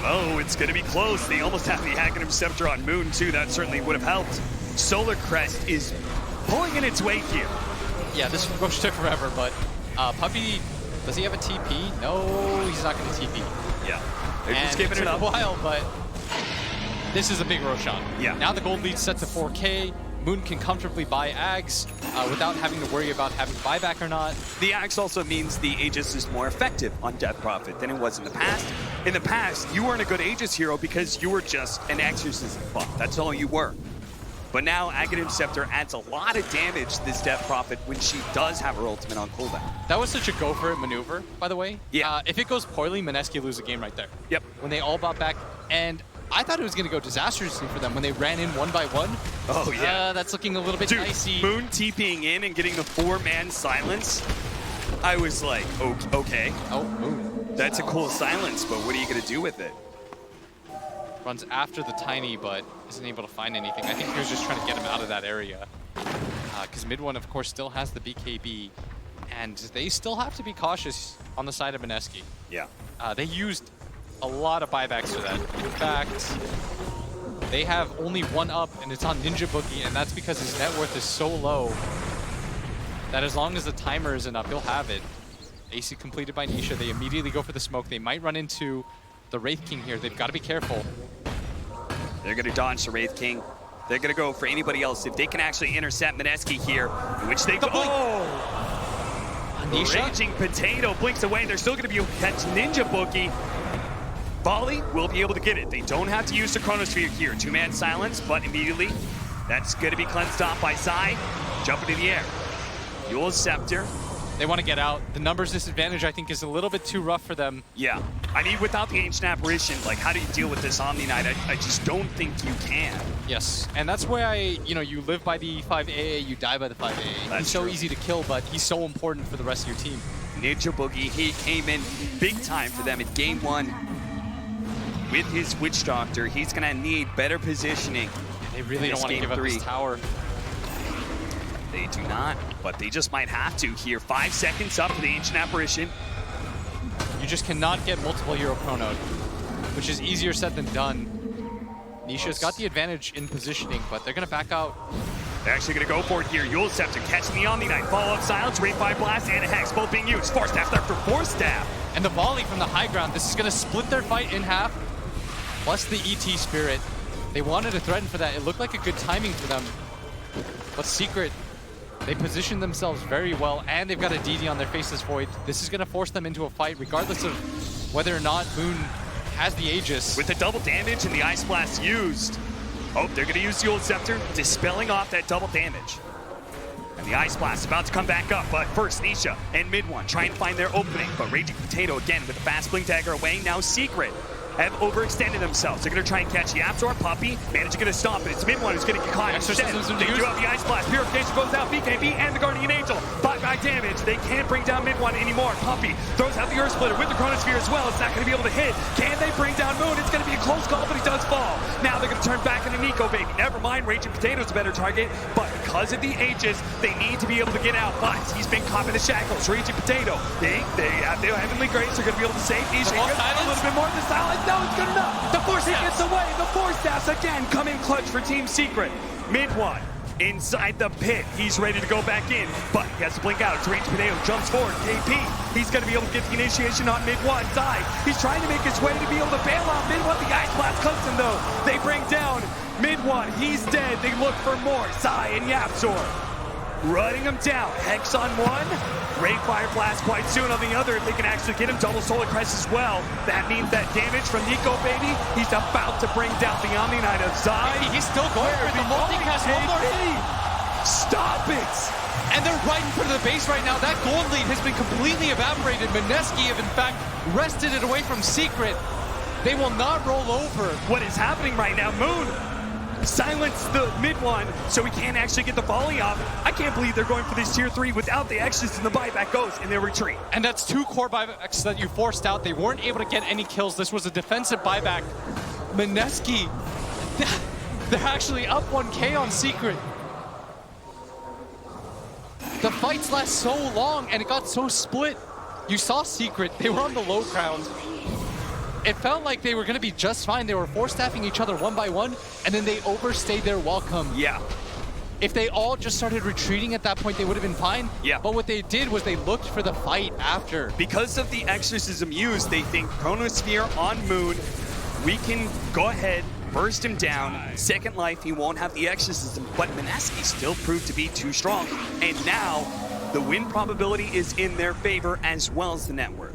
Oh, it's going to be close. They almost have the Aghanim Scepter on Moon, too. That certainly would have helped. Solar Crest is pulling in its weight here. Yeah, this push took forever, but Puppey, does he have a TP? No, he's not going to TP. Yeah, they're just giving it up a while, but this is a big Roshan. Yeah. Now the gold lead's set to 4K. Moon can comfortably buy Ags without having to worry about having buyback or not. The Axe also means the Aegis is more effective on Death Prophet than it was in the past. In the past, you weren't a good Aegis hero because you were just an Exorcism buff. That's all you were. But now Aghanim Scepter adds a lot of damage to this Death Prophet when she does have her ultimate on cooldown. That was such a go-for-it maneuver, by the way. Yeah. If it goes poorly, Mineski lose a game right there. Yep. When they all bought back, and I thought it was going to go disastrously for them when they ran in 1 by 1. Oh, yeah. That's looking a little bit dicey. Moon TPing in and getting the 4-man silence. I was like, okay. Oh, Moon. That's a cool silence, but what are you going to do with it? Runs after the Tiny, but isn't able to find anything. I think he was just trying to get him out of that area. Because mid one, of course, still has the BKB. And they still have to be cautious on the side of Mineski. Yeah. They used a lot of buybacks for that. In fact, they have only 1 up, and it's on Ninja Boogie, and that's because his net worth is so low that as long as the timer isn't up, he'll have it. AC completed by Nisha. They immediately go for the smoke. They might run into the Wraith King here. They've got to be careful. They're going to dodge the Wraith King. They're going to go for anybody else. If they can actually intercept Mineski here, which they go. Nisha? Raging Potato blinks away. They're still going to be able to catch Ninja Boogie. Volley will be able to get it. They don't have to use the Chronosphere here. 2-man silence, but immediately that's going to be cleansed off by Sai. Jumping in the air. Yule's Scepter. They want to get out. The numbers disadvantage, I think, is a little bit too rough for them. Yeah. I mean, without the Ancient Apparition, like, how do you deal with this Omni Knight? I just don't think you can. Yes, and that's why, you live by the 5AA, you die by the 5AA. He's so easy to kill, but he's so important for the rest of your team. Ninja Boogie, he came in big time for them in game 1 with his Witch Doctor. He's going to need better positioning. They really don't want to give up this tower. They do not, but they just might have to here. 5 seconds up for the Ancient Apparition. You just cannot get multiple hero chronoed, which is easier said than done. Nisha's got the advantage in positioning, but they're going to back out. They're actually going to go for it here. Yule's Scepter catching the Omni Knight. Follow-up silence, Rate 5 Blast, and a Hex both being used. 4 staff after 4 staff. And the volley from the high ground. This is going to split their fight in half, plus the ET Spirit. They wanted to threaten for that. It looked like a good timing for them. But Secret, they positioned themselves very well, and they've got a DD on their Faceless Void. This is going to force them into a fight, regardless of whether or not Moon has the Aegis. With the double damage and the Ice Blast used. Oh, they're going to use the old Scepter, dispelling off that double damage. And the Ice Blast about to come back up, but first Nisha and mid one trying to find their opening. But Raging Potato again with a fast blink dagger away. Now Secret have overextended themselves. They're going to try and catch Yapzor. Puppey managing to stomp it. It's mid one who's going to get caught instead. They do have the Ice Blast. Purification goes out. BKB and the Guardian Angel. Buyback damage. They can't bring down mid one anymore. Puppey throws out the Earth Splitter with the Chronosphere as well. It's not going to be able to hit. Can they bring down Moon? It's going to be a close call, but he does fall. Now they're going to turn back into Nico Baby. Never mind, Raging Potato's a better target, but because of the Aegis, they need to be able to get out. But he's been caught in the shackles. Raging Potato. They have their Heavenly Grace. They're going to be able to save Nisha. A little bit more of the silence. No, it's good enough. The Force Staff gets away. The Force Staffs again come in clutch for Team Secret. Mid one. Inside the pit, he's ready to go back in, but he has to blink out. It's Raging Potato, jumps forward, KP. He's going to be able to get the initiation on mid one side. He's trying to make his way to be able to bail out mid one. The Ice Blast comes in though. They bring down mid one. He's dead. They look for more. Sai and Yapzor running him down. Hex on one. Ray Fire Blast quite soon on the other. If they can actually get him, double Solar Crest as well. That means that damage from Nico Baby. He's about to bring down the Omni Knight of Zai. He's still going for the multicast. One more hit. Stop it! And they're right in front of the base right now. That gold lead has been completely evaporated. Mineski have, in fact, wrested it away from Secret. They will not roll over. What is happening right now? Moon silence the mid one so we can't actually get the volley off. I can't believe they're going for this tier 3 without the X's, and the buyback goes in their retreat. And that's 2 core buybacks that you forced out. They weren't able to get any kills. This was a defensive buyback. Mineski, they're actually up 1K on Secret. The fights last so long and it got so split. You saw Secret, they were on the low ground. It felt like they were going to be just fine. They were force-staffing each other one by one, and then they overstayed their welcome. Yeah. If they all just started retreating at that point, they would have been fine. Yeah. But what they did was they looked for the fight after. Because of the exorcism used, they think Chronosphere on Moon, we can go ahead, burst him down. Second life, he won't have the exorcism, but Mineski still proved to be too strong. And now, the win probability is in their favor as well as the net worth.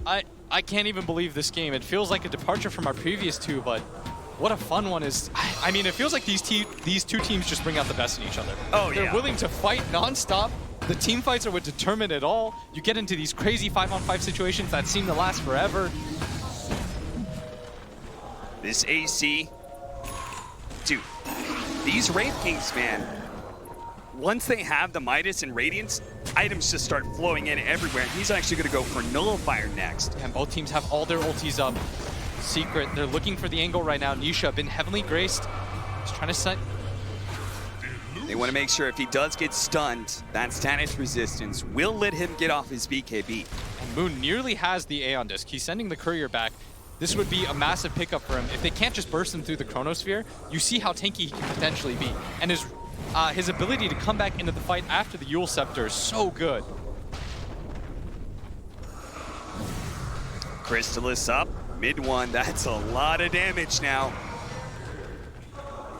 I can't even believe this game. It feels like a departure from our previous 2, but what a fun one is. I mean, it feels like these 2 teams just bring out the best in each other. Oh, They're willing to fight nonstop. The team fights are what determine it all. You get into these crazy 5-on-5 situations that seem to last forever. This AC, dude, these Wraith Kings, man, once they have the Midas and Radiance, items just start flowing in everywhere. He's actually going to go for Nullifier next. And both teams have all their ultis up. Secret, they're looking for the angle right now. Nisha been heavily graced. He's trying to set. They want to make sure if he does get stunned, that status resistance will let him get off his BKB. And Moon nearly has the Aeon Disc. He's sending the courier back. This would be a massive pickup for him. If they can't just burst him through the Chronosphere, you see how tanky he can potentially be. And his ability to come back into the fight after the Yule Scepter is so good. Crystallis up, mid one, that's a lot of damage now.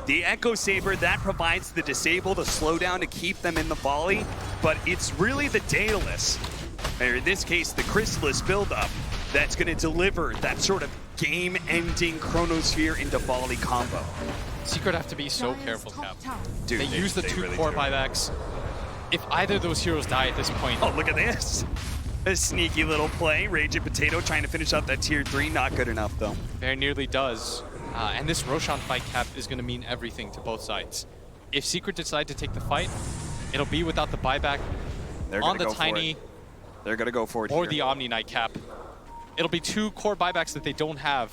The Echo Saber, that provides the disable, the slowdown to keep them in the volley, but it's really the Daedalus, or in this case, the Crystallis buildup, that's going to deliver that sort of game-ending Chronosphere into volley combo. Secret have to be so careful, Cap. Dude, they use the 2 really core do. buybacks. If either of those heroes die at this point... Oh, look at this. A sneaky little play. Raging Potato trying to finish out that tier 3. Not good enough, though. Very nearly does. And this Roshan fight, Cap, is going to mean everything to both sides. If Secret decide to take the fight, it'll be without the buyback on the Tiny. They're going to go for it or here. the Omni Knight, Cap. It'll be 2 core buybacks that they don't have.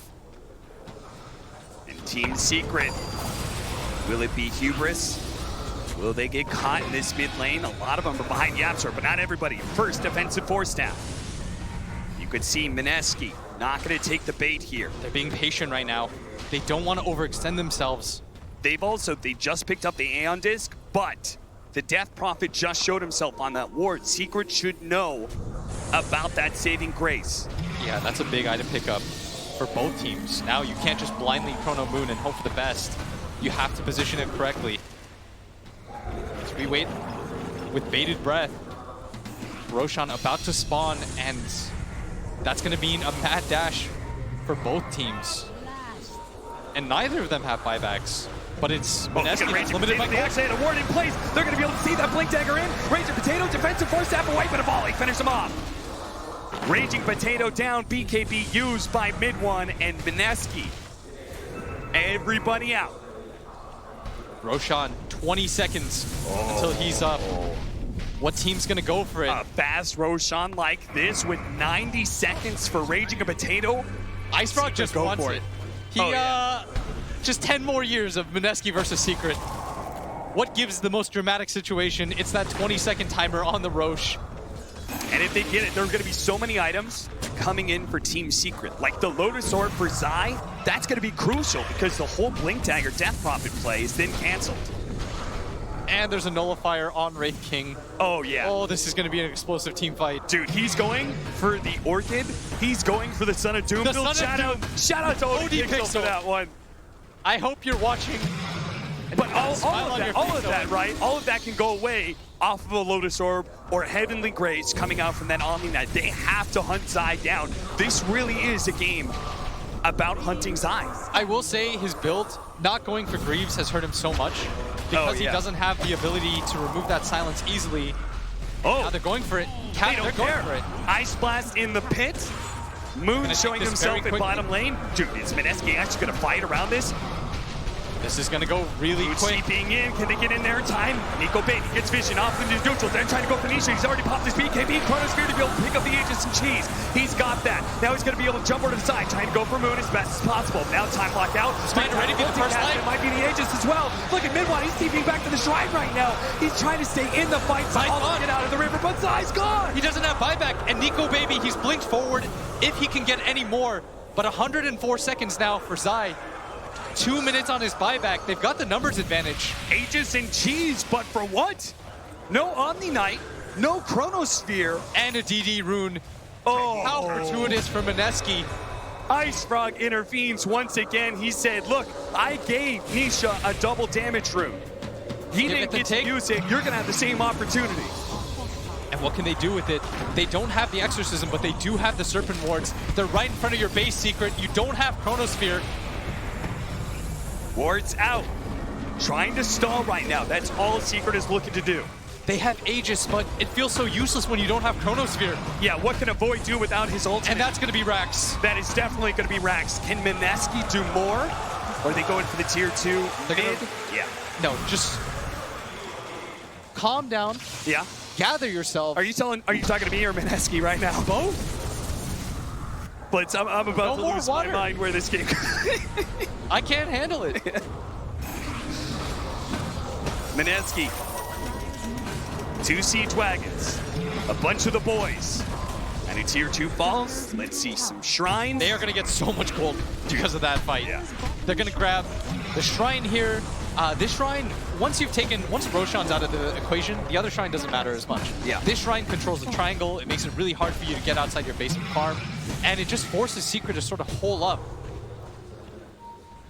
And Team Secret, will it be hubris? Will they get caught in this mid lane? A lot of them are behind Yapsor, but not everybody. First defensive force staff. You could see Mineski not going to take the bait here. They're being patient right now. They don't want to overextend themselves. They just picked up the Aeon Disc, but the Death Prophet just showed himself on that ward. Secret should know about that saving grace. Yeah, that's a big item pickup for both teams. Now you can't just blindly Chrono Moon and hope for the best. You have to position it correctly. As we wait with bated breath, Roshan about to spawn, and that's going to mean a mad dash for both teams. And neither of them have buybacks, but it's Mineski that's limited by They actually had a ward in place. They're going to be able to see that Blink Dagger in. Raging Potato, defensive force staff away, but a volley. Finish him off. Raging Potato down, BKB used by mid one, and Mineski. Everybody out. Roshan, 20 seconds until he's up. What team's gonna go for it? A fast Roshan like this with 90 seconds for Raging a Potato. Ice Frog just go wants for it. it. He, just 10 more years of Mineski versus Secret. What gives the most dramatic situation? It's that 20-second timer on the Roche. And if they get it, there are going to be so many items coming in for Team Secret. Like the Lotus Orb for Zai, that's going to be crucial because the whole Blink Dagger Death Prophet play is then canceled. And there's a Nullifier on Wraith King. Oh, yeah. Oh, this is going to be an explosive team fight. Dude, he's going for the Orchid. He's going for the Son of Doom build. Shout out to OD Pixel for that one. I hope you're watching. But all of that, right? All of that can go away off of a Lotus Orb or Heavenly Grace coming out from that Omni Knight. They have to hunt Zai down. This really is a game about hunting Zai. I will say his build, not going for Greaves, has hurt him so much because he doesn't have the ability to remove that silence easily. Oh, now they're going for it. They don't care. For it. Ice Blast in the pit. Moon showing himself in bottom lane. Dude, is Mineski actually going to fight around this? This is gonna go really quick. Seeping in, can they get in there in time? Nico Baby gets vision off into neutral, then trying to go for Nisha. He's already popped his BKB, Chronosphere to be able to pick up the Aegis and cheese. He's got that. Now he's gonna be able to jump over to the side, trying to go for Moon as best as possible. Now time lock out. Spider ready for the first light. It might be the Aegis as well. Look at Midwan, he's TPing back to the shrine right now. He's trying to stay in the fight, so to get out of the river, but Zai's gone. He doesn't have buyback, and Nico Baby, he's blinked forward if he can get any more. But 104 seconds now for Zai. 2 minutes on his buyback. They've got the numbers advantage. Aegis and cheese, but for what? No Omni Knight, no Chronosphere. And a DD rune. Oh, how fortuitous for Mineski. Ice Frog intervenes once again. He said, look, I gave Nisha a double damage rune. He didn't get to use it. You're going to have the same opportunity. And what can they do with it? They don't have the Exorcism, but they do have the Serpent Wards. They're right in front of your base, Secret. You don't have Chronosphere. Wards out. Trying to stall right now. That's all Secret is looking to do. They have Aegis, but it feels so useless when you don't have Chronosphere. Yeah, what can a Void do without his ultimate? And that's going to be Rax. That is definitely going to be Rax. Can Mineski do more? Or are they going for the tier 2 mid? Yeah. No, just calm down. Yeah. Gather yourself. Are you talking to me or Mineski right now? Both. Blitz, I'm about to lose my mind where this game I can't handle it. Mineski. 2 siege wagons. A bunch of the boys. And a tier 2 falls. Let's see some shrines. They are going to get so much gold because of that fight. Yeah. They're going to grab the shrine here. This shrine, once Roshan's out of the equation, the other shrine doesn't matter as much. Yeah. This shrine controls the triangle. It makes it really hard for you to get outside your base and farm. And it just forces Secret to sort of hole up.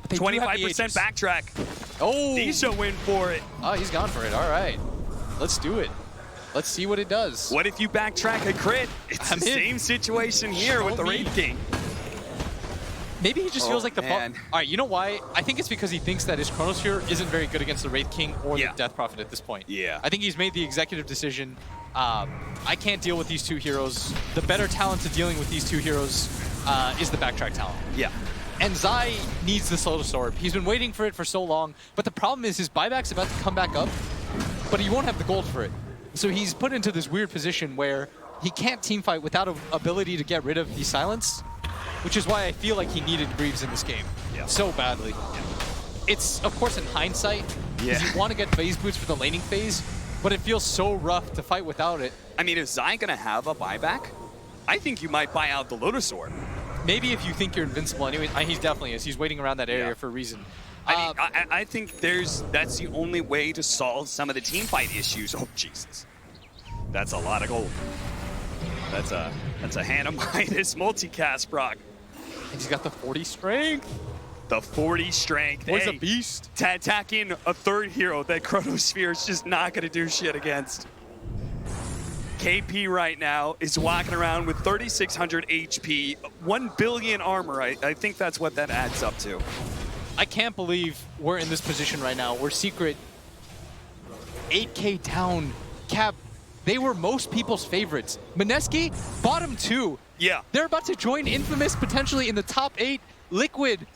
25% backtrack. Oh! Nisha win for it. Oh, he's gone for it. All right. Let's do it. Let's see what it does. What if you backtrack a crit? It's the same situation here with the Raid King. Maybe he just feels like the... man. All right, you know why? I think it's because he thinks that his Chronosphere isn't very good against the Wraith King or the Death Prophet at this point. Yeah. I think he's made the executive decision. I can't deal with these two heroes. The better talent to dealing with these two heroes is the backtrack talent. Yeah. And Zai needs the Lotus Orb. He's been waiting for it for so long, but the problem is his buyback's about to come back up, but he won't have the gold for it. So he's put into this weird position where he can't teamfight without an ability to get rid of the silence, which is why I feel like he needed Greaves in this game so badly. Yeah. It's, of course, in hindsight, because you want to get phase boots for the laning phase, but it feels so rough to fight without it. I mean, is Zai going to have a buyback? I think you might buy out the Lotus Orb. Maybe if you think you're invincible anyway. He definitely is. He's waiting around that area for a reason. I mean, I think that's the only way to solve some of the team fight issues. Oh, Jesus. That's a lot of gold. That's a Hannah Midas multicast, Brock. And he's got the 40 strength. The 40 strength. Boy's a beast. Attacking a third hero that Chronosphere is just not going to do shit against. KP right now is walking around with 3,600 HP, 1 billion armor. I think that's what that adds up to. I can't believe we're in this position right now. We're Secret 8K down. Cap, they were most people's favorites. Mineski, bottom 2. Yeah. They're about to join Infamous potentially in the top 8. Liquid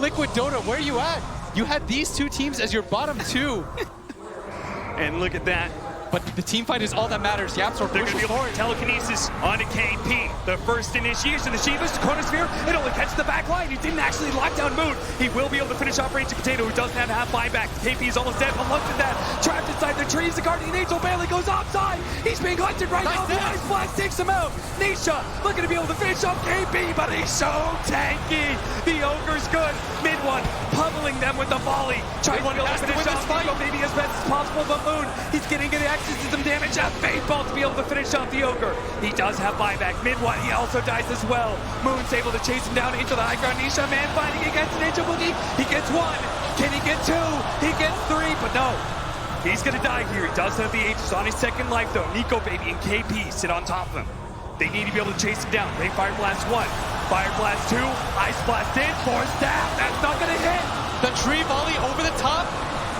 Dota, where are you at? You had these two teams as your bottom 2. And look at that. But the team fight is all that matters. Yapsor They're going to be able to telekinesis onto KP. The first initiation, the Shivas to Chronosphere. It only catches the back line. He didn't actually lock down Moon. He will be able to finish off Raging Potato, who doesn't have half buyback. KP is almost dead, but look at that. Trapped inside the trees. The Guardian Angel barely goes offside. He's being hunted right now. The Ice Blast takes him out. Nisha looking to be able to finish off KP, but he's so tanky. The Ogre's good. Mid one, pummeling them with the volley. Trying to be able to finish off Nico maybe as best as possible, but Moon, he's getting good some damage out. Faithful to be able to finish off the Ogre. He does have buyback. Mid one, he also dies as well. Moon's able to chase him down into the high ground. Nisha man fighting against Ninja Boogie. He gets 1. Can he get 2? He gets 3, but no. He's gonna die here. He does have the Aegis on his second life though. Nico Baby and KP sit on top of him. They need to be able to chase him down. They Fire Blast 1. Fire Blast 2. Ice Blast in. Force stab. That's not gonna hit. The tree volley over the top.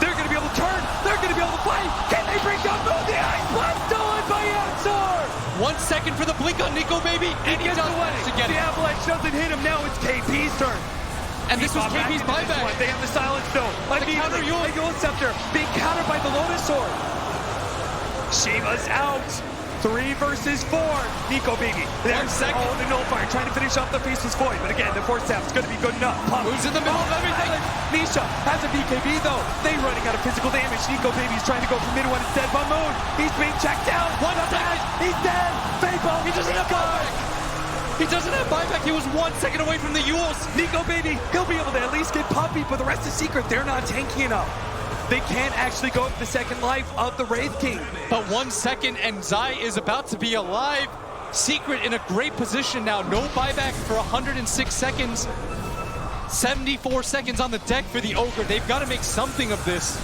They're going to be able to turn. They're going to be able to fight. Can they bring down Moon? The Ice Blast stolen by Yaxor. 1 second for the blink on Nico Baby. And he gets away. To get the it. Avalanche doesn't hit him. Now it's KP's turn. And this was KP's buyback. They have the silence though. The counter Yule. Yule Scepter being countered by the Lotus Sword. Shiva's out. 3 versus 4. Nico Baby. There's second. Oh, the nullifier trying to finish off the Faceless Void. But again, the force tap is going to be good enough. Pump. Who's in the middle of everything? Nisha has a BKB though. They running out of physical damage. Nico Baby's trying to go for mid one instead. But Moon, he's being checked down. 1 second. He's dead. Fable. He doesn't have buyback. He doesn't have buyback. He was 1 second away from the Yules. Nico Baby, he'll be able to at least get Puppy, but the rest is Secret. They're not tanky enough. They can't actually go to the second life of the Wraith King. But 1 second and Zai is about to be alive. Secret in a great position now. No buyback for 106 seconds. 74 seconds on the deck for the Ogre. They've got to make something of this.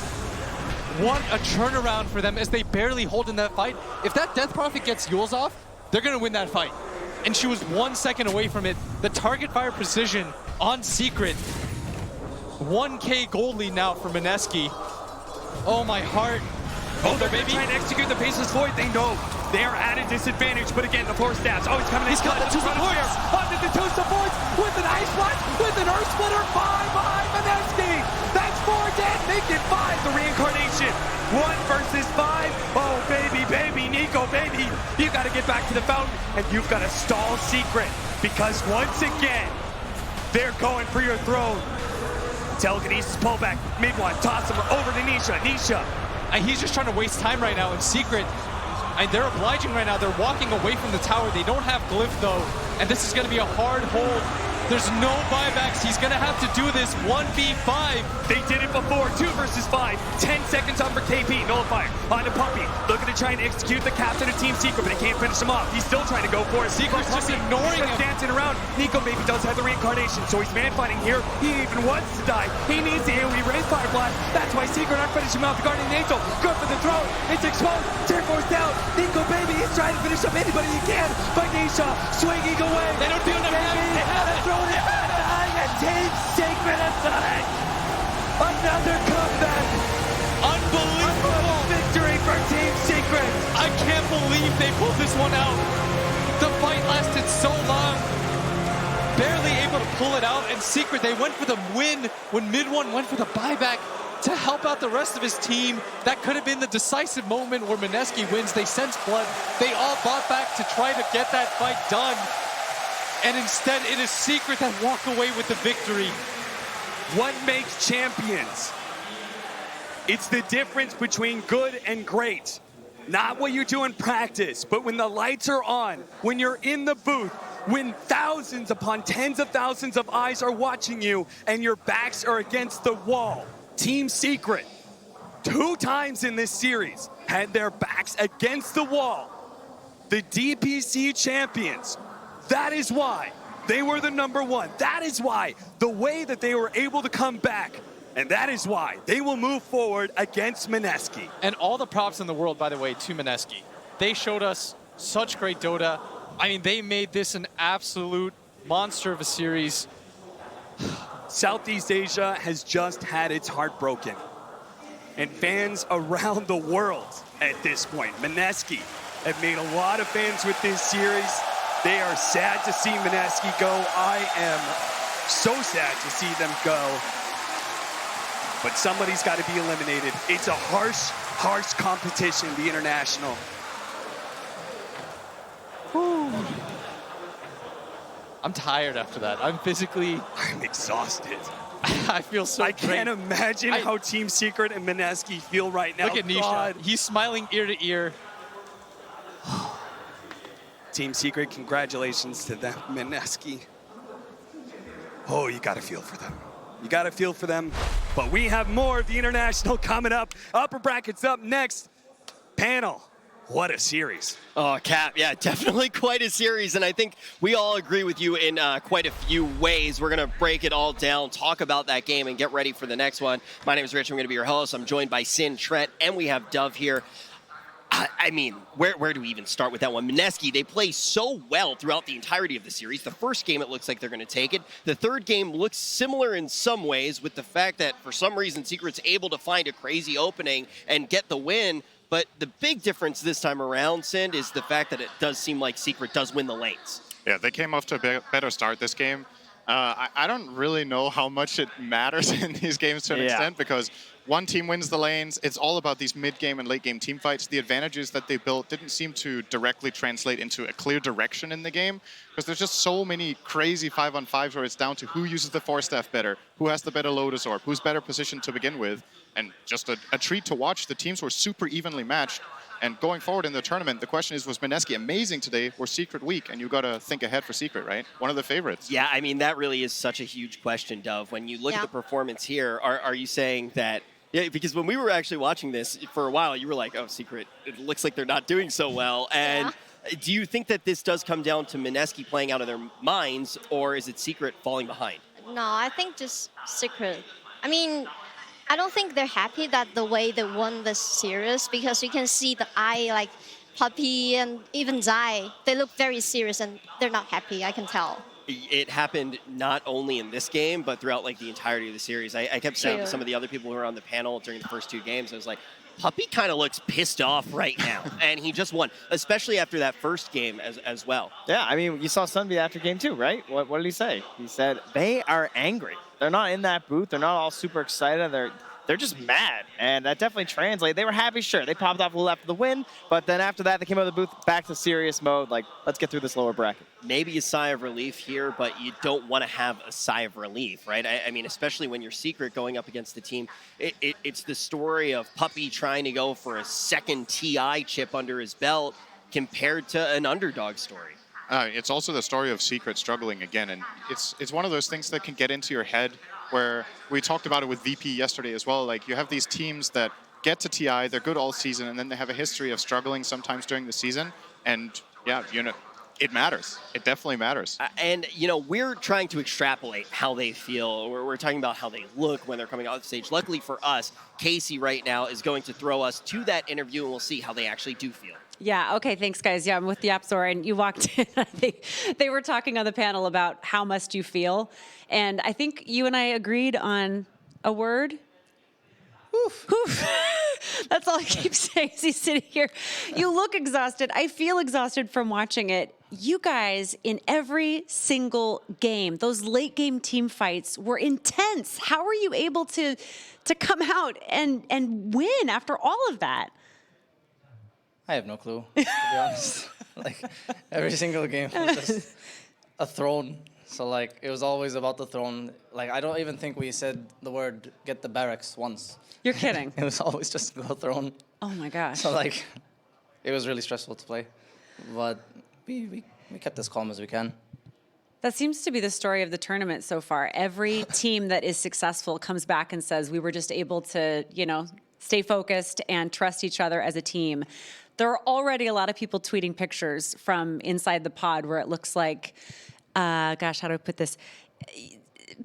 What a turnaround for them as they barely hold in that fight. If that Death Prophet gets Yules off, they're going to win that fight. And she was 1 second away from it. The target fire precision on Secret. 1K gold lead now for Mineski. Oh, my heart. Oh, they're trying to execute the Faceless Void. They know they are at a disadvantage, but again, the force stabs. Oh, he's coming in. He's got the 2 supports. Onto the 2 supports with an Ice Blast, with an Earth Splitter. 5 behind Mineski. That's 4 dead. Make it 5. The reincarnation. 1 versus 5. Oh, baby, Nico, baby. You got to get back to the fountain, and you've got to stall Secret because once again, they're going for your throne. Telekinesis pullback, mid one, toss him over to Nisha. And he's just trying to waste time right now in Secret. And they're obliging right now. They're walking away from the tower. They don't have Glyph though. And this is going to be a hard hold. There's no buybacks. He's going to have to do this 1v5. They did it before, 2 versus 5. 10 seconds on for KP, nullifier. On to Puppy, looking to try and execute the captain of Team Secret, but they can't finish him off. He's still trying to go for it. Secret's just ignoring him. Dancing around. Nico maybe does have the reincarnation, so he's man fighting here. He even wants to die. He needs the AoE Wraith Fire Blast. That's why Secret aren't finishing him off. The Guardian Angel, good for the throw. It's exposed. Tear Force down. Nico baby, he's trying to finish up anybody he can. But Nisha swinging away. They don't do enough damage. They have it. Throwing it back. Team Secret has done it! Another comeback! Unbelievable! Victory for Team Secret! I can't believe they pulled this one out. The fight lasted so long. Barely able to pull it out, and Secret, they went for the win when mid one went for the buyback to help out the rest of his team. That could have been the decisive moment where Mineski wins. They sense blood. They all bought back to try to get that fight done. And instead, it is Secret that walk away with the victory. What makes champions? It's the difference between good and great. Not what you do in practice, but when the lights are on, when you're in the booth, when thousands upon tens of thousands of eyes are watching you and your backs are against the wall. Team Secret, 2 times in this series, had their backs against the wall. The DPC champions. That is why they were the #1. That is why the way that they were able to come back. And that is why they will move forward against Mineski. And all the props in the world, by the way, to Mineski. They showed us such great Dota. I mean, they made this an absolute monster of a series. Southeast Asia has just had its heart broken. And fans around the world at this point, Mineski, have made a lot of fans with this series. They are sad to see Mineski go. I am so sad to see them go. But somebody's got to be eliminated. It's a harsh competition, the international. Whew. I'm tired after that. I'm exhausted. I feel so I can't imagine how Team Secret and Mineski feel right now. Look at Nisha. He's smiling ear to ear. Team Secret, congratulations to them, Mineski. Oh, you gotta feel for them. You gotta feel for them. But we have more of the international coming up. Upper brackets up next. Panel, what a series. Oh, Cap, yeah, definitely quite a series. And I think we all agree with you in quite a few ways. We're gonna break it all down, talk about that game, and get ready for the next one. My name is Rich, I'm gonna be your host. I'm joined by Sin, Trent, and we have Dove here. I mean, where do we even start with that one? Mineski, they play so well throughout the entirety of the series. The first game, it looks like they're going to take it. The third game looks similar in some ways with the fact that for some reason Secret's able to find a crazy opening and get the win. But the big difference this time around, Sind, is the fact that it does seem like Secret does win the lanes. Yeah, they came off to a better start this game. I don't really know how much it matters in these games to an extent, because one team wins the lanes. It's all about these mid-game and late-game team fights. The advantages that they built didn't seem to directly translate into a clear direction in the game, because there's just so many crazy 5-on-5s where it's down to who uses the Force Staff better, who has the better Lotus Orb, who's better positioned to begin with, and just a treat to watch. The teams were super evenly matched. And going forward in the tournament, the question is, was Mineski amazing today or Secret weak? And you got to think ahead for Secret, right? One of the favorites. Yeah, I mean, that really is such a huge question, Dove. When you look at the performance here, are you saying that, yeah, because when we were actually watching this for a while, you were like, oh, Secret, it looks like they're not doing so well. And do you think that this does come down to Mineski playing out of their minds, or is it Secret falling behind? No, I think just Secret. I mean, I don't think they're happy that the way they won this series, because you can see the eye, like Puppy and even Zai, they look very serious and they're not happy, I can tell. It happened not only in this game, but throughout like the entirety of the series. I kept saying to some of the other people who were on the panel during the first 2 games, I was like, Puppy kind of looks pissed off right now, and he just won, especially after that first game as well. Yeah, I mean, you saw Sunby after game 2, right? What did he say? He said, they are angry. They're not in that booth. They're not all super excited. They're just mad, and that definitely translates. They were happy, sure. They popped off a little after the win, but then after that, they came out of the booth back to serious mode, like, let's get through this lower bracket. Maybe a sigh of relief here, but you don't want to have a sigh of relief, right? I mean, especially when you're Secret going up against the team. It's the story of Puppy trying to go for a second TI chip under his belt compared to an underdog story. It's also the story of Secret struggling again, and it's one of those things that can get into your head, where we talked about it with VP yesterday as well. Like, you have these teams that get to TI, they're good all season, and then they have a history of struggling sometimes during the season. And yeah, you know, it matters. It definitely matters. And, you know, we're trying to extrapolate how they feel. We're talking about how they look when they're coming off the stage. Luckily for us, Casey right now is going to throw us to that interview, and we'll see how they actually do feel. Yeah, okay, thanks, guys. Yeah, I'm with the App Store, and you walked in. I think they were talking on the panel about how must you feel, and I think you and I agreed on a word. Oof. Oof. That's all I keep saying as he's sitting here. You look exhausted. I feel exhausted from watching it. You guys, in every single game, those late game team fights were intense. How were you able to come out and win after all of that? I have no clue, to be honest. Like, every single game was just a throne. So, like, it was always about the throne. Like, I don't even think we said the word get the barracks once. You're kidding. It was always just go throne. Oh, my gosh. So, like, it was really stressful to play. But we kept as calm as we can. That seems to be the story of the tournament so far. Every team that is successful comes back and says, we were just able to, you know, stay focused and trust each other as a team. There are already a lot of people tweeting pictures from inside the pod where it looks like, gosh, how do I put this?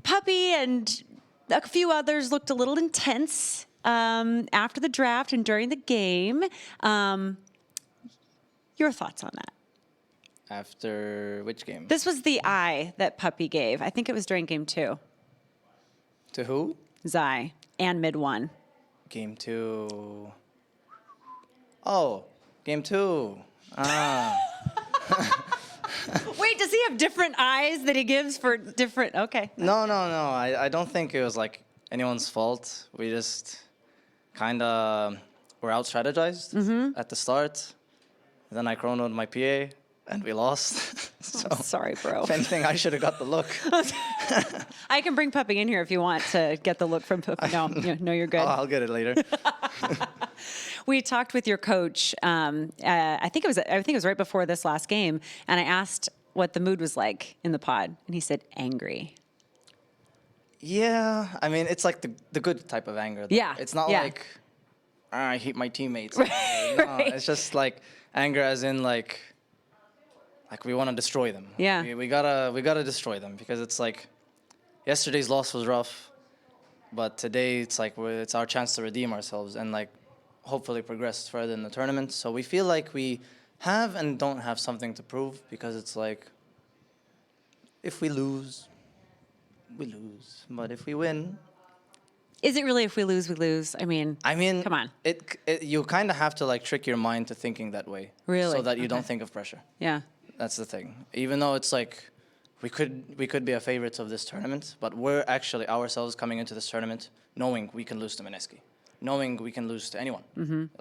Puppy and a few others looked a little intense after the draft and during the game. Your thoughts on that? After which game? This was the eye that Puppy gave. I think it was during game 2. To who? Zai and mid 1. Game 2. Oh, game 2. Ah. Wait, does he have different eyes that he gives for different? Okay. No. I don't think it was like anyone's fault. We just kind of were out strategized at the start. Then I chronoed my PA and we lost. So sorry, bro. If anything, I should have got the look. I can bring Puppy in here if you want to get the look from Puppy. No, you're good. Oh, I'll get it later. We talked with your coach. I think it was right before this last game, and I asked what the mood was like in the pod, and he said angry. Yeah, I mean, it's like the good type of anger. Though. Yeah. It's not like, I hate my teammates. No, it's just like anger as in like we want to destroy them. Yeah. We gotta destroy them, because it's like yesterday's loss was rough, but today it's like it's our chance to redeem ourselves and like hopefully progress further in the tournament. So we feel like we have and don't have something to prove, because it's like if we lose, we lose. But if we win, is it really if we lose, we lose? I mean, come on. You kind of have to like trick your mind to thinking that way. Really? So that you don't think of pressure. Yeah. That's the thing. Even though it's like we could be a favorites of this tournament, but we're actually ourselves coming into this tournament knowing we can lose to Mineski, knowing we can lose to anyone.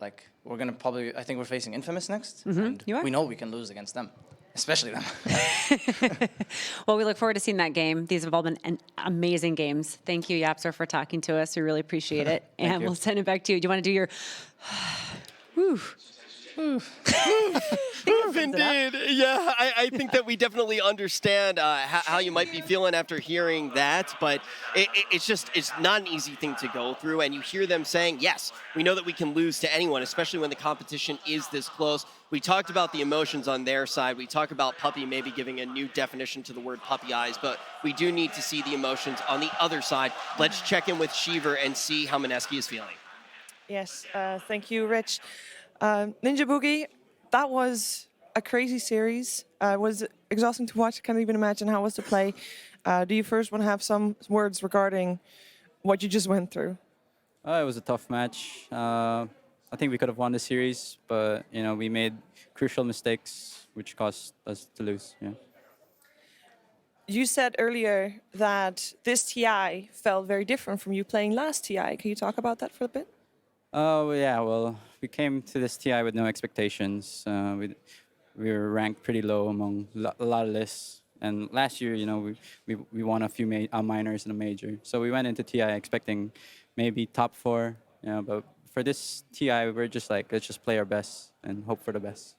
Like we're gonna probably, I think we're facing Infamous next, and we know we can lose against them, especially them. Well, we look forward to seeing that game. These have all been amazing games. Thank you, Yapsor, for talking to us. We really appreciate it. And we'll send it back to you. Do you want to do your... Whew. Indeed. Yeah, I think that we definitely understand how you might be feeling after hearing that, but it's not an easy thing to go through, and you hear them saying, yes, we know that we can lose to anyone, especially when the competition is this close. We talked about the emotions on their side. We talk about Puppy maybe giving a new definition to the word puppy eyes, but we do need to see the emotions on the other side. Let's check in with Shiver and see how Mineski is feeling. Yes, thank you, Rich. Ninja Boogie, that was a crazy series. It was exhausting to watch. I can't even imagine how it was to play. Do you first want to have some words regarding what you just went through? It was a tough match. I think we could have won the series, but we made crucial mistakes, which caused us to lose. Yeah. You said earlier that this TI felt very different from you playing last TI. Can you talk about that for a bit? Oh, yeah, well, we came to this TI with no expectations. We were ranked pretty low among a lot of lists. And last year, we won a few minors and a major. So we went into TI expecting maybe top 4, but for this TI, we're just like, let's just play our best and hope for the best.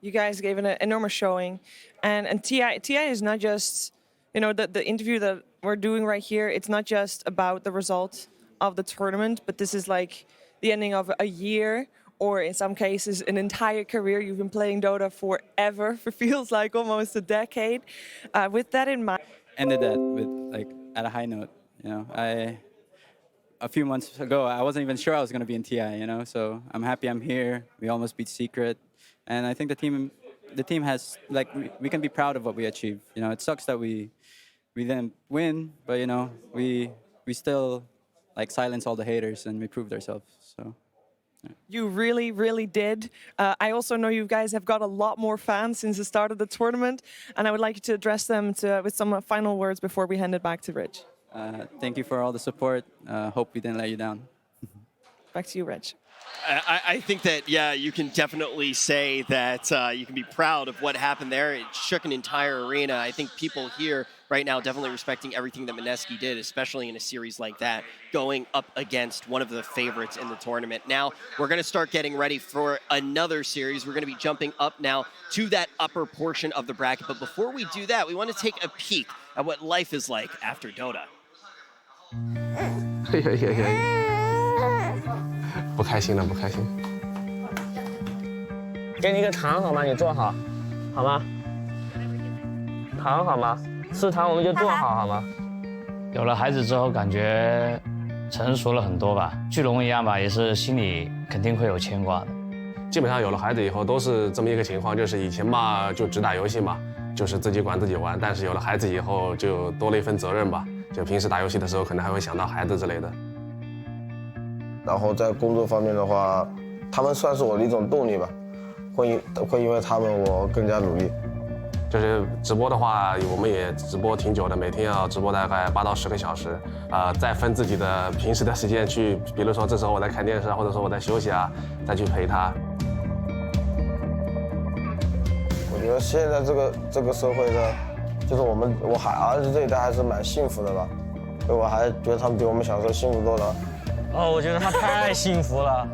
You guys gave an enormous showing. And TI is not just, the interview that we're doing right here, it's not just about the result of the tournament, but this is like the ending of a year, or in some cases an entire career. You've been playing Dota forever, for feels like almost a decade. With that in mind, ended that with at a high note. A few months ago, I wasn't even sure I was going to be in TI. So I'm happy I'm here. We almost beat Secret, and I think the team has we can be proud of what we achieved. It sucks that we didn't win, but we still silence all the haters, and we proved ourselves. So you really, really did. I also know you guys have got a lot more fans since the start of the tournament, and I would like you to address them with some final words before we hand it back to Rich. Thank you for all the support. Hope we didn't let you down. Back to you, Rich. I think that, you can definitely say that you can be proud of what happened there. It shook an entire arena. I think people here right now definitely respecting everything that Mineski did, especially in a series like that, going up against one of the favorites in the tournament. Now, we're going to start getting ready for another series. We're going to be jumping up now to that upper portion of the bracket. But before we do that, we want to take a peek at what life is like after Dota. 不开心了，不开心。给你一个糖好吗？你坐好，好吗？糖好吗？吃糖我们就坐好，好吗？有了孩子之后，感觉成熟了很多吧。巨龙一样吧，也是心里肯定会有牵挂的。基本上有了孩子以后都是这么一个情况，就是以前嘛就只打游戏嘛，就是自己管自己玩。但是有了孩子以后，就多了一份责任吧。就平时打游戏的时候，可能还会想到孩子之类的。 然后在工作方面的话，他们算是我的一种动力吧，会因为他们我更加努力。就是直播的话，我们也直播挺久的，每天要直播大概8到10个小时，再分自己的平时的时间去，比如说这时候我在看电视啊，或者说我在休息啊，再去陪他。我觉得现在这个社会呢，就是我儿子这一代还是蛮幸福的吧，所以我还觉得他们比我们小时候幸福多了。 哦，我觉得他太幸福了，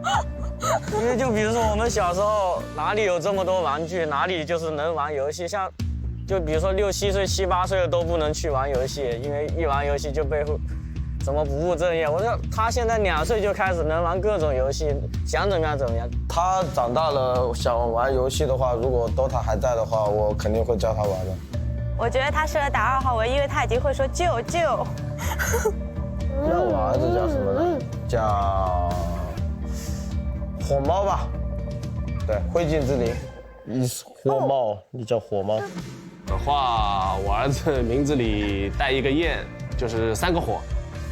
因为就比如说我们小时候哪里有这么多玩具，哪里就是能玩游戏，像就比如说6、7岁、7、8岁的都不能去玩游戏，因为一玩游戏就被怎么不务正业。我说他现在2岁就开始能玩各种游戏，想怎么样怎么样。他长大了想玩游戏的话，如果 Dota 还在的话，我肯定会教他玩的。我觉得他适合打2号位，因为他已经会说救救。那我儿子叫什么呢？叫火猫吧，对，灰烬之灵，你火猫，你叫火猫。的话，我儿子名字里带一个焰，就是3个火，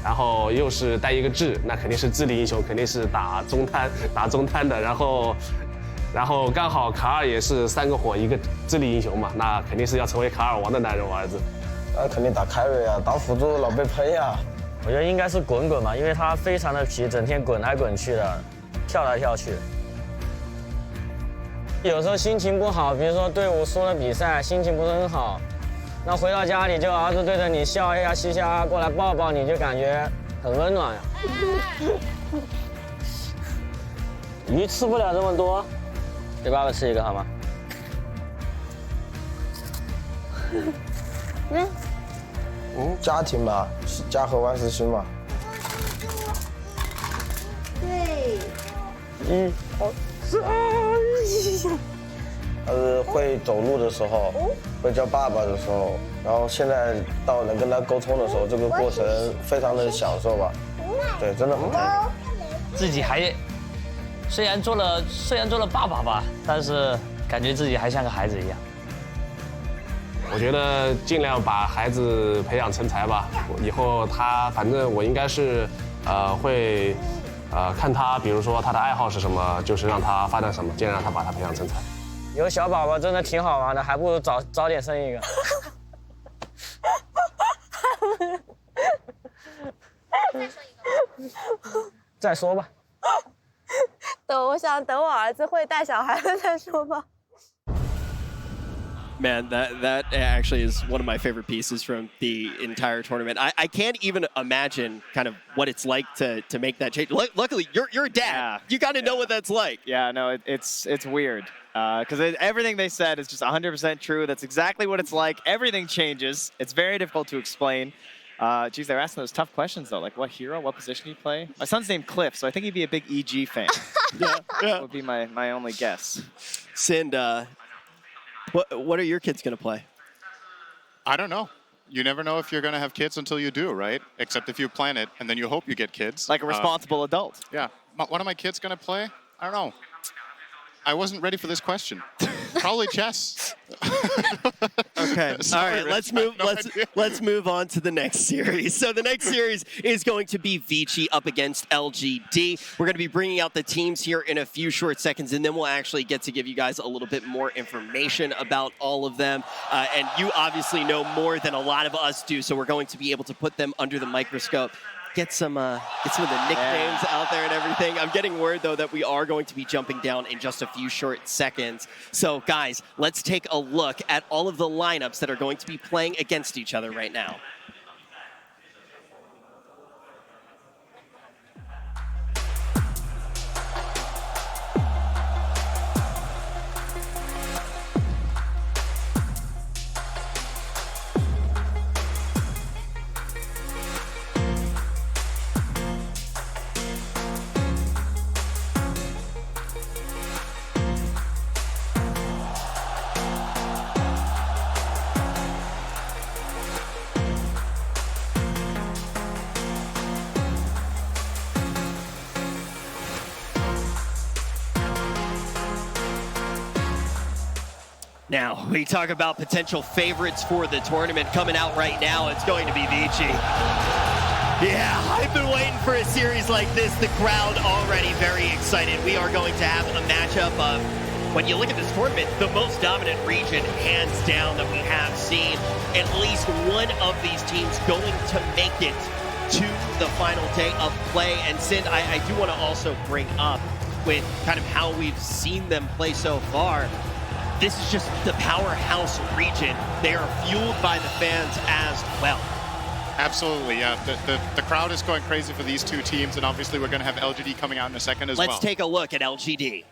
然后又是带一个智，那肯定是智力英雄，肯定是打中摊的。然后然后刚好卡尔也是3个火1个智力英雄嘛，那肯定是要成为卡尔王的男人，我儿子。那肯定打凯瑞啊，打辅助老被喷呀。我觉得应该是滚滚吧，因为他非常的皮，整天滚来滚去的，跳来跳去。有时候心情不好，比如说队伍输了比赛，心情不是很好，那回到家里就儿子对着你笑一下嘻嘻，过来抱抱你，就感觉很温暖呀。鱼吃不了这么多，给爸爸吃一个好吗？家庭嘛，家和万事兴嘛。对。他是会走路的时候，会叫爸爸的时候，然后现在到能跟他沟通的时候，这个过程非常的享受吧。对，真的很开心。自己还虽然做了爸爸吧，但是感觉自己还像个孩子一样。我觉得尽量把孩子培养成才吧。以后他反正我应该是会看他，比如说他的爱好是什么，就是让他发展什么，尽量让他把他培养成才。有小宝宝真的挺好玩的，还不如早点生一个。再说吧。我想等我儿子会带小孩了再说吧。Man, that actually is one of my favorite pieces from the entire tournament. I can't even imagine kind of what it's like to make that change. Luckily, you're a dad. Yeah. You got to know what that's like. Yeah, no, it's weird. Because everything they said is just 100% true. That's exactly what it's like. Everything changes. It's very difficult to explain. Geez, they're asking those tough questions, though. Like, what hero, what position you play? My son's named Cliff, so I think he'd be a big EG fan. Yeah. That would be my only guess. Sind, what are your kids going to play? I don't know. You never know if you're going to have kids until you do, right? Except if you plan it, and then you hope you get kids. Like a responsible adult. Yeah. What are my kids going to play? I don't know. I wasn't ready for this question. Probably chess. Okay. All right. Let's move on to the next series. So the next series is going to be Vici up against LGD. We're going to be bringing out the teams here in a few short seconds, and then we'll actually get to give you guys a little bit more information about all of them. And you obviously know more than a lot of us do, so we're going to be able to put them under the microscope. Get some of the nicknames out there and everything. I'm getting word, though, that we are going to be jumping down in just a few short seconds. So, guys, let's take a look at all of the lineups that are going to be playing against each other right now. Now, we talk about potential favorites for the tournament coming out right now. It's going to be Vici. Yeah, I've been waiting for a series like this. The crowd already very excited. We are going to have a matchup of, when you look at this tournament, the most dominant region, hands down, that we have seen. At least one of these teams going to make it to the final day of play. And Sind, I do want to also bring up with kind of how we've seen them play so far. This is just the powerhouse region. They are fueled by the fans as well. Absolutely, yeah. The crowd is going crazy for these two teams, and obviously we're going to have LGD coming out in a second as well. Let's take a look at LGD.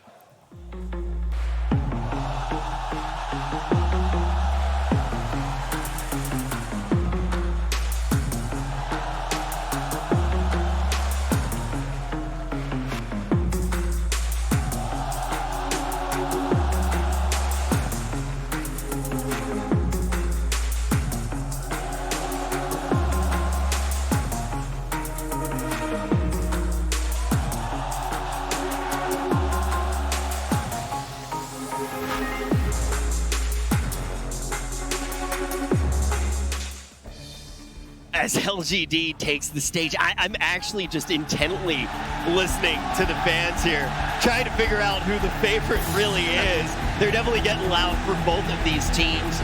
as LGD takes the stage. I'm actually just intently listening to the fans here, trying to figure out who the favorite really is. They're definitely getting loud for both of these teams.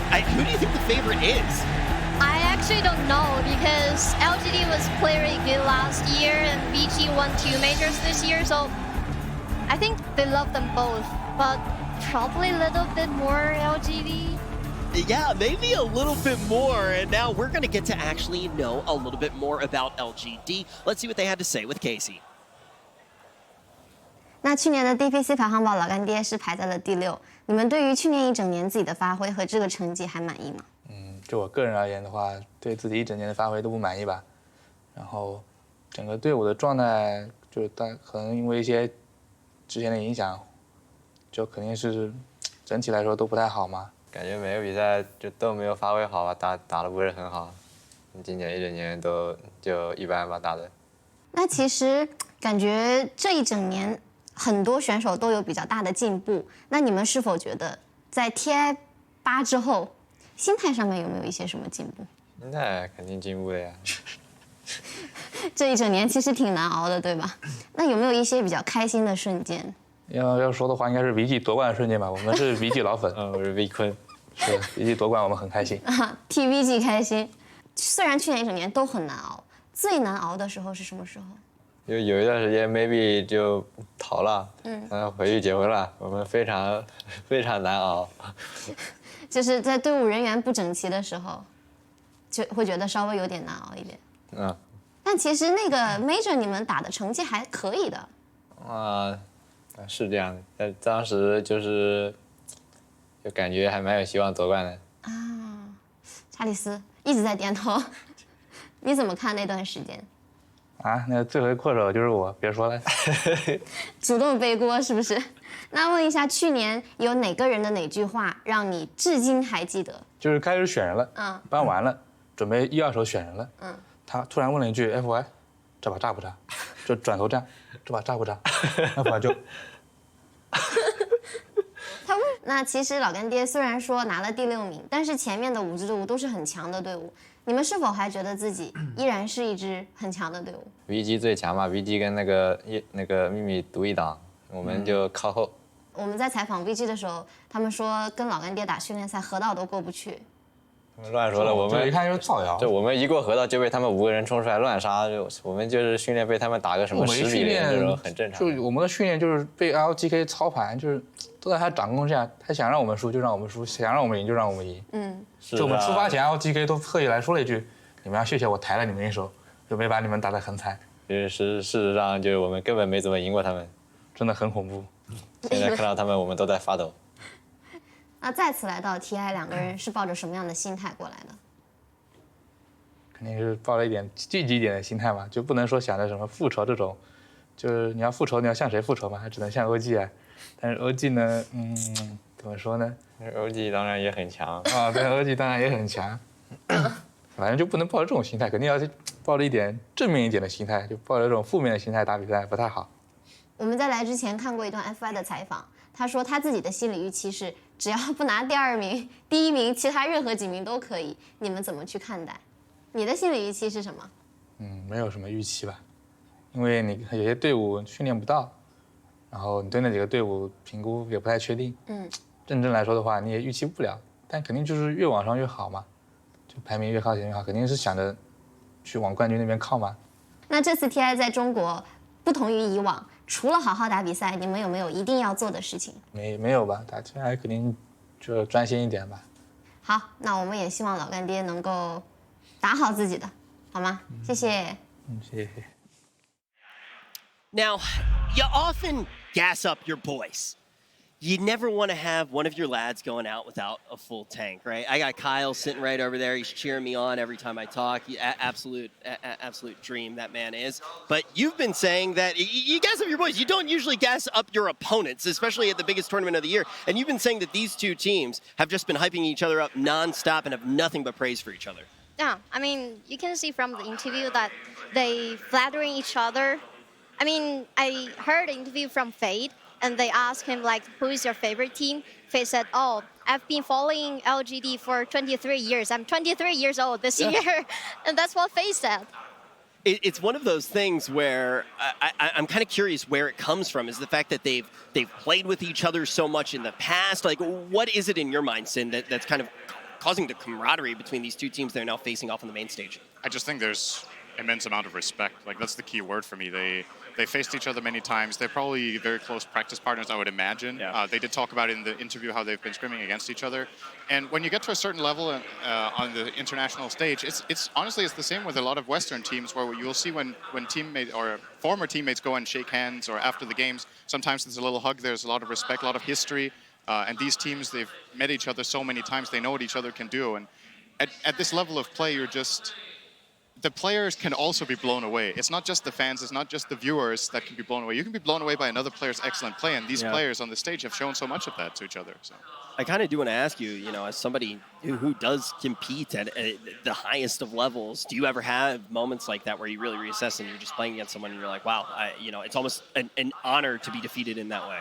Who do you think the favorite is? I actually don't know because LGD was very good last year and VG won 2 majors this year, so I think they love them both, but probably a little bit more LGD. Yeah, maybe a little bit more, and now we're going to get to actually know a little bit more about LGD. Let's see what they had to say with Casey. 那去年的 DPC 排行榜，老干爹是排在了第6。你们对于去年一整年自己的发挥和这个成绩还满意吗？就我个人而言的话，对自己一整年的发挥都不满意吧。然后整个队伍的状态，就可能因为一些之前的影响，就肯定是整体来说都不太好嘛。感觉每个比赛都没有发挥好吧，打得不是很好。今年一整年都就一般吧打的。那其实感觉这一整年很多选手都有比较大的进步。那你们是否觉得在 TI8 之后，心态上面有没有一些什么进步？心态肯定进步的呀。这一整年其实挺难熬的，对吧？那有没有一些比较开心的瞬间？要说的话，应该是 VG 夺冠的瞬间吧。我们是 VG 老粉，我是 V 坤，是 VG 夺冠，我们很开心。替 VG 开心。虽然去年一整年都很难熬，最难熬的时候是什么时候？有一段时间 maybe 就逃了，回去结婚了，我们非常难熬。就是在队伍人员不整齐的时候，就会觉得稍微有点难熬一点。但其实那个 Major 你们打的成绩还可以的。是这样的，但当时就感觉还蛮有希望夺冠的。查理斯一直在点头，你怎么看那段时间？那罪魁祸首就是我，别说了。主动背锅是不是？那问一下，去年有哪个人的哪句话让你至今还记得？就是开始选人了，搬完了，准备1、2手选人了，他突然问了一句 FY， 这把炸不炸？就转头站，这把炸不炸？那把就。他问，那其实老干爹虽然说拿了第6名，但是前面的5支队伍都是很强的队伍。你们是否还觉得自己依然是一支很强的队伍 ？VG 最强嘛 ，VG 跟那个秘密独一档，我们就靠后。我们在采访 VG 的时候，他们说跟老干爹打训练赛河道都过不去。乱说了，我们一看就是造谣。就我们一过河道就被他们5个人冲出来乱杀，我们就是训练被他们打个什么10比0这种很正常。就我们的训练就是被 LGK 操盘，就是都在他掌控下，他想让我们输就让我们输，想让我们赢就让我们赢。就我们出发前 LGK 都特意来说了一句：“你们要谢谢我抬了你们一手，就没把你们打得很惨。”事实上就是我们根本没怎么赢过他们，真的很恐怖。现在看到他们，我们都在发抖。那再次来到 TI， 2个人是抱着什么样的心态过来的？肯定是抱着一点积极一点的心态嘛，就不能说想着什么复仇这种，就是你要复仇，你要向谁复仇嘛？还只能向 OG 啊。但是 OG 呢，怎么说呢 ？OG 当然也很强对 ，OG 当然也很强。反正就不能抱着这种心态，肯定要抱着一点正面一点的心态，就抱着这种负面的心态打比赛不太好。我们在来之前看过一段 FY 的采访，他说他自己的心理预期是，只要不拿第2名、第1名，其他任何几名都可以。你们怎么去看待？你的心理预期是什么？没有什么预期吧，因为你有些队伍训练不到，然后你对那几个队伍评估也不太确定。认真来说的话，你也预期不了，但肯定就是越往上越好嘛，就排名越靠前越好，肯定是想着去往冠军那边靠嘛。那这次 TI 在中国不同于以往，除了好好打比赛，你们有没有一定要做的事情？没有吧，打 TI 肯定就专心一点吧。好，那我们也希望老干爹能够打好自己的，好吗？谢谢。谢谢。Now, you often gas up your boys. You never want to have one of your lads going out without a full tank, right? I got Kyle sitting right over there. He's cheering me on every time I talk. Absolute dream that man is. But you've been saying that you gas up your boys. You don't usually gas up your opponents, especially at the biggest tournament of the year. And you've been saying that these two teams have just been hyping each other up nonstop and have nothing but praise for each other. Yeah, I mean, you can see from the interview that they flattering each other. I mean, I heard an interview from Fade, and they asked him like, who is your favorite team? Faye said, oh, I've been following LGD for 23 years. I'm 23 years old this year. And that's what Faye said. It's one of those things where I'm kind of curious where it comes from. Is the fact that they've played with each other so much in the past? Like, what is it in your mind, Sin, that's kind of causing the camaraderie between these two teams that are now facing off on the main stage? I just think there's immense amount of respect. Like, that's the key word for me. They faced each other many times. They're probably very close practice partners, I would imagine. Yeah. They did talk about it in the interview how they've been scrimming against each other. And when you get to a certain level on the international stage, it's honestly it's the same with a lot of Western teams where you'll see when teammates or former teammates go and shake hands or after the games, sometimes there's a little hug, there's a lot of respect, a lot of history. And these teams, they've met each other so many times, they know what each other can do. And at this level of play, the players can also be blown away. It's not just the fans, it's not just the viewers that can be blown away. You can be blown away by another player's excellent play, and these players on the stage have shown so much of that to each other. So I kind of do want to ask you, as somebody who does compete at the highest of levels, do you ever have moments like that where you really reassess and you're just playing against someone and you're like, wow, it's almost an honor to be defeated in that way?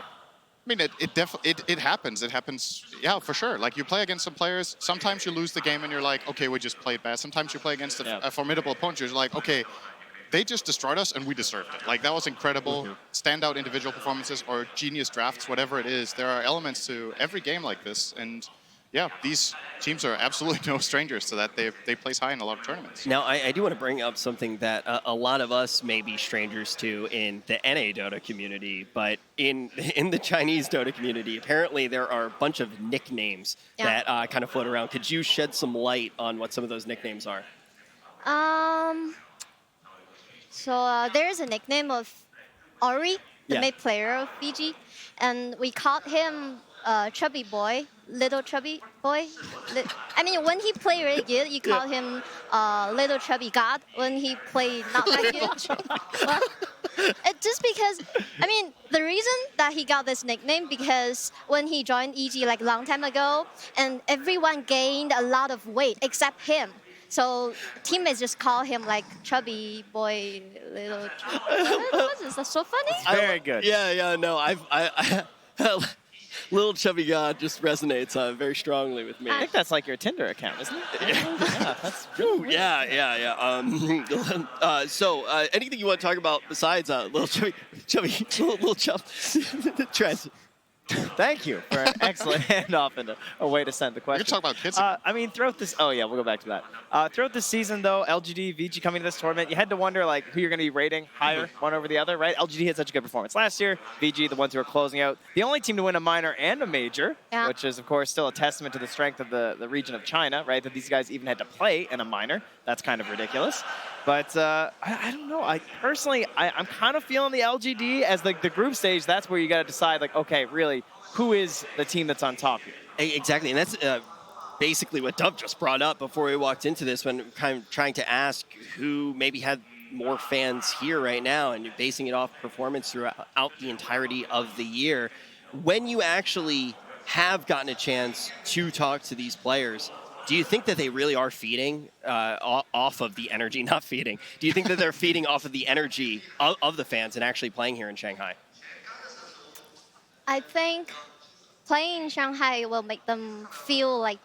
I mean, it happens. It happens, yeah, for sure. Like, you play against some players, sometimes you lose the game and you're like, okay, we just played bad. Sometimes you play against a formidable opponent, you're like, okay, they just destroyed us and we deserved it. Like, that was incredible. Standout individual performances or genius drafts, whatever it is. There are elements to every game like this. And yeah, these teams are absolutely no strangers to that. They place high in a lot of tournaments. Now, I do want to bring up something that a lot of us may be strangers to in the NA Dota community, but in the Chinese Dota community, apparently there are a bunch of nicknames that kind of float around. Could you shed some light on what some of those nicknames are? So there's a nickname of Ori, the main player of VG, and we called him Chubby Boy, Little Chubby Boy. I mean, when he played really good, you call him Little Chubby God. When he played not that good, it's just because, I mean, the reason that he got this nickname because when he joined EG like a long time ago, and everyone gained a lot of weight except him. So teammates just call him like Chubby Boy, Little Chubby. Is that so funny? Very good. Yeah, no, I Little Chubby God just resonates very strongly with me. I think that's like your Tinder account, isn't it? Yeah, that's true. Yeah. So, anything you want to talk about besides Little Chubby Trent? Thank you for an excellent handoff and a way to send the question. You're talking about kids. I mean, throughout this, we'll go back to that. Throughout this season, though, LGD, VG coming to this tournament, you had to wonder like who you're going to be rating higher, one over the other, right? LGD had such a good performance last year. VG, the ones who are closing out, the only team to win a minor and a major, which is of course still a testament to the strength of the region of China, right? That these guys even had to play in a minor. That's kind of ridiculous. But I don't know. I'm kind of feeling the LGD as the group stage. That's where you got to decide, like, okay, really, who is the team that's on top here? Exactly, and that's basically what Dub just brought up before we walked into this when kind of trying to ask who maybe had more fans here right now and basing it off performance throughout the entirety of the year. When you actually have gotten a chance to talk to these players, do you think that they really are feeding off of the energy, not feeding? Do you think that they're feeding off of the energy of the fans and actually playing here in Shanghai? I think playing in Shanghai will make them feel like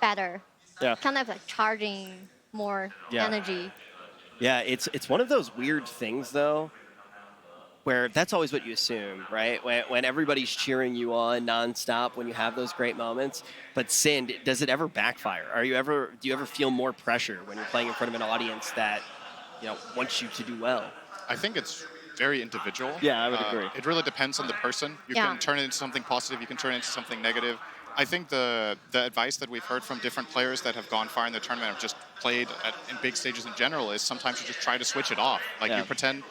better. Yeah. Kind of like charging more energy. Yeah, it's one of those weird things though, where that's always what you assume, right? When everybody's cheering you on nonstop when you have those great moments. But Sin, does it ever backfire? Do you ever feel more pressure when you're playing in front of an audience that wants you to do well? I think it's very individual. Yeah, I would agree. It really depends on the person. You can turn it into something positive. You can turn it into something negative. I think the advice that we've heard from different players that have gone far in the tournament, have just played in big stages in general, is sometimes you just try to switch it off. Like you pretend,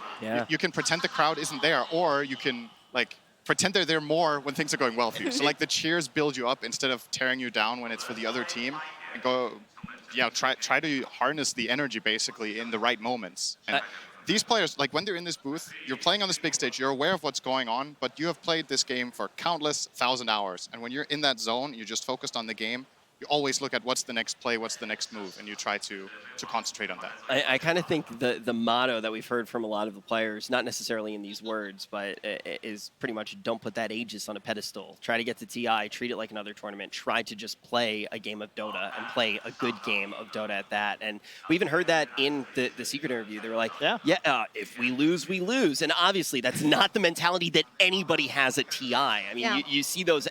you can pretend the crowd isn't there, or you can like pretend they're there more when things are going well for you. So like the cheers build you up instead of tearing you down when it's for the other team, and go, try to harness the energy basically in the right moments. And these players, like when they're in this booth, you're playing on this big stage, you're aware of what's going on, but you have played this game for countless 1,000 hours. And when you're in that zone, you're just focused on the game, you always look at what's the next play, what's the next move, and you try to concentrate on that. I kind of think the motto that we've heard from a lot of the players, not necessarily in these words, but is pretty much don't put that Aegis on a pedestal. Try to get to TI, treat it like another tournament. Try to just play a game of Dota and play a good game of Dota at that. And we even heard that in the Secret interview. They were like, if we lose, we lose. And obviously that's not the mentality that anybody has at TI. I mean, you see those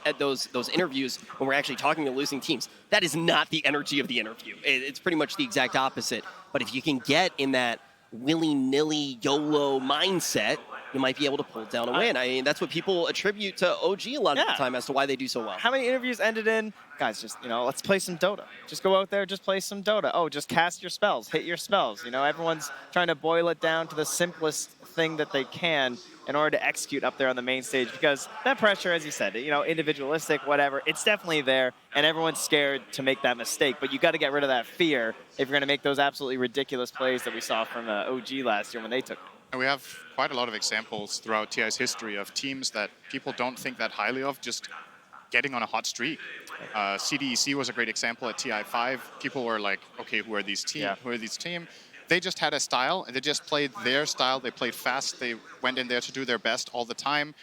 interviews when we're actually talking to losing teams. That is not the energy of the interview. It's pretty much the exact opposite. But if you can get in that willy-nilly YOLO mindset, you might be able to pull down a win. I mean, that's what people attribute to OG a lot of the time as to why they do so well. How many interviews ended in, guys, just, let's play some Dota. Just go out there, just play some Dota. Oh, just cast your spells, hit your spells. Everyone's trying to boil it down to the simplest thing that they can in order to execute up there on the main stage, because that pressure, as you said, individualistic, whatever, it's definitely there, and everyone's scared to make that mistake. But you got to get rid of that fear if you're going to make those absolutely ridiculous plays that we saw from OG last year when they took it. And we have quite a lot of examples throughout TI's history of teams that people don't think that highly of just getting on a hot streak. CDEC was a great example at TI5. People were like, okay, who are these teams? They just had a style, and they just played their style. They played fast. They went in there to do their best all the time.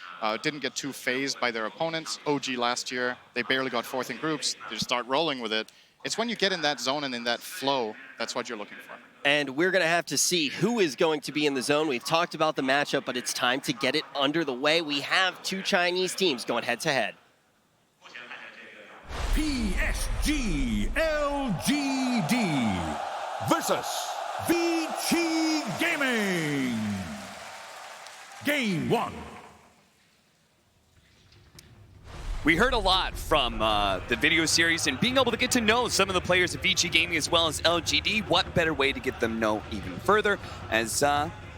Didn't get too phased by their opponents. OG last year, they barely got fourth in groups. They just start rolling with it. It's when you get in that zone and in that flow, that's what you're looking for. And we're going to have to see who is going to be in the zone. We've talked about the matchup, but it's time to get it under the way. We have two Chinese teams going head-to-head. PSG LGD versus VG Gaming. Game 1. We heard a lot from the video series, and being able to get to know some of the players of VG Gaming as well as LGD, what better way to get them know even further as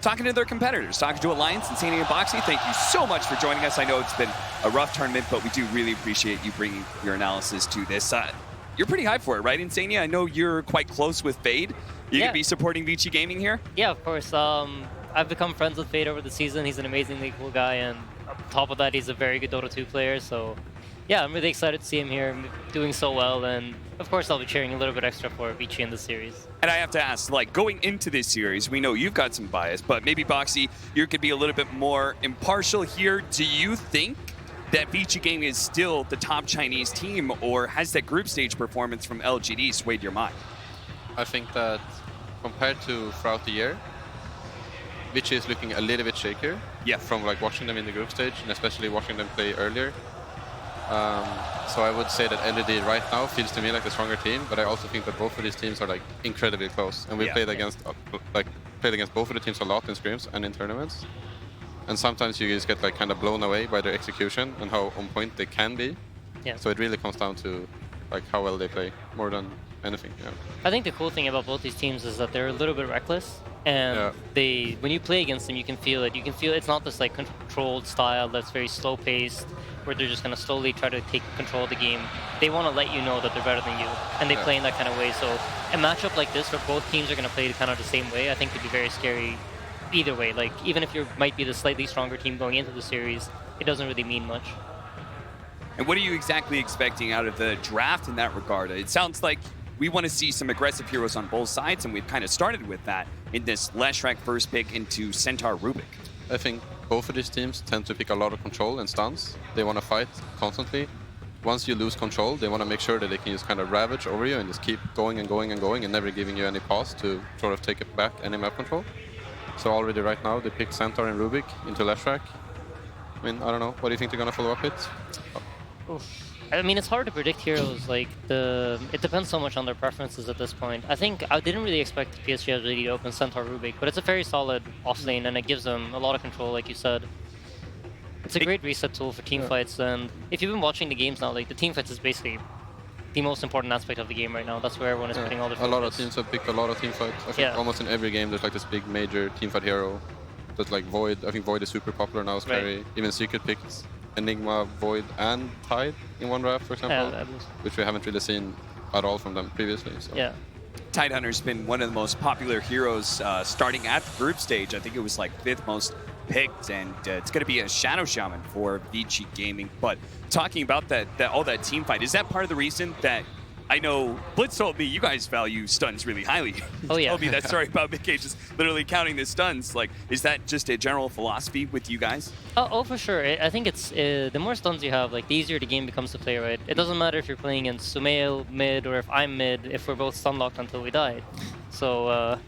talking to their competitors, talking to Alliance, Insania, and Boxy. Thank you so much for joining us. I know it's been a rough tournament, but we do really appreciate you bringing your analysis to this. You're pretty hyped for it, right, Insania? I know you're quite close with Fade. You can be supporting VG Gaming here? Yeah, of course. I've become friends with Fade over the season. He's an amazingly cool guy, and on top of that, he's a very good Dota 2 player, so yeah, I'm really excited to see him here doing so well, and of course I'll be cheering a little bit extra for VG in the series. And I have to ask, like, going into this series, we know you've got some bias, but maybe Boxy, you could be a little bit more impartial here. Do you think that VG Gaming is still the top Chinese team, or has that group stage performance from LGD swayed your mind? I think that compared to throughout the year, VG is looking a little bit shakier. Yeah. From like watching them in the group stage, and especially watching them play earlier. So I would say that LGD right now feels to me like the stronger team, but I also think that both of these teams are like incredibly close, and we played against both of the teams a lot in scrims and in tournaments. And sometimes you just get like kind of blown away by their execution and how on point they can be. Yeah. So it really comes down to like how well they play more than anything. Yeah. I think the cool thing about both these teams is that they're a little bit reckless, and when you play against them, you can feel it. You can feel it's not this like controlled style that's very slow paced, where they're just going to slowly try to take control of the game. They want to let you know that they're better than you, and they play in that kind of way. So a matchup like this, where both teams are going to play kind of the same way, I think could be very scary either way. Like, even if you might be the slightly stronger team going into the series, it doesn't really mean much. And what are you exactly expecting out of the draft in that regard? It sounds like we want to see some aggressive heroes on both sides, and we've kind of started with that in this Leshrac first pick into Centaur Rubik. I think both of these teams tend to pick a lot of control and stuns. They want to fight constantly. Once you lose control, they want to make sure that they can just kind of ravage over you and just keep going and going and going and never giving you any pause to sort of take it back any map control. So already right now, they picked Centaur and Rubik into Leshrac. I mean, I don't know. What do you think they're going to follow up with? I mean, it's hard to predict heroes. Like, it depends so much on their preferences at this point. I think I didn't really expect the PSG LGD to open Centaur Rubik, but it's a very solid offlane, and it gives them a lot of control, like you said. It's a great reset tool for teamfights, and if you've been watching the games now, like, the teamfights is basically the most important aspect of the game right now. That's where everyone is putting all their focus. A lot of teams have picked a lot of teamfights. I think almost in every game there's like this big major teamfight hero. That's like Void. I think Void is super popular now as carry. Even Secret picked Enigma, Void, and Tide in one draft, for example, which we haven't really seen at all from them previously. So. Yeah. Tidehunter's been one of the most popular heroes starting at the group stage. I think it was like 5th most picked, and it's going to be a Shadow Shaman for VG Gaming. But talking about all that team fight, is that part of the reason that I know Blitz told me you guys value stuns really highly. Oh, yeah. Told me that story about Mickey just literally counting the stuns. Like, is that just a general philosophy with you guys? Oh, for sure. I think it's the more stuns you have, like the easier the game becomes to play, right? It doesn't matter if you're playing in Sumail mid or if I'm mid, if we're both stun locked until we die. So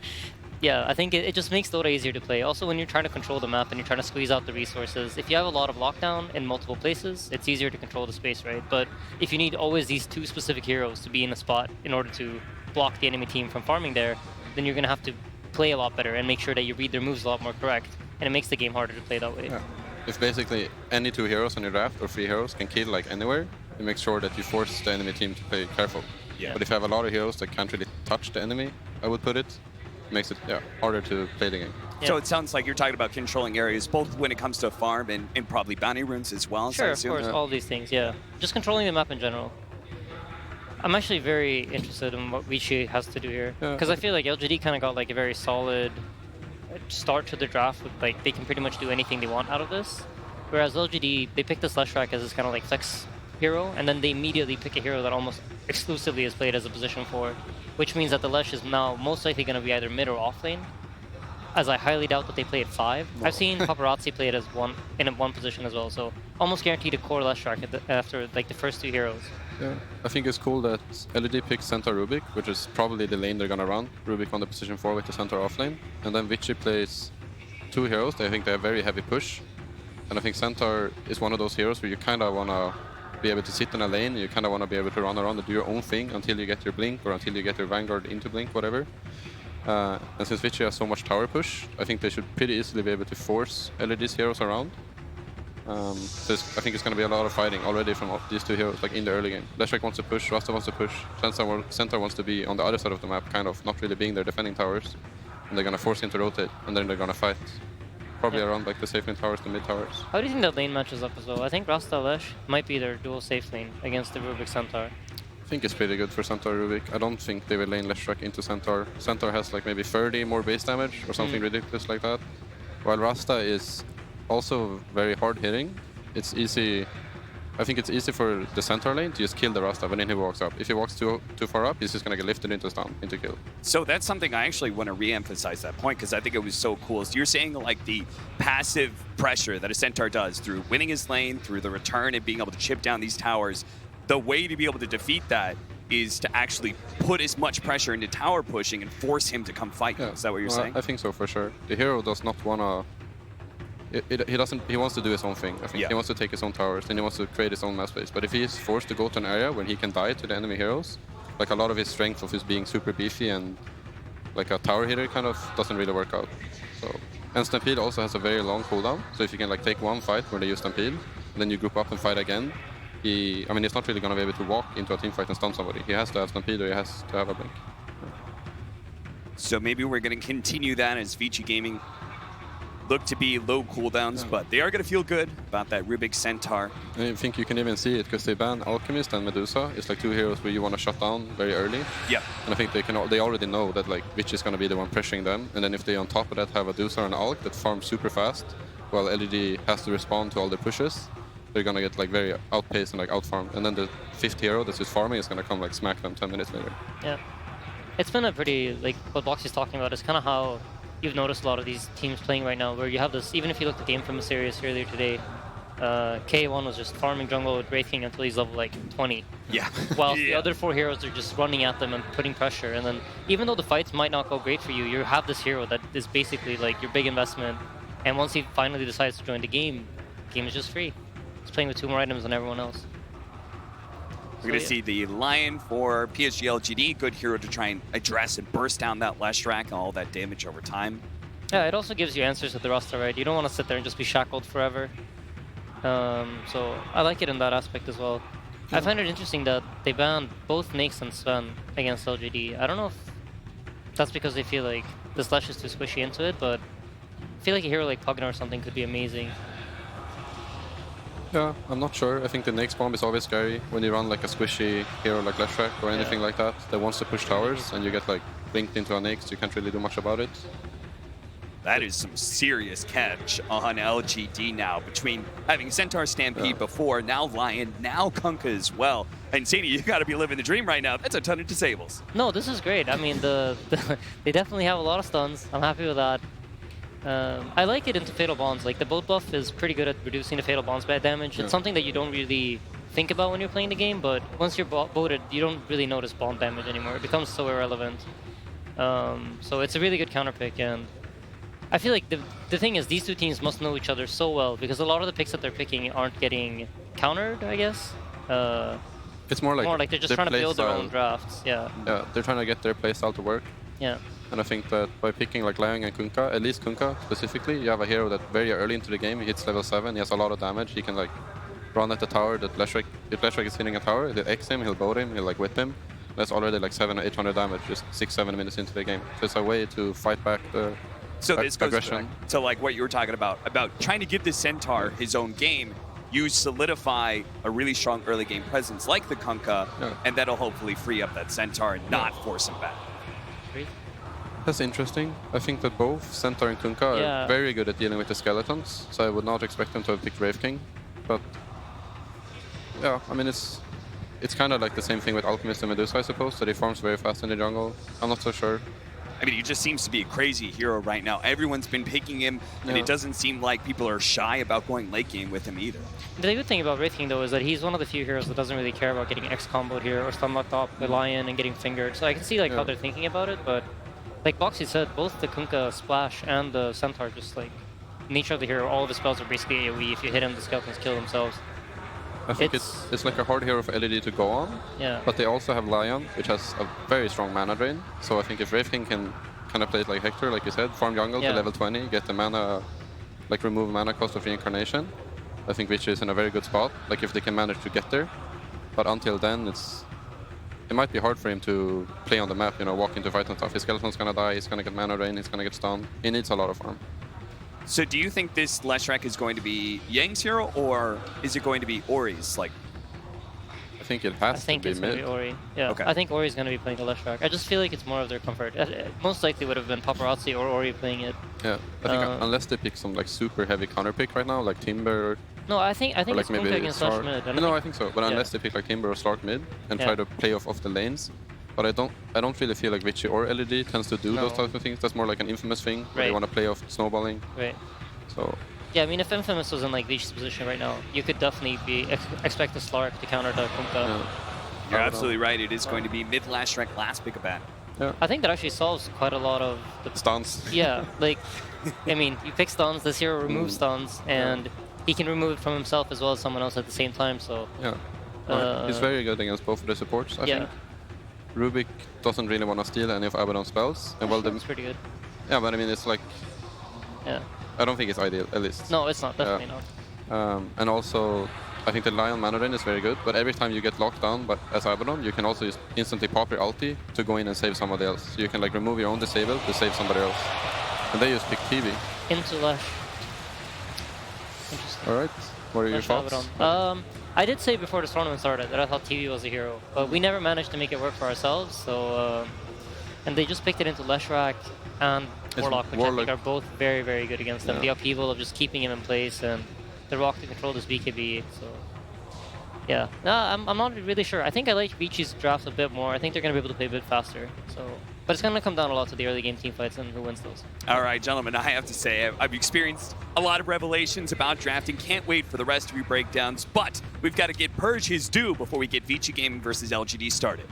yeah, I think it just makes Dota easier to play. Also, when you're trying to control the map and you're trying to squeeze out the resources, if you have a lot of lockdown in multiple places, it's easier to control the space, right? But if you need always these two specific heroes to be in a spot in order to block the enemy team from farming there, then you're going to have to play a lot better and make sure that you read their moves a lot more correct, and it makes the game harder to play that way. Yeah. If basically any two heroes on your draft or 3 heroes can kill like anywhere, it makes sure that you force the enemy team to play careful. Yeah. But if you have a lot of heroes that can't really touch the enemy, I would put it, makes it harder to play the game. So it sounds like you're talking about controlling areas, both when it comes to farm and probably bounty runes as well. Sure, of course, all these things, yeah. Just controlling the map in general. I'm actually very interested in what Vici has to do here, because I feel like LGD kind of got like a very solid start to the draft with like they can pretty much do anything they want out of this. Whereas LGD, they picked the Leshrac as this kind of like flex hero, and then they immediately pick a hero that almost exclusively is played as a position 4, which means that the Lesh is now most likely going to be either mid or off lane, as I highly doubt that they play at 5. I've seen Paparazzi play it as in one position as well, so almost guaranteed a core Leshrac after like the first 2 heroes. Yeah, I think it's cool that LED picks Centaur Rubik, which is probably the lane they're gonna run. Rubik on the position 4 with the Centaur off lane, and then Vici plays 2 heroes. I think they have very heavy push, and I think Centaur is one of those heroes where you kind of wanna be able to sit in a lane, you kind of want to be able to run around and do your own thing until you get your blink or until you get your Vanguard into blink, whatever. And since Vici has so much tower push, I think they should pretty easily be able to force LED's heroes around. So I think it's going to be a lot of fighting already from these 2 heroes, like in the early game. Leshrac wants to push, Rasta wants to push, Centaur wants to be on the other side of the map, kind of not really being there defending towers. And they're going to force him to rotate, and then they're going to fight. Probably around like the safe lane towers, the mid towers. How do you think that lane matches up as well? I think Rasta Lesh might be their dual safe lane against the Rubik Centaur. I think it's pretty good for Centaur Rubik. I don't think they will lane Leshrac into Centaur. Centaur has like maybe 30 more base damage or something ridiculous like that. While Rasta is also very hard hitting, it's easy. I think it's easy for the Centaur lane to just kill the Rasta when he walks up. If he walks too far up, he's just going to get lifted into stun, into kill. So that's something I actually want to re-emphasize that point, because I think it was so cool. So you're saying like the passive pressure that a Centaur does through winning his lane, through the return and being able to chip down these towers, the way to be able to defeat that is to actually put as much pressure into tower pushing and force him to come fight. Is that what you're saying? I think so, for sure. The hero does not want to... He wants to do his own thing, I think. He wants to take his own towers, and he wants to create his own map space. But if he is forced to go to an area where he can die to the enemy heroes, like a lot of his strength of his being super beefy and like a tower hitter kind of doesn't really work out. So, and Stampede also has a very long cooldown, so if you can like take one fight where they use Stampede, and then you group up and fight again, he's not really going to be able to walk into a team fight and stun somebody. He has to have Stampede or he has to have a blink. So maybe we're going to continue that as Vici Gaming look to be low cooldowns, but they are going to feel good about that Rubik Centaur. I think you can even see it because they ban Alchemist and Medusa. It's like 2 heroes where you want to shut down very early. Yeah. And I think they already know that like Vici is going to be the one pressuring them, and then if they on top of that have a Medusa and Alch that farms super fast, while LED has to respond to all their pushes, they're going to get like very outpaced and like outfarmed. And then the 5th hero that's just farming is going to come like smack them 10 minutes later. Yeah. It's been a pretty, like what Boxy's talking about is kind of how you've noticed a lot of these teams playing right now, where you have this, even if you look at Game from a series earlier today, K1 was just farming jungle with Wraith King until he's level like 20. Yeah. While the other 4 heroes are just running at them and putting pressure. And then even though the fights might not go great for you, you have this hero that is basically like your big investment. And once he finally decides to join the game is just free. He's playing with 2 more items than everyone else. We're going to see the Lion for PSG LGD, good hero to try and address and burst down that Leshrac and all that damage over time. Yeah, it also gives you answers with the roster, right? You don't want to sit there and just be shackled forever. So I like it in that aspect as well. I find it interesting that they banned both Nyx and Sven against LGD. I don't know if that's because they feel like the Slash is too squishy into it, but I feel like a hero like Pugna or something could be amazing. Yeah, I'm not sure. I think the Nyx bomb is always scary when you run like a squishy hero like Leshrac or anything like that wants to push towers and you get like blinked into a Nyx, you can't really do much about it. That is some serious catch on LGD now, between having Centaur Stampede before, now Lion, now Kunkka as well. And Sadie, you got to be living the dream right now. That's a ton of disables. No, this is great. I mean, they definitely have a lot of stuns. I'm happy with that. I like it into Fatal Bonds. Like, the boat buff is pretty good at reducing the Fatal Bonds bad damage. It's something that you don't really think about when you're playing the game, but once you're boated, you don't really notice bond damage anymore. It becomes so irrelevant. So it's a really good counter pick, and I feel like the thing is, these two teams must know each other so well, because a lot of the picks that they're picking aren't getting countered, I guess. It's more like they're just trying to build their own drafts. Yeah, they're trying to get their playstyle to work. Yeah. And I think that by picking like Lion and Kunkka, at least Kunkka specifically, you have a hero that very early into the game, he hits level 7, he has a lot of damage, he can like run at the tower, if Leshrac is hitting a tower, he'll X him, he'll boat him, he'll like whip him. That's already like 700 or 800 damage, just 6-7 minutes into the game. So it's a way to fight back the So this goes aggression. back to like what you were talking about trying to give the Centaur his own game. You solidify a really strong early game presence like the Kunkka, and that'll hopefully free up that Centaur and not force him back. That's interesting. I think that both Centaur and Kunkka are very good at dealing with the skeletons, so I would not expect them to have picked Wraith King. But yeah, I mean, it's kind of like the same thing with Alchemist and Medusa, I suppose, so he farms very fast in the jungle. I'm not so sure. I mean, he just seems to be a crazy hero right now. Everyone's been picking him, and it doesn't seem like people are shy about going late game with him either. The good thing about Wraith King, though, is that he's one of the few heroes that doesn't really care about getting X-comboed here or stun-locked up by Lion and getting fingered. So I can see like how they're thinking about it, but like Boxy said, both the Kunkka Splash and the Centaur, just like nature of the hero, all of his spells are basically AoE. If you hit him, the skeletons kill themselves. I think it's like a hard hero for LED to go on, but they also have Lion, which has a very strong mana drain. So I think if Wraith King can kind of play it like Hector, like you said, farm jungle to level 20, get the mana, like remove mana cost of reincarnation, I think Vichy is in a very good spot, like if they can manage to get there. But until then, it might be hard for him to play on the map, you know, walk into fight and stuff. His skeleton's gonna die, he's gonna get mana drain, he's gonna get stunned. He needs a lot of farm. So do you think this Leshrac is going to be Yang's hero, or is it going to be Ori's? Like, I think it has to be it's mid. Going to be Ori. Yeah, Okay. I think Ori's going to be playing the Leshrac. I just feel like it's more of their comfort. It most likely would have been Paparazzi or Ori playing it. Yeah, I think unless they pick some like super heavy counter pick right now, like Timber. No, I think or like it's Kunkka against Slash mid. No, I think so. But unless they pick like Timber or Slark mid and try to play off the lanes. But I don't really feel like Vichy or LED tends to do those types of things. That's more like an Infamous thing where they want to play off snowballing. Right. So. Yeah, I mean, if Infamous was in like Vichy's position right now, you could definitely expect the Slark to counter the Kunkka. Yeah. You're absolutely right. It is going to be mid Leshrac last pick a bat. Yeah. I think that actually solves quite a lot of the stuns. Yeah, like, I mean, you pick stuns, this hero removes stuns, and he can remove it from himself as well as someone else at the same time, so... Yeah. He's very good against both of the supports, I think. Rubik doesn't really want to steal any of Abaddon's spells. And well, That's pretty good. Yeah, but I mean, it's like... Yeah. I don't think it's ideal, at least. No, it's not, definitely not. And also, I think the Lion mana drain is very good, but every time you get locked down as Abaddon, you can also just instantly pop your ulti to go in and save somebody else. So you can like remove your own disable to save somebody else. And they just pick TV. Into Lash. Interesting. Alright, what are your thoughts? I did say before this tournament started that I thought TV was a hero, but we never managed to make it work for ourselves, so... and they just picked it into Leshrac and Warlock, which I think are both very, very good against them. The upheaval of just keeping him in place and the Rock to control this BKB, so... Yeah, no, I'm not really sure. I think I like Vichy's drafts a bit more. I think they're going to be able to play a bit faster, so... But it's going to come down a lot to the early game team fights and who wins those. All right, gentlemen, I have to say, I've experienced a lot of revelations about drafting. Can't wait for the rest of your breakdowns, but we've got to get Purge his due before we get Vichy Gaming versus LGD started.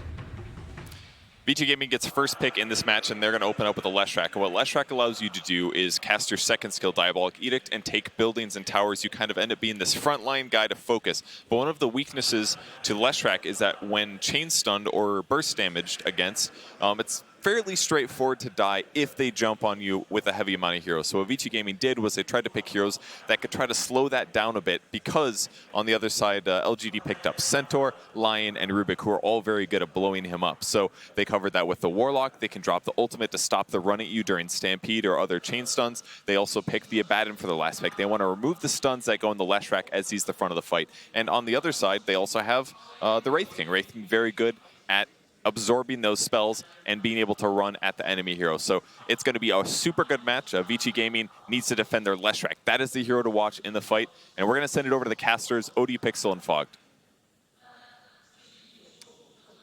Vichy Gaming gets first pick in this match, and they're going to open up with a Leshrac. And what Leshrac allows you to do is cast your second skill, Diabolic Edict, and take buildings and towers. You kind of end up being this frontline guy to focus. But one of the weaknesses to Leshrac is that when chain stunned or burst damaged against, it's fairly straightforward to die if they jump on you with a heavy amount of heroes. So what Vichy Gaming did was they tried to pick heroes that could try to slow that down a bit, because on the other side, LGD picked up Centaur, Lion, and Rubik, who are all very good at blowing him up. So they covered that with the Warlock. They can drop the ultimate to stop the run at you during Stampede or other chain stuns. They also picked the Abaddon for the last pick. They want to remove the stuns that go in the Leshrac as he's the front of the fight. And on the other side, they also have the Wraith King. Wraith King very good at absorbing those spells and being able to run at the enemy hero. So it's going to be a super good match. Vici Gaming needs to defend their Leshrac. That is the hero to watch in the fight. And we're going to send it over to the casters, OD Pixel and Fogged.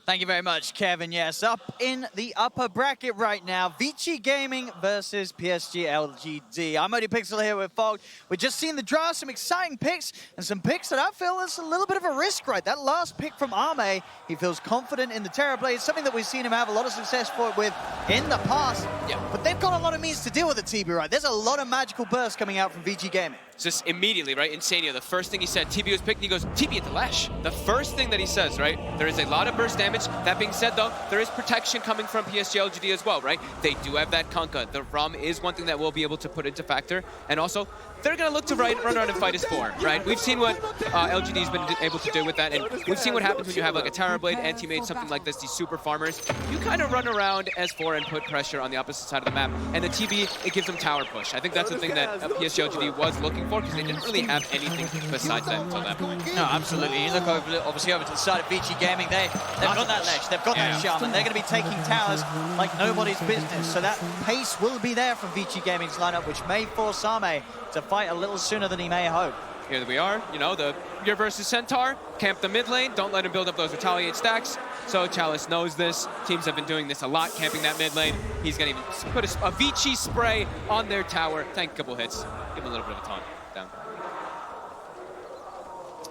Thank you very much, Kevin. Yes, up in the upper bracket right now, Vici Gaming versus PSG LGD. I'm OD Pixel here with Fog. We've just seen the draw, some exciting picks, and some picks that I feel is a little bit of a risk, right? That last pick from Arme, he feels confident in the Terrorblade, something that we've seen him have a lot of success with in the past. Yeah. But they've got a lot of means to deal with it, TB, right? There's a lot of magical bursts coming out from Vici Gaming. Just immediately, right? Insania, the first thing he said, TB was picked, and he goes, TB at the Lash. The first thing that he says, right? There is a lot of burst damage. That being said, though, there is protection coming from PSG LGD as well, right? They do have that Kunkka. The RUM is one thing that we'll be able to put into factor. And also, they're going to look to run around and fight as 4, right? We've seen what LGD's been able to do with that, and we've seen what happens when you have like a Terrorblade, anti-mage, something like this, these super farmers. You kind of run around as 4 and put pressure on the opposite side of the map. And the TB, it gives them tower push. I think that's the thing that PSG LGD was looking for, because they didn't really have anything besides that until that point. No, absolutely. You look obviously over to the side of Vici Gaming. They've got that ledge, they've got that shaman. They're going to be taking towers like nobody's business. So that pace will be there from Vici Gaming's lineup, which may force Arme to fight a little sooner than he may hope. Here we are, you know, your versus Centaur, camp the mid lane, don't let him build up those retaliate stacks. So Chalice knows this. Teams have been doing this a lot, camping that mid lane. He's going to even put a Vici spray on their tower. Tank a couple hits, give him a little bit of a taunt down.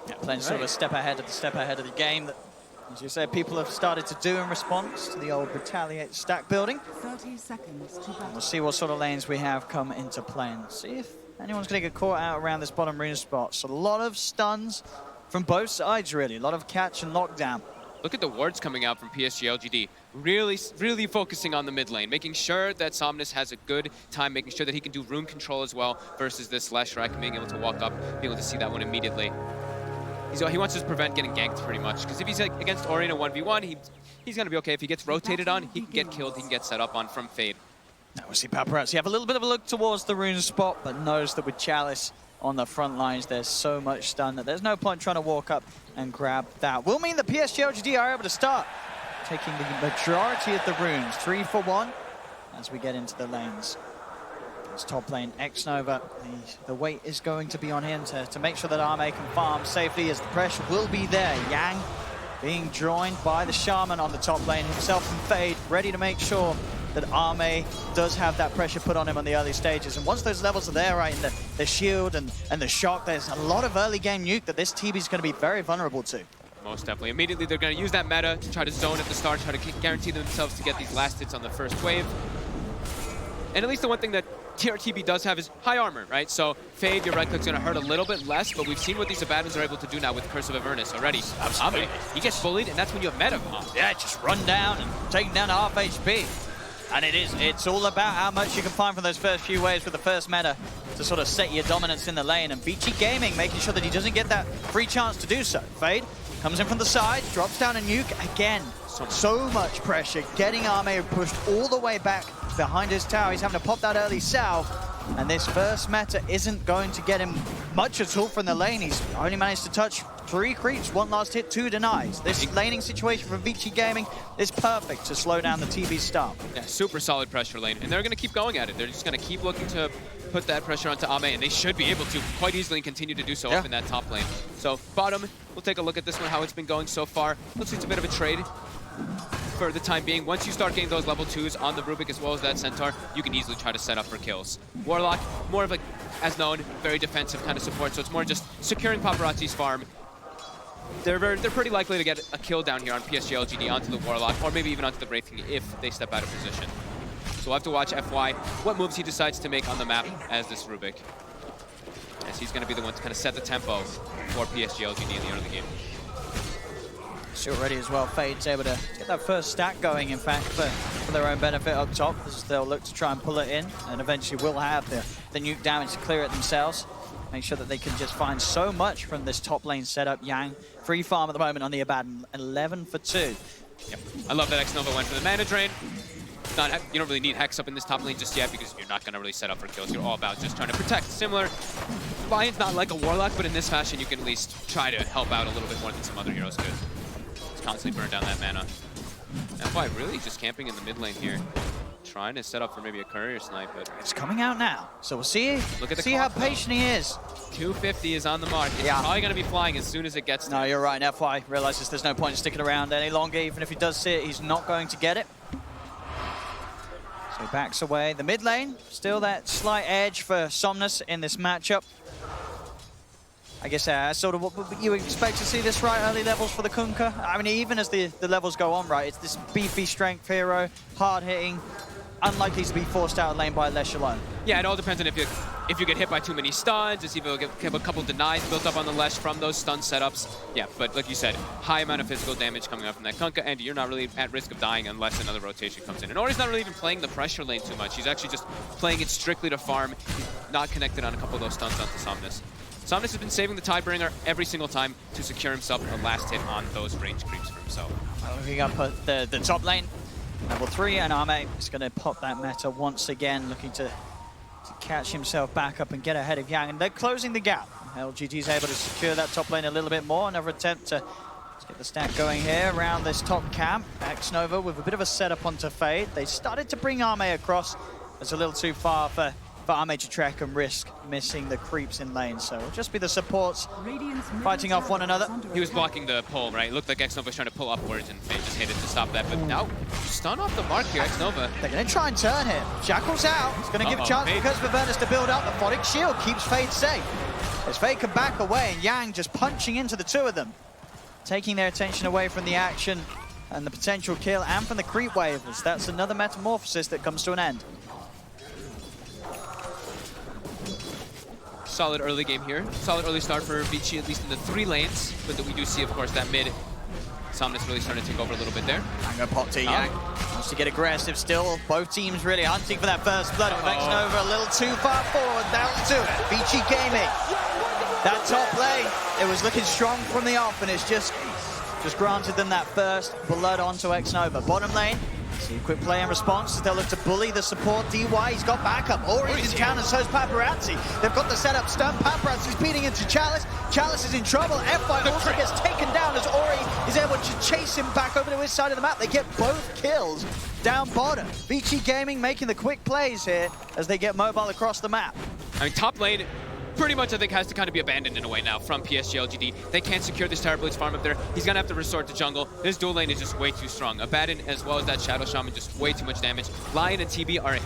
Yeah, playing sort of a step ahead of the game that, as you said, people have started to do in response to the old retaliate stack building. 30 seconds to We'll see what sort of lanes we have come into play and see if anyone's going to get caught out around this bottom arena spot. So a lot of stuns from both sides, really. A lot of catch and lockdown. Look at the wards coming out from PSG LGD. Really focusing on the mid lane, making sure that Somnus has a good time, making sure that he can do rune control as well versus this Leshrac being able to walk up, being able to see that one immediately. He wants to prevent getting ganked pretty much, because if he's against Ori in a 1v1, he's going to be okay. If he gets rotated on, he can get killed, he can get set up on from Fade. Now we see Paparazzi have a little bit of a look towards the rune spot, but knows that with Chalice on the front lines, there's so much stun that there's no point trying to walk up and grab that. Will mean that PSG LGD are able to start taking the majority of the runes, 3 for 1, as we get into the lanes. It's top lane, X-Nova. The weight is going to be on him to make sure that Arme can farm safely, as the pressure will be there. Yang being joined by the Shaman on the top lane, himself and Fade, ready to make sure that Arme does have that pressure put on him on the early stages. And once those levels are there, right, in the shield and the shock, there's a lot of early game nuke that this TB is going to be very vulnerable to. Most definitely. Immediately, they're going to use that meta to try to zone at the start, try to guarantee themselves to get these last hits on the first wave. And at least the one thing that TRTB does have is high armor, right? So Fade, your right click's going to hurt a little bit less, but we've seen what these Abaddons are able to do now with Curse of Avernus already. Absolutely. He gets bullied, and that's when you have meta bomb. Yeah, just run down and take him down to half HP. And it's all about how much you can find from those first few waves with the first meta to sort of set your dominance in the lane. And Vici Gaming making sure that he doesn't get that free chance to do so. Fade comes in from the side, drops down a nuke again. So much pressure, getting Arme pushed all the way back behind his tower. He's having to pop that early salve, and this first meta isn't going to get him much at all from the lane. He's only managed to touch 3 creeps, 1 last hit, 2 denies. This laning situation for Vici Gaming is perfect to slow down the TB start. Yeah, super solid pressure lane, and they're going to keep going at it. They're just going to keep looking to put that pressure onto Ame, and they should be able to quite easily continue to do so up in that top lane. So bottom, we'll take a look at this one, how it's been going so far. Looks like it's a bit of a trade for the time being. Once you start getting those level 2s on the Rubik as well as that Centaur, you can easily try to set up for kills. Warlock, more of like, as known, very defensive kind of support, so it's more just securing Paparazzi's farm. They're pretty likely to get a kill down here on PSG LGD onto the Warlock, or maybe even onto the Wraith King if they step out of position. So we'll have to watch FY, what moves he decides to make on the map as this Rubik, as he's going to be the one to kind of set the tempo for PSG LGD in the early game. See already as well, Fade's able to get that first stack going, in fact, for their own benefit up top, as they'll look to try and pull it in, and eventually will have the nuke damage to clear it themselves. Make sure that they can just find so much from this top lane setup. Yang, free farm at the moment on the Abaddon, 11 for 2. Yep. I love that X-Nova went for the mana drain. You don't really need Hex up in this top lane just yet, because you're not going to really set up for kills. You're all about just trying to protect. Similar, Lion's not like a Warlock, but in this fashion, you can at least try to help out a little bit more than some other heroes could. Just constantly burn down that mana. FY really just camping in the mid lane here. Trying to set up for maybe a courier snipe, but it's coming out now. So we'll see. Look at the see how patient he is. 250 is on the mark. It's probably going to be flying as soon as it gets to No, you're right. FY realizes there's no point in sticking around any longer. Even if he does see it, he's not going to get it. So he backs away. The mid lane, still that slight edge for Somnus in this matchup. I guess sort of what you would expect to see this right early levels for the Kunkka. I mean, even as the levels go on, right, it's this beefy strength hero, hard hitting, unlikely to be forced out of lane by Lesh alone. Yeah, it all depends on if you get hit by too many stuns, if you get a couple denies built up on the Lesh from those stun setups. Yeah, but like you said, high amount of physical damage coming up from that Kunkka, and you're not really at risk of dying unless another rotation comes in. And Ori's not really even playing the pressure lane too much. He's actually just playing it strictly to farm. He's not connected on a couple of those stuns onto Somnus. Somnus has been saving the Tidebringer every single time to secure himself a last hit on those range creeps for himself. Well, looking up at the top lane, level 3, and Arme is going to pop that meta once again, looking to catch himself back up and get ahead of Yang. And they're closing the gap. LGD is able to secure that top lane a little bit more. Another attempt to get the stack going here around this top camp. Xnova with a bit of a setup onto Fade. They started to bring Arme across. It's a little too far for Arme to track and risk missing the creeps in lane. So it'll just be the supports fighting off one another. He was blocking the pull, right? It looked like Xnova was trying to pull upwards and Fade just hit it to stop that. But now, stun off the mark here, Xnova. They're going to try and turn him. Shackle's out. He's going to give a chance because Vivernes to build up. The Photic Shield keeps Fade safe. As Fade can back away and Yang just punching into the two of them, taking their attention away from the action and the potential kill and from the creep wave, as that's another metamorphosis that comes to an end. Solid early game here. Solid early start for Vici, at least in the 3 lanes. But we do see, of course, that mid. Somnus really starting to take over a little bit there. I'm going to pop to Yang. Wants to get aggressive still. Both teams really hunting for that first blood. Xnova a little too far forward. Down to Vici Gaming. That top lane, it was looking strong from the off, and it's just granted them that first blood onto Xnova. Bottom lane, see a quick play and response. They'll look to bully the support. DY, he's got backup. Ori's in town and so's Paparazzi. They've got the setup stun. Paparazzi's beating into Chalice. Chalice is in trouble. FY also gets taken down as Ori is able to chase him back over to his side of the map. They get both kills down bottom. Vici Gaming making the quick plays here as they get mobile across the map. I mean, top lane pretty much, I think, has to kind of be abandoned in a way now from PSG LGD. They can't secure this Terror Blades farm up there. He's going to have to resort to jungle. This dual lane is just way too strong. Abaddon, as well as that Shadow Shaman, just way too much damage. Lion and TB are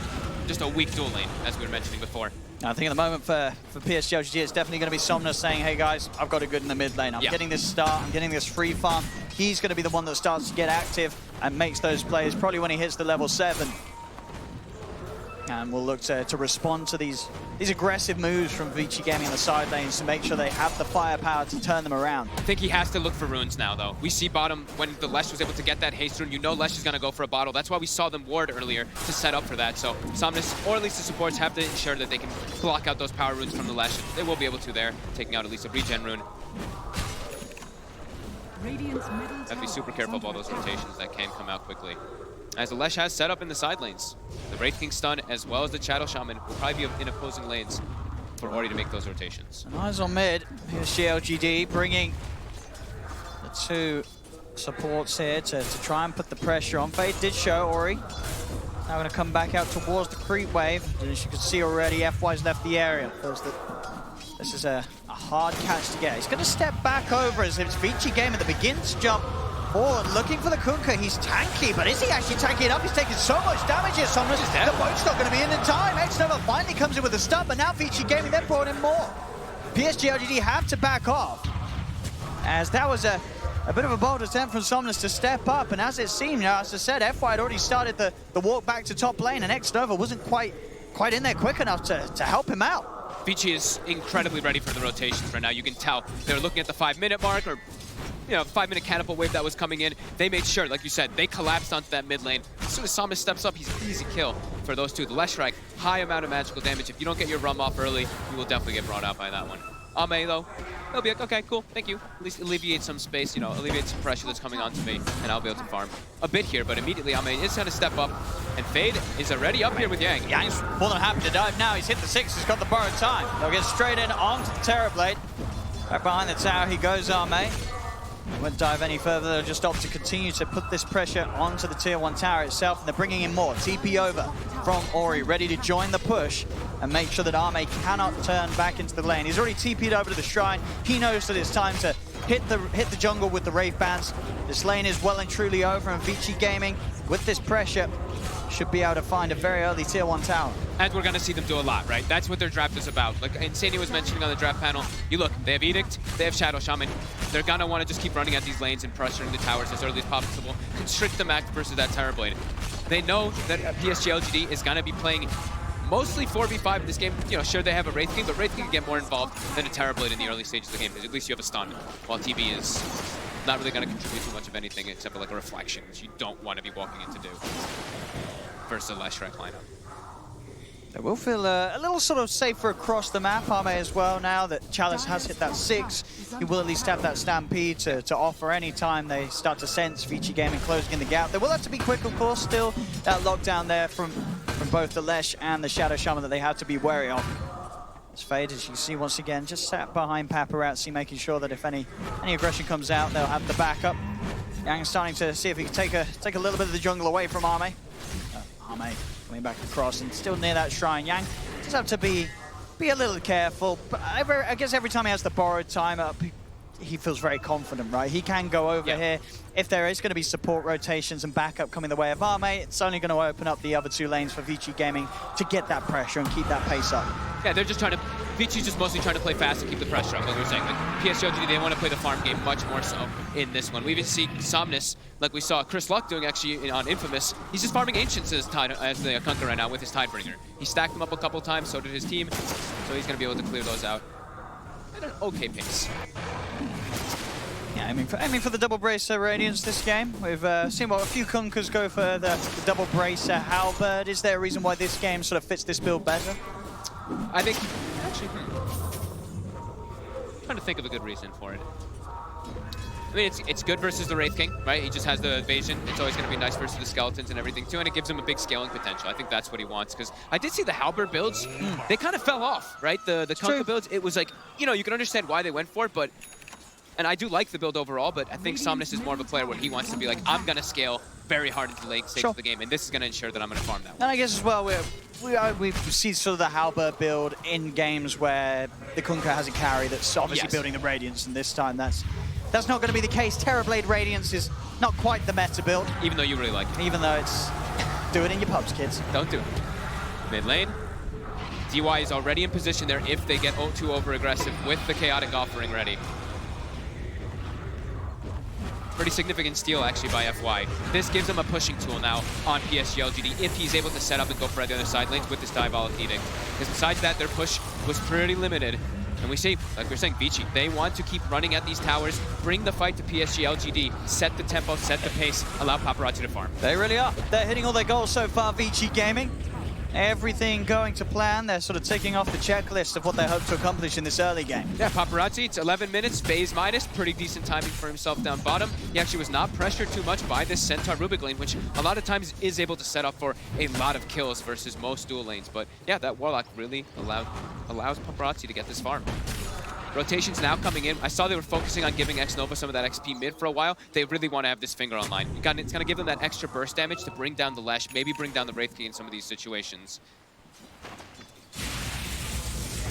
just a weak dual lane, as we were mentioning before. I think at the moment for PSG LGD, it's definitely going to be Somnus saying, hey guys, I've got it good in the mid lane. I'm getting this start, I'm getting this free farm. He's going to be the one that starts to get active and makes those plays, probably when he hits the level 7. And we'll look to respond to these aggressive moves from Vici Gaming in the side lanes to make sure they have the firepower to turn them around. I think he has to look for runes now, though. We see bottom, when the Lesh was able to get that haste rune, you know Lesh is going to go for a bottle. That's why we saw them ward earlier to set up for that. So Somnus, or at least the supports, have to ensure that they can block out those power runes from the Lesh. They will be able to there, taking out at least a regen rune. Have to be super careful of all those rotations that can come out quickly. As the Lesh has set up in the side lanes. The Wraith King stun, as well as the Shadow Shaman, will probably be in opposing lanes for Ori to make those rotations. Eyes on mid. Here's GLGD bringing the 2 supports here to try and put the pressure on. Fade did show Ori. Now going to come back out towards the creep wave. And as you can see already, FY's left the area. This is a hard catch to get. He's going to step back over as it's Vici Gaming that begins to jump forward, looking for the Kunkka. He's tanky, but is he actually tanking up? He's taking so much damage here, Somnus. The boat's not going to be in time. Xnova finally comes in with a stun, but now Vici Gaming, they've brought in more. PSG LGD have to back off, as that was a bit of a bold attempt from Somnus to step up, and as it seemed, as I said, FY had already started the walk back to top lane, and Xnova wasn't quite in there quick enough to help him out. Vici is incredibly ready for the rotations right now. You can tell they're looking at the 5-minute mark, or 5-minute catapult wave that was coming in. They made sure, like you said, they collapsed onto that mid lane. As soon as Somnus steps up, he's an easy kill for those 2. The Leshrac, high amount of magical damage. If you don't get your rum off early, you will definitely get brought out by that one. Ame, though, he'll be like, okay, cool, thank you. At least alleviate some space, alleviate some pressure that's coming onto me, and I'll be able to farm a bit here. But immediately, Ame is going to step up, and Fade is already up here with Yang. Yang's more than happy to dive now. He's hit the 6, he's got the borrowed time. They'll get straight in onto the Terror Blade. Back behind the tower, he goes, Ame. They won't dive any further, they'll just opt to continue to put this pressure onto the tier 1 tower itself, and they're bringing in more. TP over from Ori, ready to join the push and make sure that Arme cannot turn back into the lane. He's already TP'd over to the shrine. He knows that it's time to hit the jungle with the Wraith Bands. This lane is well and truly over, and Vici Gaming, with this pressure, should be able to find a very early tier 1 tower. And we're going to see them do a lot, right? That's what their draft is about. Like Insania was mentioning on the draft panel, you look, they have Edict, they have Shadow Shaman. They're going to want to just keep running at these lanes and pressuring the towers as early as possible. Constrict the max versus that Terrorblade. They know that PSG LGD is going to be playing mostly 4v5 in this game. You know, sure, they have a Wraith King, but Wraith King can get more involved than a Terrorblade in the early stages of the game, because at least you have a stun, while TV is not really going to contribute too much of anything except for like a reflection, which you don't want to be walking in to do versus a Leshrek lineup. They will feel a little sort of safer across the map, Arme, as well, now that Chalice has hit that 6. He will at least have that Stampede to offer any time they start to sense Vici Gaming closing in the gap. They will have to be quick, of course, still. That lockdown there from both the Lesh and the Shadow Shaman that they have to be wary of. It's Fade, as you see once again, just sat behind Paparazzi, making sure that if any aggression comes out, they'll have the backup. Yang's starting to see if he can take a little bit of the jungle away from Arme. Arme coming back across and still near that shrine. Yang just have to be a little careful. But I guess every time he has the borrowed time up, he feels very confident, right? He can go over here. If there is going to be support rotations and backup coming the way of Arme, it's only going to open up the other 2 lanes for Vici Gaming to get that pressure and keep that pace up. Yeah, they're just trying to... Vici's just mostly trying to play fast and keep the pressure up, like we were saying. Like, PSG LGD, they want to play the farm game much more so in this one. We even see Somnus, like we saw Chris Luck doing actually on Infamous. He's just farming Ancients as the Kunkka right now with his Tidebringer. He stacked them up a couple times, so did his team. So he's going to be able to clear those out at an okay pace. Yeah, aiming for the double bracer Radiance this game. We've seen a few Kunkkas go for the double bracer Halberd. Is there a reason why this game sort of fits this build better? I think, actually, trying to think of a good reason for it. I mean, it's good versus the Wraith King, right? He just has the evasion. It's always going to be nice versus the skeletons and everything too, and it gives him a big scaling potential. I think that's what he wants, because I did see the Halberd builds. They kind of fell off, right? The Kunkka builds, it was like, you know, you can understand why they went for it, but... And I do like the build overall, but I think Somnus is more of a player where he wants to be like, I'm going to scale very hard into the late stage of the game, and this is going to ensure that I'm going to farm that one. And I guess as well, we see sort of the Halberd build in games where the Kunkka has a carry that's obviously building the Radiance, and this time that's not going to be the case. Terrorblade Radiance is not quite the meta build. Even though you really like it. Even though it's... Do it in your pubs, kids. Don't do it. Mid lane. DY is already in position there if they get too over-aggressive with the Chaotic Offering ready. Pretty significant steal, actually, by FY. This gives him a pushing tool now on PSG LGD if he's able to set up and go for the other side lanes with this Diabolic Edict. Because besides that, their push was pretty limited. And we see, like we're saying, Vici, they want to keep running at these towers, bring the fight to PSG LGD, set the tempo, set the pace, allow Paparazzi to farm. They really are. They're hitting all their goals so far, Vici Gaming. Everything going to plan. They're sort of ticking off the checklist of what they hope to accomplish in this early game. Yeah, Paparazzi, it's 11 minutes, phase minus, pretty decent timing for himself down bottom. He actually was not pressured too much by this Centaur Rubik lane, which a lot of times is able to set up for a lot of kills versus most dual lanes. But yeah, that Warlock really allows Paparazzi to get this farm. Rotations now coming in. I saw they were focusing on giving X-Nova some of that XP mid for a while. They really want to have this finger online. It's going to give them that extra burst damage to bring down the Lesh, maybe bring down the Wraith King in some of these situations.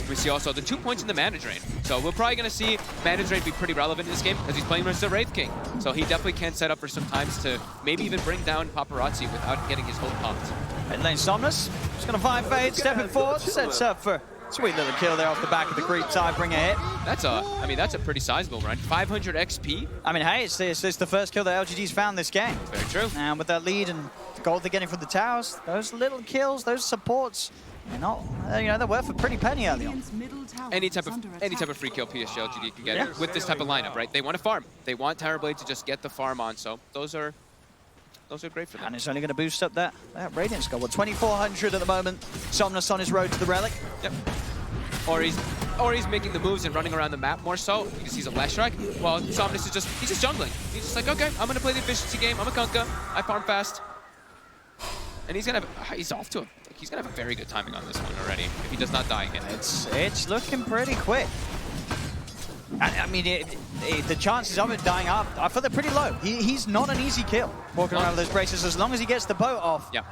We see also the 2 points in the mana drain. So we're probably going to see mana drain be pretty relevant in this game because he's playing versus the Wraith King. So he definitely can set up for some times to maybe even bring down Paparazzi without getting his whole popped. Mid lane Somnus. Just going to find Fade, stepping forward, sets up for sweet little kill there off the back of the creep tide, bring a hit. That's a pretty sizable run. 500 XP. I mean, hey, it's the first kill that LGD's found this game. Very true. And with that lead and the gold they're getting from the towers, those little kills, those supports, they're not, they're worth a pretty penny early on. Any type of free kill PSG LGD can get with this type of lineup, right? They want to farm. They want Terrorblade to just get the farm on. So those are great for them. And it's only going to boost up that Radiance goal. Well, 2,400 at the moment. Somnus on his road to the Relic. Yep. Or he's making the moves and running around the map more so because he's a Leshrek. While Somnus is he's just jungling. He's just like, okay, I'm going to play the efficiency game. I'm a Kunkka. I farm fast. And he's going to have a very good timing on this one already if he does not die again. It's looking pretty quick. I mean, the chances of it dying up, I feel they're pretty low. He's not an easy kill walking around with those braces as long as he gets the boat off. Yeah.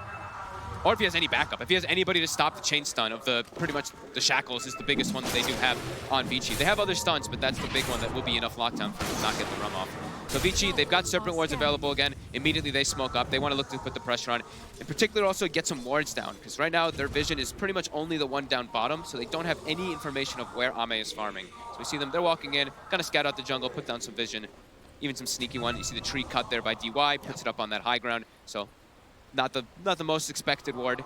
Or if he has any backup. If he has anybody to stop the chain stun of pretty much the shackles is the biggest one that they do have on Vici. They have other stuns, but that's the big one that will be enough lockdown for him to not get the rum off. So Vici, they've got Serpent Wards available again. Immediately they smoke up. They want to look to put the pressure on. In particular, also get some wards down, because right now their vision is pretty much only the one down bottom, so they don't have any information of where Ame is farming. So we see them, they're walking in, kind of scout out the jungle, put down some vision, even some sneaky one. You see the tree cut there by DY, puts it up on that high ground. So not the most expected ward.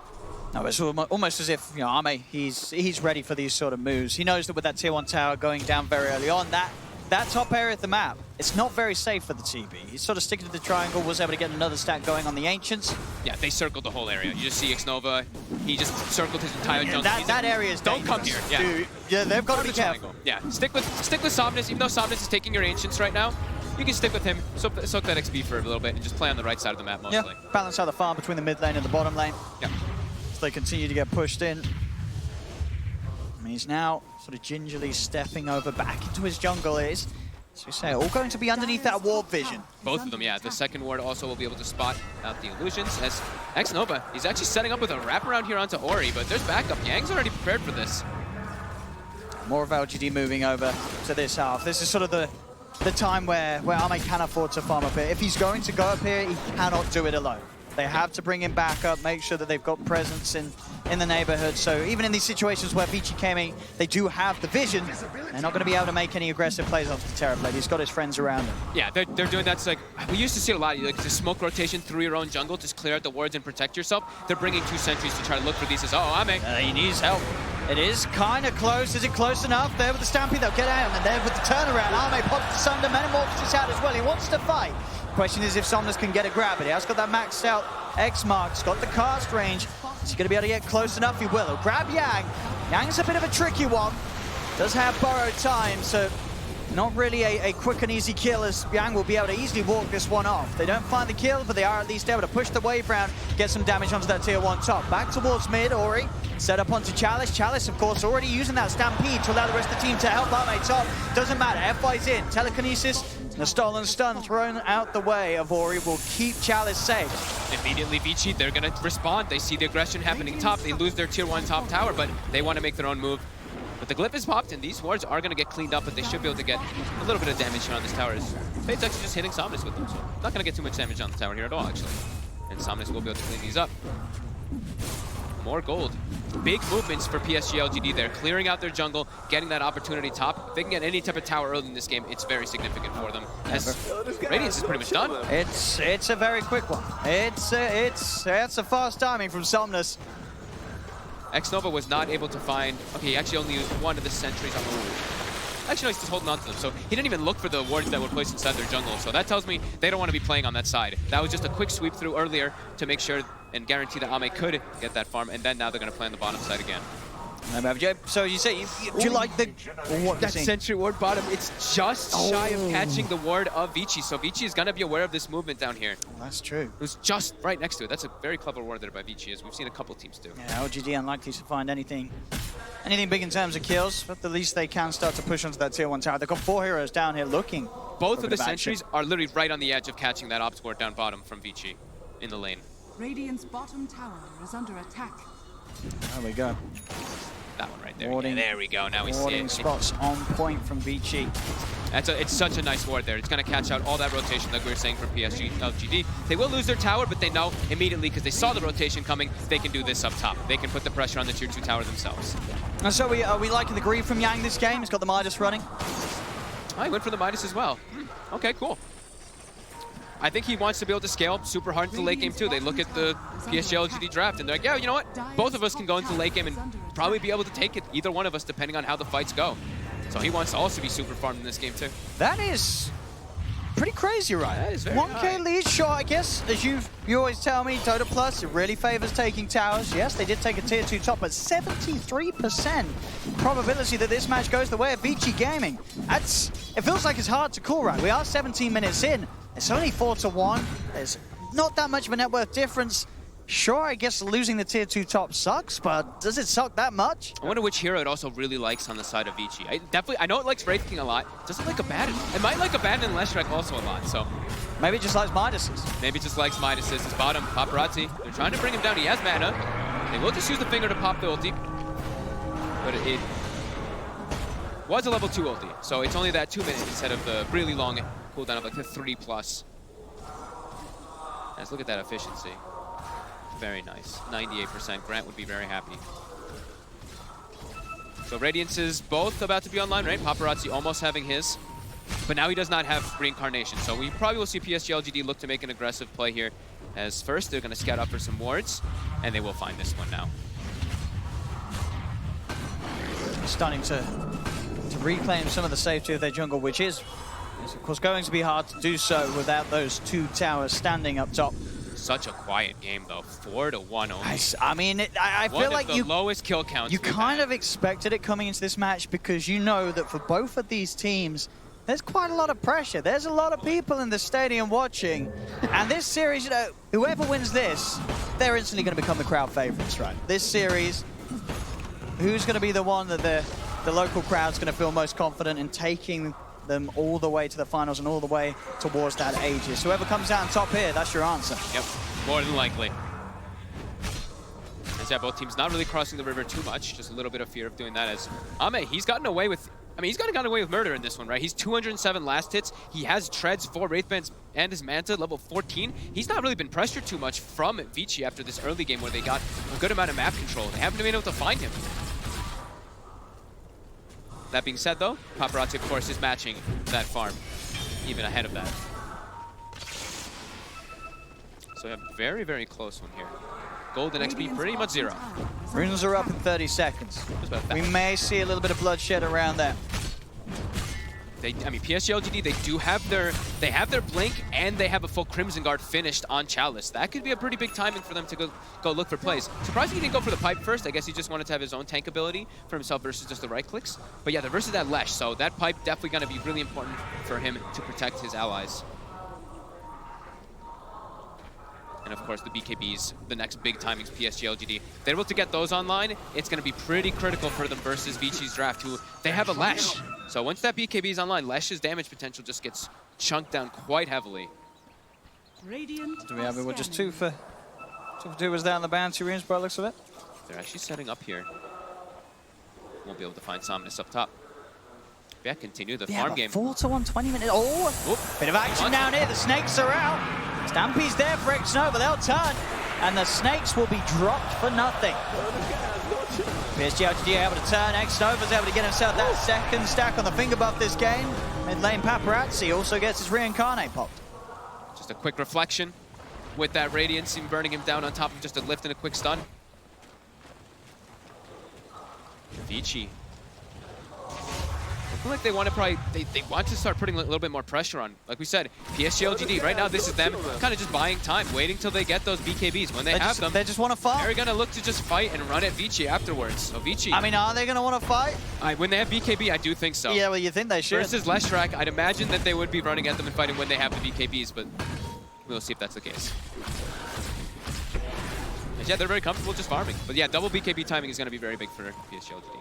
No, it's almost as if, you know, Ame, he's ready for these sort of moves. He knows that with that tier 1 tower going down very early on, that top area of the map, it's not very safe for the TB. He's sort of sticking to the triangle, was able to get another stack going on the Ancients. Yeah, they circled the whole area. You just see Xnova, he just circled his entire jungle. That area is Don't come here. Yeah. Dude, yeah, they've got to be careful. Yeah, stick with Somnus, even though Somnus is taking your Ancients right now. You can stick with him, soak that XP for a little bit, and just play on the right side of the map mostly. Yeah, balance out the farm between the mid lane and the bottom lane. Yeah. So they continue to get pushed in. And he's now sort of gingerly stepping over back into his jungle. As we say, all going to be underneath that ward vision. Both of them, yeah. The second ward also will be able to spot out the illusions. As Xnova, he's actually setting up with a wraparound here onto Ori, but there's backup. Yang's already prepared for this. More of LGD moving over to this half. This is sort of the time where Ame can afford to farm up here. If he's going to go up here, he cannot do it alone. They have to bring him back up, make sure that they've got presence in the neighborhood. So even in these situations where Vici came in, they do have the vision. They're not going to be able to make any aggressive plays off the Terror Blade. He's got his friends around him. Yeah, they're doing that. Like, we used to see it a lot. Like the smoke rotation through your own jungle, just clear out the wards and protect yourself. They're bringing 2 sentries to try to look for these as, oh, Ame. He needs help. It is kind of close. Is it close enough? There with the Stampede, they'll get out. And there with the turnaround, Ame pops the Sunder. Metamorphosis is out as well. He wants to fight. Question is if Somnus can get a grab, but he has got that maxed out X-Mark. He's got the cast range. Is he going to be able to get close enough? He will. He'll grab Yang. Yang's a bit of a tricky one. Does have borrowed time, so not really a quick and easy kill, as Yang will be able to easily walk this one off. They don't find the kill, but they are at least able to push the wave round, get some damage onto that tier 1 top. Back towards mid, Ori. Set up onto Chalice. Chalice, of course, already using that Stampede to allow the rest of the team to help Ame top. Doesn't matter. FY's in. Telekinesis. The stolen stun thrown out the way of Ori will keep Chalice safe. Immediately Vici, they're going to respond. They see the aggression happening top. They lose their tier 1 top tower, but they want to make their own move. But the glyph is popped, and these wards are going to get cleaned up, but they should be able to get a little bit of damage here on this tower. Fade's actually just hitting Somnus with them, so not going to get too much damage on the tower here at all, actually. And Somnus will be able to clean these up. More gold. Big movements for PSG LGD there, clearing out their jungle, getting that opportunity top. If they can get any type of tower early in this game, it's very significant for them. As Radiance is pretty much done. It's a very quick one. It's a fast timing from Somnus. Xnova was not able to find... Okay, he actually only used one of the sentries on the roof. Actually, no, he's just holding on to them. So he didn't even look for the wards that were placed inside their jungle. So that tells me they don't want to be playing on that side. That was just a quick sweep through earlier to make sure and guarantee that Ame could get that farm. And then now they're going to play on the bottom side again. So you say, do you like the... That sentry ward bottom, it's just shy of catching the ward of Vici. So Vici is going to be aware of this movement down here. That's true. It was just right next to it. That's a very clever ward there by Vici, as we've seen a couple teams do. Yeah, LGD unlikely to find anything big in terms of kills, but at least they can start to push onto that tier 1 tower. They've got 4 heroes down here looking. Both of the sentries are literally right on the edge of catching that ops ward down bottom from Vici in the lane. Radiant's bottom tower is under attack. There we go. That one right there. Warding, yeah, there we go. Now we see it. Spots on point from Vici. It's such a nice ward there. It's going to catch out all that rotation like we were saying from PSG LGD. They will lose their tower, but they know immediately because they saw the rotation coming, they can do this up top. They can put the pressure on the tier 2 tower themselves. And so are we liking the greed from Yang this game? He's got the Midas running. Oh, he went for the Midas as well. Okay, cool. I think he wants to be able to scale super hard into the late game too. They look at the PSG LGD draft and they're like, yeah, you know what? Both of us can go into the late game and probably be able to take it, either one of us, depending on how the fights go. So he wants to also be super farmed in this game too. That is pretty crazy, right? That is very 1K high. lead, sure, I guess. As you always tell me, Dota Plus, it really favors taking towers. Yes, they did take a tier 2 top, but 73% probability that this match goes the way of Vici Gaming. It feels like it's hard to call, right? We are 17 minutes in. It's only 4-1. There's not that much of a net worth difference. Sure, I guess losing the tier 2 top sucks, but does it suck that much? I wonder which hero it also really likes on the side of Vici. I know it likes Wraith King a lot. Doesn't like Abaddon. It might like Abaddon and Leshrac also a lot, so. Maybe it just likes Midas's. Maybe it just likes Midas's. His bottom, Paparazzi. They're trying to bring him down. He has mana. They will just use the finger to pop the ulti. But it was a level 2 ulti, so it's only that 2 minutes instead of the really long cooldown of like the 3+. Let's look at that efficiency. Very nice. 98%. Grant would be very happy. So Radiance is both about to be online, right? Paparazzi almost having his. But now he does not have Reincarnation. So we probably will see PSG LGD look to make an aggressive play here. As first, they're going to scout up for some wards. And they will find this one now. Starting to reclaim some of the safety of their jungle, which is of course going to be hard to do so without those 2 towers standing up top. Such a quiet game though, 4-1 only. I mean, I feel like the lowest kill counts. You kind of expected it coming into this match because you know that for both of these teams, there's quite a lot of pressure. There's a lot of people in the stadium watching, and this series, you know, whoever wins this, they're instantly going to become the crowd favorites, right? This series, who's going to be the one that the local crowd's going to feel most confident in taking them all the way to the finals and all the way towards that Aegis. Whoever comes out on top here, that's your answer. Yep, more than likely. As yeah, both teams not really crossing the river too much, just a little bit of fear of doing that as Ame, he's gotten away with, he's gotten away with murder in this one, right? He's 207 last hits. He has treads, 4 Wraithbands, and his Manta, level 14. He's not really been pressured too much from Vici after this early game where they got a good amount of map control. They haven't been able to find him. That being said, though, Paparazzi, of course, is matching that farm, even ahead of that. So we have a very, very close one here. Gold and XP pretty much 0. Runes are up in 30 seconds. We may see a little bit of bloodshed around there. PSG LGD, they have their Blink and they have a full Crimson Guard finished on Chalice. That could be a pretty big timing for them to go look for plays. Surprising he didn't go for the pipe first. I guess he just wanted to have his own tank ability for himself versus just the right clicks. But yeah, they're versus that Lesh, so that pipe definitely going to be really important for him to protect his allies. And of course the BKBs, the next big timings, PSG LGD. If they're able to get those online, it's going to be pretty critical for them versus Vici's draft, who they have a Lesh. So once that BKB is online, Lesh's damage potential just gets chunked down quite heavily. Do we have it? We're just 2 for 2 was down the bounty runes by the looks of it. They're actually setting up here. Won't be able to find Somnus up top. Yeah, continue the farm game. 4-1, 20 minutes. Oh, bit of action down here. The snakes are out. Stampy's there for X-Nova. They'll turn. And the snakes will be dropped for nothing. PSG LGD able to turn. X-Nova's able to get himself that second stack on the finger buff this game. Mid lane Paparazzi also gets his Reincarnate popped. Just a quick reflection with that Radiance, even burning him down on top of just a lift and a quick stun. Vici. Looking like they want to they want to start putting a little bit more pressure on. Like we said, PSG LGD, right now this is them kind of just buying time, waiting till they get those BKBs. When they have them, they just want to fight. They're going to look to just fight and run at Vici afterwards. So Vici. I mean, are they going to want to fight? When they have BKB, I do think so. Yeah, well, you think they should. Versus Leshrac, I'd imagine that they would be running at them and fighting when they have the BKBs, but we'll see if that's the case. And yeah, they're very comfortable just farming. But yeah, double BKB timing is going to be very big for PSG LGD.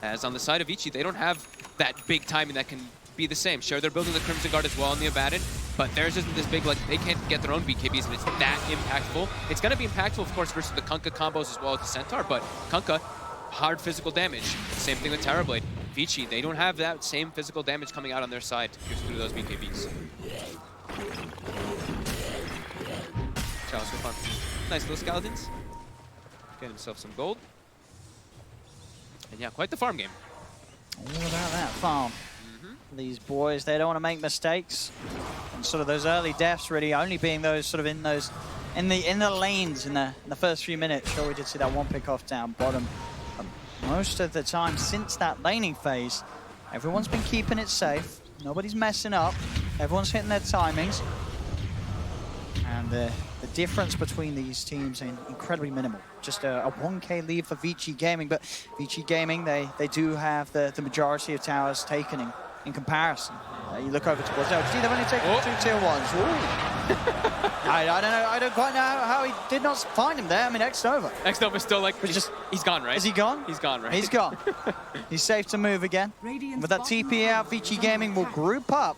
As on the side of Vici, they don't have that big timing that can be the same. Sure, they're building the Crimson Guard as well on the Abaddon, but theirs isn't this big, like, they can't get their own BKBs and it's that impactful. It's going to be impactful, of course, versus the Kunkka combos as well as the Centaur, but Kunkka, hard physical damage. Same thing with Terrorblade. Vici, they don't have that same physical damage coming out on their side to pierce through those BKBs. Chalice for fun. Nice little Skeletons. Get himself some gold. And yeah, quite the farm game. All about that farm. These boys, they don't want to make mistakes. And sort of those early deaths really only being those sort of in the lanes in the first few minutes. Sure, we did see that one pick off down bottom. Most of the time since that laning phase, everyone's been keeping it safe. Nobody's messing up. Everyone's hitting their timings. And the difference between these teams is incredibly minimal. Just a 1K lead for Vici Gaming, but Vici Gaming, they do have the majority of towers taken in comparison. You look over towards LGD, they've only taken 2 tier 1s. Ooh. I don't know. I don't quite know how he did not find him there. I mean, X-Nova. X-Nova's still like, he's gone, right? Is he gone? He's gone, right? He's gone. He's safe to move again. With that TP out, Vici Gaming will group up.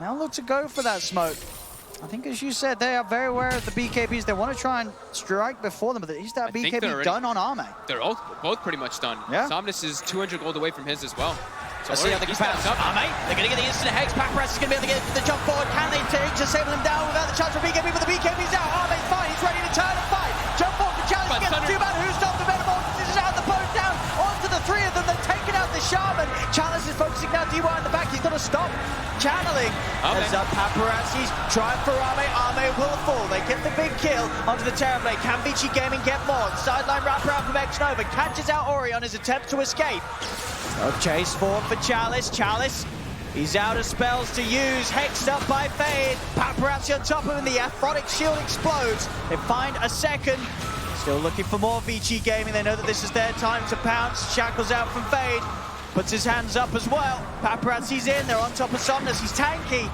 Now look to go for that smoke. I think, as you said, they are very aware of the BKBs. They want to try and strike before them, but is that BKB done on Arme? They're both pretty much done. Yeah. Somnus is 200 gold away from his as well. So Let's see how they can bounce up. Arme, they're going to get the instant hex. Paparazzi is going to be able to get the jump forward. Can they disable him down without the chance for BKB? But the BKB's out. Arme's fine. He's ready to turn and fight. Jump forward for Challenge. Gets the 2-man. Who's stopped the Metamorphosis? This is out the boat down onto the 3 of them. They're taking out the Shaman. Challenge is focusing now DY in the back. He's got to stop channeling. As Paparazzi's trying for Arme. Arme will fall. They get the big kill onto the Terrorblade. Can Vici Gaming get more? Sideline wraparound from X-Nova. Catches out Ori on his attempt to escape. Chase forward for Chalice. Chalice, he's out of spells to use. Hexed up by Fade. Paparazzi on top of him. The Aphotic Shield explodes. They find a second. Still looking for more Vici Gaming. They know that this is their time to pounce. Shackles out from Fade. Puts his hands up as well. Paparazzi's in. They're on top of Somnus. He's tanky.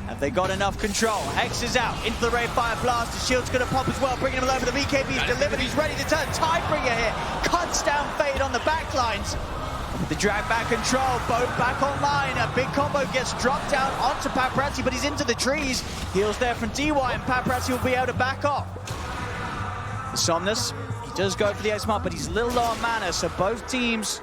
Have they got enough control? Hex is out into the Ray Fire Blast. The shield's going to pop as well, bringing him over. The BKB's delivered. He's ready to turn. Tidebringer here. Cuts down Fade on the backlines. The drag back control, both back online. A big combo gets dropped down onto Paparazzi, but he's into the trees. Heals there from DY, and Paparazzi will be able to back off. Somnus, he does go for the X-Mark, but he's a little low on mana, so both teams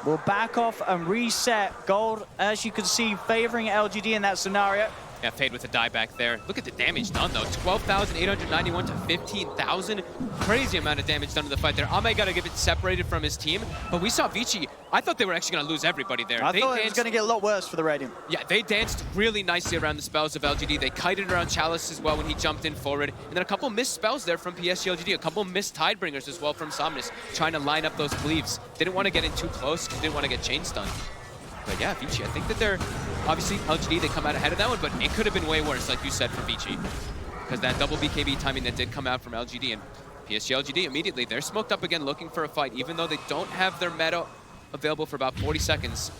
will back off and reset. Gold, as you can see, favoring LGD in that scenario. Yeah, Fade with a die back there. Look at the damage done, though. 12,891 to 15,000. Crazy amount of damage done in the fight there. Ame got to get it separated from his team, but we saw Vici. I thought they were actually going to lose everybody there. I thought it was going to get a lot worse for the Radiant. Yeah, they danced really nicely around the spells of LGD. They kited around Chalice as well when he jumped in forward. And then a couple missed spells there from PSG LGD. A couple missed Tidebringers as well from Somnus, trying to line up those cleaves. They didn't want to get in too close because they didn't want to get chain stunned. But yeah, Vici, I think that they're, obviously LGD, they come out ahead of that one, but it could have been way worse, like you said, for Vici. Because that double BKB timing that did come out from LGD, and PSG LGD immediately, they're smoked up again looking for a fight, even though they don't have their meta available for about 40 seconds.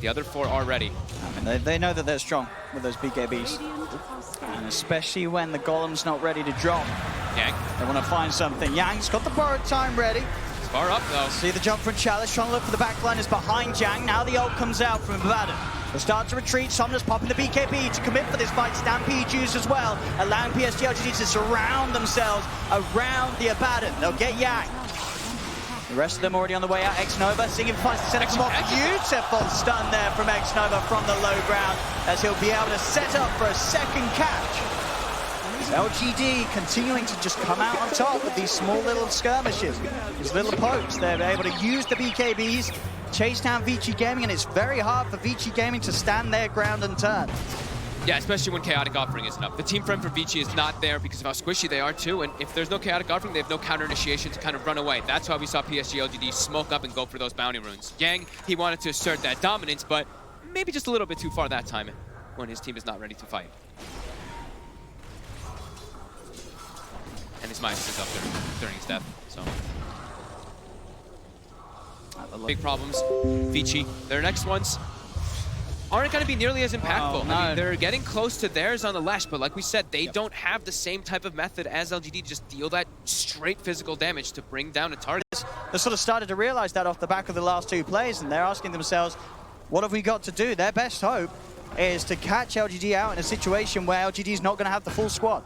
The other 4 are ready. I mean, they know that they're strong with those BKBs. And especially when the Golem's not ready to drop. Yang. They want to find something. Yang's got the borrowed time ready. Far up, though. See the jump from Chalice, trying to look for the backline is behind Jang. Now the ult comes out from Abaddon. They start to retreat. Somnus popping the BKB to commit for this fight. Stampede used as well, allowing PSG LGD to surround themselves around the Abaddon. They'll get Yang. The rest of them already on the way out. X-Nova singing fights to set up some more. Beautiful stun there from X-Nova from the low ground, as he'll be able to set up for a second catch. LGD continuing to just come out on top with these small little skirmishes, these little pokes. They're able to use the BKBs, chase down Vici Gaming, and it's very hard for Vici Gaming to stand their ground and turn. Yeah, especially when Chaotic Offering isn't up. The team frame for Vici is not there because of how squishy they are too, and if there's no Chaotic Offering, they have no counter initiation to kind of run away. That's why we saw PSG LGD smoke up and go for those bounty runes. Yang, he wanted to assert that dominance, but maybe just a little bit too far that time when his team is not ready to fight. And his Midas is up there during his death, so. Big problems. Vici, their next ones aren't going to be nearly as impactful. No. I mean, they're getting close to theirs on the Lash, but like we said, they don't have the same type of method as LGD, just deal that straight physical damage to bring down a target. They sort of started to realize that off the back of the last 2 plays, and they're asking themselves, what have we got to do? Their best hope is to catch LGD out in a situation where LGD is not going to have the full squad.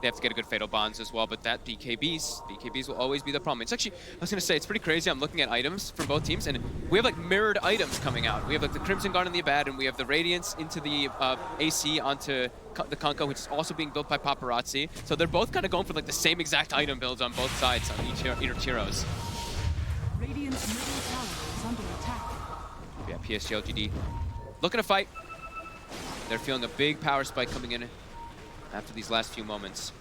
They have to get a good Fatal Bonds as well, but that BKBs will always be the problem. It's actually, I was going to say, it's pretty crazy. I'm looking at items from both teams, and we have like mirrored items coming out. We have like the Crimson Guard and the Abad, and we have the Radiance into the AC onto the Kunkka, which is also being built by Paparazzi. So they're both kind of going for like the same exact item builds on both sides on each heroes. Radiant's middle tower is under attack. Yeah, PSG LGD looking to fight. They're feeling a big power spike coming in after these last few moments.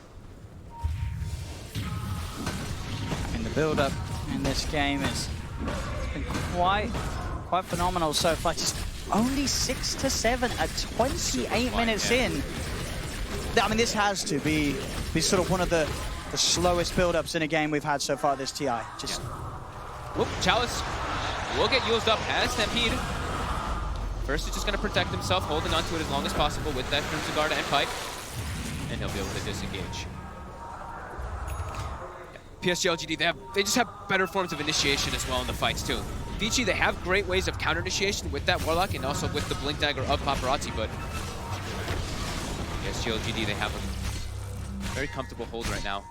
And the build-up in this game it's been quite phenomenal so far. Just only 6-7 at 28 minutes in. I mean, this has to be sort of one of the slowest build-ups in a game we've had so far this TI. Just. Whoop, Chalice will get used up as Stampede. First, he's just going to protect himself, holding onto it as long as possible with that Crimson Guard and Pipe. and he'll be able to disengage. PSG LGD, they just have better forms of initiation as well in the fights too. Vici, they have great ways of counter initiation with that Warlock and also with the Blink Dagger of Paparazzi, but PSG LGD, they have a very comfortable hold right now.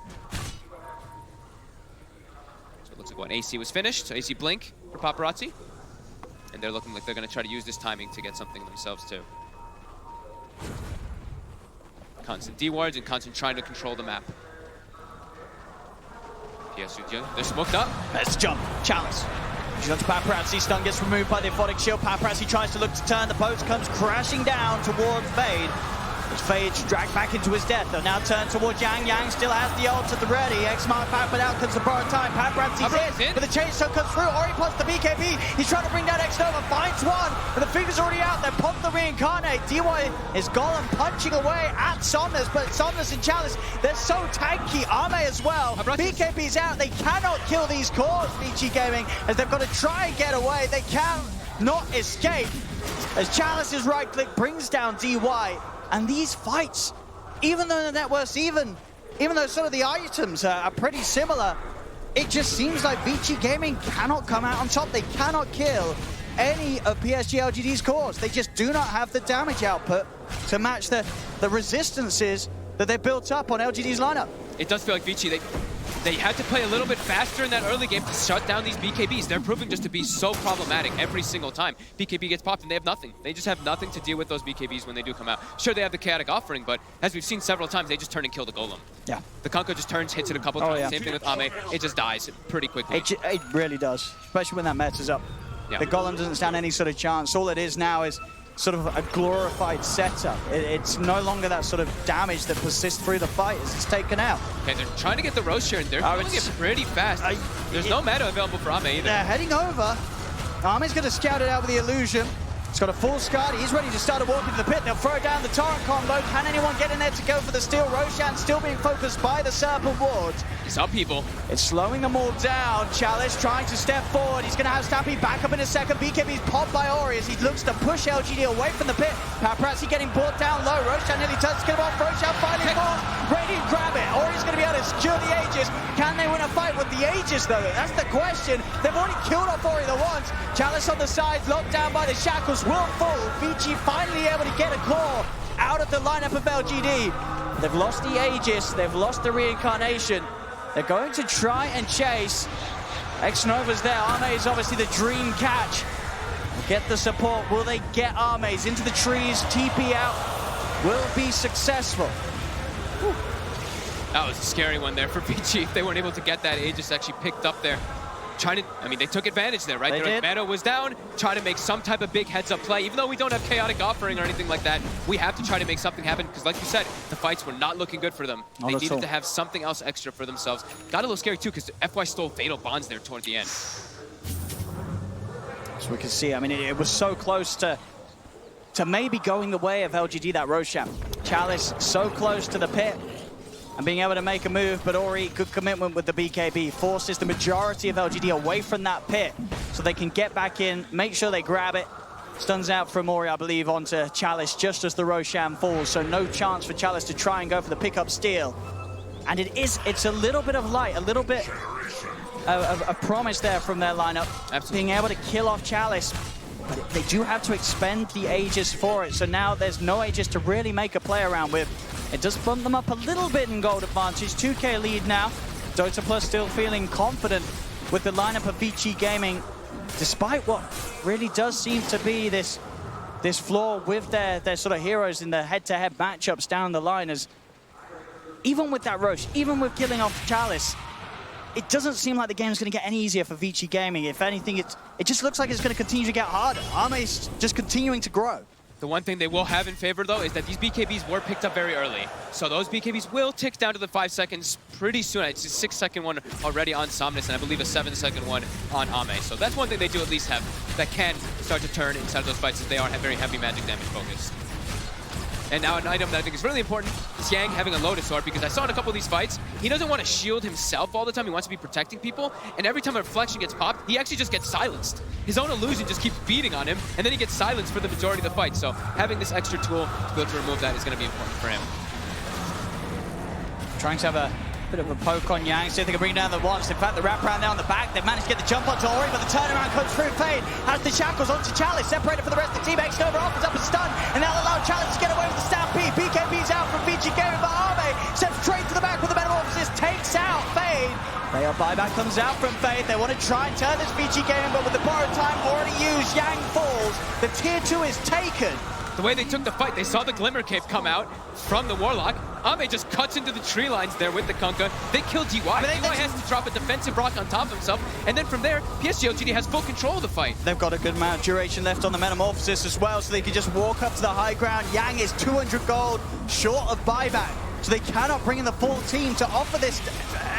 So it looks like AC was finished, so AC Blink for Paparazzi. And they're looking like they're going to try to use this timing to get something themselves too. Constant D-wards and constant trying to control the map. PSG, they're smoked up. Let's jump. Chalice. Jumps Paparazzi. Stun gets removed by the Aphotic Shield. Paparazzi tries to look to turn. The boat comes crashing down towards Fade. As Fade's dragged back into his death. They'll now turn towards Yang. Yang still has the ult at the ready. X-Mark back, but out comes the borrowed time. Paparazzi's in. But the chainsaw comes through. Ori pops the BKB. He's trying to bring down X-Nova. Finds one. But the finger's already out. They pump the reincarnate. DY is Golem punching away at Somnus. But Somnus and Chalice, they're so tanky. Ame as well. BKB's out. They cannot kill these cores, Vici Gaming, as they've got to try and get away. They cannot escape. As Chalice's right click brings down DY. And these fights, even though the net worth's even though sort of the items are pretty similar, it just seems like Vici Gaming cannot come out on top. They cannot kill any of PSG LGD's cores. They just do not have the damage output to match the resistances that they built up on LGD's lineup. It does feel like Vici, they had to play a little bit faster in that early game to shut down these BKBs. They're proving just to be so problematic every single time. BKB gets popped and they have nothing. They just have nothing to deal with those BKBs when they do come out. Sure, they have the chaotic offering, but as we've seen several times, they just turn and kill the Golem. Yeah. The Kanko just turns, hits it a couple times. Yeah. Same thing with Ame. It just dies pretty quickly. It really does, especially when that meta's up. Yeah. The Golem doesn't stand any sort of chance. All it is now is sort of a glorified setup. It's no longer that sort of damage that persists through the fight as it's taken out. Okay, they're trying to get the Roast share, and they're doing it pretty fast. There's no meta available for Ame either. They're heading over. Ame's going to scout it out with the illusion. He's got a full Scud. He's ready to start a walk into the pit. They'll throw down the Torrent combo. Can anyone get in there to go for the steal? Roshan still being focused by the Serpent wards. He's up, people. It's slowing them all down. Chalice trying to step forward. He's going to have Stampy back up in a second. BKB's popped by Ori as he looks to push LGD away from the pit. Paparazzi getting brought down low. Roshan nearly touches him off. Roshan finally falls. Radiant grab it. Ori's going to be able to secure the Aegis. Can they win a fight with the Aegis, though? That's the question. They've already killed off Ori the once. Chalice on the sides, locked down by the shackles, will fall. Vici finally able to get a claw out of the lineup of LGD. They've lost the Aegis. They've lost the reincarnation. They're going to try and chase. X-Nova's there. Ame is obviously the dream catch. Get the support. Will they get Ames into the trees? TP out. Will be successful. Whew. That was a scary one there for Vici. If they weren't able to get that Aegis actually picked up there. They took advantage there, right? Their meta was down, try to make some type of big heads-up play. Even though we don't have chaotic offering or anything like that, we have to try to make something happen because, like you said, the fights were not looking good for them. They needed to have something else extra for themselves. Got a little scary, too, because FY stole Fatal Bonds there toward the end. So we can see, I mean, it was so close to maybe going the way of LGD, that Roshan. Chalice so close to the pit and being able to make a move, but Ori, good commitment with the BKB, forces the majority of LGD away from that pit so they can get back in, make sure they grab it. Stuns out from Ori, I believe, onto Chalice just as the Roshan falls, so no chance for Chalice to try and go for the pickup steal. And it's a little bit of light, a little bit of promise there from their lineup. Absolutely. Being able to kill off Chalice, but they do have to expend the Aegis for it, so now there's no Aegis to really make a play around with. It does bump them up a little bit in gold advantage. 2K lead now. Dota Plus still feeling confident with the lineup of Vici Gaming, despite what really does seem to be this flaw with their sort of heroes in the head-to-head matchups down the line. As even with that Roche, even with killing off Chalice, it doesn't seem like the game's going to get any easier for Vici Gaming. If anything, it just looks like it's going to continue to get harder. Ame's just continuing to grow. The one thing they will have in favor, though, is that these BKBs were picked up very early. So those BKBs will tick down to the 5 seconds pretty soon. It's a 6-second one already on Somnus, and I believe a 7-second one on Ame. So that's one thing they do at least have that can start to turn inside of those fights, as they are very heavy magic damage focused. And now an item that I think is really important is Yang having a Lotus Orb, because I saw in a couple of these fights, he doesn't want to shield himself all the time. He wants to be protecting people, and every time a reflection gets popped, he actually just gets silenced. His own illusion just keeps beating on him, and then he gets silenced for the majority of the fight. So having this extra tool to be able to remove that is going to be important for him. trying to have a bit of a poke on Yang, see if they can bring down the vods. In fact, the wraparound there on the back, they've managed to get the jump onto Ori, but the turnaround comes through. Fade has the shackles onto Chalice, separated from the rest of the team. X-Nova offers up a stun, and they'll allow Chalice to get away with the Stampede. BKB's out from VG Gaming, but Arme steps straight to the back with the Metamorphosis, takes out Fade. Player buyback comes out from Fade. They want to try and turn this VG Gaming, but with the borrowed time already used, Yang falls. The tier 2 is taken. The way they took the fight, they saw the Glimmer Cape come out from the Warlock. Ame just cuts into the tree lines there with the Kunkka. They kill DY. DY has to drop a defensive rock on top of himself. And then from there, PSG LGD has full control of the fight. They've got a good amount of duration left on the Metamorphosis as well, so they can just walk up to the high ground. Yang is 200 gold short of buyback. So they cannot bring in the full team to offer this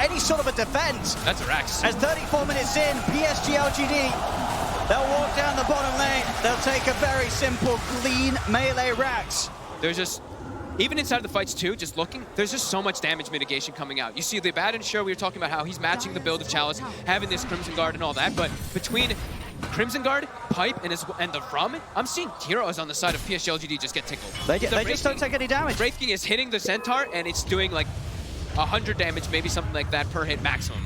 any sort of a defense. That's a Rex. As 34 minutes in, PSG LGD, they'll walk down the bottom lane. They'll take a very simple, clean melee Rax. There's just, even inside the fights too, just looking, there's just so much damage mitigation coming out. You see the Bad Ensure, we were talking about how he's matching the build of Chalice, having this Crimson Guard and all that, but between Crimson Guard, Pipe, and the Rum, I'm seeing heroes on the side of PSG LGD just get tickled. They just don't take any damage. Wraith King is hitting the Centaur, and it's doing like 100 damage, maybe something like that per hit maximum.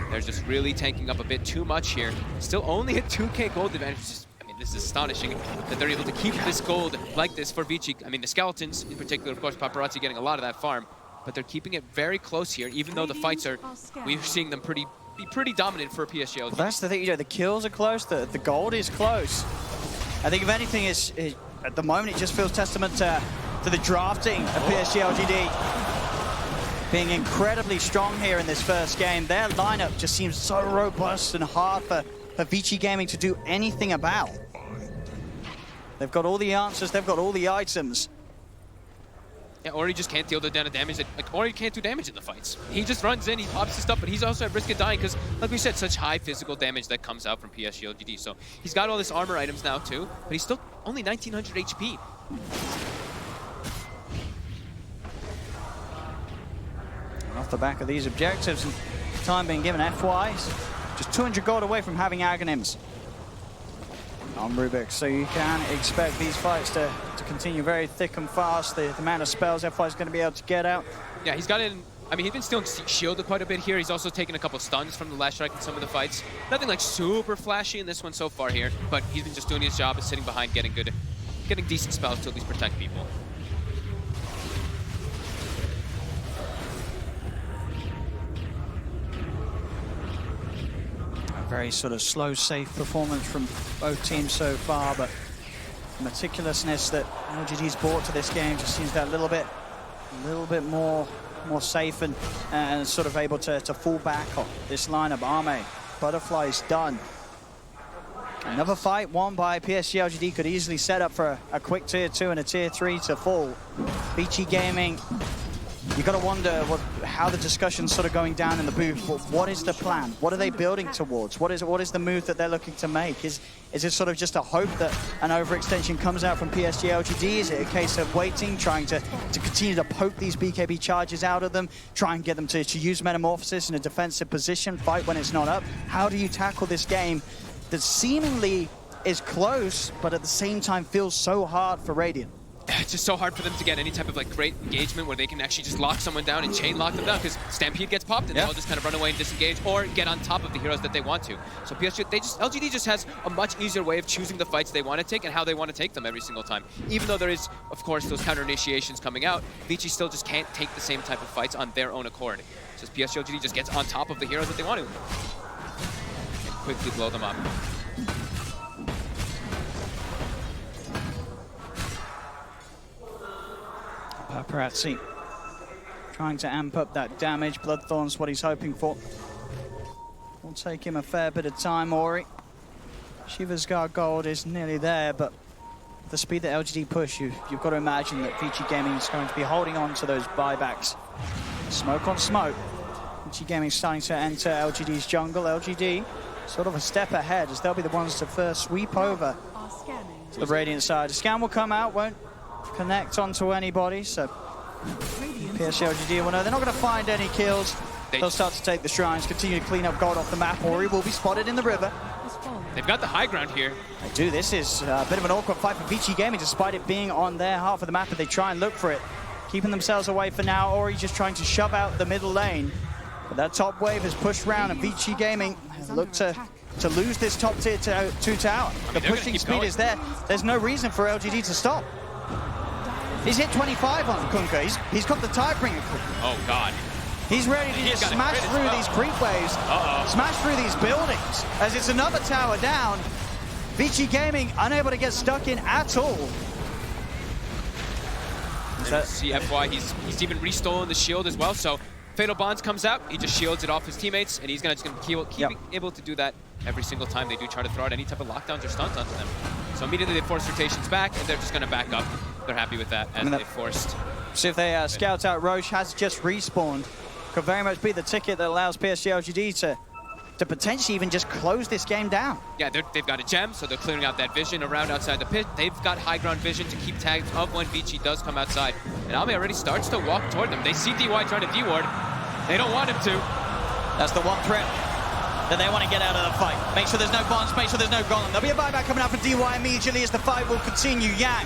They're just really tanking up a bit too much here. Still only a 2k gold advantage. I mean, this is astonishing that they're able to keep this gold like this for Vici. I mean, the Skeletons in particular, of course, Paparazzi getting a lot of that farm, but they're keeping it very close here, even though the fights are, we're seeing them be pretty dominant for PSG. Well, that's the thing, you know, the kills are close, the gold is close. I think if anything, is at the moment, it just feels testament to the drafting of PSG LGD. Being incredibly strong here in this first game. Their lineup just seems so robust and hard for Vici Gaming to do anything about. They've got all the answers, they've got all the items. Yeah, Ori just can't deal the amount of damage. Like, Ori can't do damage in the fights. He just runs in, he pops his stuff, but he's also at risk of dying because, like we said, such high physical damage that comes out from PSG LGD. So he's got all this armor items now too, but he's still only 1900 HP. Off the back of these objectives and time being given, FY just 200 gold away from having Aghanims on Rubik, so you can expect these fights to continue very thick and fast. The amount of spells FY is going to be able to get out. Yeah, he's got in. I mean, he's been stealing shielded quite a bit here. He's also taken a couple stuns from the last strike in some of the fights. Nothing like super flashy in this one so far here, but he's been just doing his job of sitting behind, getting decent spells to at least protect people. Very sort of slow, safe performance from both teams so far, but the meticulousness that LGD's brought to this game just seems that a little bit more safe and sort of able to fall back on this lineup. Arme, Butterfly's done. Another fight won by PSG LGD could easily set up for a quick tier 2 and a tier 3 to fall. Vici Gaming, you got to wonder how the discussion's sort of going down in the booth. What is the plan? What are they building towards? What is the move that they're looking to make? Is it sort of just a hope that an overextension comes out from PSG LGD? Is it a case of waiting, trying to continue to poke these BKB charges out of them, try and get them to use Metamorphosis in a defensive position, fight when it's not up? How do you tackle this game that seemingly is close, but at the same time feels so hard for Radiant? It's just so hard for them to get any type of like great engagement where they can actually just lock someone down and chain lock them down, because Stampede gets popped and they'll just kind of run away and disengage or get on top of the heroes that they want to. So LGD just has a much easier way of choosing the fights they want to take and how they want to take them every single time. Even though there is, of course, those counter initiations coming out, Vici still just can't take the same type of fights on their own accord. It's just PSG LGD just gets on top of the heroes that they want to and quickly blow them up. Paparazzi trying to amp up that damage. Bloodthorn's what he's hoping for. Will take him a fair bit of time, Ori. Shiva's Guard Gold is nearly there, but the speed that LGD push, you've got to imagine that Vici Gaming is going to be holding on to those buybacks. Smoke on smoke. Vici Gaming starting to enter LGD's jungle. LGD sort of a step ahead, as they'll be the ones to first sweep over to the Radiant side. The scan will come out, won't connect onto anybody, so PSG LGD will know they're not going to find any kills. They'll start to take the shrines, continue to clean up gold off the map. Ori will be spotted in the river. They've got the high ground here. They do. This is a bit of an awkward fight for Vici Gaming, despite it being on their half of the map, but they try and look for it. keeping themselves away for now. Ori just trying to shove out the middle lane. But that top wave has pushed round, and Vici Gaming look to lose this top tier 2 tower. The pushing speed is there. There's no reason for LGD to stop. He's hit 25 on Kunkka. He's got the Tidebringer. Oh, God. He's ready to just smash through these creep waves, smash through these buildings, as it's another tower down. Vici Gaming unable to get stuck in at all. See FY, he's even restolen the shield as well, so Fatal Bonds comes out, he just shields it off his teammates, and he's gonna keep able to do that every single time they do try to throw out any type of lockdowns or stunts onto them. So immediately they force rotations back, and they're just gonna back up. They're happy with that, as they forced. See if they scout out. Roche has just respawned. Could very much be the ticket that allows PSG LGD to potentially even just close this game down. Yeah, they've got a gem, so they're clearing out that vision around outside the pit. They've got high ground vision to keep tags of when Vici does come outside. And Ame already starts to walk toward them. They see DY trying to D-ward. They don't want him to. That's the one threat that they want to get out of the fight. Make sure there's no bonds, make sure there's no golem. There'll be a buyback coming out for DY immediately as the fight will continue. Yang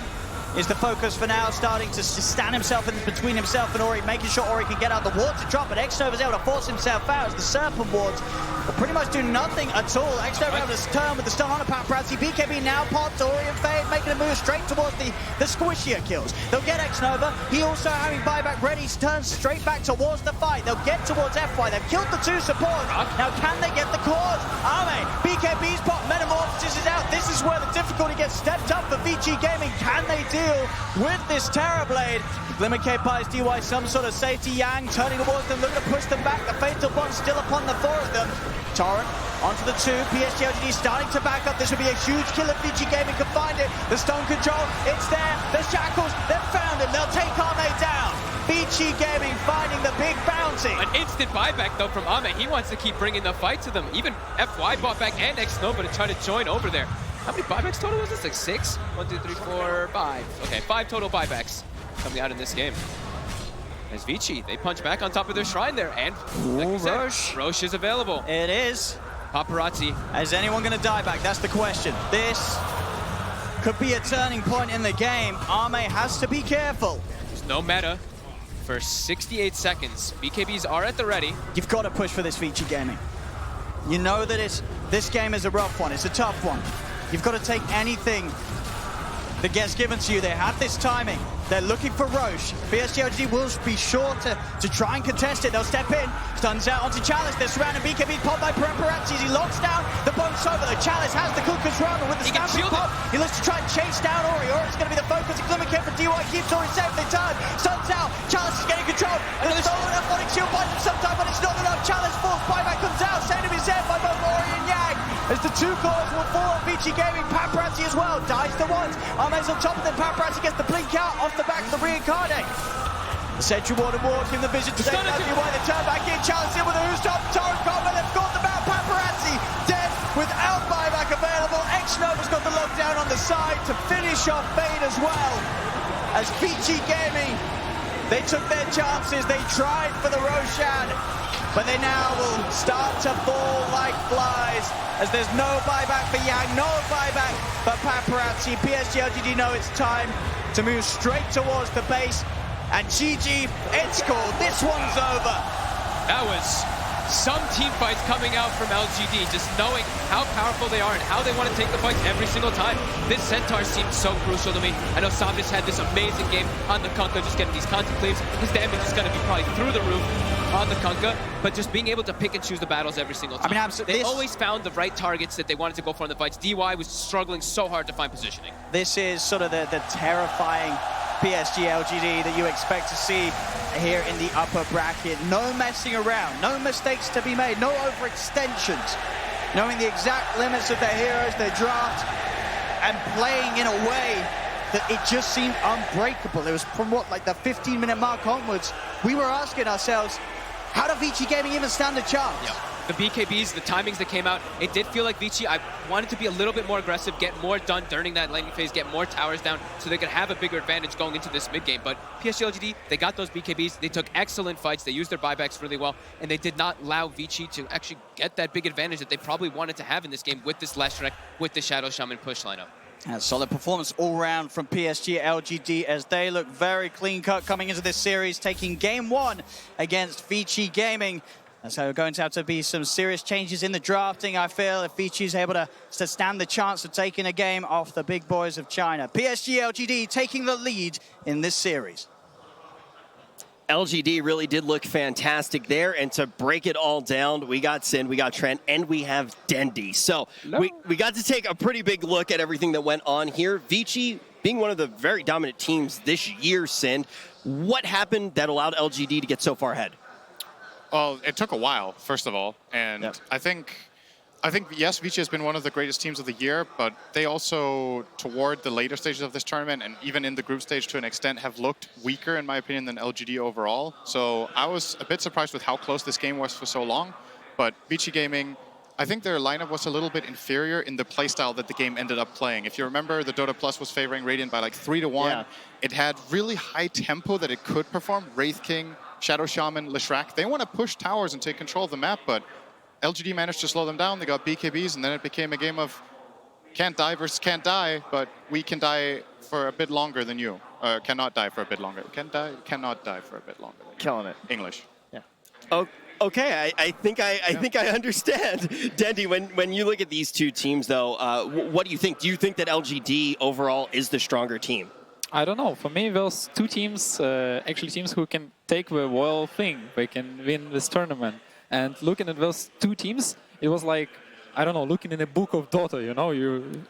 is the focus for now, starting to stand himself in between himself and Ori, making sure Ori can get out the ward to drop, but Xnova is able to force himself out as the Serpent wards will pretty much do nothing at all. Xnova able to turn with the stun on a paparazzi. BKB now popped, Ori and Fade making a move straight towards the squishier kills. They'll get Xnova. He also having buyback ready, turns straight back towards the fight. They'll get towards FY. They've killed the 2 supports. Now can they get the cause? Ame, BKB's pop, Metamorphosis is out. This is where the difficulty gets stepped up for Vici Gaming. Can they deal with this Terrorblade? Glimmer K buys DY some sort of safety. Yang turning towards them, looking to push them back. The Fatal Bond still upon the 4 of them. Torrent onto the 2. PSG LGD starting to back up. This would be a huge kill if Vici Gaming can find it. The stone control, it's there. The shackles, they've found him. They'll take Ame down. Vici Gaming finding the big bounty. An instant buyback though from Ame. He wants to keep bringing the fight to them. Even FY bought back and Xnova to try to join over there. How many buybacks total was this? Like 6? 1, 2, 3, 4, 5. Okay, 5 total buybacks coming out in this game. As Vici, they punch back on top of their shrine there, and like we said, Roche is available. It is. Paparazzi. Is anyone going to die back? That's the question. This could be a turning point in the game. Ame has to be careful. There's no meta for 68 seconds. BKBs are at the ready. You've got to push for this Vici Gaming. You know that this game is a rough one. It's a tough one. You've got to take anything that gets given to you. They have this timing. They're looking for Roche. PSG LGD will be sure to try and contest it. They'll step in. Stuns out onto Chalice. They're surrounded. BKB popped by Paparazzi. He locks down the boat's over. The Chalice has the Kunkka's Rama with the stamping pop. He looks to try and chase down Ori. Ori's going to be the focus. A Glimmer K for DY keeps Ori safe. They turn. Stuns out. Chalice is getting control. There's stolen Athletic Shield by them sometime, but it's not enough. Chalice force buyback comes out. Same to be said by both Ori and Yang. As the 2 cores will fall on Vici Gaming. Paparazzi as well. Dies to once. Ame's on top of them. Paparazzi gets the blink out off the back of the reincarnate. The Sentry Ward and walk in the vision to save DY. They turn back in. Chalice in with a who's top. Torrent combat. They've got the mount. Paparazzi dead without buyback available. Xnova's got the lockdown on the side to finish off Fade as well. As Vici Gaming, they took their chances. They tried for the Roshan, but they now will start to fall like flies as there's no buyback for Yang, no buyback for Paparazzi. PSG LGD know it's time to move straight towards the base, and GG, it's called. This one's over. That was some team fights coming out from LGD, just knowing how powerful they are and how they want to take the fights every single time. This Centaur seems so crucial to me. I know Savnis had this amazing game on the Kunkka, just getting these conclaves. His damage is going to be probably through the roof on the Kunkka, but just being able to pick and choose the battles every single time. I mean, absolutely. They always found the right targets that they wanted to go for in the fights. DY was struggling so hard to find positioning. This is sort of the terrifying PSG LGD that you expect to see here in the upper bracket. No messing around, no mistakes to be made, no overextensions. Knowing the exact limits of their heroes, their draft, and playing in a way that it just seemed unbreakable. It was from what, like the 15-minute mark onwards, we were asking ourselves, how do Vici Gaming even stand a chance? Yeah. The BKBs, the timings that came out, it did feel like Vici, I wanted to be a little bit more aggressive, get more done during that laning phase, get more towers down so they could have a bigger advantage going into this mid game. But PSG LGD, they got those BKBs, they took excellent fights, they used their buybacks really well, and they did not allow Vici to actually get that big advantage that they probably wanted to have in this game with this Leshrac, with the Shadow Shaman push lineup. And solid performance all round from PSG LGD as they look very clean-cut coming into this series, taking game 1 against Vici Gaming. And so going to have to be some serious changes in the drafting, I feel, if Vici is able to stand the chance of taking a game off the big boys of China. PSG LGD taking the lead in this series. LGD really did look fantastic there, and to break it all down, we got Sin, we got Trent, and we have Dendi. So we got to take a pretty big look at everything that went on here. Vici being one of the very dominant teams this year, Sin, what happened that allowed LGD to get so far ahead? Well, it took a while, first of all, and I think yes, Vici has been one of the greatest teams of the year, but they also, toward the later stages of this tournament, and even in the group stage to an extent, have looked weaker, in my opinion, than LGD overall. So I was a bit surprised with how close this game was for so long, but Vici Gaming, I think their lineup was a little bit inferior in the playstyle that the game ended up playing. If you remember, the Dota Plus was favoring Radiant by like 3-1. Yeah. It had really high tempo that it could perform. Wraith King, Shadow Shaman, Leshrac, they want to push towers and take control of the map, but LGD managed to slow them down. They got BKBs, and then it became a game of can't die versus can't die, but we can die for a bit longer than you. Cannot die for a bit longer. Cannot die for a bit longer. Killing it. English. Yeah. Oh, okay. I think I understand. Dendi, when you look at these two teams, though, what do you think? Do you think that LGD overall is the stronger team? I don't know. For me, those two teams, actually teams who can take the royal thing. They can win this tournament. And looking at those two teams, it was like, I don't know, looking in a book of Dota, you know,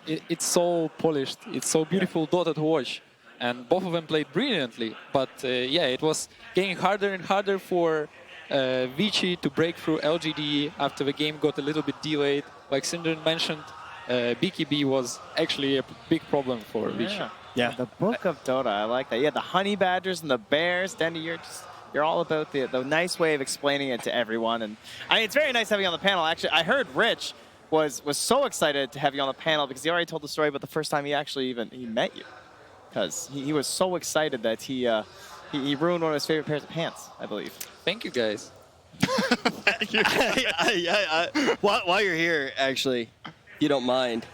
it's so polished, it's so beautiful Dota to watch. And both of them played brilliantly, but yeah, it was getting harder and harder for Vici to break through LGD after the game got a little bit delayed. Like Sindren mentioned, BKB was actually a big problem for Vici. Yeah, the book of Dota, I like that. Yeah, the honey badgers and the bears. Dendi, you're all about the nice way of explaining it to everyone. And it's very nice having you on the panel. Actually, I heard Rich was so excited to have you on the panel because he already told the story about the first time he actually he met you. Because he was so excited that he ruined one of his favorite pairs of pants, I believe. Thank you, guys. While you're here, actually, if you don't mind.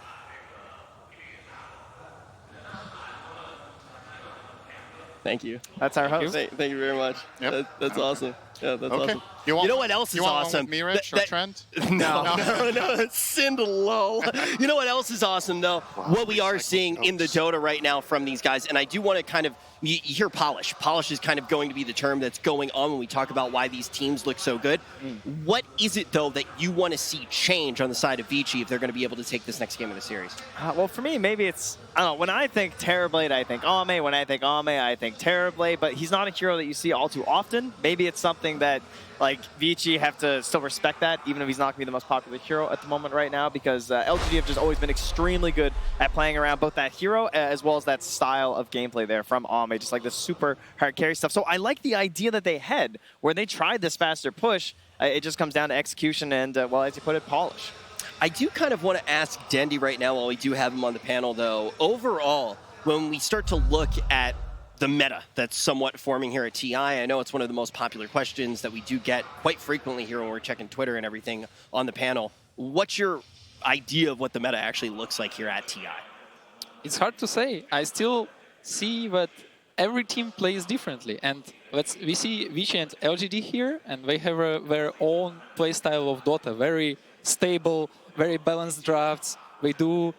Thank you. That's our host. Thank you very much. Yep. That's awesome. Yeah, that's okay. awesome. You know what else is awesome? Me, Rich, or Trent? No, Sind low. You know what else is awesome, though? What we are seeing in the Dota right now from these guys, and I do want to kind of, you hear polish. Polish is kind of going to be the term that's going on when we talk about why these teams look so good. What is it, though, that you want to see change on the side of Vici if they're going to be able to take this next game of the series? Well, for me, maybe it's, I don't know, when I think Terrorblade, I think Ame. When I think Ame, I think Terrorblade, but he's not a hero that you see all too often. Maybe it's something that, like, Vici have to still respect that, even if he's not going to be the most popular hero at the moment right now, because LGD have just always been extremely good at playing around both that hero as well as that style of gameplay there from Ame, just like the super hard carry stuff. So I like the idea that they had, where they tried this faster push. It just comes down to execution and, well, as you put it, polish. I do kind of want to ask Dendi right now while we do have him on the panel, though. Overall, when we start to look at the meta that's somewhat forming here at TI, I know it's one of the most popular questions that we do get quite frequently here when we're checking Twitter and everything on the panel. What's your idea of what the meta actually looks like here at TI? It's hard to say. I still see that every team plays differently, and we see Vici and LGD here, and they have their own playstyle of Dota, very stable, very balanced drafts. They do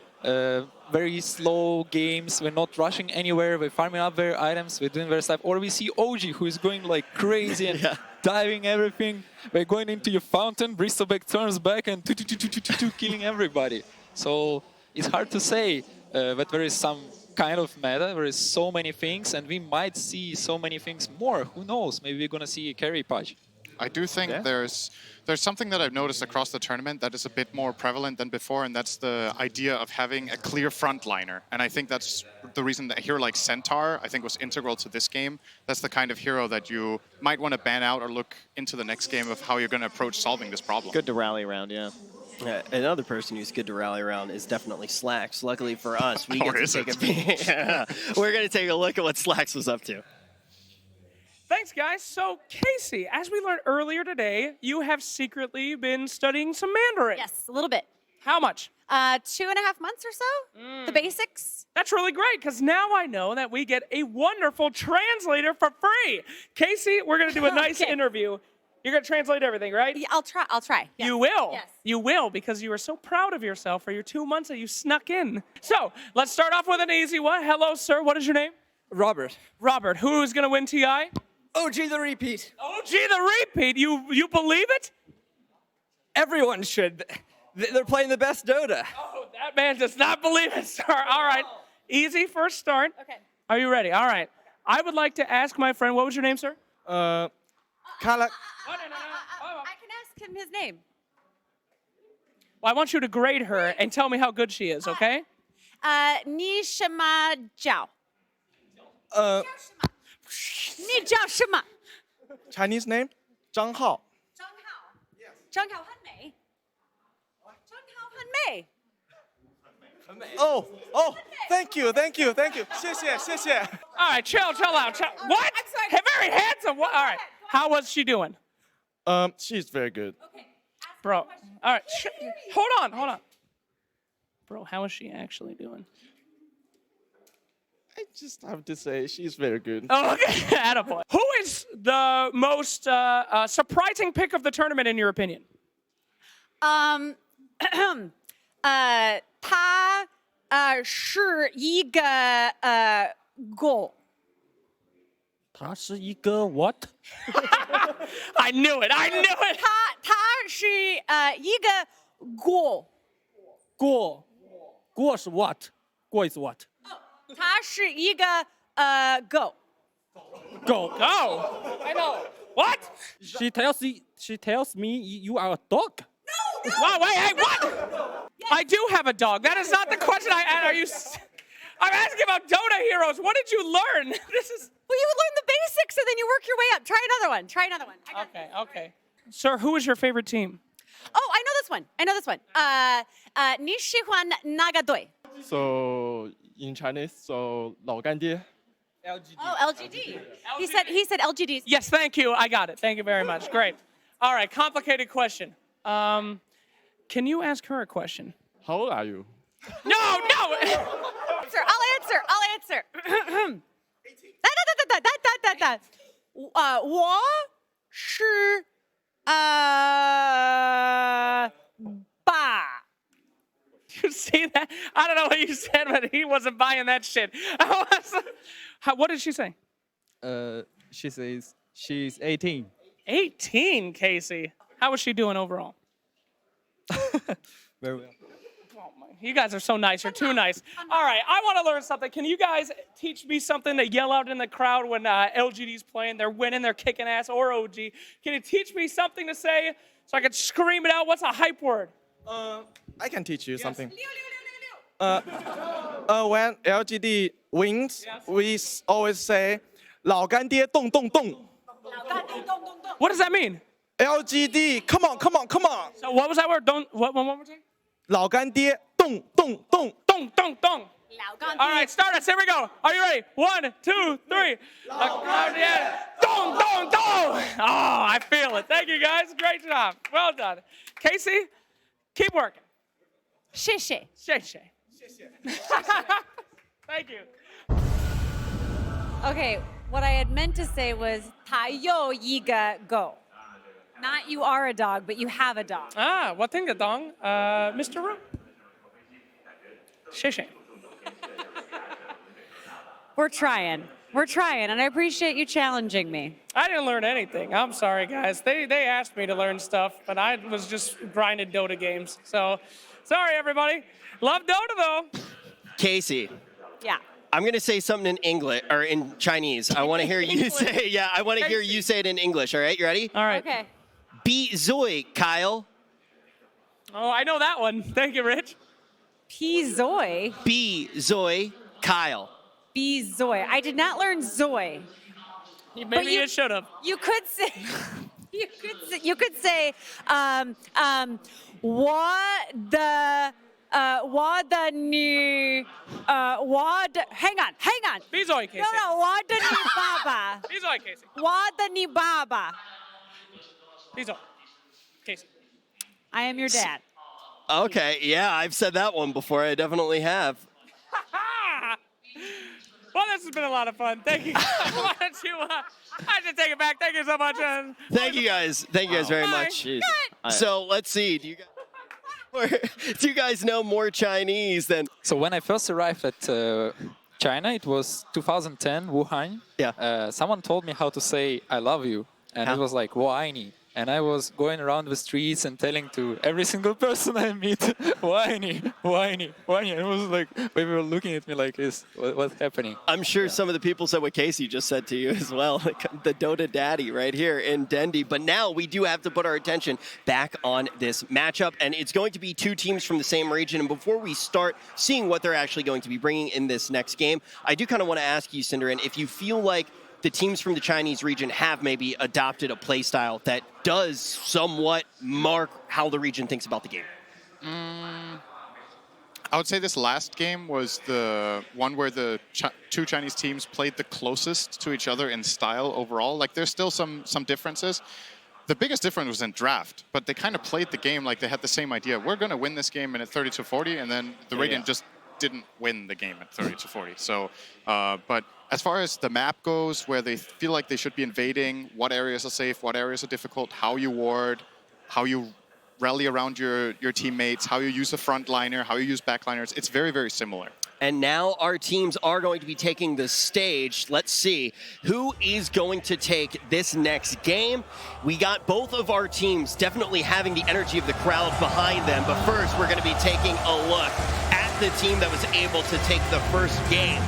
very slow games. We're not rushing anywhere. We're farming up their items. We're doing their stuff. Or we see OG, who is going like crazy and diving everything. We're going into your fountain. Bristleback turns back and killing everybody. So it's hard to say that there is some kind of meta. There is so many things, and we might see so many things more. Who knows? Maybe we're going to see a carry patch. I do think there's something that I've noticed across the tournament that is a bit more prevalent than before, and that's the idea of having a clear frontliner. And I think that's the reason that a hero like Centaur, I think, was integral to this game. That's the kind of hero that you might want to ban out or look into the next game of how you're going to approach solving this problem. Good to rally around, yeah. Another person who's good to rally around is definitely Slacks. Luckily for us, we get to take we're going to take a look at what Slacks was up to. Thanks, guys. So, Casey, as we learned earlier today, you have secretly been studying some Mandarin. Yes, a little bit. How much? 2.5 months or so. The basics. That's really great, because now I know that we get a wonderful translator for free. Casey, we're going to do a nice interview. You're going to translate everything, right? Yeah, I'll try. Yes. You will. Yes. You will, because you are so proud of yourself for your 2 months that you snuck in. So let's start off with an easy one. Hello, sir. What is your name? Robert. Robert. Who is going to win TI? OG the repeat. OG the repeat. You believe it? Everyone should. They're playing the best Dota. Oh, that man does not believe it, sir. All right. Easy first start. Okay. Are you ready? All right. I would like to ask my friend, what was your name, sir? Kala. I can ask him his name. Well, I want you to grade her and tell me how good she is, okay? 你什么叫？你叫什么？ Chinese name? 张浩. 张浩很美。张浩很美。 Oh, thank you. 谢谢. All right, chill out. What? Very handsome. What? All right. How was she doing? She's very good. Bro. All right. Hold on. Bro, how is she actually doing? I just have to say she's very good. Oh, okay. Attaboy. Who is the most surprising pick of the tournament in your opinion? 他是一个goal。 他是一个 what? I knew it. 他是一个 goal。 Go 是 what? Go is what? 他是一个go。 Go. I know. What? She tells me you are a dog. Wow, wait, hey, what? I do have a dog. That is not the question are you... I'm asking about Dota heroes. What did you learn? This is... Well, you learn the basics and then you work your way up. Try another one. Okay. Sir, who is your favorite team? Oh, I know this one. 你喜欢哪个队? So in Chinese, so 老干爹. LGD. Oh, LGD. He said LGD. Yes, thank you. I got it. Thank you very much. Great. All right, complicated question. Can you ask her a question? How old are you? No! Sir, I'll answer. 我是爸。 You see that? I don't know what you said, but he wasn't buying that shit. What did she say? She says she's 18. 18, Casey. How is she doing overall? Very well. Oh my, you guys are so nice. You're too nice. All right, I want to learn something. Can you guys teach me something to yell out in the crowd when LGD's playing? They're winning, they're kicking ass, or OG. Can you teach me something to say so I can scream it out? What's a hype word? I can teach you something. When LGD wins, we always say 老干爹动动动. What does that mean? LGD, come on. So what was that word? What, one more time? 老干爹动动动. All right, start us. Here we go. Are you ready? 1, 2, 3. Dong, dong, dong. Oh, I feel it. Thank you, guys. Great job. Well done. Casey, keep working. 谢谢。 Thank you. Okay, what I had meant to say was 他有一个 go. Not you are a dog, but you have a dog. Ah, what thing, dong? Mr. Ru. 谢谢. We're trying, and I appreciate you challenging me. I didn't learn anything. I'm sorry, guys. They asked me to learn stuff, but I was just grinding Dota games. So, sorry, everybody. Love Dota, though. Casey. Yeah. I'm going to say something in English, or in Chinese. I want to hear you say, I want to hear you say it in English. All right, you ready? All right. Okay. Beat Zoe, Kyle. Oh, I know that one. Thank you, Rich. P Zoe. B Zoe, Kyle. B Zoe. I did not learn Zoe. Maybe you should have. You could say. You could say. What the new. Hang on. B Zoe, Casey. No. What the new baba. B Zoe, Casey. What the new baba. B Zoe. Casey. I am your dad. Okay, yeah, I've said that one before. I definitely have. Well, this has been a lot of fun. Thank you. Why don't you, I should take it back. Thank you so much. Thank you guys. Thank you guys very much. So let's see. Do you guys know more Chinese than? So when I first arrived at China, it was 2010, Wuhan. Yeah. Someone told me how to say "I love you," and it was like "Woaini." And I was going around the streets and telling to every single person I meet, "Woaini, Woaini, Woaini." And it was like, they were looking at me like, what's happening? I'm sure some of the people said what Casey just said to you as well, like the Dota daddy right here in Dendy. But now we do have to put our attention back on this matchup, and it's going to be two teams from the same region. And before we start seeing what they're actually going to be bringing in this next game, I do kind of want to ask you, Cinderin, if you feel like the teams from the Chinese region have maybe adopted a play style that does somewhat mark how the region thinks about the game. I would say this last game was the one where the two Chinese teams played the closest to each other in style overall. Like, there's still some differences. The biggest difference was in draft, but they kind of played the game like they had the same idea. We're going to win this game in at 30-40, and then the Radiant just didn't win the game at 30-40. So, but as far as the map goes, where they feel like they should be invading, what areas are safe, what areas are difficult, how you ward, how you rally around your teammates, how you use a frontliner, how you use backliners, it's very, very similar. And now our teams are going to be taking the stage. Let's see who is going to take this next game. We got both of our teams definitely having the energy of the crowd behind them. But first, we're going to be taking a look at the team that was able to take the first game.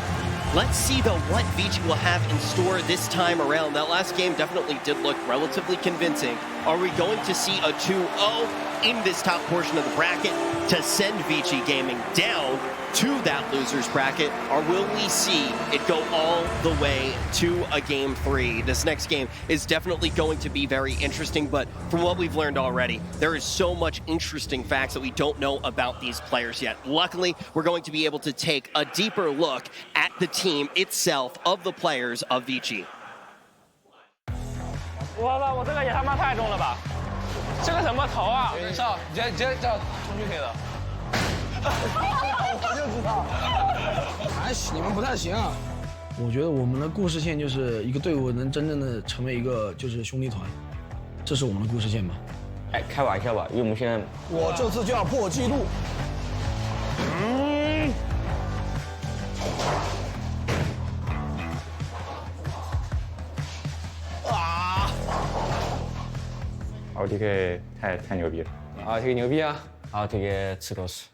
Let's see, though, what Vici will have in store this time around. That last game definitely did look relatively convincing. Are we going to see a 2-0 in this top portion of the bracket to send Vici Gaming down to that loser's bracket, or will we see it go all the way to a game 3? This next game is definitely going to be very interesting, but from what we've learned already, there is so much interesting facts that we don't know about these players yet. Luckily, we're going to be able to take a deeper look at the team itself of the players of Vici. 我这个也他妈太重了吧！这个怎么投啊？上，直接这样出去可以了。我就知道，哎，你们不太行啊。我觉得我们的故事线就是一个队伍能真正的成为一个就是兄弟团，这是我们的故事线吧？哎，开玩笑吧，因为我们现在我这次就要破纪录。RTK 太牛逼了 ，RTK 牛逼啊 ，RTK 吃狗屎。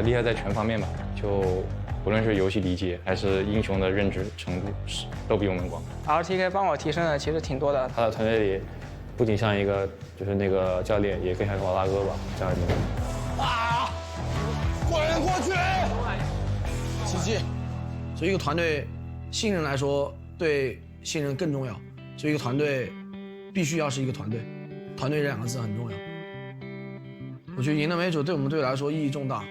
厉害在全方面吧，就不论是游戏理解还是英雄的认知程度，都比我们广。RTK 帮我提升的其实挺多的。他的团队里不仅像一个就是那个教练，也更像个老大哥吧，这样牛。啊！滚过去！奇迹。作为一个团队，信任来说，对信任更重要。作为一个团队，必须要是一个团队，团队这两个字很重要。我觉得赢了美酒对我们队来说意义重大。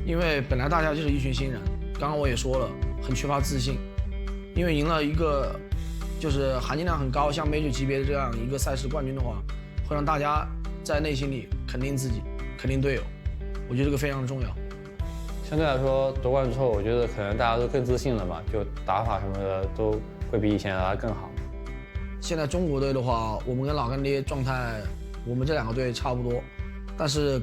因为本来大家就是一群新人，刚刚我也说了，很缺乏自信。因为赢了一个就是含金量很高，像美酒级别的这样一个赛事冠军的话，会让大家在内心里肯定自己，肯定队友。我觉得这个非常重要。相对来说，夺冠之后，我觉得可能大家都更自信了吧，就打法什么的都会比以前打得更好。现在中国队的话，我们跟老干爹状态，我们这两个队差不多，但是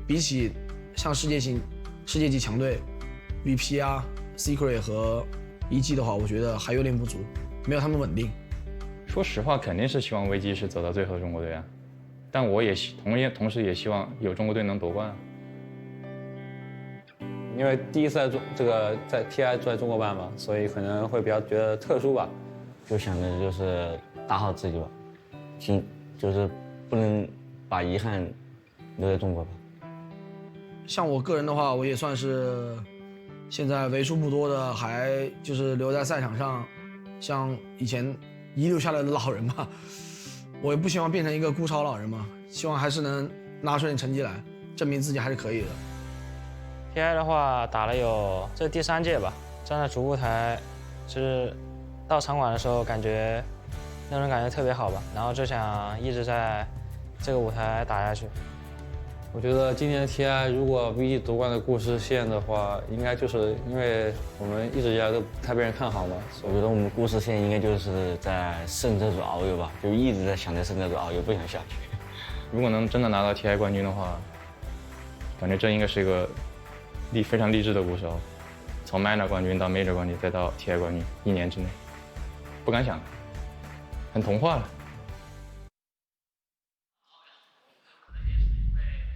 比起像世界级强队 ，VP 啊、Secret 和EG 的话，我觉得还有点不足，没有他们稳定。说实话，肯定是希望危机是走到最后的中国队啊，但我也同时也希望有中国队能夺冠。因为第一次在 TI 在中国办嘛，所以可能会比较觉得特殊吧。就想着就是打好自己吧，就是不能把遗憾留在中国吧。像我个人的话，我也算是现在为数不多的还就是留在赛场上，像以前遗留下来的老人吧。我也不希望变成一个孤巢老人嘛，希望还是能拿出点成绩来，证明自己还是可以的。TI 的话打了这第3届吧，站在主舞台，就是到场馆的时候感觉那种感觉特别好吧。然后就想一直在这个舞台打下去。我觉得今年的 TI 如果 VG 夺冠的故事线的话，应该就是因为我们一直以来都不太被人看好嘛。我觉得我们的故事线应该就是在胜者组遨游吧，就一直在想在胜者组遨游，不想下去。如果能真的拿到 TI 冠军的话，感觉这应该是一个非常励志的故事哦。从 Minor 冠军到 Major 冠军，再到 TI 冠军，1年之内，不敢想，很童话了。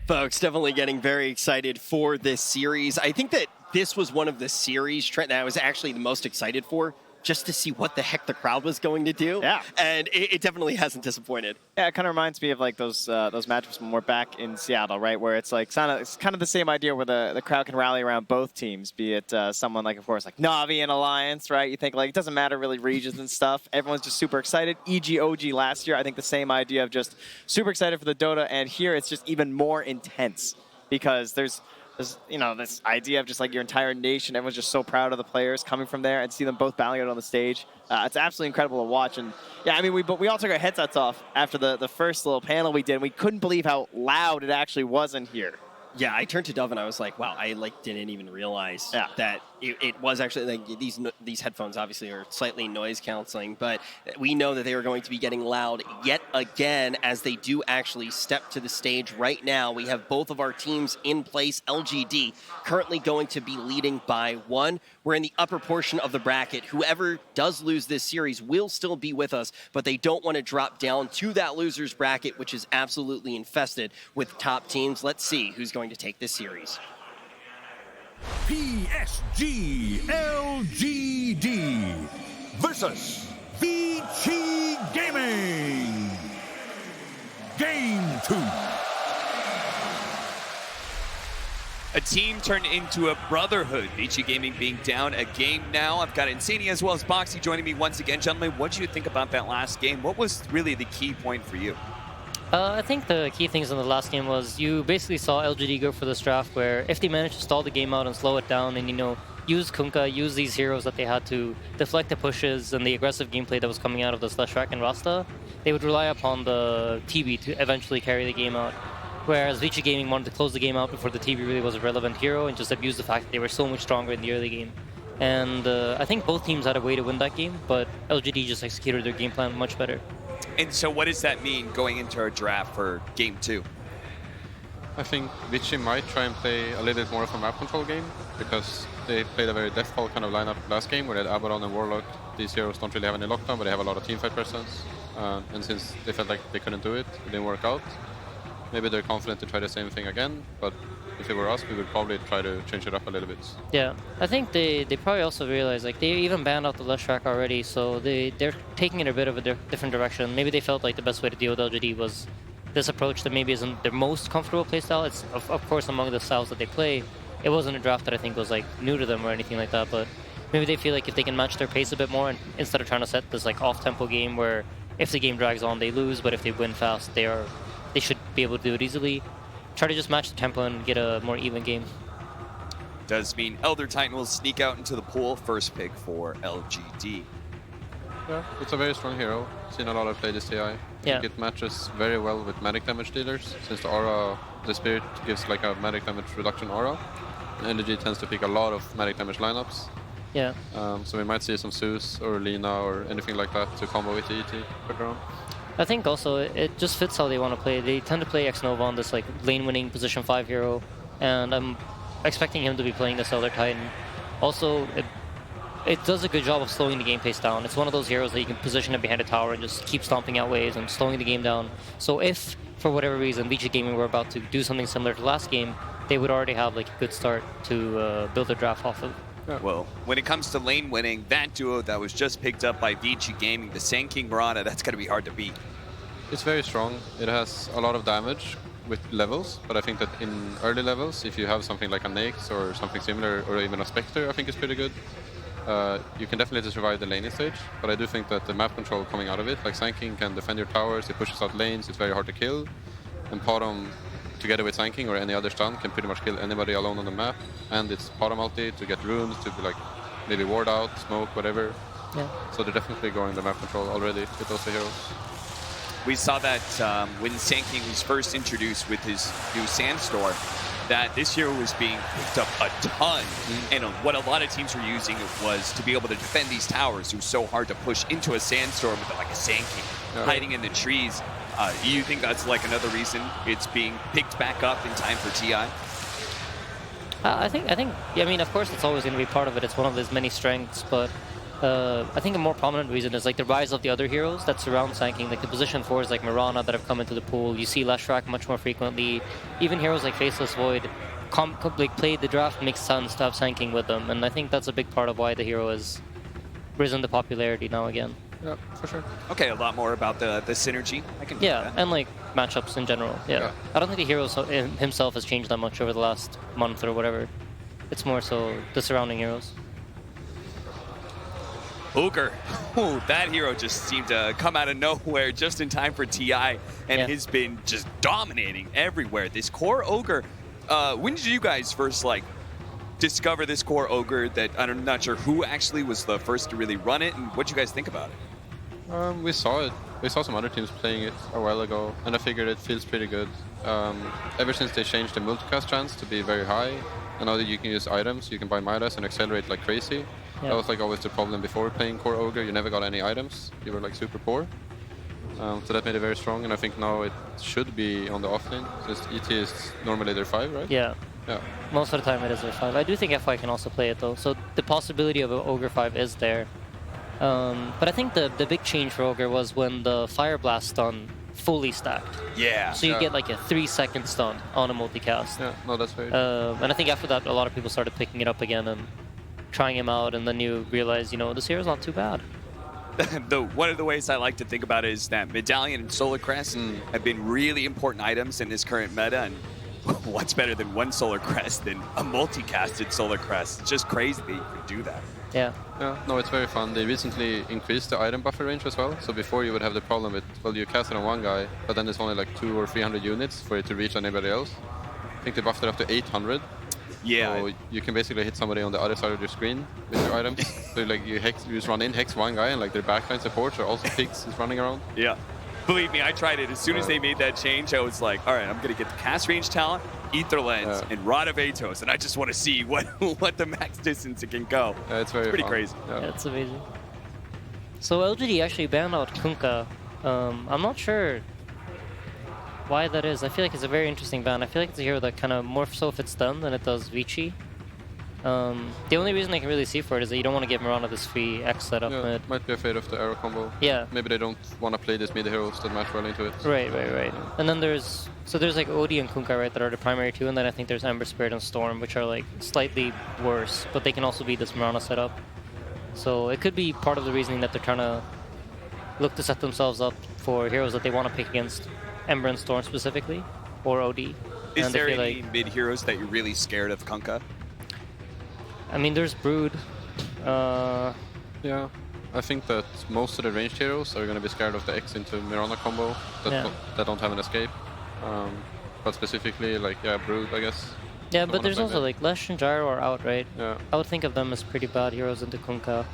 Folks, definitely getting very excited for this series. I think that this was one of the series, Trent, that I was actually the most excited for, just to see what the heck the crowd was going to do. Yeah. And it definitely hasn't disappointed. Yeah, it kind of reminds me of like those matchups when we're back in Seattle, right? Where it's like it's kind of the same idea where the crowd can rally around both teams, be it someone like, of course, like Na'Vi and Alliance, right? You think like it doesn't matter really regions and stuff. Everyone's just super excited. EG, OG last year, I think the same idea of just super excited for the Dota, and here it's just even more intense because there's this idea of just like your entire nation, everyone's just so proud of the players coming from there and see them both battling out on the stage. It's absolutely incredible to watch. And yeah, I mean, we all took our headsets off after the first little panel we did. We couldn't believe how loud it actually was in here. Yeah, I turned to Dove and I was like, wow, I didn't even realize that it was actually like these headphones obviously are slightly noise canceling, but we know that they are going to be getting loud yet again as they do actually step to the stage right now. We have both of our teams in place. LGD currently going to be leading by 1. We're in the upper portion of the bracket. Whoever does lose this series will still be with us, but they don't want to drop down to that loser's bracket, which is absolutely infested with top teams. Let's see who's going to take this series. PSG LGD versus VG Gaming. Game 2. A team turned into a brotherhood. VG Gaming being down a game now. I've got Insania as well as Boxy joining me once again. Gentlemen, what did you think about that last game? What was really the key point for you? I think the key things in the last game was you basically saw LGD go for this draft where if they managed to stall the game out and slow it down and, use Kunkka, use these heroes that they had to deflect the pushes and the aggressive gameplay that was coming out of the Leshrac and Rasta, they would rely upon the TB to eventually carry the game out. Whereas VG Gaming wanted to close the game out before the TB really was a relevant hero and just abuse the fact that they were so much stronger in the early game. And I think both teams had a way to win that game, but LGD just executed their game plan much better. And so what does that mean going into our draft for Game 2? I think Vichy might try and play a little bit more of a map control game because they played a very deathfall kind of lineup last game where they had Abaddon and Warlock. These heroes don't really have any lockdown, but they have a lot of teamfight presence. And since they felt like they couldn't do it, it didn't work out. Maybe they're confident to try the same thing again, but if it were us, we would probably try to change it up a little bit. Yeah, I think they probably also realized, like, they even banned out the Leshrac already, so they're taking it a bit of a different direction. Maybe they felt like the best way to deal with LGD was this approach that maybe isn't their most comfortable playstyle. It's, of course, among the styles that they play. It wasn't a draft that I think was, like, new to them or anything like that, but maybe they feel like if they can match their pace a bit more, and instead of trying to set this, like, off-tempo game where if the game drags on, they lose, but if they win fast, they should be able to do it easily. Try to just match the tempo and get a more even game. Does mean Elder Titan will sneak out into the pool. First pick for LGD. Yeah, it's a very strong hero. Seen a lot of play this TI. I think it matches very well with magic damage dealers, since the aura, the spirit gives like a magic damage reduction aura. And LGD tends to pick a lot of magic damage lineups. Yeah. So we might see some Zeus or Lina or anything like that to combo with the ET later on. I think also it just fits how they want to play. They tend to play X-Nova on this like lane-winning position 5 hero, and I'm expecting him to be playing this Elder Titan. Also, it does a good job of slowing the game pace down. It's one of those heroes that you can position it behind a tower and just keep stomping out waves and slowing the game down. So if, for whatever reason, VG Gaming were about to do something similar to last game, they would already have like a good start to build their draft off of. Well, when it comes to lane winning, that duo that was just picked up by VG Gaming, the Sand King Mirana, that's going to be hard to beat. It's very strong. It has a lot of damage with levels, but I think that in early levels, if you have something like a Nyx or something similar, or even a Spectre, I think is pretty good. You can definitely survive the laning stage, but I do think that the map control coming out of it, like Sand King can defend your towers, it pushes out lanes, it's very hard to kill, and Potom, together with Sand King or any other stun, can pretty much kill anybody alone on the map, and it's Potom ulti to get runes, to like maybe ward out, smoke, whatever. Yeah. So they're definitely going the map control already with those heroes. We saw that when Sand King was first introduced with his new Sandstorm, that this hero was being picked up a ton. And what a lot of teams were using was to be able to defend these towers. It was so hard to push into a Sandstorm with like a Sand King hiding in the trees. You think that's like another reason it's being picked back up in time for TI? I think, yeah, I mean, of course, it's always going to be part of it. It's one of his many strengths, but I think a more prominent reason is like the rise of the other heroes that surround Sand King, like the position 4s like Mirana that have come into the pool. You see Leshrac much more frequently. Even heroes like Faceless Void like play the draft, makes sense to have Sand King with them, and I think that's a big part of why the hero has risen to popularity now again. Yeah, for sure. Okay, a lot more about the synergy. I can and like matchups in general. Yeah. I don't think the hero himself has changed that much over the last month or whatever. It's more so the surrounding heroes. Ogre. Ooh, that hero just seemed to come out of nowhere just in time for TI and has been just dominating everywhere. This core Ogre, when did you guys first like discover this core Ogre? That I'm not sure who actually was the first to really run it, and what did you guys think about it? We saw it. We saw some other teams playing it a while ago, and I figured it feels pretty good. Ever since they changed the multicast chance to be very high, and now that you can use items, you can buy Midas and accelerate like crazy. That was like always the problem before playing core Ogre. You never got any items. You were like super poor. So that made it very strong, and I think now it should be on the offlane, since ET is normally their 5, right? Yeah. Yeah. Most of the time it is their 5. I do think FY can also play it though, so the possibility of an Ogre 5 is there. But I think the big change for Ogre was when the Fire Blast stun fully stacked. Yeah. So you get like a 3-second stun on a multicast. Yeah, no, that's very and I think after that, a lot of people started picking it up again and trying him out, and then you realize, you know, this hero's not too bad. One of the ways I like to think about it is that Medallion and Solar Crest have been really important items in this current meta, and what's better than one Solar Crest than a multicasted Solar Crest? It's just crazy that you could do that. Yeah. Yeah, no, it's very fun. They recently increased the item buffer range as well. So before you would have the problem with, well, you cast it on one guy, but then it's only like 200 or 300 units for it to reach anybody else. I think they buffed it up to 800. Yeah. So you can basically hit somebody on the other side of your screen with your items. So like you just run in, hex one guy, and like their backline supports are also pigs is running around. Yeah. Believe me, I tried it. As soon as they made that change, I was like, all right, I'm going to get the cast range talent, Ether Lens, and Rod of Atos, and I just want to see what the max distance it can go. Yeah, it's pretty fun. Crazy. Yeah, it's amazing. So LGD actually banned out Kunkka. I'm not sure why that is. I feel like it's a very interesting ban. I feel like it's a hero that kind of more so fits them than it does Vici. The only reason I can really see for it is that you don't want to give Mirana this free X setup mid. Might be afraid of the arrow combo. Yeah. Maybe they don't want to play this mid heroes that match well into it. Right. And then there's like Odie and Kunkka, right, that are the primary two, and then I think there's Ember Spirit and Storm, which are like slightly worse, but they can also be this Mirana setup. So it could be part of the reasoning that they're trying to look to set themselves up for heroes that they want to pick against, Ember and Storm specifically, or OD. Is there any mid heroes that you're really scared of Kunkka? I mean, there's Brood. Yeah, I think that most of the ranged heroes are going to be scared of the X into Mirana combo that don't have an escape. But specifically, like, Brood, I guess. Yeah, but there's also like Lesh and Gyro are out, right? Yeah. I would think of them as pretty bad heroes into Kunkka.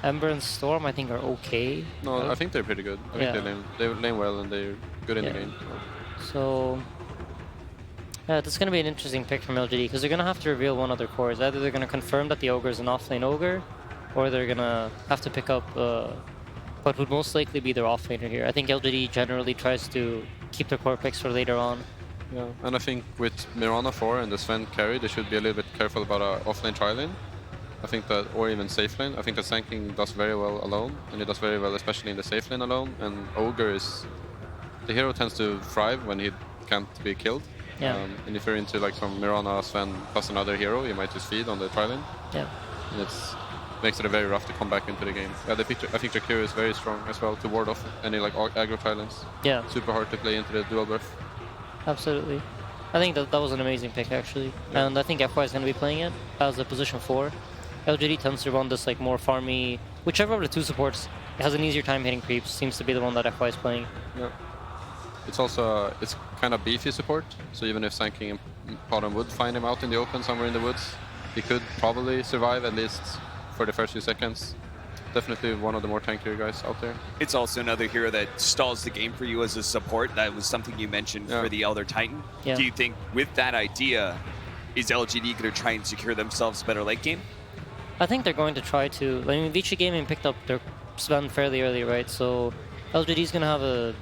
Ember and Storm, I think, are okay. No, I think they're pretty good. I think they lane well and they're good in the game. So yeah, this is going to be an interesting pick from LGD because they're going to have to reveal one other core. Either they're going to confirm that the Ogre is an offlane Ogre, or they're going to have to pick up what would most likely be their offlaner here. I think LGD generally tries to keep their core picks for later on. Yeah, and I think with Mirana 4 and the Sven carry, they should be a little bit careful about offlane tri-lane. I think that, or even safe lane. I think that Sand King does very well alone, and he does very well especially in the safe lane alone, and Ogre is... The hero tends to thrive when he can't be killed. Yeah. And if you're into like some Mirana, Sven plus another hero, you might just feed on the tri-lane. Yeah. And it makes it very rough to come back into the game. Yeah, I think the Q is very strong as well to ward off any like aggro tri-lanes. Yeah. Super hard to play into the dual buff. Absolutely. I think that was an amazing pick actually. Yeah. And I think FY is going to be playing it as a position 4. LGD tends to run this like more farmy, whichever of the two supports has an easier time hitting creeps, seems to be the one that FY is playing. Yeah. It's also, it's kind of beefy support, so even if Sand King and Podon would find him out in the open somewhere in the woods, he could probably survive at least for the first few seconds. Definitely one of the more tankier guys out there. It's also another hero that stalls the game for you as a support. That was something you mentioned for the Elder Titan. Yeah. Do you think with that idea, is LGD going to try and secure themselves a better late game? I think they're going to try to. I mean, Vici Gaming picked up their Sven fairly early, right? So LGD is going to have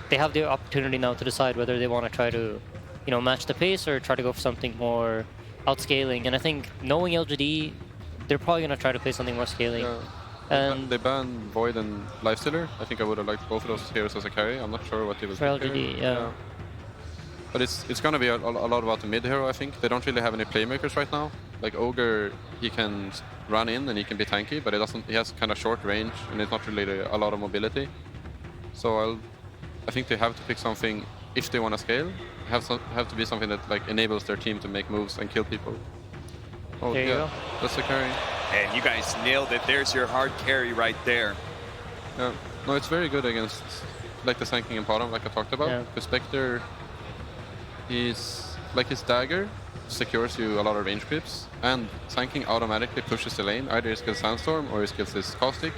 they have the opportunity now to decide whether they want to try to, match the pace or try to go for something more outscaling. And I think knowing LGD, they're probably going to try to play something more scaling. Yeah. And they banned Void and Lifestealer. I think I would have liked both of those heroes as a carry. I'm not sure what they will for pick LGD, here. yeah. But it's going to be a lot about the mid hero, I think. They don't really have any playmakers right now. Like Ogre, he can run in and he can be tanky, but he has kind of short range and it's not really a lot of mobility. So I think they have to pick something, if they want to scale, have to be something that like enables their team to make moves and kill people. Oh, there you go. That's the carry. And you guys nailed it. There's your hard carry right there. Yeah. No, it's very good against like the Sanking and bottom, like I talked about. Yeah. The Spectre, he's like his dagger secures you a lot of range creeps, and Sanking automatically pushes the lane. Either he skills Sandstorm or he skills his Caustic,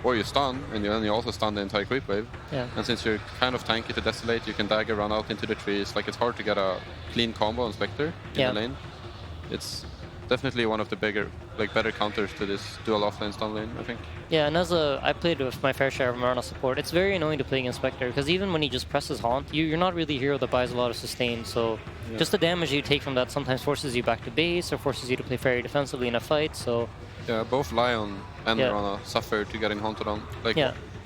or you stun, and then you also stun the entire creep wave. Yeah. And since you're kind of tanky to Desolate, you can dagger run out into the trees. Like it's hard to get a clean combo on Spectre in the lane. It's definitely one of the better counters to this dual offlane stun lane, I think. Yeah, and I played with my fair share of Marana support. It's very annoying to play against Spectre, because even when he just presses Haunt, you're not really a hero that buys a lot of sustain, so just the damage you take from that sometimes forces you back to base, or forces you to play very defensively in a fight, so... Yeah, both Lion and Marana suffer to getting haunted on. Like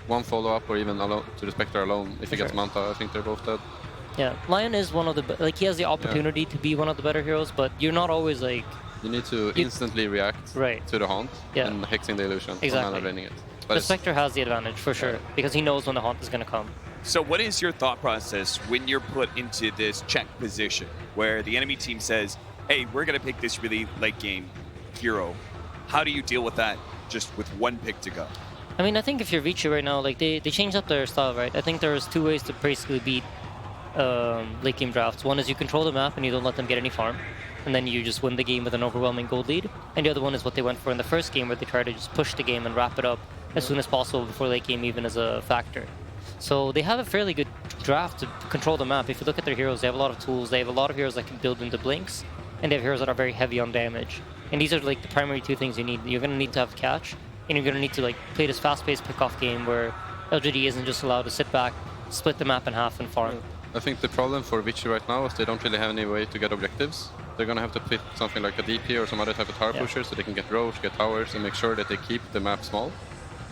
one follow-up or even alone, to the Spectre alone. If he gets Manta, I think they're both dead. Yeah, Lion is one of the... he has the opportunity to be one of the better heroes, but you're not always like... You need to instantly react to the Haunt and hexing the illusion or mana draining it. The Spectre has the advantage, for sure, because he knows when the Haunt is going to come. So what is your thought process when you're put into this check position, where the enemy team says, hey, we're going to pick this really late game hero? How do you deal with that just with one pick to go? I mean, I think if you're Vici right now, like they changed up their style, right? I think there's two ways to basically beat late game drafts. One is you control the map and you don't let them get any farm, and then you just win the game with an overwhelming gold lead. And the other one is what they went for in the first game, where they try to just push the game and wrap it up as soon as possible before late game even is a factor. So they have a fairly good draft to control the map. If you look at their heroes, they have a lot of tools. They have a lot of heroes that can build into blinks, and they have heroes that are very heavy on damage. And these are like the primary two things you need. You're going to need to have catch, and you're going to need to like play this fast-paced pick-off game where LGD isn't just allowed to sit back, split the map in half, and farm. I think the problem for Vici right now is they don't really have any way to get objectives. They're going to have to pick something like a DP or some other type of tower pusher, so they can get roach, get towers, and make sure that they keep the map small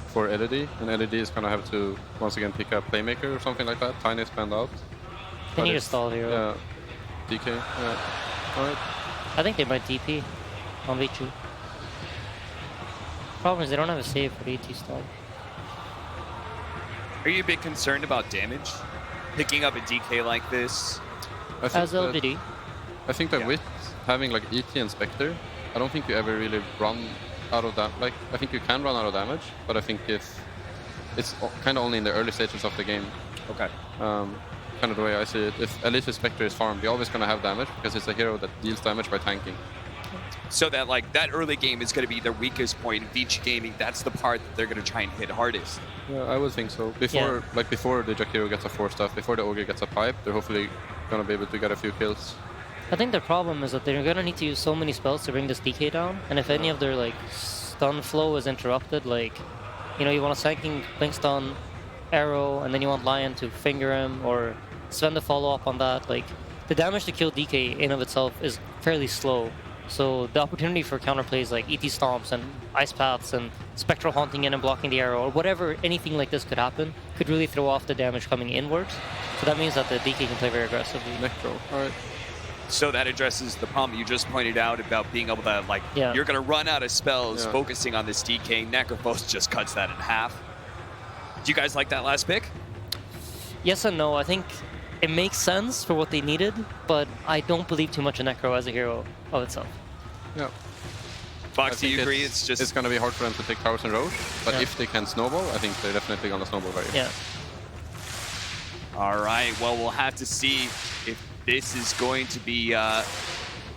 for LED. And LED is going to have to, once again, pick a playmaker or something like that. Tiny spanned out. They need a stall hero. Yeah. DK. Yeah. Alright. I think they might DP on Vici. Problem is they don't have a save for the ET stall. Are you a bit concerned about damage? Picking up a DK like this? As LGD? I think that with having like ET and Spectre, I don't think you ever really run out of that. Like, I think you can run out of damage, but I think if it's kind of only in the early stages of the game. Okay. Kind of the way I see it. At least if Spectre is farmed, you're always going to have damage because it's a hero that deals damage by tanking. So that like that early game is going to be their weakest point. Vici Gaming, that's the part that they're going to try and hit hardest. Yeah, I would think so. Before the Jakiro gets a 4-stuff, before the Ogre gets a pipe, they're hopefully going to be able to get a few kills. I think their problem is that they're going to need to use so many spells to bring this DK down, and if any of their like stun flow is interrupted, like, you know, you want a Sanking Blink Stun arrow, and then you want Lion to finger him, or Sven to follow up on that, like, the damage to kill DK in of itself is fairly slow. So the opportunity for counterplays like ET Stomps and Ice Paths and Spectral Haunting in and blocking the arrow, or whatever, anything like this could happen, could really throw off the damage coming inwards. So that means that the DK can play very aggressively. Necro, alright. So that addresses the problem you just pointed out about being able to, like, you're going to run out of spells focusing on this DK. Necrophos just cuts that in half. Do you guys like that last pick? Yes and no. I think it makes sense for what they needed, but I don't believe too much in Necro as a hero of itself. Yeah. Fox, do you agree? It's going to be hard for them to take towers and roach, but if they can snowball, I think they're definitely going to snowball very Yeah. All right. Well, we'll have to see if this is going to be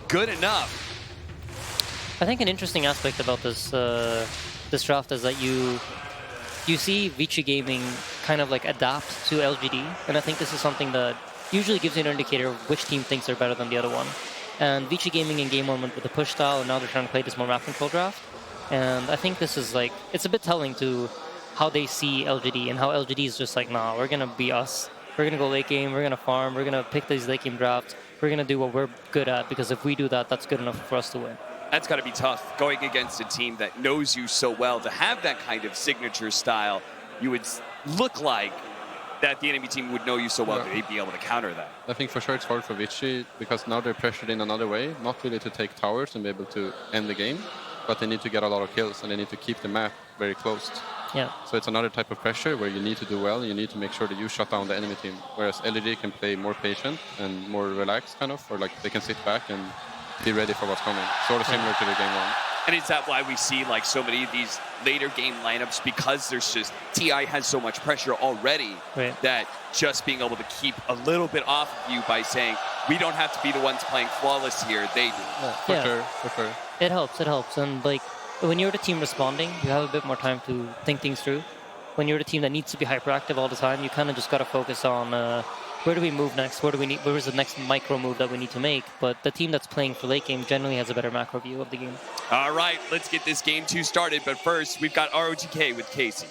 good enough. I think an interesting aspect about this this draft is that you see Vici Gaming kind of like adapt to LGD, and I think this is something that usually gives you an indicator of which team thinks they're better than the other one. And Vici Gaming in game 1 went with the push style, and now they're trying to play this more map control draft. And I think this is like, it's a bit telling to how they see LGD, and how LGD is just like, nah, we're gonna be us. We're gonna go late game, we're gonna farm, we're gonna pick these late game drafts, we're gonna do what we're good at, because if we do that, that's good enough for us to win. That's got to be tough, going against a team that knows you so well. To have that kind of signature style, you would look like that the enemy team would know you so well that they'd be able to counter that. I think for sure it's hard for Vici because now they're pressured in another way, not really to take towers and be able to end the game, but they need to get a lot of kills and they need to keep the map very closed. Yeah. So it's another type of pressure where you need to do well, and you need to make sure that you shut down the enemy team. Whereas LGD can play more patient and more relaxed, kind of, or like they can sit back and be ready for what's coming. Sort of similar to the game 1. And is that why we see like so many of these later game lineups? Because there's just TI has so much pressure already that just being able to keep a little bit off of you by saying we don't have to be the ones playing flawless here, they do. For sure. It helps, and like when you're the team responding, you have a bit more time to think things through. When you're the team that needs to be hyperactive all the time, you kind of just got to focus on where do we move next? Where is the next micro move that we need to make? But the team that's playing for late game generally has a better macro view of the game. All right, let's get this game 2 started. But first, we've got ROTK with Casey.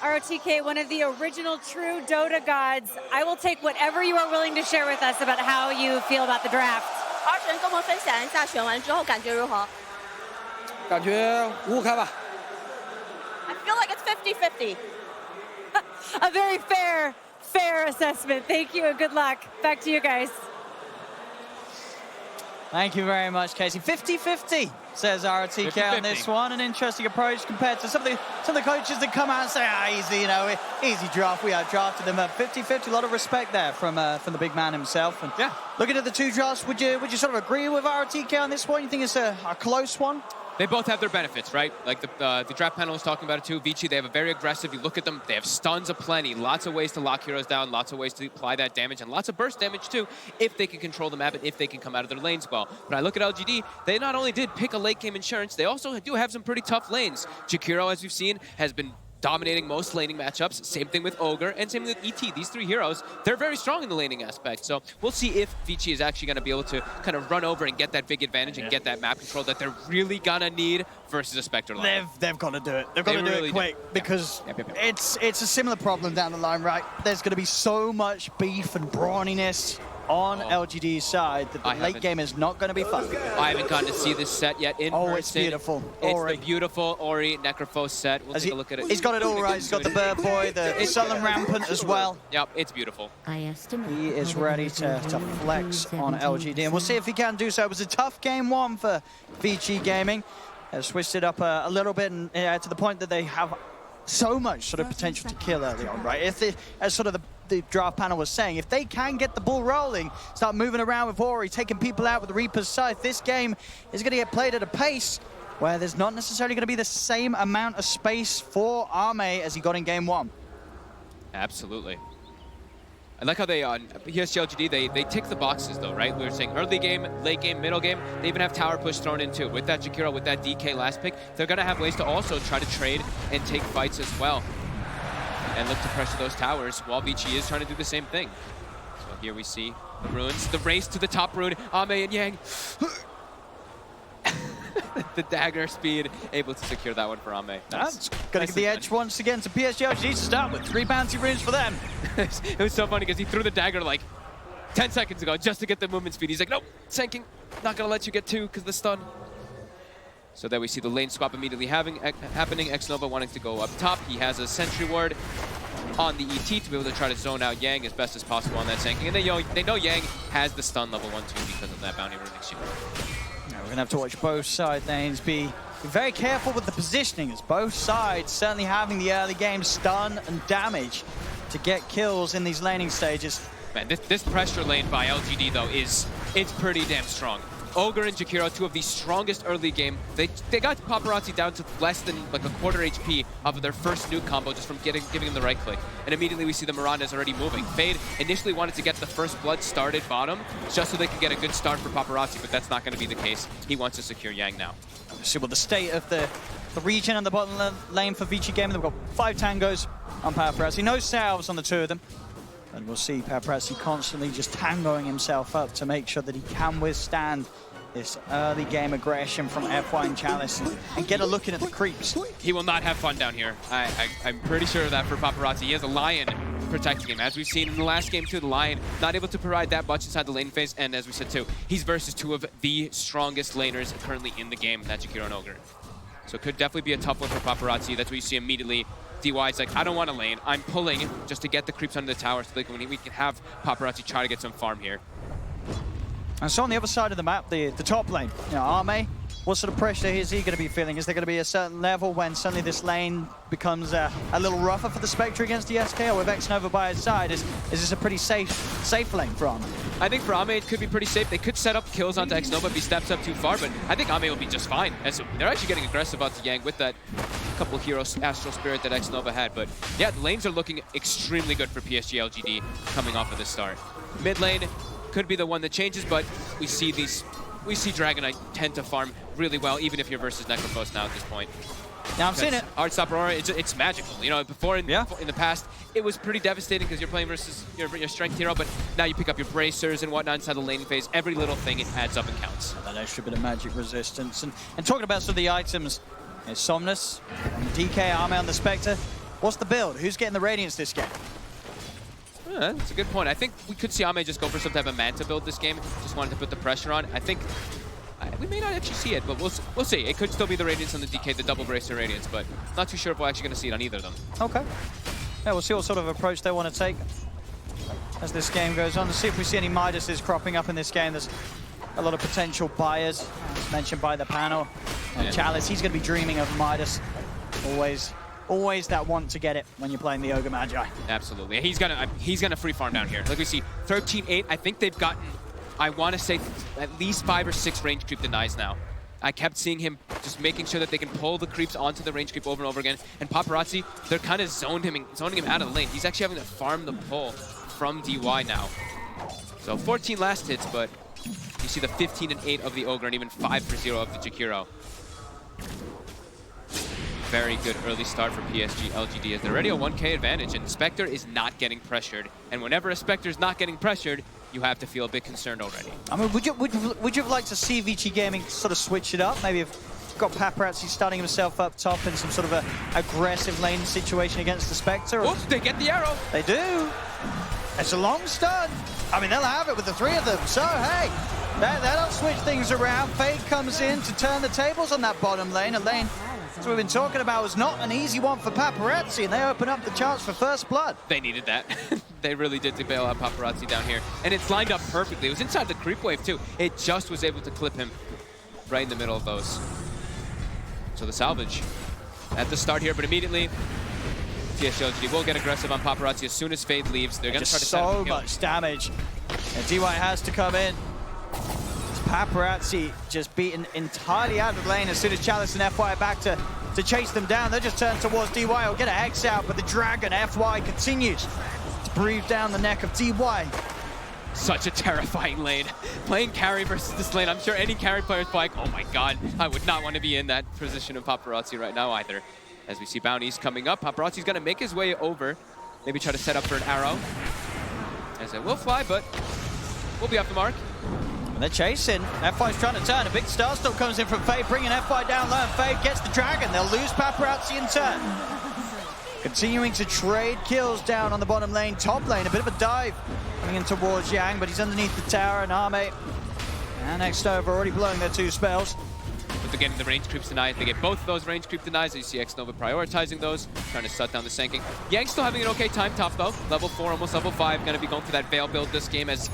ROTK, one of the original true Dota gods. I will take whatever you are willing to share with us about how you feel about the draft. 跟我们分享一下选完之后感觉如何？感觉5-5开吧。 I feel like it's 50-50. A very fair assessment. Thank you and good luck. Back to you guys. Thank you very much, Casey. 50-50, says RTK 50-50 on this one. An interesting approach compared to some of the coaches that come out and say, easy, easy draft. We outdrafted them at 50-50. A lot of respect there from the big man himself. And yeah, looking at the 2 drafts, would you sort of agree with RTK on this one? You think it's a close one? They both have their benefits, right? Like the draft panel was talking about it too. Vici, they have a very aggressive, you look at them, they have stuns aplenty, lots of ways to lock heroes down, lots of ways to apply that damage, and lots of burst damage too, if they can control the map and if they can come out of their lanes well. But I look at LGD, they not only did pick a late game insurance, they also do have some pretty tough lanes. Jakiro, as we've seen, has been dominating most laning matchups. Same thing with Ogre, and same with ET. These 3 heroes, they're very strong in the laning aspect. So we'll see if Vici is actually going to be able to kind of run over and get that big advantage and get that map control that they're really going to need versus a Spectre line. They've got to do it. They've got to do it quick because it's a similar problem down the line, right? There's going to be so much beef and brawniness on LGD's side that the late game is not going to be fun. I haven't gotten to see this set yet in person. It's beautiful. It's the beautiful Ori Necrophos set. We'll take a look at it. He's got it all right. He's got the Bird Boy, the Sullen Rampant as well. Yep, it's beautiful. He is ready to flex on LGD, and we'll see if he can do so. It was a tough game 1 for Vici Gaming. Switched it up a little bit, and to the point that they have so much sort of potential to kill early on, right? If they, as sort of the draft panel was saying, if they can get the ball rolling, start moving around with Ori, taking people out with the Reaper's Scythe, this game is going to get played at a pace where there's not necessarily going to be the same amount of space for Arme as he got in game 1. Absolutely. I like how they, PSG LGD, they tick the boxes though, right? We were saying early game, late game, middle game, they even have tower push thrown in too. With that Jakiro, with that DK last pick, they're gonna have ways to also try to trade and take fights as well. And look to pressure those towers, while Vici is trying to do the same thing. So here we see the runes, the race to the top rune, Ame and Yang. The dagger speed, able to secure that one for Ame. That's going to give the edge once again to PSG LGD to start with 3 bounty runes for them. It was so funny because he threw the dagger like 10 seconds ago just to get the movement speed. He's like, nope, sinking. Not going to let you get 2 because the stun. So there we see the lane swap immediately happening. Xnova wanting to go up top. He has a sentry ward on the ET to be able to try to zone out Yang as best as possible on that sinking. And they know Yang has the stun level 1-2 because of that bounty rune exchange. We're going to have to watch both side lanes be very careful with the positioning, as both sides certainly having the early game stun and damage to get kills in these laning stages. Man, this pressure lane by LGD though it's pretty damn strong. Ogre and Jakiro, two of the strongest early game. They got Paparazzi down to less than like a quarter HP off of their first nuke combo just from giving him the right click. And immediately we see the Miranda's already moving. Fade initially wanted to get the first blood started bottom just so they could get a good start for Paparazzi, but that's not going to be the case. He wants to secure Yang now. See what the state of the region and the bottom lane for Vici Gaming. They've got 5 tangos on Paparazzi. No salves on the 2 of them. And we'll see Paparazzi constantly just tangoing himself up to make sure that he can withstand this early game aggression from FY and Chalice and get a look in at the creeps. He will not have fun down here. I'm pretty sure of that for Paparazzi. He has a Lion protecting him. As we've seen in the last game too, the Lion not able to provide that much inside the lane phase, and as we said too, he's versus 2 of the strongest laners currently in the game, that's Jakiro and Ogre. So it could definitely be a tough one for Paparazzi. That's what you see immediately. DY's like, I don't want to lane. I'm pulling just to get the creeps under the tower so that we can have Paparazzi try to get some farm here. And so on the other side of the map, the top lane, you know, Arme, what sort of pressure is he going to be feeling? Is there going to be a certain level when suddenly this lane becomes a little rougher for the Spectre against the SK, or with Xnova by his side? Is this a pretty safe lane for Arme? I think for Ame it could be pretty safe. They could set up kills onto Xnova if he steps up too far, but I think Ame will be just fine. As they're actually getting aggressive onto Yang with that couple heroes Astral Spirit that Xnova had. But yeah, the lanes are looking extremely good for PSG LGD coming off of the start. Mid lane could be the one that changes, but we see Dragonite tend to farm really well, even if you're versus Necrophos now at this point. Now I'm seeing it. Art Stop Aurora, it's magical. You know, before in the past, it was pretty devastating because you're playing versus your strength hero, but now you pick up your bracers and whatnot inside the laning phase. Every little thing, it adds up and counts. That extra bit of magic resistance. And talking about some of the items, Somnus, DK, Arme on the Spectre. What's the build? Who's getting the Radiance this game? Yeah, that's a good point. I think we could see Ame just go for some type of Manta build this game. Just wanted to put the pressure on. I think we may not actually see it, but we'll see. It could still be the Radiance on the DK, the double bracer Radiance, but not too sure if we're actually going to see it on either of them. Okay. Yeah, we'll see what sort of approach they want to take as this game goes on. Let's see if we see any Midases cropping up in this game. There's a lot of potential buyers, as mentioned by the panel. And Chalice, he's going to be dreaming of Midas. Always that want to get it when you're playing the Ogre Magi. Absolutely. He's gonna free farm down here. Like we see 13-8. I think they've gotten, I want to say, at least 5 or 6 range creep denies now. I kept seeing him just making sure that they can pull the creeps onto the range creep over and over again. And Paparazzi, they're kind of zoning him out of the lane. He's actually having to farm the pull from DY now. So 14 last hits, but you see the 15 and 8 of the Ogre and even 5 for 0 of the Jakiro. Very good early start for PSG LGD as they're already a 1K advantage, and Spectre is not getting pressured. And whenever a Spectre is not getting pressured, you have to feel a bit concerned already. I mean, would you have liked to see Vici Gaming sort of switch it up? Maybe if got Paparazzi starting himself up top in some sort of a aggressive lane situation against the Spectre. Oops, they get the arrow. They do. It's a long stun. I mean, they'll have it with the 3 of them. So, hey, that'll switch things around. Fade comes in to turn the tables on that bottom lane. A lane, as we've been talking about, was not an easy one for Paparazzi, and they open up the chance for first blood. They needed that. They really did to bail out Paparazzi down here. And it's lined up perfectly. It was inside the creep wave, too. It just was able to clip him right in the middle of those. So the salvage at the start here, but immediately PSG LGD will get aggressive on Paparazzi as soon as Fade leaves. They're going to try to set up a kill. So much damage. And DY has to come in. Paparazzi just beaten entirely out of the lane as soon as Chalice and FY are back to chase them down. They just turn towards DY. Will get a Hex out, but the Dragon FY continues to breathe down the neck of DY. Such a terrifying lane. Playing carry versus this lane, I'm sure any carry player is like, oh my god, I would not want to be in that position of Paparazzi right now either. As we see bounties coming up, Paparazzi's going to make his way over. Maybe try to set up for an arrow. As it will fly, but we'll be off the mark. And they're chasing. FY's trying to turn. A big star still comes in from Fade, bringing FY down low, and Fade gets the Dragon. They'll lose Paparazzi in turn. Continuing to trade kills down on the bottom lane. Top lane, a bit of a dive coming in towards Yang, but he's underneath the tower, and Arme and Xnova already blowing their 2 spells. But they're getting the range creeps denied. They get both of those range creep denies. You see Xnova prioritizing those, trying to shut down the Sanking. Yang's still having an okay time top though. Level 4, almost level 5. Going to be going for that Veil build this game as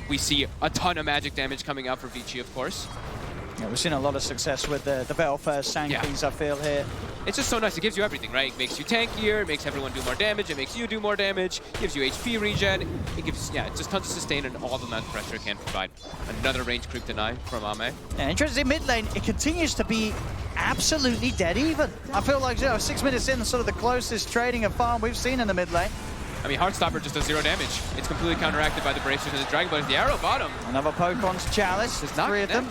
we see a ton of magic damage coming out for Vici, of course. Yeah, we've seen a lot of success with the Veil first Sankings, I feel, here. It's just so nice. It gives you everything, right? It makes you tankier, it makes everyone do more damage, it makes you do more damage, gives you HP regen. It gives, yeah, just tons of sustain and all the amount of pressure it can provide. Another range creep deny from Ame. Yeah, interesting mid lane, it continues to be absolutely dead even. I feel like 6 minutes in, sort of the closest trading of farm we've seen in the mid lane. I mean, Heartstopper just does 0 damage. It's completely counteracted by the Bracers and the Dragon Blade. The arrow bottom. Another poke on Chalice. There's 3 of them.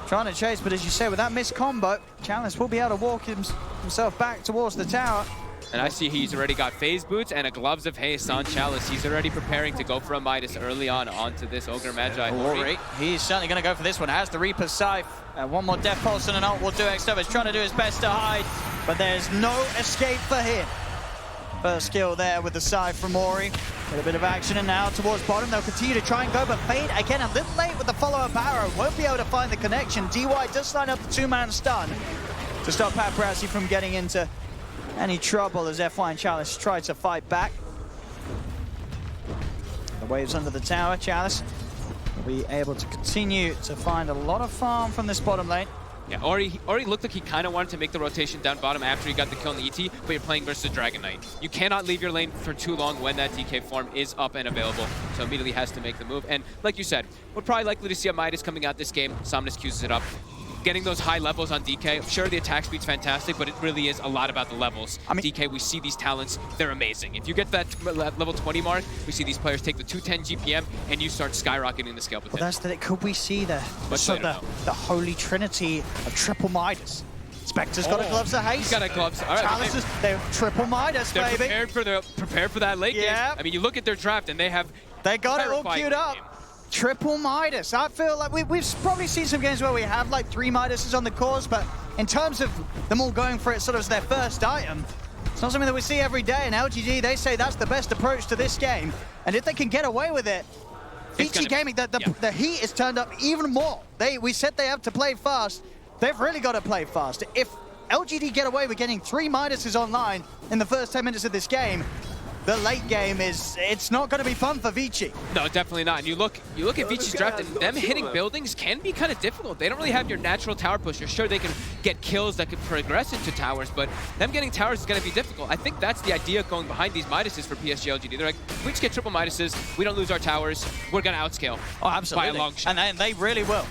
Trying to chase, but as you say, with that missed combo, Chalice will be able to walk himself back towards the tower. And I see he's already got phase boots and a gloves of haste on Chalice. He's already preparing to go for a Midas early on onto this Ogre Magi. Ori, he's certainly going to go for this one. Has the Reaper's Scythe. One more Death Pulse and an ult will do. Xnova's trying to do his best to hide, but there's no escape for him. First skill there with the Scythe from Ori. Get a bit of action, and now towards bottom. They'll continue to try and go, but Fade, again, a little late with the follow-up arrow. Won't be able to find the connection. DY does line up the 2-man stun to stop Paparazzi from getting into any trouble as FY and Chalice try to fight back. The waves under the tower. Chalice will be able to continue to find a lot of farm from this bottom lane. Yeah, Ori looked like he kind of wanted to make the rotation down bottom after he got the kill on the ET, but you're playing versus Dragon Knight. You cannot leave your lane for too long when that DK form is up and available, so immediately has to make the move. And like you said, we're probably likely to see a Midas coming out this game. Somnus queues it up. Getting those high levels on DK, sure, the attack speed's fantastic, but it really is a lot about the levels. I mean, DK, we see these talents, they're amazing. If you get that level 20 mark, we see these players take the 210 GPM, and you start skyrocketing the scale with Well, that's the, could we see the holy trinity of triple Midas? Spectre's got a gloves of haste. He's got a gloves. All right, Chalice, they're triple Midas, they're baby. prepared for that late game. I mean, you look at their draft, and they got it all queued up. Triple Midas. I feel like we've probably seen some games where we have like 3 Midases on the course, but in terms of them all going for it sort of as their first item, it's not something that we see every day. And LGD, they say that's the best approach to this game. And if they can get away with it, VG Gaming, the heat is turned up even more. We said they have to play fast. They've really got to play fast. If LGD get away with getting 3 Midases online in the first 10 minutes of this game, the late game it's not going to be fun for Vici. No, definitely not. And you look at Vici's draft, and them hitting buildings can be kind of difficult. They don't really have your natural tower pusher. Sure, they can get kills that could progress into towers, but them getting towers is going to be difficult. I think that's the idea going behind these Midases for PSG LGD. They're like, we just get triple Midases, we don't lose our towers, we're going to outscale. Oh, absolutely. By a long shot. And they really will.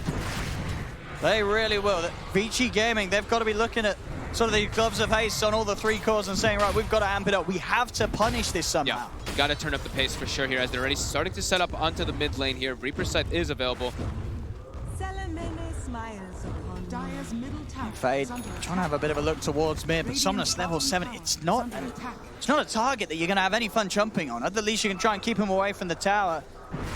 They really will. Vici Gaming, they've got to be looking at sort of the gloves of haste on all the 3 cores and saying, right, we've got to amp it up. We have to punish this somehow. Yeah, got to turn up the pace for sure here as they're already starting to set up onto the mid lane here. Reaper's Scythe is available. Fade trying to have a bit of a look towards mid, but Somnus level 7, it's not a target that you're going to have any fun jumping on. At the least you can try and keep him away from the tower.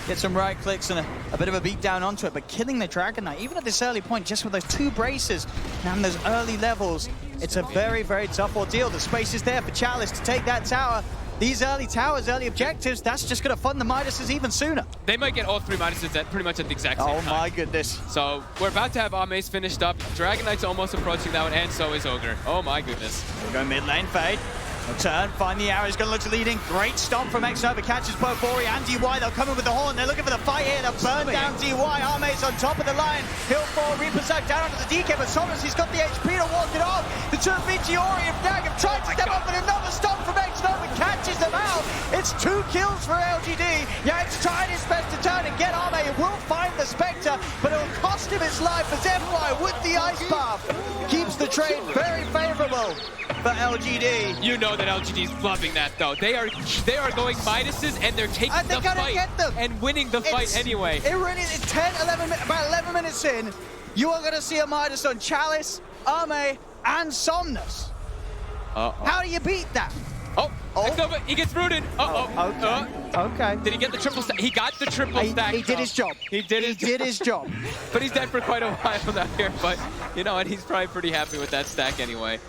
Get some right clicks and a bit of a beat down onto it, but killing the Dragon Knight, even at this early point, just with those 2 braces and those early levels, it's a very, very tough ordeal. The space is there for Chalice to take that tower. These early towers, early objectives, that's just going to fund the Midases even sooner. They might get all 3 Midases pretty much at the exact same time. Oh my goodness. So we're about to have Ame's finished up. Dragon Knight's almost approaching that one, and so is Ogre. Oh my goodness. We'll go mid lane, Fade. Return, find the arrow, he's going to look to leading. Great stomp from Xnova, catches both Ori and DY. They'll come in with the horn, they're looking for the fight here. They'll burn down DY. Arme's on top of the line. He'll fall, Reaper's Scythe down onto the DK, but Somnus, he's got the HP to walk it off. The 2 Vici, Ori and Dag have tried to step up, but another stomp from Xnova catches them out. It's 2 kills for LGD. Yang's tried his best to turn and get Arme. He will find the Spectre, but it'll cost him his life as FY with the Ice Path keeps the trade very favorable for LGD. You know that LGD's loving that though. They are going Midases and they're taking the fight and winning the fight anyway. It really is about 11 minutes in, you are going to see a Midas on Chalice, Arme, and Somnus. How do you beat that? Xnova, he gets rooted. Okay. Did he get the triple stack? He got the triple stack. He did his job. He did his job. But he's dead for quite a while out here. But you know what? He's probably pretty happy with that stack anyway.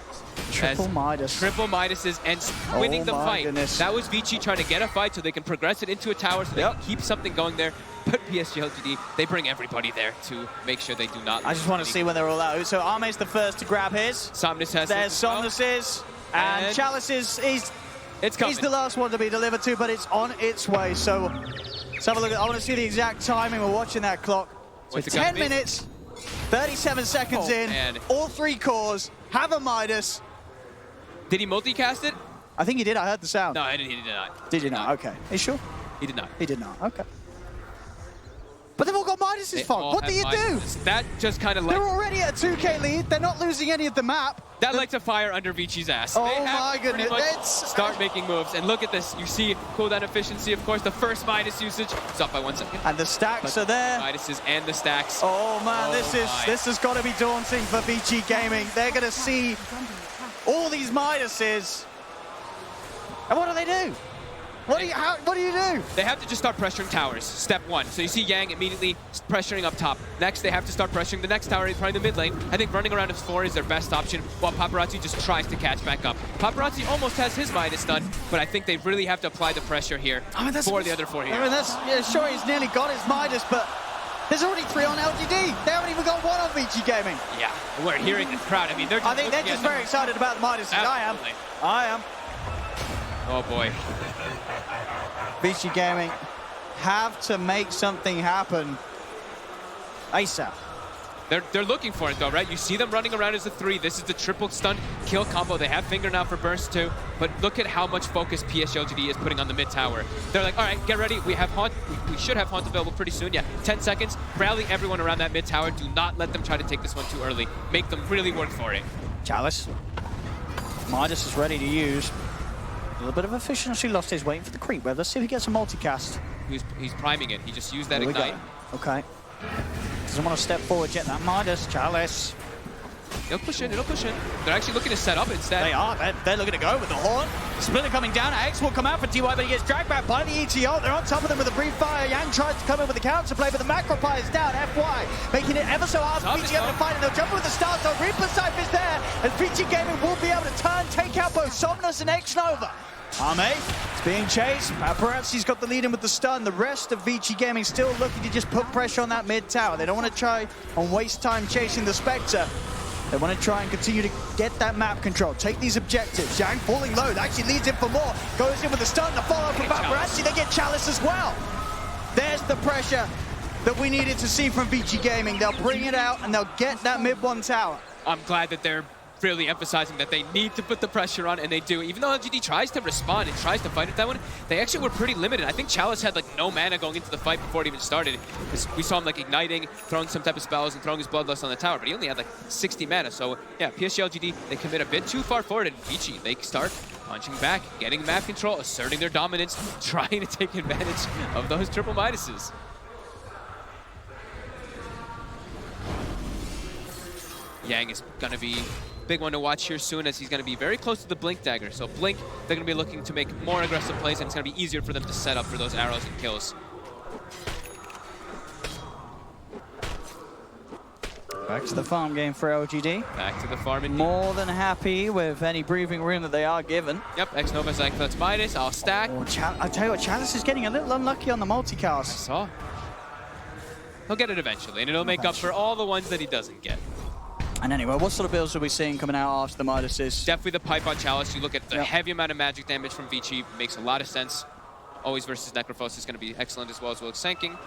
Triple Midas. Triple Midases and winning the fight. Goodness. That was Vici trying to get a fight so they can progress it into a tower so they can keep something going there. But PSG LGD, they bring everybody there to make sure they do not lose. I just want to see when they're all out. So Arme's the first to grab his. Somnus has There's Somnus and Chalice is he's the last one to be delivered to, but it's on its way. So let's have a look. I want to see the exact timing. We're watching that clock. So 10 minutes. 37 seconds in, man. all 3 cores, have a Midas. Did he multicast it? I think he did, I heard the sound. No, he did not. Did you not? Okay. Are you sure? He did not. He did not, okay. But they've all got Midas's fault. What do you do? That just kind of like... They're already at a 2K lead. They're not losing any of the map. That lights a fire under Vici's ass. Oh They have my pretty goodness. much start making moves. And look at this. You see cooldown efficiency, of course. The first Midas usage is up by 1 second. And the stacks are there. Midases and the stacks. Oh man, this has got to be daunting for Vici Gaming. They're going to see all these Midases. And what do? What do you do? They have to just start pressuring towers, step 1. So you see Yang immediately pressuring up top. Next, they have to start pressuring the next tower, probably the mid lane. I think running around F4 is their best option, while Paparazzi just tries to catch back up. Paparazzi almost has his Midas done, but I think they really have to apply the pressure here for the other 4 here. I mean, sure, he's nearly got his Midas, but there's already 3 on LGD. They haven't even got 1 on Vici Gaming. Yeah, we're hearing the crowd. I mean, I think they're just very excited about the Midas. I am. Oh boy. Vici Gaming have to make something happen ASAP. They're looking for it though, right? You see them running around as a 3. This is the triple stun kill combo. They have Finger now for burst too, but look at how much focus PSG is putting on the mid tower. They're like, all right, get ready. We have Haunt. We should have Haunt available pretty soon. Yeah, 10 seconds. Rally everyone around that mid tower. Do not let them try to take this one too early. Make them really work for it. Chalice. Midas is ready to use. A little bit of efficiency lost. He's waiting for the creep wave. Let's see if he gets a multicast. He's priming it. He just used that ignite. Okay. Doesn't want to step forward yet. That Midas, Chalice. It'll push in. It'll push in. They're actually looking to set up instead. They are. They're looking to go with the Horn. Splitter coming down. X will come out for TY, but he gets dragged back by the ETO. They're on top of them with a brief fire. Yang tries to come in with the counter play, but the macro pie is down. FY making it ever so hard for PG able to fight, and they'll jump with the stars. So Reaper Scythe is there, and PG Gaming will be able to turn, take out both Somnus and X-Nova. Ame is being chased. Paparazzi's got the lead in with the stun. The rest of Vici Gaming still looking to just put pressure on that mid tower. They don't want to try and waste time chasing the Spectre. They want to try and continue to get that map control, take these objectives. Yang falling low, actually leads in for more. Goes in with the stun, the follow from Paparazzi. They get Chalice as well. There's the pressure that we needed to see from Vici Gaming. They'll bring it out and they'll get that mid 1 tower. I'm glad that they're really emphasizing that they need to put the pressure on, and they do. Even though LGD tries to respond and tries to fight at that one, they actually were pretty limited. I think Chalice had like no mana going into the fight before it even started, because we saw him like igniting, throwing some type of spells, and throwing his Bloodlust on the tower, but he only had like 60 mana. So yeah, PSG LGD, they commit a bit too far forward, and Vici, they start punching back, getting map control, asserting their dominance, trying to take advantage of those triple Midases. Yang is gonna be big one to watch here soon, as he's going to be very close to the Blink Dagger. So Blink, they're going to be looking to make more aggressive plays, and it's going to be easier for them to set up for those arrows and kills. Back to the farm game for LGD. Back to the farm indeed. More than happy with any breathing room that they are given. Yep, X-Nova's like, that's Midas, I'll stack. Oh, I tell you what, Chalice is getting a little unlucky on the multicast. I saw. He'll get it eventually, and it'll make up for all the ones that he doesn't get. And anyway, what sort of builds are we seeing coming out after the Midases? Definitely the pipe on Chalice. You look at the heavy amount of magic damage from Vici, makes a lot of sense. Always versus Necrophos is going to be excellent, as well as Sanking.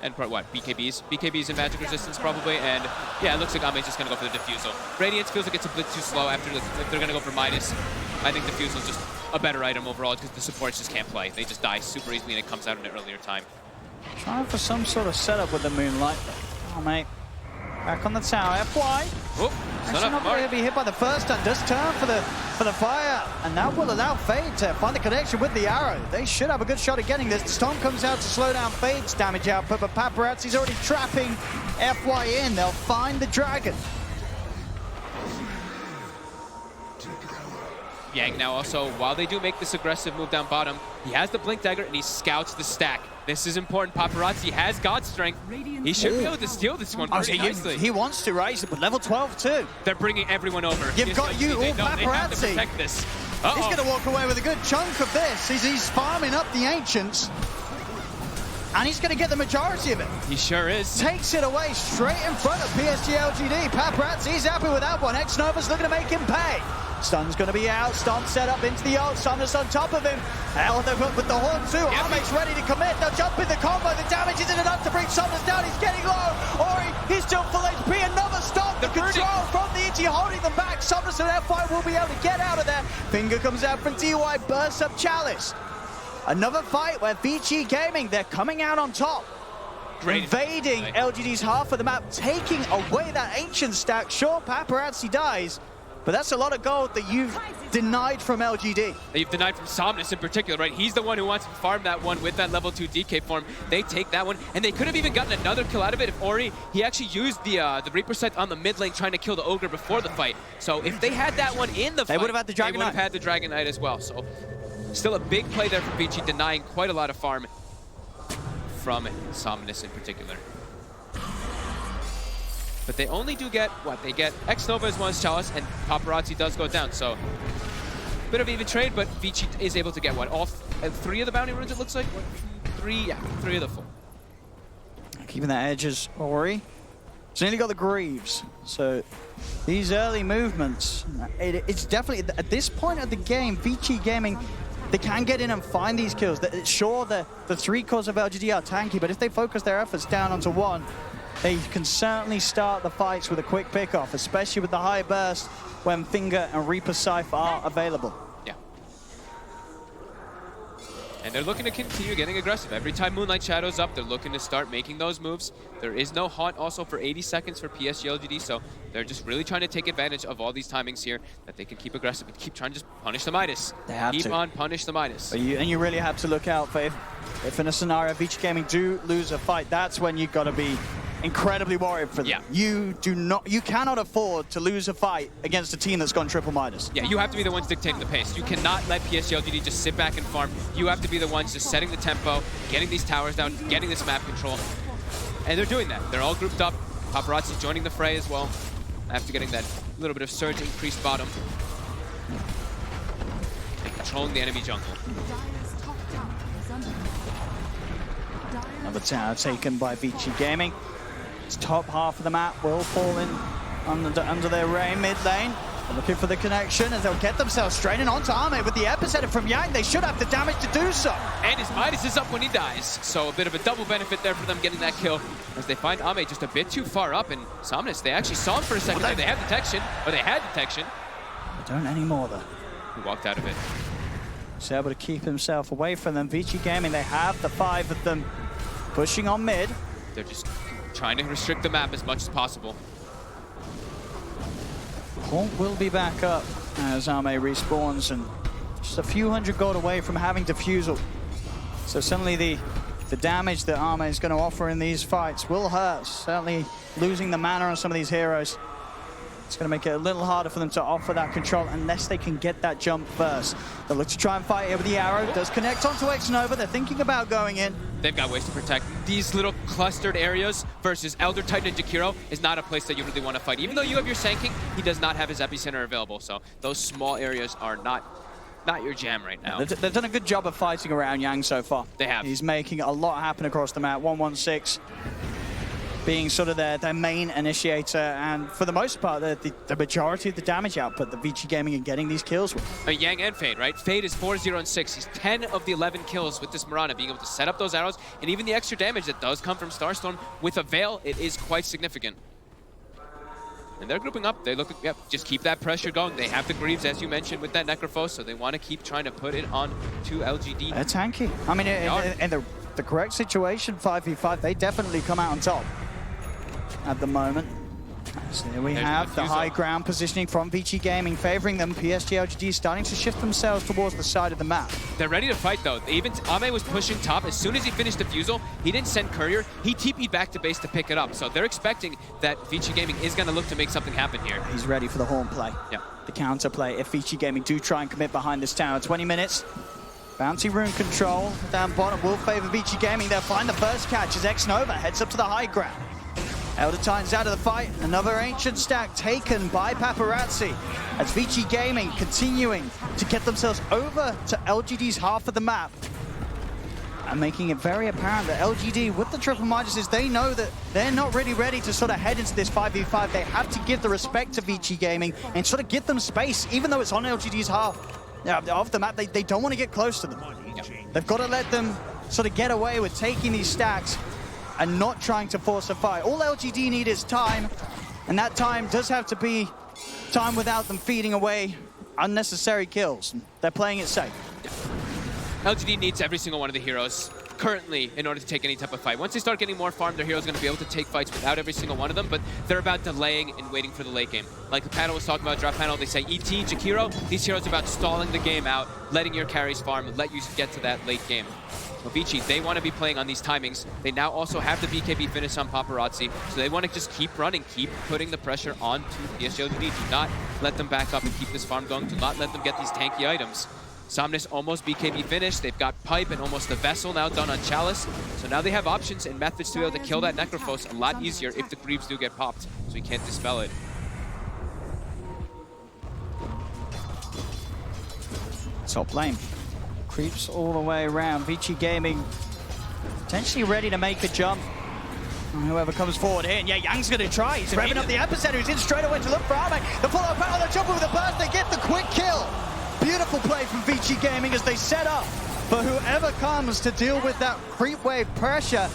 And what, BKBs? BKBs and magic resistance probably, and yeah, it looks like Ame's just going to go for the Diffusal. Radiance feels like it's a bit too slow after, if they're going to go for Midas. I think Diffusal is just a better item overall, because the supports just can't play. They just die super easily, and it comes out at an earlier time. Trying for some sort of setup with the Moonlight. Oh, mate. Back on the tower. FY. Oh, actually not going to be hit by the first stun. Does turn for the fire. And that will allow Fade to find the connection with the arrow. They should have a good shot at getting this. Storm comes out to slow down Fade's damage output, but Paparazzi's already trapping FY in. They'll find the dragon. Yang now also, while they do make this aggressive move down bottom, he has the Blink Dagger and he scouts the stack. This is important. Paparazzi has God Strength. He should be able to steal this one pretty nicely. He wants to, right? He's level 12 too. They're bringing everyone over. You've got you, all Paparazzi. They have to protect this. He's going to walk away with a good chunk of this. He's farming up the Ancients. And he's going to get the majority of it. He sure is. Takes it away straight in front of PSG LGD. Paparazzi's happy with that one. X-Nova's looking to make him pay. Stun's going to be out. Stomp set up into the ult. Somnus on top of him. Held up with the horn too. Arme's ready to commit. They'll jump in the combo. The damage isn't enough to bring Somnus down. He's getting low. Ori, he's still full HP. Another stop. The control from the ENG holding them back. Somnus and F5 will be able to get out of there. Finger comes out from TY. Bursts up Chalice. Another fight where VG Gaming, they're coming out on top. Invading LGD's half of the map, taking away that ancient stack. Sure, Paparazzi dies, but that's a lot of gold that you've denied from LGD. That you've denied from Somnus in particular, right? He's the one who wants to farm that one with that level 2 DK form. They take that one, and they could have even gotten another kill out of it if Ori, he actually used the Reaper sight on the mid lane trying to kill the Ogre before the fight. So if they had that one in the fight, they would have had the Dragon Knight. They would have had the Dragon Knight as well. So still a big play there from Vici, denying quite a lot of farm from Somnus in particular. But they only do get, what? They get X-Nova as one as Chalice, and Paparazzi does go down, so a bit of even trade, but Vici is able to get, what, all 3 of the bounty runes, it looks like? 3 of the 4. Keeping that edge as Ori. He's nearly got the Greaves, so these early movements, it's definitely, at this point of the game, Vici Gaming, they can get in and find these kills. Sure, the 3 cores of LGD are tanky, but if they focus their efforts down onto one, they can certainly start the fights with a quick pickoff, especially with the high burst when Finger and Reaper Scythe are available. Yeah. And they're looking to continue getting aggressive. Every time Moonlight Shadow's up, they're looking to start making those moves. There is no Haunt also for 80 seconds for PSG LGD, so they're just really trying to take advantage of all these timings here that they can keep aggressive and keep trying to just punish the Midas. They have keep on punish the Midas. But you really have to look out for if in a scenario Vici Gaming do lose a fight, that's when you've got to be incredibly worried for them. Yeah. You cannot afford to lose a fight against a team that's gone triple Midas. Yeah, you have to be the ones dictating the pace. You cannot let PSG LGD just sit back and farm. You have to be the ones just setting the tempo, getting these towers down, getting this map control. And they're doing that. They're all grouped up. Paparazzi joining the fray as well, after getting that little bit of surge increased bottom. And controlling the enemy jungle. Another tower taken by Vici Gaming. Its top half of the map will fall in under their rain mid lane. They're looking for the connection as they'll get themselves straining onto Arme with the epicenter from Yang. They should have the damage to do so. And his Midas is up when he dies, so a bit of a double benefit there for them getting that kill as they find Ame just a bit too far up, and Somnus, they actually saw him for a second there. They have detection, or they had detection. They don't anymore though. He walked out of it. He's able to keep himself away from them. Vici Gaming, they have the 5 of them pushing on mid. They're just trying to restrict the map as much as possible. Haunt will be back up as Arme respawns and just a few hundred gold away from having defusal. So suddenly the damage that Arme is going to offer in these fights will hurt. Certainly losing the mana on some of these heroes. It's going to make it a little harder for them to offer that control unless they can get that jump first. They'll look to try and fight here with the arrow. Does connect onto X-Nova. They're thinking about going in. They've got ways to protect. These little clustered areas versus Elder Titan and Jakiro is not a place that you really want to fight. Even though you have your Sand King, he does not have his epicenter available. So those small areas are not your jam right now. They've done a good job of fighting around Yang so far. They have. He's making a lot happen across the map. 116 being sort of their main initiator, and for the most part, the majority of the damage output that Vici Gaming are getting these kills with. Yang and Fade, right? Fade is 4-0 and 6. He's 10 of the 11 kills with this Mirana, being able to set up those arrows, and even the extra damage that does come from Starstorm with a Veil, it is quite significant. And they're grouping up. They look, just keep that pressure going. They have the Greaves, as you mentioned, with that Necrophos, so they want to keep trying to put it on to LGD. They're tanky. I mean, in the correct situation, 5v5, they definitely come out on top at the moment. So here we have the high ground positioning from Vici Gaming, favoring them. PSG LGD starting to shift themselves towards the side of the map. They're ready to fight though. Even Ame was pushing top. As soon as he finished the Fusel, he didn't send Courier. He TP'd back to base to pick it up. So they're expecting that Vici Gaming is going to look to make something happen here. He's ready for the horn play. Yeah. The counter play if Vici Gaming do try and commit behind this tower. 20 minutes. Bounty rune control down bottom will favor Vici Gaming. They'll find the first catch as X-Nova heads up to the high ground. Elder Titan's out of the fight. Another ancient stack taken by Paparazzi as Vici Gaming continuing to get themselves over to LGD's half of the map. and making it very apparent that LGD, with the triple Midases, they know that they're not really ready to sort of head into this 5v5. They have to give the respect to Vici Gaming and sort of give them space, even though it's on LGD's half of the map. They don't want to get close to them. They've got to let them sort of get away with taking these stacks and not trying to force a fight. All LGD need is time, and that time does have to be time without them feeding away unnecessary kills. They're playing it safe. LGD needs every single one of the heroes currently in order to take any type of fight. Once they start getting more farm, their heroes are going to be able to take fights without every single one of them, but they're about delaying and waiting for the late game. Like the panel was talking about, draft panel, they say ET, Jakiro, these heroes are about stalling the game out, letting your carries farm, and let you get to that late game. Well, Vici, they want to be playing on these timings. They now also have the BKB finish on Paparazzi, so they want to just keep running, keep putting the pressure onto PSG LGD. Do not let them back up and keep this farm going. Do not let them get these tanky items. Somnus almost BKB finished. They've got Pipe and almost the Vessel now done on Chalice. So now they have options and methods to be able to kill that Necrophos a lot easier if the Greaves do get popped. So he can't dispel it. Top lane. Creeps all the way around. Vici Gaming potentially ready to make a jump. And whoever comes forward here, and yeah, Yang's going to try. He's revving up the epicenter. He's in straight away to look for Arme. The follow-up out on the jumper with a burst. They get the quick kill. Beautiful play from Vici Gaming as they set up for whoever comes to deal with that creep wave pressure,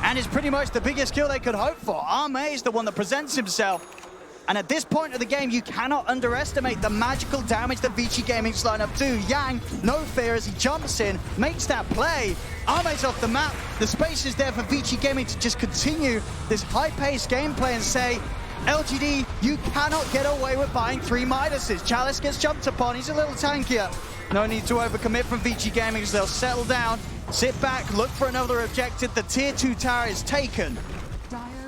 and is pretty much the biggest kill they could hope for. Arme is the one that presents himself, and at this point of the game, you cannot underestimate the magical damage that Vici Gaming's lineup do. Yang, no fear as he jumps in, makes that play. Arme's off the map. The space is there for Vici Gaming to just continue this high-paced gameplay and say, LGD, you cannot get away with buying 3 Midases. Chalice gets jumped upon. He's a little tankier. No need to overcommit from Vici Gaming as they'll settle down, sit back, look for another objective. The tier 2 tower is taken.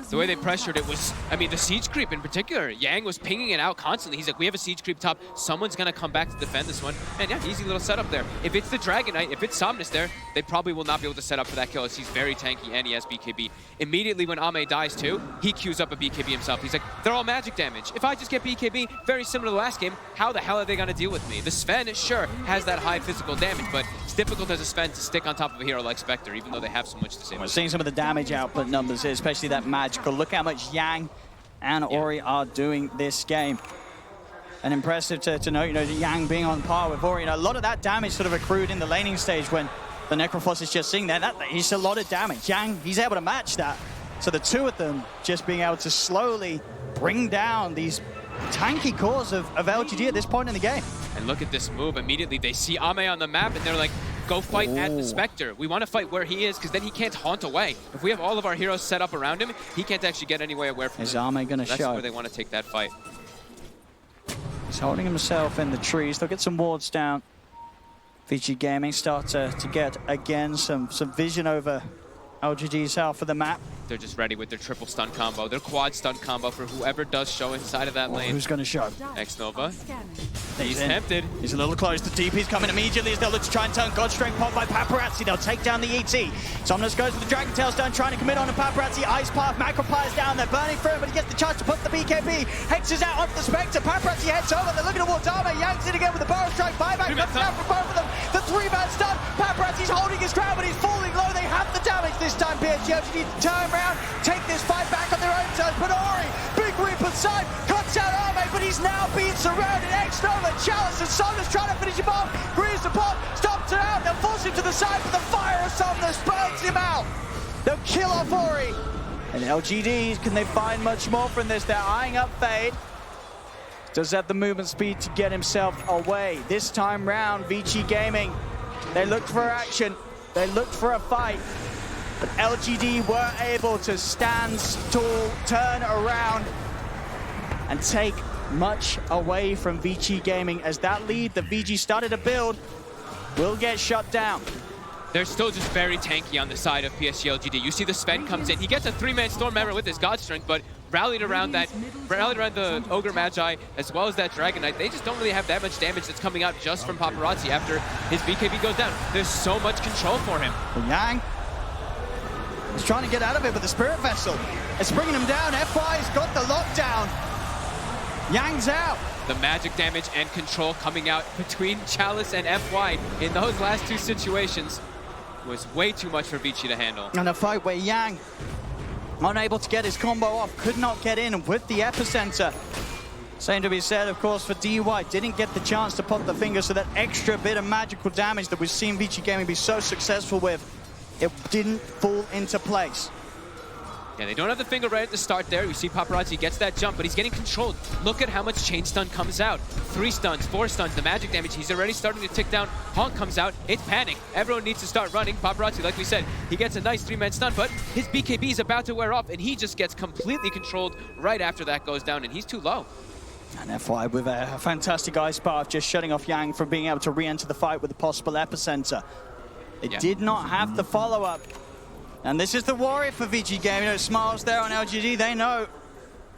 The way they pressured it was, I mean, the siege creep in particular. Yang was pinging it out constantly. He's like, we have a siege creep top. Someone's going to come back to defend this one. And yeah, easy little setup there. If it's the Dragon Knight, if it's Somnus there, they probably will not be able to set up for that kill as he's very tanky and he has BKB. Immediately when Ame dies too, he queues up a BKB himself. He's like, they're all magic damage. If I just get BKB, very similar to the last game, how the hell are they going to deal with me? The Sven, sure, has that high physical damage, but it's difficult as a Sven to stick on top of a hero like Spectre, even though they have so much to say. We're seeing some of the damage output numbers here, especially that magical. Look how much Yang and Ori are doing this game. And impressive to note, you know, Yang being on par with Ori. You know, a lot of that damage sort of accrued in the laning stage when the Necrophos is just sitting there. That is a lot of damage. Yang, he's able to match that. So the two of them just being able to slowly bring down these tanky cores of LGD at this point in the game. And look at this move. Immediately they see Ame on the map and they're like, go fight at the Spectre. We want to fight where he is because then he can't haunt away. If we have all of our heroes set up around him, he can't actually get anywhere away from him. Is Ame going to show? That's where they want to take that fight. He's holding himself in the trees. They'll get some wards down. Vici Gaming start to get, again, some vision over LGD's half of the map. They're just ready with their triple stun combo, their quad stun combo for whoever does show inside of that lane. Who's going to show? X-Nova. He's tempted. He's a little close. The DP's coming immediately as they'll look to try and turn God Strength pop by Paparazzi. They'll take down the ET. Somnus goes with the Dragon Tail stun, trying to commit on to Paparazzi. Ice Path, Macropie's down. They're burning through him, but he gets the chance to put the BKB. Hex is out onto the Spectre. Paparazzi heads over. They're looking towards Arme. Yanks in again with the Burrow Strike. Buyback comes down from both of them. The 3-man stun. Paparazzi's holding his ground, but he's falling low. They have the damage this time. PSG need to turn around, take this fight back on their own terms. But Ori, big Reaper side, cuts out Arme, but he's now being surrounded. X-Nova, Chalice, and Somnus trying to finish him off. Greaves the pop, stops it out. They'll force him to the side, but the fire of Somnus burns him out. They'll kill off Ori. And LGD, can they find much more from this? They're eyeing up Fade. Does have the movement speed to get himself away. This time round, Vici Gaming, they looked for action. They looked for a fight. But LGD were able to stand tall, turn around, and take much away from Vici Gaming as that lead that VG started to build will get shut down. They're still just very tanky on the side of PSG LGD. You see the Sven comes in. He gets a 3-man Storm Ever with his God Strength, but rallied around the Ogre Magi as well as that Dragon Knight. They just don't really have that much damage that's coming out just from Paparazzi after his BKB goes down. There's so much control for him. Yang is trying to get out of it, but the Spirit Vessel is bringing him down. FY's got the lockdown. Yang's out. The magic damage and control coming out between Chalice and FY in those last two situations. was way too much for Vici to handle. And a fight where Yang, unable to get his combo off, could not get in with the epicenter. Same to be said, of course, for DY. Didn't get the chance to pop the finger, so that extra bit of magical damage that we've seen Vici Gaming be so successful with, it didn't fall into place. Yeah, they don't have the finger right at the start there. You see Paparazzi gets that jump, but he's getting controlled. Look at how much chain stun comes out. 3 stuns, 4 stuns, the magic damage. He's already starting to tick down. Honk comes out. It's panic. Everyone needs to start running. Paparazzi, like we said, he gets a nice 3-man stun, but his BKB is about to wear off, and he just gets completely controlled right after that goes down, and he's too low. And FY with a fantastic ice path, just shutting off Yang from being able to re-enter the fight with a possible epicenter. It did not have the follow-up. And this is the warrior for VG Gaming. You know, Smiles there on LGD. They know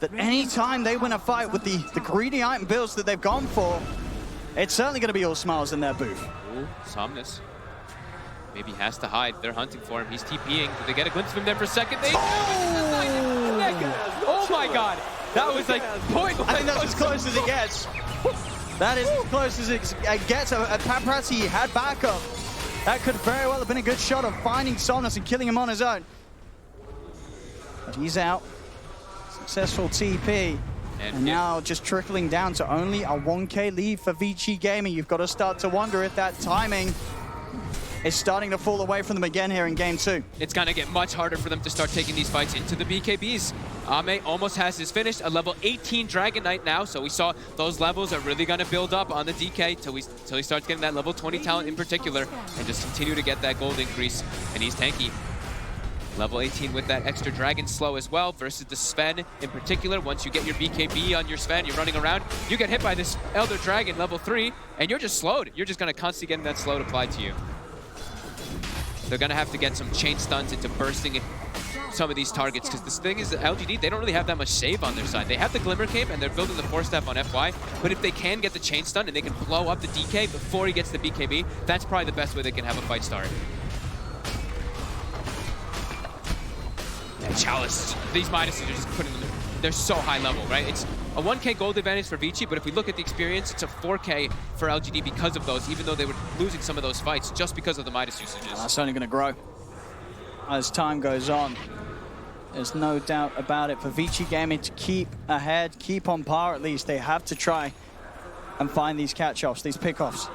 that any time they win a fight with the greedy item builds that they've gone for, it's certainly going to be all Smiles in their booth. Ooh, Somnus. Maybe has to hide. They're hunting for him. He's TPing. Did they get a glimpse of him there for a second? They Oh my god! That was like point. I think that's as close as it gets. That is as close as it gets. Paparazzi had backup. That could very well have been a good shot of finding Somnus and killing him on his own. But he's out. Successful TP. And now just trickling down to only a 1K lead for Vici Gaming. You've got to start to wonder if that timing is starting to fall away from them again here in game 2. It's going to get much harder for them to start taking these fights into the BKBs. Ame almost has his finish, a level 18 Dragon Knight now, so we saw those levels are really going to build up on the DK till he starts getting that level 20 talent in particular, and just continue to get that gold increase, and he's tanky. Level 18 with that extra Dragon Slow as well versus the Sven in particular. Once you get your BKB on your Sven, you're running around, you get hit by this Elder Dragon level 3, and you're just slowed. You're just going to constantly get that slowed applied to you. They're going to have to get some chain stuns into bursting some of these targets, because this thing is LGD, they don't really have that much save on their side. They have the Glimmer Cape and they're building the 4-step on FY, but if they can get the chain stun and they can blow up the DK before he gets the BKB, that's probably the best way they can have a fight start. And Chalice, these Mineses are just putting them, they're so high level, right? It's a 1K gold advantage for Vici, but if we look at the experience, it's a 4K for LGD because of those, even though they were losing some of those fights just because of the Midas usages. That's only going to grow as time goes on. There's no doubt about it. For Vici Gaming to keep ahead, keep on par at least, they have to try and find these catch-offs, these pick-offs.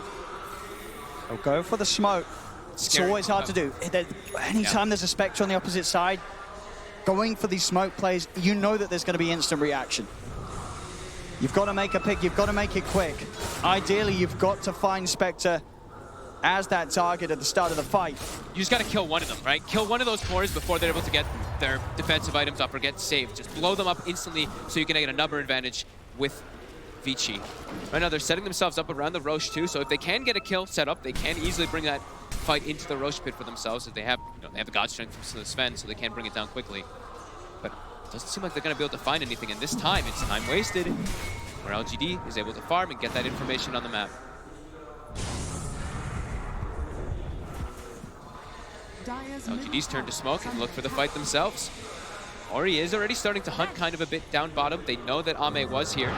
They'll go for the smoke. It's always hard to do. Anytime there's a Spectre on the opposite side, going for these smoke plays, you know that there's going to be instant reaction. You've got to make a pick, you've got to make it quick. Ideally, you've got to find Spectre as that target at the start of the fight. You just got to kill one of them, right? Kill one of those cores before they're able to get their defensive items up or get saved. Just blow them up instantly so you can get a number advantage with Vici. Right now, they're setting themselves up around the Roche too, so if they can get a kill set up, they can easily bring that fight into the Roche pit for themselves, as they have, they have the God Strength from the Sven, so they can bring it down quickly. But it doesn't seem like they're going to be able to find anything, and this time, it's time wasted, where LGD is able to farm and get that information on the map. LGD's turn to smoke and look for the fight themselves. Ori is already starting to hunt kind of a bit down bottom. They know that Ame was here.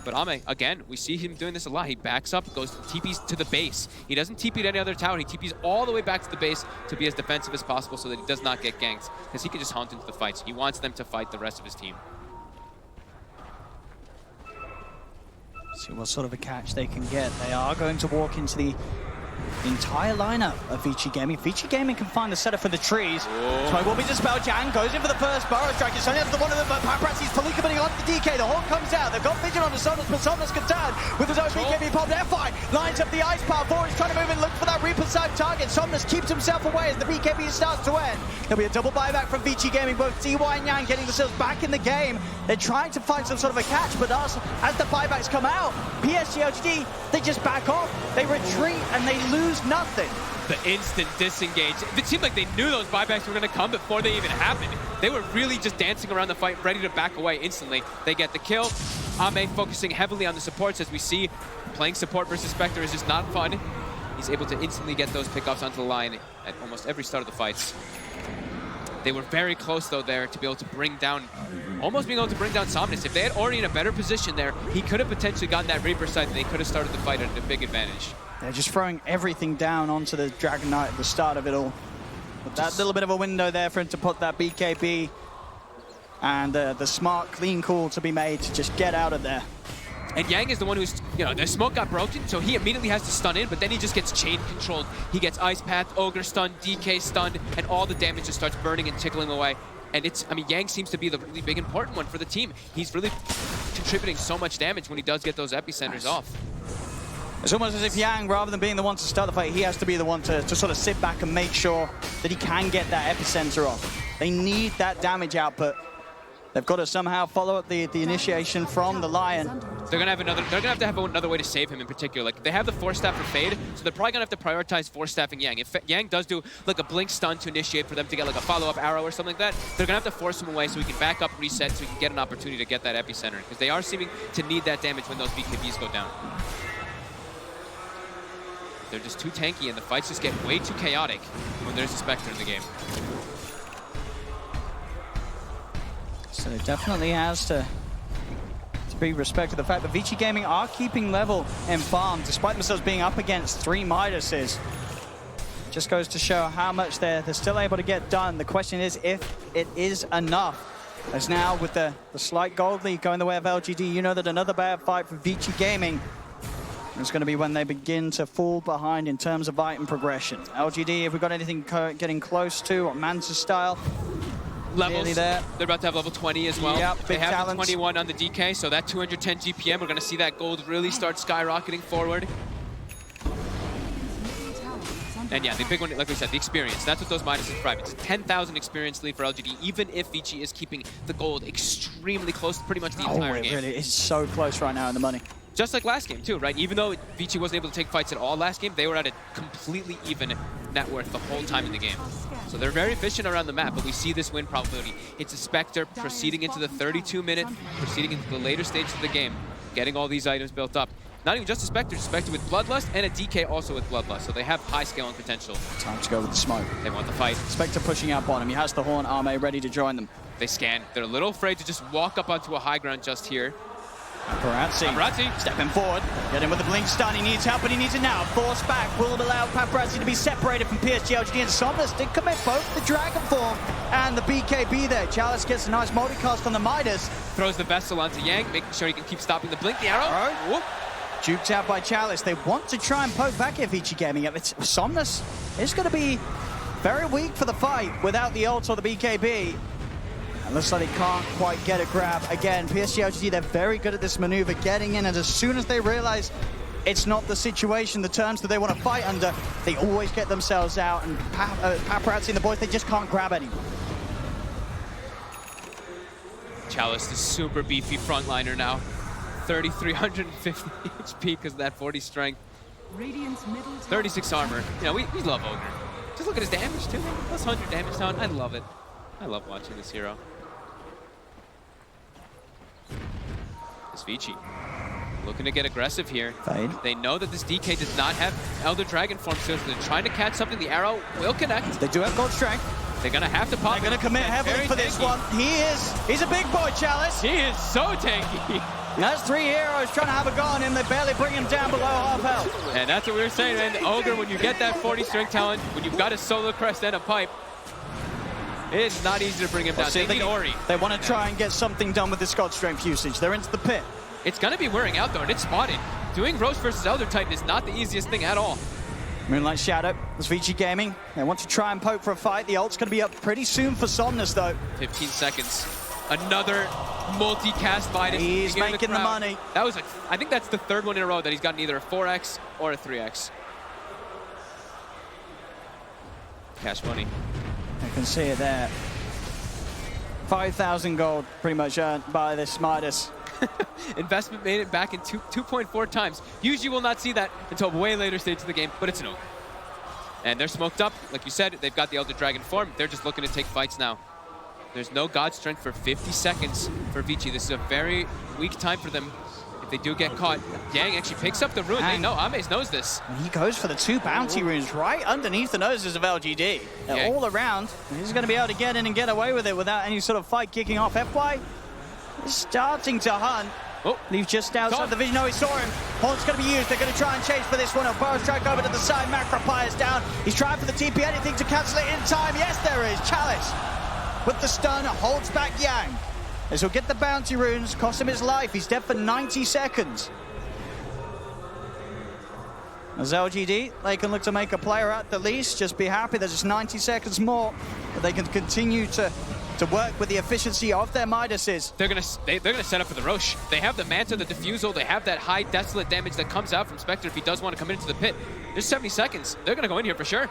But Ame, again, we see him doing this a lot. He backs up, goes TPs to the base. He doesn't TP to any other tower. He TPs all the way back to the base to be as defensive as possible so that he does not get ganked, because he can just haunt into the fights. He wants them to fight the rest of his team. See what sort of a catch they can get. They are going to walk into the entire lineup of Vici Gaming. Vici Gaming can find the setup for the trees. So it will be dispelled. Jan goes in for the first Burrow Strike. It's only after one of them, but Paparazzi's fully committing on the DK. The Hawk comes out. They've got vision on the Somnus, but Somnus can turn with his own BKB pop. FI lines up the ice path. Vor is trying to move in, look for that Reaper-side target. Somnus keeps himself away as the BKB starts to end. There'll be a double buyback from Vici Gaming. Both DY and Yang getting themselves back in the game. They're trying to find some sort of a catch, but as the buybacks come out, PSG LGD, they just back off. They retreat and they lose nothing. The instant disengage. It seemed like they knew those buybacks were going to come before they even happened. They were really just dancing around the fight, ready to back away instantly. They get the kill. Ame focusing heavily on the supports, as we see playing support versus Spectre is just not fun. He's able to instantly get those pickoffs onto the line at almost every start of the fights. They were very close, though, there to be able to bring down, almost being able to bring down Somnus. If they had already in a better position there, he could have potentially gotten that Reaper side and they could have started the fight at a big advantage. They're just throwing everything down onto the Dragon Knight at the start of it all. But that little bit of a window there for him to put that BKB and the smart, clean call to be made to just get out of there. And Yang is the one who's, you know, the smoke got broken, so he immediately has to stun in, but then he just gets chain controlled. He gets Ice Path, Ogre stunned, DK stunned, and all the damage just starts burning and tickling away. And it's, I mean, Yang seems to be the really big important one for the team. He's really contributing so much damage when he does get those epicenters off. It's almost as if Yang, rather than being the one to start the fight, he has to be the one to sort of sit back and make sure that he can get that epicenter off. They need that damage output. They've got to somehow follow up the initiation from the Lion. They're gonna have to have another way to save him in particular. Like they have the force staff for Fade, so they're probably gonna have to prioritize force staffing Yang. If Yang does do like a blink stun to initiate for them to get like a follow-up arrow or something like that, they're gonna have to force him away so he can back up, reset, so he can get an opportunity to get that epicenter. Because they are seeming to need that damage when those BKBs go down. They're just too tanky, and the fights just get way too chaotic when there's a Spectre in the game. So it definitely has to be respected. The fact that Vici Gaming are keeping level in farm, despite themselves being up against 3 Midases. Just goes to show how much they're still able to get done. The question is if it is enough. As now with the slight gold lead going the way of LGD, you know that another bad fight for Vici Gaming is going to be when they begin to fall behind in terms of item progression. LGD, have we got anything getting close to, or Manta style? Levels, there. They're about to have level 20 as well. Yep, they have talents. the 21 on the DK, so that 210 GPM, we're going to see that gold really start skyrocketing forward. And yeah, the big one, like we said, the experience. That's what those Midases drive. It's a 10,000 experience lead for LGD, even if Vici is keeping the gold extremely close pretty much the entire game. Really, it's so close right now in the money. Just like last game too, right? Even though Vici wasn't able to take fights at all last game, they were at a completely even net worth the whole time in the game. So they're very efficient around the map, but we see this win probability. It's a Spectre proceeding into the 32-minute, proceeding into the later stages of the game, getting all these items built up. Not even just a Spectre with Bloodlust, and a DK also with Bloodlust, so they have high scaling potential. Time to go with the smoke. They want the fight. Spectre pushing out bottom. He has the Horn Arme ready to join them. They scan. They're a little afraid to just walk up onto a high ground just here. Paparazzi stepping forward, get in with the blink stun. He needs help, but he needs it now. Force back will allow Paparazzi to be separated from PSG, LGD, and Somnus did commit both the Dragon Form and the BKB there. Chalice gets a nice multicast on the Midas. Throws the Vessel onto Yang, making sure he can keep stopping the blink. The arrow. Whoop. Juked out by Chalice. They want to try and poke back at Vici Gaming. Somnus is going to be very weak for the fight without the ult or the BKB. And looks like they can't quite get a grab. Again, PSG LGD, they're very good at this maneuver, getting in, and as soon as they realize it's not the situation, the terms that they want to fight under, they always get themselves out, and Paparazzi and the boys, they just can't grab anyone. Chalice, the super beefy frontliner now. 3,350 HP because of that 40 strength. 36 armor. You know, we love Ogre. Just look at his damage too. Plus 100 damage down. I love it. I love watching this hero. It's Vici. Looking to get aggressive here. Fade. They know that this DK does not have Elder Dragon form, so they're trying to catch something. The arrow will connect. They do have gold strength. They're gonna have to pop. They're gonna commit heavily for this one. He's a big boy, Chalice. He is so tanky. That's 3 heroes trying to have a go on him. They barely bring him down below half health. And that's what we were saying, man. Ogre, when you get that 40 strength talent, when you've got a solo crest and a pipe, it's not easy to bring him down. They need Ori. They want to try and get something done with this god strength usage. They're into the pit. It's going to be wearing out, though, and it's spotted. Doing Roche versus Elder Titan is not the easiest thing at all. Moonlight Shadow, that's Vici Gaming. They want to try and poke for a fight. The ult's going to be up pretty soon for Somnus, though. 15 seconds. Another multi-cast Midas. He's making the money. That was I think that's the third one in a row that he's gotten either a 4x or a 3x. Cash money. I can see it there. 5,000 gold pretty much earned by this Midas. Investment made it back in 2.4 times. Usually we'll not see that until way later stage of the game, but it's an Ogre. And they're smoked up. Like you said, they've got the Elder Dragon form. They're just looking to take fights now. There's no God Strength for 50 seconds for Vici. This is a very weak time for them if they do get caught. Yang actually picks up the rune. They know, Ames knows this. He goes for the 2 bounty runes right underneath the noses of LGD. They're all around. He's going to be able to get in and get away with it without any sort of fight kicking off. FY is starting to hunt. Oh, leaves just outside the vision. No, he saw him. Horn's going to be used. They're going to try and chase for this one. Burrow strike over to the side. Macropie is down. He's trying for the TP. Anything to cancel it in time. Yes, there is. Chalice with the stun holds back Yang. As he'll get the bounty runes, cost him his life. He's dead for 90 seconds. As LGD, they can look to make a player at the least. Just be happy there's just 90 seconds more, but they can continue to work with the efficiency of their Midases. They're gonna set up for the Roche. They have the Manta, the Diffusal, they have that high Desolate damage that comes out from Spectre if he does want to come into the pit. There's 70 seconds. They're gonna go in here for sure.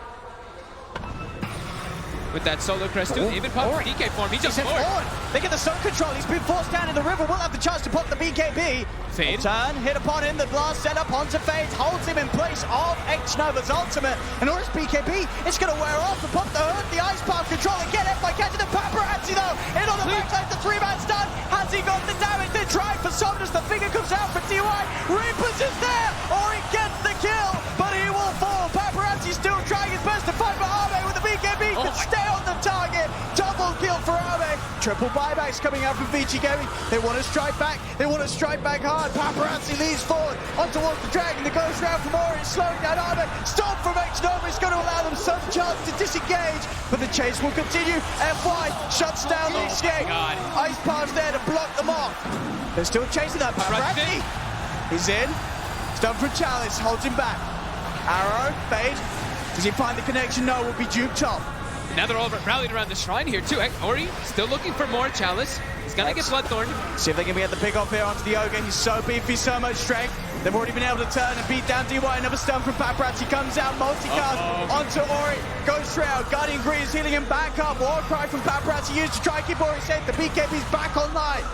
With that solo crest too, even pop the DK form, he just forward. They get the zone control, he's been forced down in the river, will have the chance to pop the BKB. Fade. Turn, hit upon him, the blast set up onto Fade, holds him in place of X-Nova's ultimate, and Ori's BKB, it's gonna wear off, the pop the hood, the ice path control again, by catching the paparazzi though, in on the backside, the 3-man stun, has he got the damage? They're trying for Somnus, the finger comes out for TY, Reapers is there, Ori gets the kill, but he will fall, paparazzi still trying his best to fight for Arme with the BKB, can stay on the target, double kill for Arme, triple buybacks coming out from Vici Gaming, they want to strike back hard, paparazzi leads forward, on towards the dragon, the ghost round from Ori, slowing down Arme, stop from X-Nova, is going to allow them some chance to disengage, but the chase will continue, FY shuts down the escape, ice path's there to block them off, they're still chasing that paparazzi, he's in, stun from Chalice, holds him back, Arrow, Fade, does he find the connection? No, will be duped off. Now they're all rallied around the shrine here too. Ori still looking for more Chalice. He's gonna get Bloodthorn. See if they can get the pick off here onto the Ogre. He's so beefy, so much strength. They've already been able to turn and beat down DY. Another stun from paparazzi comes out, multicast onto Ori. Ghost Shroud, Guardian Green is healing him back up. War Cry from paparazzi used to try and keep Ori safe. The BKB's back online.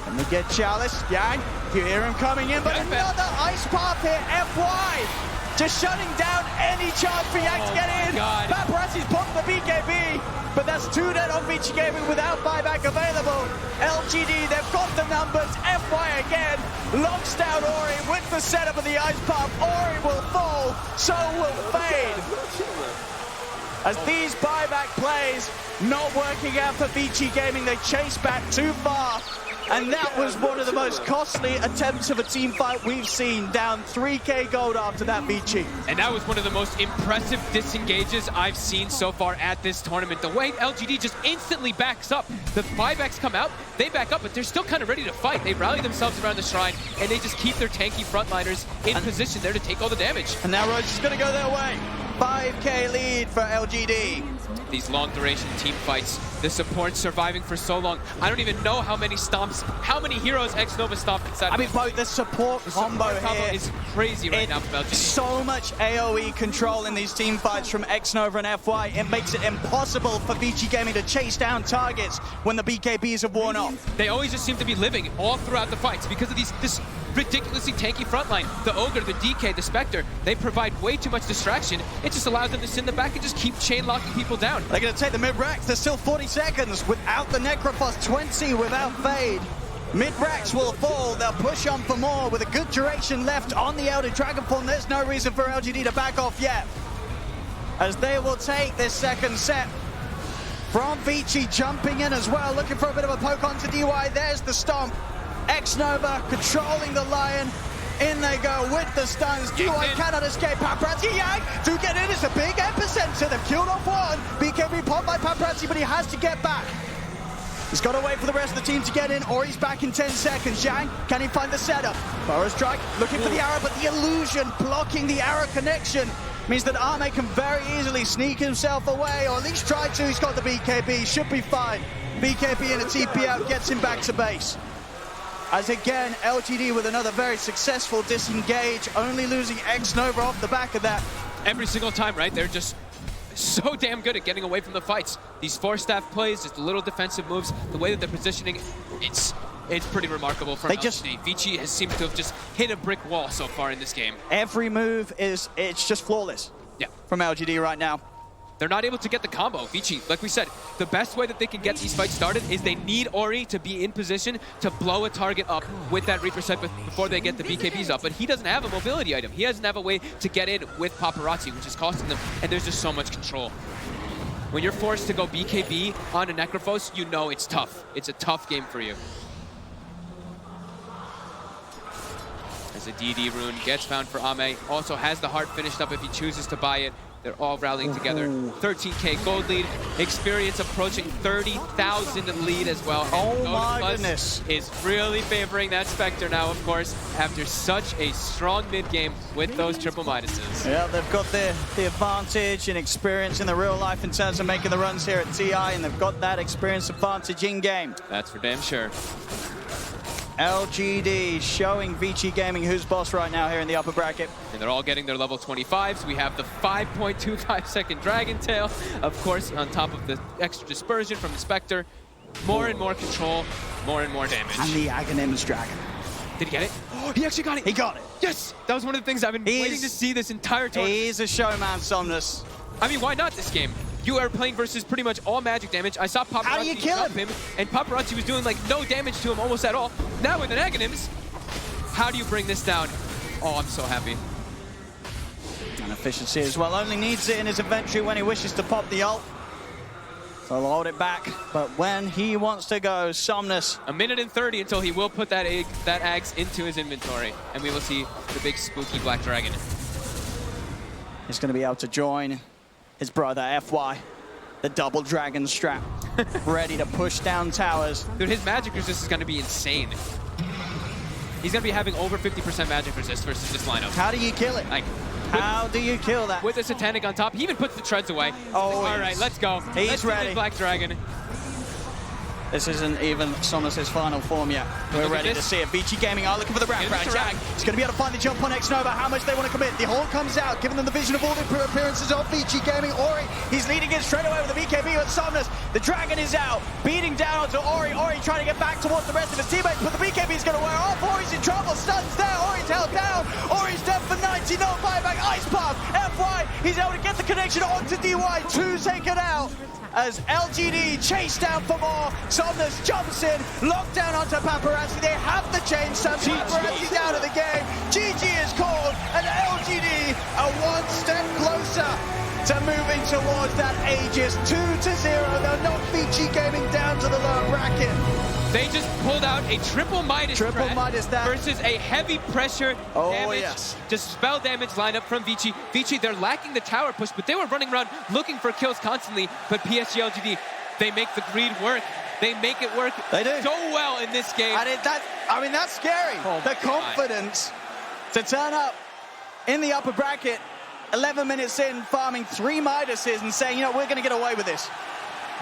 And we get Chalice, Yang, you hear him coming in, but another ice path here, FY. Just shutting down any chance for Yang to get in. Paparazzi's popped the BKB, but that's 2 dead on Vici Gaming without buyback available. LGD, they've got the numbers. FY again, locks down Ori with the setup of the ice pump. Ori will fall, so will Fade. As these buyback plays not working out for Vici Gaming, they chase back too far. And that was one of the most costly attempts of a team fight we've seen, down 3k gold after that Vici. And that was one of the most impressive disengages I've seen so far at this tournament. The way LGD just instantly backs up. The buybacks come out, they back up, but they're still kind of ready to fight. They rally themselves around the shrine, and they just keep their tanky frontliners in position there to take all the damage. And now Roach is going to go their way. 5k lead for LGD. These long duration team fights, the support surviving for so long. I don't even know how many stomps, how many heroes X-Nova stomped inside. I mean, both the support combo here is crazy right now from LGD. So much AoE control in these team fights from X-Nova and FY. It makes it impossible for Vici Gaming to chase down targets when the BKBs have worn off. They always just seem to be living all throughout the fights because of this ridiculously tanky frontline. The Ogre, the DK, the Spectre, they provide way too much distraction. It just allows them to sit in the back and just keep chain locking people down. They're going to take the mid-racks. There's still 40 seconds without the Necrophos, 20 without Fade. Mid-racks will fall. They'll push on for more with a good duration left on the Elder Dragonform. There's no reason for LGD to back off yet, as they will take this second set. From Vici jumping in as well, looking for a bit of a poke onto DY. There's the stomp. X-Nova controlling the Lion. In they go with the stuns. DY cannot escape. Paparazzi Yang to get in. It's a big epicenter. They've killed off one. BKB popped by Paparazzi, but he has to get back. He's got to wait for the rest of the team to get in, or he's back in 10 seconds. Yang, can he find the setup? Burrow strike, looking for the arrow, but the illusion blocking the arrow connection means that Arme can very easily sneak himself away, or at least try to. He's got the BKB, should be fine. BKB and a TP out gets him back to base. As again, LGD with another very successful disengage, only losing X-Nova off the back of that. Every single time, right? They're just so damn good at getting away from the fights. These 4-staff plays, just the little defensive moves, the way that they're positioning, it's pretty remarkable for LGD. Vici has seemed to have just hit a brick wall so far in this game. Every move it's just flawless. Yeah. From LGD right now. They're not able to get the combo. Vici, like we said, the best way that they can get these fights started is they need Ori to be in position to blow a target up with that Reaper set before they get the BKBs up. But he doesn't have a mobility item. He doesn't have a way to get in with Paparazzi, which is costing them. And there's just so much control. When you're forced to go BKB on a Necrophos, you know it's tough. It's a tough game for you. As a DD rune gets found for Ame. Also has the heart finished up if he chooses to buy it. They're all rallying together. 13K gold lead. Experience approaching 30,000 lead as well. Oh my Plus goodness. is really favoring that Spectre now, of course, after such a strong mid-game with those triple Midases. Yeah, they've got the advantage and experience in the real life in terms of making the runs here at TI, and they've got that experience advantage in-game. That's for damn sure. LGD showing Vici Gaming who's boss right now here in the upper bracket. And they're all getting their level 25s. We have the 5.25 second Dragon Tail, of course, on top of the extra dispersion from the Spectre. More and more control, more and more damage. And the Aghanims Dragon. Did he get it? Oh, he actually got it. He got it. Yes! That was one of the things I've been waiting to see this entire tournament. He's a showman, Somnus. I mean, why not this game? You are playing versus pretty much all magic damage. I saw Paparazzi jump him, and Paparazzi was doing like no damage to him almost at all. Now with an Aghanims, how do you bring this down? Oh, I'm so happy. And efficiency as well. Only needs it in his inventory when he wishes to pop the ult. So he'll hold it back, but when he wants to go, Somnus. 1 minute and 30 until he will put that Aghs into his inventory, and we will see the big spooky black dragon. He's going to be able to join his brother, FY, the double dragon strap, ready to push down towers. Dude, his magic resist is going to be insane. He's going to be having over 50% magic resist versus this lineup. How do you kill it? Like, how do you kill that? With the Satanic on top, he even puts the treads away. Oh, all right, let's go. He's let's ready. Do this Black Dragon. This isn't even Somnus' final form yet. We're ready to see it. Vici Gaming are looking for the round jag. He's going to be able to find the jump on X-Nova. How much they want to commit. The hold comes out, giving them the vision of all the appearances of Vici Gaming. Ori, he's leading it straight away with the BKB with Somnus. The dragon is out, beating down to Ori. Ori trying to get back towards the rest of his teammates, but the BKB is going to wear off. Ori's in trouble. Stuns there. Ori's held down. Ori's dead for 90. No buyback. Ice Path. FY, he's able to get the connection onto DY. Two taken out. As LGD chase down for more. Somnus jumps in, locked down onto Paparazzi. They have the change. Paparazzi down of the game. GG is called, and LGD are one step closer to moving towards that Aegis 2-0. They'll knock Vici Gaming down to the lower bracket. They just pulled out a triple Midas versus a heavy pressure damage, just spell damage lineup from Vici. Vici, they're lacking the tower push, but they were running around looking for kills constantly. But PSG LGD, they make the greed work. They make it work so well in this game. I mean, that's scary. Oh the confidence to turn up in the upper bracket, 11 minutes in, farming 3 Midases and saying, you know, we're going to get away with this.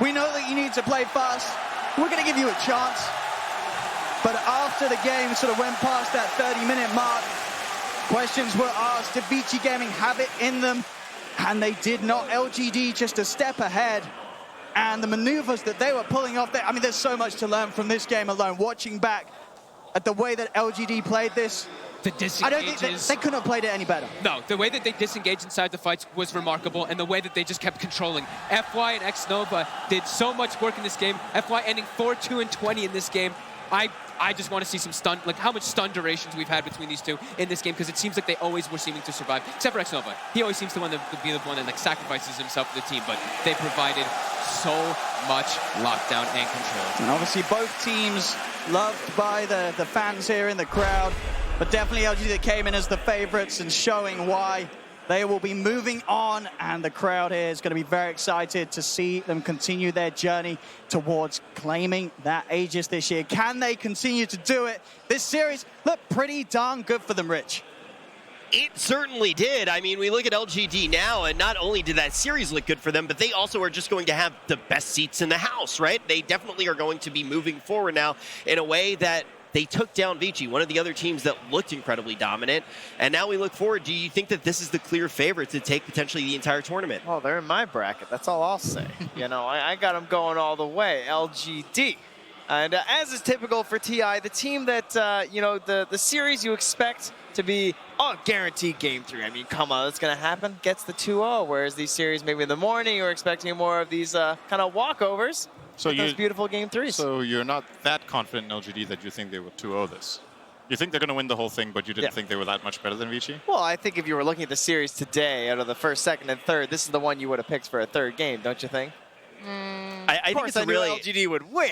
We know that you need to play fast. We're going to give you a chance. But after the game sort of went past that 30-minute mark, questions were asked, did Vici Gaming have it in them? And they did not. LGD just a step ahead. And the maneuvers that they were pulling off there, I mean, there's so much to learn from this game alone. Watching back at the way that LGD played this, I don't think they couldn't have played it any better. No, the way that they disengaged inside the fights was remarkable, and the way that they just kept controlling. FY and X-Nova did so much work in this game. FY ending 4-2-20 in this game. I just want to see some stun, like how much stun durations we've had between these two in this game, because it seems like they always were seeming to survive, except for X-Nova. He always seems to be the one that like sacrifices himself for the team, but they provided so much lockdown and control. And obviously both teams loved by the fans here in the crowd. But definitely LG that came in as the favorites and showing why they will be moving on. And the crowd here is going to be very excited to see them continue their journey towards claiming that Aegis this year. Can they continue to do it? This series looked pretty darn good for them, Rich. It certainly did. I mean, we look at LGD now, and not only did that series look good for them, but they also are just going to have the best seats in the house, right? They definitely are going to be moving forward now in a way that they took down Vici, one of the other teams that looked incredibly dominant. And now we look forward. Do you think that this is the clear favorite to take potentially the entire tournament? Well, they're in my bracket. That's all I'll say. You know, I got them going all the way. LGD. And as is typical for TI, the team that, you know, the series you expect to be, guaranteed game 3. I mean, come on, that's going to happen. Gets the 2-0, whereas these series maybe in the morning, you're expecting more of these kind of walkovers. So those beautiful game 3s. So you're not that confident in LGD that you think they would 2-0 this? You think they're going to win the whole thing, but you didn't think they were that much better than Vici? Well, I think if you were looking at the series today, out of the first, second, and third, this is the one you would have picked for a third game, don't you think? I think it's a really LGD would win.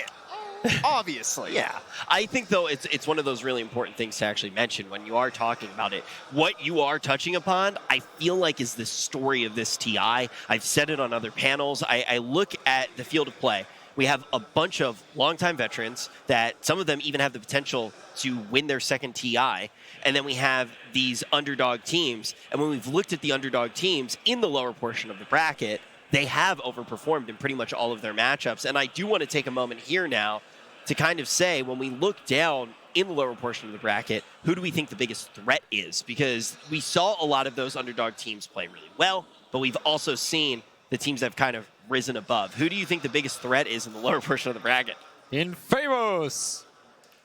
Obviously. Yeah. I think, though, it's one of those really important things to actually mention when you are talking about it. What you are touching upon, I feel like, is the story of this TI. I've said it on other panels. I look at the field of play. We have a bunch of longtime veterans that some of them even have the potential to win their second TI. And then we have these underdog teams. And when we've looked at the underdog teams in the lower portion of the bracket, they have overperformed in pretty much all of their matchups. And I do want to take a moment here now to kind of say, when we look down in the lower portion of the bracket, who do we think the biggest threat is? Because we saw a lot of those underdog teams play really well, but we've also seen the teams that have kind of risen above. Who do you think the biggest threat is in the lower portion of the bracket? Infamous!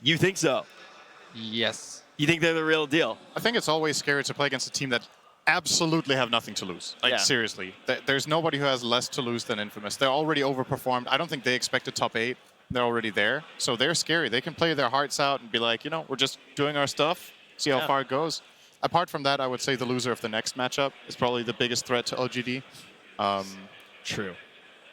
You think so? Yes. You think they're the real deal? I think it's always scary to play against a team that absolutely have nothing to lose. Like, seriously. There's nobody who has less to lose than Infamous. They're already overperformed. I don't think they expect a top 8. They're already there. So they're scary. They can play their hearts out and be like, you know, we're just doing our stuff, see how far it goes. Apart from that, I would say the loser of the next matchup is probably the biggest threat to OGD. True.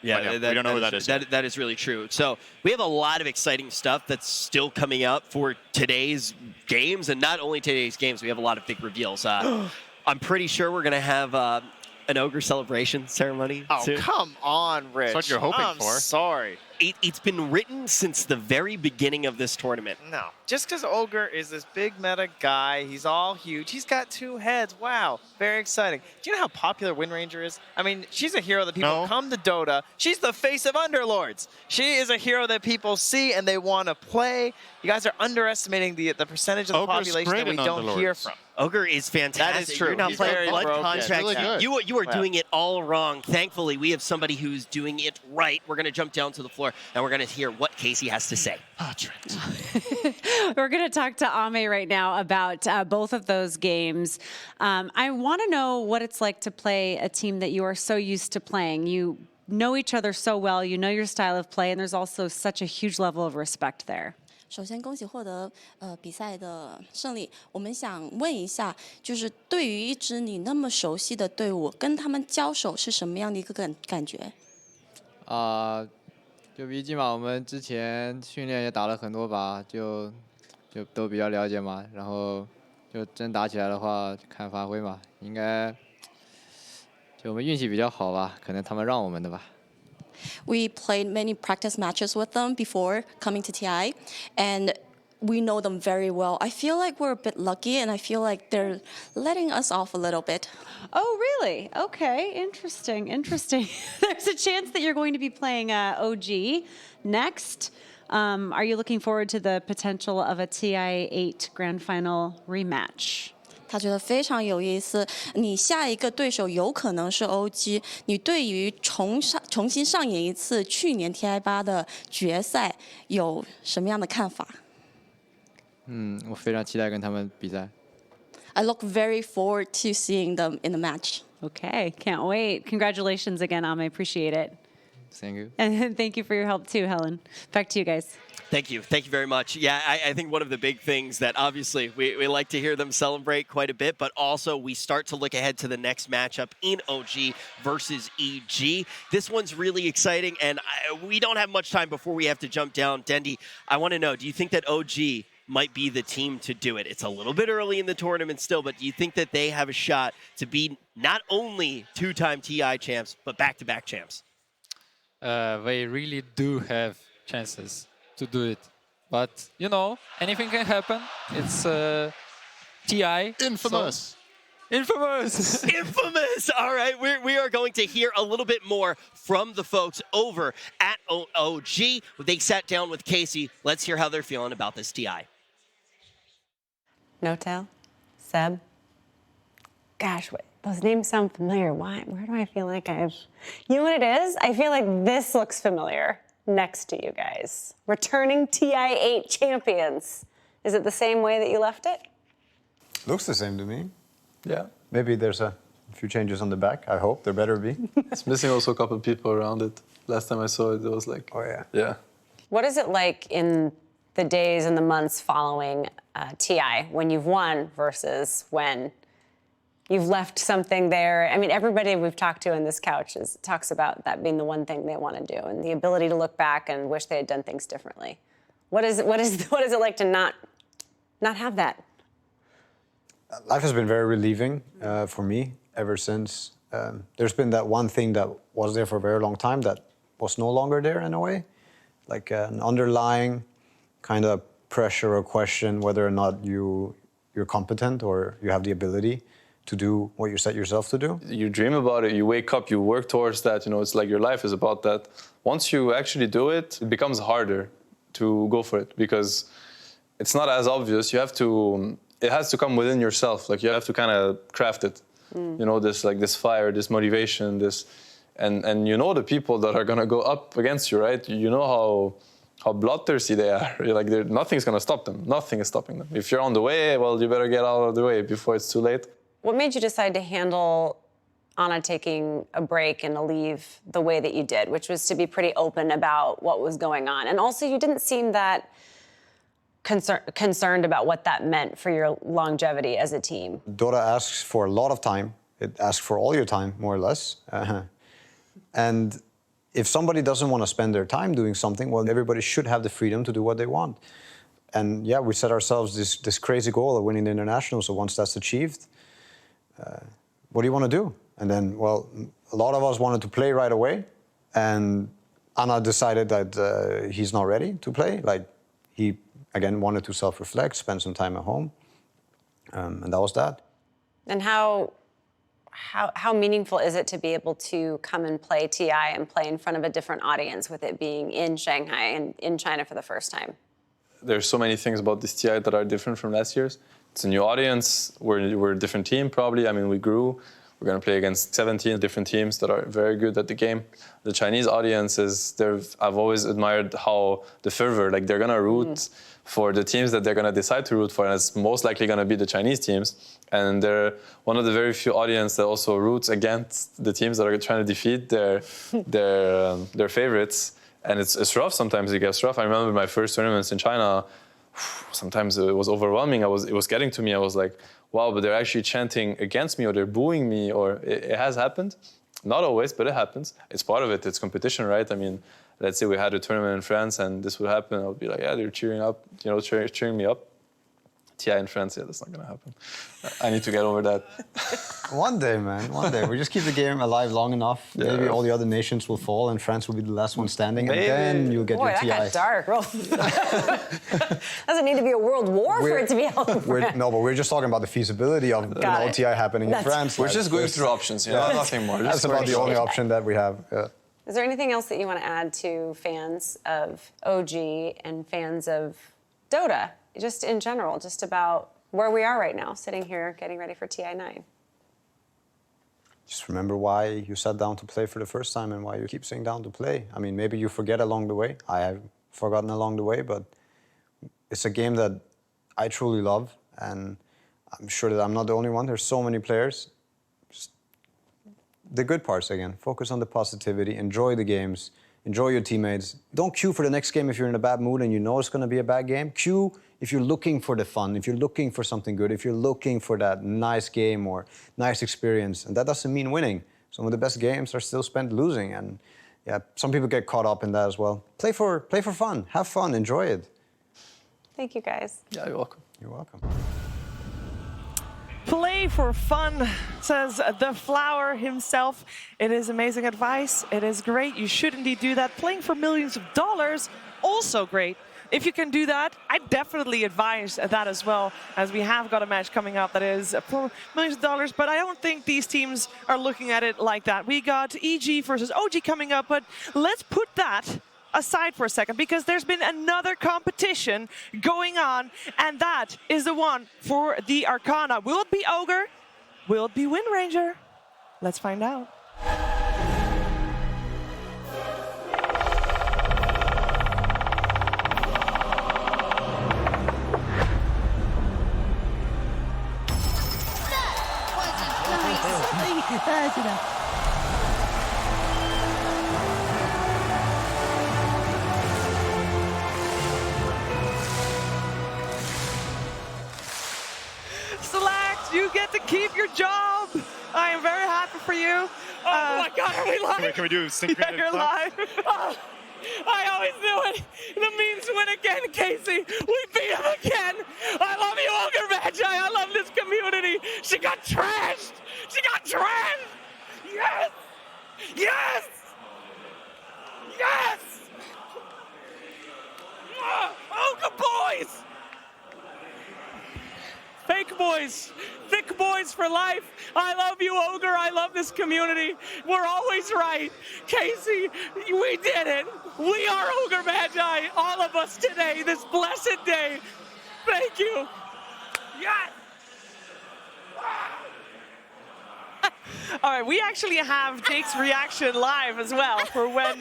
Yeah, we don't know who that is. That is really true. So we have a lot of exciting stuff that's still coming up for today's games, and not only today's games, we have a lot of big reveals. I'm pretty sure we're going to have an Ogre celebration ceremony soon. Come on, Rich. That's what you're hoping for. I'm sorry. It's been written since the very beginning of this tournament. No. Just because Ogre is this big meta guy, he's all huge. He's got 2 heads. Wow. Very exciting. Do you know how popular Wind Ranger is? I mean, she's a hero that people come to Dota. She's the face of Underlords. She is a hero that people see and they want to play. You guys are underestimating the percentage of the population that we don't hear from. Ogre is fantastic. That is true. You're not He's playing very blood broken. contract. Really good. You are doing it all wrong. Thankfully, we have somebody who's doing it right. We're going to jump down to the floor, and we're going to hear what Casey has to say. We're going to talk to Ame right now about both of those games. I want to know what it's like to play a team that you are so used to playing. You know each other so well, you know your style of play, and there's also such a huge level of respect there. 首先，恭喜获得比赛的胜利。我们想问一下，就是对于一支你那么熟悉的队伍，跟他们交手是什么样的一个感觉？就毕竟嘛，我们之前训练也打了很多把，就都比较了解嘛。然后就真打起来的话，看发挥嘛。应该就我们运气比较好吧，可能他们让我们的吧。 We played many practice matches with them before coming to TI, and we know them very well. I feel like we're a bit lucky, and I feel like they're letting us off a little bit. Oh, really? Okay, interesting, interesting. There's a chance that you're going to be playing OG next. Are you looking forward to the potential of a TI8 Grand Final rematch? 他觉得非常有意思。你下一个对手有可能是 OG， 你对于重新上演一次去年 TI8 的决赛有什么样的看法？我非常期待跟他们比赛。I look very forward to seeing them in the match. Okay, can't wait. Congratulations again, Ame. Appreciate it. Thank you. And thank you for your help too, Helen. Back to you guys. Thank you. Thank you very much. Yeah, I think one of the big things that obviously we like to hear them celebrate quite a bit, but also we start to look ahead to the next matchup in OG versus EG. This one's really exciting, and we don't have much time before we have to jump down. Dendi, I want to know, do you think that OG might be the team to do it? It's a little bit early in the tournament still, but do you think that they have a shot to be not only 2-time TI champs, but back-to-back champs? They really do have chances to do it, but you know, anything can happen. It's TI. Infamous. Infamous! Infamous! All right, we are going to hear a little bit more from the folks over at OG. They sat down with Casey. Let's hear how they're feeling about this TI. No-Tail, Seb. Gosh, those names sound familiar. Why? Where do I feel like I've... You know what it is? I feel like this looks familiar next to you guys. Returning TI8 champions. Is it the same way that you left it? Looks the same to me. Yeah. Maybe there's a few changes on the back. I hope there better be. It's missing also a couple of people around it. Last time I saw it, it was like... Oh, yeah. Yeah. What is it like in the days and the months following TI when you've won versus when you've left something there? I mean, everybody we've talked to in this couch talks about that being the one thing they want to do and the ability to look back and wish they had done things differently. What is it like to not have that? Life has been very relieving for me ever since. There's been that one thing that was there for a very long time that was no longer there in a way, like an underlying kind of pressure or question whether or not you're competent or you have the ability to do what you set yourself to do. You dream about it, you wake up, you work towards that, you know, it's like your life is about that. Once you actually do it, it becomes harder to go for it because it's not as obvious. You have to, it has to come within yourself. Like you have to kind of craft it. You know, this fire, this motivation, and you know the people that are gonna go up against you, right? You know how bloodthirsty they are. You're like, nothing's gonna stop them. Nothing is stopping them. If you're on the way, well, you better get out of the way before it's too late. What made you decide to handle Anna taking a break and a leave the way that you did, which was to be pretty open about what was going on? And also, you didn't seem that concerned about what that meant for your longevity as a team. Dota asks for a lot of time. It asks for all your time, more or less. And if somebody doesn't want to spend their time doing something, well, everybody should have the freedom to do what they want. And yeah, we set ourselves this crazy goal of winning the international. So once that's achieved, what do you want to do? And then, well, a lot of us wanted to play right away. And Anna decided that he's not ready to play. Like, he, again, wanted to self-reflect, spend some time at home. And that was that. And how meaningful is it to be able to come and play TI and play in front of a different audience with it being in Shanghai and in China for the first time? There's so many things about this TI that are different from last year's. It's a new audience. We're a different team, probably. I mean, we grew. We're going to play against 17 different teams that are very good at the game. The Chinese audience I've always admired how the fervor, like they're going to root for the teams that they're going to decide to root for, and it's most likely going to be the Chinese teams. And they're one of the very few audience that also roots against the teams that are trying to defeat their favorites. And it's rough. Sometimes it gets rough. I remember my first tournaments in China. Sometimes it was overwhelming. It was getting to me. I was like, wow, but they're actually chanting against me, or they're booing me, or it has happened. Not always, but it happens. It's part of it. It's competition, right? I mean, let's say we had a tournament in France and this would happen. I would be like, yeah, they're cheering up, you know, cheering me up. TI in France, yeah, that's not going to happen. I need to get over that. One day, man, one day. We just keep the game alive long enough. Yeah. Maybe all the other nations will fall and France will be the last one standing. Maybe. And then you'll get your TI. Boy, that got dark. Doesn't need to be a world war for it to be out in France. No, but we're just talking about the feasibility of TI happening in France. We're just going through options, you know, nothing more. That's about the only option that we have. Yeah. Is there anything else that you want to add to fans of OG and fans of Dota? Just in general, just about where we are right now, sitting here getting ready for TI9. Just remember why you sat down to play for the first time and why you keep sitting down to play. I mean, maybe you forget along the way. I have forgotten along the way, but it's a game that I truly love, and I'm sure that I'm not the only one. There's so many players. Just the good parts again. Focus on the positivity, enjoy the games, enjoy your teammates. Don't queue for the next game if you're in a bad mood and you know it's going to be a bad game. Queue if you're looking for the fun, if you're looking for something good, if you're looking for that nice game or nice experience. And that doesn't mean winning. Some of the best games are still spent losing. And yeah, some people get caught up in that as well. Play for fun. Have fun. Enjoy it. Thank you, guys. Yeah, you're welcome. You're welcome. Play for fun, says the Flower himself. It is amazing advice. It is great. You should indeed do that. Playing for millions of dollars, also great. If you can do that, I definitely advise that as well, as we have got a match coming up that is for millions of dollars, but I don't think these teams are looking at it like that. We got EG versus OG coming up, but let's put that aside for a second, because there's been another competition going on, and that is the one for the Arcana. Will it be Ogre? Will it be Wind Ranger? Let's find out. Select, you get to keep your job. I am very happy for you. Oh my God, are we live? Can we do synchronous? Yeah, you're live. Oh, I always knew it. The means when win again, Casey. We beat him again. I love you, Ogre Magi. I love this community. She got trashed. She got trashed. Yes. Yes. Yes. Ogre boys. Fake boys, thick boys for life. I love you, Ogre. I love this community. We're always right. Casey, we did it. We are Ogre Magi, all of us today, this blessed day. Thank you. Yes. All right, we actually have Jake's reaction live as well for when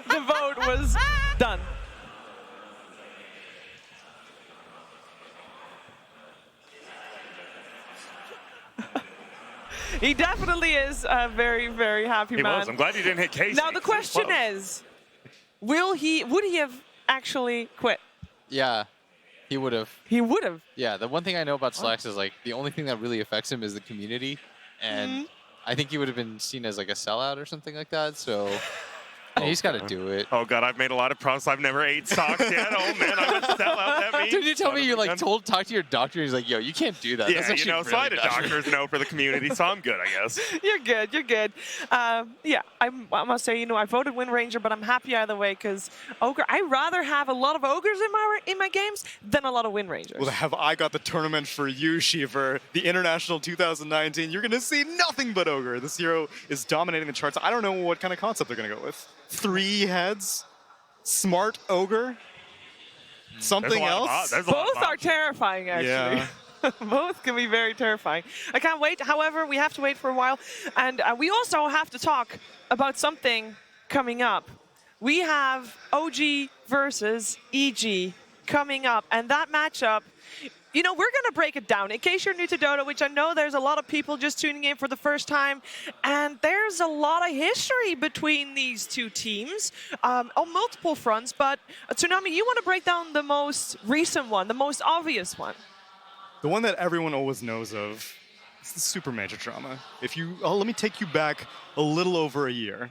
the vote was done. He definitely is a very, very happy man. He was. I'm glad he didn't hit Casey. Now the question is, would he have actually quit? Yeah, he would have. He would have. Yeah, the one thing I know about Slacks is like the only thing that really affects him is the community, and I think he would have been seen as like a sellout or something like that. So he's got to do it. Oh god, I've made a lot of promises. I've never ate socks yet. Oh man, I'm a sellout. That means. Did you tell me you like talk to your doctor? He's like, yo, you can't do that. Yeah, That's you know, really so I had a bad. doctor's note for the community, so I'm good, I guess. You're good. You're good. Yeah, I must say, you know, I voted Wind Ranger, but I'm happy either way because Ogre. I'd rather have a lot of Ogres in my games than a lot of Wind Rangers. Well, have I got the tournament for you, Shiver? The International 2019. You're going to see nothing but Ogre. This hero is dominating the charts. I don't know what kind of concept they're going to go with. 3 heads? Smart Ogre? Something else? Both are terrifying, actually. Yeah. Both can be very terrifying. I can't wait. However, we have to wait for a while. And we also have to talk about something coming up. We have OG versus EG coming up. And that matchup, you know, we're going to break it down. In case you're new to Dota, which I know there's a lot of people just tuning in for the first time, and there's a lot of history between these two teams on multiple fronts. But Tsunami, you want to break down the most recent one, the most obvious one. The one that everyone always knows of is the Super Major drama. Let me take you back a little over a year.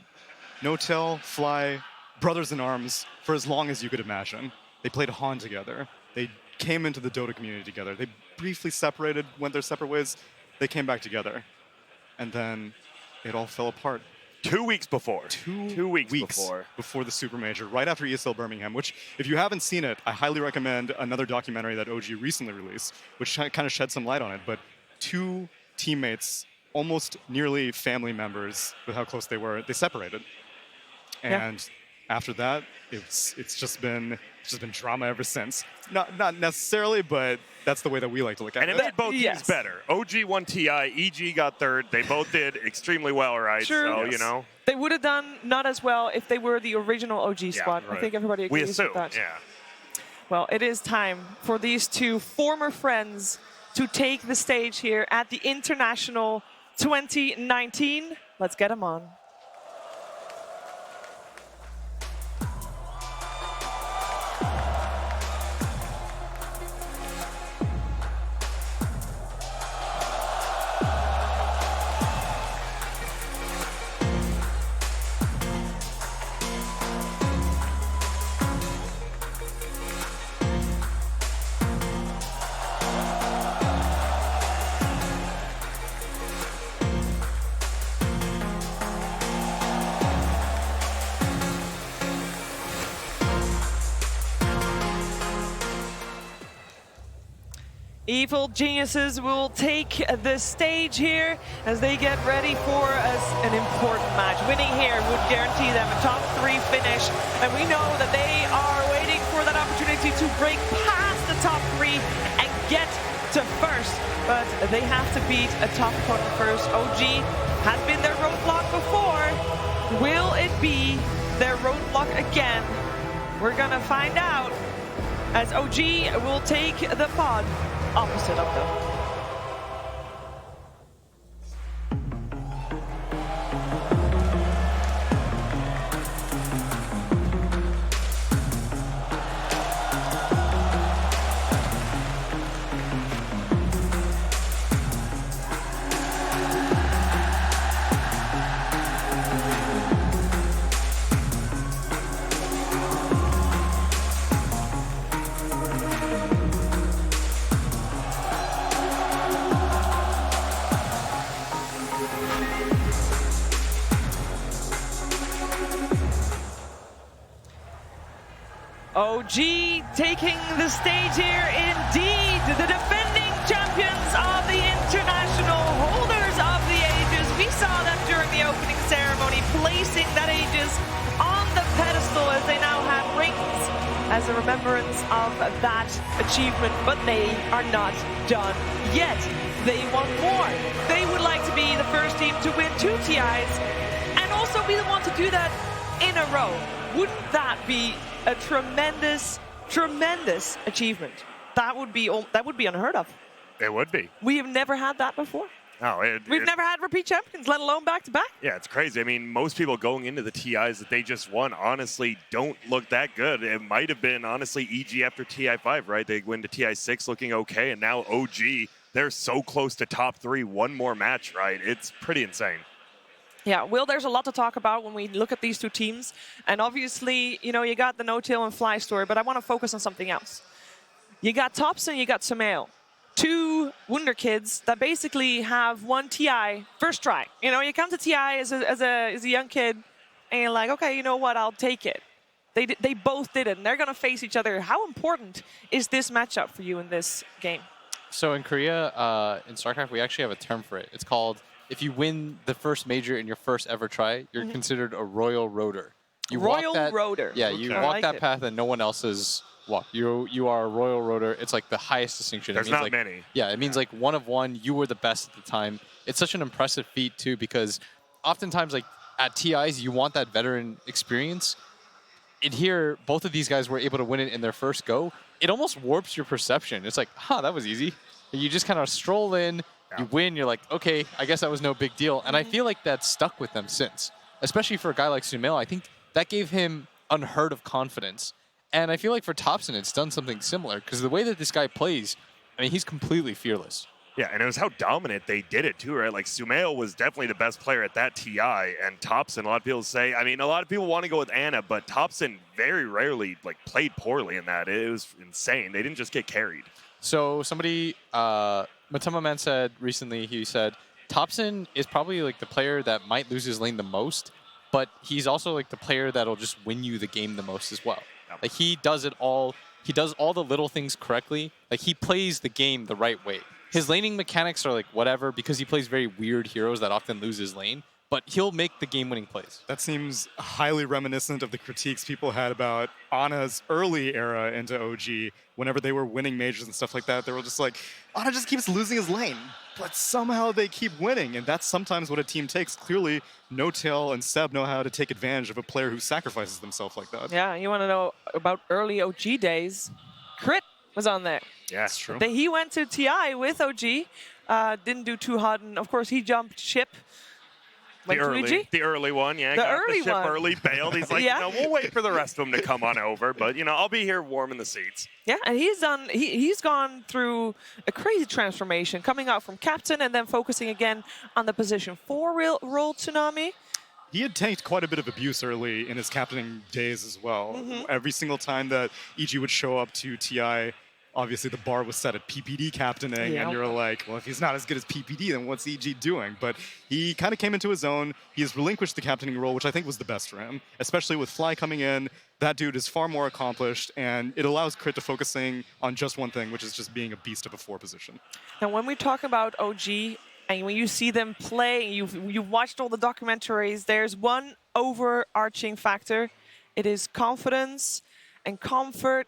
No-Tell, Fly, brothers in arms for as long as you could imagine. They played Han together. They came into the Dota community together. They briefly separated, went their separate ways. They came back together. And then it all fell apart. 2 weeks before. Two weeks before the Super Major, right after ESL Birmingham, which, if you haven't seen it, I highly recommend another documentary that OG recently released, which kind of shed some light on it. But 2 teammates, almost nearly family members with how close they were, they separated. And after that, it's just been drama ever since. Not necessarily, but that's the way that we like to look at it. And it made both teams better. OG won TI, EG got third. They both did extremely well, right? True. So, you know. They would have done not as well if they were the original OG squad. right. I think everybody agrees We assume, with that. yeah. Well, it is time for these two former friends to take the stage here at the International 2019. Let's get them on. Evil Geniuses will take the stage here as they get ready for an important match. Winning here would guarantee them a top 3 finish, and we know that they are waiting for that opportunity to break past the top 3 and get to first. But they have to beat a top opponent first. OG has been their roadblock before. Will it be their roadblock again? We're gonna find out as OG will take the pod opposite of them. OG taking the stage here indeed. The defending champions of the international holders of the Aegis. We saw them during the opening ceremony, placing that Aegis on the pedestal as they now have rings as a remembrance of that achievement. But they are not done yet. They want more. They would like to be the first team to win 2 TIs and also be the one to do that in a row. Wouldn't that be a tremendous, tremendous achievement? That would be unheard of. It would be. We have never had that before. No, We've never had repeat champions, let alone back-to-back. Yeah, it's crazy. I mean, most people going into the TIs that they just won, honestly, don't look that good. It might have been, honestly, EG after TI5, right? They went to TI6 looking okay, and now OG, they're so close to top 3, one more match, right? It's pretty insane. Yeah, Will, there's a lot to talk about when we look at these 2 teams. And obviously, you know, you got the No-Tail and Fly story, but I want to focus on something else. You got Topson, you got Sumail. 2 Wonder Kids that basically have 1 TI first try. You know, you come to TI as a young kid, and you're like, okay, you know what, I'll take it. They both did it, and they're going to face each other. How important is this matchup for you in this game? So in Korea, in StarCraft, we actually have a term for it. It's called, if you win the first major in your first ever try, you're considered a royal roader. You royal walk that, roader. Yeah, you walk that path that no one else has walked. You are a royal roader. It's like the highest distinction. There's it means not like, many. Yeah, it means like 1 of 1. You were the best at the time. It's such an impressive feat too, because oftentimes like at TIs, you want that veteran experience. And here, both of these guys were able to win it in their first go. It almost warps your perception. It's like, that was easy. And you just kind of stroll in, you win, you're like, okay, I guess that was no big deal. And I feel like that's stuck with them since. Especially for a guy like Sumail, I think that gave him unheard of confidence. And I feel like for Topson, it's done something similar, because the way that this guy plays, I mean, he's completely fearless. Yeah, and it was how dominant they did it too, right? Like Sumail was definitely the best player at that TI, and Topson, a lot of people say, I mean, a lot of people want to go with Anna, but Topson very rarely like played poorly in that. It was insane. They didn't just get carried. So somebody, Matama Man said recently, he said, Topson is probably like the player that might lose his lane the most, but he's also like the player that'll just win you the game the most as well. Like he does it all. He does all the little things correctly. Like he plays the game the right way. His laning mechanics are like whatever because he plays very weird heroes that often lose his lane. But he'll make the game-winning plays. That seems highly reminiscent of the critiques people had about Ana's early era into OG. Whenever they were winning majors and stuff like that, they were just like, Ana just keeps losing his lane, but somehow they keep winning, and that's sometimes what a team takes. Clearly, No-Tail and Seb know how to take advantage of a player who sacrifices themselves like that. Yeah, you want to know about early OG days? Crit was on there. Yeah, that's true. He went to TI with OG, didn't do too hot, and of course he jumped ship. The early one, yeah. The early the ship one. early, bailed. He's like, Yeah. you know, we'll wait for the rest of them to come on over, but, you know, I'll be here warm in the seats. Yeah, and he's gone through a crazy transformation, coming out from captain and then focusing again on the position 4 role Tsunami. He had tanked quite a bit of abuse early in his captaining days as well. Every single time that EG would show up to TI, obviously the bar was set at PPD captaining, and you're like, well, if he's not as good as PPD, then what's EG doing? But he kind of came into his own. He has relinquished the captaining role, which I think was the best for him, especially with Fly coming in. That dude is far more accomplished, and it allows Crit to focusing on just one thing, which is just being a beast of a 4 position. Now, when we talk about OG, and when you see them play, you've watched all the documentaries, there's one overarching factor. It is confidence and comfort.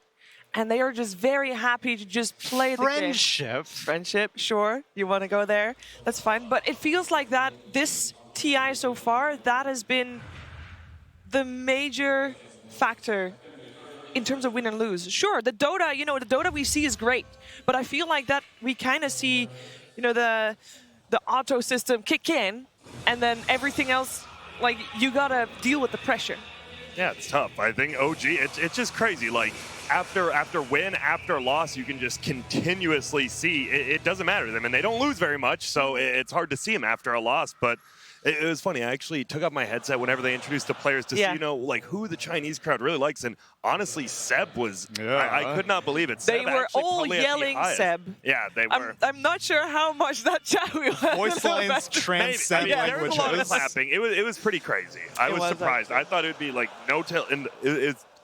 And they are just very happy to just play the game. Friendship, sure. You want to go there? That's fine. But it feels like that this TI so far, that has been the major factor in terms of win and lose. Sure, the Dota, you know, the Dota we see is great. But I feel like that we kind of see, you know, the auto system kick in, and then everything else, like, you got to deal with the pressure. Yeah, it's tough. I think OG, it's just crazy. Like, after win, after loss, you can just continuously see it doesn't matter to them, and they don't lose very much, so it's hard to see them after a loss. But it was funny. I actually took out my headset whenever they introduced the players to see, you know, like who the Chinese crowd really likes. And honestly, Seb was, I could not believe it. They Seb were all yelling Seb. Yeah, they were. I'm not sure how much that chat we Voice lines transcend there was a lot of languages. clapping. It was pretty crazy. I was surprised. I thought it would be like No-Tail. And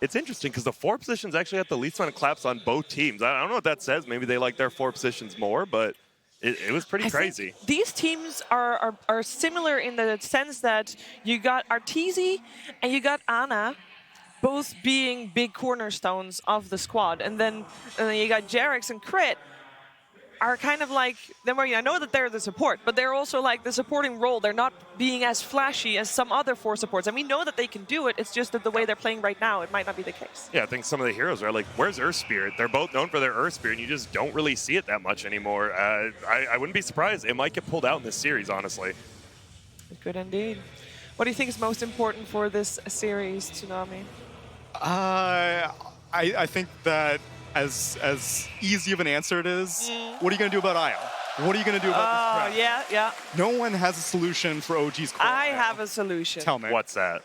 it's interesting because the 4 positions actually had the least amount of claps on both teams. I don't know what that says. Maybe they like their 4 positions more, but it was pretty crazy. These teams are similar in the sense that you got Arteezy and you got Anna, both being big cornerstones of the squad. And then you got Jarex and Crit are kind of like, I know that they're the support, but they're also like the supporting role. They're not being as flashy as some other 4 supports. And we know that they can do it. It's just that the way they're playing right now, it might not be the case. Yeah, I think some of the heroes are like, where's Earth Spirit? They're both known for their Earth Spirit, and you just don't really see it that much anymore. I wouldn't be surprised. It might get pulled out in this series, honestly. Good indeed. What do you think is most important for this series, Tsunami? I think that as easy of an answer it is, what are you going to do about IO? What are you going to do about this crap? Yeah. No one has a solution for OG's core. I have a solution. Tell me. What's that?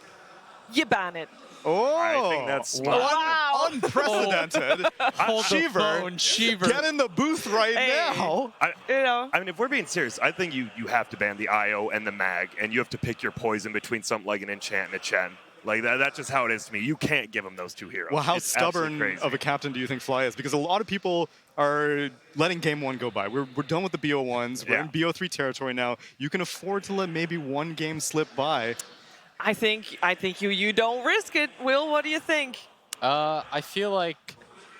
You ban it. Oh, I think that's smart. Wow. Unprecedented. Hold the phone, Get in the booth right now. I mean, if we're being serious, I think you have to ban the IO and the Mag, and you have to pick your poison between something like an Enchant and a Chen. Like, that's just how it is to me. You can't give them those 2 heroes. Well, how It's stubborn of a captain do you think Fly is? Because a lot of people are letting Game 1 go by. We're done with the BO1s. We're in BO3 territory now. You can afford to let maybe 1 game slip by. I think you don't risk it. Will, what do you think? I feel like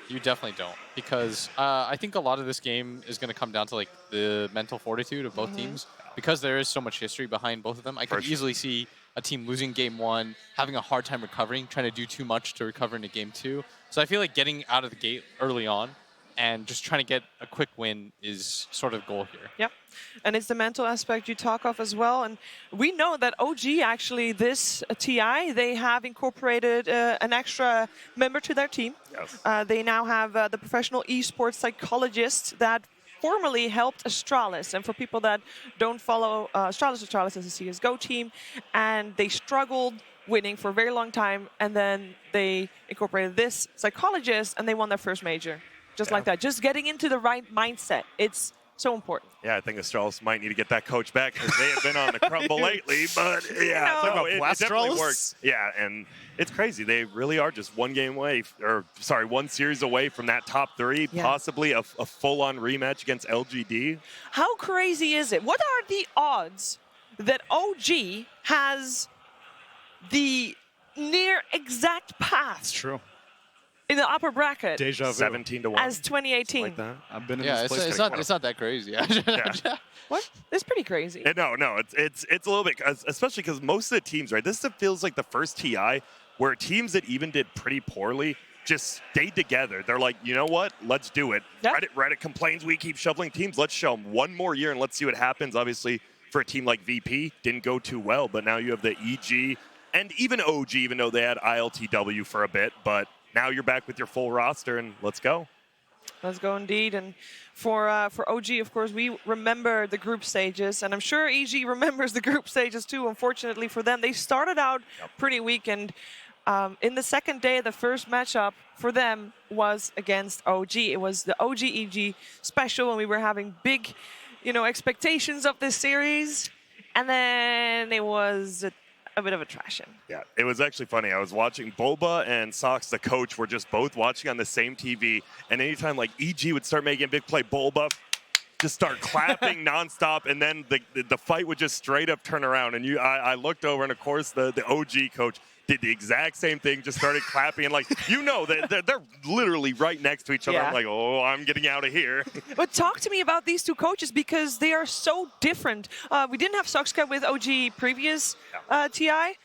you definitely don't, because I think a lot of this game is going to come down to like the mental fortitude of both teams, because there is so much history behind both of them. I could easily see a team losing game 1, having a hard time recovering, trying to do too much to recover into game 2. So I feel like getting out of the gate early on and just trying to get a quick win is sort of the goal here. Yep, and it's the mental aspect you talk of as well. And we know that OG actually, this TI, they have incorporated an extra member to their team. Yes. They now have the professional esports psychologist that formerly helped Astralis. And for people that don't follow Astralis is a CSGO team, and they struggled winning for a very long time, and then they incorporated this psychologist and they won their first major. Just like that. Just getting into the right mindset. It's so important. Yeah, I think Astralis might need to get that coach back, because they have been on the crumble lately. But yeah, no, it definitely works. Yeah, and it's crazy. They really are just 1 game away, or sorry, 1 series away from that top 3, possibly a full-on rematch against LGD. How crazy is it? What are the odds that OG has the near exact path? It's true. In the upper bracket. Deja vu. 17-1. As 2018. Like that. I've been in Yeah, this place. it's not that crazy. What? It's pretty crazy. No, it's a little bit, especially because most of the teams, right? This feels like the first TI where teams that even did pretty poorly just stayed together. They're like, you know what? Let's do it. Yep. Reddit complains we keep shoveling teams. Let's show them 1 more year and let's see what happens. Obviously, for a team like VP, didn't go too well, but now you have the EG and even OG, even though they had ILTW for a bit, but now you're back with your full roster, and let's go. Let's go indeed. And for OG, of course, we remember the group stages, and I'm sure EG remembers the group stages too. Unfortunately for them, they started out pretty weak, and in the second day, the first matchup for them was against OG. It was the OG EG special, and we were having big, expectations of this series, and then it was a bit of a trash-in. Yeah, it was actually funny. I was watching Boba and Sox, the coach, were just both watching on the same TV, and anytime like EG would start making a big play, Boba just start clapping nonstop, and then the fight would just straight up turn around. And I looked over, and of course the OG coach did the exact same thing, just started clapping, and they're literally right next to each other. Yeah. I'm like, oh, I'm getting out of here. But talk to me about these 2 coaches, because they are so different. We didn't have Soxka with OG previous TI.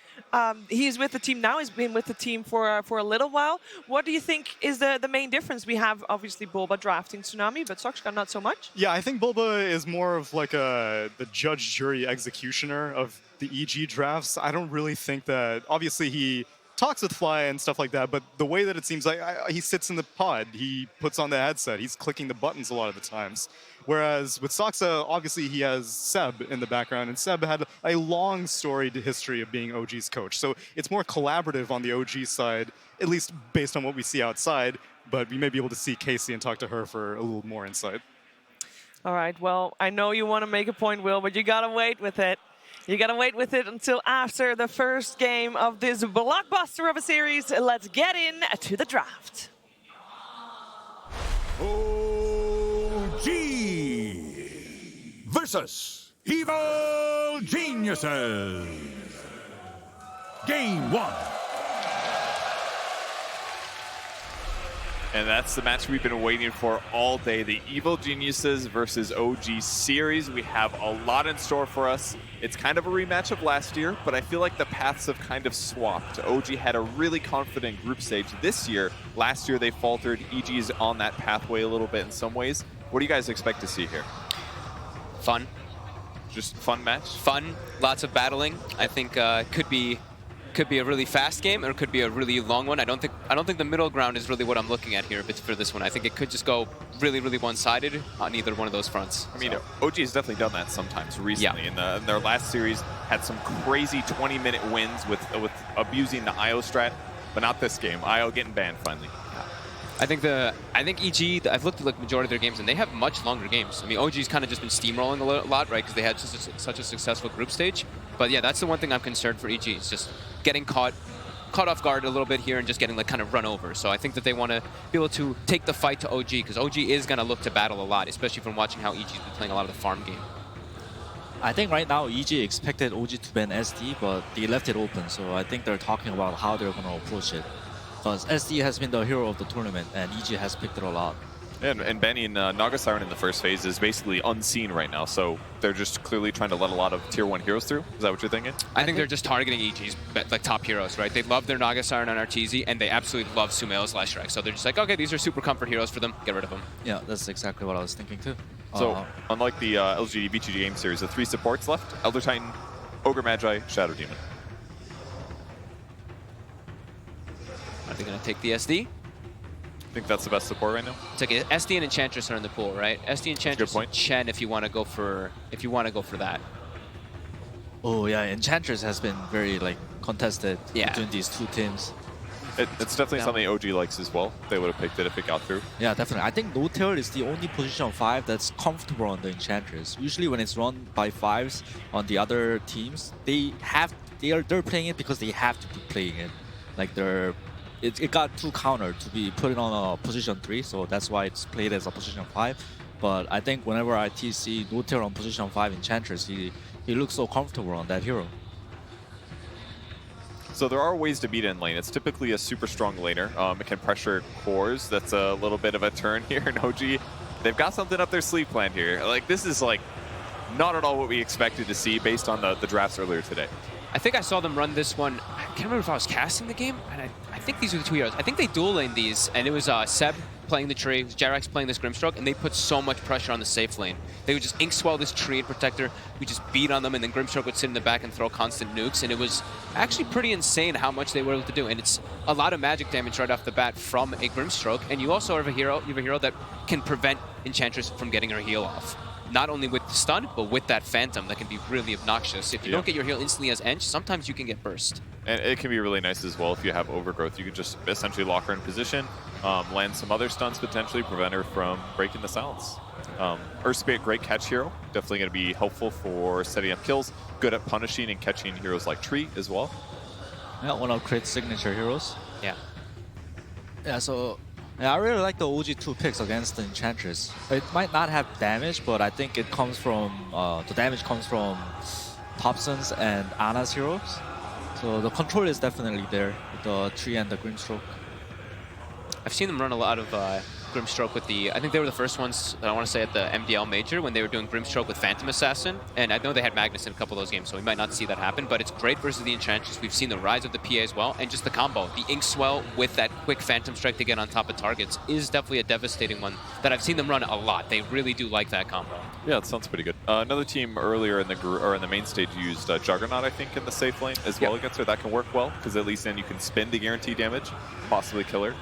He's with the team now. He's been with the team for a little while. What do you think is the main difference? We have obviously Bulba drafting Tsunami, but Soxka not so much. Yeah, I think Bulba is more of like the judge, jury, executioner of the EG drafts. I don't really think that, obviously he talks with Fly and stuff like that, but the way that it seems like he sits in the pod, he puts on the headset, he's clicking the buttons a lot of the times. Whereas with Soxa, obviously he has Seb in the background, and Seb had a long storied history of being OG's coach. So it's more collaborative on the OG side, at least based on what we see outside, but we may be able to see Casey and talk to her for a little more insight. All right, well, I know you want to make a point, Will, but you got to wait with it. You gotta wait with it until after the first game of this blockbuster of a series. Let's get in to the draft. OG versus Evil Geniuses. Game 1. And that's the match we've been waiting for all day, the Evil Geniuses versus OG series. We have a lot in store for us. It's kind of a rematch of last year, but I feel like the paths have kind of swapped. OG had a really confident group stage this year. Last year they faltered. EG is on that pathway a little bit in some ways. What do you guys expect to see here? Fun. Just fun match? Fun, lots of battling. I think could be a really fast game, or it could be a really long one. I don't think the middle ground is really what I'm looking at here for this one. I think it could just go really, really one-sided on either one of those fronts. I mean, OG has definitely done that sometimes recently. Yeah. In their last series, had some crazy 20-minute wins with abusing the IO strat, but not this game. IO getting banned finally. I think EG, I've looked at the majority of their games, and they have much longer games. I mean, OG's kind of just been steamrolling a lot, right, because they had such a successful group stage. But yeah, that's the one thing I'm concerned for EG. It's just getting caught off guard a little bit here and just getting like kind of run over. So I think that they want to be able to take the fight to OG, because OG is going to look to battle a lot, especially from watching how EG's been playing a lot of the farm game. I think right now EG expected OG to ban SD, but they left it open. So I think they're talking about how they're going to approach it. Because SD has been the hero of the tournament, and EG has picked it a lot. And banning Naga Siren in the first phase is basically unseen right now, so they're just clearly trying to let a lot of Tier 1 heroes through? Is that what you're thinking? I think they're just targeting EG's like top heroes, right? They love their Naga Siren on Arteezy, and they absolutely love Sumail's Last Shrek. So they're just like, okay, these are super comfort heroes for them, get rid of them. Yeah, that's exactly what I was thinking too. So, unlike the LGD VGG game series, the 3 supports left: Elder Titan, Ogre Magi, Shadow Demon. Are they going to take the SD? I think that's the best support right now. It's like SD and Enchantress are in the pool, right? SD, Enchantress, and Chen if you want to go for that. Oh yeah, Enchantress has been very like contested between these two teams. It's definitely something OG likes as well. They would have picked it if it got through. Yeah, definitely. I think no tail is the only position 5 that's comfortable on the Enchantress. Usually when it's run by 5s on the other teams, they're playing it because they have to be playing it. Like it got too countered to be put on a position 3, so that's why it's played as a position 5. But I think whenever I see Notail on position 5 Enchantress, he looks so comfortable on that hero. So there are ways to beat in lane. It's typically a super strong laner. It can pressure cores. That's a little bit of a turn here in OG. They've got something up their sleeve planned here. Like, this is like not at all what we expected to see based on the drafts earlier today. I think I saw them run this one. I can't remember if I was casting the game, and I think these were the 2 heroes. I think they dual laned these, and it was Seb playing the tree, Jerax playing this Grimstroke, and they put so much pressure on the safe lane. They would just ink swell this tree and Protector. We just beat on them, and then Grimstroke would sit in the back and throw constant nukes, and it was actually pretty insane how much they were able to do. And it's a lot of magic damage right off the bat from a Grimstroke, and you also have a hero that can prevent Enchantress from getting her heal off. Not only with the stun, but with that Phantom that can be really obnoxious. If you don't get your heal instantly as Ench, sometimes you can get burst. And it can be really nice as well if you have Overgrowth. You can just essentially lock her in position, land some other stuns potentially, prevent her from breaking the silence. Earth Spirit, great catch hero. Definitely going to be helpful for setting up kills. Good at punishing and catching heroes like Tree as well. Yeah, one of Crit's signature heroes. Yeah. Yeah, so I really like the OG2 picks against the Enchantress. It might not have damage, but I think it comes from the damage comes from Thompson's and Anna's heroes. So the control is definitely there with the Tree and the Grimstroke. I've seen them run a lot of Grimstroke with I think they were the first ones that I want to say at the MDL Major when they were doing Grimstroke with Phantom Assassin. And I know they had Magnus in a couple of those games, so we might not see that happen. But it's great versus the Enchantress. We've seen the rise of the PA as well. And just the combo, the Ink Swell with that quick Phantom Strike to get on top of targets is definitely a devastating one that I've seen them run a lot. They really do like that combo. Yeah, it sounds pretty good. Another team earlier in the main stage used Juggernaut, I think, in the safe lane as well against her. That can work well, because at least then you can spin the guaranteed damage, possibly kill her.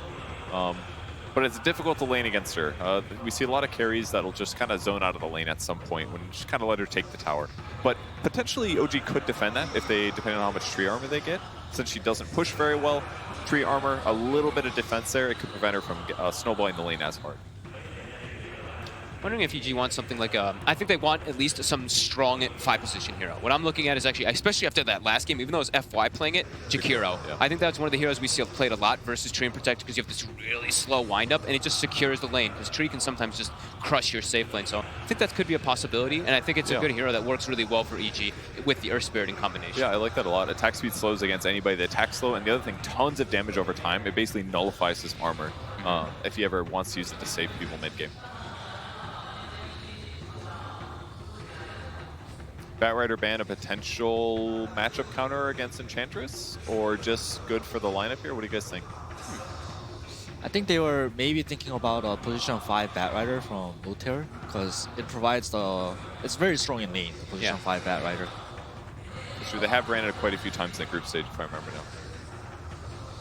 But it's difficult to lane against her. We see a lot of carries that'll just kind of zone out of the lane at some point when you just kind of let her take the tower. But potentially OG could defend that if they, depending on how much tree armor they get. Since she doesn't push very well, tree armor, a little bit of defense there, it could prevent her from snowballing the lane as hard. wondering if EG wants something like I think they want at least some strong 5-position hero. What I'm looking at is actually, especially after that last game, even though it's FY playing it, Jakiro. Yeah. I think that's one of the heroes we see played a lot versus Tree and Protect because you have this really slow windup and it just secures the lane because Tree can sometimes just crush your safe lane. So I think that could be a possibility, and I think it's a good hero that works really well for EG with the Earth Spirit in combination. Yeah, I like that a lot. Attack speed slows against anybody that attacks slow, and the other thing, tons of damage over time. It basically nullifies his armor if he ever wants to use it to save people mid-game. Batrider ban a potential matchup counter against Enchantress, or just good for the lineup here? What do you guys think? I think they were maybe thinking about a position 5 Batrider from Lothair because it provides the... It's very strong in lane, the position 5 Batrider. It's true, they have ran it quite a few times in the group stage, if I remember now.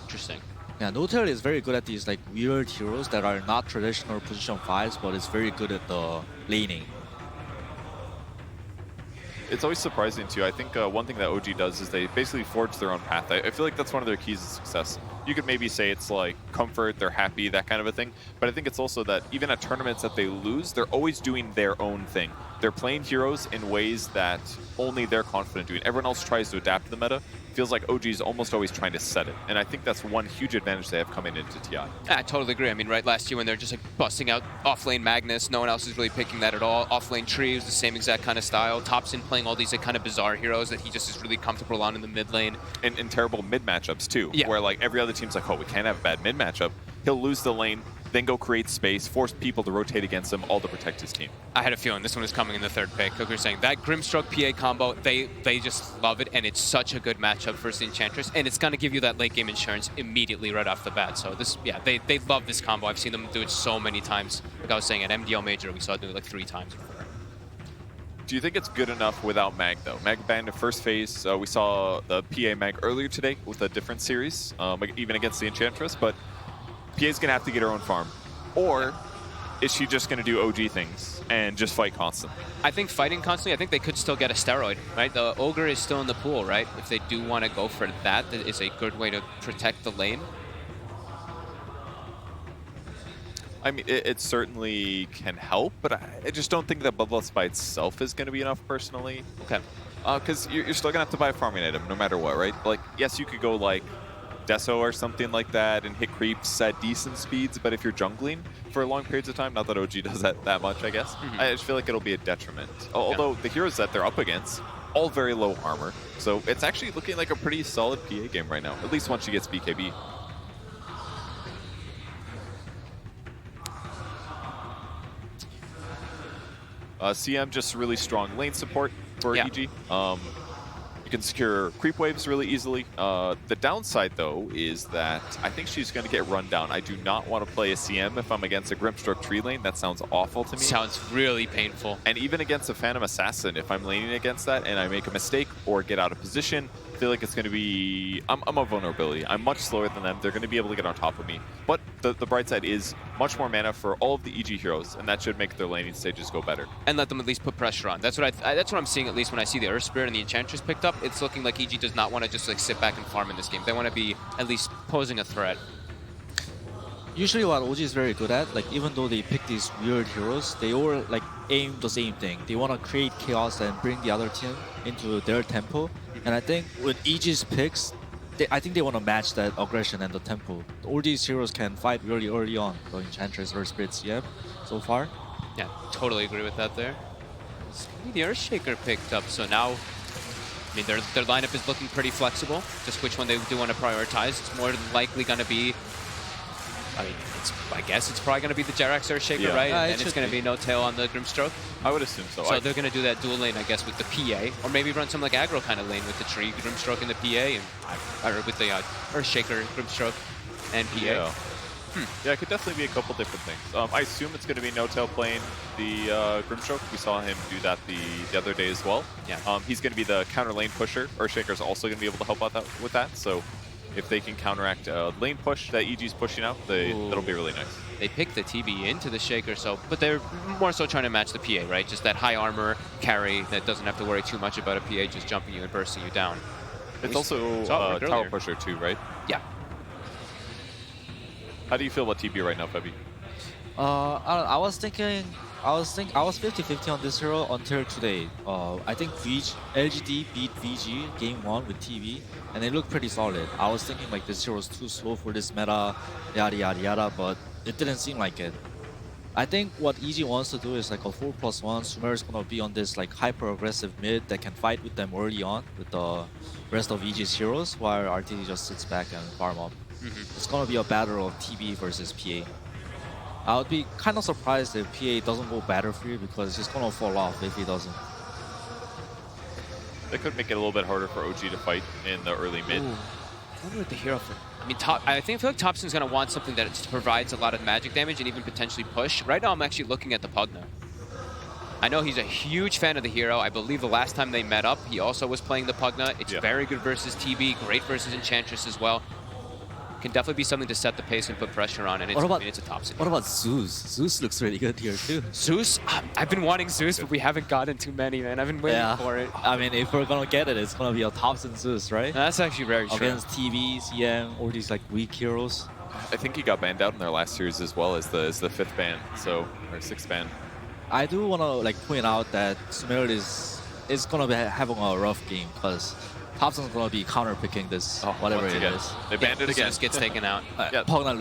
Interesting. Yeah, Lothair is very good at these like weird heroes that are not traditional position 5s, but it's very good at the laning. It's always surprising too. I think one thing that OG does is they basically forge their own path. I feel like that's one of their keys to success. You could maybe say it's like comfort, they're happy, that kind of a thing. But I think it's also that even at tournaments that they lose, they're always doing their own thing. They're playing heroes in ways that only they're confident doing. Everyone else tries to adapt to the meta. Feels like OG is almost always trying to set it. And I think that's one huge advantage they have coming into TI. I totally agree. I mean, right last year when they're just like busting out off-lane Magnus, no one else is really picking that at all. Off-lane Tree is the same exact kind of style. Topson playing all these like kind of bizarre heroes that he just is really comfortable on in the mid lane. And terrible mid matchups too, where like every other team's like, oh, we can't have a bad mid matchup. He'll lose the lane, then go create space, force people to rotate against him, all to protect his team. I had a feeling this one was coming in the third pick. Cooker saying that Grimstroke PA combo, they just love it, and it's such a good matchup versus the Enchantress, and it's going to give you that late game insurance immediately right off the bat. So this, they love this combo. I've seen them do it so many times. Like I was saying, at MDL Major, we saw it do it like 3 times before. Do you think it's good enough without Mag, though? Mag banned in first phase. We saw the PA Mag earlier today with a different series, even against the Enchantress, but PA's going to have to get her own farm. Or is she just going to do OG things and just fight constantly? I think fighting constantly, I think they could still get a steroid, right? The Ogre is still in the pool, right? If they do want to go for that, that is a good way to protect the lane. I mean, it certainly can help, but I just don't think that Bloodlust by itself is going to be enough, personally. Okay. Because you're still going to have to buy a farming item no matter what, right? Like, yes, you could go, like, Deso or something like that and hit creeps at decent speeds, but if you're jungling for long periods of time, not that OG does that much, I guess, I just feel like it'll be a detriment. Although the heroes that they're up against, all very low armor, so it's actually looking like a pretty solid PA game right now, at least once she gets BKB. CM just really strong lane support for EG. You can secure creep waves really easily. The downside, though, is that I think she's going to get run down. I do not want to play a CM if I'm against a Grimstroke tree lane. That sounds awful to me. Sounds really painful. And even against a Phantom Assassin, if I'm laning against that and I make a mistake or get out of position, I feel like it's going to be... I'm a vulnerability. I'm much slower than them. They're going to be able to get on top of me. But the bright side is much more mana for all of the EG heroes, and that should make their laning stages go better. And let them at least put pressure on. That's what that's what I'm seeing, at least when I see the Earth Spirit and the Enchantress picked up. It's looking like EG does not want to just like sit back and farm in this game. They want to be at least posing a threat. Usually what OG is very good at, like even though they pick these weird heroes, they all like aim the same thing. They want to create chaos and bring the other team into their tempo. And I think with EG's picks, I think they want to match that aggression and the tempo. All these heroes can fight really early on. The Enchantress, Earth Spirit, CM, so far. Yeah, totally agree with that there. The Earthshaker picked up, so now, I mean, their lineup is looking pretty flexible. Just which one they do want to prioritize. It's more than likely going to be, I mean, I guess it's probably going to be the Jerax Earthshaker, right? And it's going to be no tail on the Grimstroke. I would assume so. So they're going to do that dual lane, I guess, with the PA, or maybe run some like aggro kind of lane with the tree, Grimstroke and the PA, or with the Earthshaker, Grimstroke, and PA. Yeah. Yeah, it could definitely be a couple different things. I assume it's going to be no tail playing the Grimstroke. We saw him do that the other day as well. Yeah. He's going to be the counter lane pusher. Earthshaker's also going to be able to help out with that. So if they can counteract lane push that EG's pushing out, that'll be really nice. They picked the TB into the Shaker, but they're more so trying to match the PA, right? Just that high armor carry that doesn't have to worry too much about a PA just jumping you and bursting you down. It's also tower pusher too, right? Yeah. How do you feel about TB right now, Febby? I was thinking I was 50-50 on this hero until today. I think LGD beat VG game 1 with TV, and they look pretty solid. I was thinking like this hero is too slow for this meta, yada yada yada, but it didn't seem like it. I think what EG wants to do is like a 4+1. Sumer is gonna be on this like hyper aggressive mid that can fight with them early on with the rest of EG's heroes, while RTD just sits back and farm up. It's gonna be a battle of TB versus PA. I would be kind of surprised if PA doesn't go Battlefield because he's gonna fall off if he doesn't. That could make it a little bit harder for OG to fight in the early mid. I wonder what the hero for. I mean, I feel like Thompson's going to want something that provides a lot of magic damage and even potentially push. Right now, I'm actually looking at the Pugna. I know he's a huge fan of the hero. I believe the last time they met up, he also was playing the Pugna. It's very good versus TB, great versus Enchantress as well. Can definitely be something to set the pace and put pressure on, and it's a Thompson. What about Zeus? Zeus looks really good here too. Zeus? I've been wanting Zeus, but we haven't gotten too many, man. I've been waiting for it. I mean, if we're gonna get it, it's gonna be a Thompson Zeus, right? That's actually very true. Against TV, CM, all these like weak heroes. I think he got banned out in their last series as well as the 5th ban, or 6th ban. I do wanna like point out that Sumer is gonna be having a rough game because Thompson's gonna be counter-picking this, whatever it is. They banned it again. Zeus gets taken out. Pugna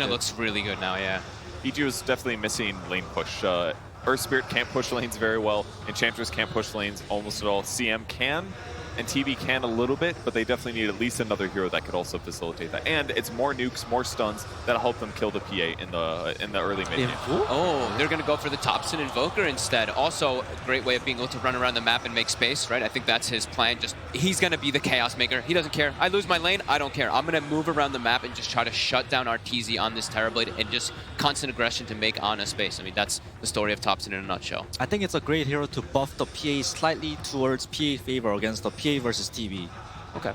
looks really good now, yeah. EG was definitely missing lane push. Earth Spirit can't push lanes very well. Enchantress can't push lanes almost at all. CM can, and TB can a little bit, but they definitely need at least another hero that could also facilitate that. And it's more nukes, more stuns that'll help them kill the PA in the early mid game. Oh, they're going to go for the Thompson Invoker instead. Also, a great way of being able to run around the map and make space, right? I think that's his plan. He's going to be the Chaos Maker. He doesn't care. I lose my lane, I don't care. I'm going to move around the map and just try to shut down Arteezy on this Terrorblade and just constant aggression to make Ana space. I mean, that's the story of Thompson in a nutshell. I think it's a great hero to buff the PA slightly towards PA favor against the PA versus TV. Okay.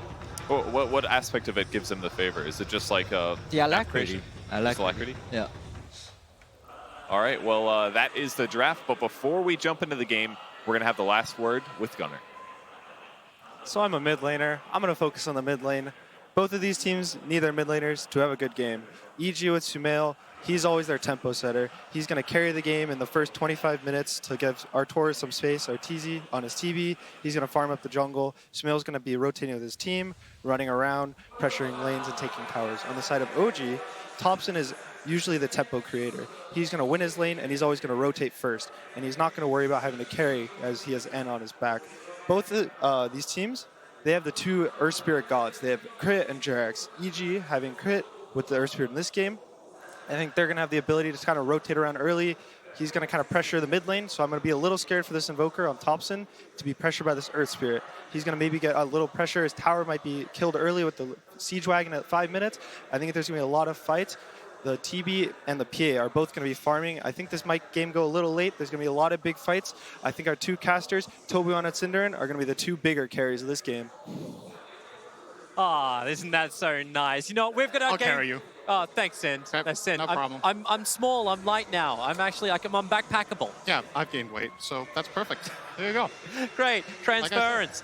Well, what aspect of it gives him the favor? Is it just like the alacrity? Alacrity? Yeah. All right, well, that is the draft. But before we jump into the game, we're going to have the last word with Gunnar. So I'm a mid laner. I'm going to focus on the mid lane. Both of these teams need their mid laners to have a good game. EG with Sumail, he's always their tempo setter. He's going to carry the game in the first 25 minutes to give Artur some space, Arteezy on his TB. He's going to farm up the jungle. Sumail's going to be rotating with his team, running around, pressuring lanes, and taking towers. On the side of OG, Thompson is usually the tempo creator. He's going to win his lane, and he's always going to rotate first. And he's not going to worry about having to carry as he has N on his back. Both these teams, they have the two Earth Spirit gods. They have Crit and Jerax. EG having Crit with the Earth Spirit in this game. I think they're going to have the ability to kind of rotate around early. He's going to kind of pressure the mid lane, so I'm going to be a little scared for this Invoker on Thompson to be pressured by this Earth Spirit. He's going to maybe get a little pressure. His tower might be killed early with the Siege Wagon at 5 minutes. I think there's going to be a lot of fights. The TB and the PA are both going to be farming. I think this might game go a little late. There's going to be a lot of big fights. I think our two casters, Tobuon and Cinderin, are going to be the two bigger carries of this game. Ah, isn't that so nice? You know, we've got our I'll game. carry you. Oh, thanks, Sin. That's Sin. No problem. I'm small. I'm light now. I'm actually I'm backpackable. Yeah, I've gained weight, so that's perfect. There you go. Great transference.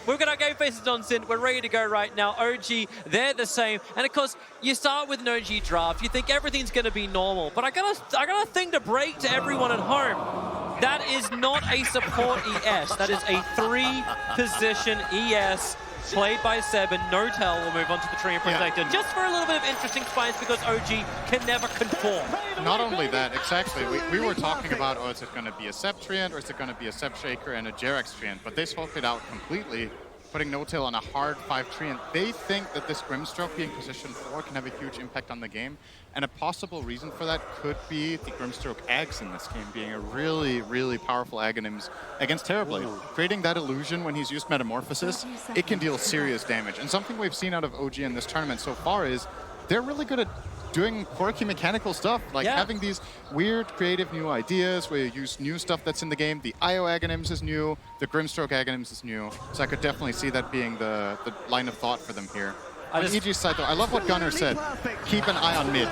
We've got our game faces on, Sin. We're ready to go right now. OG, they're the same. And of course, you start with an OG draft. You think everything's going to be normal, but I got a thing to break to everyone at home. That is not a support ES. That is a 3-position ES. Played by Seb, and Notel will move on to the Tree and Protector. Yeah. Just for a little bit of interesting spice because OG can never conform. Not only that, exactly. We were talking about, is it going to be a Seb Treant or is it going to be a Seb Shaker and a Jerax Treant? But they swapped it out completely, putting Notel on a hard 5 Treant. They think that this Grimstroke being position 4 can have a huge impact on the game. And a possible reason for that could be the Grimstroke Ags in this game being a really, really powerful Aghanims against Terrorblade. Creating that illusion when he's used Metamorphosis, it can deal serious damage. And something we've seen out of OG in this tournament so far is they're really good at doing quirky mechanical stuff, like having these weird, creative new ideas where you use new stuff that's in the game. The IO Aghanims is new, the Grimstroke Aghanims is new. So I could definitely see that being the line of thought for them here. On EG's side, though, I love what Gunnar said. Keep an eye on mid.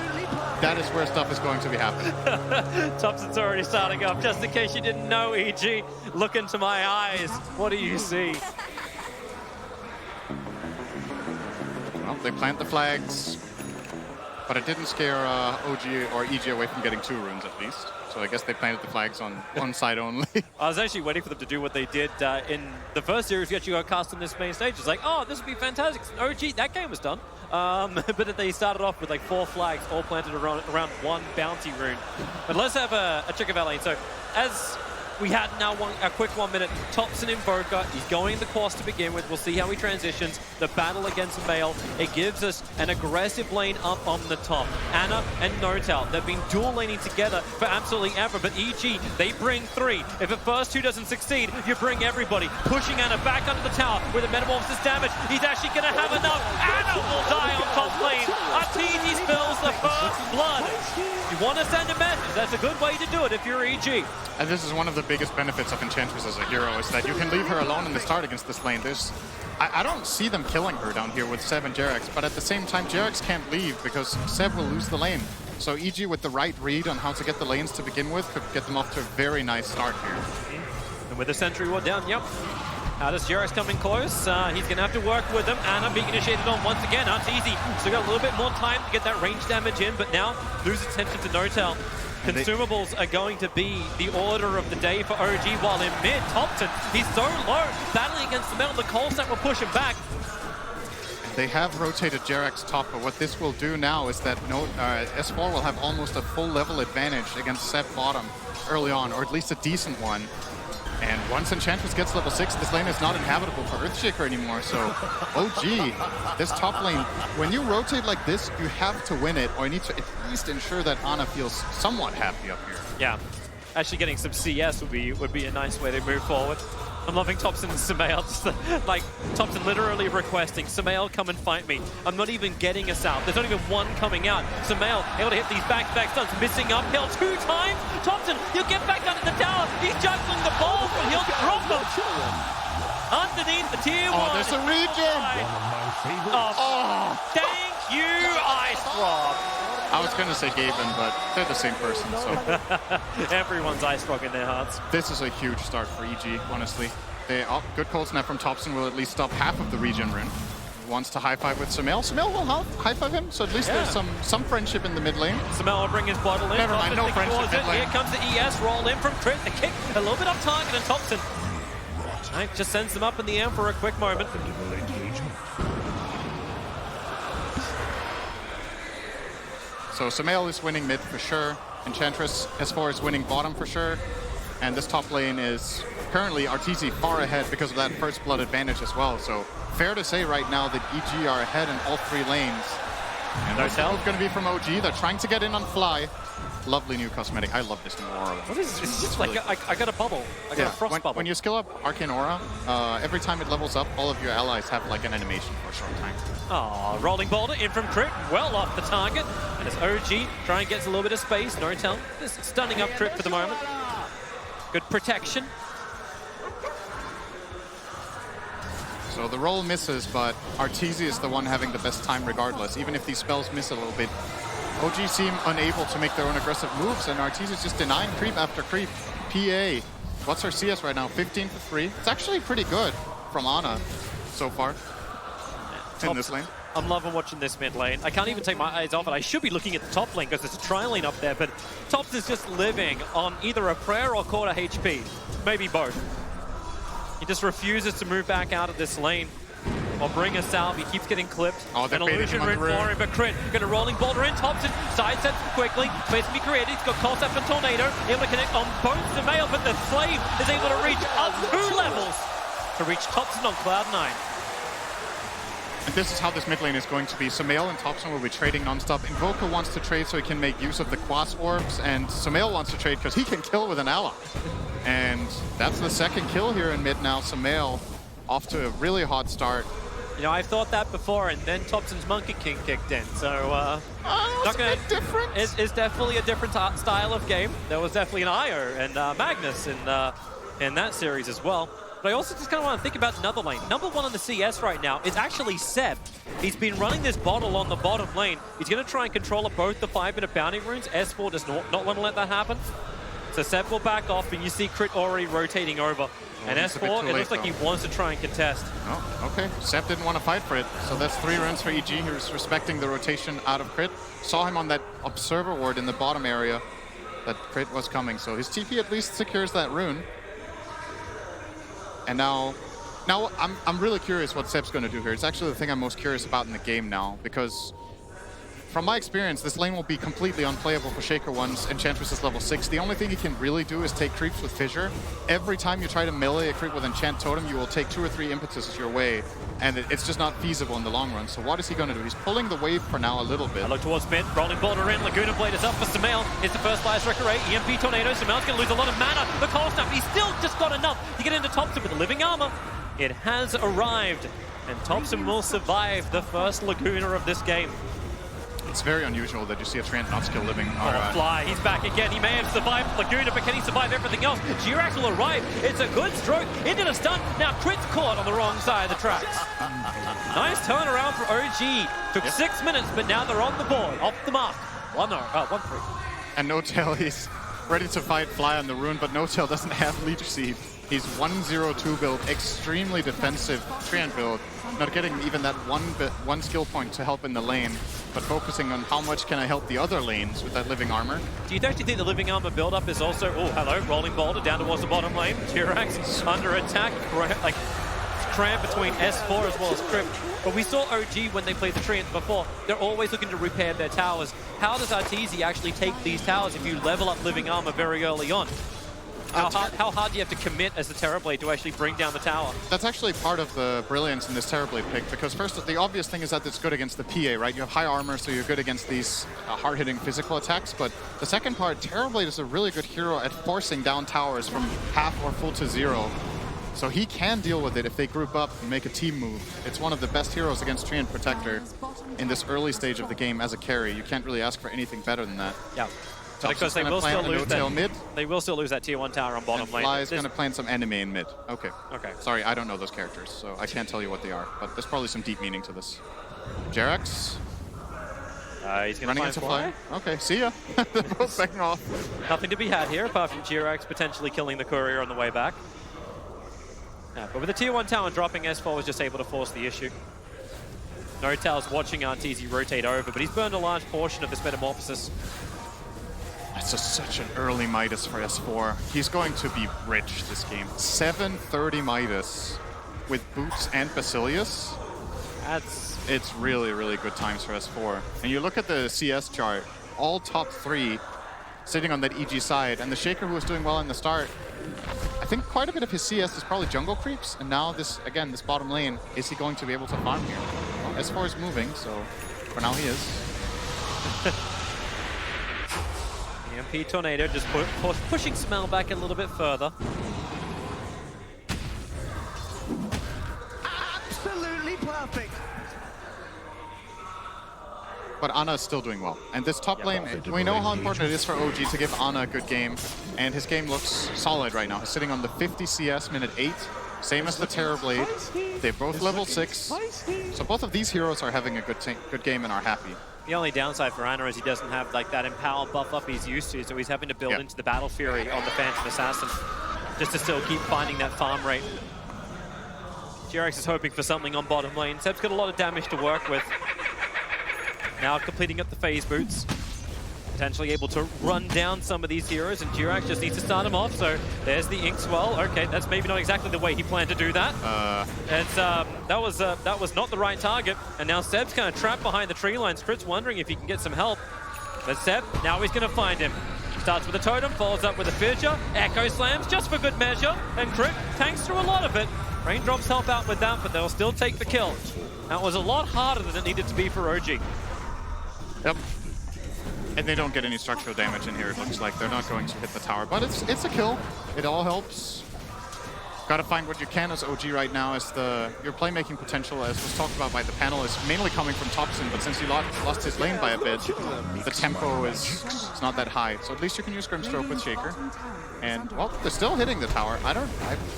That is where stuff is going to be happening. Thompson's already starting up. Just in case you didn't know, EG, look into my eyes. What do you see? Well, they plant the flags. but it didn't scare OG or EG away from getting 2 runes at least. So I guess they planted the flags on one side only. I was actually waiting for them to do what they did in the first series. We actually got cast on this main stage. It's like, oh, this would be fantastic. OG, that game was done. But they started off with like 4 flags, all planted around 1 bounty rune. But let's have a check of our lane. So as we had now a quick 1 minute, Topson Invoker, he's going the course to begin with. We'll see how he transitions. The battle against Mail, it gives us an aggressive lane up on the top. Ana and Notel, they've been dual laning together for absolutely ever, but EG, they bring 3. If the first 2 doesn't succeed, you bring everybody. Pushing Ana back under the tower with a Metamorphosis damage. He's actually going to have enough. Ana will die on top lane. Artezi spills the first blood. You want to send a message, that's a good way to do it if you're EG. And this is one of the biggest benefits of Enchantress as a hero, is that you can leave her alone in the start against this lane. I don't see them killing her down here with Seb and Jerax, but at the same time, Jerax can't leave because Seb will lose the lane. So EG with the right read on how to get the lanes to begin with could get them off to a very nice start here. And with the Sentry Ward down, yep. How does Jerax coming close? He's going to have to work with them. Ana being initiated on once again. Artezi still got a little bit more time to get that range damage in, but now loses attention to Notel. Consumables are going to be the order of the day for OG, while in mid, Topson, he's so low, battling against the metal. The cold snap will push him back. They have rotated Jerax top, but what this will do now is that S4 will have almost a full level advantage against Seb bottom early on, or at least a decent one. And once Enchantress gets level 6, this lane is not inhabitable for Earthshaker anymore, so OG, this top lane, when you rotate like this, you have to win it, or you need to at least ensure that Ana feels somewhat happy up here. Yeah, actually getting some CS would be a nice way to move forward. I'm loving Topson and Sumail, just like Topson literally requesting, Sumail, come and fight me. I'm not even getting us out. There's not even one coming out. Sumail able to hit these back-to-back stuns, missing uphill 2 times. Topson, he'll get back under the tower. He's juggling the balls, but he'll drop them. Underneath the tier 1. Oh, there's a regen! Oh, thank you, Ice Rob. I was going to say Gaben, but they're the same person, so. Everyone's Ice Rock in their hearts. This is a huge start for EG, honestly. Good cold snap from Topson will at least stop half of the regen rune. He wants to high-five with Sumail. Sumail will high-five him, so at least there's some friendship in the mid lane. Sumail will bring his bottle in. Never mind, no friendship mid lane. Here comes the ES, roll in from Crit, the kick, a little bit off target, and Topson just sends them up in the air for a quick moment. So Sumail is winning mid for sure. Enchantress S4 is winning bottom for sure. And this top lane is currently Artezi far ahead because of that first blood advantage as well. So fair to say right now that EG are ahead in all 3 lanes. And that's going to be from OG. They're trying to get in on Fly. Lovely new cosmetic. I love this new aura. What is this? It's just like I got a bubble. I got a frost bubble. When you skill up Arcane Aura, every time it levels up, all of your allies have like an animation for a short time. Oh, rolling boulder in from Crit, well off the target. And as OG try and gets a little bit of space, Notel just stunning up Crit for the moment. Good protection. So the roll misses, but Artezi is the one having the best time regardless. Even if these spells miss a little bit, OG seem unable to make their own aggressive moves, and Artezi is just denying creep after creep. PA, what's her CS right now? 15 for 3. It's actually pretty good from Ana so far in this lane. I'm loving watching this mid lane. I can't even take my eyes off it. I should be looking at the top lane because there's a tri lane up there, but Tops is just living on either a prayer or quarter HP. Maybe both. He just refuses to move back out of this lane or bring us out. He keeps getting clipped. Oh, an illusion rune for him, but Crit gonna rolling boulder in. Topson sidesteps quickly. Space to be created. He's got Cold Snap and Tornado. Able to connect on both the Mail, but the Slave is able to reach up 2 levels to reach Topson on Cloud 9. And this is how this mid lane is going to be. Sumail and Topson will be trading non-stop. Invoker wants to trade so he can make use of the Quas Orbs, and Sumail wants to trade because he can kill with an ally. And that's the second kill here in mid now. Sumail off to a really hot start. You know, I've thought that before, and then Topson's Monkey King kicked in, so it's a bit different. It's definitely a different style of game. There was definitely an Io and Magnus in that series as well. But I also just kind of want to think about another lane. Number 1 on the CS right now is actually Seb. He's been running this bottle on the bottom lane. He's going to try and control both the 5-minute bounty runes. S4 does not want to let that happen. So Seb will back off, and you see Crit already rotating over. And S4, it looks like he wants to try and contest. Oh, okay. Seb didn't want to fight for it. So that's 3 runs for EG. He was respecting the rotation out of Crit. Saw him on that observer ward in the bottom area that Crit was coming. So his TP at least secures that rune. And now I'm really curious what Seb's going to do here. It's actually the thing I'm most curious about in the game now, because from my experience, this lane will be completely unplayable for Shaker once Enchantress is level 6. The only thing he can really do is take creeps with Fissure. Every time you try to melee a creep with Enchant Totem, you will take 2 or 3 impetuses your way, and it's just not feasible in the long run. So what is he going to do? He's pulling the wave for now a little bit. I look towards mid, rolling border in, Laguna Blade is up for Sumail. It's the first Fire Striker 8, EMP Tornado. Sumail's going to lose a lot of mana. The Cold Snap, he's still just got enough to get into Thompson with the living armor. It has arrived, and Thompson will survive the first Laguna of this game. It's very unusual that you see a Treant not skill living. Fly, he's back again. He may have survived Laguna, but can he survive everything else? Jirax will arrive. It's a good stroke into the stun. Now Crit's caught on the wrong side of the tracks. Nice turnaround for OG. Took 6 minutes, but now they're on the board. Off the mark. 1-3. And No-Tail, he's ready to fight Fly on the rune, but No-Tail doesn't have Leech Seed. He's 1-0-2 build, extremely defensive Treant build, not getting even that one skill point to help in the lane, but focusing on how much can I help the other lanes with that living armor. Do you actually think the living armor build-up is also... Oh, hello, rolling boulder down towards the bottom lane. Jirax under attack, like cramp between S4 as well as Crypt. But we saw OG when they played the Treant before. They're always looking to repair their towers. How does Arteezy actually take these towers if you level up living armor very early on? How hard do you have to commit as the Terrorblade to actually bring down the tower? That's actually part of the brilliance in this Terrorblade pick, because first, the obvious thing is that it's good against the PA, right? You have high armor, so you're good against these hard-hitting physical attacks, but the second part, Terrorblade is a really good hero at forcing down towers from half or full to 0. So he can deal with it if they group up and make a team move. It's one of the best heroes against Treant Protector in this early stage of the game as a carry. You can't really ask for anything better than that. Yeah. Because they will still lose that. Mid. They will still lose that tier 1 tower on bottom lane. Fly is going to plant some enemy in mid. Okay. Sorry, I don't know those characters, so I can't tell you what they are. But there's probably some deep meaning to this. Jerax. He's going running to into Fly. Okay, see ya. They're both backing off. Nothing to be had here apart from Jirax potentially killing the courier on the way back. Yeah, but with the tier 1 tower dropping, S4 was just able to force the issue. No-Tail's watching Arteezy rotate over, but he's burned a large portion of his metamorphosis. That's just such an early Midas for S4. He's going to be rich this game. 730 Midas with Boots and Basilius. It's really, really good times for S4. And you look at the CS chart, all top 3 sitting on that EG side, and the Shaker who was doing well in the start, I think quite a bit of his CS is probably jungle creeps, and now this, again, this bottom lane, is he going to be able to farm here? Well, S4 is moving, so for now he is. EMP Tornado just pushing Smell back a little bit further. Absolutely perfect. But Ana is still doing well. And this top lane, we know how important it is for OG to give Ana a good game, and his game looks solid right now. He's sitting on the 50 CS minute 8, same as the Terrorblade. They're both level 6. So both of these heroes are having a good game and are happy. The only downside for Ana is he doesn't have like that Empower buff up he's used to, so he's having to build into the Battle Fury on the Phantom Assassin just to still keep finding that farm rate. Jirax is hoping for something on bottom lane. Seb's got a lot of damage to work with. Now completing up the phase boots. Potentially able to run down some of these heroes, and Jirax just needs to start him off, so there's the Inkswell. Okay, that's maybe not exactly the way he planned to do that. That was not the right target, and now Seb's kind of trapped behind the tree line. Crit's wondering if he can get some help. But Seb, now he's going to find him. Starts with a totem, follows up with a Fissure, Echo Slams just for good measure, and Crit tanks through a lot of it. Raindrops help out with that, but they'll still take the kill. That was a lot harder than it needed to be for OG. Yep. And they don't get any structural damage in here, it looks like. They're not going to hit the tower, but it's a kill. It all helps. Gotta find what you can as OG right now, as your playmaking potential, as was talked about by the panel, is mainly coming from Thompson, but since he lost his lane by a bit, the tempo is not that high. So at least you can use Grimstroke with Shaker. And, well, they're still hitting the tower. I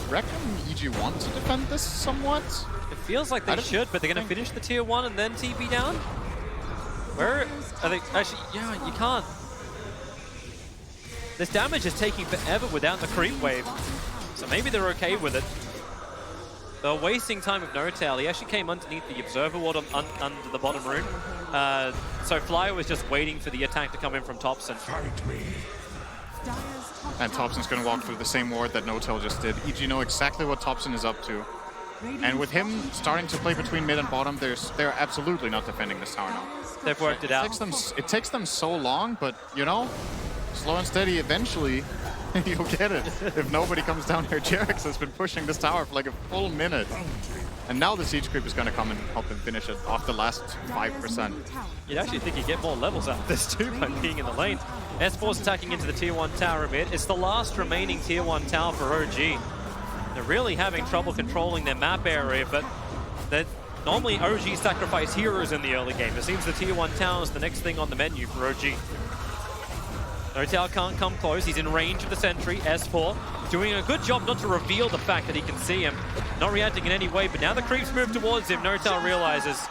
reckon EG want to defend this somewhat. It feels like they should, but they're gonna finish the tier 1 and then TP down? Where are they? Actually, yeah, you can't. this damage is taking forever without the creep wave. So maybe they're okay with it. They're wasting time with No-Tail. He actually came underneath the Observer Ward under the bottom rune. So Fly was just waiting for the attack to come in from Topson. And Topson's going to walk through the same ward that No-Tail just did. EG know exactly what Topson is up to. And with him starting to play between mid and bottom, they're absolutely not defending this tower now. They've worked it out. It takes them so long, but, you know, slow and steady, eventually you'll get it. If nobody comes down here, Jerex has been pushing this tower for like a full minute. And now the siege creep is going to come and help him finish it off the last 5%. You'd actually think you'd get more levels out of this too by being in the lanes. S4's attacking into the tier 1 tower mid. It's the last remaining tier 1 tower for OG. They're really having trouble controlling their map area, but normally OG sacrifice heroes in the early game. It seems the tier 1 tower is the next thing on the menu for OG. No-Tail can't come close. He's in range of the sentry. S4 doing a good job not to reveal the fact that he can see him. Not reacting in any way, but now the creeps move towards him. No-Tail realizes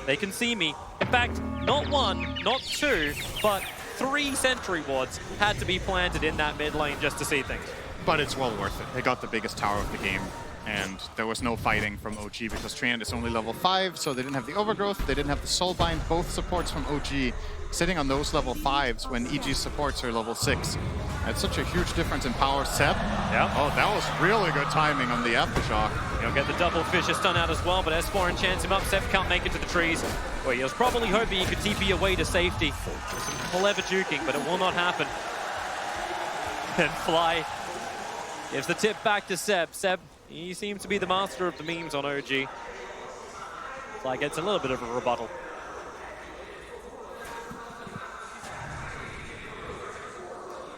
they can see me. In fact, not 1, not 2, but 3 sentry wards had to be planted in that mid lane just to see things. But it's well worth it. They got the biggest tower of the game, and there was no fighting from OG because Treant is only level 5, so they didn't have the overgrowth, they didn't have the soulbind, both supports from OG sitting on those level 5s when EG supports are level 6. That's such a huge difference in power. Seb? Yeah. Oh, that was really good timing on the aftershock. He'll get the double Fisher stun out as well, but S4 enchants him up. Seb can't make it to the trees. Well, he was probably hoping he could TP away to safety. Some clever juking, but it will not happen. And Fly gives the tip back to Seb. Seb, he seems to be the master of the memes on OG. Fly gets a little bit of a rebuttal.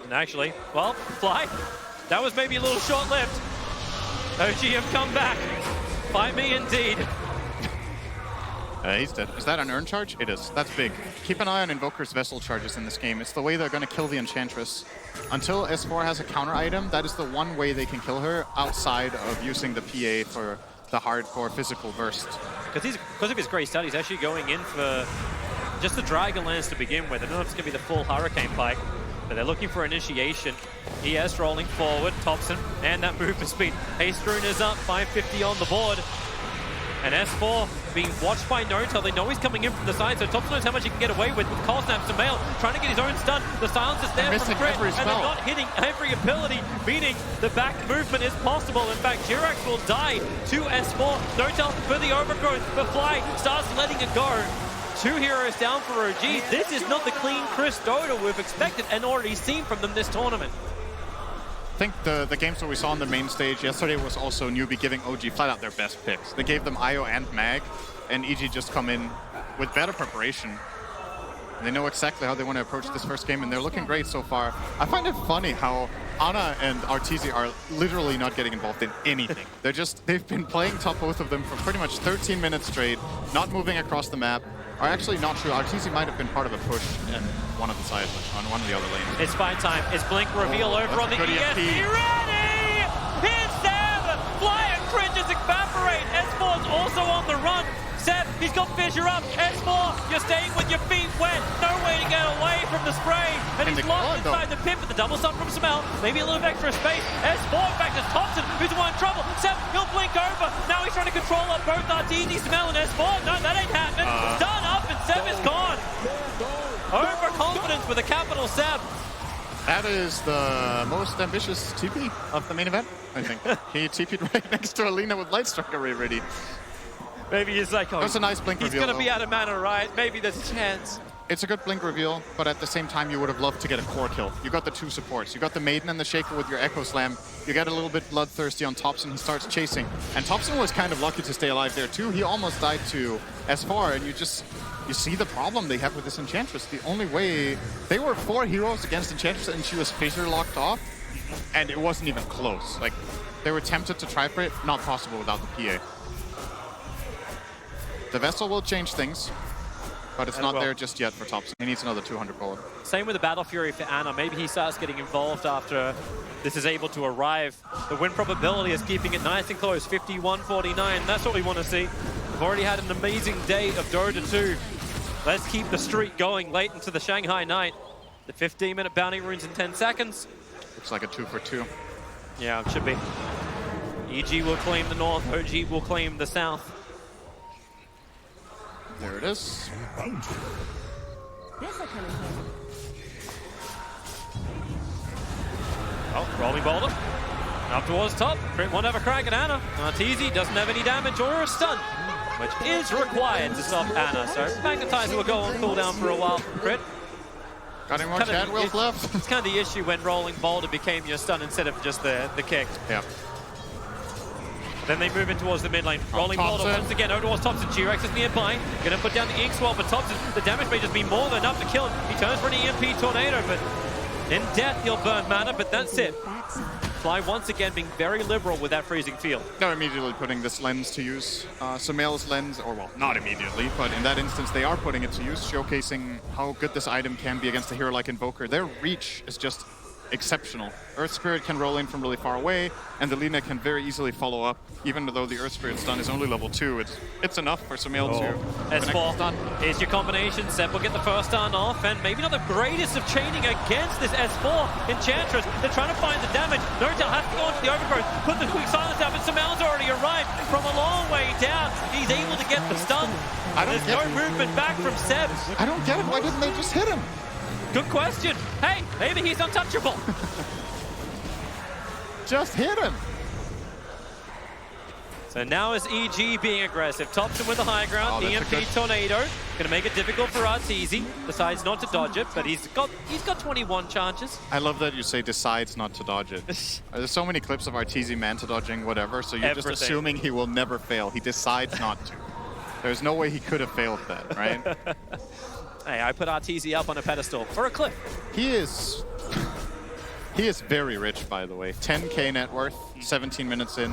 And actually, well, Fly, that was maybe a little short-lived. OG have come back. Fight me indeed. He's dead. Is that an urn charge? It is. That's big. Keep an eye on Invoker's Vessel charges in this game. It's the way they're going to kill the Enchantress. Until S4 has a counter item, that is the one way they can kill her outside of using the PA for the hardcore physical burst. Because of his great start, he's actually going in for just the Dragonlance to begin with. I don't know if it's going to be the full Hurricane Pike, but they're looking for initiation. ES rolling forward, Topson, and that movement speed. Haste Rune is up, 550 on the board. And S4 being watched by No-Tail. They know he's coming in from the side, so Topson knows how much he can get away with Cold Snap to Mail, trying to get his own stun. The silence is there from Crit, and they're not hitting every ability, meaning the back movement is possible. In fact, Jirax will die to S4. No-Tail for the overgrowth, but Fly starts letting it go. 2 heroes down for OG. This is not the clean Chris Dota we've expected and already seen from them this tournament. I think the games that we saw on the main stage yesterday was also Newbie giving OG flat out their best picks. They gave them IO and Mag, and EG just come in with better preparation. They know exactly how they want to approach this first game, and they're looking great so far. I find it funny how Ana and Arteezy are literally not getting involved in anything. They've been playing top both of them for pretty much 13 minutes straight, not moving across the map. Or actually not true. Arteezy might have been part of a push in one of the sides, on one of the other lanes. It's fight time. It's Blink reveal over on the ESP. Ready! Here's Seb! Fly and Crit just evaporate. S4's also on the run. Seb, he's got Fissure up. S4, you're staying with your feet wet. No way to get away from the spray. And he's locked inside the pit with the double stun from Smell. Maybe a little bit extra space. S4, in fact, it's Topson who's the one in trouble. Seb, he'll blink over. Now he's trying to control up both Arteezy, Smell, and S4. No, that ain't happening. Done up, and Seb is gone. Overconfidence with a capital Seb. That is the most ambitious TP of the main event, I think. He TP'd right next to Alina with Light Striker ready. Maybe he's like, oh, that's a nice blink he's reveal. He's going to be out of mana, right? Maybe there's a chance. It's a good blink reveal, but at the same time, you would have loved to get a core kill. You got the 2 supports. You got the Maiden and the Shaker with your Echo Slam. You get a little bit bloodthirsty on Topson. He starts chasing. And Topson was kind of lucky to stay alive there, too. He almost died to S4, and you see the problem they have with this Enchantress. The only way... They were 4 heroes against Enchantress, and she was Fissure locked off, and it wasn't even close. Like, they were tempted to try for it. Not possible without the PA. The Vessel will change things, but it's not there just yet for Topson. He needs another 200 gold. Same with the Battle Fury for Ana. Maybe he starts getting involved after this is able to arrive. The win probability is keeping it nice and close, 51-49. That's what we want to see. We've already had an amazing day of Dota 2. Let's keep the streak going late into the Shanghai night. The 15-minute bounty runes in 10 seconds. Looks like a 2 for 2. Yeah, it should be. EG will claim the north, OG will claim the south. There it is. Oh, rolling boulder. Up towards top. Crit won't have a crack at Ana. Arteezy doesn't have any damage or a stun, which is required to stop Ana. So Magnetizer will go on cooldown for a while from Crit. Got any more chat wheels left? It's kind of the issue when rolling boulder became your stun instead of just the kick. Yeah. Then they move in towards the mid lane. Rolling boulder once again over towards Thompson. G-Rex is nearby. Gonna put down the ink swell, but Thompson, the damage may just be more than enough to kill him. He turns for an EMP tornado, but in death he'll burn mana, but that's it. Fly once again being very liberal with that freezing field. They're immediately putting this lens to use. Sumail's lens, or well, not immediately, but in that instance they are putting it to use, showcasing how good this item can be against a hero like Invoker. Their reach is just exceptional. Earth Spirit can roll in from really far away, and the Lina can very easily follow up. Even though the Earth Spirit stun is only level 2, it's enough for Sumail to S4 is your combination. Seb will get the first stun off, and maybe not the greatest of chaining against this S4 Enchantress. They're trying to find the damage. Nortel has to go into the overgrowth, put the quick silence out, but Sumail's already arrived from a long way down. He's able to get the stun. There's no movement back from Seb. I don't get it. Why didn't they just hit him? Good question. Hey, maybe he's untouchable. Just hit him. So now is EG being aggressive. Thompson with the high ground. EMP tornado. Gonna make it difficult for Arteezy. Decides not to dodge it, but he's got 21 charges. I love that you say decides not to dodge it. There's so many clips of Arteezy manta dodging whatever, so you're just assuming he will never fail. He decides not to. There's no way he could have failed that, right? Hey, I put Arteezy up on a pedestal for a cliff. He is very rich, by the way. 10K net worth, 17 minutes in.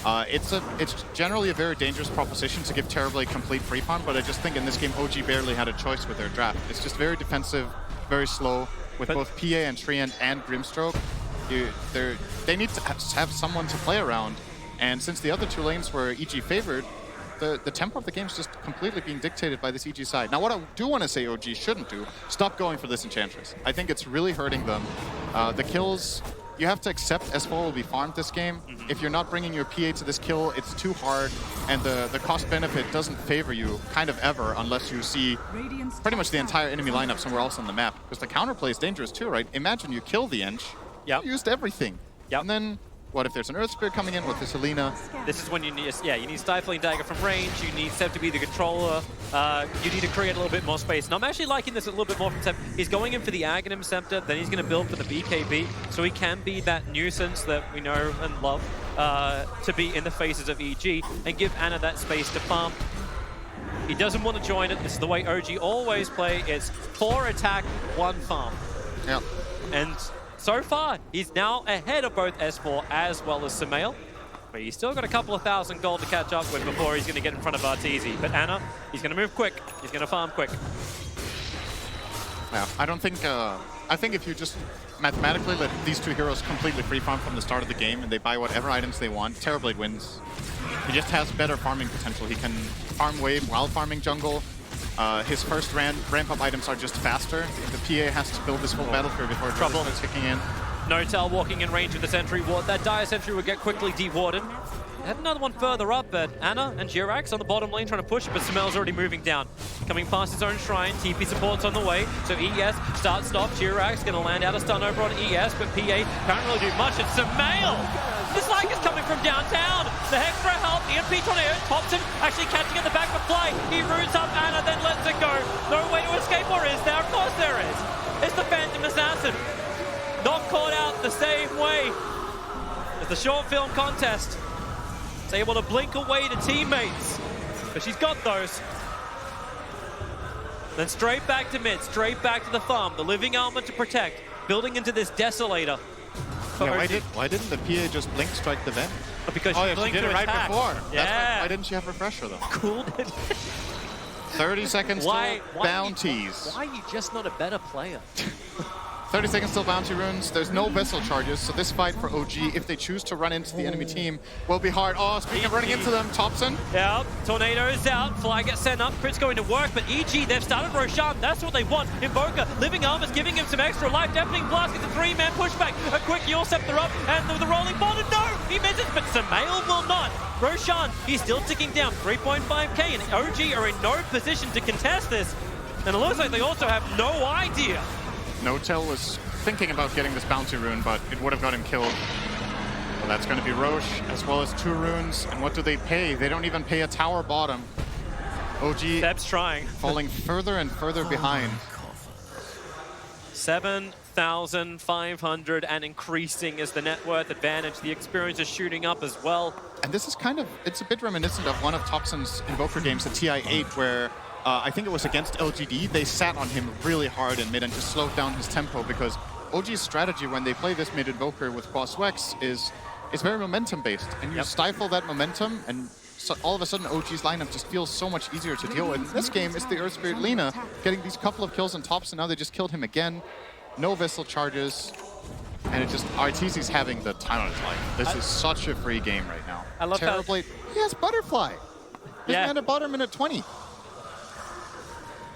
It's generally a very dangerous proposition to give Terrorblade complete free farm, but I just think in this game OG barely had a choice with their draft. It's just very defensive, very slow, with both PA and Treant and Grimstroke. They need to have someone to play around, and since the other two lanes were EG favored, the tempo of the game is just completely being dictated by this EG side. Now, what I do want to say OG shouldn't do, stop going for this Enchantress. I think it's really hurting them. The kills, you have to accept S4 will be farmed this game. If you're not bringing your PA to this kill, it's too hard, and the cost-benefit doesn't favor you, kind of ever, unless you see pretty much the entire enemy lineup somewhere else on the map. Because the counterplay is dangerous too, right? Imagine you kill the ENG, you used everything. And then, what if there's an Earth Spirit coming in with this Helena? This is when you need, you need Stifling Dagger from range, you need Seb to be the controller, you need to create a little bit more space. And I'm actually liking this a little bit more from Seb. He's going in for the Aghanim Scepter, then he's going to build for the BKB, so he can be that nuisance that we know and love to be in the faces of EG, and give Ana that space to farm. He doesn't want to join it. This is the way OG always play. It's 4 attack, 1 farm. Yeah. And so far, he's now ahead of both S4 as well as Sumail. But he's still got a couple of thousand gold to catch up with before he's going to get in front of Arteezy. But Ana, he's going to move quick. He's going to farm quick. Yeah, I don't think... I think if you just mathematically let these two heroes completely free farm from the start of the game and they buy whatever items they want, Terrorblade wins. He just has better farming potential. He can farm wave while farming jungle. His first ramp-up items are just faster. The PA has to build this whole battlefield before trouble starts kicking in. Notel walking in range of the sentry ward. That dire sentry would get quickly dewarded. Had another one further up, but Ana and Jirax on the bottom lane trying to push it, but Sumail's already moving down. Coming past his own shrine, TP support's on the way, so ES starts stop. Jirax gonna land out a stun over on ES, but PA can't really do much. It's Sumail! This like is coming from downtown! The Hextra help, EMP tornado, Thompson actually catching at the back of Fly. He roots up Ana, then lets it go. No way to escape, or is there? Of course there is! It's the Phantom Assassin. Not caught out the same way as the short film contest. Is able to blink away to teammates, but she's got those. Then straight back to mid, straight back to the farm. The living armor to protect, building into this desolator. Yeah, why didn't the PA just blink strike the vent? Because she did it right before. Yeah. Why didn't she have refresher though? Cool. 30 seconds till bounties. Why are you just not a better player? 30 seconds till bounty runes. There's no vessel charges, so this fight for OG, if they choose to run into the enemy team, will be hard. Oh, speaking of running into them, Thompson. Yeah, Tornado is out. Fly gets sent up. Crit's going to work, but EG, they've started Roshan. That's what they want. Invoker, Living Arm is giving him some extra life. Deafening Blast gets a 3-man pushback. A quick Yule Scepter up, and the rolling bottom. No, he misses, but Samael will not. Roshan, he's still ticking down. 3.5k, and OG are in no position to contest this. And it looks like they also have no idea. No-Tail was thinking about getting this bounty rune, but it would have got him killed. Well, that's going to be Roche, as well as 2 runes. And what do they pay? They don't even pay a tower bottom. OG Seb's trying. falling further and further behind. 7,500 and increasing is the net worth advantage. The experience is shooting up as well. And this is kind of, it's a bit reminiscent of one of Thompson's Invoker games, the TI9, where I think it was against LGD. They sat on him really hard in mid and just slowed down his tempo, because OG's strategy when they play this mid Invoker with Boss Wex is very momentum based, and you stifle that momentum, and so all of a sudden OG's lineup just feels so much easier to deal with. In this game, it's the Earth Spirit Lina getting these couple of kills on Thompson. Now they just killed him again. No vessel charges, and it just, RTZ's having the time of his life. This is such a free game right now. I love Terrorblade, he has Butterfly. His man at bottom minute 20.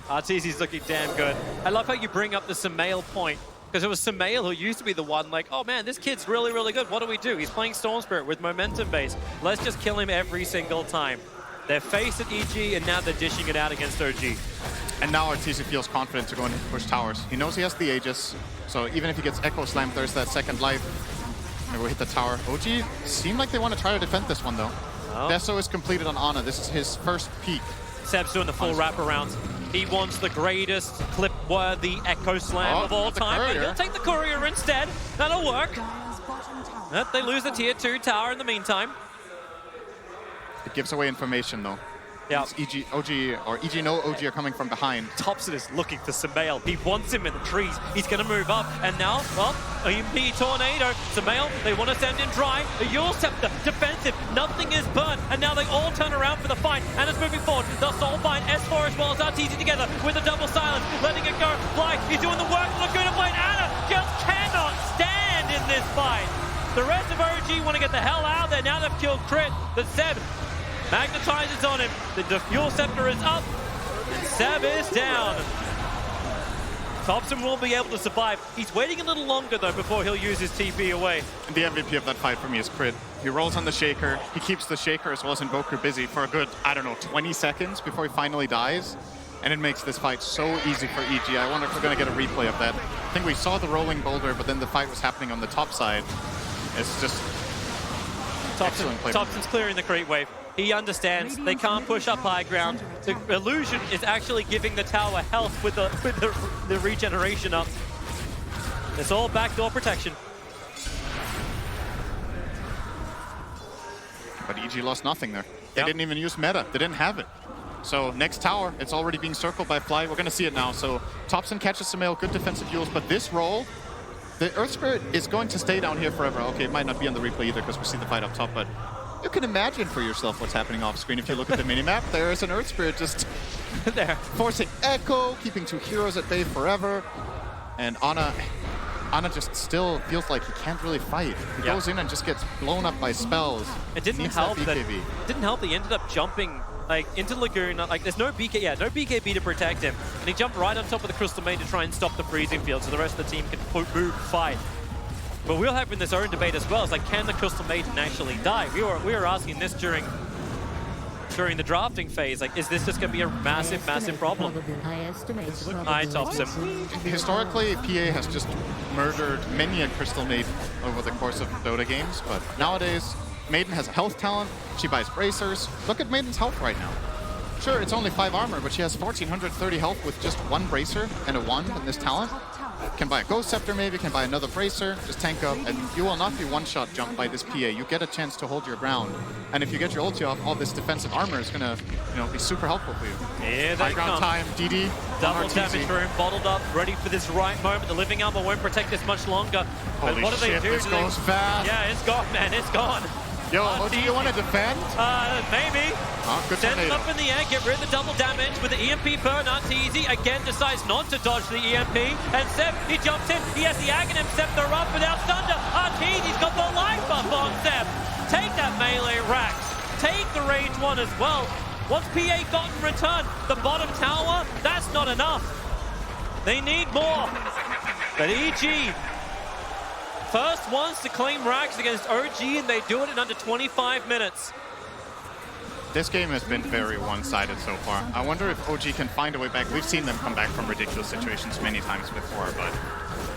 RTZ's looking damn good. I love how you bring up the Samael point, because it was Samael who used to be the one like, oh man, this kid's really, really good. What do we do? He's playing Storm Spirit with momentum base. Let's just kill him every single time. They're faced at EG, and now they're dishing it out against OG. And now RTZ feels confident to go and push towers. He knows he has the Aegis, so even if he gets Echo Slammed, there's that second life. Maybe we'll hit the tower. OG seem like they want to try to defend this one, though. Oh. Deso is completed on Ana. This is his first peak. Seb's doing the full wraparound. He wants the greatest clip-worthy Echo Slam of all time, but he'll take the Courier instead. That'll work. They lose the tier 2 tower in the meantime. It gives away information, though. Yeah. EG, OG, or EG no OG are coming from behind. Thompson is looking for Samael. He wants him in the trees. He's going to move up. And now, well, EMP Tornado. Samael, they want to send him dry. The Yule Scepter, defensive. Nothing is burnt. And now they all turn around for the fight. And it's moving forward. They'll Soulbind S4 as well as RTZ together with a double silence. Letting it go. Fly, he's doing the work. Laguna Blade. Ana just cannot stand in this fight. The rest of OG want to get the hell out there. Now they've killed Crit. The Seb magnetizes on him. The Yule Scepter is up. And Seb is down. Thompson will be able to survive. He's waiting a little longer, though, before he'll use his TP away. And the MVP of that fight for me is Crit. He rolls on the Shaker. He keeps the Shaker as well as Invoker busy for a good, I don't know, 20 seconds before he finally dies. And it makes this fight so easy for EG. I wonder if we're going to get a replay of that. I think we saw the rolling boulder, but then the fight was happening on the top side. It's just excellent play. Thompson's clearing the creep wave. He understands they can't push up high ground. The illusion is actually giving the tower health with the regeneration up. It's all backdoor protection. But EG lost nothing there. They didn't even use meta. They didn't have it. So next tower, it's already being circled by Fly. We're going to see it now. So Thompson catches Samael, good defensive Yules, but this roll, the Earth Spirit is going to stay down here forever. Okay, it might not be on the replay either because we see the fight up top, but you can imagine for yourself what's happening off screen. If you look at the minimap, there is an Earth Spirit just there, forcing Echo, keeping 2 heroes at bay forever. And Ana just still feels like he can't really fight. He goes in and just gets blown up by spells. It didn't help that he ended up jumping like into Laguna. Like there's no BK, no BKB to protect him, and he jumped right on top of the Crystal Maid to try and stop the freezing field, so the rest of the team can move, fight. But we'll have in this own debate as well. It's like, can the Crystal Maiden actually die? We were asking this during the drafting phase. Like, is this just going to be a massive, massive problem? Hi, Thompson. Historically, PA has just murdered many a Crystal Maiden over the course of Dota games, but nowadays, Maiden has a health talent. She buys bracers. Look at Maiden's health right now. Sure, it's only 5 armor, but she has 1,430 health with just 1 bracer and a 1 in this talent. Can buy a Ghost Scepter maybe, can buy another bracer, just tank up, and you will not be one-shot jumped by this PA. You get a chance to hold your ground. And if you get your ulti off, all this defensive armor is gonna, be super helpful for you. Here High ground time, DD. Double damage for him, bottled up, ready for this right moment. The living armor won't protect this much longer. Holy but what do they shit, do? this goes fast. Yeah, it's gone, man, it's gone. Yo, do you want to defend? Maybe. Oh, good Sends tornado. up in the air, get rid of the double damage with the EMP burn. Arteezy again decides not to dodge the EMP. And Seb, he jumps in. He has the Aghanim Scepter up without Thunder. Arteezy's got the life up on Seb. Take that melee Rax. Take the range one as well. What's PA got in return? The bottom tower? That's not enough. They need more. But EG, first ones to claim Rax against OG, and they do it in under 25 minutes. This game has been very one-sided so far. I wonder if OG can find a way back. We've seen them come back from ridiculous situations many times before, but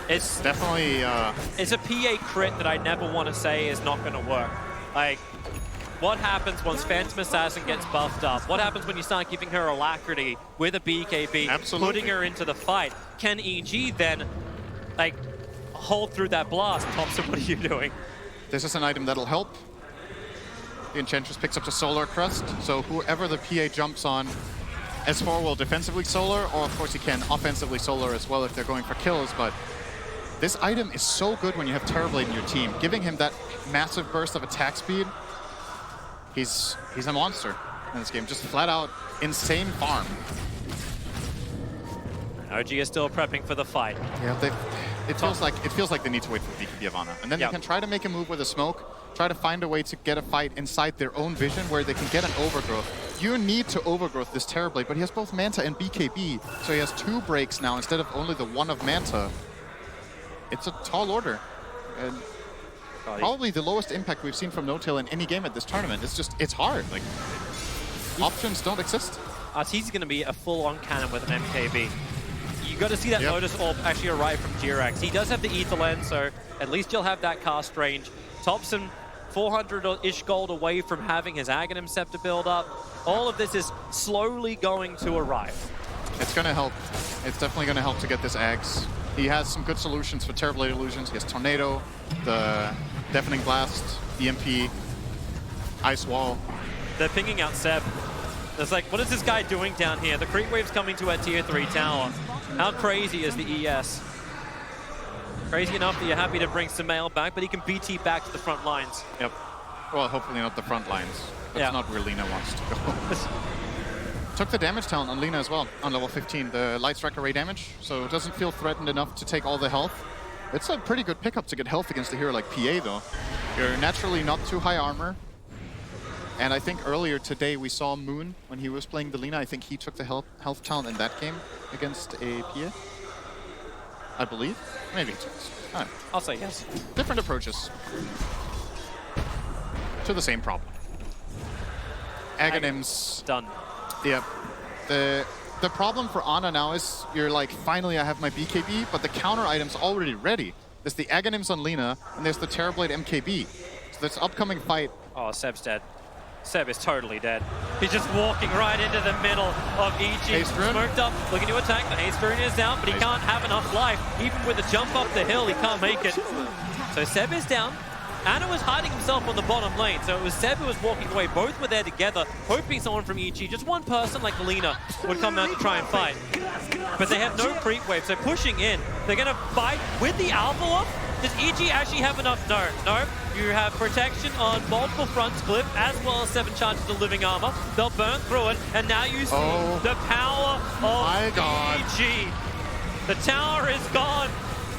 it's definitely... It's a PA crit that I never want to say is not going to work. Like, what happens once Phantom Assassin gets buffed up? What happens when you start giving her Alacrity with a BKB, putting her into the fight? Can EG then, like, hold through that blast? Thompson, what are you doing? This is an item that'll help. The Enchantress picks up the Solar Crust, so whoever the PA jumps on, S4 will defensively Solar, or of course he can offensively Solar as well if they're going for kills, but this item is so good when you have Terrorblade in your team. Giving him that massive burst of attack speed, he's a monster in this game. Just flat out insane farm. OG is still prepping for the fight. Yeah, it feels like they need to wait for BKB Ivana, and then they can try to make a move with a smoke, try to find a way to get a fight inside their own vision where they can get an overgrowth. You need to overgrowth this Terrorblade, but he has both Manta and BKB, so he has 2 breaks now instead of only the 1 of Manta. It's a tall order, and probably the lowest impact we've seen from No-Tail in any game at this tournament. It's hard. Like, options don't exist. Arteezy's going to be a full-on cannon with an MKB. You got to see that Lotus Orb actually arrive from Jirax. He does have the Ether Lens, so at least you'll have that cast range. Thompson, 400-ish gold away from having his Aghanim Scepter build up. All of this is slowly going to arrive. It's going to help. It's definitely going to help to get this Ags. He has some good solutions for Terrorblade illusions. He has Tornado, the Deafening Blast, EMP, Ice Wall. They're pinging out Seb. It's like, what is this guy doing down here? The creep wave's coming to a tier 3 tower. How crazy is the ES? Crazy enough that you're happy to bring Sumail back, but he can BT back to the front lines. Yep. Well, hopefully not the front lines. That's not where Lina wants to go. Took the damage talent on Lina as well, on level 15, the Light Strike array damage, so it doesn't feel threatened enough to take all the health. It's a pretty good pickup to get health against a hero like PA, though. You're naturally not too high armor, and I think earlier today we saw Moon, when he was playing the Lina, I think he took the health talent in that game against a PA, I believe. Maybe he took it. All right. I'll say yes. Different approaches to the same problem. Aghanim's done. Yep. The problem for Ana now is you're like, finally I have my BKB, but the counter item's already ready. There's the Aghanim's on Lina, and there's the Terrorblade MKB. So this upcoming fight... Oh, Seb's dead. Seb is totally dead. He's just walking right into the middle of EG. Smoked up, looking to attack. The Haste Rune is down, but he can't have enough life. Even with a jump up the hill, he can't make it. So Seb is down. Ana was hiding himself on the bottom lane, so it was Seb who was walking away. Both were there together, hoping someone from EG, just one person like Lina, would come out to try and fight. But they have no creep wave, so pushing in. They're going to fight with the Alpha Lock. Does EG actually have enough? No. You have protection on multiple fronts, Cliff, as well as 7 charges of living armor. They'll burn through it, and now you see the power of EG. The tower is gone.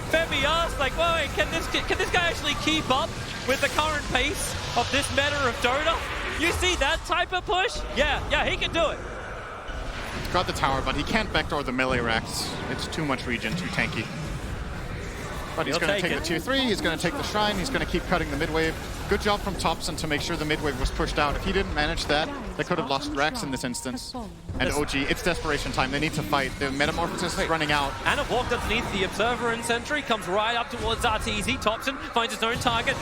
Femi asked, like, wait, can this guy actually keep up with the current pace of this meta of Dota? You see that type of push? Yeah, he can do it. He's got the tower, but he can't backdoor the melee racks. It's too much regen, too tanky. But he's going to take the tier 3, he's going to take the shrine, he's going to keep cutting the mid-wave. Good job from Thompson to make sure the mid-wave was pushed out. If he didn't manage that, they could have lost Rax in this instance. And OG, it's desperation time. They need to fight. The Metamorphosis is running out. Ana walked underneath the Observer and Sentry, comes right up towards Arteezy. Thompson finds his own target.